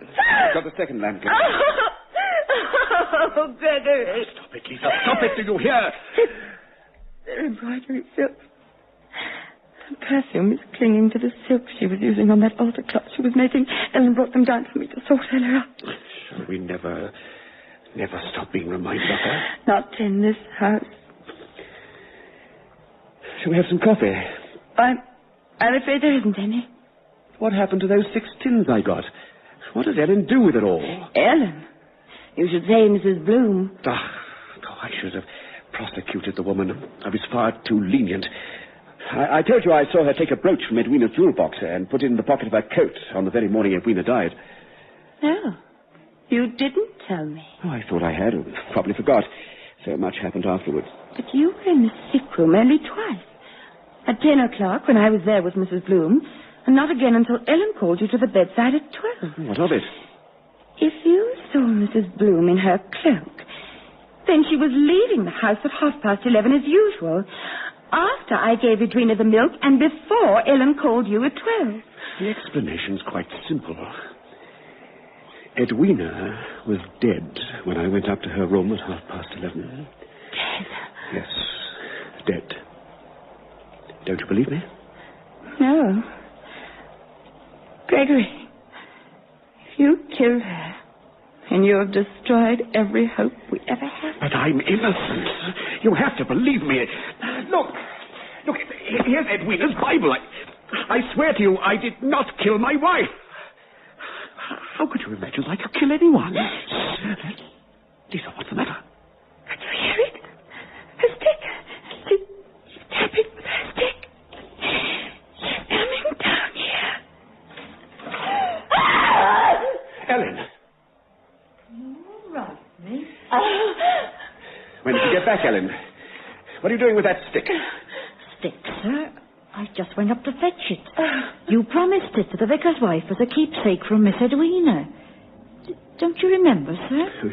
I've got the second lamp going. Oh, Gregory. Stop it, Lisa. Stop it, do you hear? They're embroidery silk. The perfume is clinging to the silk she was using on that altar cloth she was making. Ellen brought them down for me to sort her out. Shall we never stop being reminded of her? Not in this house. Shall we have some coffee? I'm afraid there isn't any. What happened to those 6 tins I got? What does Ellen do with it all? Ellen? You should say Mrs. Bloom. I should have prosecuted the woman. I was far too lenient. I told you I saw her take a brooch from Edwina's jewel box and put it in the pocket of her coat on the very morning Edwina died. No, you didn't tell me. Oh, I thought I had. Probably forgot. So much happened afterwards. But you were in the sick room only twice. At 10 o'clock, when I was there with Mrs. Bloom, and not again until Ellen called you to the bedside at 12. What of it? If you saw Mrs. Bloom in her cloak, then she was leaving the house at 11:30 as usual, after I gave Edwina the milk and before Ellen called you at 12. The explanation's quite simple. Edwina was dead when I went up to her room at 11:30. Dead? Yes, dead. Don't you believe me? No. Gregory, if you killed her, then you have destroyed every hope we ever had. But I'm innocent. You have to believe me. Look, here's Edwina's Bible. I swear to you, I did not kill my wife. How could you imagine I could kill anyone? Lisa, what's the matter? Can you hear it? Her stick. She's tapping with her stick. She's coming down here. Ellen. All right, miss. When did you get back, Ellen? What are you doing with that stick? Stick, sir? I just went up to fetch it. You promised it to the vicar's wife as a keepsake from Miss Edwina. Don't you remember, sir? Oh,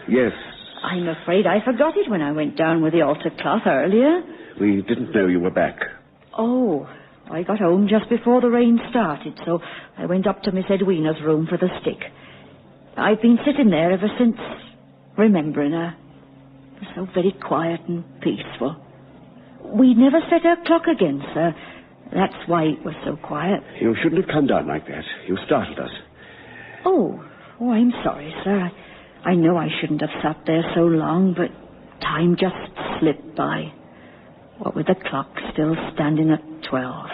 yes. I'm afraid I forgot it when I went down with the altar cloth earlier. We didn't know you were back. Oh, I got home just before the rain started, so I went up to Miss Edwina's room for the stick. I've been sitting there ever since, remembering her. It was so very quiet and peaceful. We never set her clock again, sir. That's why it was so quiet. You shouldn't have come down like that. You startled us. Oh, I'm sorry, sir. I know I shouldn't have sat there so long, but time just slipped by. What with the clock still standing at 12.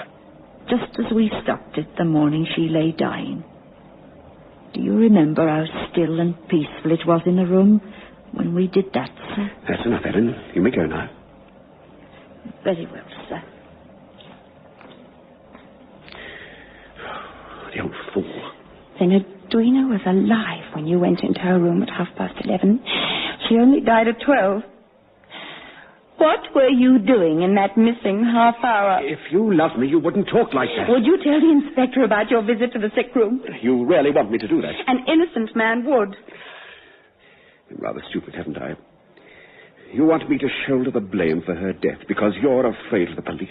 Just as we stopped it the morning she lay dying. Do you remember how still and peaceful it was in the room when we did that, sir? That's enough, Ellen. You may go now. Very well, sir. The old fool. Then Edwina was alive when you went into her room at 11:30. She only died at 12. What were you doing in that missing half hour? If you loved me, you wouldn't talk like that. Would you tell the inspector about your visit to the sick room? You really want me to do that? An innocent man would. Been rather stupid, haven't I? You want me to shoulder the blame for her death because you're afraid of the police.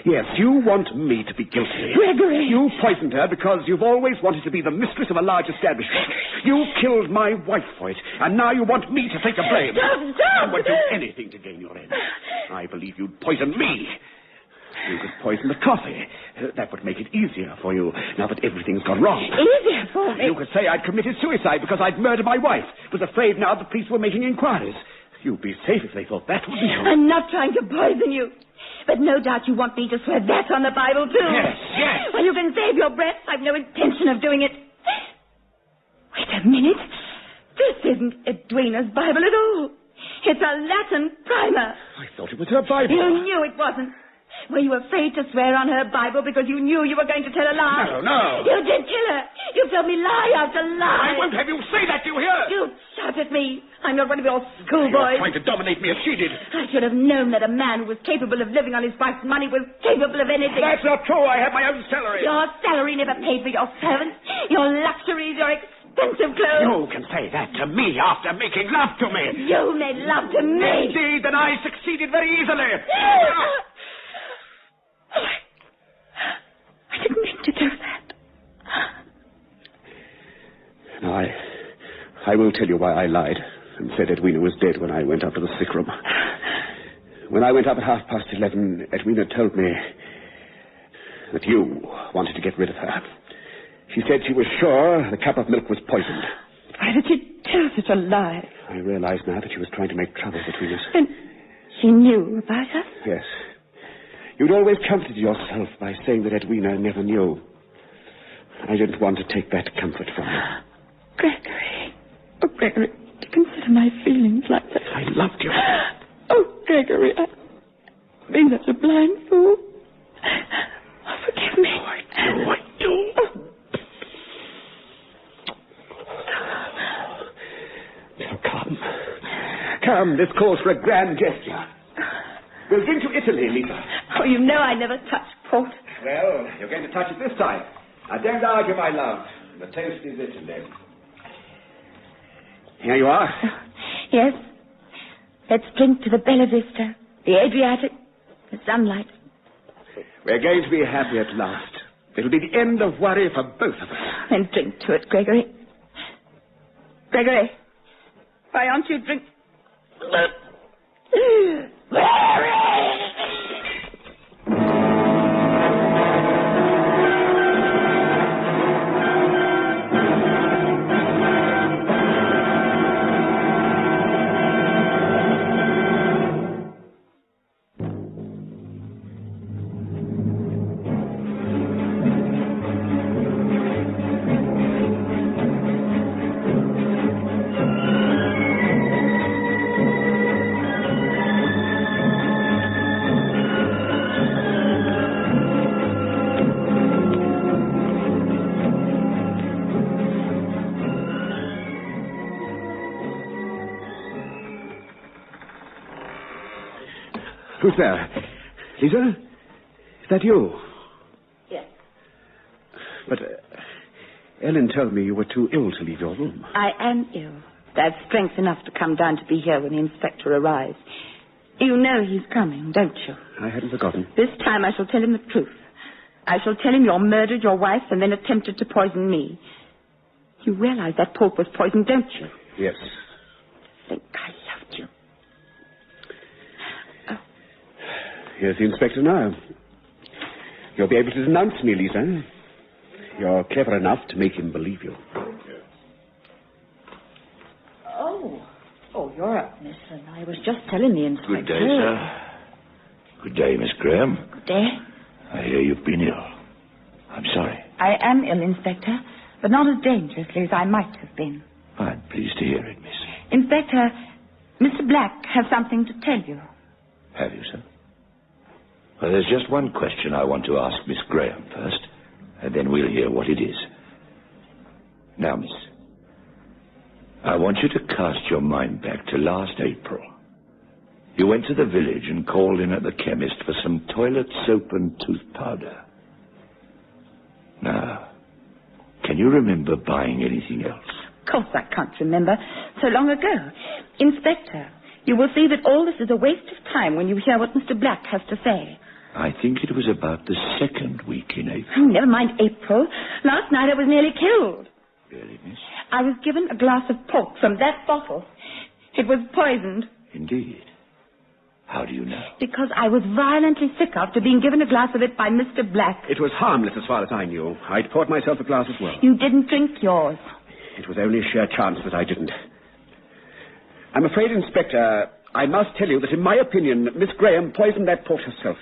Yes, you want me to be guilty. Gregory! You poisoned her because you've always wanted to be the mistress of a large establishment. You killed my wife for it, and now you want me to take the blame. Stop! I would do anything to gain your end. I believe you'd poison me. You could poison the coffee. That would make it easier for you, now that everything's gone wrong. Easier for me? You could say I'd committed suicide because I'd murdered my wife. Was afraid now the police were making inquiries. You'd be safe if they thought that would be true. I'm not trying to poison you. But no doubt you want me to swear that on the Bible, too. Yes. Well, you can save your breath. I've no intention of doing it. Wait a minute. This isn't Edwina's Bible at all. It's a Latin primer. I thought it was her Bible. You knew it wasn't. Were you afraid to swear on her Bible because you knew you were going to tell a lie? No. You did kill her. You told me lie after lie. I won't have you say that, you hear? You shout at me. I'm not one of your schoolboys. You're trying to dominate me as she did. I should have known that a man who was capable of living on his wife's money was capable of anything. That's not true. I have my own salary. Your salary never paid for your servants, your luxuries, your expensive clothes. You can say that to me after making love to me. You made love to me. Indeed, then I succeeded very easily. I didn't mean to do that. Now, I will tell you why I lied and said Edwina was dead when I went up to the sick room. When I went up at 11:30, Edwina told me that you wanted to get rid of her. She said she was sure the cup of milk was poisoned. Why did you tell such a lie? I realize now that she was trying to make trouble between us. And she knew about us? Yes. You'd always comforted yourself by saying that Edwina never knew. I didn't want to take that comfort from her. Gregory. Oh, Gregory, to consider my feelings like that. I loved you. Oh, Gregory, I've been such a blind fool. Oh, forgive me. Oh, I do. Oh. Now, come. Come, this calls for a grand gesture. We'll drink to Italy, Lisa. Oh, you know I never touch port. Well, you're going to touch it this time. I don't argue, my love. The toast is Italy. Here you are. Yes. Let's drink to the Bella Vista, the Adriatic, the sunlight. We're going to be happy at last. It'll be the end of worry for both of us. Then drink to it, Gregory. Gregory, why aren't you drink... Who's there? Lisa? Is that you? Yes. But Ellen told me you were too ill to leave your room. I am ill. I have strength enough to come down to be here when the inspector arrives. You know he's coming, don't you? I hadn't forgotten. This time I shall tell him the truth. I shall tell him you murdered your wife and then attempted to poison me. You realize that pork was poisoned, don't you? Yes. Think I loved you. Here's the inspector now. You'll be able to denounce me, Lisa. You're clever enough to make him believe you. Oh, you're up, miss, and I was just telling the inspector. Good day, sir. Good day, Miss Graham. Good day. I hear you've been ill. I'm sorry. I am ill, Inspector, but not as dangerously as I might have been. I'm pleased to hear it, miss. Inspector, Mr. Black has something to tell you. Have you, sir? Well, there's just one question I want to ask Miss Graham first, and then we'll hear what it is. Now, miss, I want you to cast your mind back to last April. You went to the village and called in at the chemist for some toilet soap and tooth powder. Now, can you remember buying anything else? Of course I can't remember. So long ago. Inspector, you will see that all this is a waste of time when you hear what Mr. Black has to say. I think it was about the second week in April. Oh, never mind April. Last night I was nearly killed. Really, miss? I was given a glass of port from that bottle. It was poisoned. Indeed. How do you know? Because I was violently sick after being given a glass of it by Mr. Black. It was harmless as far as I knew. I'd poured myself a glass as well. You didn't drink yours. It was only sheer chance that I didn't. I'm afraid, Inspector, I must tell you that in my opinion, Miss Graham poisoned that port herself.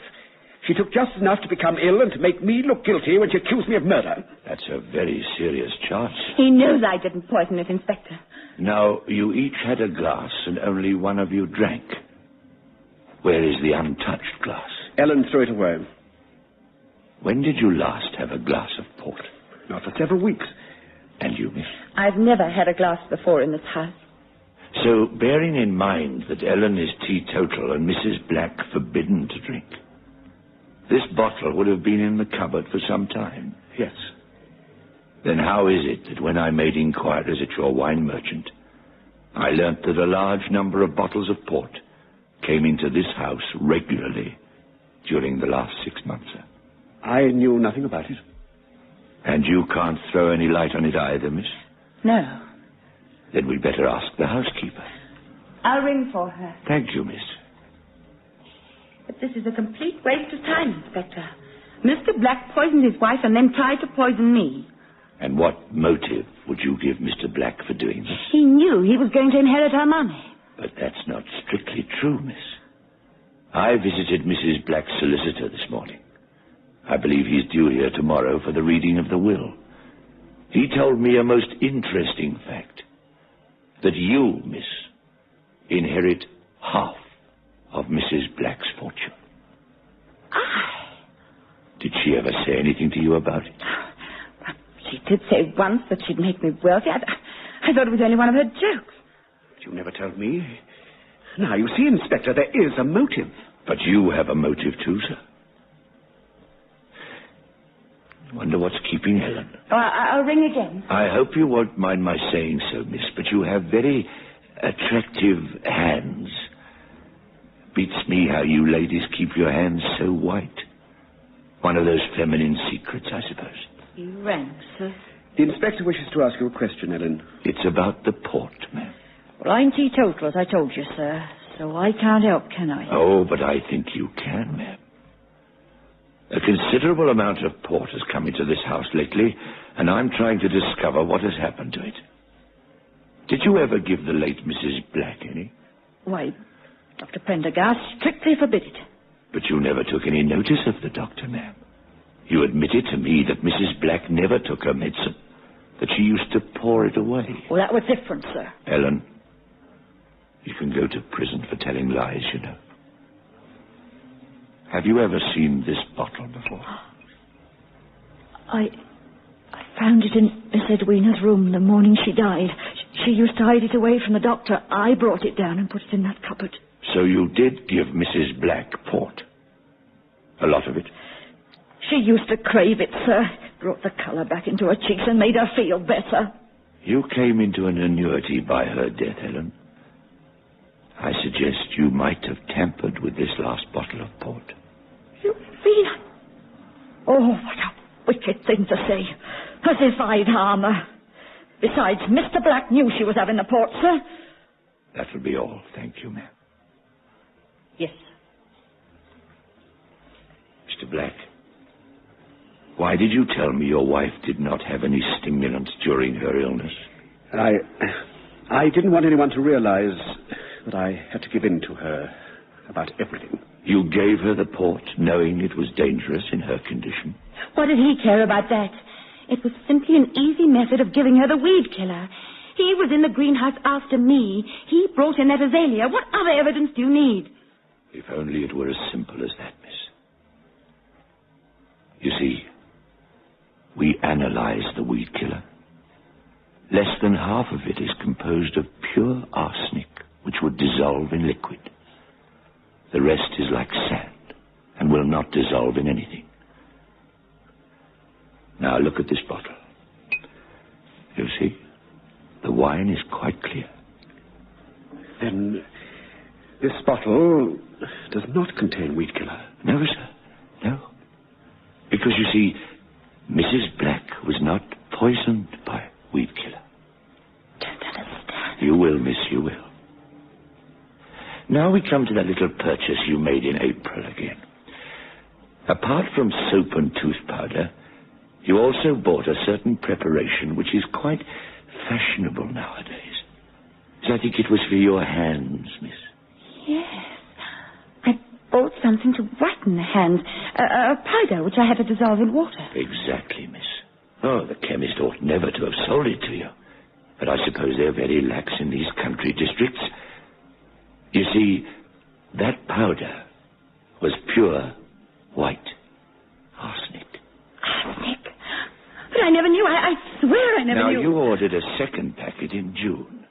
She took just enough to become ill and to make me look guilty when she accused me of murder. That's a very serious charge. He knows I didn't poison it, Inspector. Now, you each had a glass and only one of you drank. Where is the untouched glass? Ellen threw it away. When did you last have a glass of port? Not for several weeks. And you, miss? I've never had a glass before in this house. So, bearing in mind that Ellen is teetotal and Mrs. Black forbidden to drink, this bottle would have been in the cupboard for some time. Yes. Then how is it that when I made inquiries at your wine merchant, I learnt that a large number of bottles of port came into this house regularly during the last 6 months, sir? I knew nothing about it. And you can't throw any light on it either, miss? No. Then we'd better ask the housekeeper. I'll ring for her. Thank you, miss. But this is a complete waste of time, Inspector. Mr. Black poisoned his wife and then tried to poison me. And what motive would you give Mr. Black for doing this? He knew he was going to inherit her money. But that's not strictly true, miss. I visited Mrs. Black's solicitor this morning. I believe he's due here tomorrow for the reading of the will. He told me a most interesting fact. That you, miss, inherit half of Mrs. Black's fortune. Did she ever say anything to you about it? She did say once that she'd make me wealthy. I thought it was only one of her jokes. But you never told me. Now, you see, Inspector, there is a motive. But you have a motive too, sir. I wonder what's keeping Helen. Oh, I'll ring again. I hope you won't mind my saying so, miss, but you have very attractive hands. Beats me how you ladies keep your hands so white. One of those feminine secrets, I suppose. You rang, sir. The inspector wishes to ask you a question, Ellen. It's about the port, ma'am. Well, I'm teetotal, as I told you, sir, so I can't help, can I? Oh, but I think you can, ma'am. A considerable amount of port has come into this house lately, and I'm trying to discover what has happened to it. Did you ever give the late Mrs. Black any? Why, Dr. Prendergast strictly forbid it. But you never took any notice of the doctor, ma'am. You admitted to me that Mrs. Black never took her medicine, that she used to pour it away. Well, that was different, sir. Ellen, you can go to prison for telling lies, you know. Have you ever seen this bottle before? I found it in Miss Edwina's room the morning she died. She used to hide it away from the doctor. I brought it down and put it in that cupboard. So you did give Mrs. Black port? A lot of it? She used to crave it, sir. Brought the colour back into her cheeks and made her feel better. You came into an annuity by her death, Ellen. I suggest you might have tampered with this last bottle of port. You mean... Oh, what a wicked thing to say. As if I'd harm her. Besides, Mr. Black knew she was having the port, sir. That will be all. Thank you, ma'am. Yes. Mr. Black, why did you tell me your wife did not have any stimulants during her illness? I didn't want anyone to realize that I had to give in to her about everything. You gave her the port, knowing it was dangerous in her condition? What did he care about that? It was simply an easy method of giving her the weed killer. He was in the greenhouse after me. He brought in that azalea. What other evidence do you need? If only it were as simple as that, miss. You see, we analyzed the weed killer. Less than half of it is composed of pure arsenic, which would dissolve in liquid. The rest is like sand and will not dissolve in anything. Now look at this bottle. You see, the wine is quite clear. Then this bottle does not contain weed killer. No, sir. No. Because, you see, Mrs. Black was not poisoned by weed killer. Don't understand. You will, miss, you will. Now we come to that little purchase you made in April again. Apart from soap and tooth powder, you also bought a certain preparation which is quite fashionable nowadays. So I think it was for your hands, miss. Yes. I bought something to whiten the hands. A powder which I had to dissolve in water. Exactly, miss. Oh, the chemist ought never to have sold it to you. But I suppose they're very lax in these country districts. You see, that powder was pure white arsenic. Arsenic? But I never knew. I swear I never knew. Now, you ordered a second packet in June.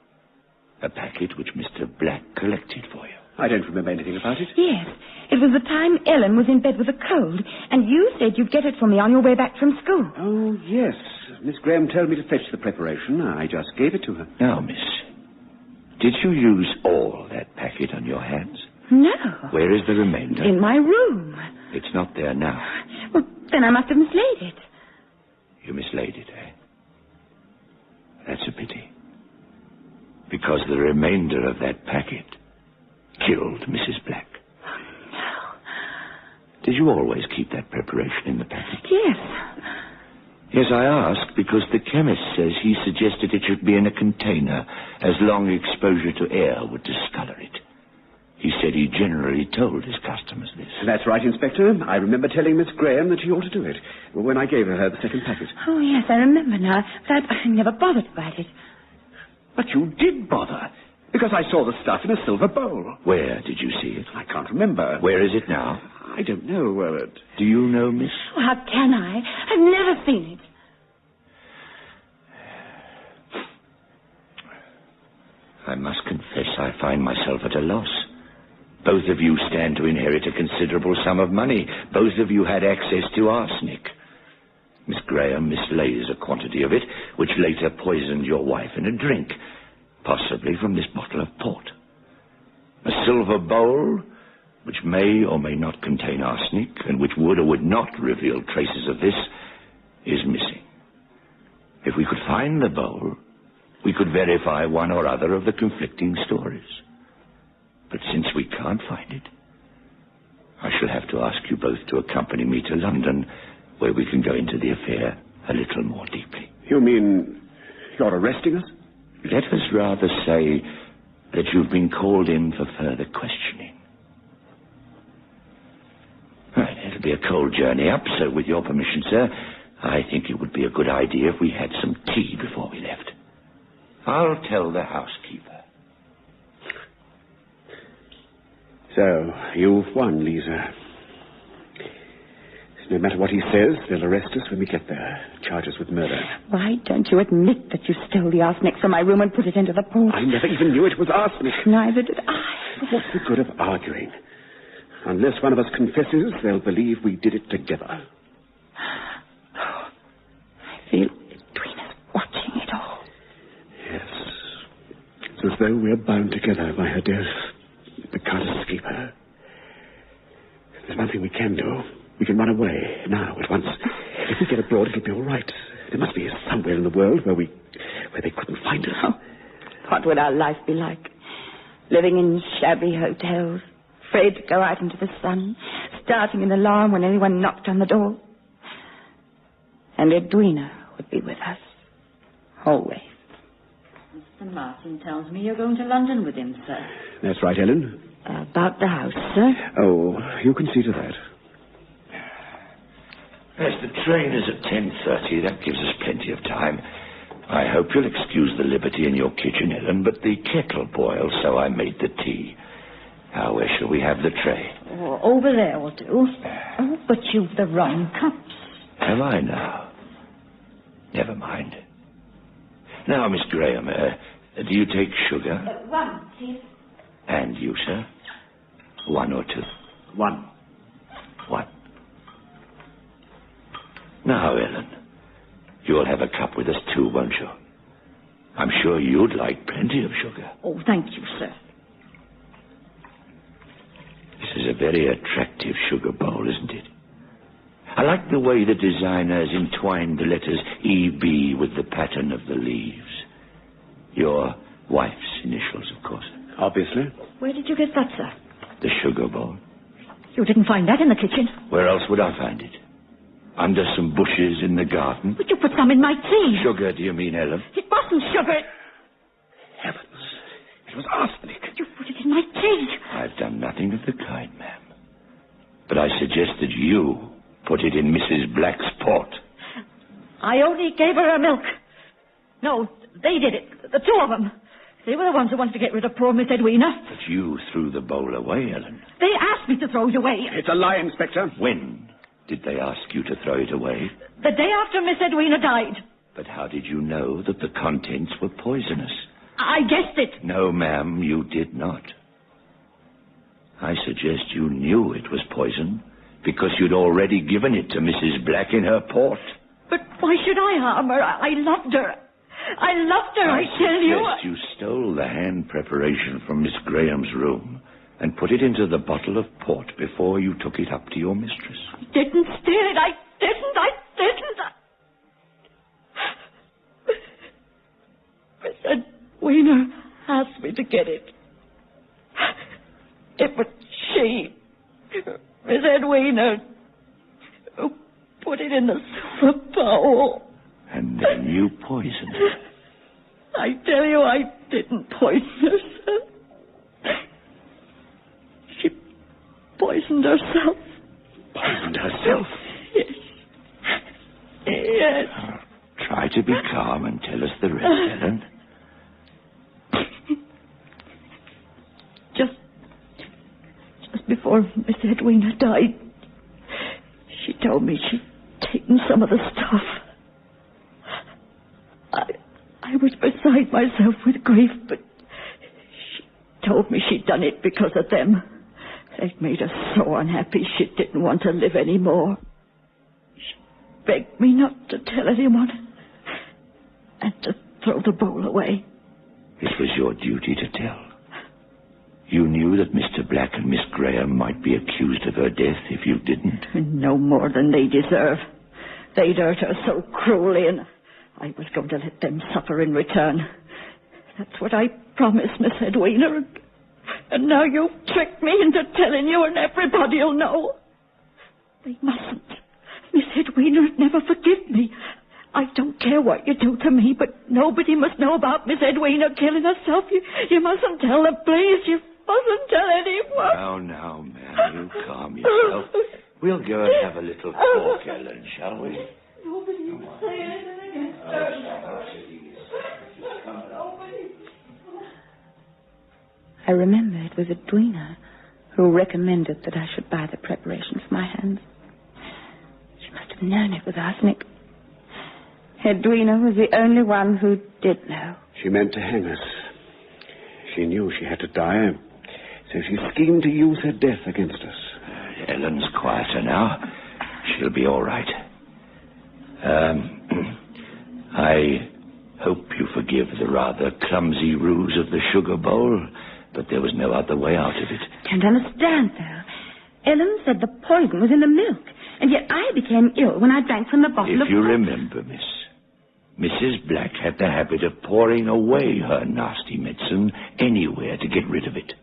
A packet which Mr. Black collected for you. I don't remember anything about it. Yes. It was the time Ellen was in bed with a cold, and you said you'd get it for me on your way back from school. Oh, yes. Miss Graham told me to fetch the preparation. I just gave it to her. Now, miss, did you use all that packet on your hands? No. Where is the remainder? In my room. It's not there now. Well, then I must have mislaid it. You mislaid it, eh? That's a pity. Because the remainder of that packet killed Mrs. Black. Oh, no. Did you always keep that preparation in the packet? Yes. Yes, I ask because the chemist says he suggested it should be in a container, as long exposure to air would discolor it. He said he generally told his customers this. That's right, Inspector. I remember telling Miss Graham that she ought to do it when I gave her the second packet. Oh, yes, I remember now. But I never bothered about it. But you did bother, because I saw the stuff in a silver bowl. Where did you see it? I can't remember. Where is it now? I don't know. Do you know, miss? Oh, how can I? I've never seen it. I must confess I find myself at a loss. Both of you stand to inherit a considerable sum of money. Both of you had access to arsenic. Miss Graham mislays a quantity of it, which later poisoned your wife in a drink, possibly from this bottle of port. A silver bowl, which may or may not contain arsenic, and which would or would not reveal traces of this, is missing. If we could find the bowl, we could verify one or other of the conflicting stories. But since we can't find it, I shall have to ask you both to accompany me to London, where we can go into the affair a little more deeply. You mean you're arresting us? Let us rather say that you've been called in for further questioning. Right, it'll be a cold journey up, so with your permission, sir, I think it would be a good idea if we had some tea before we left. I'll tell the housekeeper. So, you've won, Lisa. No matter what he says, they'll arrest us when we get there. Charge us with murder. Why don't you admit that you stole the arsenic from my room and put it into the port? I never even knew it was arsenic. Neither did I. What's the good of arguing? Unless one of us confesses, they'll believe we did it together. I feel between us watching it all. Yes. It's as though we're bound together by her death. We can't escape her. There's one thing we can do. We can run away now, at once. If we get abroad, it'll be all right. There must be somewhere in the world where they couldn't find us. Oh, what would our life be like? Living in shabby hotels, afraid to go out into the sun, starting an alarm when anyone knocked on the door. And Edwina would be with us. Always. Mr. Martin tells me you're going to London with him, sir. That's right, Ellen. About the house, sir? Oh, you can see to that. Yes, the train is at 10:30. That gives us plenty of time. I hope you'll excuse the liberty in your kitchen, Ellen, but the kettle boils, so I made the tea. Now, where shall we have the tray? Oh, over there will do. Oh, but you've the wrong cups. Am I now? Never mind. Now, Miss Graham, do you take sugar? One, please. And you, sir? One or two? One. One. Now, Ellen, you'll have a cup with us too, won't you? I'm sure you'd like plenty of sugar. Oh, thank you, sir. This is a very attractive sugar bowl, isn't it? I like the way the designer has entwined the letters E.B. with the pattern of the leaves. Your wife's initials, of course. Obviously. Where did you get that, sir? The sugar bowl. You didn't find that in the kitchen? Where else would I find it? Under some bushes in the garden? But you put some in my tea. Sugar, do you mean, Ellen? It wasn't sugar. Heavens. It was arsenic. You put it in my tea. I've done nothing of the kind, ma'am. But I suggest that you put it in Mrs. Black's port. I only gave her milk. No, they did it. The two of them. They were the ones who wanted to get rid of poor Miss Edwina. But you threw the bowl away, Ellen. They asked me to throw it away. It's a lie, Inspector. When did they ask you to throw it away? The day after Miss Edwina died. But how did you know that the contents were poisonous? I guessed it. No, ma'am, you did not. I suggest you knew it was poison because you'd already given it to Mrs. Black in her port. But why should I harm her? I loved her. I loved her, I tell you. I suggest you stole the hand preparation from Miss Graham's room and put it into the bottle of port before you took it up to your mistress. I didn't steal it. I didn't. Miss Edwina asked me to get it. It was she, Miss Edwina, who put it in the silver bowl. And then you poisoned her. I tell you, I didn't poison her, sir. She poisoned herself. Poisoned herself? Yes. Yes. Try to be calm and tell us the rest, Ellen. Just before Miss Edwina died, she told me she'd taken some of the stuff. I was beside myself with grief, but she told me she'd done it because of them. They'd made her so unhappy she didn't want to live anymore. She begged me not to tell anyone and to throw the bowl away. It was your duty to tell. You knew that Mr. Black and Miss Graham might be accused of her death if you didn't. No more than they deserve. They'd hurt her so cruelly, and I was going to let them suffer in return. That's what I promised, Miss Edwina. And now you've tricked me into telling you, and everybody'll know. They mustn't. Miss Edwina would never forgive me. I don't care what you do to me, but nobody must know about Miss Edwina killing herself. You mustn't tell them, please. You mustn't tell anyone. Now, ma'am, you calm yourself. We'll go and have a little talk, Ellen, shall we? Nobody will say anything against her. I remember it was Edwina who recommended that I should buy the preparation for my hands. She must have known it was arsenic. Edwina was the only one who did know. She meant to hang us. She knew she had to die, so she schemed to use her death against us. Ellen's quieter now. She'll be all right. I hope you forgive the rather clumsy ruse of the sugar bowl, but there was no other way out of it. Can't understand, though. Ellen said the poison was in the milk, and yet I became ill when I drank from the bottle of... If you remember, miss, Mrs. Black had the habit of pouring away her nasty medicine anywhere to get rid of it.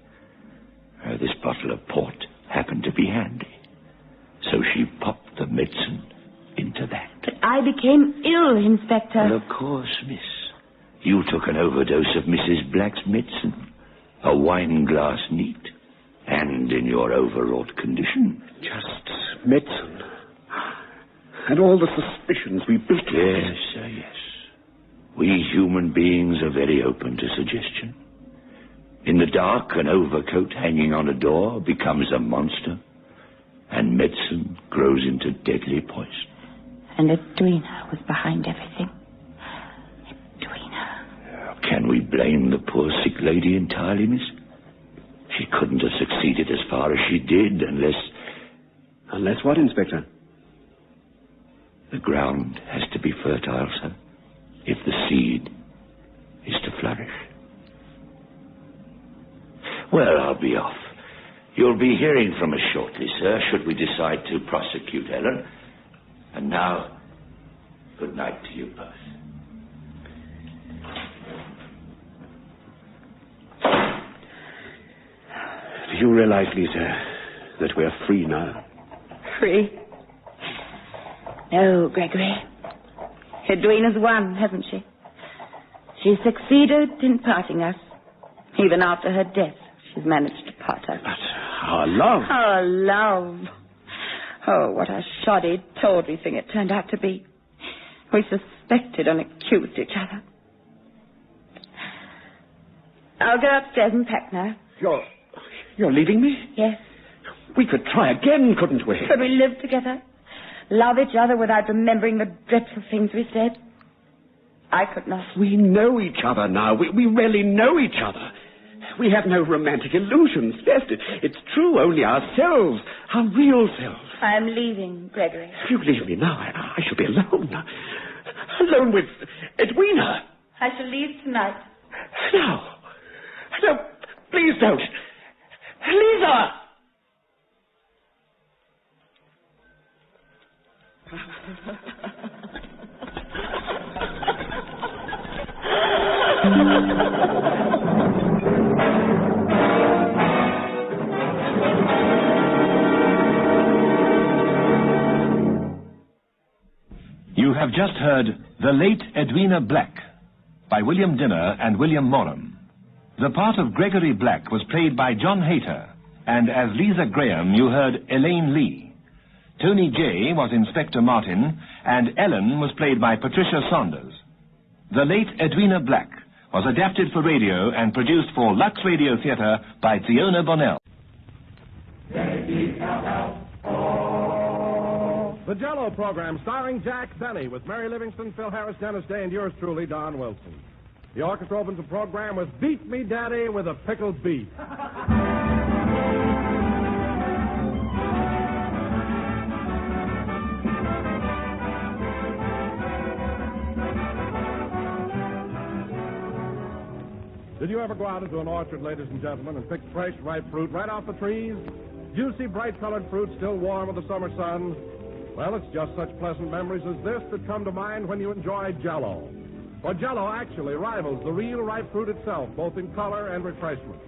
This bottle of port happened to be handy, so she popped the medicine into that. But I became ill, Inspector. Well, of course, miss. You took an overdose of Mrs. Black's medicine, a wine glass neat, and in your overwrought condition. Just medicine. And all the suspicions we built. Yes, sir, yes. We human beings are very open to suggestion. In the dark, an overcoat hanging on a door becomes a monster, and medicine grows into deadly poison. And Edwina was behind everything. Edwina. Can we blame the poor sick lady entirely, miss? She couldn't have succeeded as far as she did unless... Unless what, Inspector? The ground has to be fertile, sir, if the seed is to flourish. Well, I'll be off. You'll be hearing from us shortly, sir, should we decide to prosecute Ellen. And now, good night to you both. Do you realize, Lisa, that we're free now? Free? No, Gregory. Edwina's won, hasn't she? She succeeded in parting us. Even after her death, she's managed to part us. But our love... Our love. Oh, what a shoddy, tawdry thing it turned out to be. We suspected and accused each other. I'll go upstairs and pack now. You're leaving me? Yes. We could try again, couldn't we? Could we live together? Love each other without remembering the dreadful things we said? I could not. We know each other now. We really know each other. We have no romantic illusions left. It's true, only ourselves, our real selves. I'm leaving, Gregory. If you leave me now, I shall be alone. Alone with Edwina. I shall leave tonight. No, please don't. Lisa! You have just heard The Late Edwina Black by William Dinner and William Morum. The part of Gregory Black was played by John Hayter, and as Lisa Graham you heard Elaine Lee. Tony Jay was Inspector Martin, and Ellen was played by Patricia Saunders. The Late Edwina Black was adapted for radio and produced for Lux Radio Theatre by Fiona Bonnell. The Jell-O program starring Jack Benny with Mary Livingston, Phil Harris, Dennis Day, and yours truly, Don Wilson. The orchestra opens the program with Beat Me Daddy with a Pickled Beef. Did you ever go out into an orchard, ladies and gentlemen, and pick fresh, ripe fruit right off the trees? Juicy, bright-colored fruit still warm with the summer sun? Well, it's just such pleasant memories as this that come to mind when you enjoy Jell-O. For Jell-O actually rivals the real ripe fruit itself, both in color and refreshment.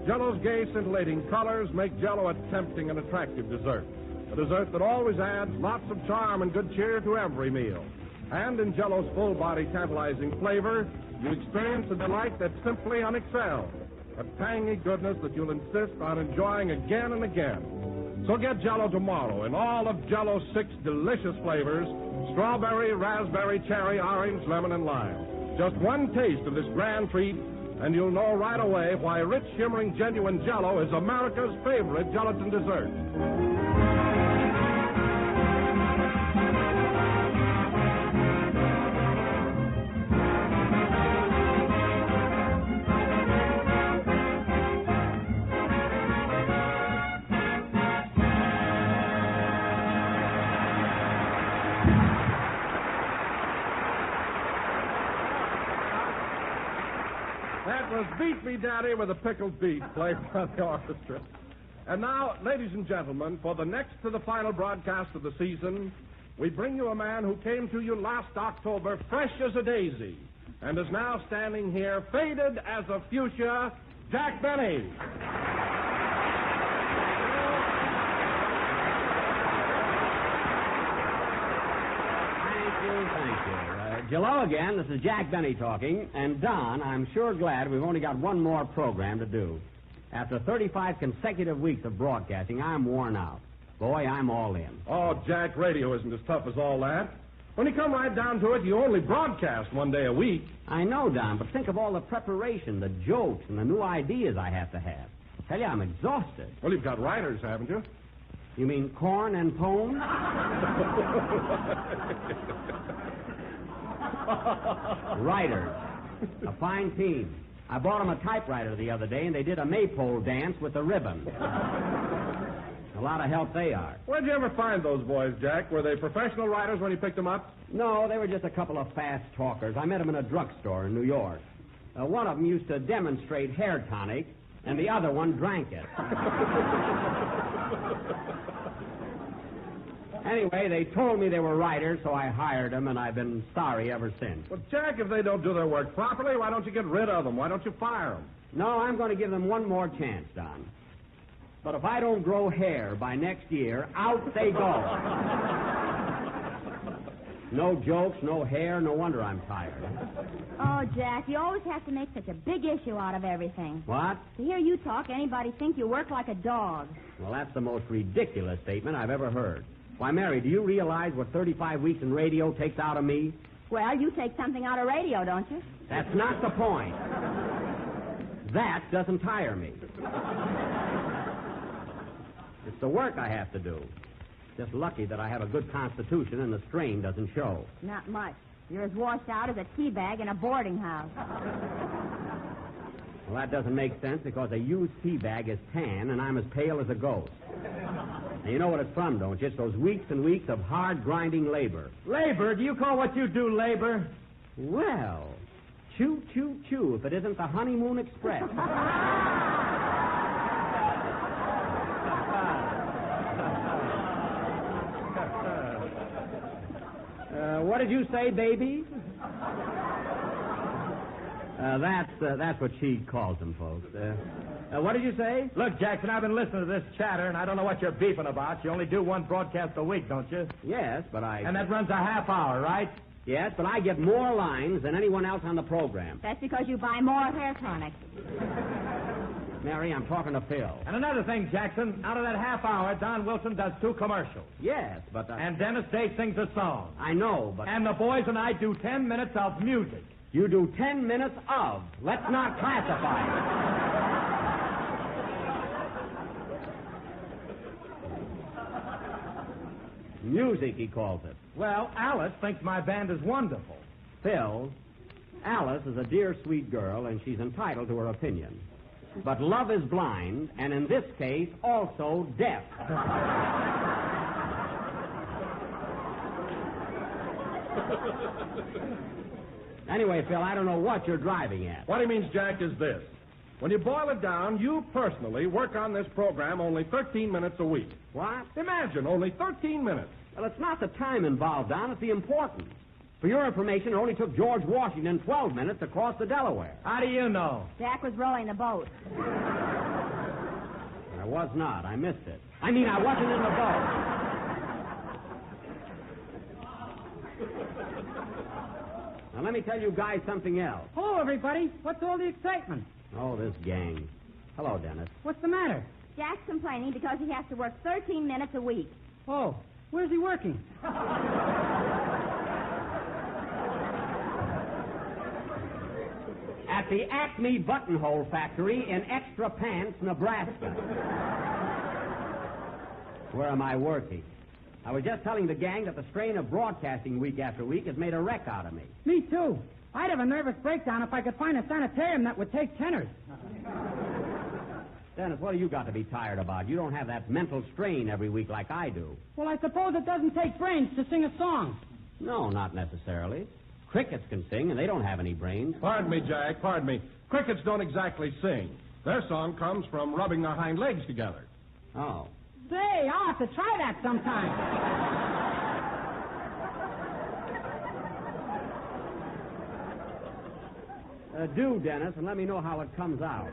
Jell-O's gay, scintillating colors make Jell-O a tempting and attractive dessert. A dessert that always adds lots of charm and good cheer to every meal. And in Jell-O's full-body, tantalizing flavor, you experience a delight that's simply unexcelled. A tangy goodness that you'll insist on enjoying again and again. So get Jell-O tomorrow in all of Jell-O's 6 delicious flavors: strawberry, raspberry, cherry, orange, lemon, and lime. Just one taste of this grand treat, and you'll know right away why rich, shimmering, genuine Jell-O is America's favorite gelatin dessert. Beat Me Daddy with a pickled beef played by the orchestra. And now, ladies and gentlemen, for the next to the final broadcast of the season, we bring you a man who came to you last October fresh as a daisy and is now standing here faded as a fuchsia, Jack Benny. Thank you. Hello again. This is Jack Benny talking. And, Don, I'm sure glad we've only got one more program to do. After 35 consecutive weeks of broadcasting, I'm worn out. Boy, I'm all in. Oh, Jack, radio isn't as tough as all that. When you come right down to it, you only broadcast one day a week. I know, Don, but think of all the preparation, the jokes, and the new ideas I have to have. Tell you, I'm exhausted. Well, you've got writers, haven't you? You mean corn and pone? Writers. A fine team. I bought them a typewriter the other day, and they did a maypole dance with a ribbon. A lot of help they are. Where'd you ever find those boys, Jack? Were they professional writers when you picked them up? No, they were just a couple of fast talkers. I met them in a drugstore in New York. One of them used to demonstrate hair tonic, and the other one drank it. Anyway, they told me they were writers, so I hired them, and I've been sorry ever since. Well, Jack, if they don't do their work properly, why don't you get rid of them? Why don't you fire them? No, I'm going to give them one more chance, Don. But if I don't grow hair by next year, out they go. No jokes, no hair, no wonder I'm tired. Oh, Jack, you always have to make such a big issue out of everything. What? To hear you talk, anybody think you work like a dog. Well, that's the most ridiculous statement I've ever heard. Why, Mary, do you realize what 35 weeks in radio takes out of me? Well, you take something out of radio, don't you? That's not the point. That doesn't tire me. It's the work I have to do. Just lucky that I have a good constitution and the strain doesn't show. Not much. You're as washed out as a tea bag in a boarding house. Well, that doesn't make sense because a used tea bag is tan and I'm as pale as a ghost. Now, you know what it's from, don't you? It's those weeks and weeks of hard grinding labor. Labor? Do you call what you do labor? Well, choo, choo, choo, if it isn't the Honeymoon Express. What did you say, baby? That's what she calls them, folks. What did you say? Look, Jackson, I've been listening to this chatter, and I don't know what you're beefing about. You only do one broadcast a week, don't you? Yes, but I... And that runs a half hour, right? Yes, but I get more lines than anyone else on the program. That's because you buy more hair tonic. Mary, I'm talking to Phil. And another thing, Jackson, out of that half hour, Don Wilson does 2 commercials. Yes, but... And Dennis Day sings a song. I know, but... And the boys and I do 10 minutes of music. You do 10 minutes of. Let's not classify it. Music, he calls it. Well, Alice thinks my band is wonderful. Phil, Alice is a dear, sweet girl, and she's entitled to her opinion. But love is blind, and in this case, also deaf. Anyway, Phil, I don't know what you're driving at. What he means, Jack, is this. When you boil it down, you personally work on this program only 13 minutes a week. What? Imagine, only 13 minutes. Well, it's not the time involved, Don. It's the importance. For your information, it only took George Washington 12 minutes to cross the Delaware. How do you know? Jack was rowing the boat. I was not. I missed it. I mean, I wasn't in the boat. Now, let me tell you guys something else. Hello, everybody. What's all the excitement? Oh, this gang. Hello, Dennis. What's the matter? Jack's complaining because he has to work 13 minutes a week. Oh, where's he working? At the Acme Buttonhole Factory in Extra Pants, Nebraska. Where am I working? I was just telling the gang that the strain of broadcasting week after week has made a wreck out of me. Me, too. I'd have a nervous breakdown if I could find a sanitarium that would take tenors. Dennis, what do you got to be tired about? You don't have that mental strain every week like I do. Well, I suppose it doesn't take brains to sing a song. No, not necessarily. Crickets can sing, and they don't have any brains. Pardon me, Jack, pardon me. Crickets don't exactly sing. Their song comes from rubbing their hind legs together. Oh. Say, I'll have to try that sometime. Do, Dennis, and let me know how it comes out.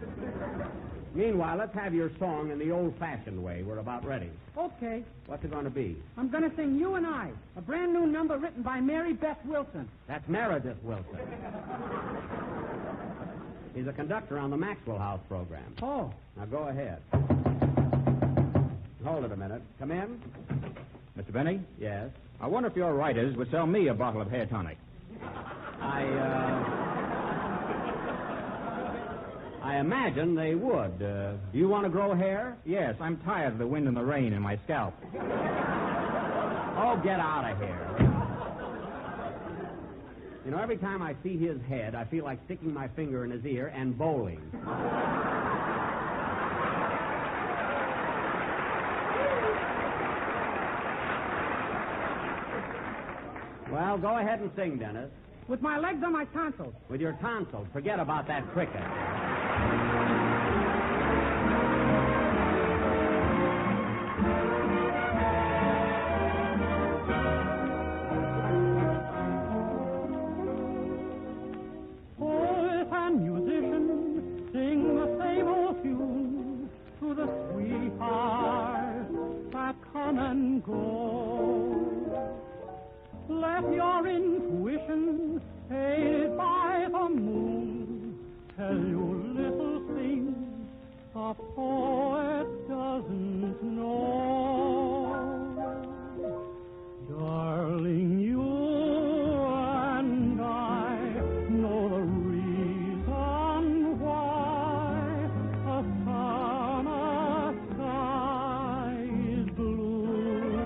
Meanwhile, let's have your song in the old-fashioned way. We're about ready. Okay. What's it going to be? I'm going to sing You and I, a brand new number written by Mary Beth Wilson. That's Meredith Wilson. He's a conductor on the Maxwell House program. Oh. Now go ahead. Hold it a minute. Come in. Mr. Benny? Yes? I wonder if your writers would sell me a bottle of hair tonic. I imagine they would. Do you want to grow hair? Yes, I'm tired of the wind and the rain in my scalp. Oh, get out of here. You know, every time I see his head, I feel like sticking my finger in his ear and bowling. Well, go ahead and sing, Dennis. With my legs on my tonsils. With your tonsils. Forget about that cricket. Oh, if a musician sing the same old tune to the sweethearts that come and go, let your intuition, aided by the moon, tell you little things a poet doesn't know. Darling, you and I know the reason why a summer sky is blue,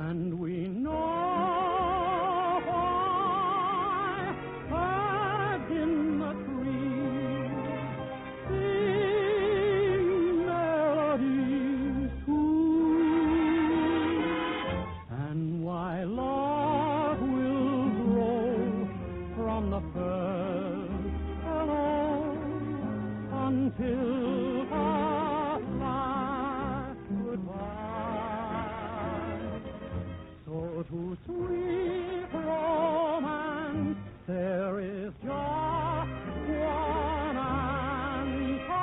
and we know why birds in the trees sing melodies too, and why love will grow from the first hello until the last goodbye. So to sweet romance there is just one answer.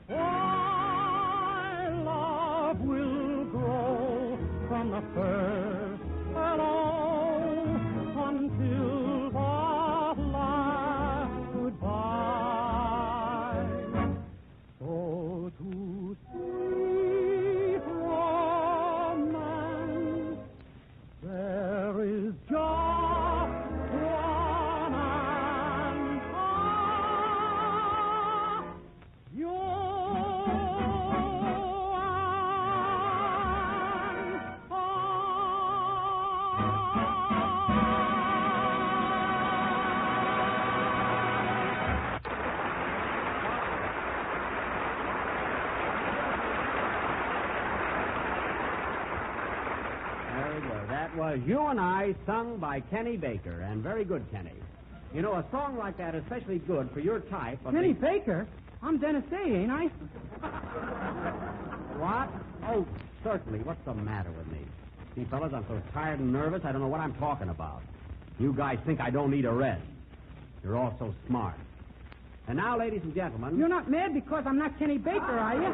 Why love will grow from the first hello until the last goodbye. So to sweet romance there is just one answer. You and I. was You and I, sung by Kenny Baker, and very good Kenny. You know, a song like that is especially good for your type of... Kenny Baker? I'm Dennis Day, ain't I? What? Oh, certainly. What's the matter with me? See, fellas, I'm so tired and nervous, I don't know what I'm talking about. You guys think I don't need a rest. You're all so smart. And now, ladies and gentlemen... You're not mad because I'm not Kenny Baker, are you?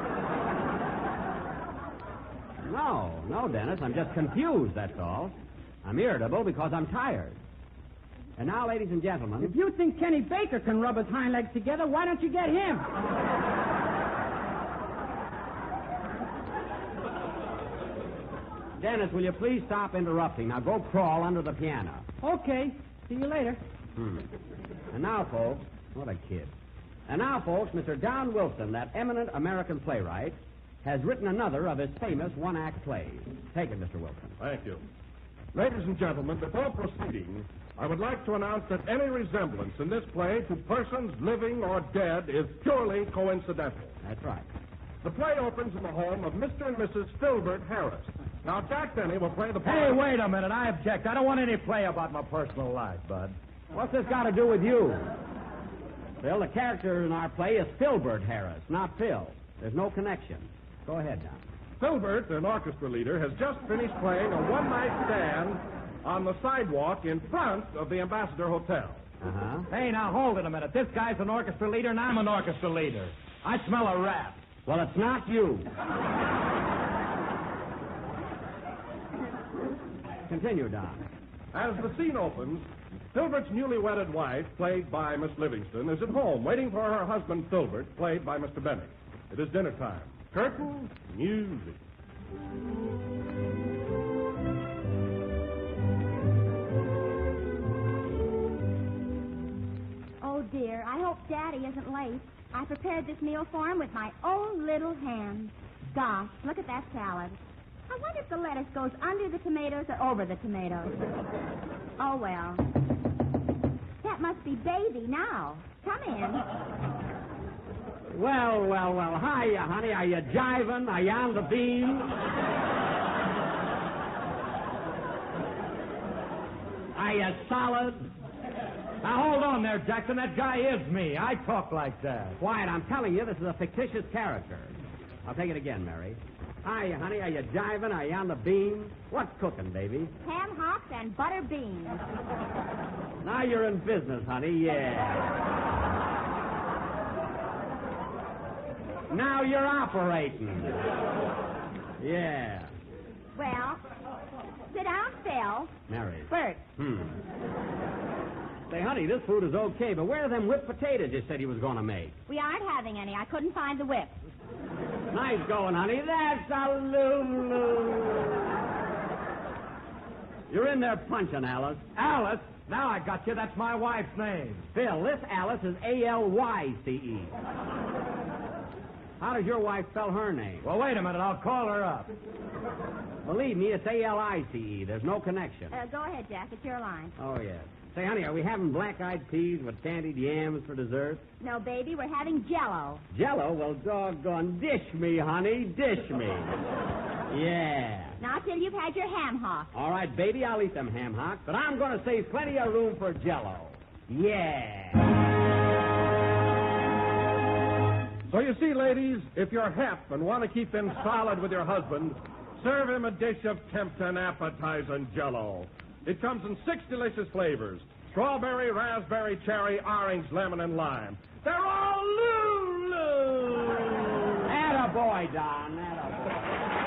No, Dennis. I'm just confused, that's all. I'm irritable because I'm tired. And now, ladies and gentlemen... If you think Kenny Baker can rub his hind legs together, why don't you get him? Dennis, will you please stop interrupting? Now go crawl under the piano. Okay. See you later. And now, folks... What a kid. And now, folks, Mr. Don Wilson, that eminent American playwright, has written another of his famous one-act plays. Take it, Mr. Wilson. Thank you. Ladies and gentlemen, before proceeding, I would like to announce that any resemblance in this play to persons living or dead is purely coincidental. That's right. The play opens in the home of Mr. and Mrs. Filbert Harris. Now, Jack Benny will play the part... Hey, wait a minute. I object. I don't want any play about my personal life, Bud. What's this got to do with you? Phil, the character in our play is Filbert Harris, not Phil. There's no connection. Go ahead, Don. Filbert, an orchestra leader, has just finished playing a one-night stand on the sidewalk in front of the Ambassador Hotel. Uh-huh. Hey, now, hold it a minute. This guy's an orchestra leader, and I'm an orchestra leader. I smell a rat. Well, it's not you. Continue, Don. As the scene opens, Filbert's newly wedded wife, played by Miss Livingston, is at home waiting for her husband, Filbert, played by Mr. Benny. It is dinner time. Curtain, music. Oh, dear, I hope Daddy isn't late. I prepared this meal for him with my own little hands. Gosh, look at that salad. I wonder if the lettuce goes under the tomatoes or over the tomatoes. Oh, well. That must be Baby now. Come in. Well. Hiya, honey. Are you jiving? Are you on the beam? Are you solid? Now, hold on there, Jackson. That guy is me. I talk like that. Quiet, I'm telling you, this is a fictitious character. I'll take it again, Mary. Hiya, honey. Are you jiving? Are you on the beam? What's cooking, baby? Ham hocks and butter beans. Now you're in business, honey. Yeah. Now you're operating. Yeah. Well, sit down, Phil. Mary. Bert. Say, honey, this food is okay, but where are them whipped potatoes you said he was going to make? We aren't having any. I couldn't find the whip. Nice going, honey. That's a Lulu. You're in there punching, Alice. Alice? Now I got you. That's my wife's name. Phil, this Alice is A-L-Y-C-E. How does your wife spell her name? Well, wait a minute. I'll call her up. Believe me, it's A-L-I-C-E. There's no connection. Go ahead, Jack. It's your line. Oh, yes. Say, honey, are we having black-eyed peas with candied yams for dessert? No, baby, we're having Jell-O. Jell-O? Well, doggone, dish me, honey, dish me. Yeah. Not till you've had your ham hock. All right, baby, I'll eat them ham hocks, but I'm going to save plenty of room for Jell-O. Yeah. So you see, ladies, if you're hep and want to keep him solid with your husband, serve him a dish of tempting, appetizing Jell-O. It comes in 6 delicious flavors: strawberry, raspberry, cherry, orange, lemon, and lime. They're all Lulu. Attaboy, Don. Attaboy.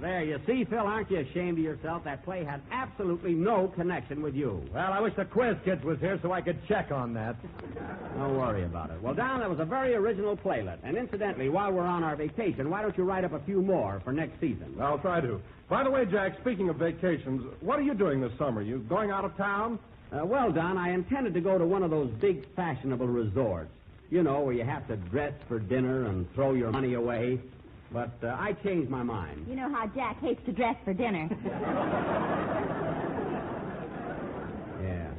There, you see, Phil, aren't you ashamed of yourself? That play had absolutely no connection with you. Well, I wish the quiz kids was here so I could check on that. Don't worry about it. Well, Don, that was a very original playlet. And incidentally, while we're on our vacation, why don't you write up a few more for next season? I'll try to. By the way, Jack, speaking of vacations, what are you doing this summer? You going out of town? Well, Don, I intended to go to one of those big fashionable resorts. You know, where you have to dress for dinner and throw your money away. But I changed my mind. You know how Jack hates to dress for dinner. Yeah.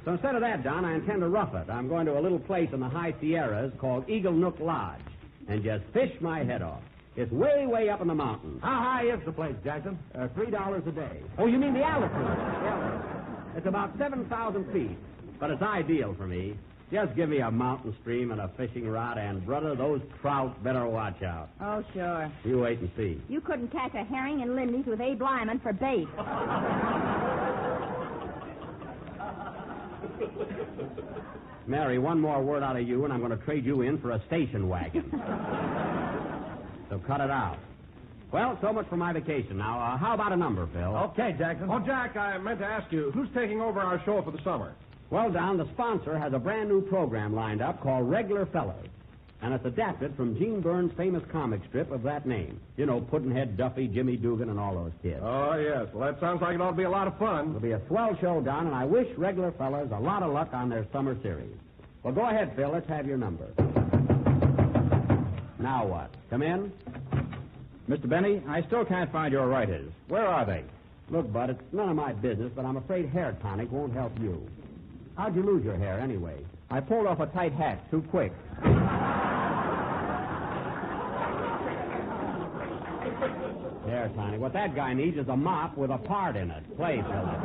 So instead of that, Don, I intend to rough it. I'm going to a little place in the high Sierras called Eagle Nook Lodge. and just fish my head off. It's way, way up in the mountains. How high is the place, Jackson? $3 a day. Oh, you mean the altitude? Yeah. It's about 7,000 feet, but it's ideal for me. Just give me a mountain stream and a fishing rod, and, brother, those trout better watch out. Oh, sure. You wait and see. You couldn't catch a herring in Lindy's with Abe Lyman for bait. Mary, one more word out of you, and I'm going to trade you in for a station wagon. So cut it out. Well, so much for my vacation. Now, how about a number, Phil? Okay, Jackson. Oh, Jack, I meant to ask you, who's taking over our show for the summer? Well, Don, the sponsor has a brand new program lined up called Regular Fellas. And it's adapted from Gene Burns' famous comic strip of that name. You know, Pudd'nhead Duffy, Jimmy Dugan, and all those kids. Oh, yes. Well, that sounds like it ought to be a lot of fun. It'll be a swell show, Don, and I wish Regular Fellas a lot of luck on their summer series. Well, go ahead, Phil. Let's have your number. Now what? Come in? Mr. Benny, I still can't find your writers. Where are they? Look, Bud, it's none of my business, but I'm afraid hair tonic won't help you. How'd you lose your hair, anyway? I pulled off a tight hat too quick. Hair tonic. What that guy needs is a mop with a part in it. Play, Philip.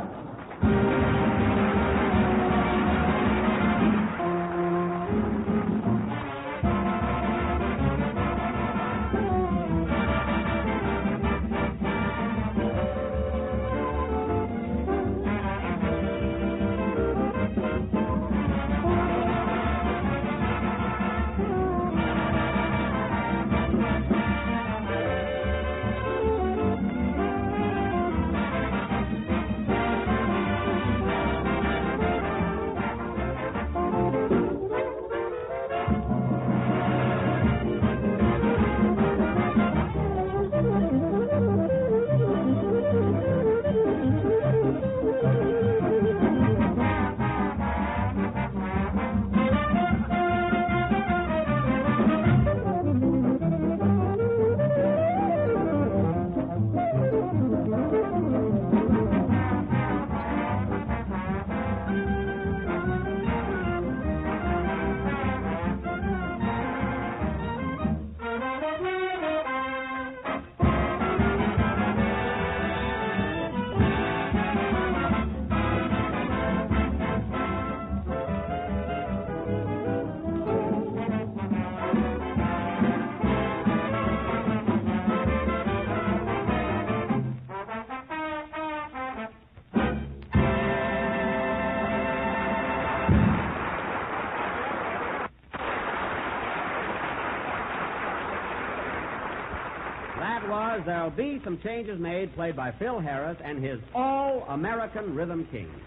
There'll be some changes made, played by Phil Harris and his All-American Rhythm Kings.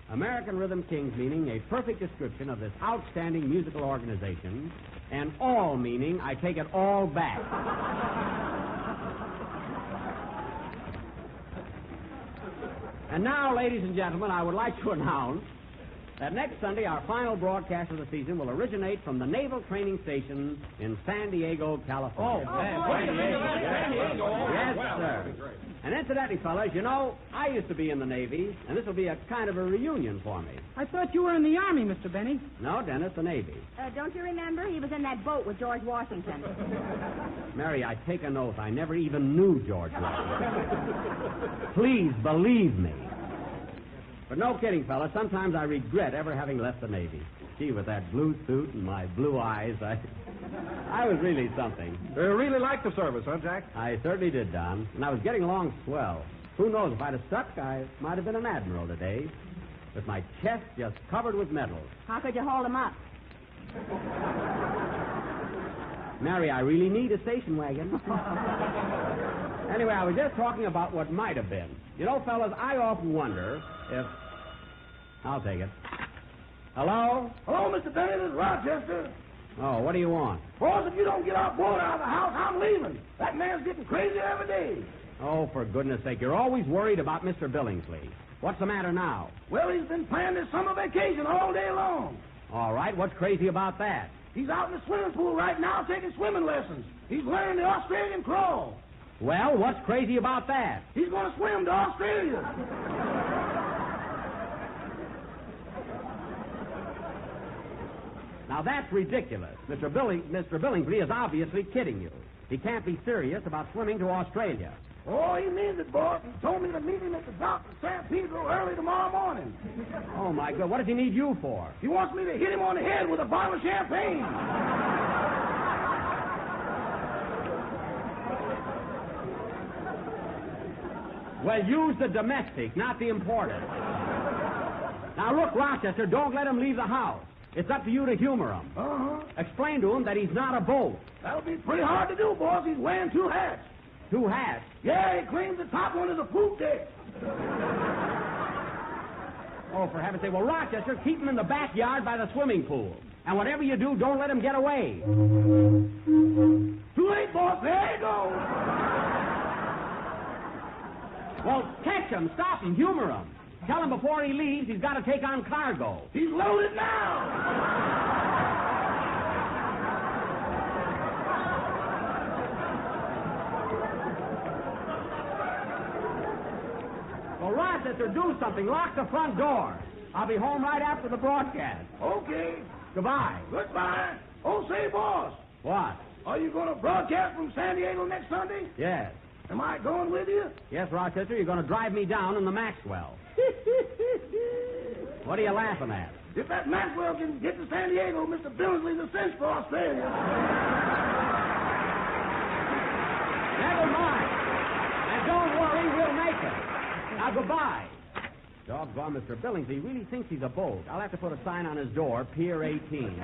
American Rhythm Kings meaning a perfect description of this outstanding musical organization, and all meaning I take it all back. And now, ladies and gentlemen, I would like to announce that next Sunday, our final broadcast of the season will originate from the Naval Training Station in San Diego, California. Yes, sir. And incidentally, fellas, you know, I used to be in the Navy, and this will be a kind of a reunion for me. I thought you were in the Army, Mr. Benny. No, Dennis, the Navy. Don't you remember? He was in that boat with George Washington. Mary, I take an oath I never even knew George Washington. Please believe me. But no kidding, fellas. Sometimes I regret ever having left the Navy. Gee, with that blue suit and my blue eyes, I was really something. You really liked the service, huh, Jack? I certainly did, Don. And I was getting along swell. Who knows, if I'd have stuck, I might have been an admiral today. With my chest just covered with medals. How could you hold him up? Mary, I really need a station wagon. Anyway, I was just talking about what might have been. You know, fellas, I often wonder if... I'll take it. Hello? Hello, Mr. Benny. This is Rochester. Oh, what do you want? Boss, if you don't get our board out of the house, I'm leaving. That man's getting crazy every day. Oh, for goodness sake, you're always worried about Mr. Billingsley. What's the matter now? Well, he's been planning his summer vacation all day long. All right, what's crazy about that? He's out in the swimming pool right now taking swimming lessons. He's learning the Australian crawl. Well, what's crazy about that? He's going to swim to Australia. Now, that's ridiculous. Mr. Billingsley is obviously kidding you. He can't be serious about swimming to Australia. Oh, he means it, boss. He told me to meet him at the dock in San Pedro early tomorrow morning. Oh, my God. What does he need you for? He wants me to hit him on the head with a bottle of champagne. Well, use the domestic, not the imported. Now, look, Rochester, don't let him leave the house. It's up to you to humor him. Uh-huh. Explain to him that he's not a boat. That'll be pretty hard to do, boss. He's wearing 2 hats. 2 hats? Yeah, he claims the top one is a poop deck. Oh, for heaven's sake. Well, Rochester, keep him in the backyard by the swimming pool. And whatever you do, don't let him get away. Too late, boss. There you go. Well, catch him, stop him, humor him. Tell him before he leaves he's got to take on cargo. He's loaded now. Well, Rochester, do something. Lock the front door. I'll be home right after the broadcast. Okay. Goodbye. Goodbye. Oh, say, boss. What? Are you going to broadcast from San Diego next Sunday? Yes. Am I going with you? Yes, Rochester, you're going to drive me down in the Maxwell. What are you laughing at? If that Maxwell can get to San Diego, Mr. Billingsley's a cinch for Australia. Never mind. And don't worry, we'll make it. Now, goodbye. Doggone, Mr. Billingsley really thinks he's a boat. I'll have to put a sign on his door, Pier 18.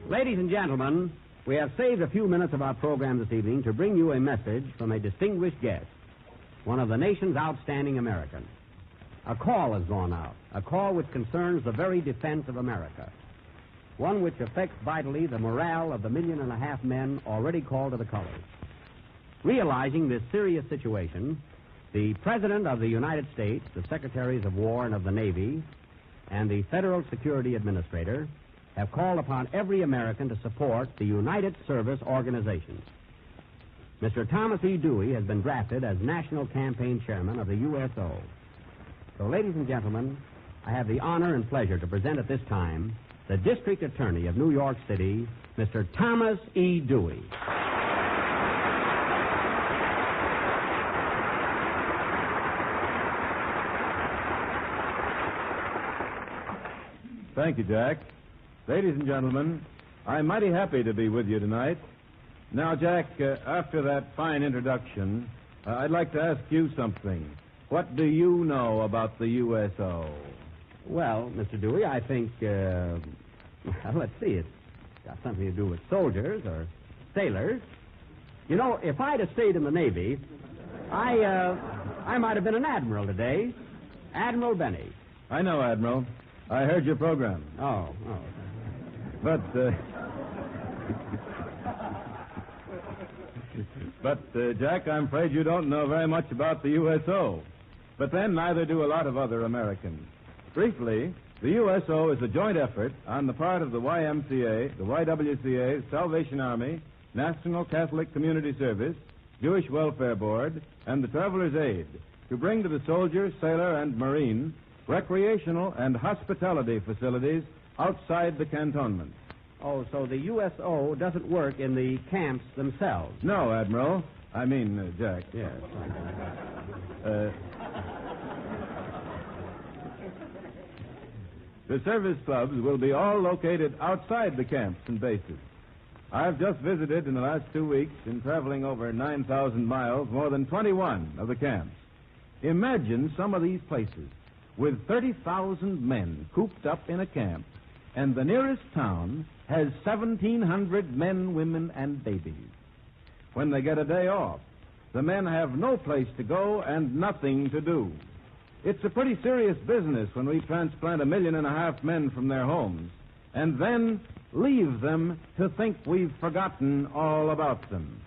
Ladies and gentlemen, we have saved a few minutes of our program this evening to bring you a message from a distinguished guest, one of the nation's outstanding Americans. A call has gone out, a call which concerns the very defense of America, one which affects vitally the morale of the 1.5 million men already called to the colors. Realizing this serious situation, the President of the United States, the Secretaries of War and of the Navy, and the Federal Security Administrator have called upon every American to support the United Service Organizations. Mr. Thomas E. Dewey has been drafted as National Campaign Chairman of the USO. So, ladies and gentlemen, I have the honor and pleasure to present at this time the District Attorney of New York City, Mr. Thomas E. Dewey. Thank you, Jack. Ladies and gentlemen, I'm mighty happy to be with you tonight. Now, Jack, after that fine introduction, I'd like to ask you something. What do you know about the USO? Well, Mr. Dewey, I think, let's see, it's got something to do with soldiers or sailors. You know, if I'd have stayed in the Navy, I might have been an admiral today. Admiral Benny. I know, Admiral. I heard your program. Oh. But, Jack, I'm afraid you don't know very much about the USO. But then neither do a lot of other Americans. Briefly, the USO is a joint effort on the part of the YMCA, the YWCA, Salvation Army, National Catholic Community Service, Jewish Welfare Board, and the Traveler's Aid to bring to the soldier, sailor, and Marine recreational and hospitality facilities outside the cantonment. Oh, so the USO doesn't work in the camps themselves? No, Admiral. I mean, Jack. Yes. The service clubs will be all located outside the camps and bases. I've just visited in the last 2 weeks, in traveling over 9,000 miles, more than 21 of the camps. Imagine some of these places with 30,000 men cooped up in a camp, and the nearest town has 1,700 men, women, and babies. When they get a day off, the men have no place to go and nothing to do. It's a pretty serious business when we transplant 1.5 million men from their homes and then leave them to think we've forgotten all about them.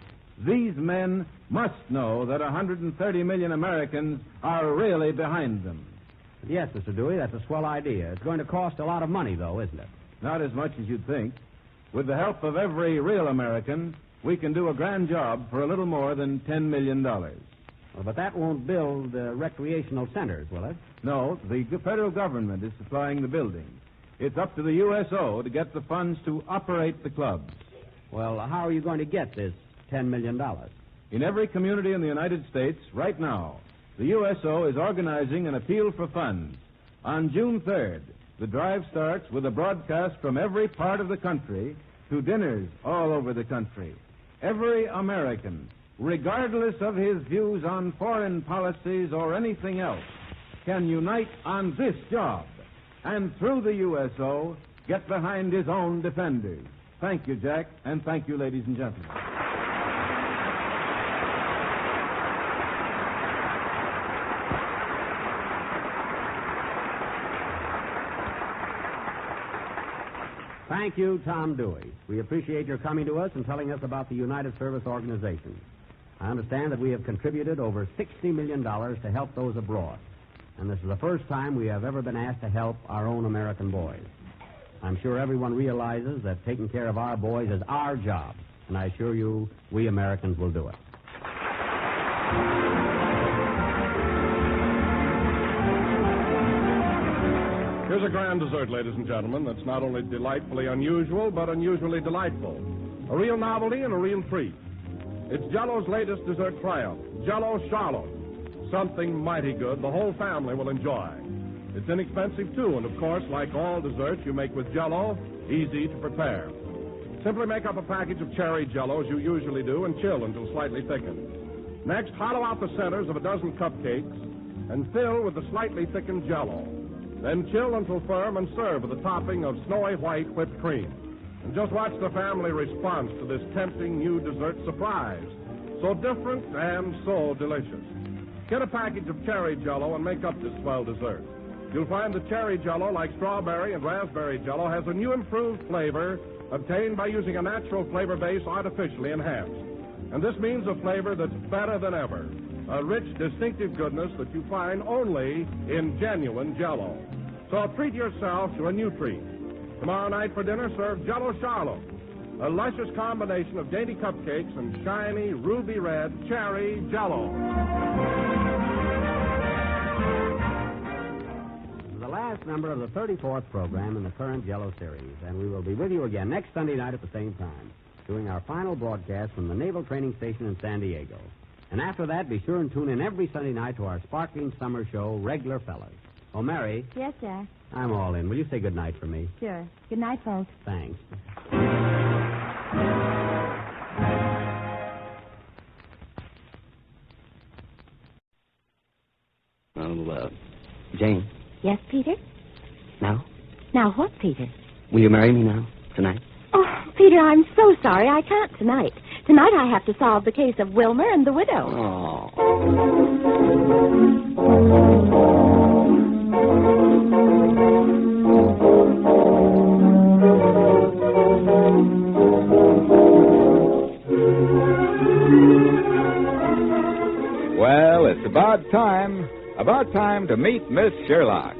These men must know that 130 million Americans are really behind them. Yes, Mr. Dewey, that's a swell idea. It's going to cost a lot of money, though, isn't it? Not as much as you'd think. With the help of every real American, we can do a grand job for a little more than $10 million. Well, but that won't build recreational centers, will it? No, the federal government is supplying the building. It's up to the USO to get the funds to operate the clubs. Well, how are you going to get this $10 million? In every community in the United States, right now, the USO is organizing an appeal for funds. On June 3rd, the drive starts with a broadcast from every part of the country to dinners all over the country. Every American, regardless of his views on foreign policies or anything else, can unite on this job and through the USO get behind his own defenders. Thank you, Jack, and thank you, ladies and gentlemen. Thank you, Tom Dewey. We appreciate your coming to us and telling us about the United Service Organization. I understand that we have contributed over $60 million to help those abroad. And this is the first time we have ever been asked to help our own American boys. I'm sure everyone realizes that taking care of our boys is our job. And I assure you, we Americans will do it. Here's a grand dessert, ladies and gentlemen, that's not only delightfully unusual, but unusually delightful. A real novelty and a real treat. It's Jell-O's latest dessert triumph, Jell-O Charlotte. Something mighty good the whole family will enjoy. It's inexpensive, too, and of course, like all desserts you make with Jell-O, easy to prepare. Simply make up a package of cherry Jell-O as you usually do and chill until slightly thickened. Next, hollow out the centers of a dozen cupcakes and fill with the slightly thickened Jell-O. Then chill until firm and serve with a topping of snowy white whipped cream. And just watch the family response to this tempting new dessert surprise. So different and so delicious. Get a package of cherry Jell-O and make up this swell dessert. You'll find the cherry Jell-O, like strawberry and raspberry Jell-O, has a new improved flavor obtained by using a natural flavor base artificially enhanced. And this means a flavor that's better than ever. A rich, distinctive goodness that you find only in genuine Jell-O. So treat yourself to a new treat. Tomorrow night for dinner, serve Jell-O Charlotte, a luscious combination of dainty cupcakes and shiny, ruby red cherry Jell-O. The last number of the 34th program in the current Jell-O series, and we will be with you again next Sunday night at the same time, doing our final broadcast from the Naval Training Station in San Diego. And after that, be sure and tune in every Sunday night to our sparkling summer show, Regular Fellas. Oh, Mary. Yes, Jack. I'm all in. Will you say good night for me? Sure. Good night, folks. Thanks. Oh, Jane. Yes, Peter? Now? Now what, Peter? Will you marry me now, tonight? Oh, Peter, I'm so sorry. I can't tonight. Tonight I have to solve the case of Wilmer and the widow. Well, it's about time to meet Miss Sherlock,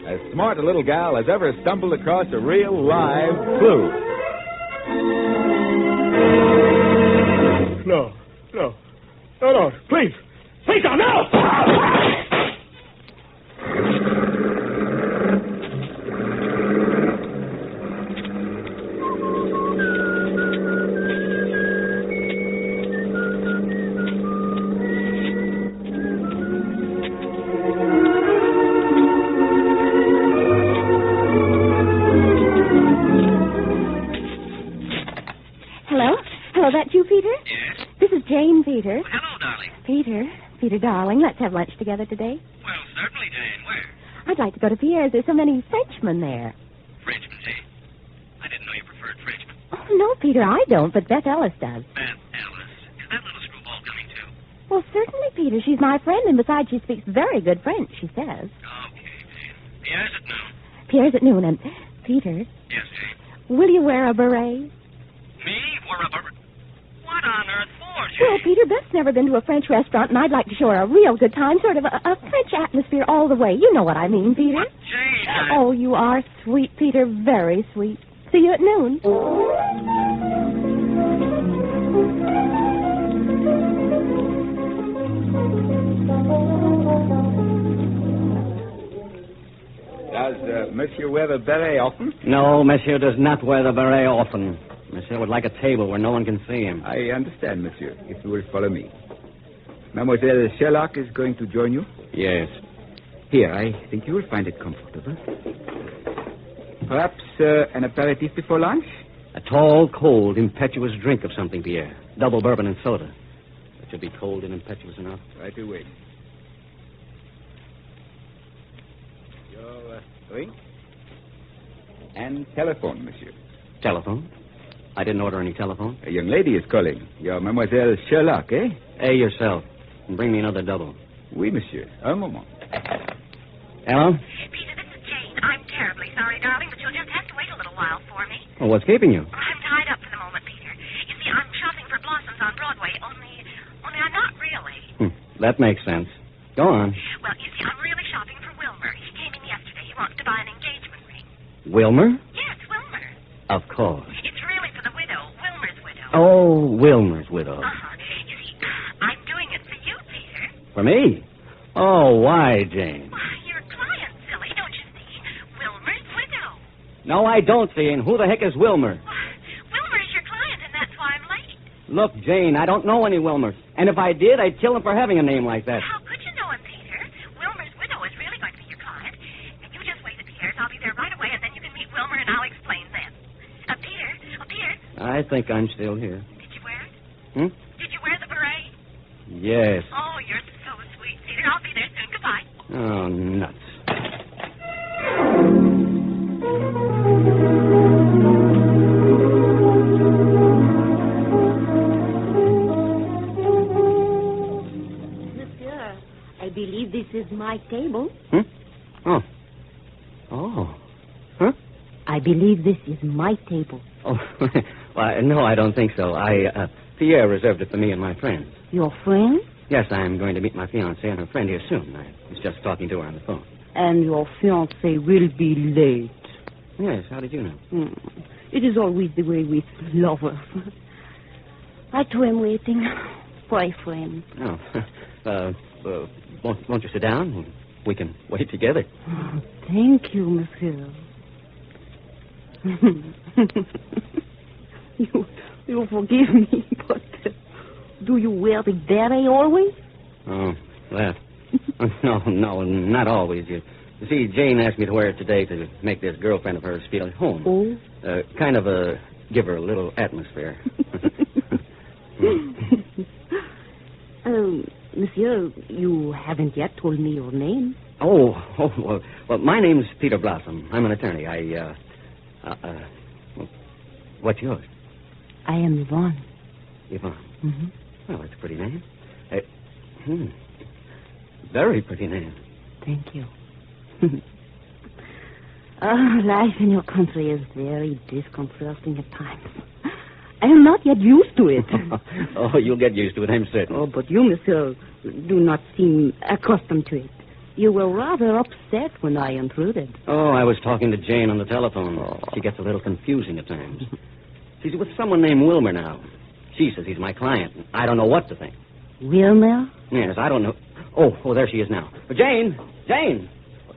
as smart a little gal as ever stumbled across a real live clue. No, please, no! Hello, that you, Peter? Yes? This is Jane, Peter. Oh, hello, darling. Peter, darling, let's have lunch together today. Well, certainly, Jane. Where? I'd like to go to Pierre's. There's so many Frenchmen there. Frenchmen, eh? I didn't know you preferred Frenchmen. Oh, no, Peter, I don't, but Beth Ellis does. Beth Ellis. Is that little screwball coming, too? Well, certainly, Peter. She's my friend, and besides, she speaks very good French, she says. Okay, Jane. Pierre's at noon. Pierre's at noon, and Peter, Yes, Jane. will you wear a beret? Me? We're up a... What on earth for, Jane? Well, Peter, Beth's never been to a French restaurant, and I'd like to show her a real good time, sort of a French atmosphere all the way. You know what I mean, Peter. But, Jane, Oh, you are sweet, Peter, very sweet. See you at noon. Does Monsieur wear the beret often? No, Monsieur does not wear the beret often. Monsieur would like a table where no one can see him. I understand, Monsieur, if you will follow me. Mademoiselle Sherlock is going to join you? Yes. Here, I think you will find it comfortable. Perhaps an aperitif before lunch? A tall, cold, impetuous drink of something, Pierre. Double bourbon and soda. It should be cold and impetuous enough. Right away. Your drink? And telephone, Monsieur. Telephone? I didn't order any telephone. A young lady is calling. You're Mademoiselle Sherlock, eh? Hey, yourself. And bring me another double. Oui, Monsieur. Un moment. Hello? Peter, this is Jane. I'm terribly sorry, darling, but you'll just have to wait a little while for me. Well, what's keeping you? I'm tied up for the moment, Peter. You see, I'm shopping for blossoms on Broadway, only I'm not really. That makes sense. Go on. Well, you see, I'm really shopping for Wilmer. He came in yesterday. He wants to buy an engagement ring. Wilmer? Yes, Wilmer. Of course. It's really for the widow, Wilmer's widow. Oh, Wilmer's widow. You see, I'm doing it for you, Peter. For me? Oh, why, Jane? Why, you're a client, silly, don't you see? Wilmer's widow. No, I don't see. And who the heck is Wilmer? Wilmer's your client, and that's why I'm late. Look, Jane, I don't know any Wilmers. And if I did, I'd kill him for having a name like that. How could you know him, Peter? Wilmer's widow is really going to be your client. And you just wait at Pierre's. I'll be there right away, and then you can meet Wilmer, and I'll explain then. Peter. I think I'm still here. Did you wear it? Hmm? Did you wear the beret? Yes. Oh, you're so sweet, Peter. I'll be there soon. Goodbye. Oh, nuts. Monsieur, I believe this is my table. Oh. Oh. Huh? I believe this is my table. Oh, well, no, I don't think so. Pierre reserved it for me and my friends. Your friend? Yes, I'm going to meet my fiancée and her friend here soon. I was just talking to her on the phone. And your fiancé will be late. Yes, how did you know? It is always the way with lovers. I too am waiting for a friend. Oh, won't you sit down? We can wait together. Thank you, monsieur. You forgive me, but do you wear the beret always? Oh, that. No, not always. You see, Jane asked me to wear it today to make this girlfriend of hers feel at home. Oh? Kind of give her a little atmosphere. Monsieur, you haven't yet told me your name. Well, my name's Peter Blossom. I'm an attorney. What's yours? I am Yvonne. Yvonne? Mm-hmm. Well, that's a pretty name. Very pretty name. Thank you. Life in your country is very disconcerting at times. I am not yet used to it. Oh, you'll get used to it, I'm certain. Oh, but you, monsieur, do not seem accustomed to it. You were rather upset when I intruded. Oh, I was talking to Jane on the telephone. She gets a little confusing at times. She's with someone named Wilmer now. She says he's my client. I don't know what to think. Wilmer? Yes, I don't know. Oh, there she is now. Jane!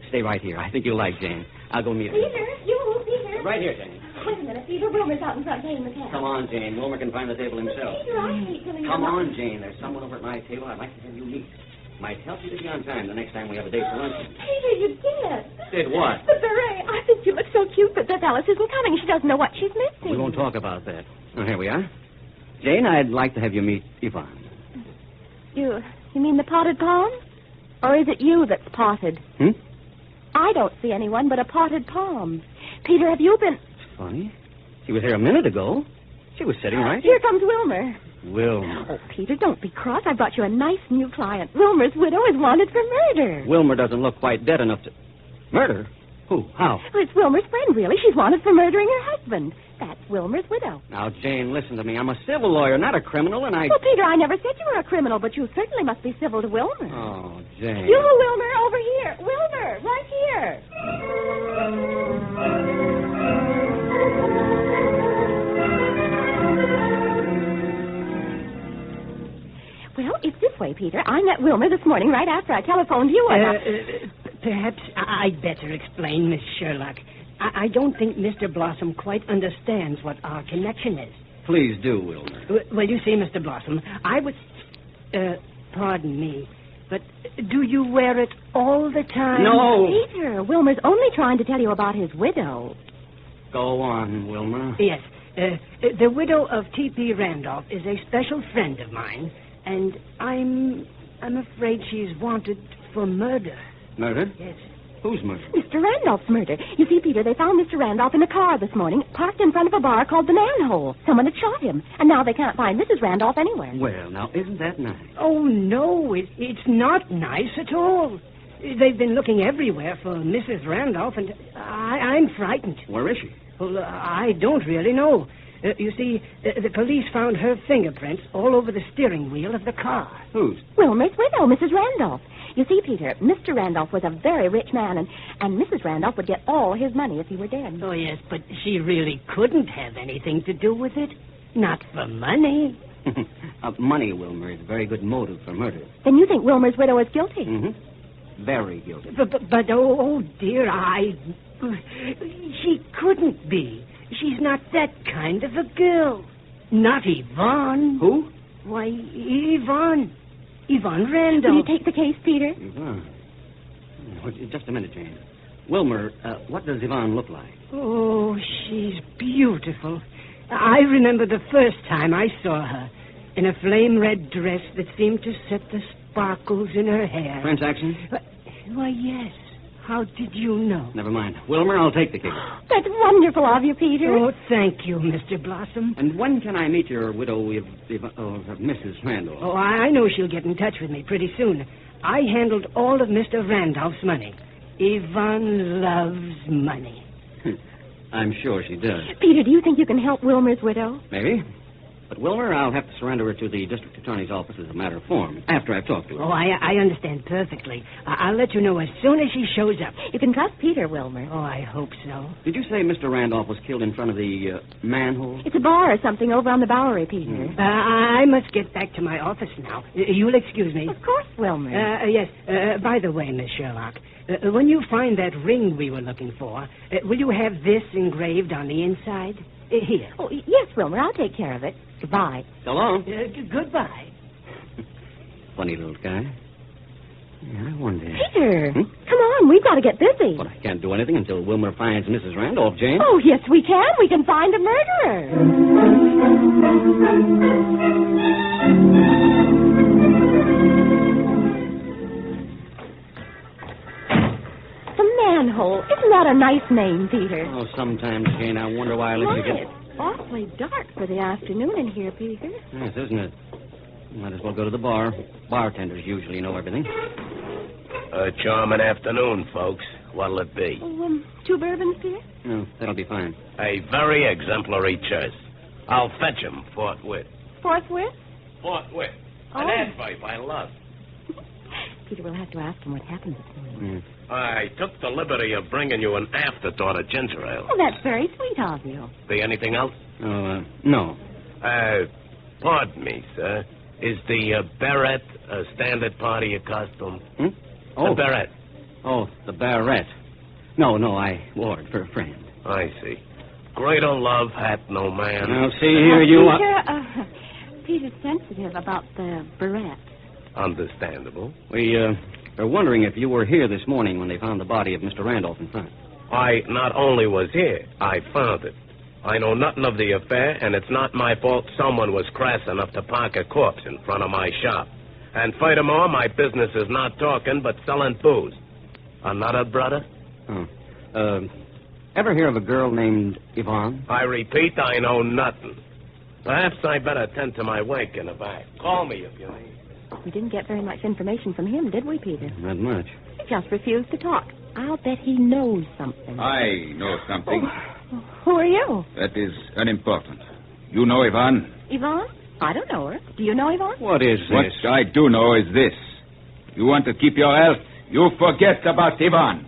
Stay right here. I think you'll like Jane. I'll go meet her. Peter! Right here, Jane. Wait a minute, Peter. Wilmer's out in front paying the cab. Come on, Jane. Wilmer can find the table himself. Peter, I hate coming Come on, Jane. There's someone over at my table I'd like to have you meet. Might help you to be on time the next time we have a date for luncheon. Peter, you did. Did what? The beret. I think you look so cute, but Beth Alice isn't coming. She doesn't know what she's missing. We won't talk about that. Oh, here we are. Jane, I'd like to have you meet Yvonne. You mean the potted palm? Or is it you that's potted? I I don't see anyone but a potted palm. Peter, have you been... Funny. She was here a minute ago. She was sitting right Here comes Wilmer. Wilmer. Oh, Peter, don't be cross. I brought you a nice new client. Wilmer's widow is wanted for murder. Wilmer doesn't look quite dead enough to... Murder? Who? How? Well, it's Wilmer's friend, really. She's wanted for murdering her husband. That's Wilmer's widow. Now, Jane, listen to me. I'm a civil lawyer, not a criminal, and I... Well, Peter, I never said you were a criminal, but you certainly must be civil to Wilmer. Oh, Jane. You, Wilmer, over here. Wilmer, right here. Well, it's this way, Peter. I met Wilmer this morning right after I telephoned you. Perhaps I'd better explain, Miss Sherlock. I don't think Mr. Blossom quite understands what our connection is. Please do, Wilmer. Well, you see, Mr. Blossom, I was... pardon me, but do you wear it all the time? No! Peter, Wilmer's only trying to tell you about his widow. Go on, Wilmer. Yes. The widow of T.P. Randolph is a special friend of mine, and I'm afraid she's wanted for murder. Murder? Yes. Whose murder? Mr. Randolph's murder. You see, Peter, they found Mr. Randolph in a car this morning, parked in front of a bar called the Manhole. Someone had shot him, and now they can't find Mrs. Randolph anywhere. Well, now, isn't that nice? Oh, no, it's not nice at all. They've been looking everywhere for Mrs. Randolph, and I'm frightened. Where is she? Well, I don't really know. You see, the police found her fingerprints all over the steering wheel of the car. Whose? Wilmer's widow, Mrs. Randolph. You see, Peter, Mr. Randolph was a very rich man, and Mrs. Randolph would get all his money if he were dead. Oh, yes, but she really couldn't have anything to do with it. Not for money. Money, Wilmer, is a very good motive for murder. Then you think Wilmer's widow is guilty? Mm-hmm. Very guilty. But oh, dear, she couldn't be. She's not that kind of a girl. Not Yvonne. Who? Why, Yvonne. Yvonne Randolph. Will you take the case, Peter? Yvonne. Just a minute, Jane. Wilmer, what does Yvonne look like? Oh, she's beautiful. I remember the first time I saw her in a flame-red dress that seemed to set the sparkles in her hair. French accent? Why, yes. How did you know? Never mind. Wilmer, I'll take the case. That's wonderful of you, Peter. Oh, thank you, Mr. Blossom. And when can I meet your widow, Mrs. Randolph? Oh, I know she'll get in touch with me pretty soon. I handled all of Mr. Randolph's money. Yvonne loves money. I'm sure she does. Peter, do you think you can help Wilmer's widow? Maybe. But, Wilmer, I'll have to surrender her to the district attorney's office as a matter of form after I've talked to her. Oh, I understand perfectly. I'll let you know as soon as she shows up. You can trust Peter, Wilmer. Oh, I hope so. Did you say Mr. Randolph was killed in front of the manhole? It's a bar or something over on the Bowery, Peter. I must get back to my office now. You'll excuse me. Of course, Wilmer. Yes. By the way, Miss Sherlock, when you find that ring we were looking for, will you have this engraved on the inside? Here. Oh, yes, Wilmer. I'll take care of it. Goodbye. So long. Goodbye. Funny little guy. Yeah, I wonder. Peter, come on. We've got to get busy. But I can't do anything until Wilmer finds Mrs. Randolph, Jane. Oh, yes, we can. We can find a murderer. Manhole. Isn't that a nice name, Peter? Oh, sometimes, Jane, I wonder why I let you get... It's awfully dark for the afternoon in here, Peter. Yes, isn't it? Might as well go to the bar. Bartenders usually know everything. A charming afternoon, folks. What'll it be? Oh, 2 bourbons, Peter? No, that'll be fine. A very exemplary choice. I'll fetch him forthwith. Forthwith? Forthwith. Oh. An advice I love. Peter, we'll have to ask him what happened this morning. I took the liberty of bringing you an afterthought of ginger ale. Oh, that's very sweet of you. Be anything else? No. Pardon me, sir. Is the beret a standard part of your costume? Oh. The beret. Oh, the beret. No, I wore it for a friend. I see. Greater love hath no man. Now, see here, you are... Peter's sensitive about the beret. Understandable. We are wondering if you were here this morning when they found the body of Mr. Randolph in front. I not only was here, I found it. I know nothing of the affair, and it's not my fault someone was crass enough to park a corpse in front of my shop. And furthermore, my business is not talking, but selling booze. Another brother? Oh. Ever hear of a girl named Yvonne? I repeat, I know nothing. Perhaps I better attend to my wake in the back. Call me if you need. We didn't get very much information from him, did we, Peter? Not much. He just refused to talk. I'll bet he knows something. I know something. Oh, who are you? That is unimportant. You know Yvonne? Yvonne? I don't know her. Do you know Yvonne? What is this? What I do know is this. You want to keep your health, you forget about Yvonne.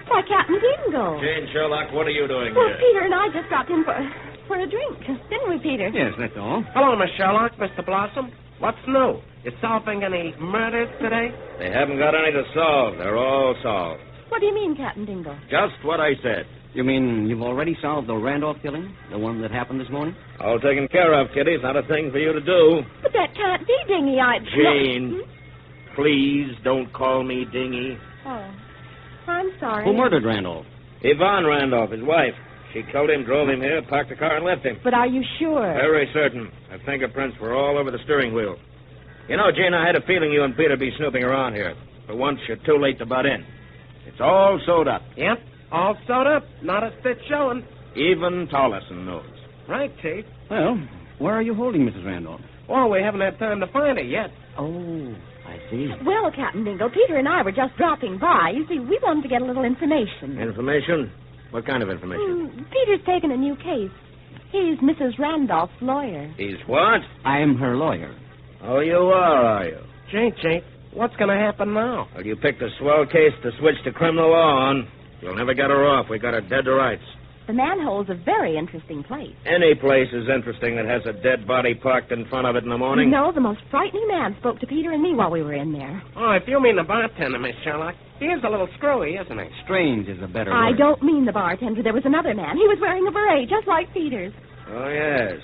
Why, Captain Dingle. Jane Sherlock, what are you doing Well, here? Peter and I just dropped in for a drink, didn't we, Peter? Yes, that's all. Hello, Miss Sherlock, Mr. Blossom. What's new? You solving any murders today? They haven't got any to solve. They're all solved. What do you mean, Captain Dingle? Just what I said. You mean you've already solved the Randolph killing? The one that happened this morning? All taken care of, Kitty. It's not a thing for you to do. But that can't be, Dingy. Jane, please don't call me Dingy. Oh, I'm sorry. Who murdered Randolph? Yvonne Randolph, his wife. She killed him, drove him here, parked the car, and left him. But are you sure? Very certain. Her fingerprints were all over the steering wheel. You know, Jane, I had a feeling you and Peter be snooping around here. For once, you're too late to butt in. It's all sewed up. Yep, all sewed up. Not a stitch showing. Even Tolleson knows. Right, Chief. Well, where are you holding Mrs. Randolph? Oh, we haven't had time to find her yet. Oh, I see. Well, Captain Dingle, Peter and I were just dropping by. You see, we wanted to get a little information. Information? What kind of information? Peter's taken a new case. He's Mrs. Randolph's lawyer. He's what? I'm her lawyer. Oh, you are you? Chief, what's going to happen now? Well, you picked a swell case to switch to criminal law on. You'll never get her off. We got her dead to rights. The manhole's a very interesting place. Any place is interesting that has a dead body parked in front of it in the morning. You know, the most frightening man spoke to Peter and me while we were in there. Oh, if you mean the bartender, Miss Sherlock, he is a little screwy, isn't he? Strange is a better I word. don't mean the bartender. There was another man. He was wearing a beret, just like Peter's. Oh, yes.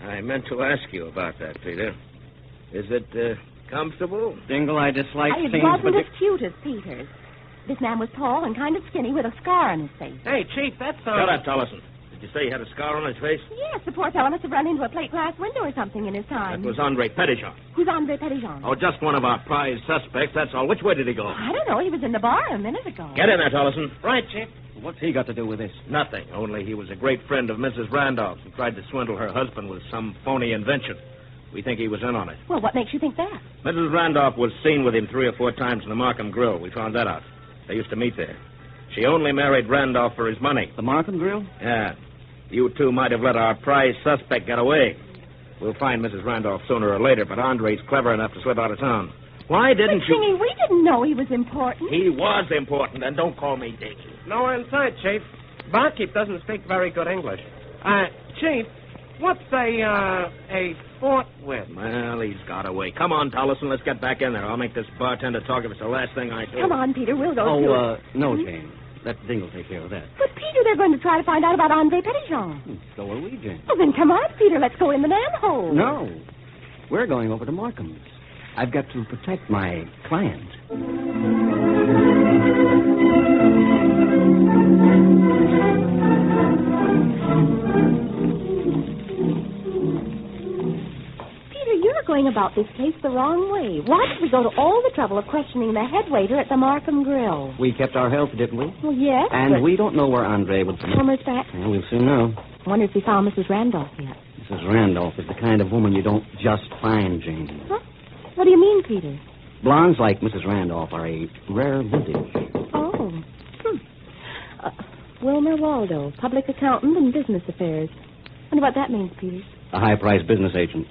I meant to ask you about that, Peter. Is it comfortable? Dingle, I dislike It things, wasn't but as cute as Peter's. This man was tall and kind of skinny with a scar on his face. Hey, Chief, that's... Shut up, Tolleson. Did you say he had a scar on his face? Yes, the poor fellow must have run into a plate glass window or something in his time. That was Andre Petitjean. Who's Andre Petitjean? Oh, just one of our prize suspects, that's all. Which way did he go? I don't know. He was in the bar a minute ago. Get in there, Tolleson. Right, Chief. What's he got to do with this? Nothing, only he was a great friend of Mrs. Randolph's and tried to swindle her husband with some phony invention. We think he was in on it. Well, what makes you think that? Mrs. Randolph was seen with him 3 or 4 times in the Markham Grill. We found that out. They used to meet there. She only married Randolph for his money. The Markham Grill? Yeah. You two might have let our prize suspect get away. We'll find Mrs. Randolph sooner or later, but Andre's clever enough to slip out of town. Why didn't but, you... Dingy, we didn't know he was important. He was important, and don't call me Dingy. Nowhere in sight, Chief. Barkeep doesn't speak very good English. Chief, what's a forthwith? Well, he's got away. Come on, Tolleson, let's get back in there. I'll make this bartender talk if it's the last thing I do. Come on, Peter, we'll go through. No, Jane. Let Dingle take care of that. But, Peter, they're going to try to find out about Andre Petitjean. So are we, Jane. Well, then come on, Peter. Let's go in the manhole. No. We're going over to Markham's. I've got to protect my client. Going about this case the wrong way. Why did we go to all the trouble of questioning the head waiter at the Markham Grill? We kept our health, didn't we? Well, yes. And we don't know where Andre would come. Wilmer's back. Yeah, we'll soon know. I wonder if he found Mrs. Randolph yet. Mrs. Randolph is the kind of woman you don't just find, Jane. Huh? What do you mean, Peter? Blondes like Mrs. Randolph are a rare vintage. Oh. Wilmer Waldo, public accountant and business affairs. Wonder what that means, Peter. A high-priced business agent.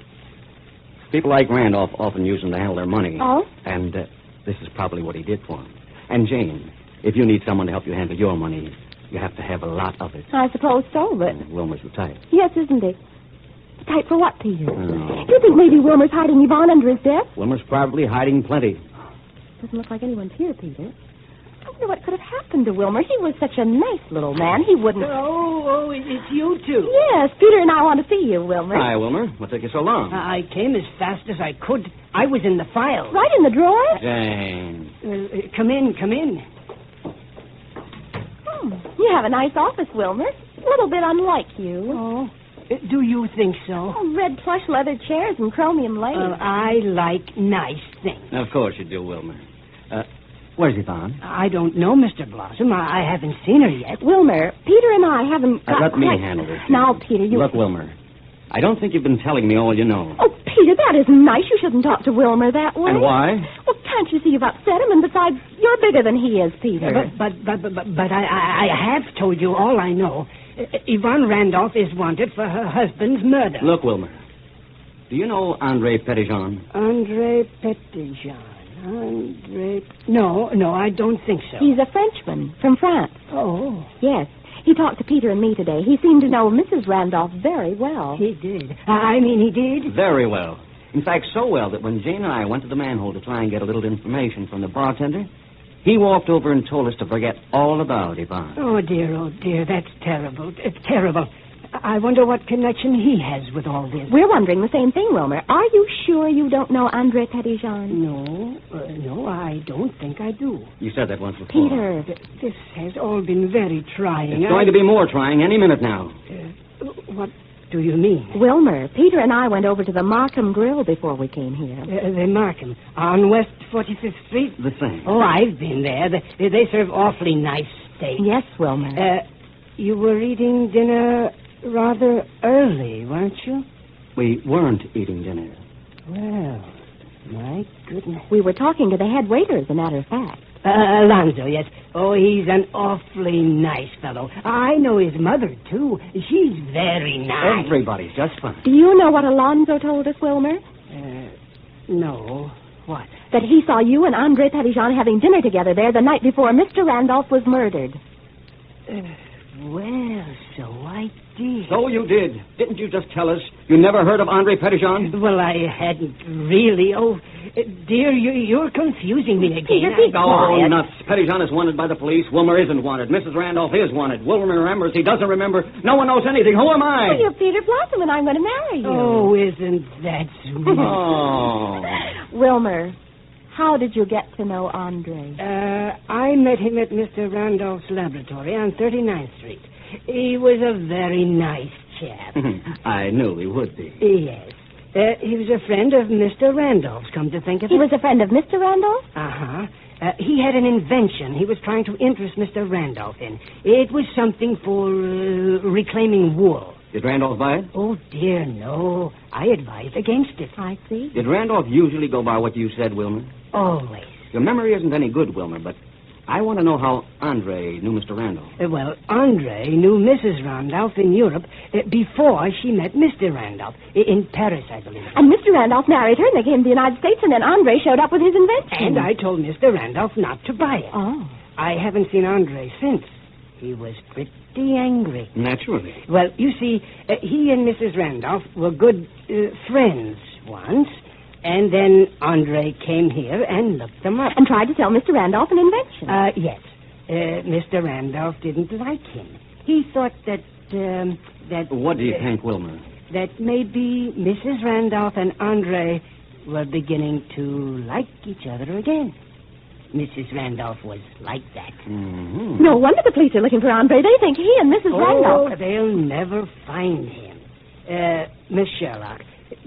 People like Randolph often use them to handle their money. Oh? And this is probably what he did for him. And, Jane, if you need someone to help you handle your money, you have to have a lot of it. I suppose so, but... Wilmer's the type. Yes, isn't he? The type for what, Peter? Oh. Do you think maybe Wilmer's hiding Yvonne under his desk? Wilmer's probably hiding plenty. Doesn't look like anyone's here, Peter. I wonder what could have happened to Wilmer. He was such a nice little man. He wouldn't... Oh, it's you two. Yes, Peter and I want to see you, Wilmer. Hi, Wilmer. What took you so long? I came as fast as I could. I was in the file. Right in the drawer? Jane. Come in. You have a nice office, Wilmer. A little bit unlike you. Oh, do you think so? Oh, red plush leather chairs and chromium lace. I like nice things. Of course you do, Wilmer. Where's Yvonne? I don't know, Mr. Blossom. I haven't seen her yet. Wilmer, Peter and I haven't got Let me quite... handle this. Now, Peter, you... Look, Wilmer, I don't think you've been telling me all you know. Oh, Peter, that isn't nice. You shouldn't talk to Wilmer that way. And why? Well, can't you see you've upset him? And besides, you're bigger than he is, Peter. But I have told you all I know. Yvonne Randolph is wanted for her husband's murder. Look, Wilmer, do you know Andre Petitjean? Andre Petitjean. No, I don't think so. He's a Frenchman from France. Oh. Yes. He talked to Peter and me today. He seemed to know Mrs. Randolph very well. He did. He did? Very well. In fact, so well that when Jane and I went to the manhole to try and get a little information from the bartender, he walked over and told us to forget all about Yvonne. Oh, dear, that's terrible. It's terrible. I wonder what connection he has with all this. We're wondering the same thing, Wilmer. Are you sure you don't know Andre Petitjean? No, I don't think I do. You said that once before. Peter. This has all been very trying. It's going to be more trying any minute now. What do you mean? Wilmer, Peter and I went over to the Markham Grill before we came here. The Markham, on West 45th Street? The same. Oh, I've been there. They serve awfully nice steak. Yes, Wilmer. You were eating dinner rather early, weren't you? We weren't eating dinner. Well, my goodness. We were talking to the head waiter, as a matter of fact. Alonzo, yes. Oh, he's an awfully nice fellow. I know his mother, too. She's very nice. Everybody's just fine. Do you know what Alonzo told us, Wilmer? No. What? That he saw you and Andre Petitjean having dinner together there the night before Mr. Randolph was murdered. Well, so I did. So you did. Didn't you just tell us you never heard of Andre Petitjean? Well, I hadn't really. Oh, dear, you're confusing me again. Peter, be quiet. Oh, nuts. Petitjean is wanted by the police. Wilmer isn't wanted. Mrs. Randolph is wanted. Wilmer remembers. He doesn't remember. No one knows anything. Who am I? Well, you're Peter Blossom, and I'm going to marry you. Oh, isn't that sweet? Oh. Wilmer, how did you get to know Andre? I met him at Mr. Randolph's laboratory on 39th Street. He was a very nice chap. I knew he would be. Yes. He was a friend of Mr. Randolph's, come to think of it. He was a friend of Mr. Randolph? Uh-huh. He had an invention he was trying to interest Mr. Randolph in. It was something for reclaiming wool. Did Randolph buy it? Oh, dear, no. I advised against it. I see. Did Randolph usually go by what you said, Wilmer? Always. Your memory isn't any good, Wilmer, but I want to know how Andre knew Mr. Randolph. Well, Andre knew Mrs. Randolph in Europe before she met Mr. Randolph. In Paris, I believe. And Mr. Randolph married her, and they came to the United States, and then Andre showed up with his invention. And I told Mr. Randolph not to buy it. Oh. I haven't seen Andre since. He was pretty angry. Naturally. Well, you see, he and Mrs. Randolph were good friends once, and then Andre came here and looked them up. And tried to sell Mr. Randolph an invention. Yes. Mr. Randolph didn't like him. He thought that... What do you think, Wilmer? That maybe Mrs. Randolph and Andre were beginning to like each other again. Mrs. Randolph was like that. Mm-hmm. No wonder the police are looking for Andre. They think he and Mrs. Randolph... Oh, they'll never find him. Miss Sherlock,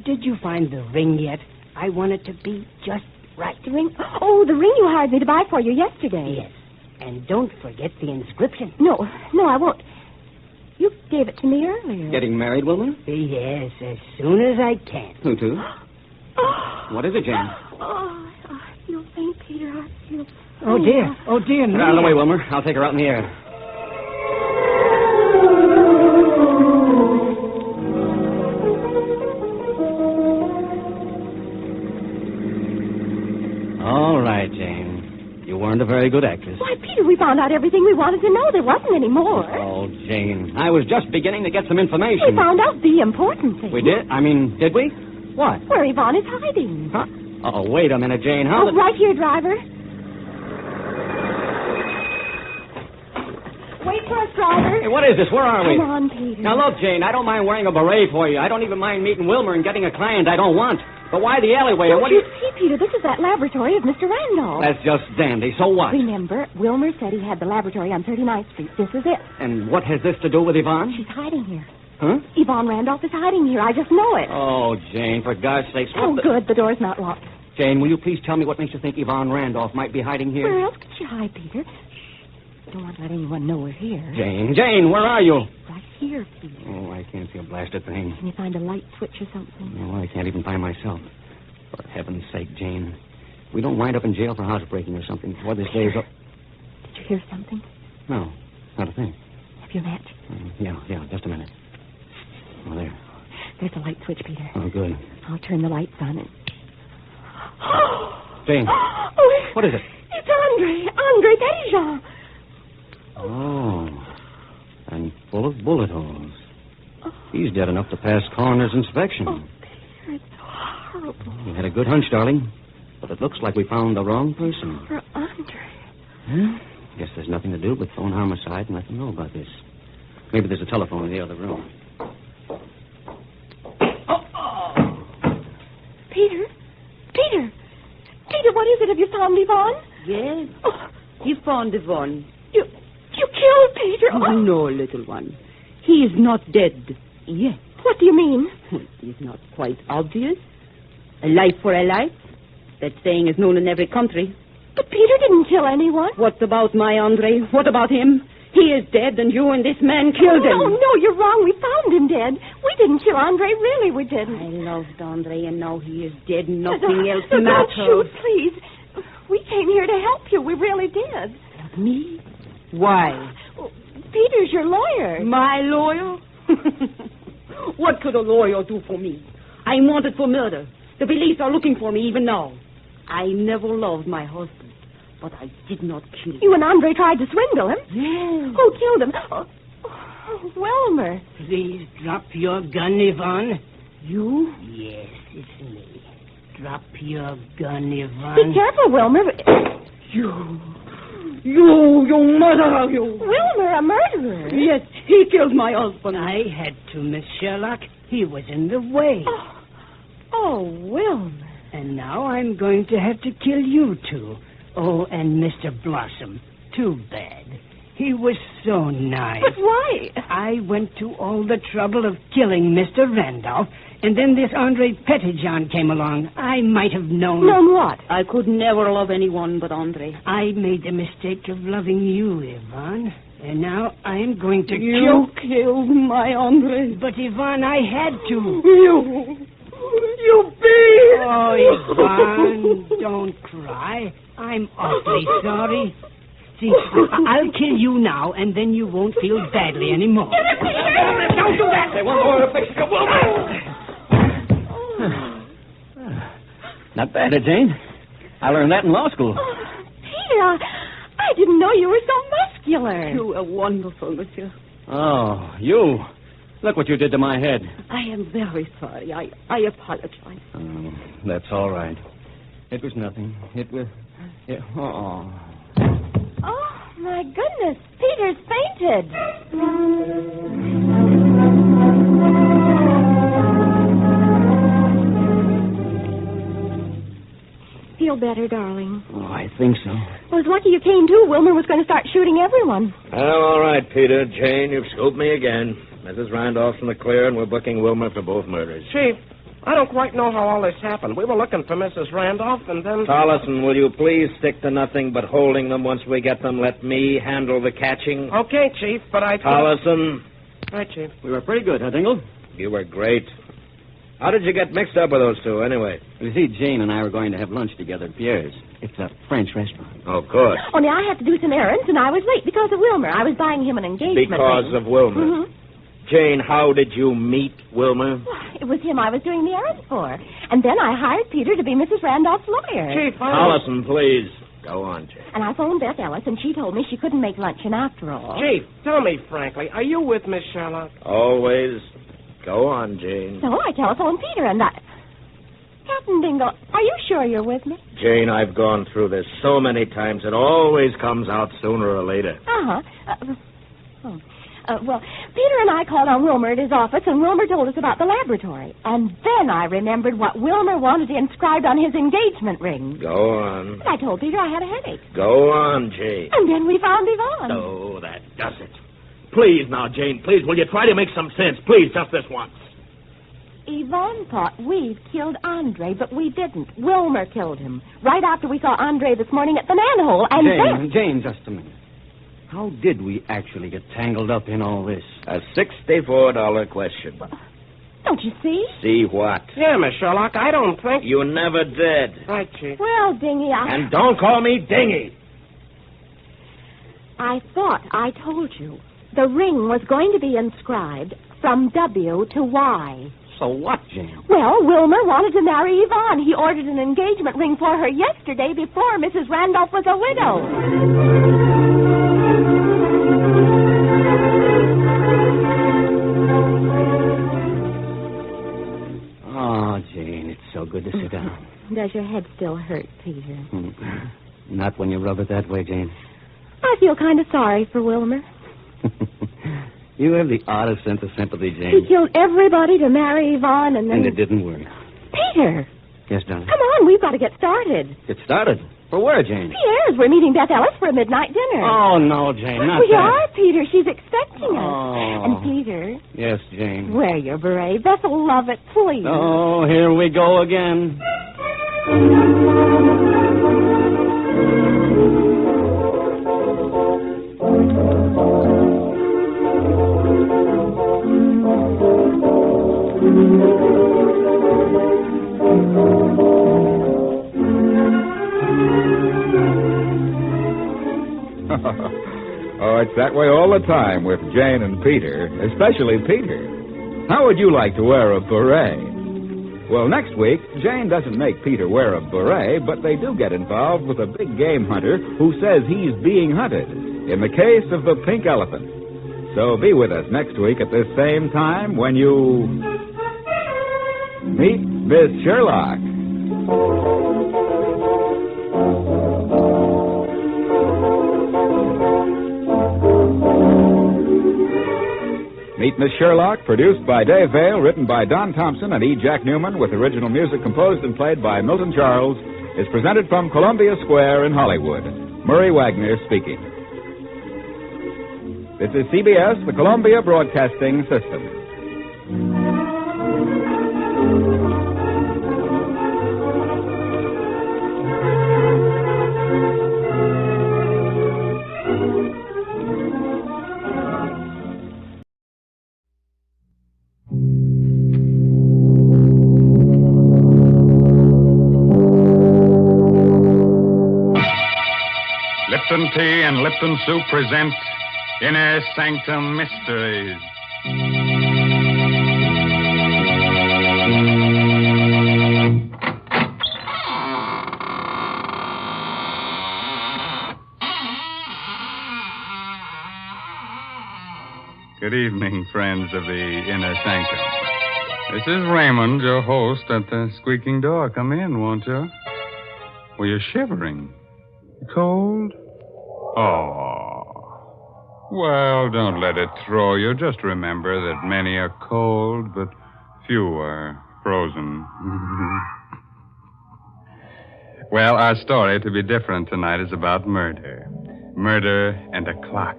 did you find the ring yet? I want it to be just right. The ring? Oh, the ring you hired me to buy for you yesterday. Yes. And don't forget the inscription. No, I won't. You gave it to me earlier. Getting married, Wilmer? Yes, as soon as I can. Who to? What is it, Jane? Oh, I feel faint, Peter. I feel... Oh, dear. Get out of the way, Wilmer. I'll take her out in the air. All right, Jane. You weren't a very good actress. Why, Peter, we found out everything we wanted to know. There wasn't any more. Oh, Jane. I was just beginning to get some information. We found out the important thing. We did? I mean, did we? What? Where Yvonne is hiding. Huh? Oh, wait a minute, Jane. How right here, driver. Wait for us, driver. Hey, what is this? Where are we? Come on, Peter. Now, look, Jane, I don't mind wearing a beret for you. I don't even mind meeting Wilmer and getting a client I don't want. But why the alleyway? Don't What you see, Peter? This is that laboratory of Mr. Randolph. That's just dandy. So what? Remember, Wilmer said he had the laboratory on 39th Street. This is it. And what has this to do with Yvonne? She's hiding here. Huh? Yvonne Randolph is hiding here. I just know it. Oh, Jane, for God's sakes. Good. The door's not locked. Jane, will you please tell me what makes you think Yvonne Randolph might be hiding here? Where else could she hide, Peter? Shh. Don't want to let anyone know we're here. Jane, where are you? Right here, Peter. Oh, I can't see a blasted thing. Can you find a light switch or something? No, I can't even find myself. For heaven's sake, Jane. We don't wind up in jail for housebreaking or something before this day is up. Did you hear something? No, not a thing. Have you a match? Yeah, just a minute. Oh, there. There's a light switch, Peter. Oh, good. I'll turn the lights on and... Jane, what is it? It's Andre Petitjean. Oh, and full of bullet holes. He's dead enough to pass coroner's inspection. Oh, Peter, it's so horrible. You had a good hunch, darling, but it looks like we found the wrong person. For Andre. Huh? Guess there's nothing to do but phone homicide and let them know about this. Maybe there's a telephone in the other room. Peter, what is it? Have you found Yvonne? Yes. Oh. You found Yvonne. You killed Peter? Oh, no, little one. He is not dead yet. What do you mean? It is not quite obvious. A life for a life. That saying is known in every country. But Peter didn't kill anyone. What about my Andre? What about him? He is dead, and you and this man killed him. Oh, no, you're wrong. We found him dead. We didn't kill Andre. Really, we didn't. I loved Andre, and now he is dead. Nothing else matters. Don't shoot, please. We came here to help you. We really did. Me? Why? Well, Peter's your lawyer. My lawyer? What could a lawyer do for me? I'm wanted for murder. The police are looking for me even now. I never loved my husband, but I did not kill him. You and Andre tried to swindle him? Yes. Who killed him? Oh, Wilmer. Please drop your gun, Yvonne. You? Yes, it's me. Drop your gun, Yvonne. Be careful, Wilmer. You murderer, you. Wilmer, a murderer? Yes, he killed my husband. I had to, Miss Sherlock. He was in the way. Oh, Wilmer. And now I'm going to have to kill you two. Oh, and Mr. Blossom. Too bad. He was so nice. But why? I went to all the trouble of killing Mr. Randolph, and then this Andre Petitjean came along. I might have known... Known what? I could never love anyone but Andre. I made the mistake of loving you, Yvonne. And now I am going to You killed my Andre. But, Yvonne, I had to. You beast! Oh, Yvonne, don't cry. I'm awfully sorry. See, I'll kill you now, and then you won't feel badly anymore. Don't do that! Say one more to fix it. Not bad, Jane. I learned that in law school. Oh, Peter, I didn't know you were so muscular. You are wonderful, monsieur. Oh, you. Look what you did to my head. I am very sorry. I apologize. Oh, that's all right. It was nothing. It was... Oh, my goodness. Peter's fainted. Feel better, darling? Oh, I think so. Well, it's lucky you came, too. Wilmer was going to start shooting everyone. Oh, all right, Peter. Jane, you've scooped me again. Mrs. Randolph's in the clear, and we're booking Wilmer for both murders. Chief, I don't quite know how all this happened. We were looking for Mrs. Randolph, and then... Tollison, will you please stick to nothing but holding them once we get them? Let me handle the catching. Okay, Chief, but I... Tollison. Right, Chief. We were pretty good, huh, Dingle? You were great. How did you get mixed up with those two, anyway? You see, Jane and I were going to have lunch together at Pierre's. It's a French restaurant. Oh, of course. Only I had to do some errands, and I was late because of Wilmer. I was buying him an engagement Because ring. of Wilmer. Mm-hmm. Jane, how did you meet Wilmer? It was him I was doing the errands for. And then I hired Peter to be Mrs. Randolph's lawyer. Chief, Tollison, please. Go on, Jane. And I phoned Beth Ellis, and she told me she couldn't make luncheon after all. Chief, tell me frankly, are you with Miss Sherlock? Always. Go on, Jane. So I telephoned Peter, and Captain Dingle, are you sure you're with me? Jane, I've gone through this so many times. It always comes out sooner or later. Well, Peter and I called on Wilmer at his office, and Wilmer told us about the laboratory. And then I remembered what Wilmer wanted inscribed on his engagement ring. Go on. I told Peter I had a headache. Go on, Jane. And then we found Yvonne. Oh, that does it. Please now, Jane, please, will you try to make some sense? Please, just this once. Yvonne thought we'd killed Andre, but we didn't. Wilmer killed him. Right after we saw Andre this morning at the manhole, and Jane, just a minute. How did we actually get tangled up in all this? A $64 question. Don't you see? See what? Yeah, Miss Sherlock, I don't think... You never did. Right, Chief. Well, Dingy, And don't call me Dingy. I thought I told you. The ring was going to be inscribed from W to Y. So what, Jane? Well, Wilmer wanted to marry Yvonne. He ordered an engagement ring for her yesterday before Mrs. Randolph was a widow. Oh, Jane, it's so good to sit down. Does your head still hurt, Peter? Not when you rub it that way, Jane. I feel kind of sorry for Wilmer. You have the oddest sense of sympathy, Jane. He killed everybody to marry Yvonne, and then... And it didn't work. Peter! Yes, darling? Come on, we've got to get started. Get started? For where, Jane? Pierre's. We're meeting Beth Ellis for a midnight dinner. Oh, no, Jane, not we that. are, Peter. She's expecting us. Oh. And, Peter... Yes, Jane. Wear your beret. Beth will love it, please. Oh, here we go again. Oh, it's that way all the time with Jane and Peter, especially Peter. How would you like to wear a beret? Well, next week, Jane doesn't make Peter wear a beret, but they do get involved with a big game hunter who says he's being hunted in the case of the pink elephant. So be with us next week at this same time when you meet Miss Sherlock. Meet Miss Sherlock, produced by Dave Vale, written by Don Thompson and E. Jack Newman, with original music composed and played by Milton Charles, is presented from Columbia Square in Hollywood. Murray Wagner speaking. This is CBS, the Columbia Broadcasting System. Lipton Tea and Lipton Soup present Inner Sanctum Mysteries. Good evening, friends of the Inner Sanctum. This is Raymond, your host, at the squeaking door. Come in, won't you? Well, you're shivering. Cold? Oh. Well, don't let it throw you. Just remember that many are cold, but few are frozen. Well, our story, to be different tonight, is about murder. Murder and a clock.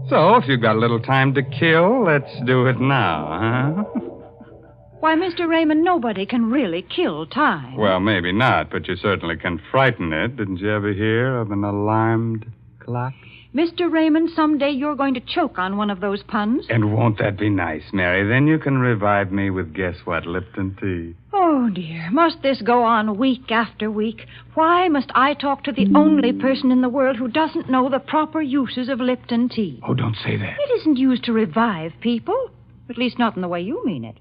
So, if you've got a little time to kill, let's do it now, huh? Why, Mr. Raymond, nobody can really kill time. Well, maybe not, but you certainly can frighten it. Didn't you ever hear of an alarmed clock? Mr. Raymond, someday you're going to choke on one of those puns. And won't that be nice, Mary? Then you can revive me with guess what, Lipton tea. Oh, dear. Must this go on week after week? Why must I talk to the only person in the world who doesn't know the proper uses of Lipton tea? Oh, don't say that. It isn't used to revive people. At least not in the way you mean it.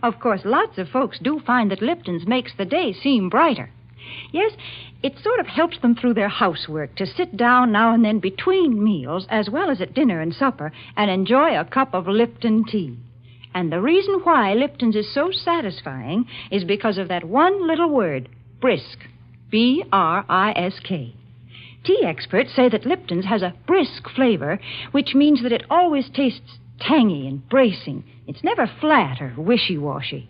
Of course, lots of folks do find that Lipton's makes the day seem brighter. Yes, it sort of helps them through their housework to sit down now and then between meals, as well as at dinner and supper, and enjoy a cup of Lipton tea. And the reason why Lipton's is so satisfying is because of that one little word, brisk. B-R-I-S-K. Tea experts say that Lipton's has a brisk flavor, which means that it always tastes tangy and bracing. It's never flat or wishy-washy.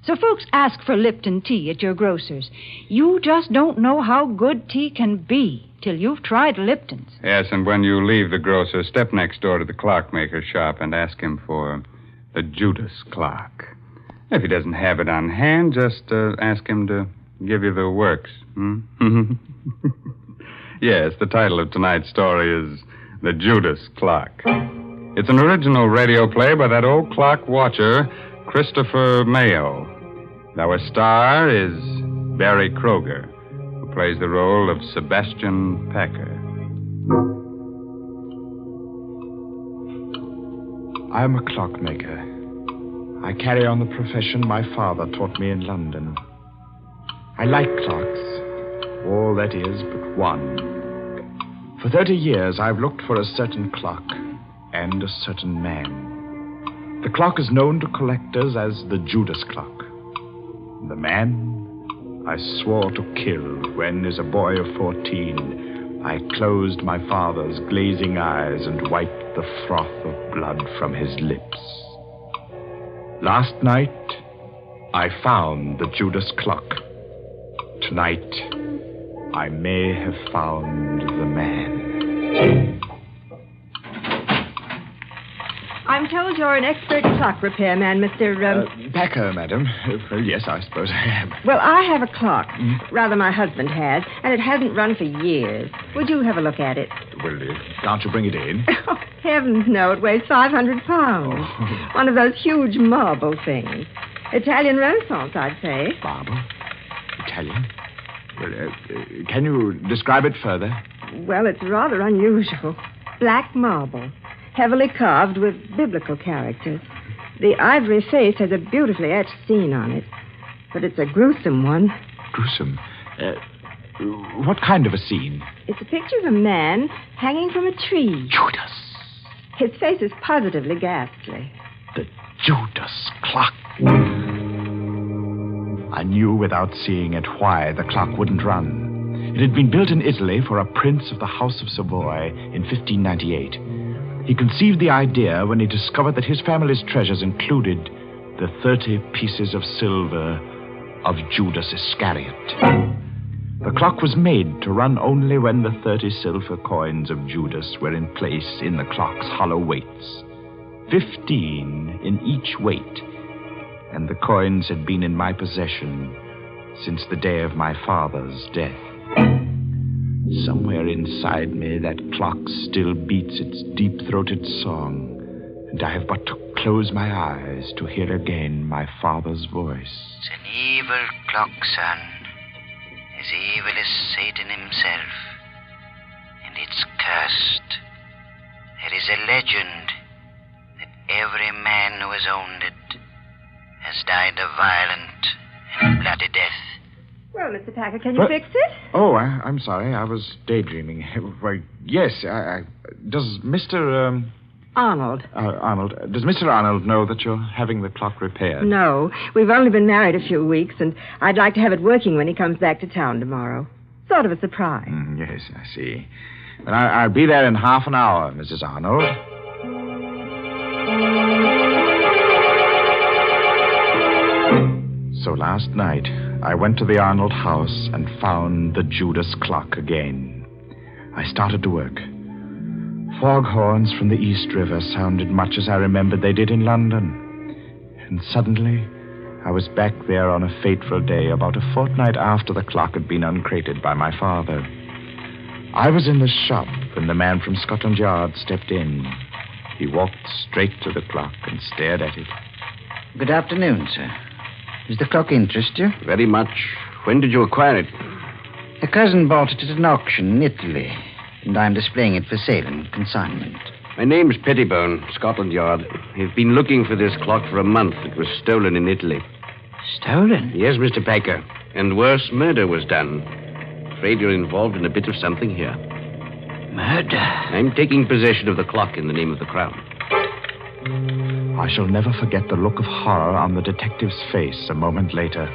So folks ask for Lipton tea at your grocer's. You just don't know how good tea can be till you've tried Lipton's. Yes, and when you leave the grocer, step next door to the clockmaker's shop and ask him for the Judas clock. If he doesn't have it on hand, just ask him to give you the works. Yes, the title of tonight's story is The Judas Clock. It's an original radio play by that old clock watcher, Christopher Mayo. Our star is Barry Kroger, who plays the role of Sebastian Packer. I'm a clockmaker. I carry on the profession my father taught me in London. I like clocks, all that is but one. For 30 years, I've looked for a certain clock and a certain man. The clock is known to collectors as the Judas clock. The man I swore to kill when, as a boy of 14, I closed my father's glazing eyes and wiped the froth of blood from his lips. Last night, I found the Judas clock. Tonight, I may have found the man. I'm told you're an expert clock repairman, Mr. Packer, madam. Well, yes, I suppose I am. Well, I have a clock. Rather, my husband has, and it hasn't run for years. Would you have a look at it? Well, can't you bring it in? Oh, heavens, no. It weighs 500 pounds. Oh. One of those huge marble things. Italian Renaissance, I'd say. Marble? Italian? Well, can you describe it further? Well, it's rather unusual. Black marble, heavily carved with biblical characters. The ivory face has a beautifully etched scene on it, but it's a gruesome one. Gruesome? What kind of a scene? It's a picture of a man hanging from a tree. Judas! His face is positively ghastly. The Judas clock. I knew without seeing it why the clock wouldn't run. It had been built in Italy for a prince of the House of Savoy in 1598. He conceived the idea when he discovered that his family's treasures included the 30 pieces of silver of Judas Iscariot. The clock was made to run only when the 30 silver coins of Judas were in place in the clock's hollow weights. 15 in each weight. And the coins had been in my possession since the day of my father's death. Somewhere inside me, that clock still beats its deep-throated song, and I have but to close my eyes to hear again my father's voice. It's an evil clock, son, as evil as Satan himself, and it's cursed. There is a legend that every man who has owned it has died a violent and bloody death. Well, Mr. Packer, can you fix it? Oh, I'm sorry. I was daydreaming. Well, yes. Does Mr. Arnold. Arnold. Does Mr. Arnold know that you're having the clock repaired? No. We've only been married a few weeks, and I'd like to have it working when he comes back to town tomorrow. Sort of a surprise. Yes, I see. Well, I'll be there in half an hour, Mrs. Arnold. So last night, I went to the Arnold house and found the Judas clock again. I started to work. Foghorns from the East River sounded much as I remembered they did in London. And suddenly, I was back there on a fateful day about a fortnight after the clock had been uncrated by my father. I was in the shop when the man from Scotland Yard stepped in. He walked straight to the clock and stared at it. Good afternoon, sir. Does the clock interest you? Very much. When did you acquire it? A cousin bought it at an auction in Italy, and I'm displaying it for sale and consignment. My name's Pettibone, Scotland Yard. I've been looking for this clock for a month. It was stolen in Italy. Stolen? Yes, Mr. Packer. And worse, murder was done. Afraid you're involved in a bit of something here. Murder? I'm taking possession of the clock in the name of the Crown. I shall never forget the look of horror on the detective's face a moment later.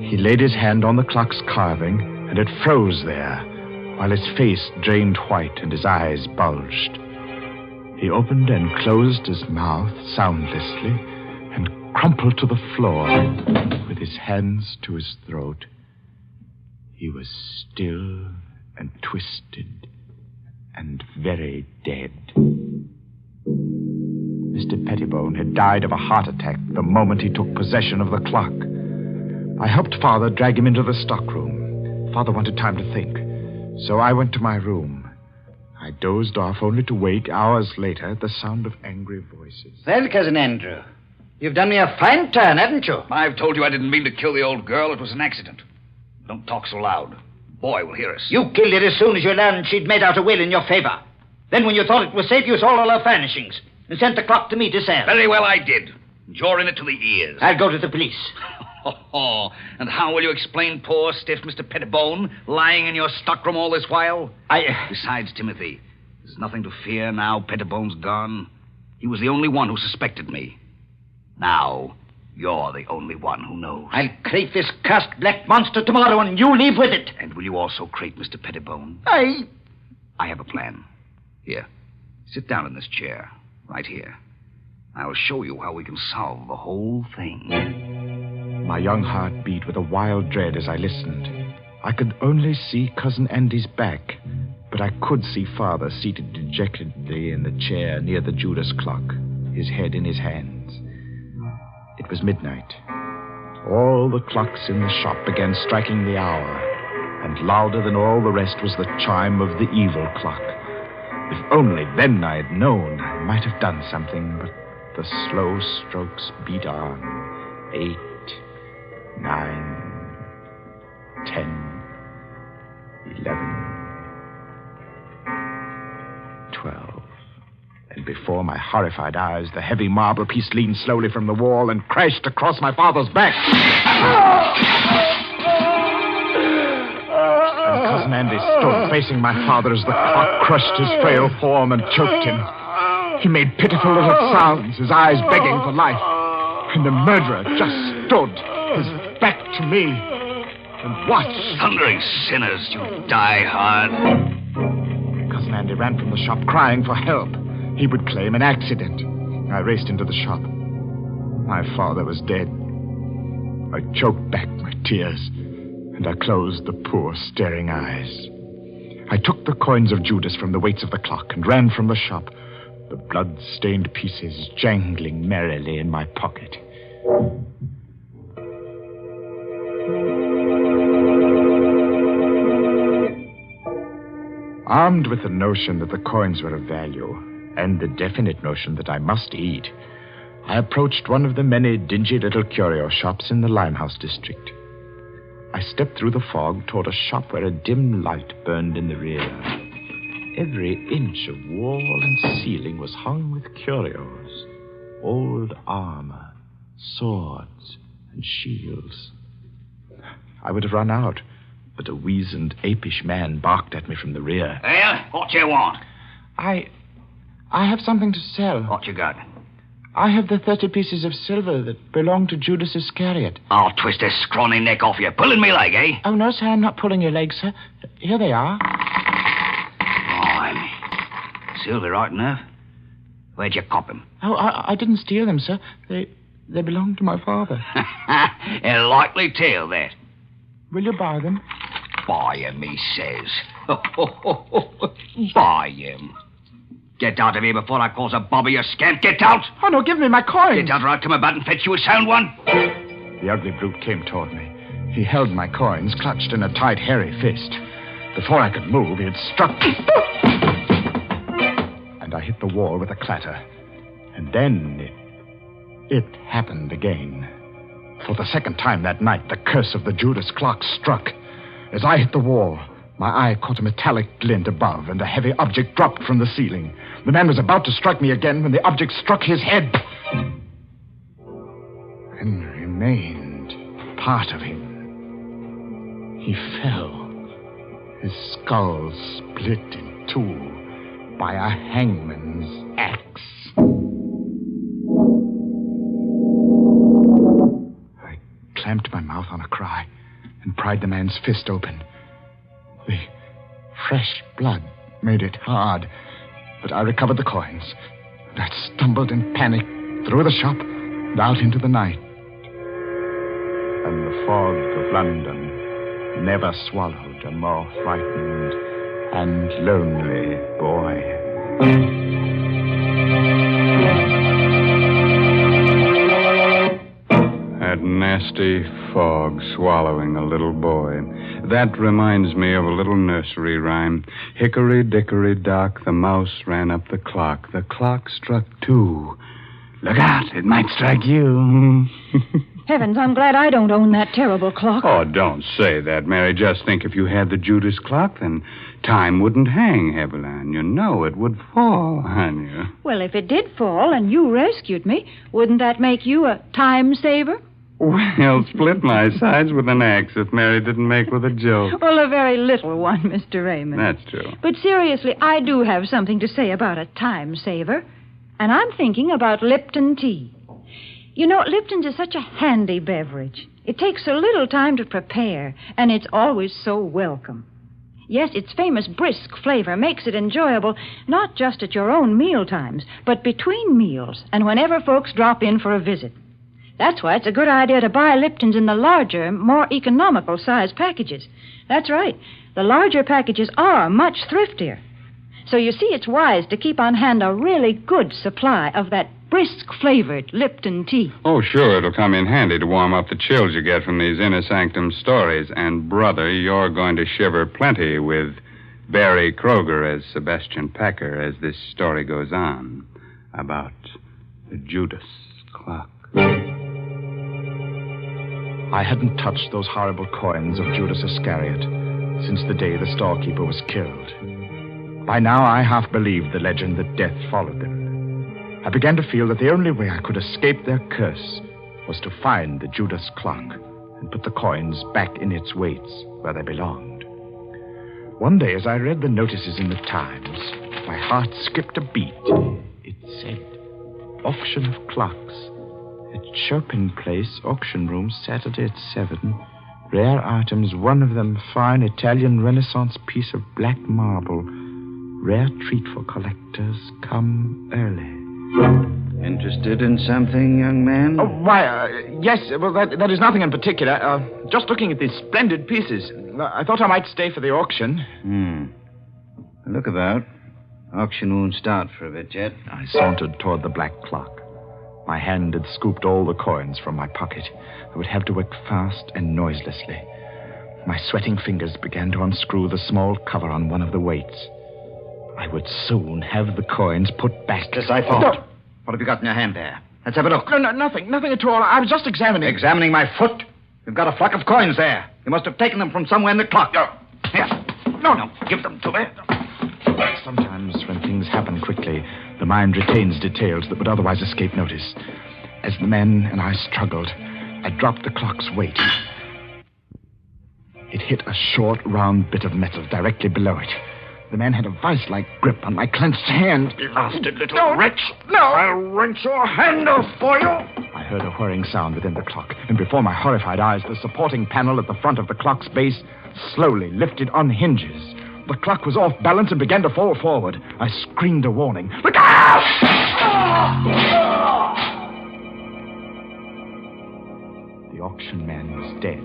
He laid his hand on the clock's carving, and it froze there, while his face drained white and his eyes bulged. He opened and closed his mouth soundlessly and crumpled to the floor with his hands to his throat. He was still and twisted and very dead. Mr. Pettibone had died of a heart attack the moment he took possession of the clock. I helped Father drag him into the stockroom. Father wanted time to think, so I went to my room. I dozed off only to wake hours later at the sound of angry voices. Well, Cousin Andrew, you've done me a fine turn, haven't you? I've told you I didn't mean to kill the old girl. It was an accident. Don't talk so loud. Boy will hear us. You killed her as soon as you learned she'd made out a will in your favor. Then when you thought it was safe, you sold all her furnishings and sent the clock to me to sell. Very well, I did. And you're in it to the ears. I'll go to the police. And how will you explain poor, stiff Mr. Pettibone lying in your stockroom all this while? Besides, Timothy, there's nothing to fear now Pettibone's gone. He was the only one who suspected me. Now, you're the only one who knows. I'll crate this cursed black monster tomorrow, and you leave with it. And will you also crate Mr. Pettibone? I have a plan. Here, sit down in this chair, right here. I'll show you how we can solve the whole thing. My young heart beat with a wild dread as I listened. I could only see Cousin Andy's back, but I could see Father seated dejectedly in the chair near the Judas clock, his head in his hands. It was midnight. All the clocks in the shop began striking the hour, and louder than all the rest was the chime of the evil clock. If only then I'd known, I might have done something, but the slow strokes beat on. 8, 9, 10, 11, 12. And before my horrified eyes, the heavy marble piece leaned slowly from the wall and crashed across my father's back. And Cousin Andy stood facing my father as the clock crushed his frail form and choked him. He made pitiful little sounds, his eyes begging for life. And the murderer just stood, his back to me, and watched. Thundering sinners, you die hard. Cousin Andy ran from the shop crying for help. He would claim an accident. I raced into the shop. My father was dead. I choked back my tears, and I closed the poor, staring eyes. I took the coins of Judas from the weights of the clock and ran from the shop, the blood-stained pieces jangling merrily in my pocket. Armed with the notion that the coins were of value, and the definite notion that I must eat, I approached one of the many dingy little curio shops in the Limehouse district. I stepped through the fog toward a shop where a dim light burned in the rear. Every inch of wall and ceiling was hung with curios, old armor, swords, and shields. I would have run out, but a weazened, apish man barked at me from the rear. Well, what you want? I have something to sell. What you got? I have the 30 pieces of silver that belong to Judas Iscariot. I'll twist this scrawny neck off you. Pulling me leg, eh? Oh, no, sir, I'm not pulling your leg, sir. Here they are. Blimey. Silver, right enough. Where'd you cop them? Oh, I didn't steal them, sir. They belong to my father. A likely tale, that. Will you buy them? Buy him, he says. Buy him. Get out of here before I cause a bobby, you scamp. Get out! Oh, no, give me my coins. Get out or I'll come about and fetch you a sound one. The ugly brute came toward me. He held my coins clutched in a tight, hairy fist. Before I could move, he had struck me. And I hit the wall with a clatter. And then it happened again. For the second time that night, the curse of the Judas clock struck. As I hit the wall, my eye caught a metallic glint above, and a heavy object dropped from the ceiling. The man was about to strike me again when the object struck his head. And remained part of him. He fell. His skull split in two by a hangman's axe. I clamped my mouth on a cry and pried the man's fist open. The fresh blood made it hard. But I recovered the coins. And I stumbled in panic through the shop and out into the night. And the fog of London never swallowed a more frightened and lonely boy. That nasty fog swallowing a little boy. That reminds me of a little nursery rhyme. Hickory dickory dock, the mouse ran up the clock. The clock struck 2. Look out, it might strike you. Heavens, I'm glad I don't own that terrible clock. Oh, don't say that, Mary. Just think if you had the Judas clock, then time wouldn't hang heavily on you. No, it would fall on you. Well, if it did fall and you rescued me, wouldn't that make you a time saver? Well, split my sides with an axe if Mary didn't make with a joke. Well, a very little one, Mr. Raymond. That's true. But seriously, I do have something to say about a time saver. And I'm thinking about Lipton tea. You know, Lipton's is such a handy beverage. It takes so little time to prepare, and it's always so welcome. Yes, its famous brisk flavor makes it enjoyable, not just at your own meal times, but between meals and whenever folks drop in for a visit. That's why it's a good idea to buy Lipton's in the larger, more economical size packages. That's right. The larger packages are much thriftier. So you see, it's wise to keep on hand a really good supply of that brisk-flavored Lipton tea. Oh, sure, it'll come in handy to warm up the chills you get from these inner sanctum stories. And, brother, you're going to shiver plenty with Barry Kroger as Sebastian Packer as this story goes on about the Judas clock. I hadn't touched those horrible coins of Judas Iscariot since the day the storekeeper was killed. By now, I half believed the legend that death followed them. I began to feel that the only way I could escape their curse was to find the Judas clock and put the coins back in its weights where they belonged. One day, as I read the notices in the Times, my heart skipped a beat. It said, auction of clocks. At Chopin Place, auction room, Saturday at 7. Rare items, one of them fine Italian Renaissance piece of black marble. Rare treat for collectors. Come early. Interested in something, young man? Oh, why, yes. Well, that is nothing in particular. Just looking at these splendid pieces. I thought I might stay for the auction. Look about. Auction won't start for a bit yet. I sauntered toward the black clock. My hand had scooped all the coins from my pocket. I would have to work fast and noiselessly. My sweating fingers began to unscrew the small cover on one of the weights. I would soon have the coins put back. As I thought. Stop. What have you got in your hand there? Let's have a look. No, nothing at all. I was just examining. Examining my foot? You've got a flock of coins there. You must have taken them from somewhere in the clock. Here. No, give them to me. Sometimes when things happen quickly, the mind retains details that would otherwise escape notice. As the men and I struggled, I dropped the clock's weight. It hit a short, round bit of metal directly below it. The man had a vice-like grip on my clenched hand. Blasted little wretch. No! I'll wrench your hand off for you. I heard a whirring sound within the clock, and before my horrified eyes, the supporting panel at the front of the clock's base slowly lifted on hinges. The clock was off balance and began to fall forward. I screamed a warning. Look out! The auction man was dead,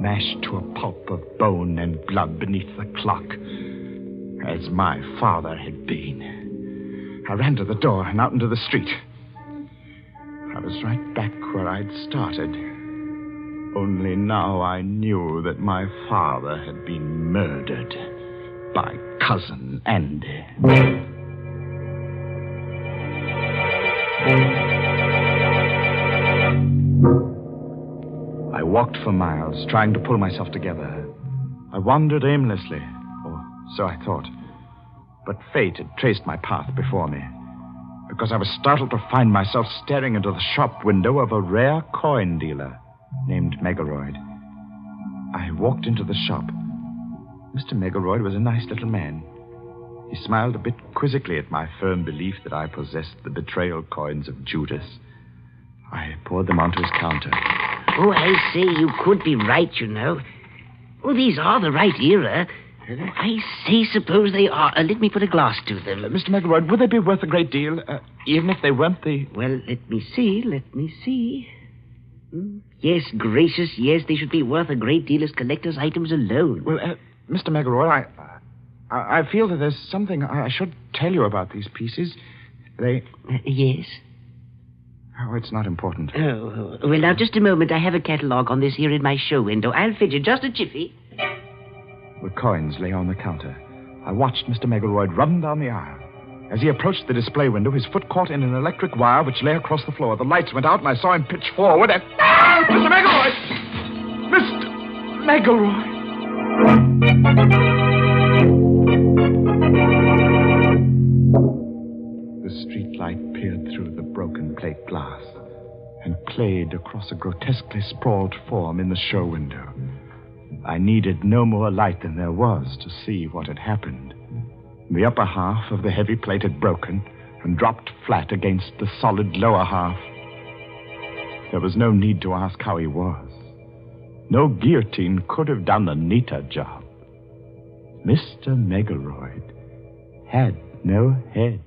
mashed to a pulp of bone and blood beneath the clock, as my father had been. I ran to the door and out into the street. I was right back where I'd started. Only now I knew that my father had been murdered by Cousin Andy. I walked for miles, trying to pull myself together. I wandered aimlessly, or so I thought. But fate had traced my path before me, because I was startled to find myself staring into the shop window of a rare coin dealer named Megaroyd. I walked into the shop. Mr. Megaroyd was a nice little man. He smiled a bit quizzically at my firm belief that I possessed the betrayal coins of Judas. I poured them onto his counter. Oh, I say, you could be right, you know. Oh, these are the right era. I say, suppose they are. Let me put a glass to them. Mr. McElroy, would they be worth a great deal, even if they weren't the... Well, let me see. Yes, gracious, yes, they should be worth a great deal as collector's items alone. Well, Mr. McElroy, I feel that there's something I should tell you about these pieces. They... Yes? Oh, it's not important. Oh, well, now, just a moment. I have a catalogue on this here in my show window. I'll fetch it. Just a jiffy. The coins lay on the counter. I watched Mr. Megaloid run down the aisle. As he approached the display window, his foot caught in an electric wire which lay across the floor. The lights went out, and I saw him pitch forward and... Ah! Mr. Megaloid! Mr. Megaloid! The street light peered through the broken plate glass and played across a grotesquely sprawled form in the show window. I needed no more light than there was to see what had happened. The upper half of the heavy plate had broken and dropped flat against the solid lower half. There was no need to ask how he was. No guillotine could have done a neater job. Mr. Megaloid had no head.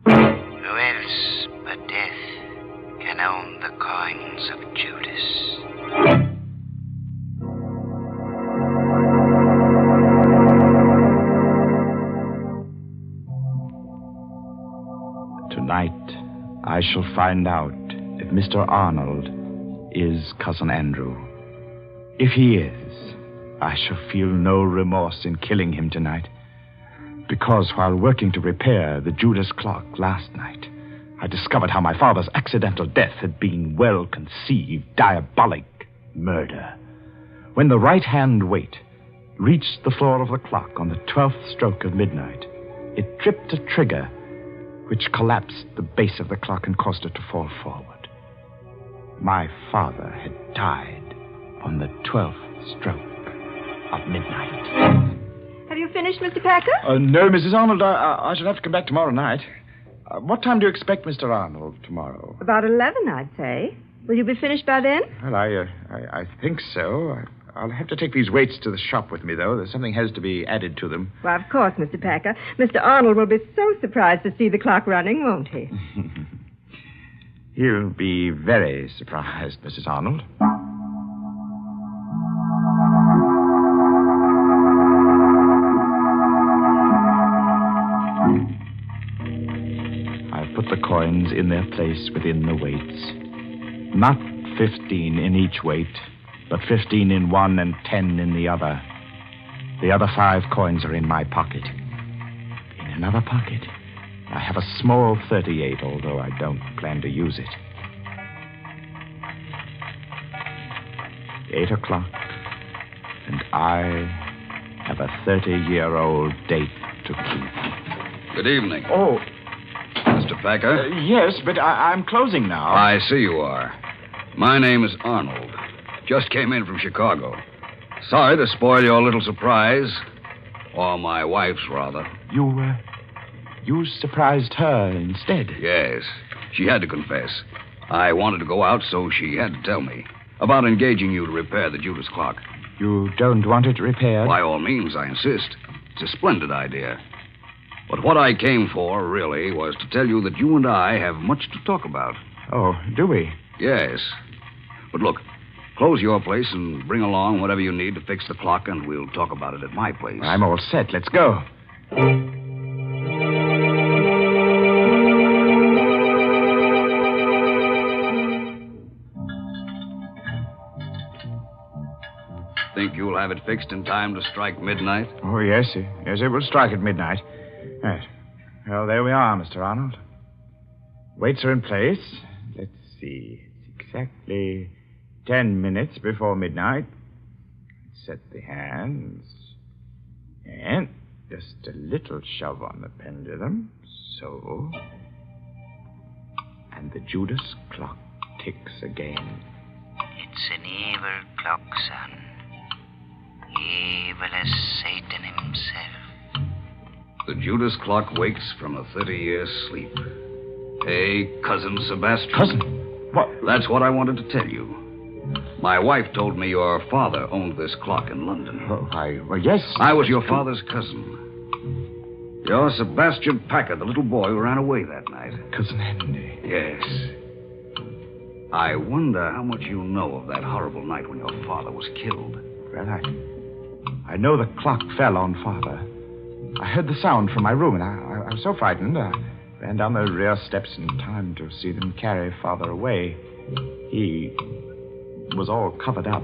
Who else but death can own the coins of Judas? Tonight, I shall find out if Mr. Arnold is Cousin Andrew. If he is, I shall feel no remorse in killing him tonight. Because while working to repair the Judas clock last night, I discovered how my father's accidental death had been well-conceived, diabolic murder. When the right-hand weight reached the floor of the clock on the 12th stroke of midnight, it tripped a trigger which collapsed the base of the clock and caused it to fall forward. My father had died on the 12th stroke of midnight. Have you finished, Mr. Packer? No, Mrs. Arnold. I shall have to come back tomorrow night. What time do you expect Mr. Arnold tomorrow? About 11, I'd say. Will you be finished by then? Well, I think so. I'll have to take these weights to the shop with me, though. Something has to be added to them. Well, of course, Mr. Packer. Mr. Arnold will be so surprised to see the clock running, won't he? He'll be very surprised, Mrs. Arnold. I've put the coins in their place within the weights. Not 15 in each weight, but 15 in one and 10 in the other. The other 5 coins are in my pocket. In another pocket, I have a small 38, although I don't plan to use it. 8 o'clock, and I have a 30-year-old date to keep. Good evening. Oh. Mr. Packer? Yes, but I'm closing now. I see you are. My name is Arnold. Just came in from Chicago. Sorry to spoil your little surprise. Or my wife's, rather. You surprised her instead? Yes. She had to confess. I wanted to go out, so she had to tell me about engaging you to repair the Judas clock. You don't want it repaired? By all means, I insist. It's a splendid idea. But what I came for, really, was to tell you that you and I have much to talk about. Oh, do we? Yes. But look, close your place and bring along whatever you need to fix the clock, and we'll talk about it at my place. I'm all set. Let's go. Think you'll have it fixed in time to strike midnight? Oh, yes. Yes, it will strike at midnight. Yes. Well, there we are, Mr. Arnold. Weights are in place. Let's see. It's exactly 10 minutes before midnight. Set the hands. And just a little shove on the pendulum. So. And the Judas clock ticks again. It's an evil clock, son. Evil as Satan himself. The Judas clock wakes from a 30-year sleep. Hey, Cousin Sebastian. Cousin? What? That's what I wanted to tell you. My wife told me your father owned this clock in London. Well, yes. I was your father's cousin. You're Sebastian Packard, the little boy who ran away that night. Cousin Andy. Yes. I wonder how much you know of that horrible night when your father was killed. Well, I know the clock fell on Father. I heard the sound from my room, and I was so frightened, I ran down the rear steps in time to see them carry Father away. He was all covered up.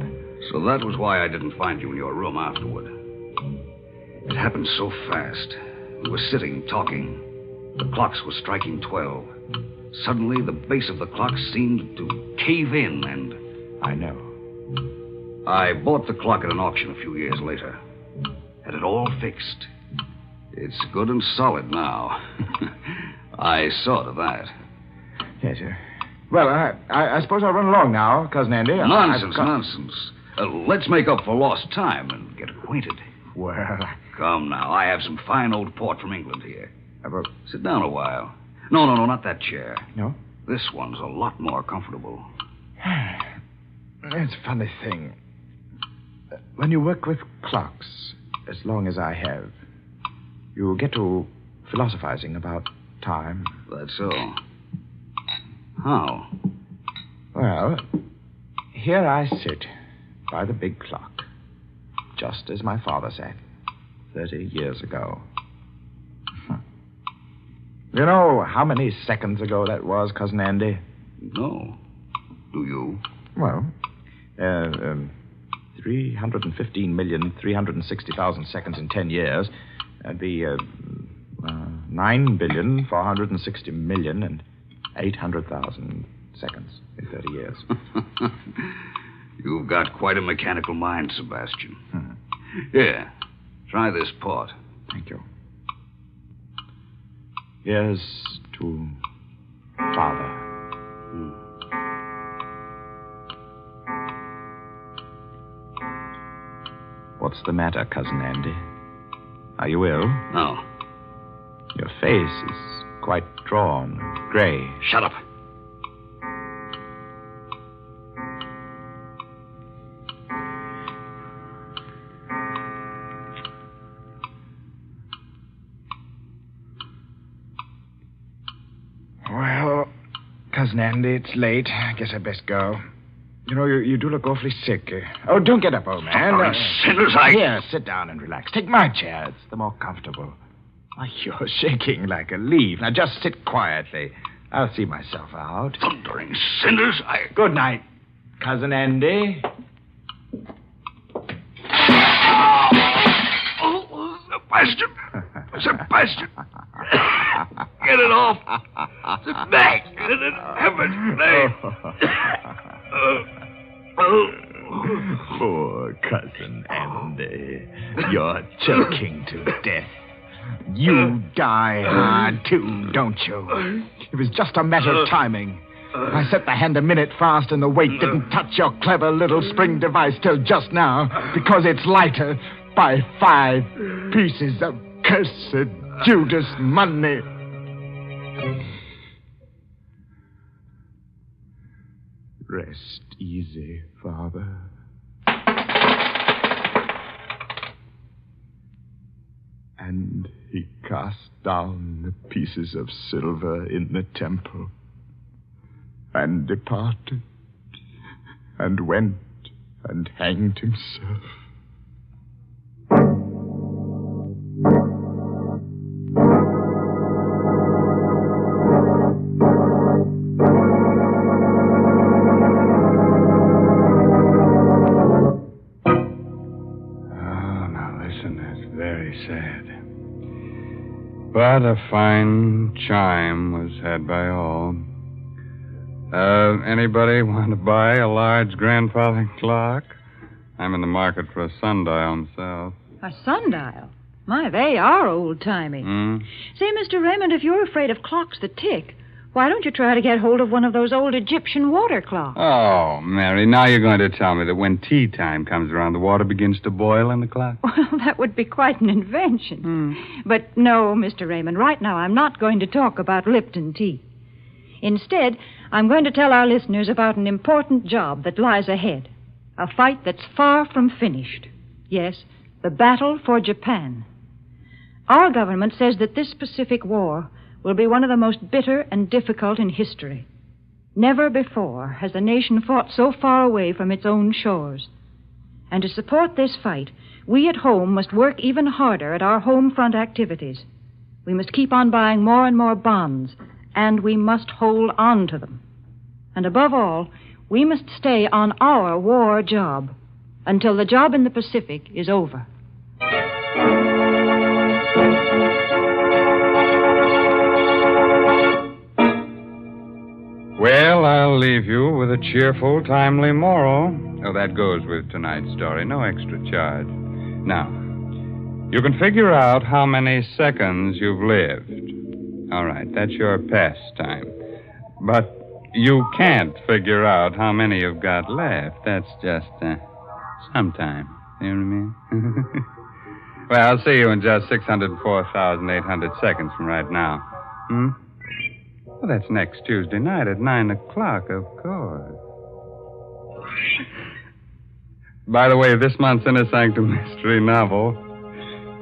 So that was why I didn't find you in your room afterward. It happened so fast. We were sitting, talking. The clocks were striking 12. Suddenly, the base of the clock seemed to cave in, and... I know. I bought the clock at an auction a few years later. Had it all fixed. It's good and solid now. I saw to that. Yes, sir. Well, I suppose I'll run along now, Cousin Andy. Nonsense. Let's make up for lost time and get acquainted. Well... Come now. I have some fine old port from England here. Sit down a while. No, not that chair. No? This one's a lot more comfortable. It's a funny thing. When you work with clocks, as long as I have, you get to philosophizing about time. That's so. How? Well, here I sit by the big clock, just as my father sat 30 years ago. You know how many seconds ago that was, Cousin Andy? No. Do you? Well, 315,360,000 seconds in 10 years. That'd be 9,460,800,000 seconds in 30 years. You've got quite a mechanical mind, Sebastian. Here, try this port. Thank you. Here's to Father. What's the matter, Cousin Andy? Are you ill? No. Your face is quite drawn, gray. Shut up. Well, Cousin Andy, it's late. I guess I'd best go. You know, you do look awfully sick. Oh, don't get up, old man. Sinners, Here, sit down and relax. Take my chair. It's the more comfortable. Why, you're shaking like a leaf. Now, just sit quietly. I'll see myself out. Thundering sinners, Good night, Cousin Andy. Oh, Sebastian. Get it off. Back. In heaven's name. Poor Cousin Andy. You're choking to death. You die hard, too, don't you? It was just a matter of timing. I set the hand a minute fast, and the weight didn't touch your clever little spring device till just now, because it's lighter by 5 pieces of cursed Judas money. Rest easy, Father. And he cast down the pieces of silver in the temple, and departed, and went and hanged himself. But a fine chime was had by all. Anybody want to buy a large grandfather clock? I'm in the market for a sundial myself. A sundial? My, they are old-timey. Say, Mr. Raymond, if you're afraid of clocks that tick, why don't you try to get hold of one of those old Egyptian water clocks? Oh, Mary, now you're going to tell me that when tea time comes around, the water begins to boil in the clock? Well, that would be quite an invention. But no, Mr. Raymond, right now I'm not going to talk about Lipton tea. Instead, I'm going to tell our listeners about an important job that lies ahead. A fight that's far from finished. Yes, the battle for Japan. Our government says that this Pacific War will be one of the most bitter and difficult in history. Never before has a nation fought so far away from its own shores. And to support this fight, we at home must work even harder at our home front activities. We must keep on buying more and more bonds, and we must hold on to them. And above all, we must stay on our war job until the job in the Pacific is over. Well, I'll leave you with a cheerful, timely moral. Oh, that goes with tonight's story. No extra charge. Now, you can figure out how many seconds you've lived. All right, that's your pastime. But you can't figure out how many you've got left. That's just sometime. You know what I mean? Well, I'll see you in just 604,800 seconds from right now. Well, that's next Tuesday night at 9 o'clock, of course. By the way, this month's Inner Sanctum mystery novel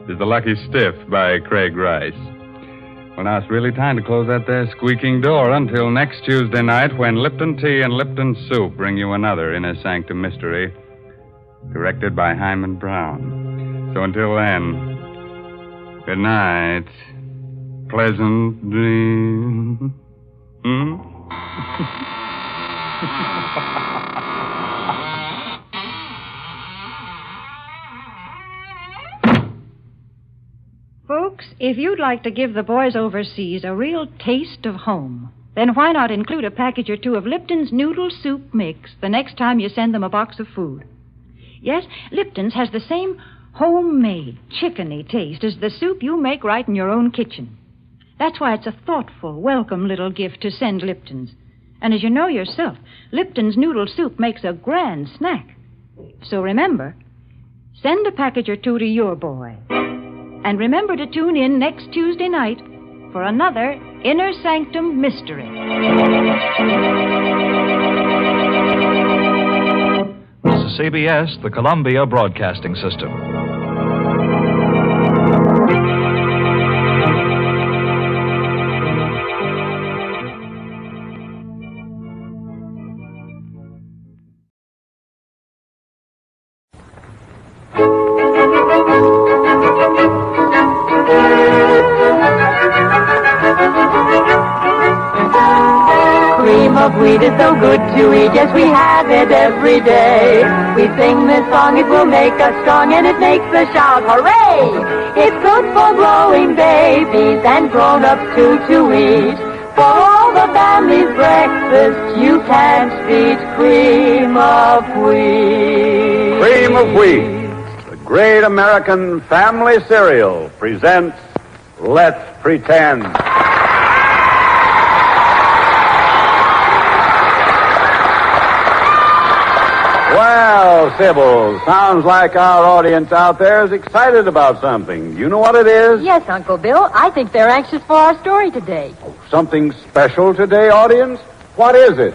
is The Lucky Stiff by Craig Rice. Well, now it's really time to close that there squeaking door until next Tuesday night when Lipton Tea and Lipton Soup bring you another Inner Sanctum mystery directed by Hyman Brown. So until then, good night. Pleasant dreams. Folks, if you'd like to give the boys overseas a real taste of home, then why not include a package or two of Lipton's Noodle Soup Mix the next time you send them a box of food? Yes, Lipton's has the same homemade, chickeny taste as the soup you make right in your own kitchen. That's why it's a thoughtful, welcome little gift to send Lipton's. And as you know yourself, Lipton's Noodle Soup makes a grand snack. So remember, send a package or two to your boy. And remember to tune in next Tuesday night for another Inner Sanctum Mystery. This is CBS, the Columbia Broadcasting System. Wheat is so good to eat, yes, we have it every day. We sing this song, it will make us strong, and it makes us shout, hooray! It's good for growing babies and grown-ups too to eat. For all the family's breakfast, you can't beat cream of wheat. Cream of Wheat, the great American family cereal, presents Let's Pretend. Well, Sybil, sounds like our audience out there is excited about something. You know what it is? Yes, Uncle Bill. I think they're anxious for our story today. Something special today, audience? What is it?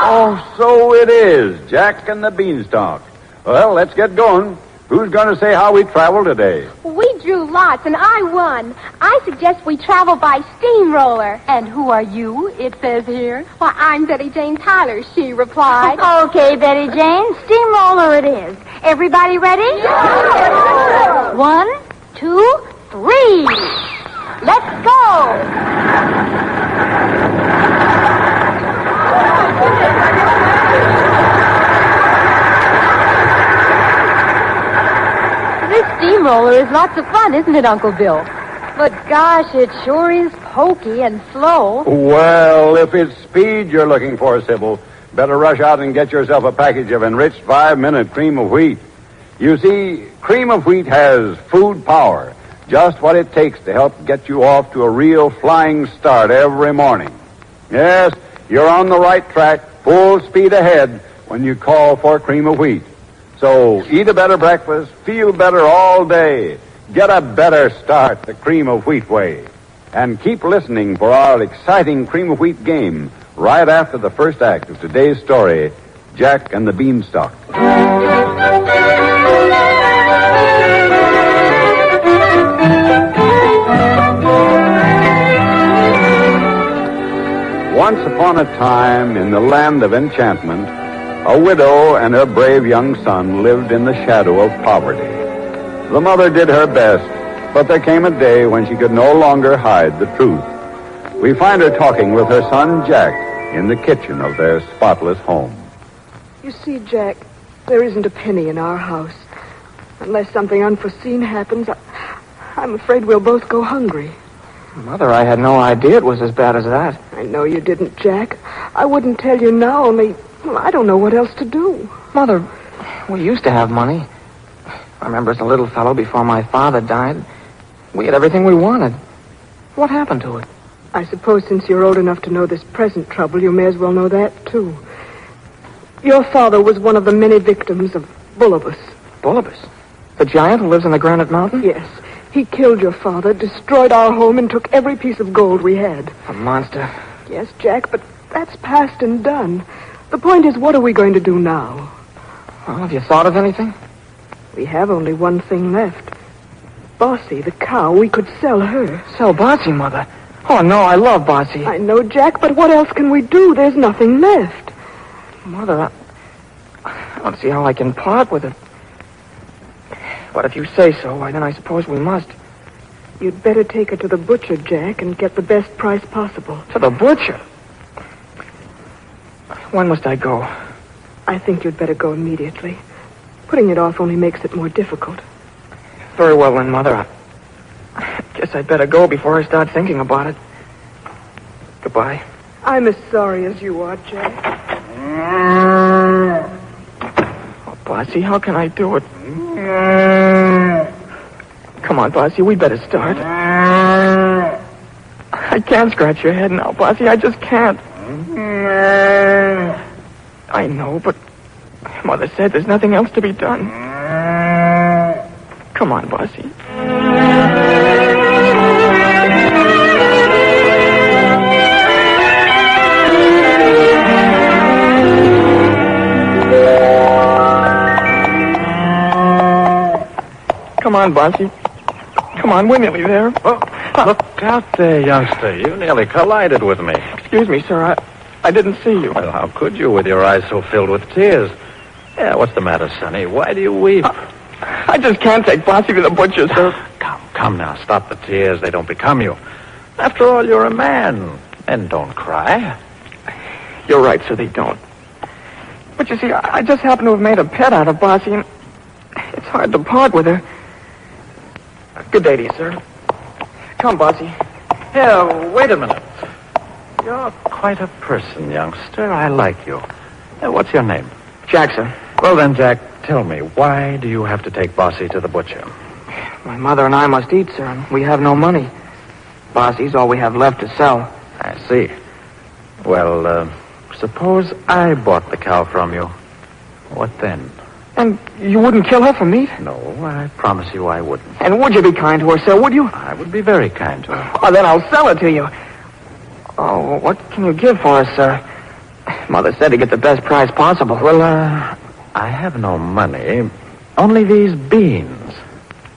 Oh, so it is. Jack and the Beanstalk. Well, let's get going. Who's going to say how we travel today? We drew lots, and I won. I suggest we travel by steamroller. And who are you, it says here? Why, I'm Betty Jane Tyler, she replied. Okay, Betty Jane, steamroller it is. Everybody ready? Yes. 1, 2, 3. Let's go. This steamroller is lots of fun, isn't it, Uncle Bill? But gosh, it sure is pokey and slow. Well, if it's speed you're looking for, Sybil, better rush out and get yourself a package of enriched 5-minute cream of wheat. You see, cream of wheat has food power, just what it takes to help get you off to a real flying start every morning. Yes, you're on the right track, full speed ahead when you call for cream of wheat. So eat a better breakfast, feel better all day. Get a better start the cream of wheat way. And keep listening for our exciting cream of wheat game right after the first act of today's story, Jack and the Beanstalk. Once upon a time, in the land of enchantment, a widow and her brave young son lived in the shadow of poverty. The mother did her best, but there came a day when she could no longer hide the truth. We find her talking with her son, Jack, in the kitchen of their spotless home. You see, Jack, there isn't a penny in our house. Unless something unforeseen happens, I'm afraid we'll both go hungry. Mother, I had no idea it was as bad as that. I know you didn't, Jack. I wouldn't tell you now, only I don't know what else to do. Mother, we used to have money. I remember as a little fellow before my father died, we had everything we wanted. What happened to it? I suppose since you're old enough to know this present trouble, you may as well know that, too. Your father was one of the many victims of Bullibus. Bullibus? The giant who lives in the Granite Mountain? Yes. He killed your father, destroyed our home, and took every piece of gold we had. A monster. Yes, Jack, but that's past and done. The point is, what are we going to do now? Well, have you thought of anything? We have only one thing left. Bossy, the cow, we could sell her. Sell Bossy, Mother? Oh, no, I love Bossy. I know, Jack, but what else can we do? There's nothing left. Mother, I don't see how I can part with it. But if you say so, why, then I suppose we must. You'd better take her to the butcher, Jack, and get the best price possible. To the butcher? When must I go? I think you'd better go immediately. Putting it off only makes it more difficult. Very well, then, Mother. I guess I'd better go before I start thinking about it. Goodbye. I'm as sorry as you are, Jack. Oh, Bossy, how can I do it? Come on, Bossy, we'd better start. I can't scratch your head now, Bossy. I just can't. I know, but Mother said there's nothing else to be done. Come on, Bossy. Come on, Bossy. Come on, we're nearly there. Oh, look out there, youngster. You nearly collided with me. Excuse me, sir. I didn't see you. Well, how could you with your eyes so filled with tears? Yeah, what's the matter, Sonny? Why do you weep? I just can't take Bossy to the butcher, sir. Come now. Stop the tears. They don't become you. After all, you're a man. And don't cry. You're right, sir, they don't. But you see, I just happen to have made a pet out of Bossy, and it's hard to part with her. Good day to you, sir. Come, Bossy. Here, wait a minute. You're quite a person, youngster. I like you. What's your name? Jackson. Well, then, Jack, tell me, why do you have to take Bossy to the butcher? My mother and I must eat, sir, and we have no money. Bossy's all we have left to sell. I see. Well, suppose I bought the cow from you. What then? And you wouldn't kill her for meat? No, I promise you I wouldn't. And would you be kind to her, sir, would you? I would be very kind to her. Oh, then I'll sell it to you. Oh, what can you give for us, sir? Mother said to get the best price possible. Well, I have no money. Only these beans.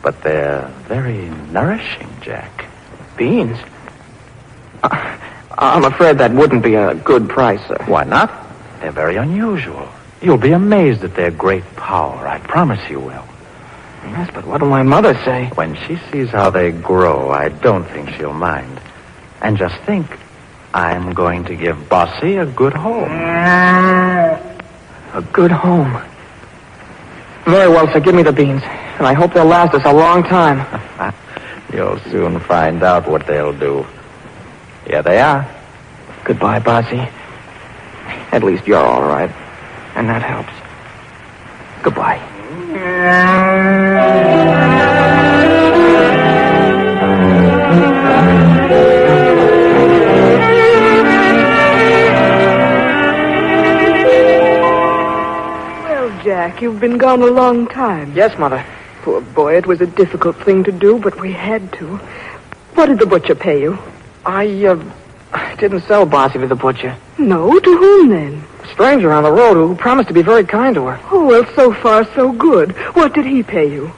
But they're very nourishing, Jack. Beans? I'm afraid that wouldn't be a good price, sir. Why not? They're very unusual. You'll be amazed at their great power. I promise you will. Yes, but what'll my mother say? When she sees how they grow, I don't think she'll mind. And just think, I'm going to give Bossy a good home. A good home? Very well, sir. Give me the beans. And I hope they'll last us a long time. You'll soon find out what they'll do. Here they are. Goodbye, Bossy. At least you're all right. And that helps. Goodbye. Well, Jack, you've been gone a long time. Yes, Mother. Poor boy, it was a difficult thing to do, but we had to. What did the butcher pay you? I didn't sell Bossy to the butcher. No? To whom, then? A stranger on the road who promised to be very kind to her. Oh, well, so far, so good. What did he pay you?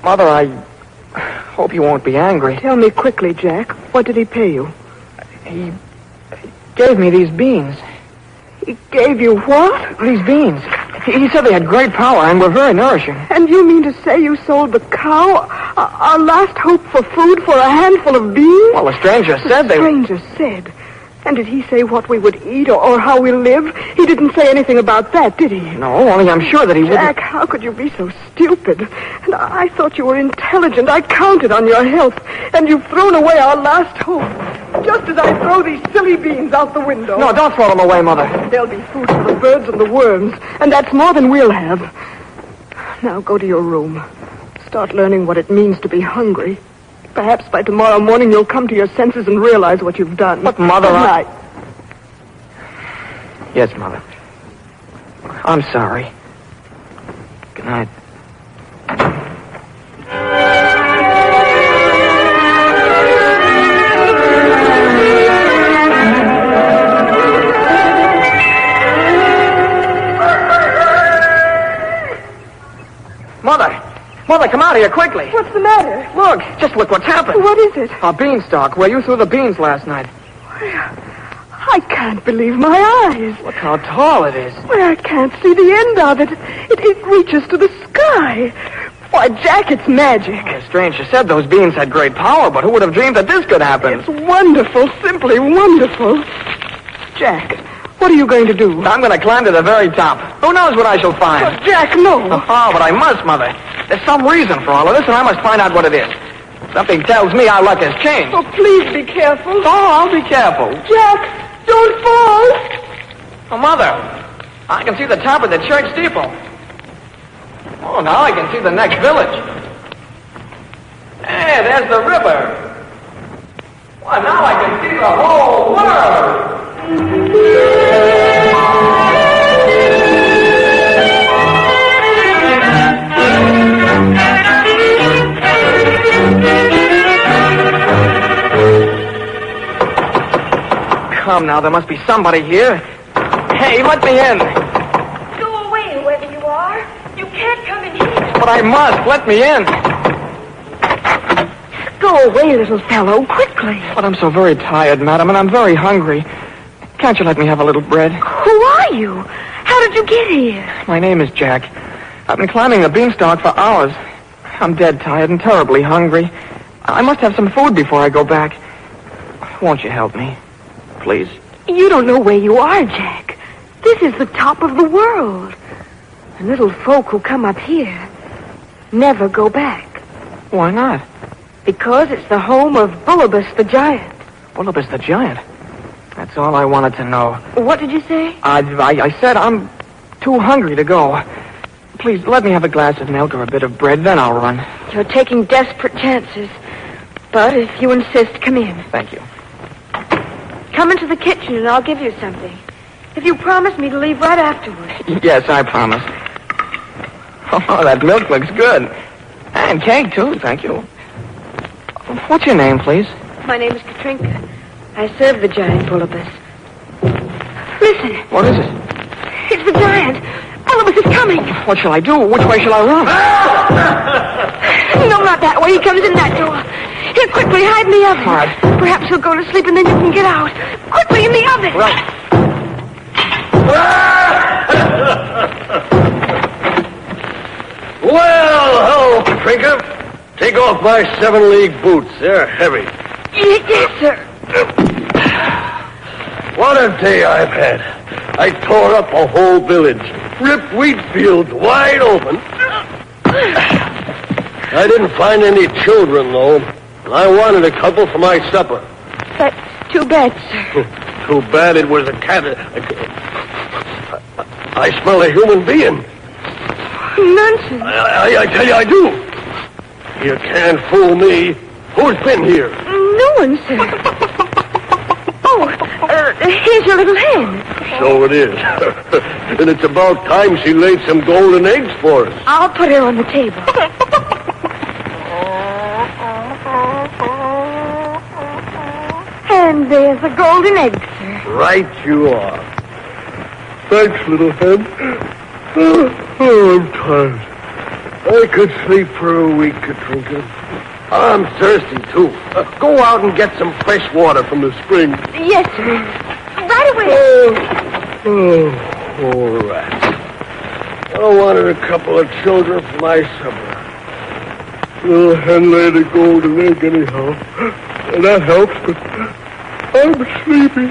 Mother, I hope you won't be angry. Tell me quickly, Jack. What did he pay you? He gave me these beans. He gave you what? These beans. He said they had great power and were very nourishing. And you mean to say you sold the cow, our last hope for food, for a handful of beans? Well, the stranger said they... The stranger said. And did he say what we would eat or how we live? He didn't say anything about that, did he? No, only I'm sure that he wouldn't... Jack, how could you be so stupid? And I thought you were intelligent. I counted on your help. And you've thrown away our last hope. Just as I throw these silly beans out the window. No, don't throw them away, Mother. There'll be food for the birds and the worms. And that's more than we'll have. Now go to your room. Start learning what it means to be hungry. Perhaps by tomorrow morning you'll come to your senses and realize what you've done. But, Mother, Good night. Yes, Mother. I'm sorry. Good night. Mother, come out here quickly. What's the matter? Look, just look what's happened. What is it? A beanstalk where you threw the beans last night. I can't believe my eyes. Look how tall it is. Well, I can't see the end of it. It reaches to the sky. Why, Jack, it's magic. The stranger said those beans had great power, but who would have dreamed that this could happen? It's wonderful, simply wonderful. Jack, what are you going to do? I'm going to climb to the very top. Who knows what I shall find? Oh, Jack, no. Oh, but I must, Mother. There's some reason for all of this, and I must find out what it is. Something tells me our luck has changed. Oh, please be careful. Oh, I'll be careful. Jack, don't fall. Oh, Mother, I can see the top of the church steeple. Oh, now I can see the next village. Hey, there's the river. Well, now I can see the whole world. Come now, there must be somebody here. Hey, let me in. Go away, whoever you are. You can't come in here. But I must. Let me in. Go away, little fellow, quickly. But I'm so very tired, madam, and I'm very hungry. Can't you let me have a little bread? Who are you? How did you get here? My name is Jack. I've been climbing the beanstalk for hours. I'm dead tired and terribly hungry. I must have some food before I go back. Won't you help me? Please. You don't know where you are, Jack. This is the top of the world. And little folk who come up here never go back. Why not? Because it's the home of Bullibus the Giant. Bullibus the Giant? That's all I wanted to know. What did you say? I said I'm too hungry to go. Please, let me have a glass of milk or a bit of bread, then I'll run. You're taking desperate chances. But if you insist, come in. Thank you. Come into the kitchen and I'll give you something. If you promise me to leave right afterwards. Yes, I promise. Oh, that milk looks good. And cake, too, thank you. What's your name, please? My name is Katrinka. I serve the giant Bullibus. Listen. What is it? It's the giant. Bullibus is coming. What shall I do? Which way shall I run? No, not that way. He comes in that door. Here, quickly, hide in the oven. All right. Perhaps he'll go to sleep and then you can get out. Quickly, in the oven. Right. Well, hello, Katrinka. Take off my 7-league boots. They're heavy. Yes, sir. What a day I've had. I tore up a whole village. Ripped wheat fields wide open. I didn't find any children, though. I wanted a couple for my supper. That's too bad, sir. Too bad it was a cat. I smell a human being. Nonsense. I tell you, I do. You can't fool me. Who's been here? No one, sir. Oh, here's your little hen. So it is. And it's about time she laid some golden eggs for us. I'll put her on the table. And there's a golden egg, sir. Right you are. Thanks, little hen. Oh, I'm tired. I could sleep for a week at drinking. I'm thirsty, too. Go out and get some fresh water from the spring. Yes, sir. Right away. All right. I wanted a couple of children for my supper. Little hen laid a golden egg anyhow. And that helps, but I'm sleepy.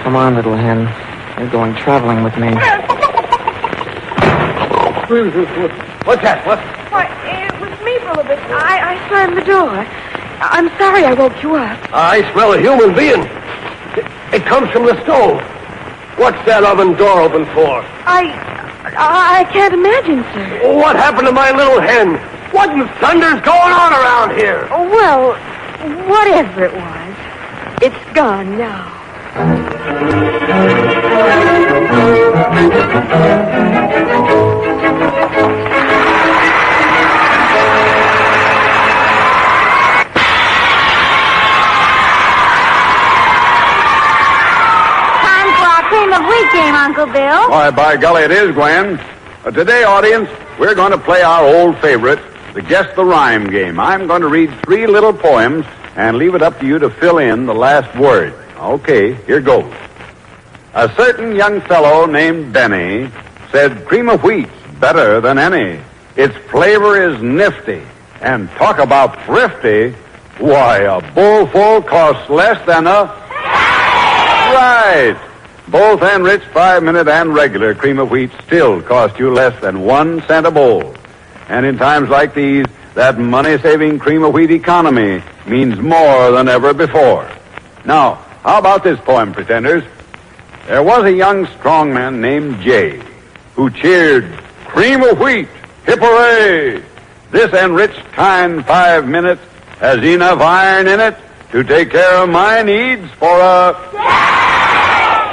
Come on, little hen. You're going traveling with me. What's that? What? Why, it was me, Bullivant. I slammed the door. I'm sorry I woke you up. I smell a human being. It comes from the stove. What's that oven door open for? I can't imagine, sir. What happened to my little hen? What in thunder's going on around here? Well, whatever it was, it's gone now. Cream of wheat game, Uncle Bill. Why, by golly, it is, Gwen. Today, audience, we're going to play our old favorite, the Guess the Rhyme game. I'm going to read 3 little poems and leave it up to you to fill in the last word. Okay, here goes. A certain young fellow named Benny said cream of wheat's better than any. Its flavor is nifty, and talk about thrifty. Why, a bowlful costs less than a... Right! Both enriched 5-minute and regular cream of wheat still cost you less than 1 cent a bowl. And in times like these, that money-saving cream of wheat economy means more than ever before. Now, how about this poem, pretenders? There was a young strong man named Jay who cheered, "Cream of wheat, hip hooray! This enriched kind 5 minutes has enough iron in it to take care of my needs for a...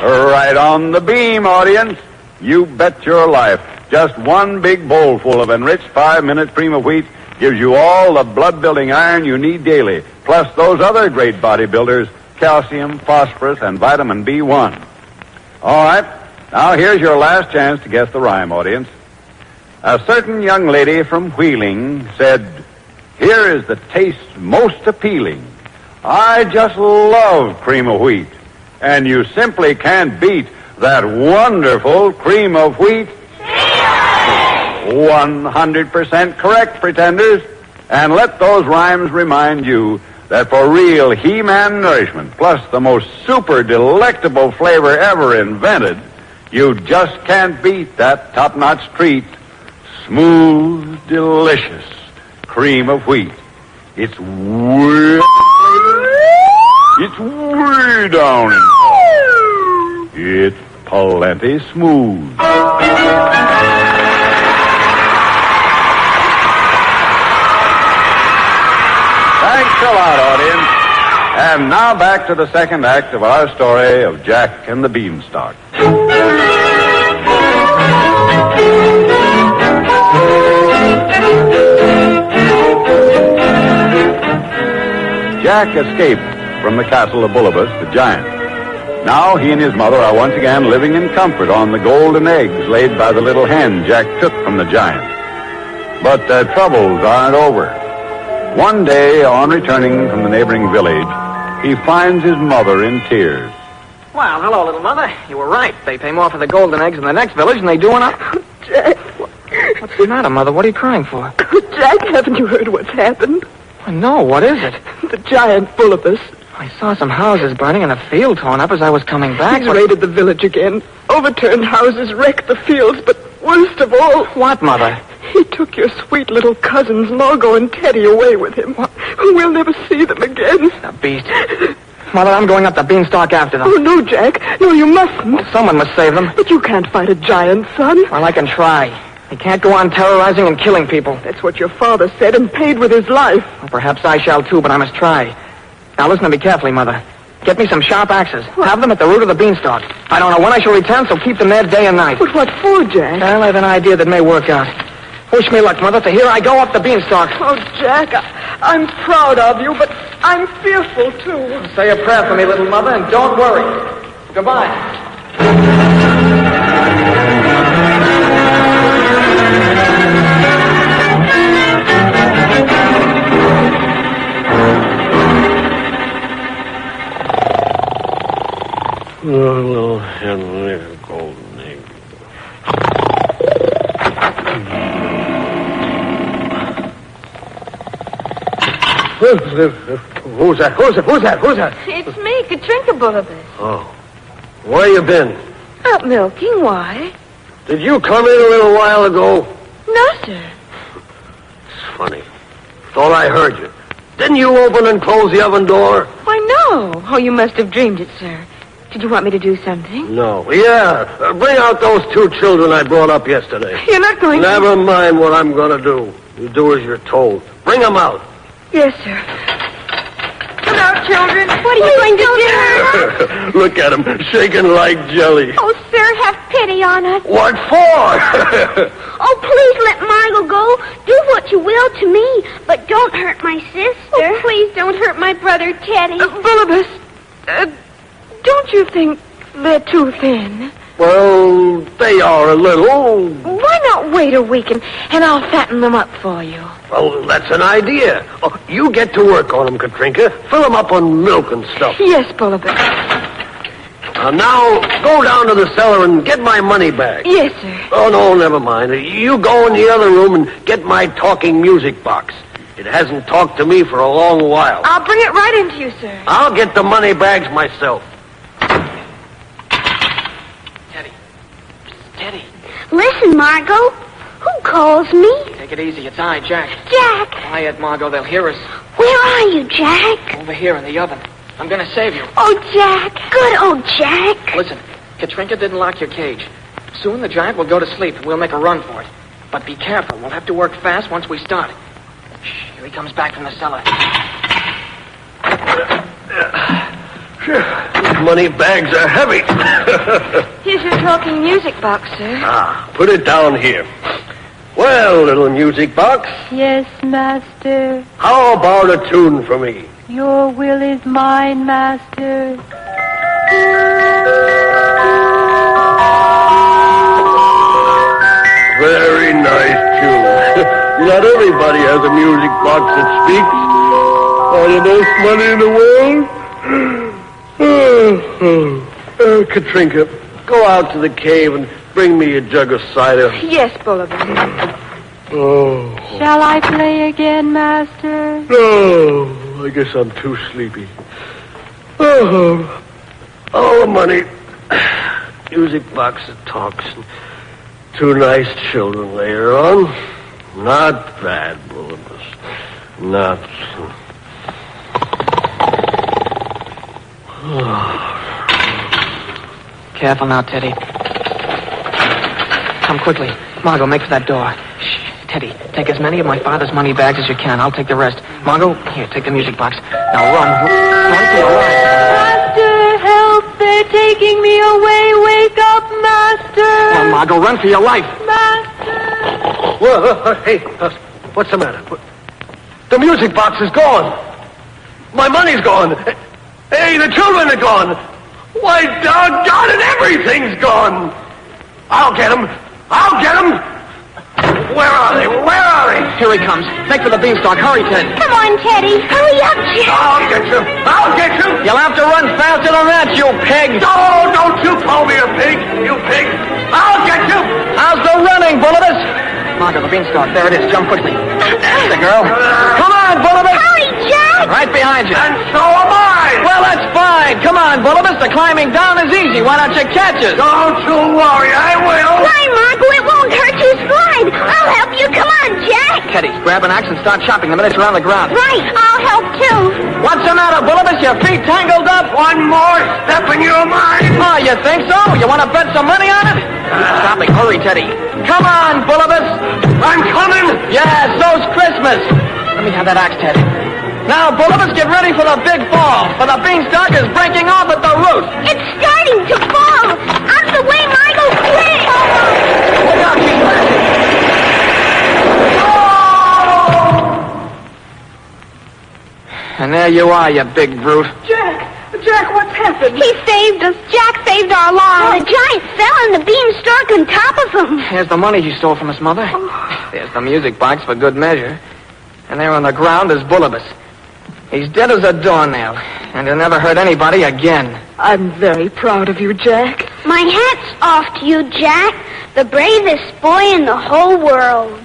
Right on the beam, audience. You bet your life. Just one big bowl full of enriched 5-minute cream of wheat gives you all the blood-building iron you need daily, plus those other great bodybuilders, calcium, phosphorus, and vitamin B1. All right, now here's your last chance to guess the rhyme, audience. A certain young lady from Wheeling said, "Here is the taste most appealing. I just love cream of wheat. And you simply can't beat that wonderful cream of wheat." 100% correct, pretenders. And let those rhymes remind you that for real He-Man nourishment, plus the most super delectable flavor ever invented, you just can't beat that top-notch treat, smooth, delicious cream of wheat. It's way... It's way down in... It's plenty smooth. Thanks a lot, audience. And now back to the second act of our story of Jack and the Beanstalk. Jack escaped from the castle of Bullivus, the giant. Now he and his mother are once again living in comfort on the golden eggs laid by the little hen Jack took from the giant. But their troubles aren't over. One day, on returning from the neighboring village, he finds his mother in tears. Well, hello, little mother. You were right. They pay more for the golden eggs in the next village than they do in our... Jack. What's the matter, Mother? What are you crying for? Jack, haven't you heard what's happened? No, what is it? The giant Bullivus. I saw some houses burning and a field torn up as I was coming back. He's raided the village again. Overturned houses, wrecked the fields, but worst of all... What, Mother? He took your sweet little cousins, Margot and Teddy, away with him. What? We'll never see them again. The beast. Mother, I'm going up the beanstalk after them. Oh, no, Jack. No, you mustn't. Well, someone must save them. But you can't fight a giant, son. Well, I can try. He can't go on terrorizing and killing people. That's what your father said and paid with his life. Well, perhaps I shall, too, but I must try. Now, listen to me carefully, Mother. Get Get me some sharp axes. Have them at the root of the beanstalk. I don't know when I shall return, so keep them there day and night. But what for, Jack? Well, I have an idea that may work out. Wish me luck, Mother, for here I go up the beanstalk. Oh, Jack, I'm proud of you, but I'm fearful, too. Say a prayer for me, little mother, and don't worry. Goodbye. Little Henry Golden Egg. Who's that? It's me, Katrinka Bullabus. Oh. Where you been? Out milking, why? Did you come in a little while ago? No, sir. It's funny. Thought I heard you. Didn't you open and close the oven door? Why, no. Oh, you must have dreamed it, sir. Did you want me to do something? No. Yeah. Bring out those 2 children I brought up yesterday. You're not going Never mind what I'm going to do. You do as you're told. Bring them out. Yes, sir. Come out, children. What are you going to do? Look at them, shaking like jelly. Oh, sir, have pity on us. What for? Oh, please let Margot go. Do what you will to me, but don't hurt my sister. Oh, please don't hurt my brother Teddy. Bullabus, don't you think they're too thin? Well, they are a little. Why not wait a week and I'll fatten them up for you? Well, that's an idea. Oh, you get to work on them, Katrinka. Fill them up on milk and stuff. Yes, Bullabus. Now, go down to the cellar and get my money back. Yes, sir. Oh, no, never mind. You go in the other room and get my talking music box. It hasn't talked to me for a long while. I'll bring it right into you, sir. I'll get the money bags myself. Teddy. Listen, Margot. Who calls me? Take it easy. It's I, Jack. Jack. Quiet, Margot. They'll hear us. Where are you, Jack? Over here in the oven. I'm going to save you. Oh, Jack. Good old Jack. Listen, Katrinka didn't lock your cage. Soon the giant will go to sleep and we'll make a run for it. But be careful. We'll have to work fast once we start. Shh, here he comes back from the cellar. These money bags are heavy. Here's your talking music box, sir. Put it down here. Well, little music box, Yes, master. how about a tune for me? Your will is mine, master. Very nice tune. Not everybody has a music box that speaks. All the most money in the world. Katrinka, go out to the cave and bring me a jug of cider. Yes, Bullabus. Oh. Shall I play again, master? No, I guess I'm too sleepy. Oh, all the money. Music box that talks. And 2 nice children later on. Not bad, Bullabus. Not. Careful now, Teddy. Come quickly. Margot, make for that door. Shh. Teddy, take as many of my father's money bags as you can. I'll take the rest. Margot, here, take the music box. Now run. Run for your life. Master, help. They're taking me away. Wake up, master. Now, Margot, run for your life. Master. Well, hey, what's the matter? The music box is gone. My money's gone. Hey, the children are gone. Why, doggone it, everything's gone. I'll get them. I'll get them. Where are they? Where are they? Here he comes. Make for the beanstalk. Hurry, Ted. Come on, Teddy. Hurry up, Jack. I'll get you. I'll get you. You'll have to run faster than that, you pig. No, don't you call me a pig, you pig. I'll get you. How's the running, Bullabus? Margot, the beanstalk. There it is. Jump quickly. There's the girl. Come on, Bullabus. Hurry, Jack. Right behind you. And so am I. Well, that's fine. Come on, Bullabus. The climbing down is easy. Why don't you catch us? Don't you worry. I will. Why, Margot, it won't hurt to slide. I'll help you. Come on, Jack. Teddy, grab an axe and start chopping the minute you're on the ground. Right. I'll help, too. What's the matter, Bullabus? Your feet tangled up? One more step and you're mine. Oh, you think so? You want to bet some money on it? Keep chopping. Hurry, Teddy. Come on, Bullabus. I'm coming. Yeah, so's Christmas. Let me have that axe, Teddy. Now, Bullivers, get ready for the big fall, for the beanstalk is breaking off at the root. It's starting to fall. Out of the way, Michael, quick! Look out, she's crashing. And there you are, you big brute. Jack, what's happened? He saved us. Jack saved our lives. The giant fell and the beanstalk on top of him. Here's the money he stole from us, Mother. There's the music box for good measure. And there on the ground is Bullivers. He's dead as a doornail, and he'll never hurt anybody again. I'm very proud of you, Jack. My hat's off to you, Jack, the bravest boy in the whole world.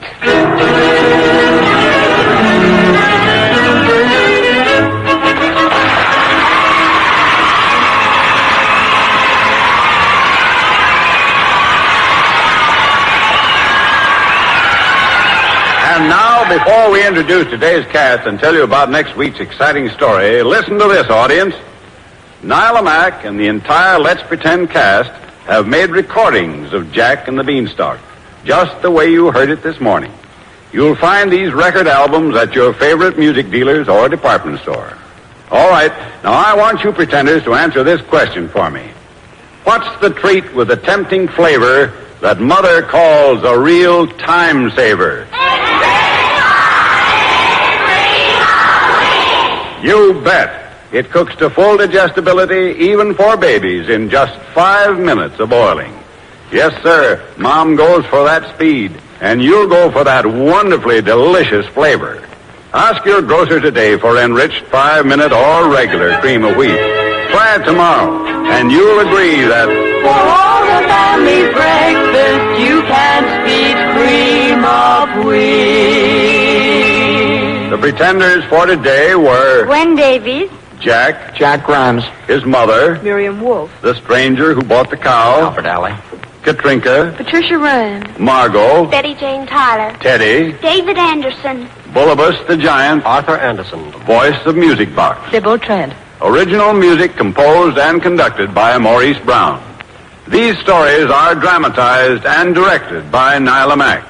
And now, before we introduce today's cast and tell you about next week's exciting story, listen to this, audience. Nyla Mack and the entire Let's Pretend cast have made recordings of Jack and the Beanstalk, just the way you heard it this morning. You'll find these record albums at your favorite music dealer's or department store. All right, now I want you pretenders to answer this question for me. What's the treat with the tempting flavor that Mother calls a real time saver? You bet. It cooks to full digestibility, even for babies, in just 5 minutes of boiling. Yes, sir, Mom goes for that speed, and you'll go for that wonderfully delicious flavor. Ask your grocer today for enriched 5-minute or regular cream of wheat. Try it tomorrow, and you'll agree that for all the family's breakfast, you can't beat cream of wheat. the pretenders for today were Gwen Davies, Jack Grimes, his mother, Miriam Wolfe, the stranger who bought the cow, Alfred Alley, Katrinka, Patricia Ryan, Margot, Betty Jane Tyler, Teddy, David Anderson, Bullivus the Giant, Arthur Anderson, voice of Music Box. Sybil Trent. Original music composed and conducted by Maurice Brown. These stories are dramatized and directed by Nyla Mack.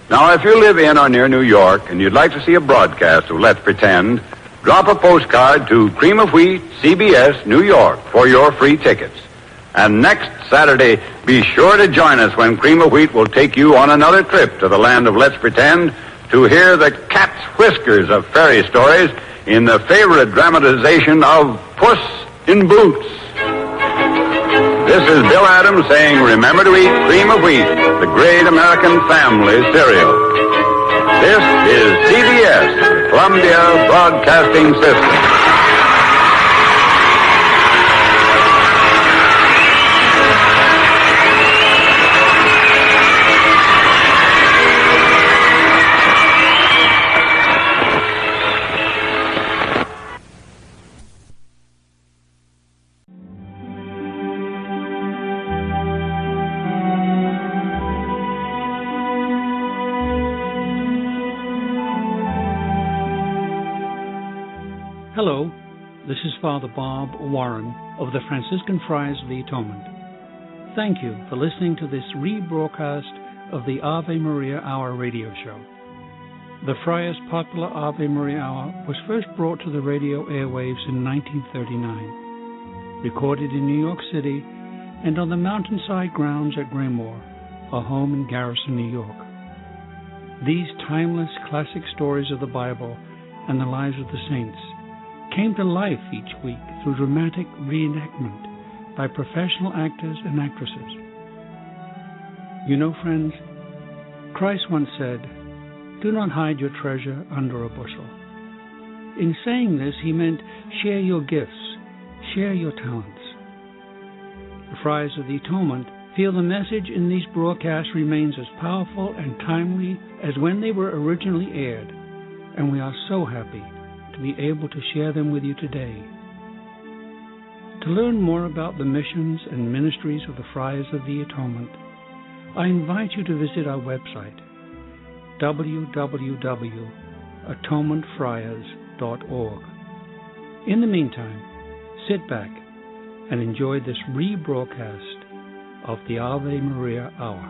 Now, if you live in or near New York and you'd like to see a broadcast of Let's Pretend, drop a postcard to Cream of Wheat, CBS, New York, for your free tickets. And next Saturday, be sure to join us when Cream of Wheat will take you on another trip to the land of Let's Pretend to hear the cat's whiskers of fairy stories in the favorite dramatization of Puss in Boots. This is Bill Adams saying, remember to eat Cream of Wheat, the great American family cereal. This is CBS, the Columbia Broadcasting System. Hello, this is Father Bob Warren of the Franciscan Friars of the Atonement. Thank you for listening to this rebroadcast of the Ave Maria Hour radio show. The Friars' popular Ave Maria Hour was first brought to the radio airwaves in 1939, recorded in New York City and on the mountainside grounds at Graymoor, a home in Garrison, New York. These timeless classic stories of the Bible and the lives of the saints came to life each week through dramatic reenactment by professional actors and actresses. You know, friends, Christ once said, "Do not hide your treasure under a bushel." In saying this, he meant share your gifts, share your talents. The Friars of the Atonement feel the message in these broadcasts remains as powerful and timely as when they were originally aired, and we are so happy to be able to share them with you today. To learn more about the missions and ministries of the Friars of the Atonement, I invite you to visit our website, www.atonementfriars.org. In the meantime, sit back and enjoy this rebroadcast of the Ave Maria Hour.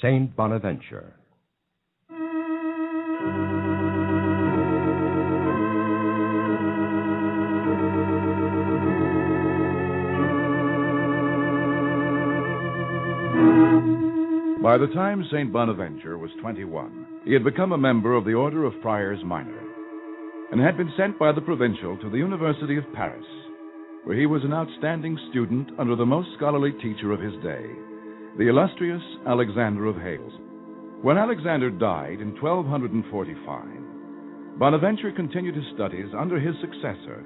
St. Bonaventure. By the time St. Bonaventure was 21, he had become a member of the Order of Friars Minor and had been sent by the provincial to the University of Paris, where he was an outstanding student under the most scholarly teacher of his day, the illustrious Alexander of Hales. When Alexander died in 1245, Bonaventure continued his studies under his successor,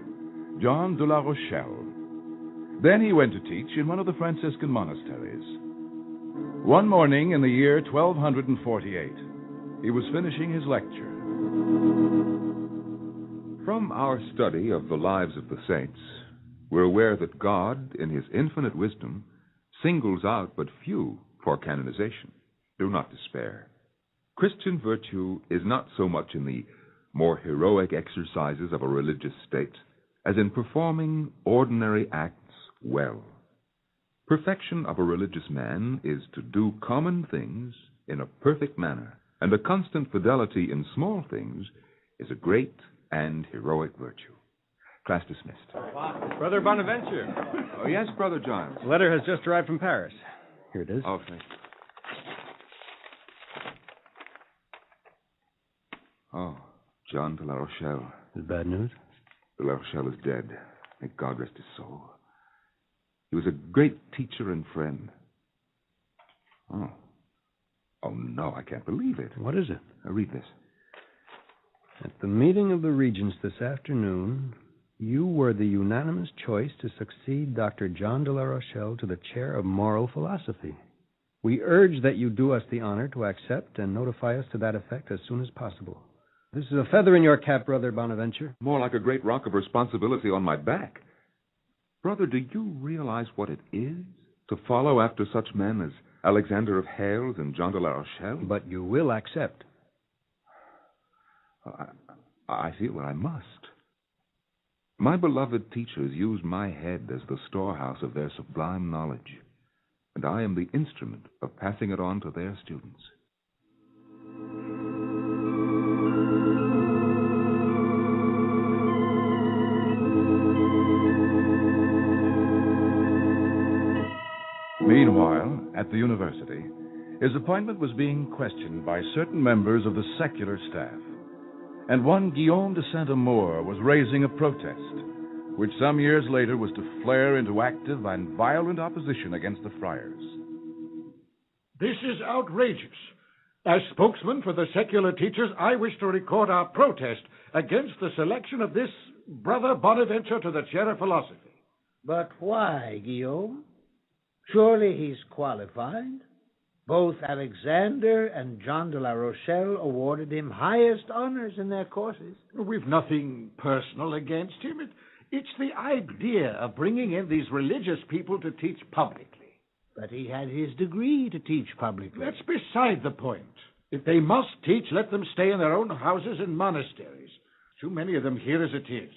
John de la Rochelle. Then he went to teach in one of the Franciscan monasteries. One morning in the year 1248, he was finishing his lecture. From our study of the lives of the saints, we're aware that God, in his infinite wisdom, singles out but few for canonization. Do not despair. Christian virtue is not so much in the more heroic exercises of a religious state as in performing ordinary acts well. Perfection of a religious man is to do common things in a perfect manner, and a constant fidelity in small things is a great and heroic virtue. Class dismissed. Brother Bonaventure. Oh, yes, Brother Giles. The letter has just arrived from Paris. Here it is. Oh, thanks. Oh, John de la Rochelle. Is bad news? De la Rochelle is dead. May God rest his soul. He was a great teacher and friend. Oh. Oh, no, I can't believe it. What is it? Read this. At the meeting of the regents this afternoon, you were the unanimous choice to succeed Dr. John de la Rochelle to the chair of moral philosophy. We urge that you do us the honor to accept and notify us to that effect as soon as possible. This is a feather in your cap, Brother Bonaventure. More like a great rock of responsibility on my back. Brother, do you realize what it is to follow after such men as Alexander of Hales and John de la Rochelle? But you will accept. I feel that I must. My beloved teachers use my head as the storehouse of their sublime knowledge, and I am the instrument of passing it on to their students. Meanwhile, at the university, his appointment was being questioned by certain members of the secular staff, and one Guillaume de Saint-Amour was raising a protest, which some years later was to flare into active and violent opposition against the friars. This is outrageous. As spokesman for the secular teachers, I wish to record our protest against the selection of this Brother Bonaventure to the chair of philosophy. But why, Guillaume? Surely he's qualified. Both Alexander and John de la Rochelle awarded him highest honors in their courses. We've nothing personal against him. It's the idea of bringing in these religious people to teach publicly. But he had his degree to teach publicly. That's beside the point. If they must teach, let them stay in their own houses and monasteries. Too many of them here as it is.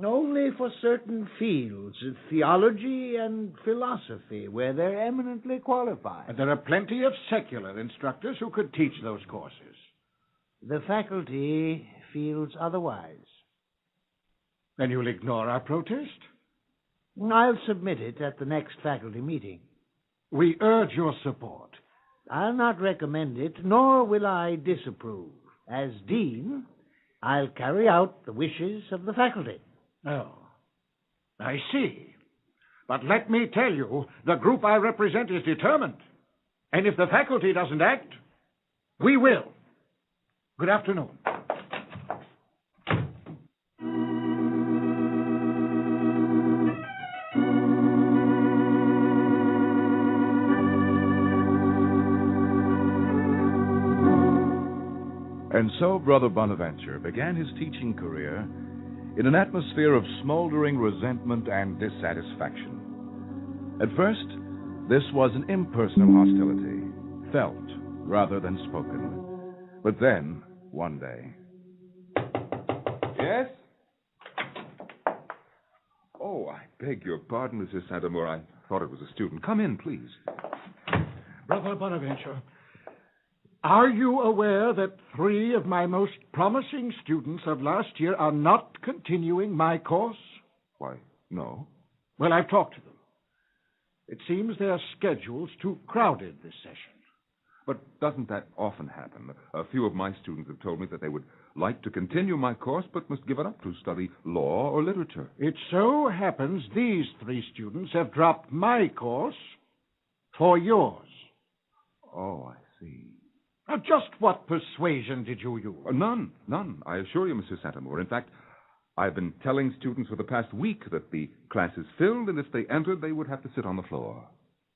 Only for certain fields, theology and philosophy, where they're eminently qualified. And there are plenty of secular instructors who could teach those courses. The faculty feels otherwise. Then you'll ignore our protest? I'll submit it at the next faculty meeting. We urge your support. I'll not recommend it, nor will I disapprove. As dean, I'll carry out the wishes of the faculty. Oh, I see. But let me tell you, the group I represent is determined. And if the faculty doesn't act, we will. Good afternoon. And so Brother Bonaventure began his teaching career in an atmosphere of smoldering resentment and dissatisfaction. At first, this was an impersonal hostility, felt rather than spoken. But then, one day... Yes? Oh, I beg your pardon, Mrs. Saint-Amour. I thought it was a student. Come in, please. Brother Bonaventure, Are you aware that 3 of my most promising students of last year are not continuing my course? Why, no. Well, I've talked to them. It seems their schedule's too crowded this session. But doesn't that often happen? A few of my students have told me that they would like to continue my course, but must give it up to study law or literature. It so happens these 3 students have dropped my course for yours. Oh, I see. Now, just what persuasion did you use? None. I assure you, Monsieur Santamore. In fact, I've been telling students for the past week that the class is filled, and if they entered, they would have to sit on the floor.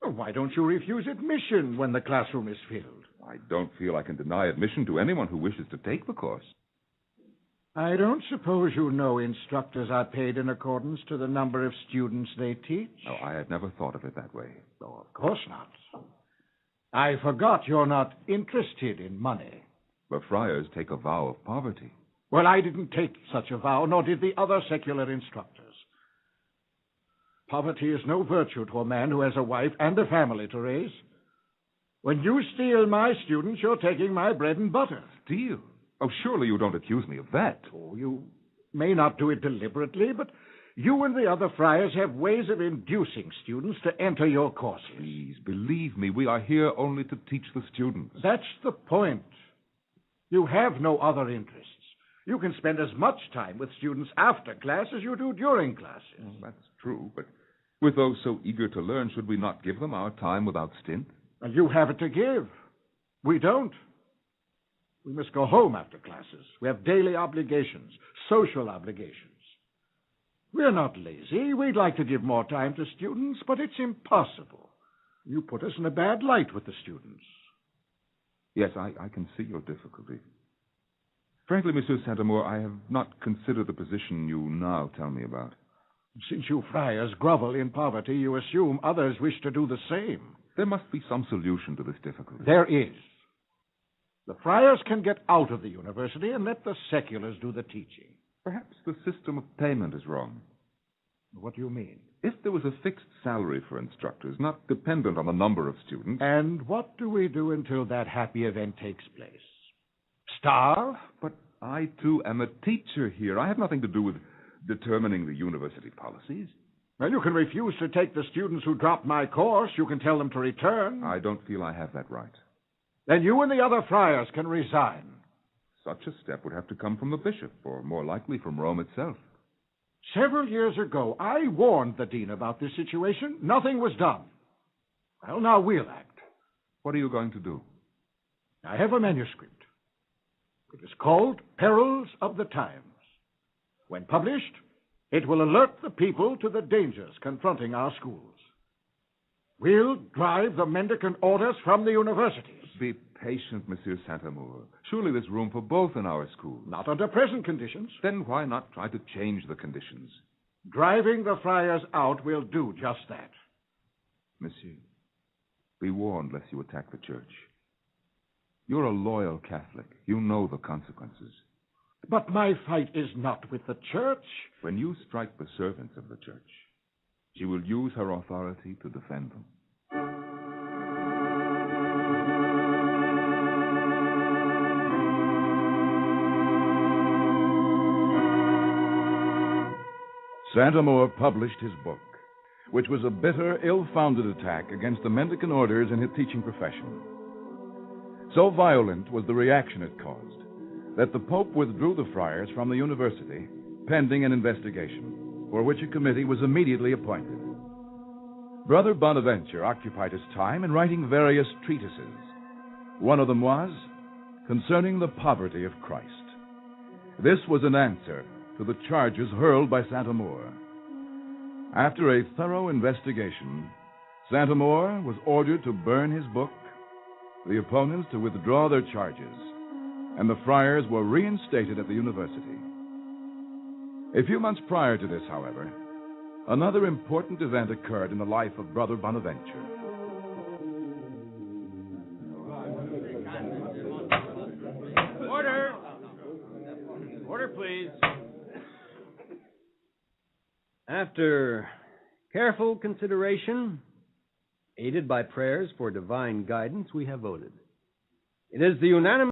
Well, why don't you refuse admission when the classroom is filled? I don't feel I can deny admission to anyone who wishes to take the course. I don't suppose you know instructors are paid in accordance to the number of students they teach? Oh, I had never thought of it that way. Oh, of course not. I forgot you're not interested in money. The friars take a vow of poverty. Well, I didn't take such a vow, nor did the other secular instructors. Poverty is no virtue to a man who has a wife and a family to raise. When you steal my students, you're taking my bread and butter. Steal? Oh, surely you don't accuse me of that. Oh, you may not do it deliberately, but you and the other friars have ways of inducing students to enter your courses. Please, believe me, we are here only to teach the students. That's the point. You have no other interests. You can spend as much time with students after class as you do during classes. Well, that's true, but with those so eager to learn, should we not give them our time without stint? Well, you have it to give. We don't. We must go home after classes. We have daily obligations, social obligations. We're not lazy. We'd like to give more time to students, but it's impossible. You put us in a bad light with the students. Yes, I can see your difficulty. Frankly, Monsieur Santamore, I have not considered the position you now tell me about. Since you friars grovel in poverty, you assume others wish to do the same. There must be some solution to this difficulty. There is. The friars can get out of the university and let the seculars do the teaching. Perhaps the system of payment is wrong. What do you mean? If there was a fixed salary for instructors, not dependent on the number of students... And what do we do until that happy event takes place? Starve? But I, too, am a teacher here. I have nothing to do with determining the university policies. Well, you can refuse to take the students who dropped my course. You can tell them to return. I don't feel I have that right. Then you and the other friars can resign. Such a step would have to come from the bishop, or more likely from Rome itself. Several years ago, I warned the dean about this situation. Nothing was done. Well, now we'll act. What are you going to do? I have a manuscript. It is called Perils of the Times. When published, it will alert the people to the dangers confronting our schools. We'll drive the mendicant orders from the universities. Be patient, Monsieur Santamore. Surely there's room for both in our schools. Not under present conditions. Then why not try to change the conditions? Driving the friars out will do just that. Monsieur, be warned lest you attack the church. You're a loyal Catholic. You know the consequences. But my fight is not with the church. When you strike the servants of the church, she will use her authority to defend them. Santamore published his book, which was a bitter, ill-founded attack against the mendicant orders in his teaching profession. So violent was the reaction it caused that the Pope withdrew the friars from the university, pending an investigation, for which a committee was immediately appointed. Brother Bonaventure occupied his time in writing various treatises. One of them was Concerning the Poverty of Christ. This was an answer to the charges hurled by Santamore. After a thorough investigation, Santamore was ordered to burn his book, the opponents to withdraw their charges, and the friars were reinstated at the university. A few months prior to this, however, another important event occurred in the life of Brother Bonaventure. Order! Order, please. After careful consideration, aided by prayers for divine guidance, we have voted. It is the unanimous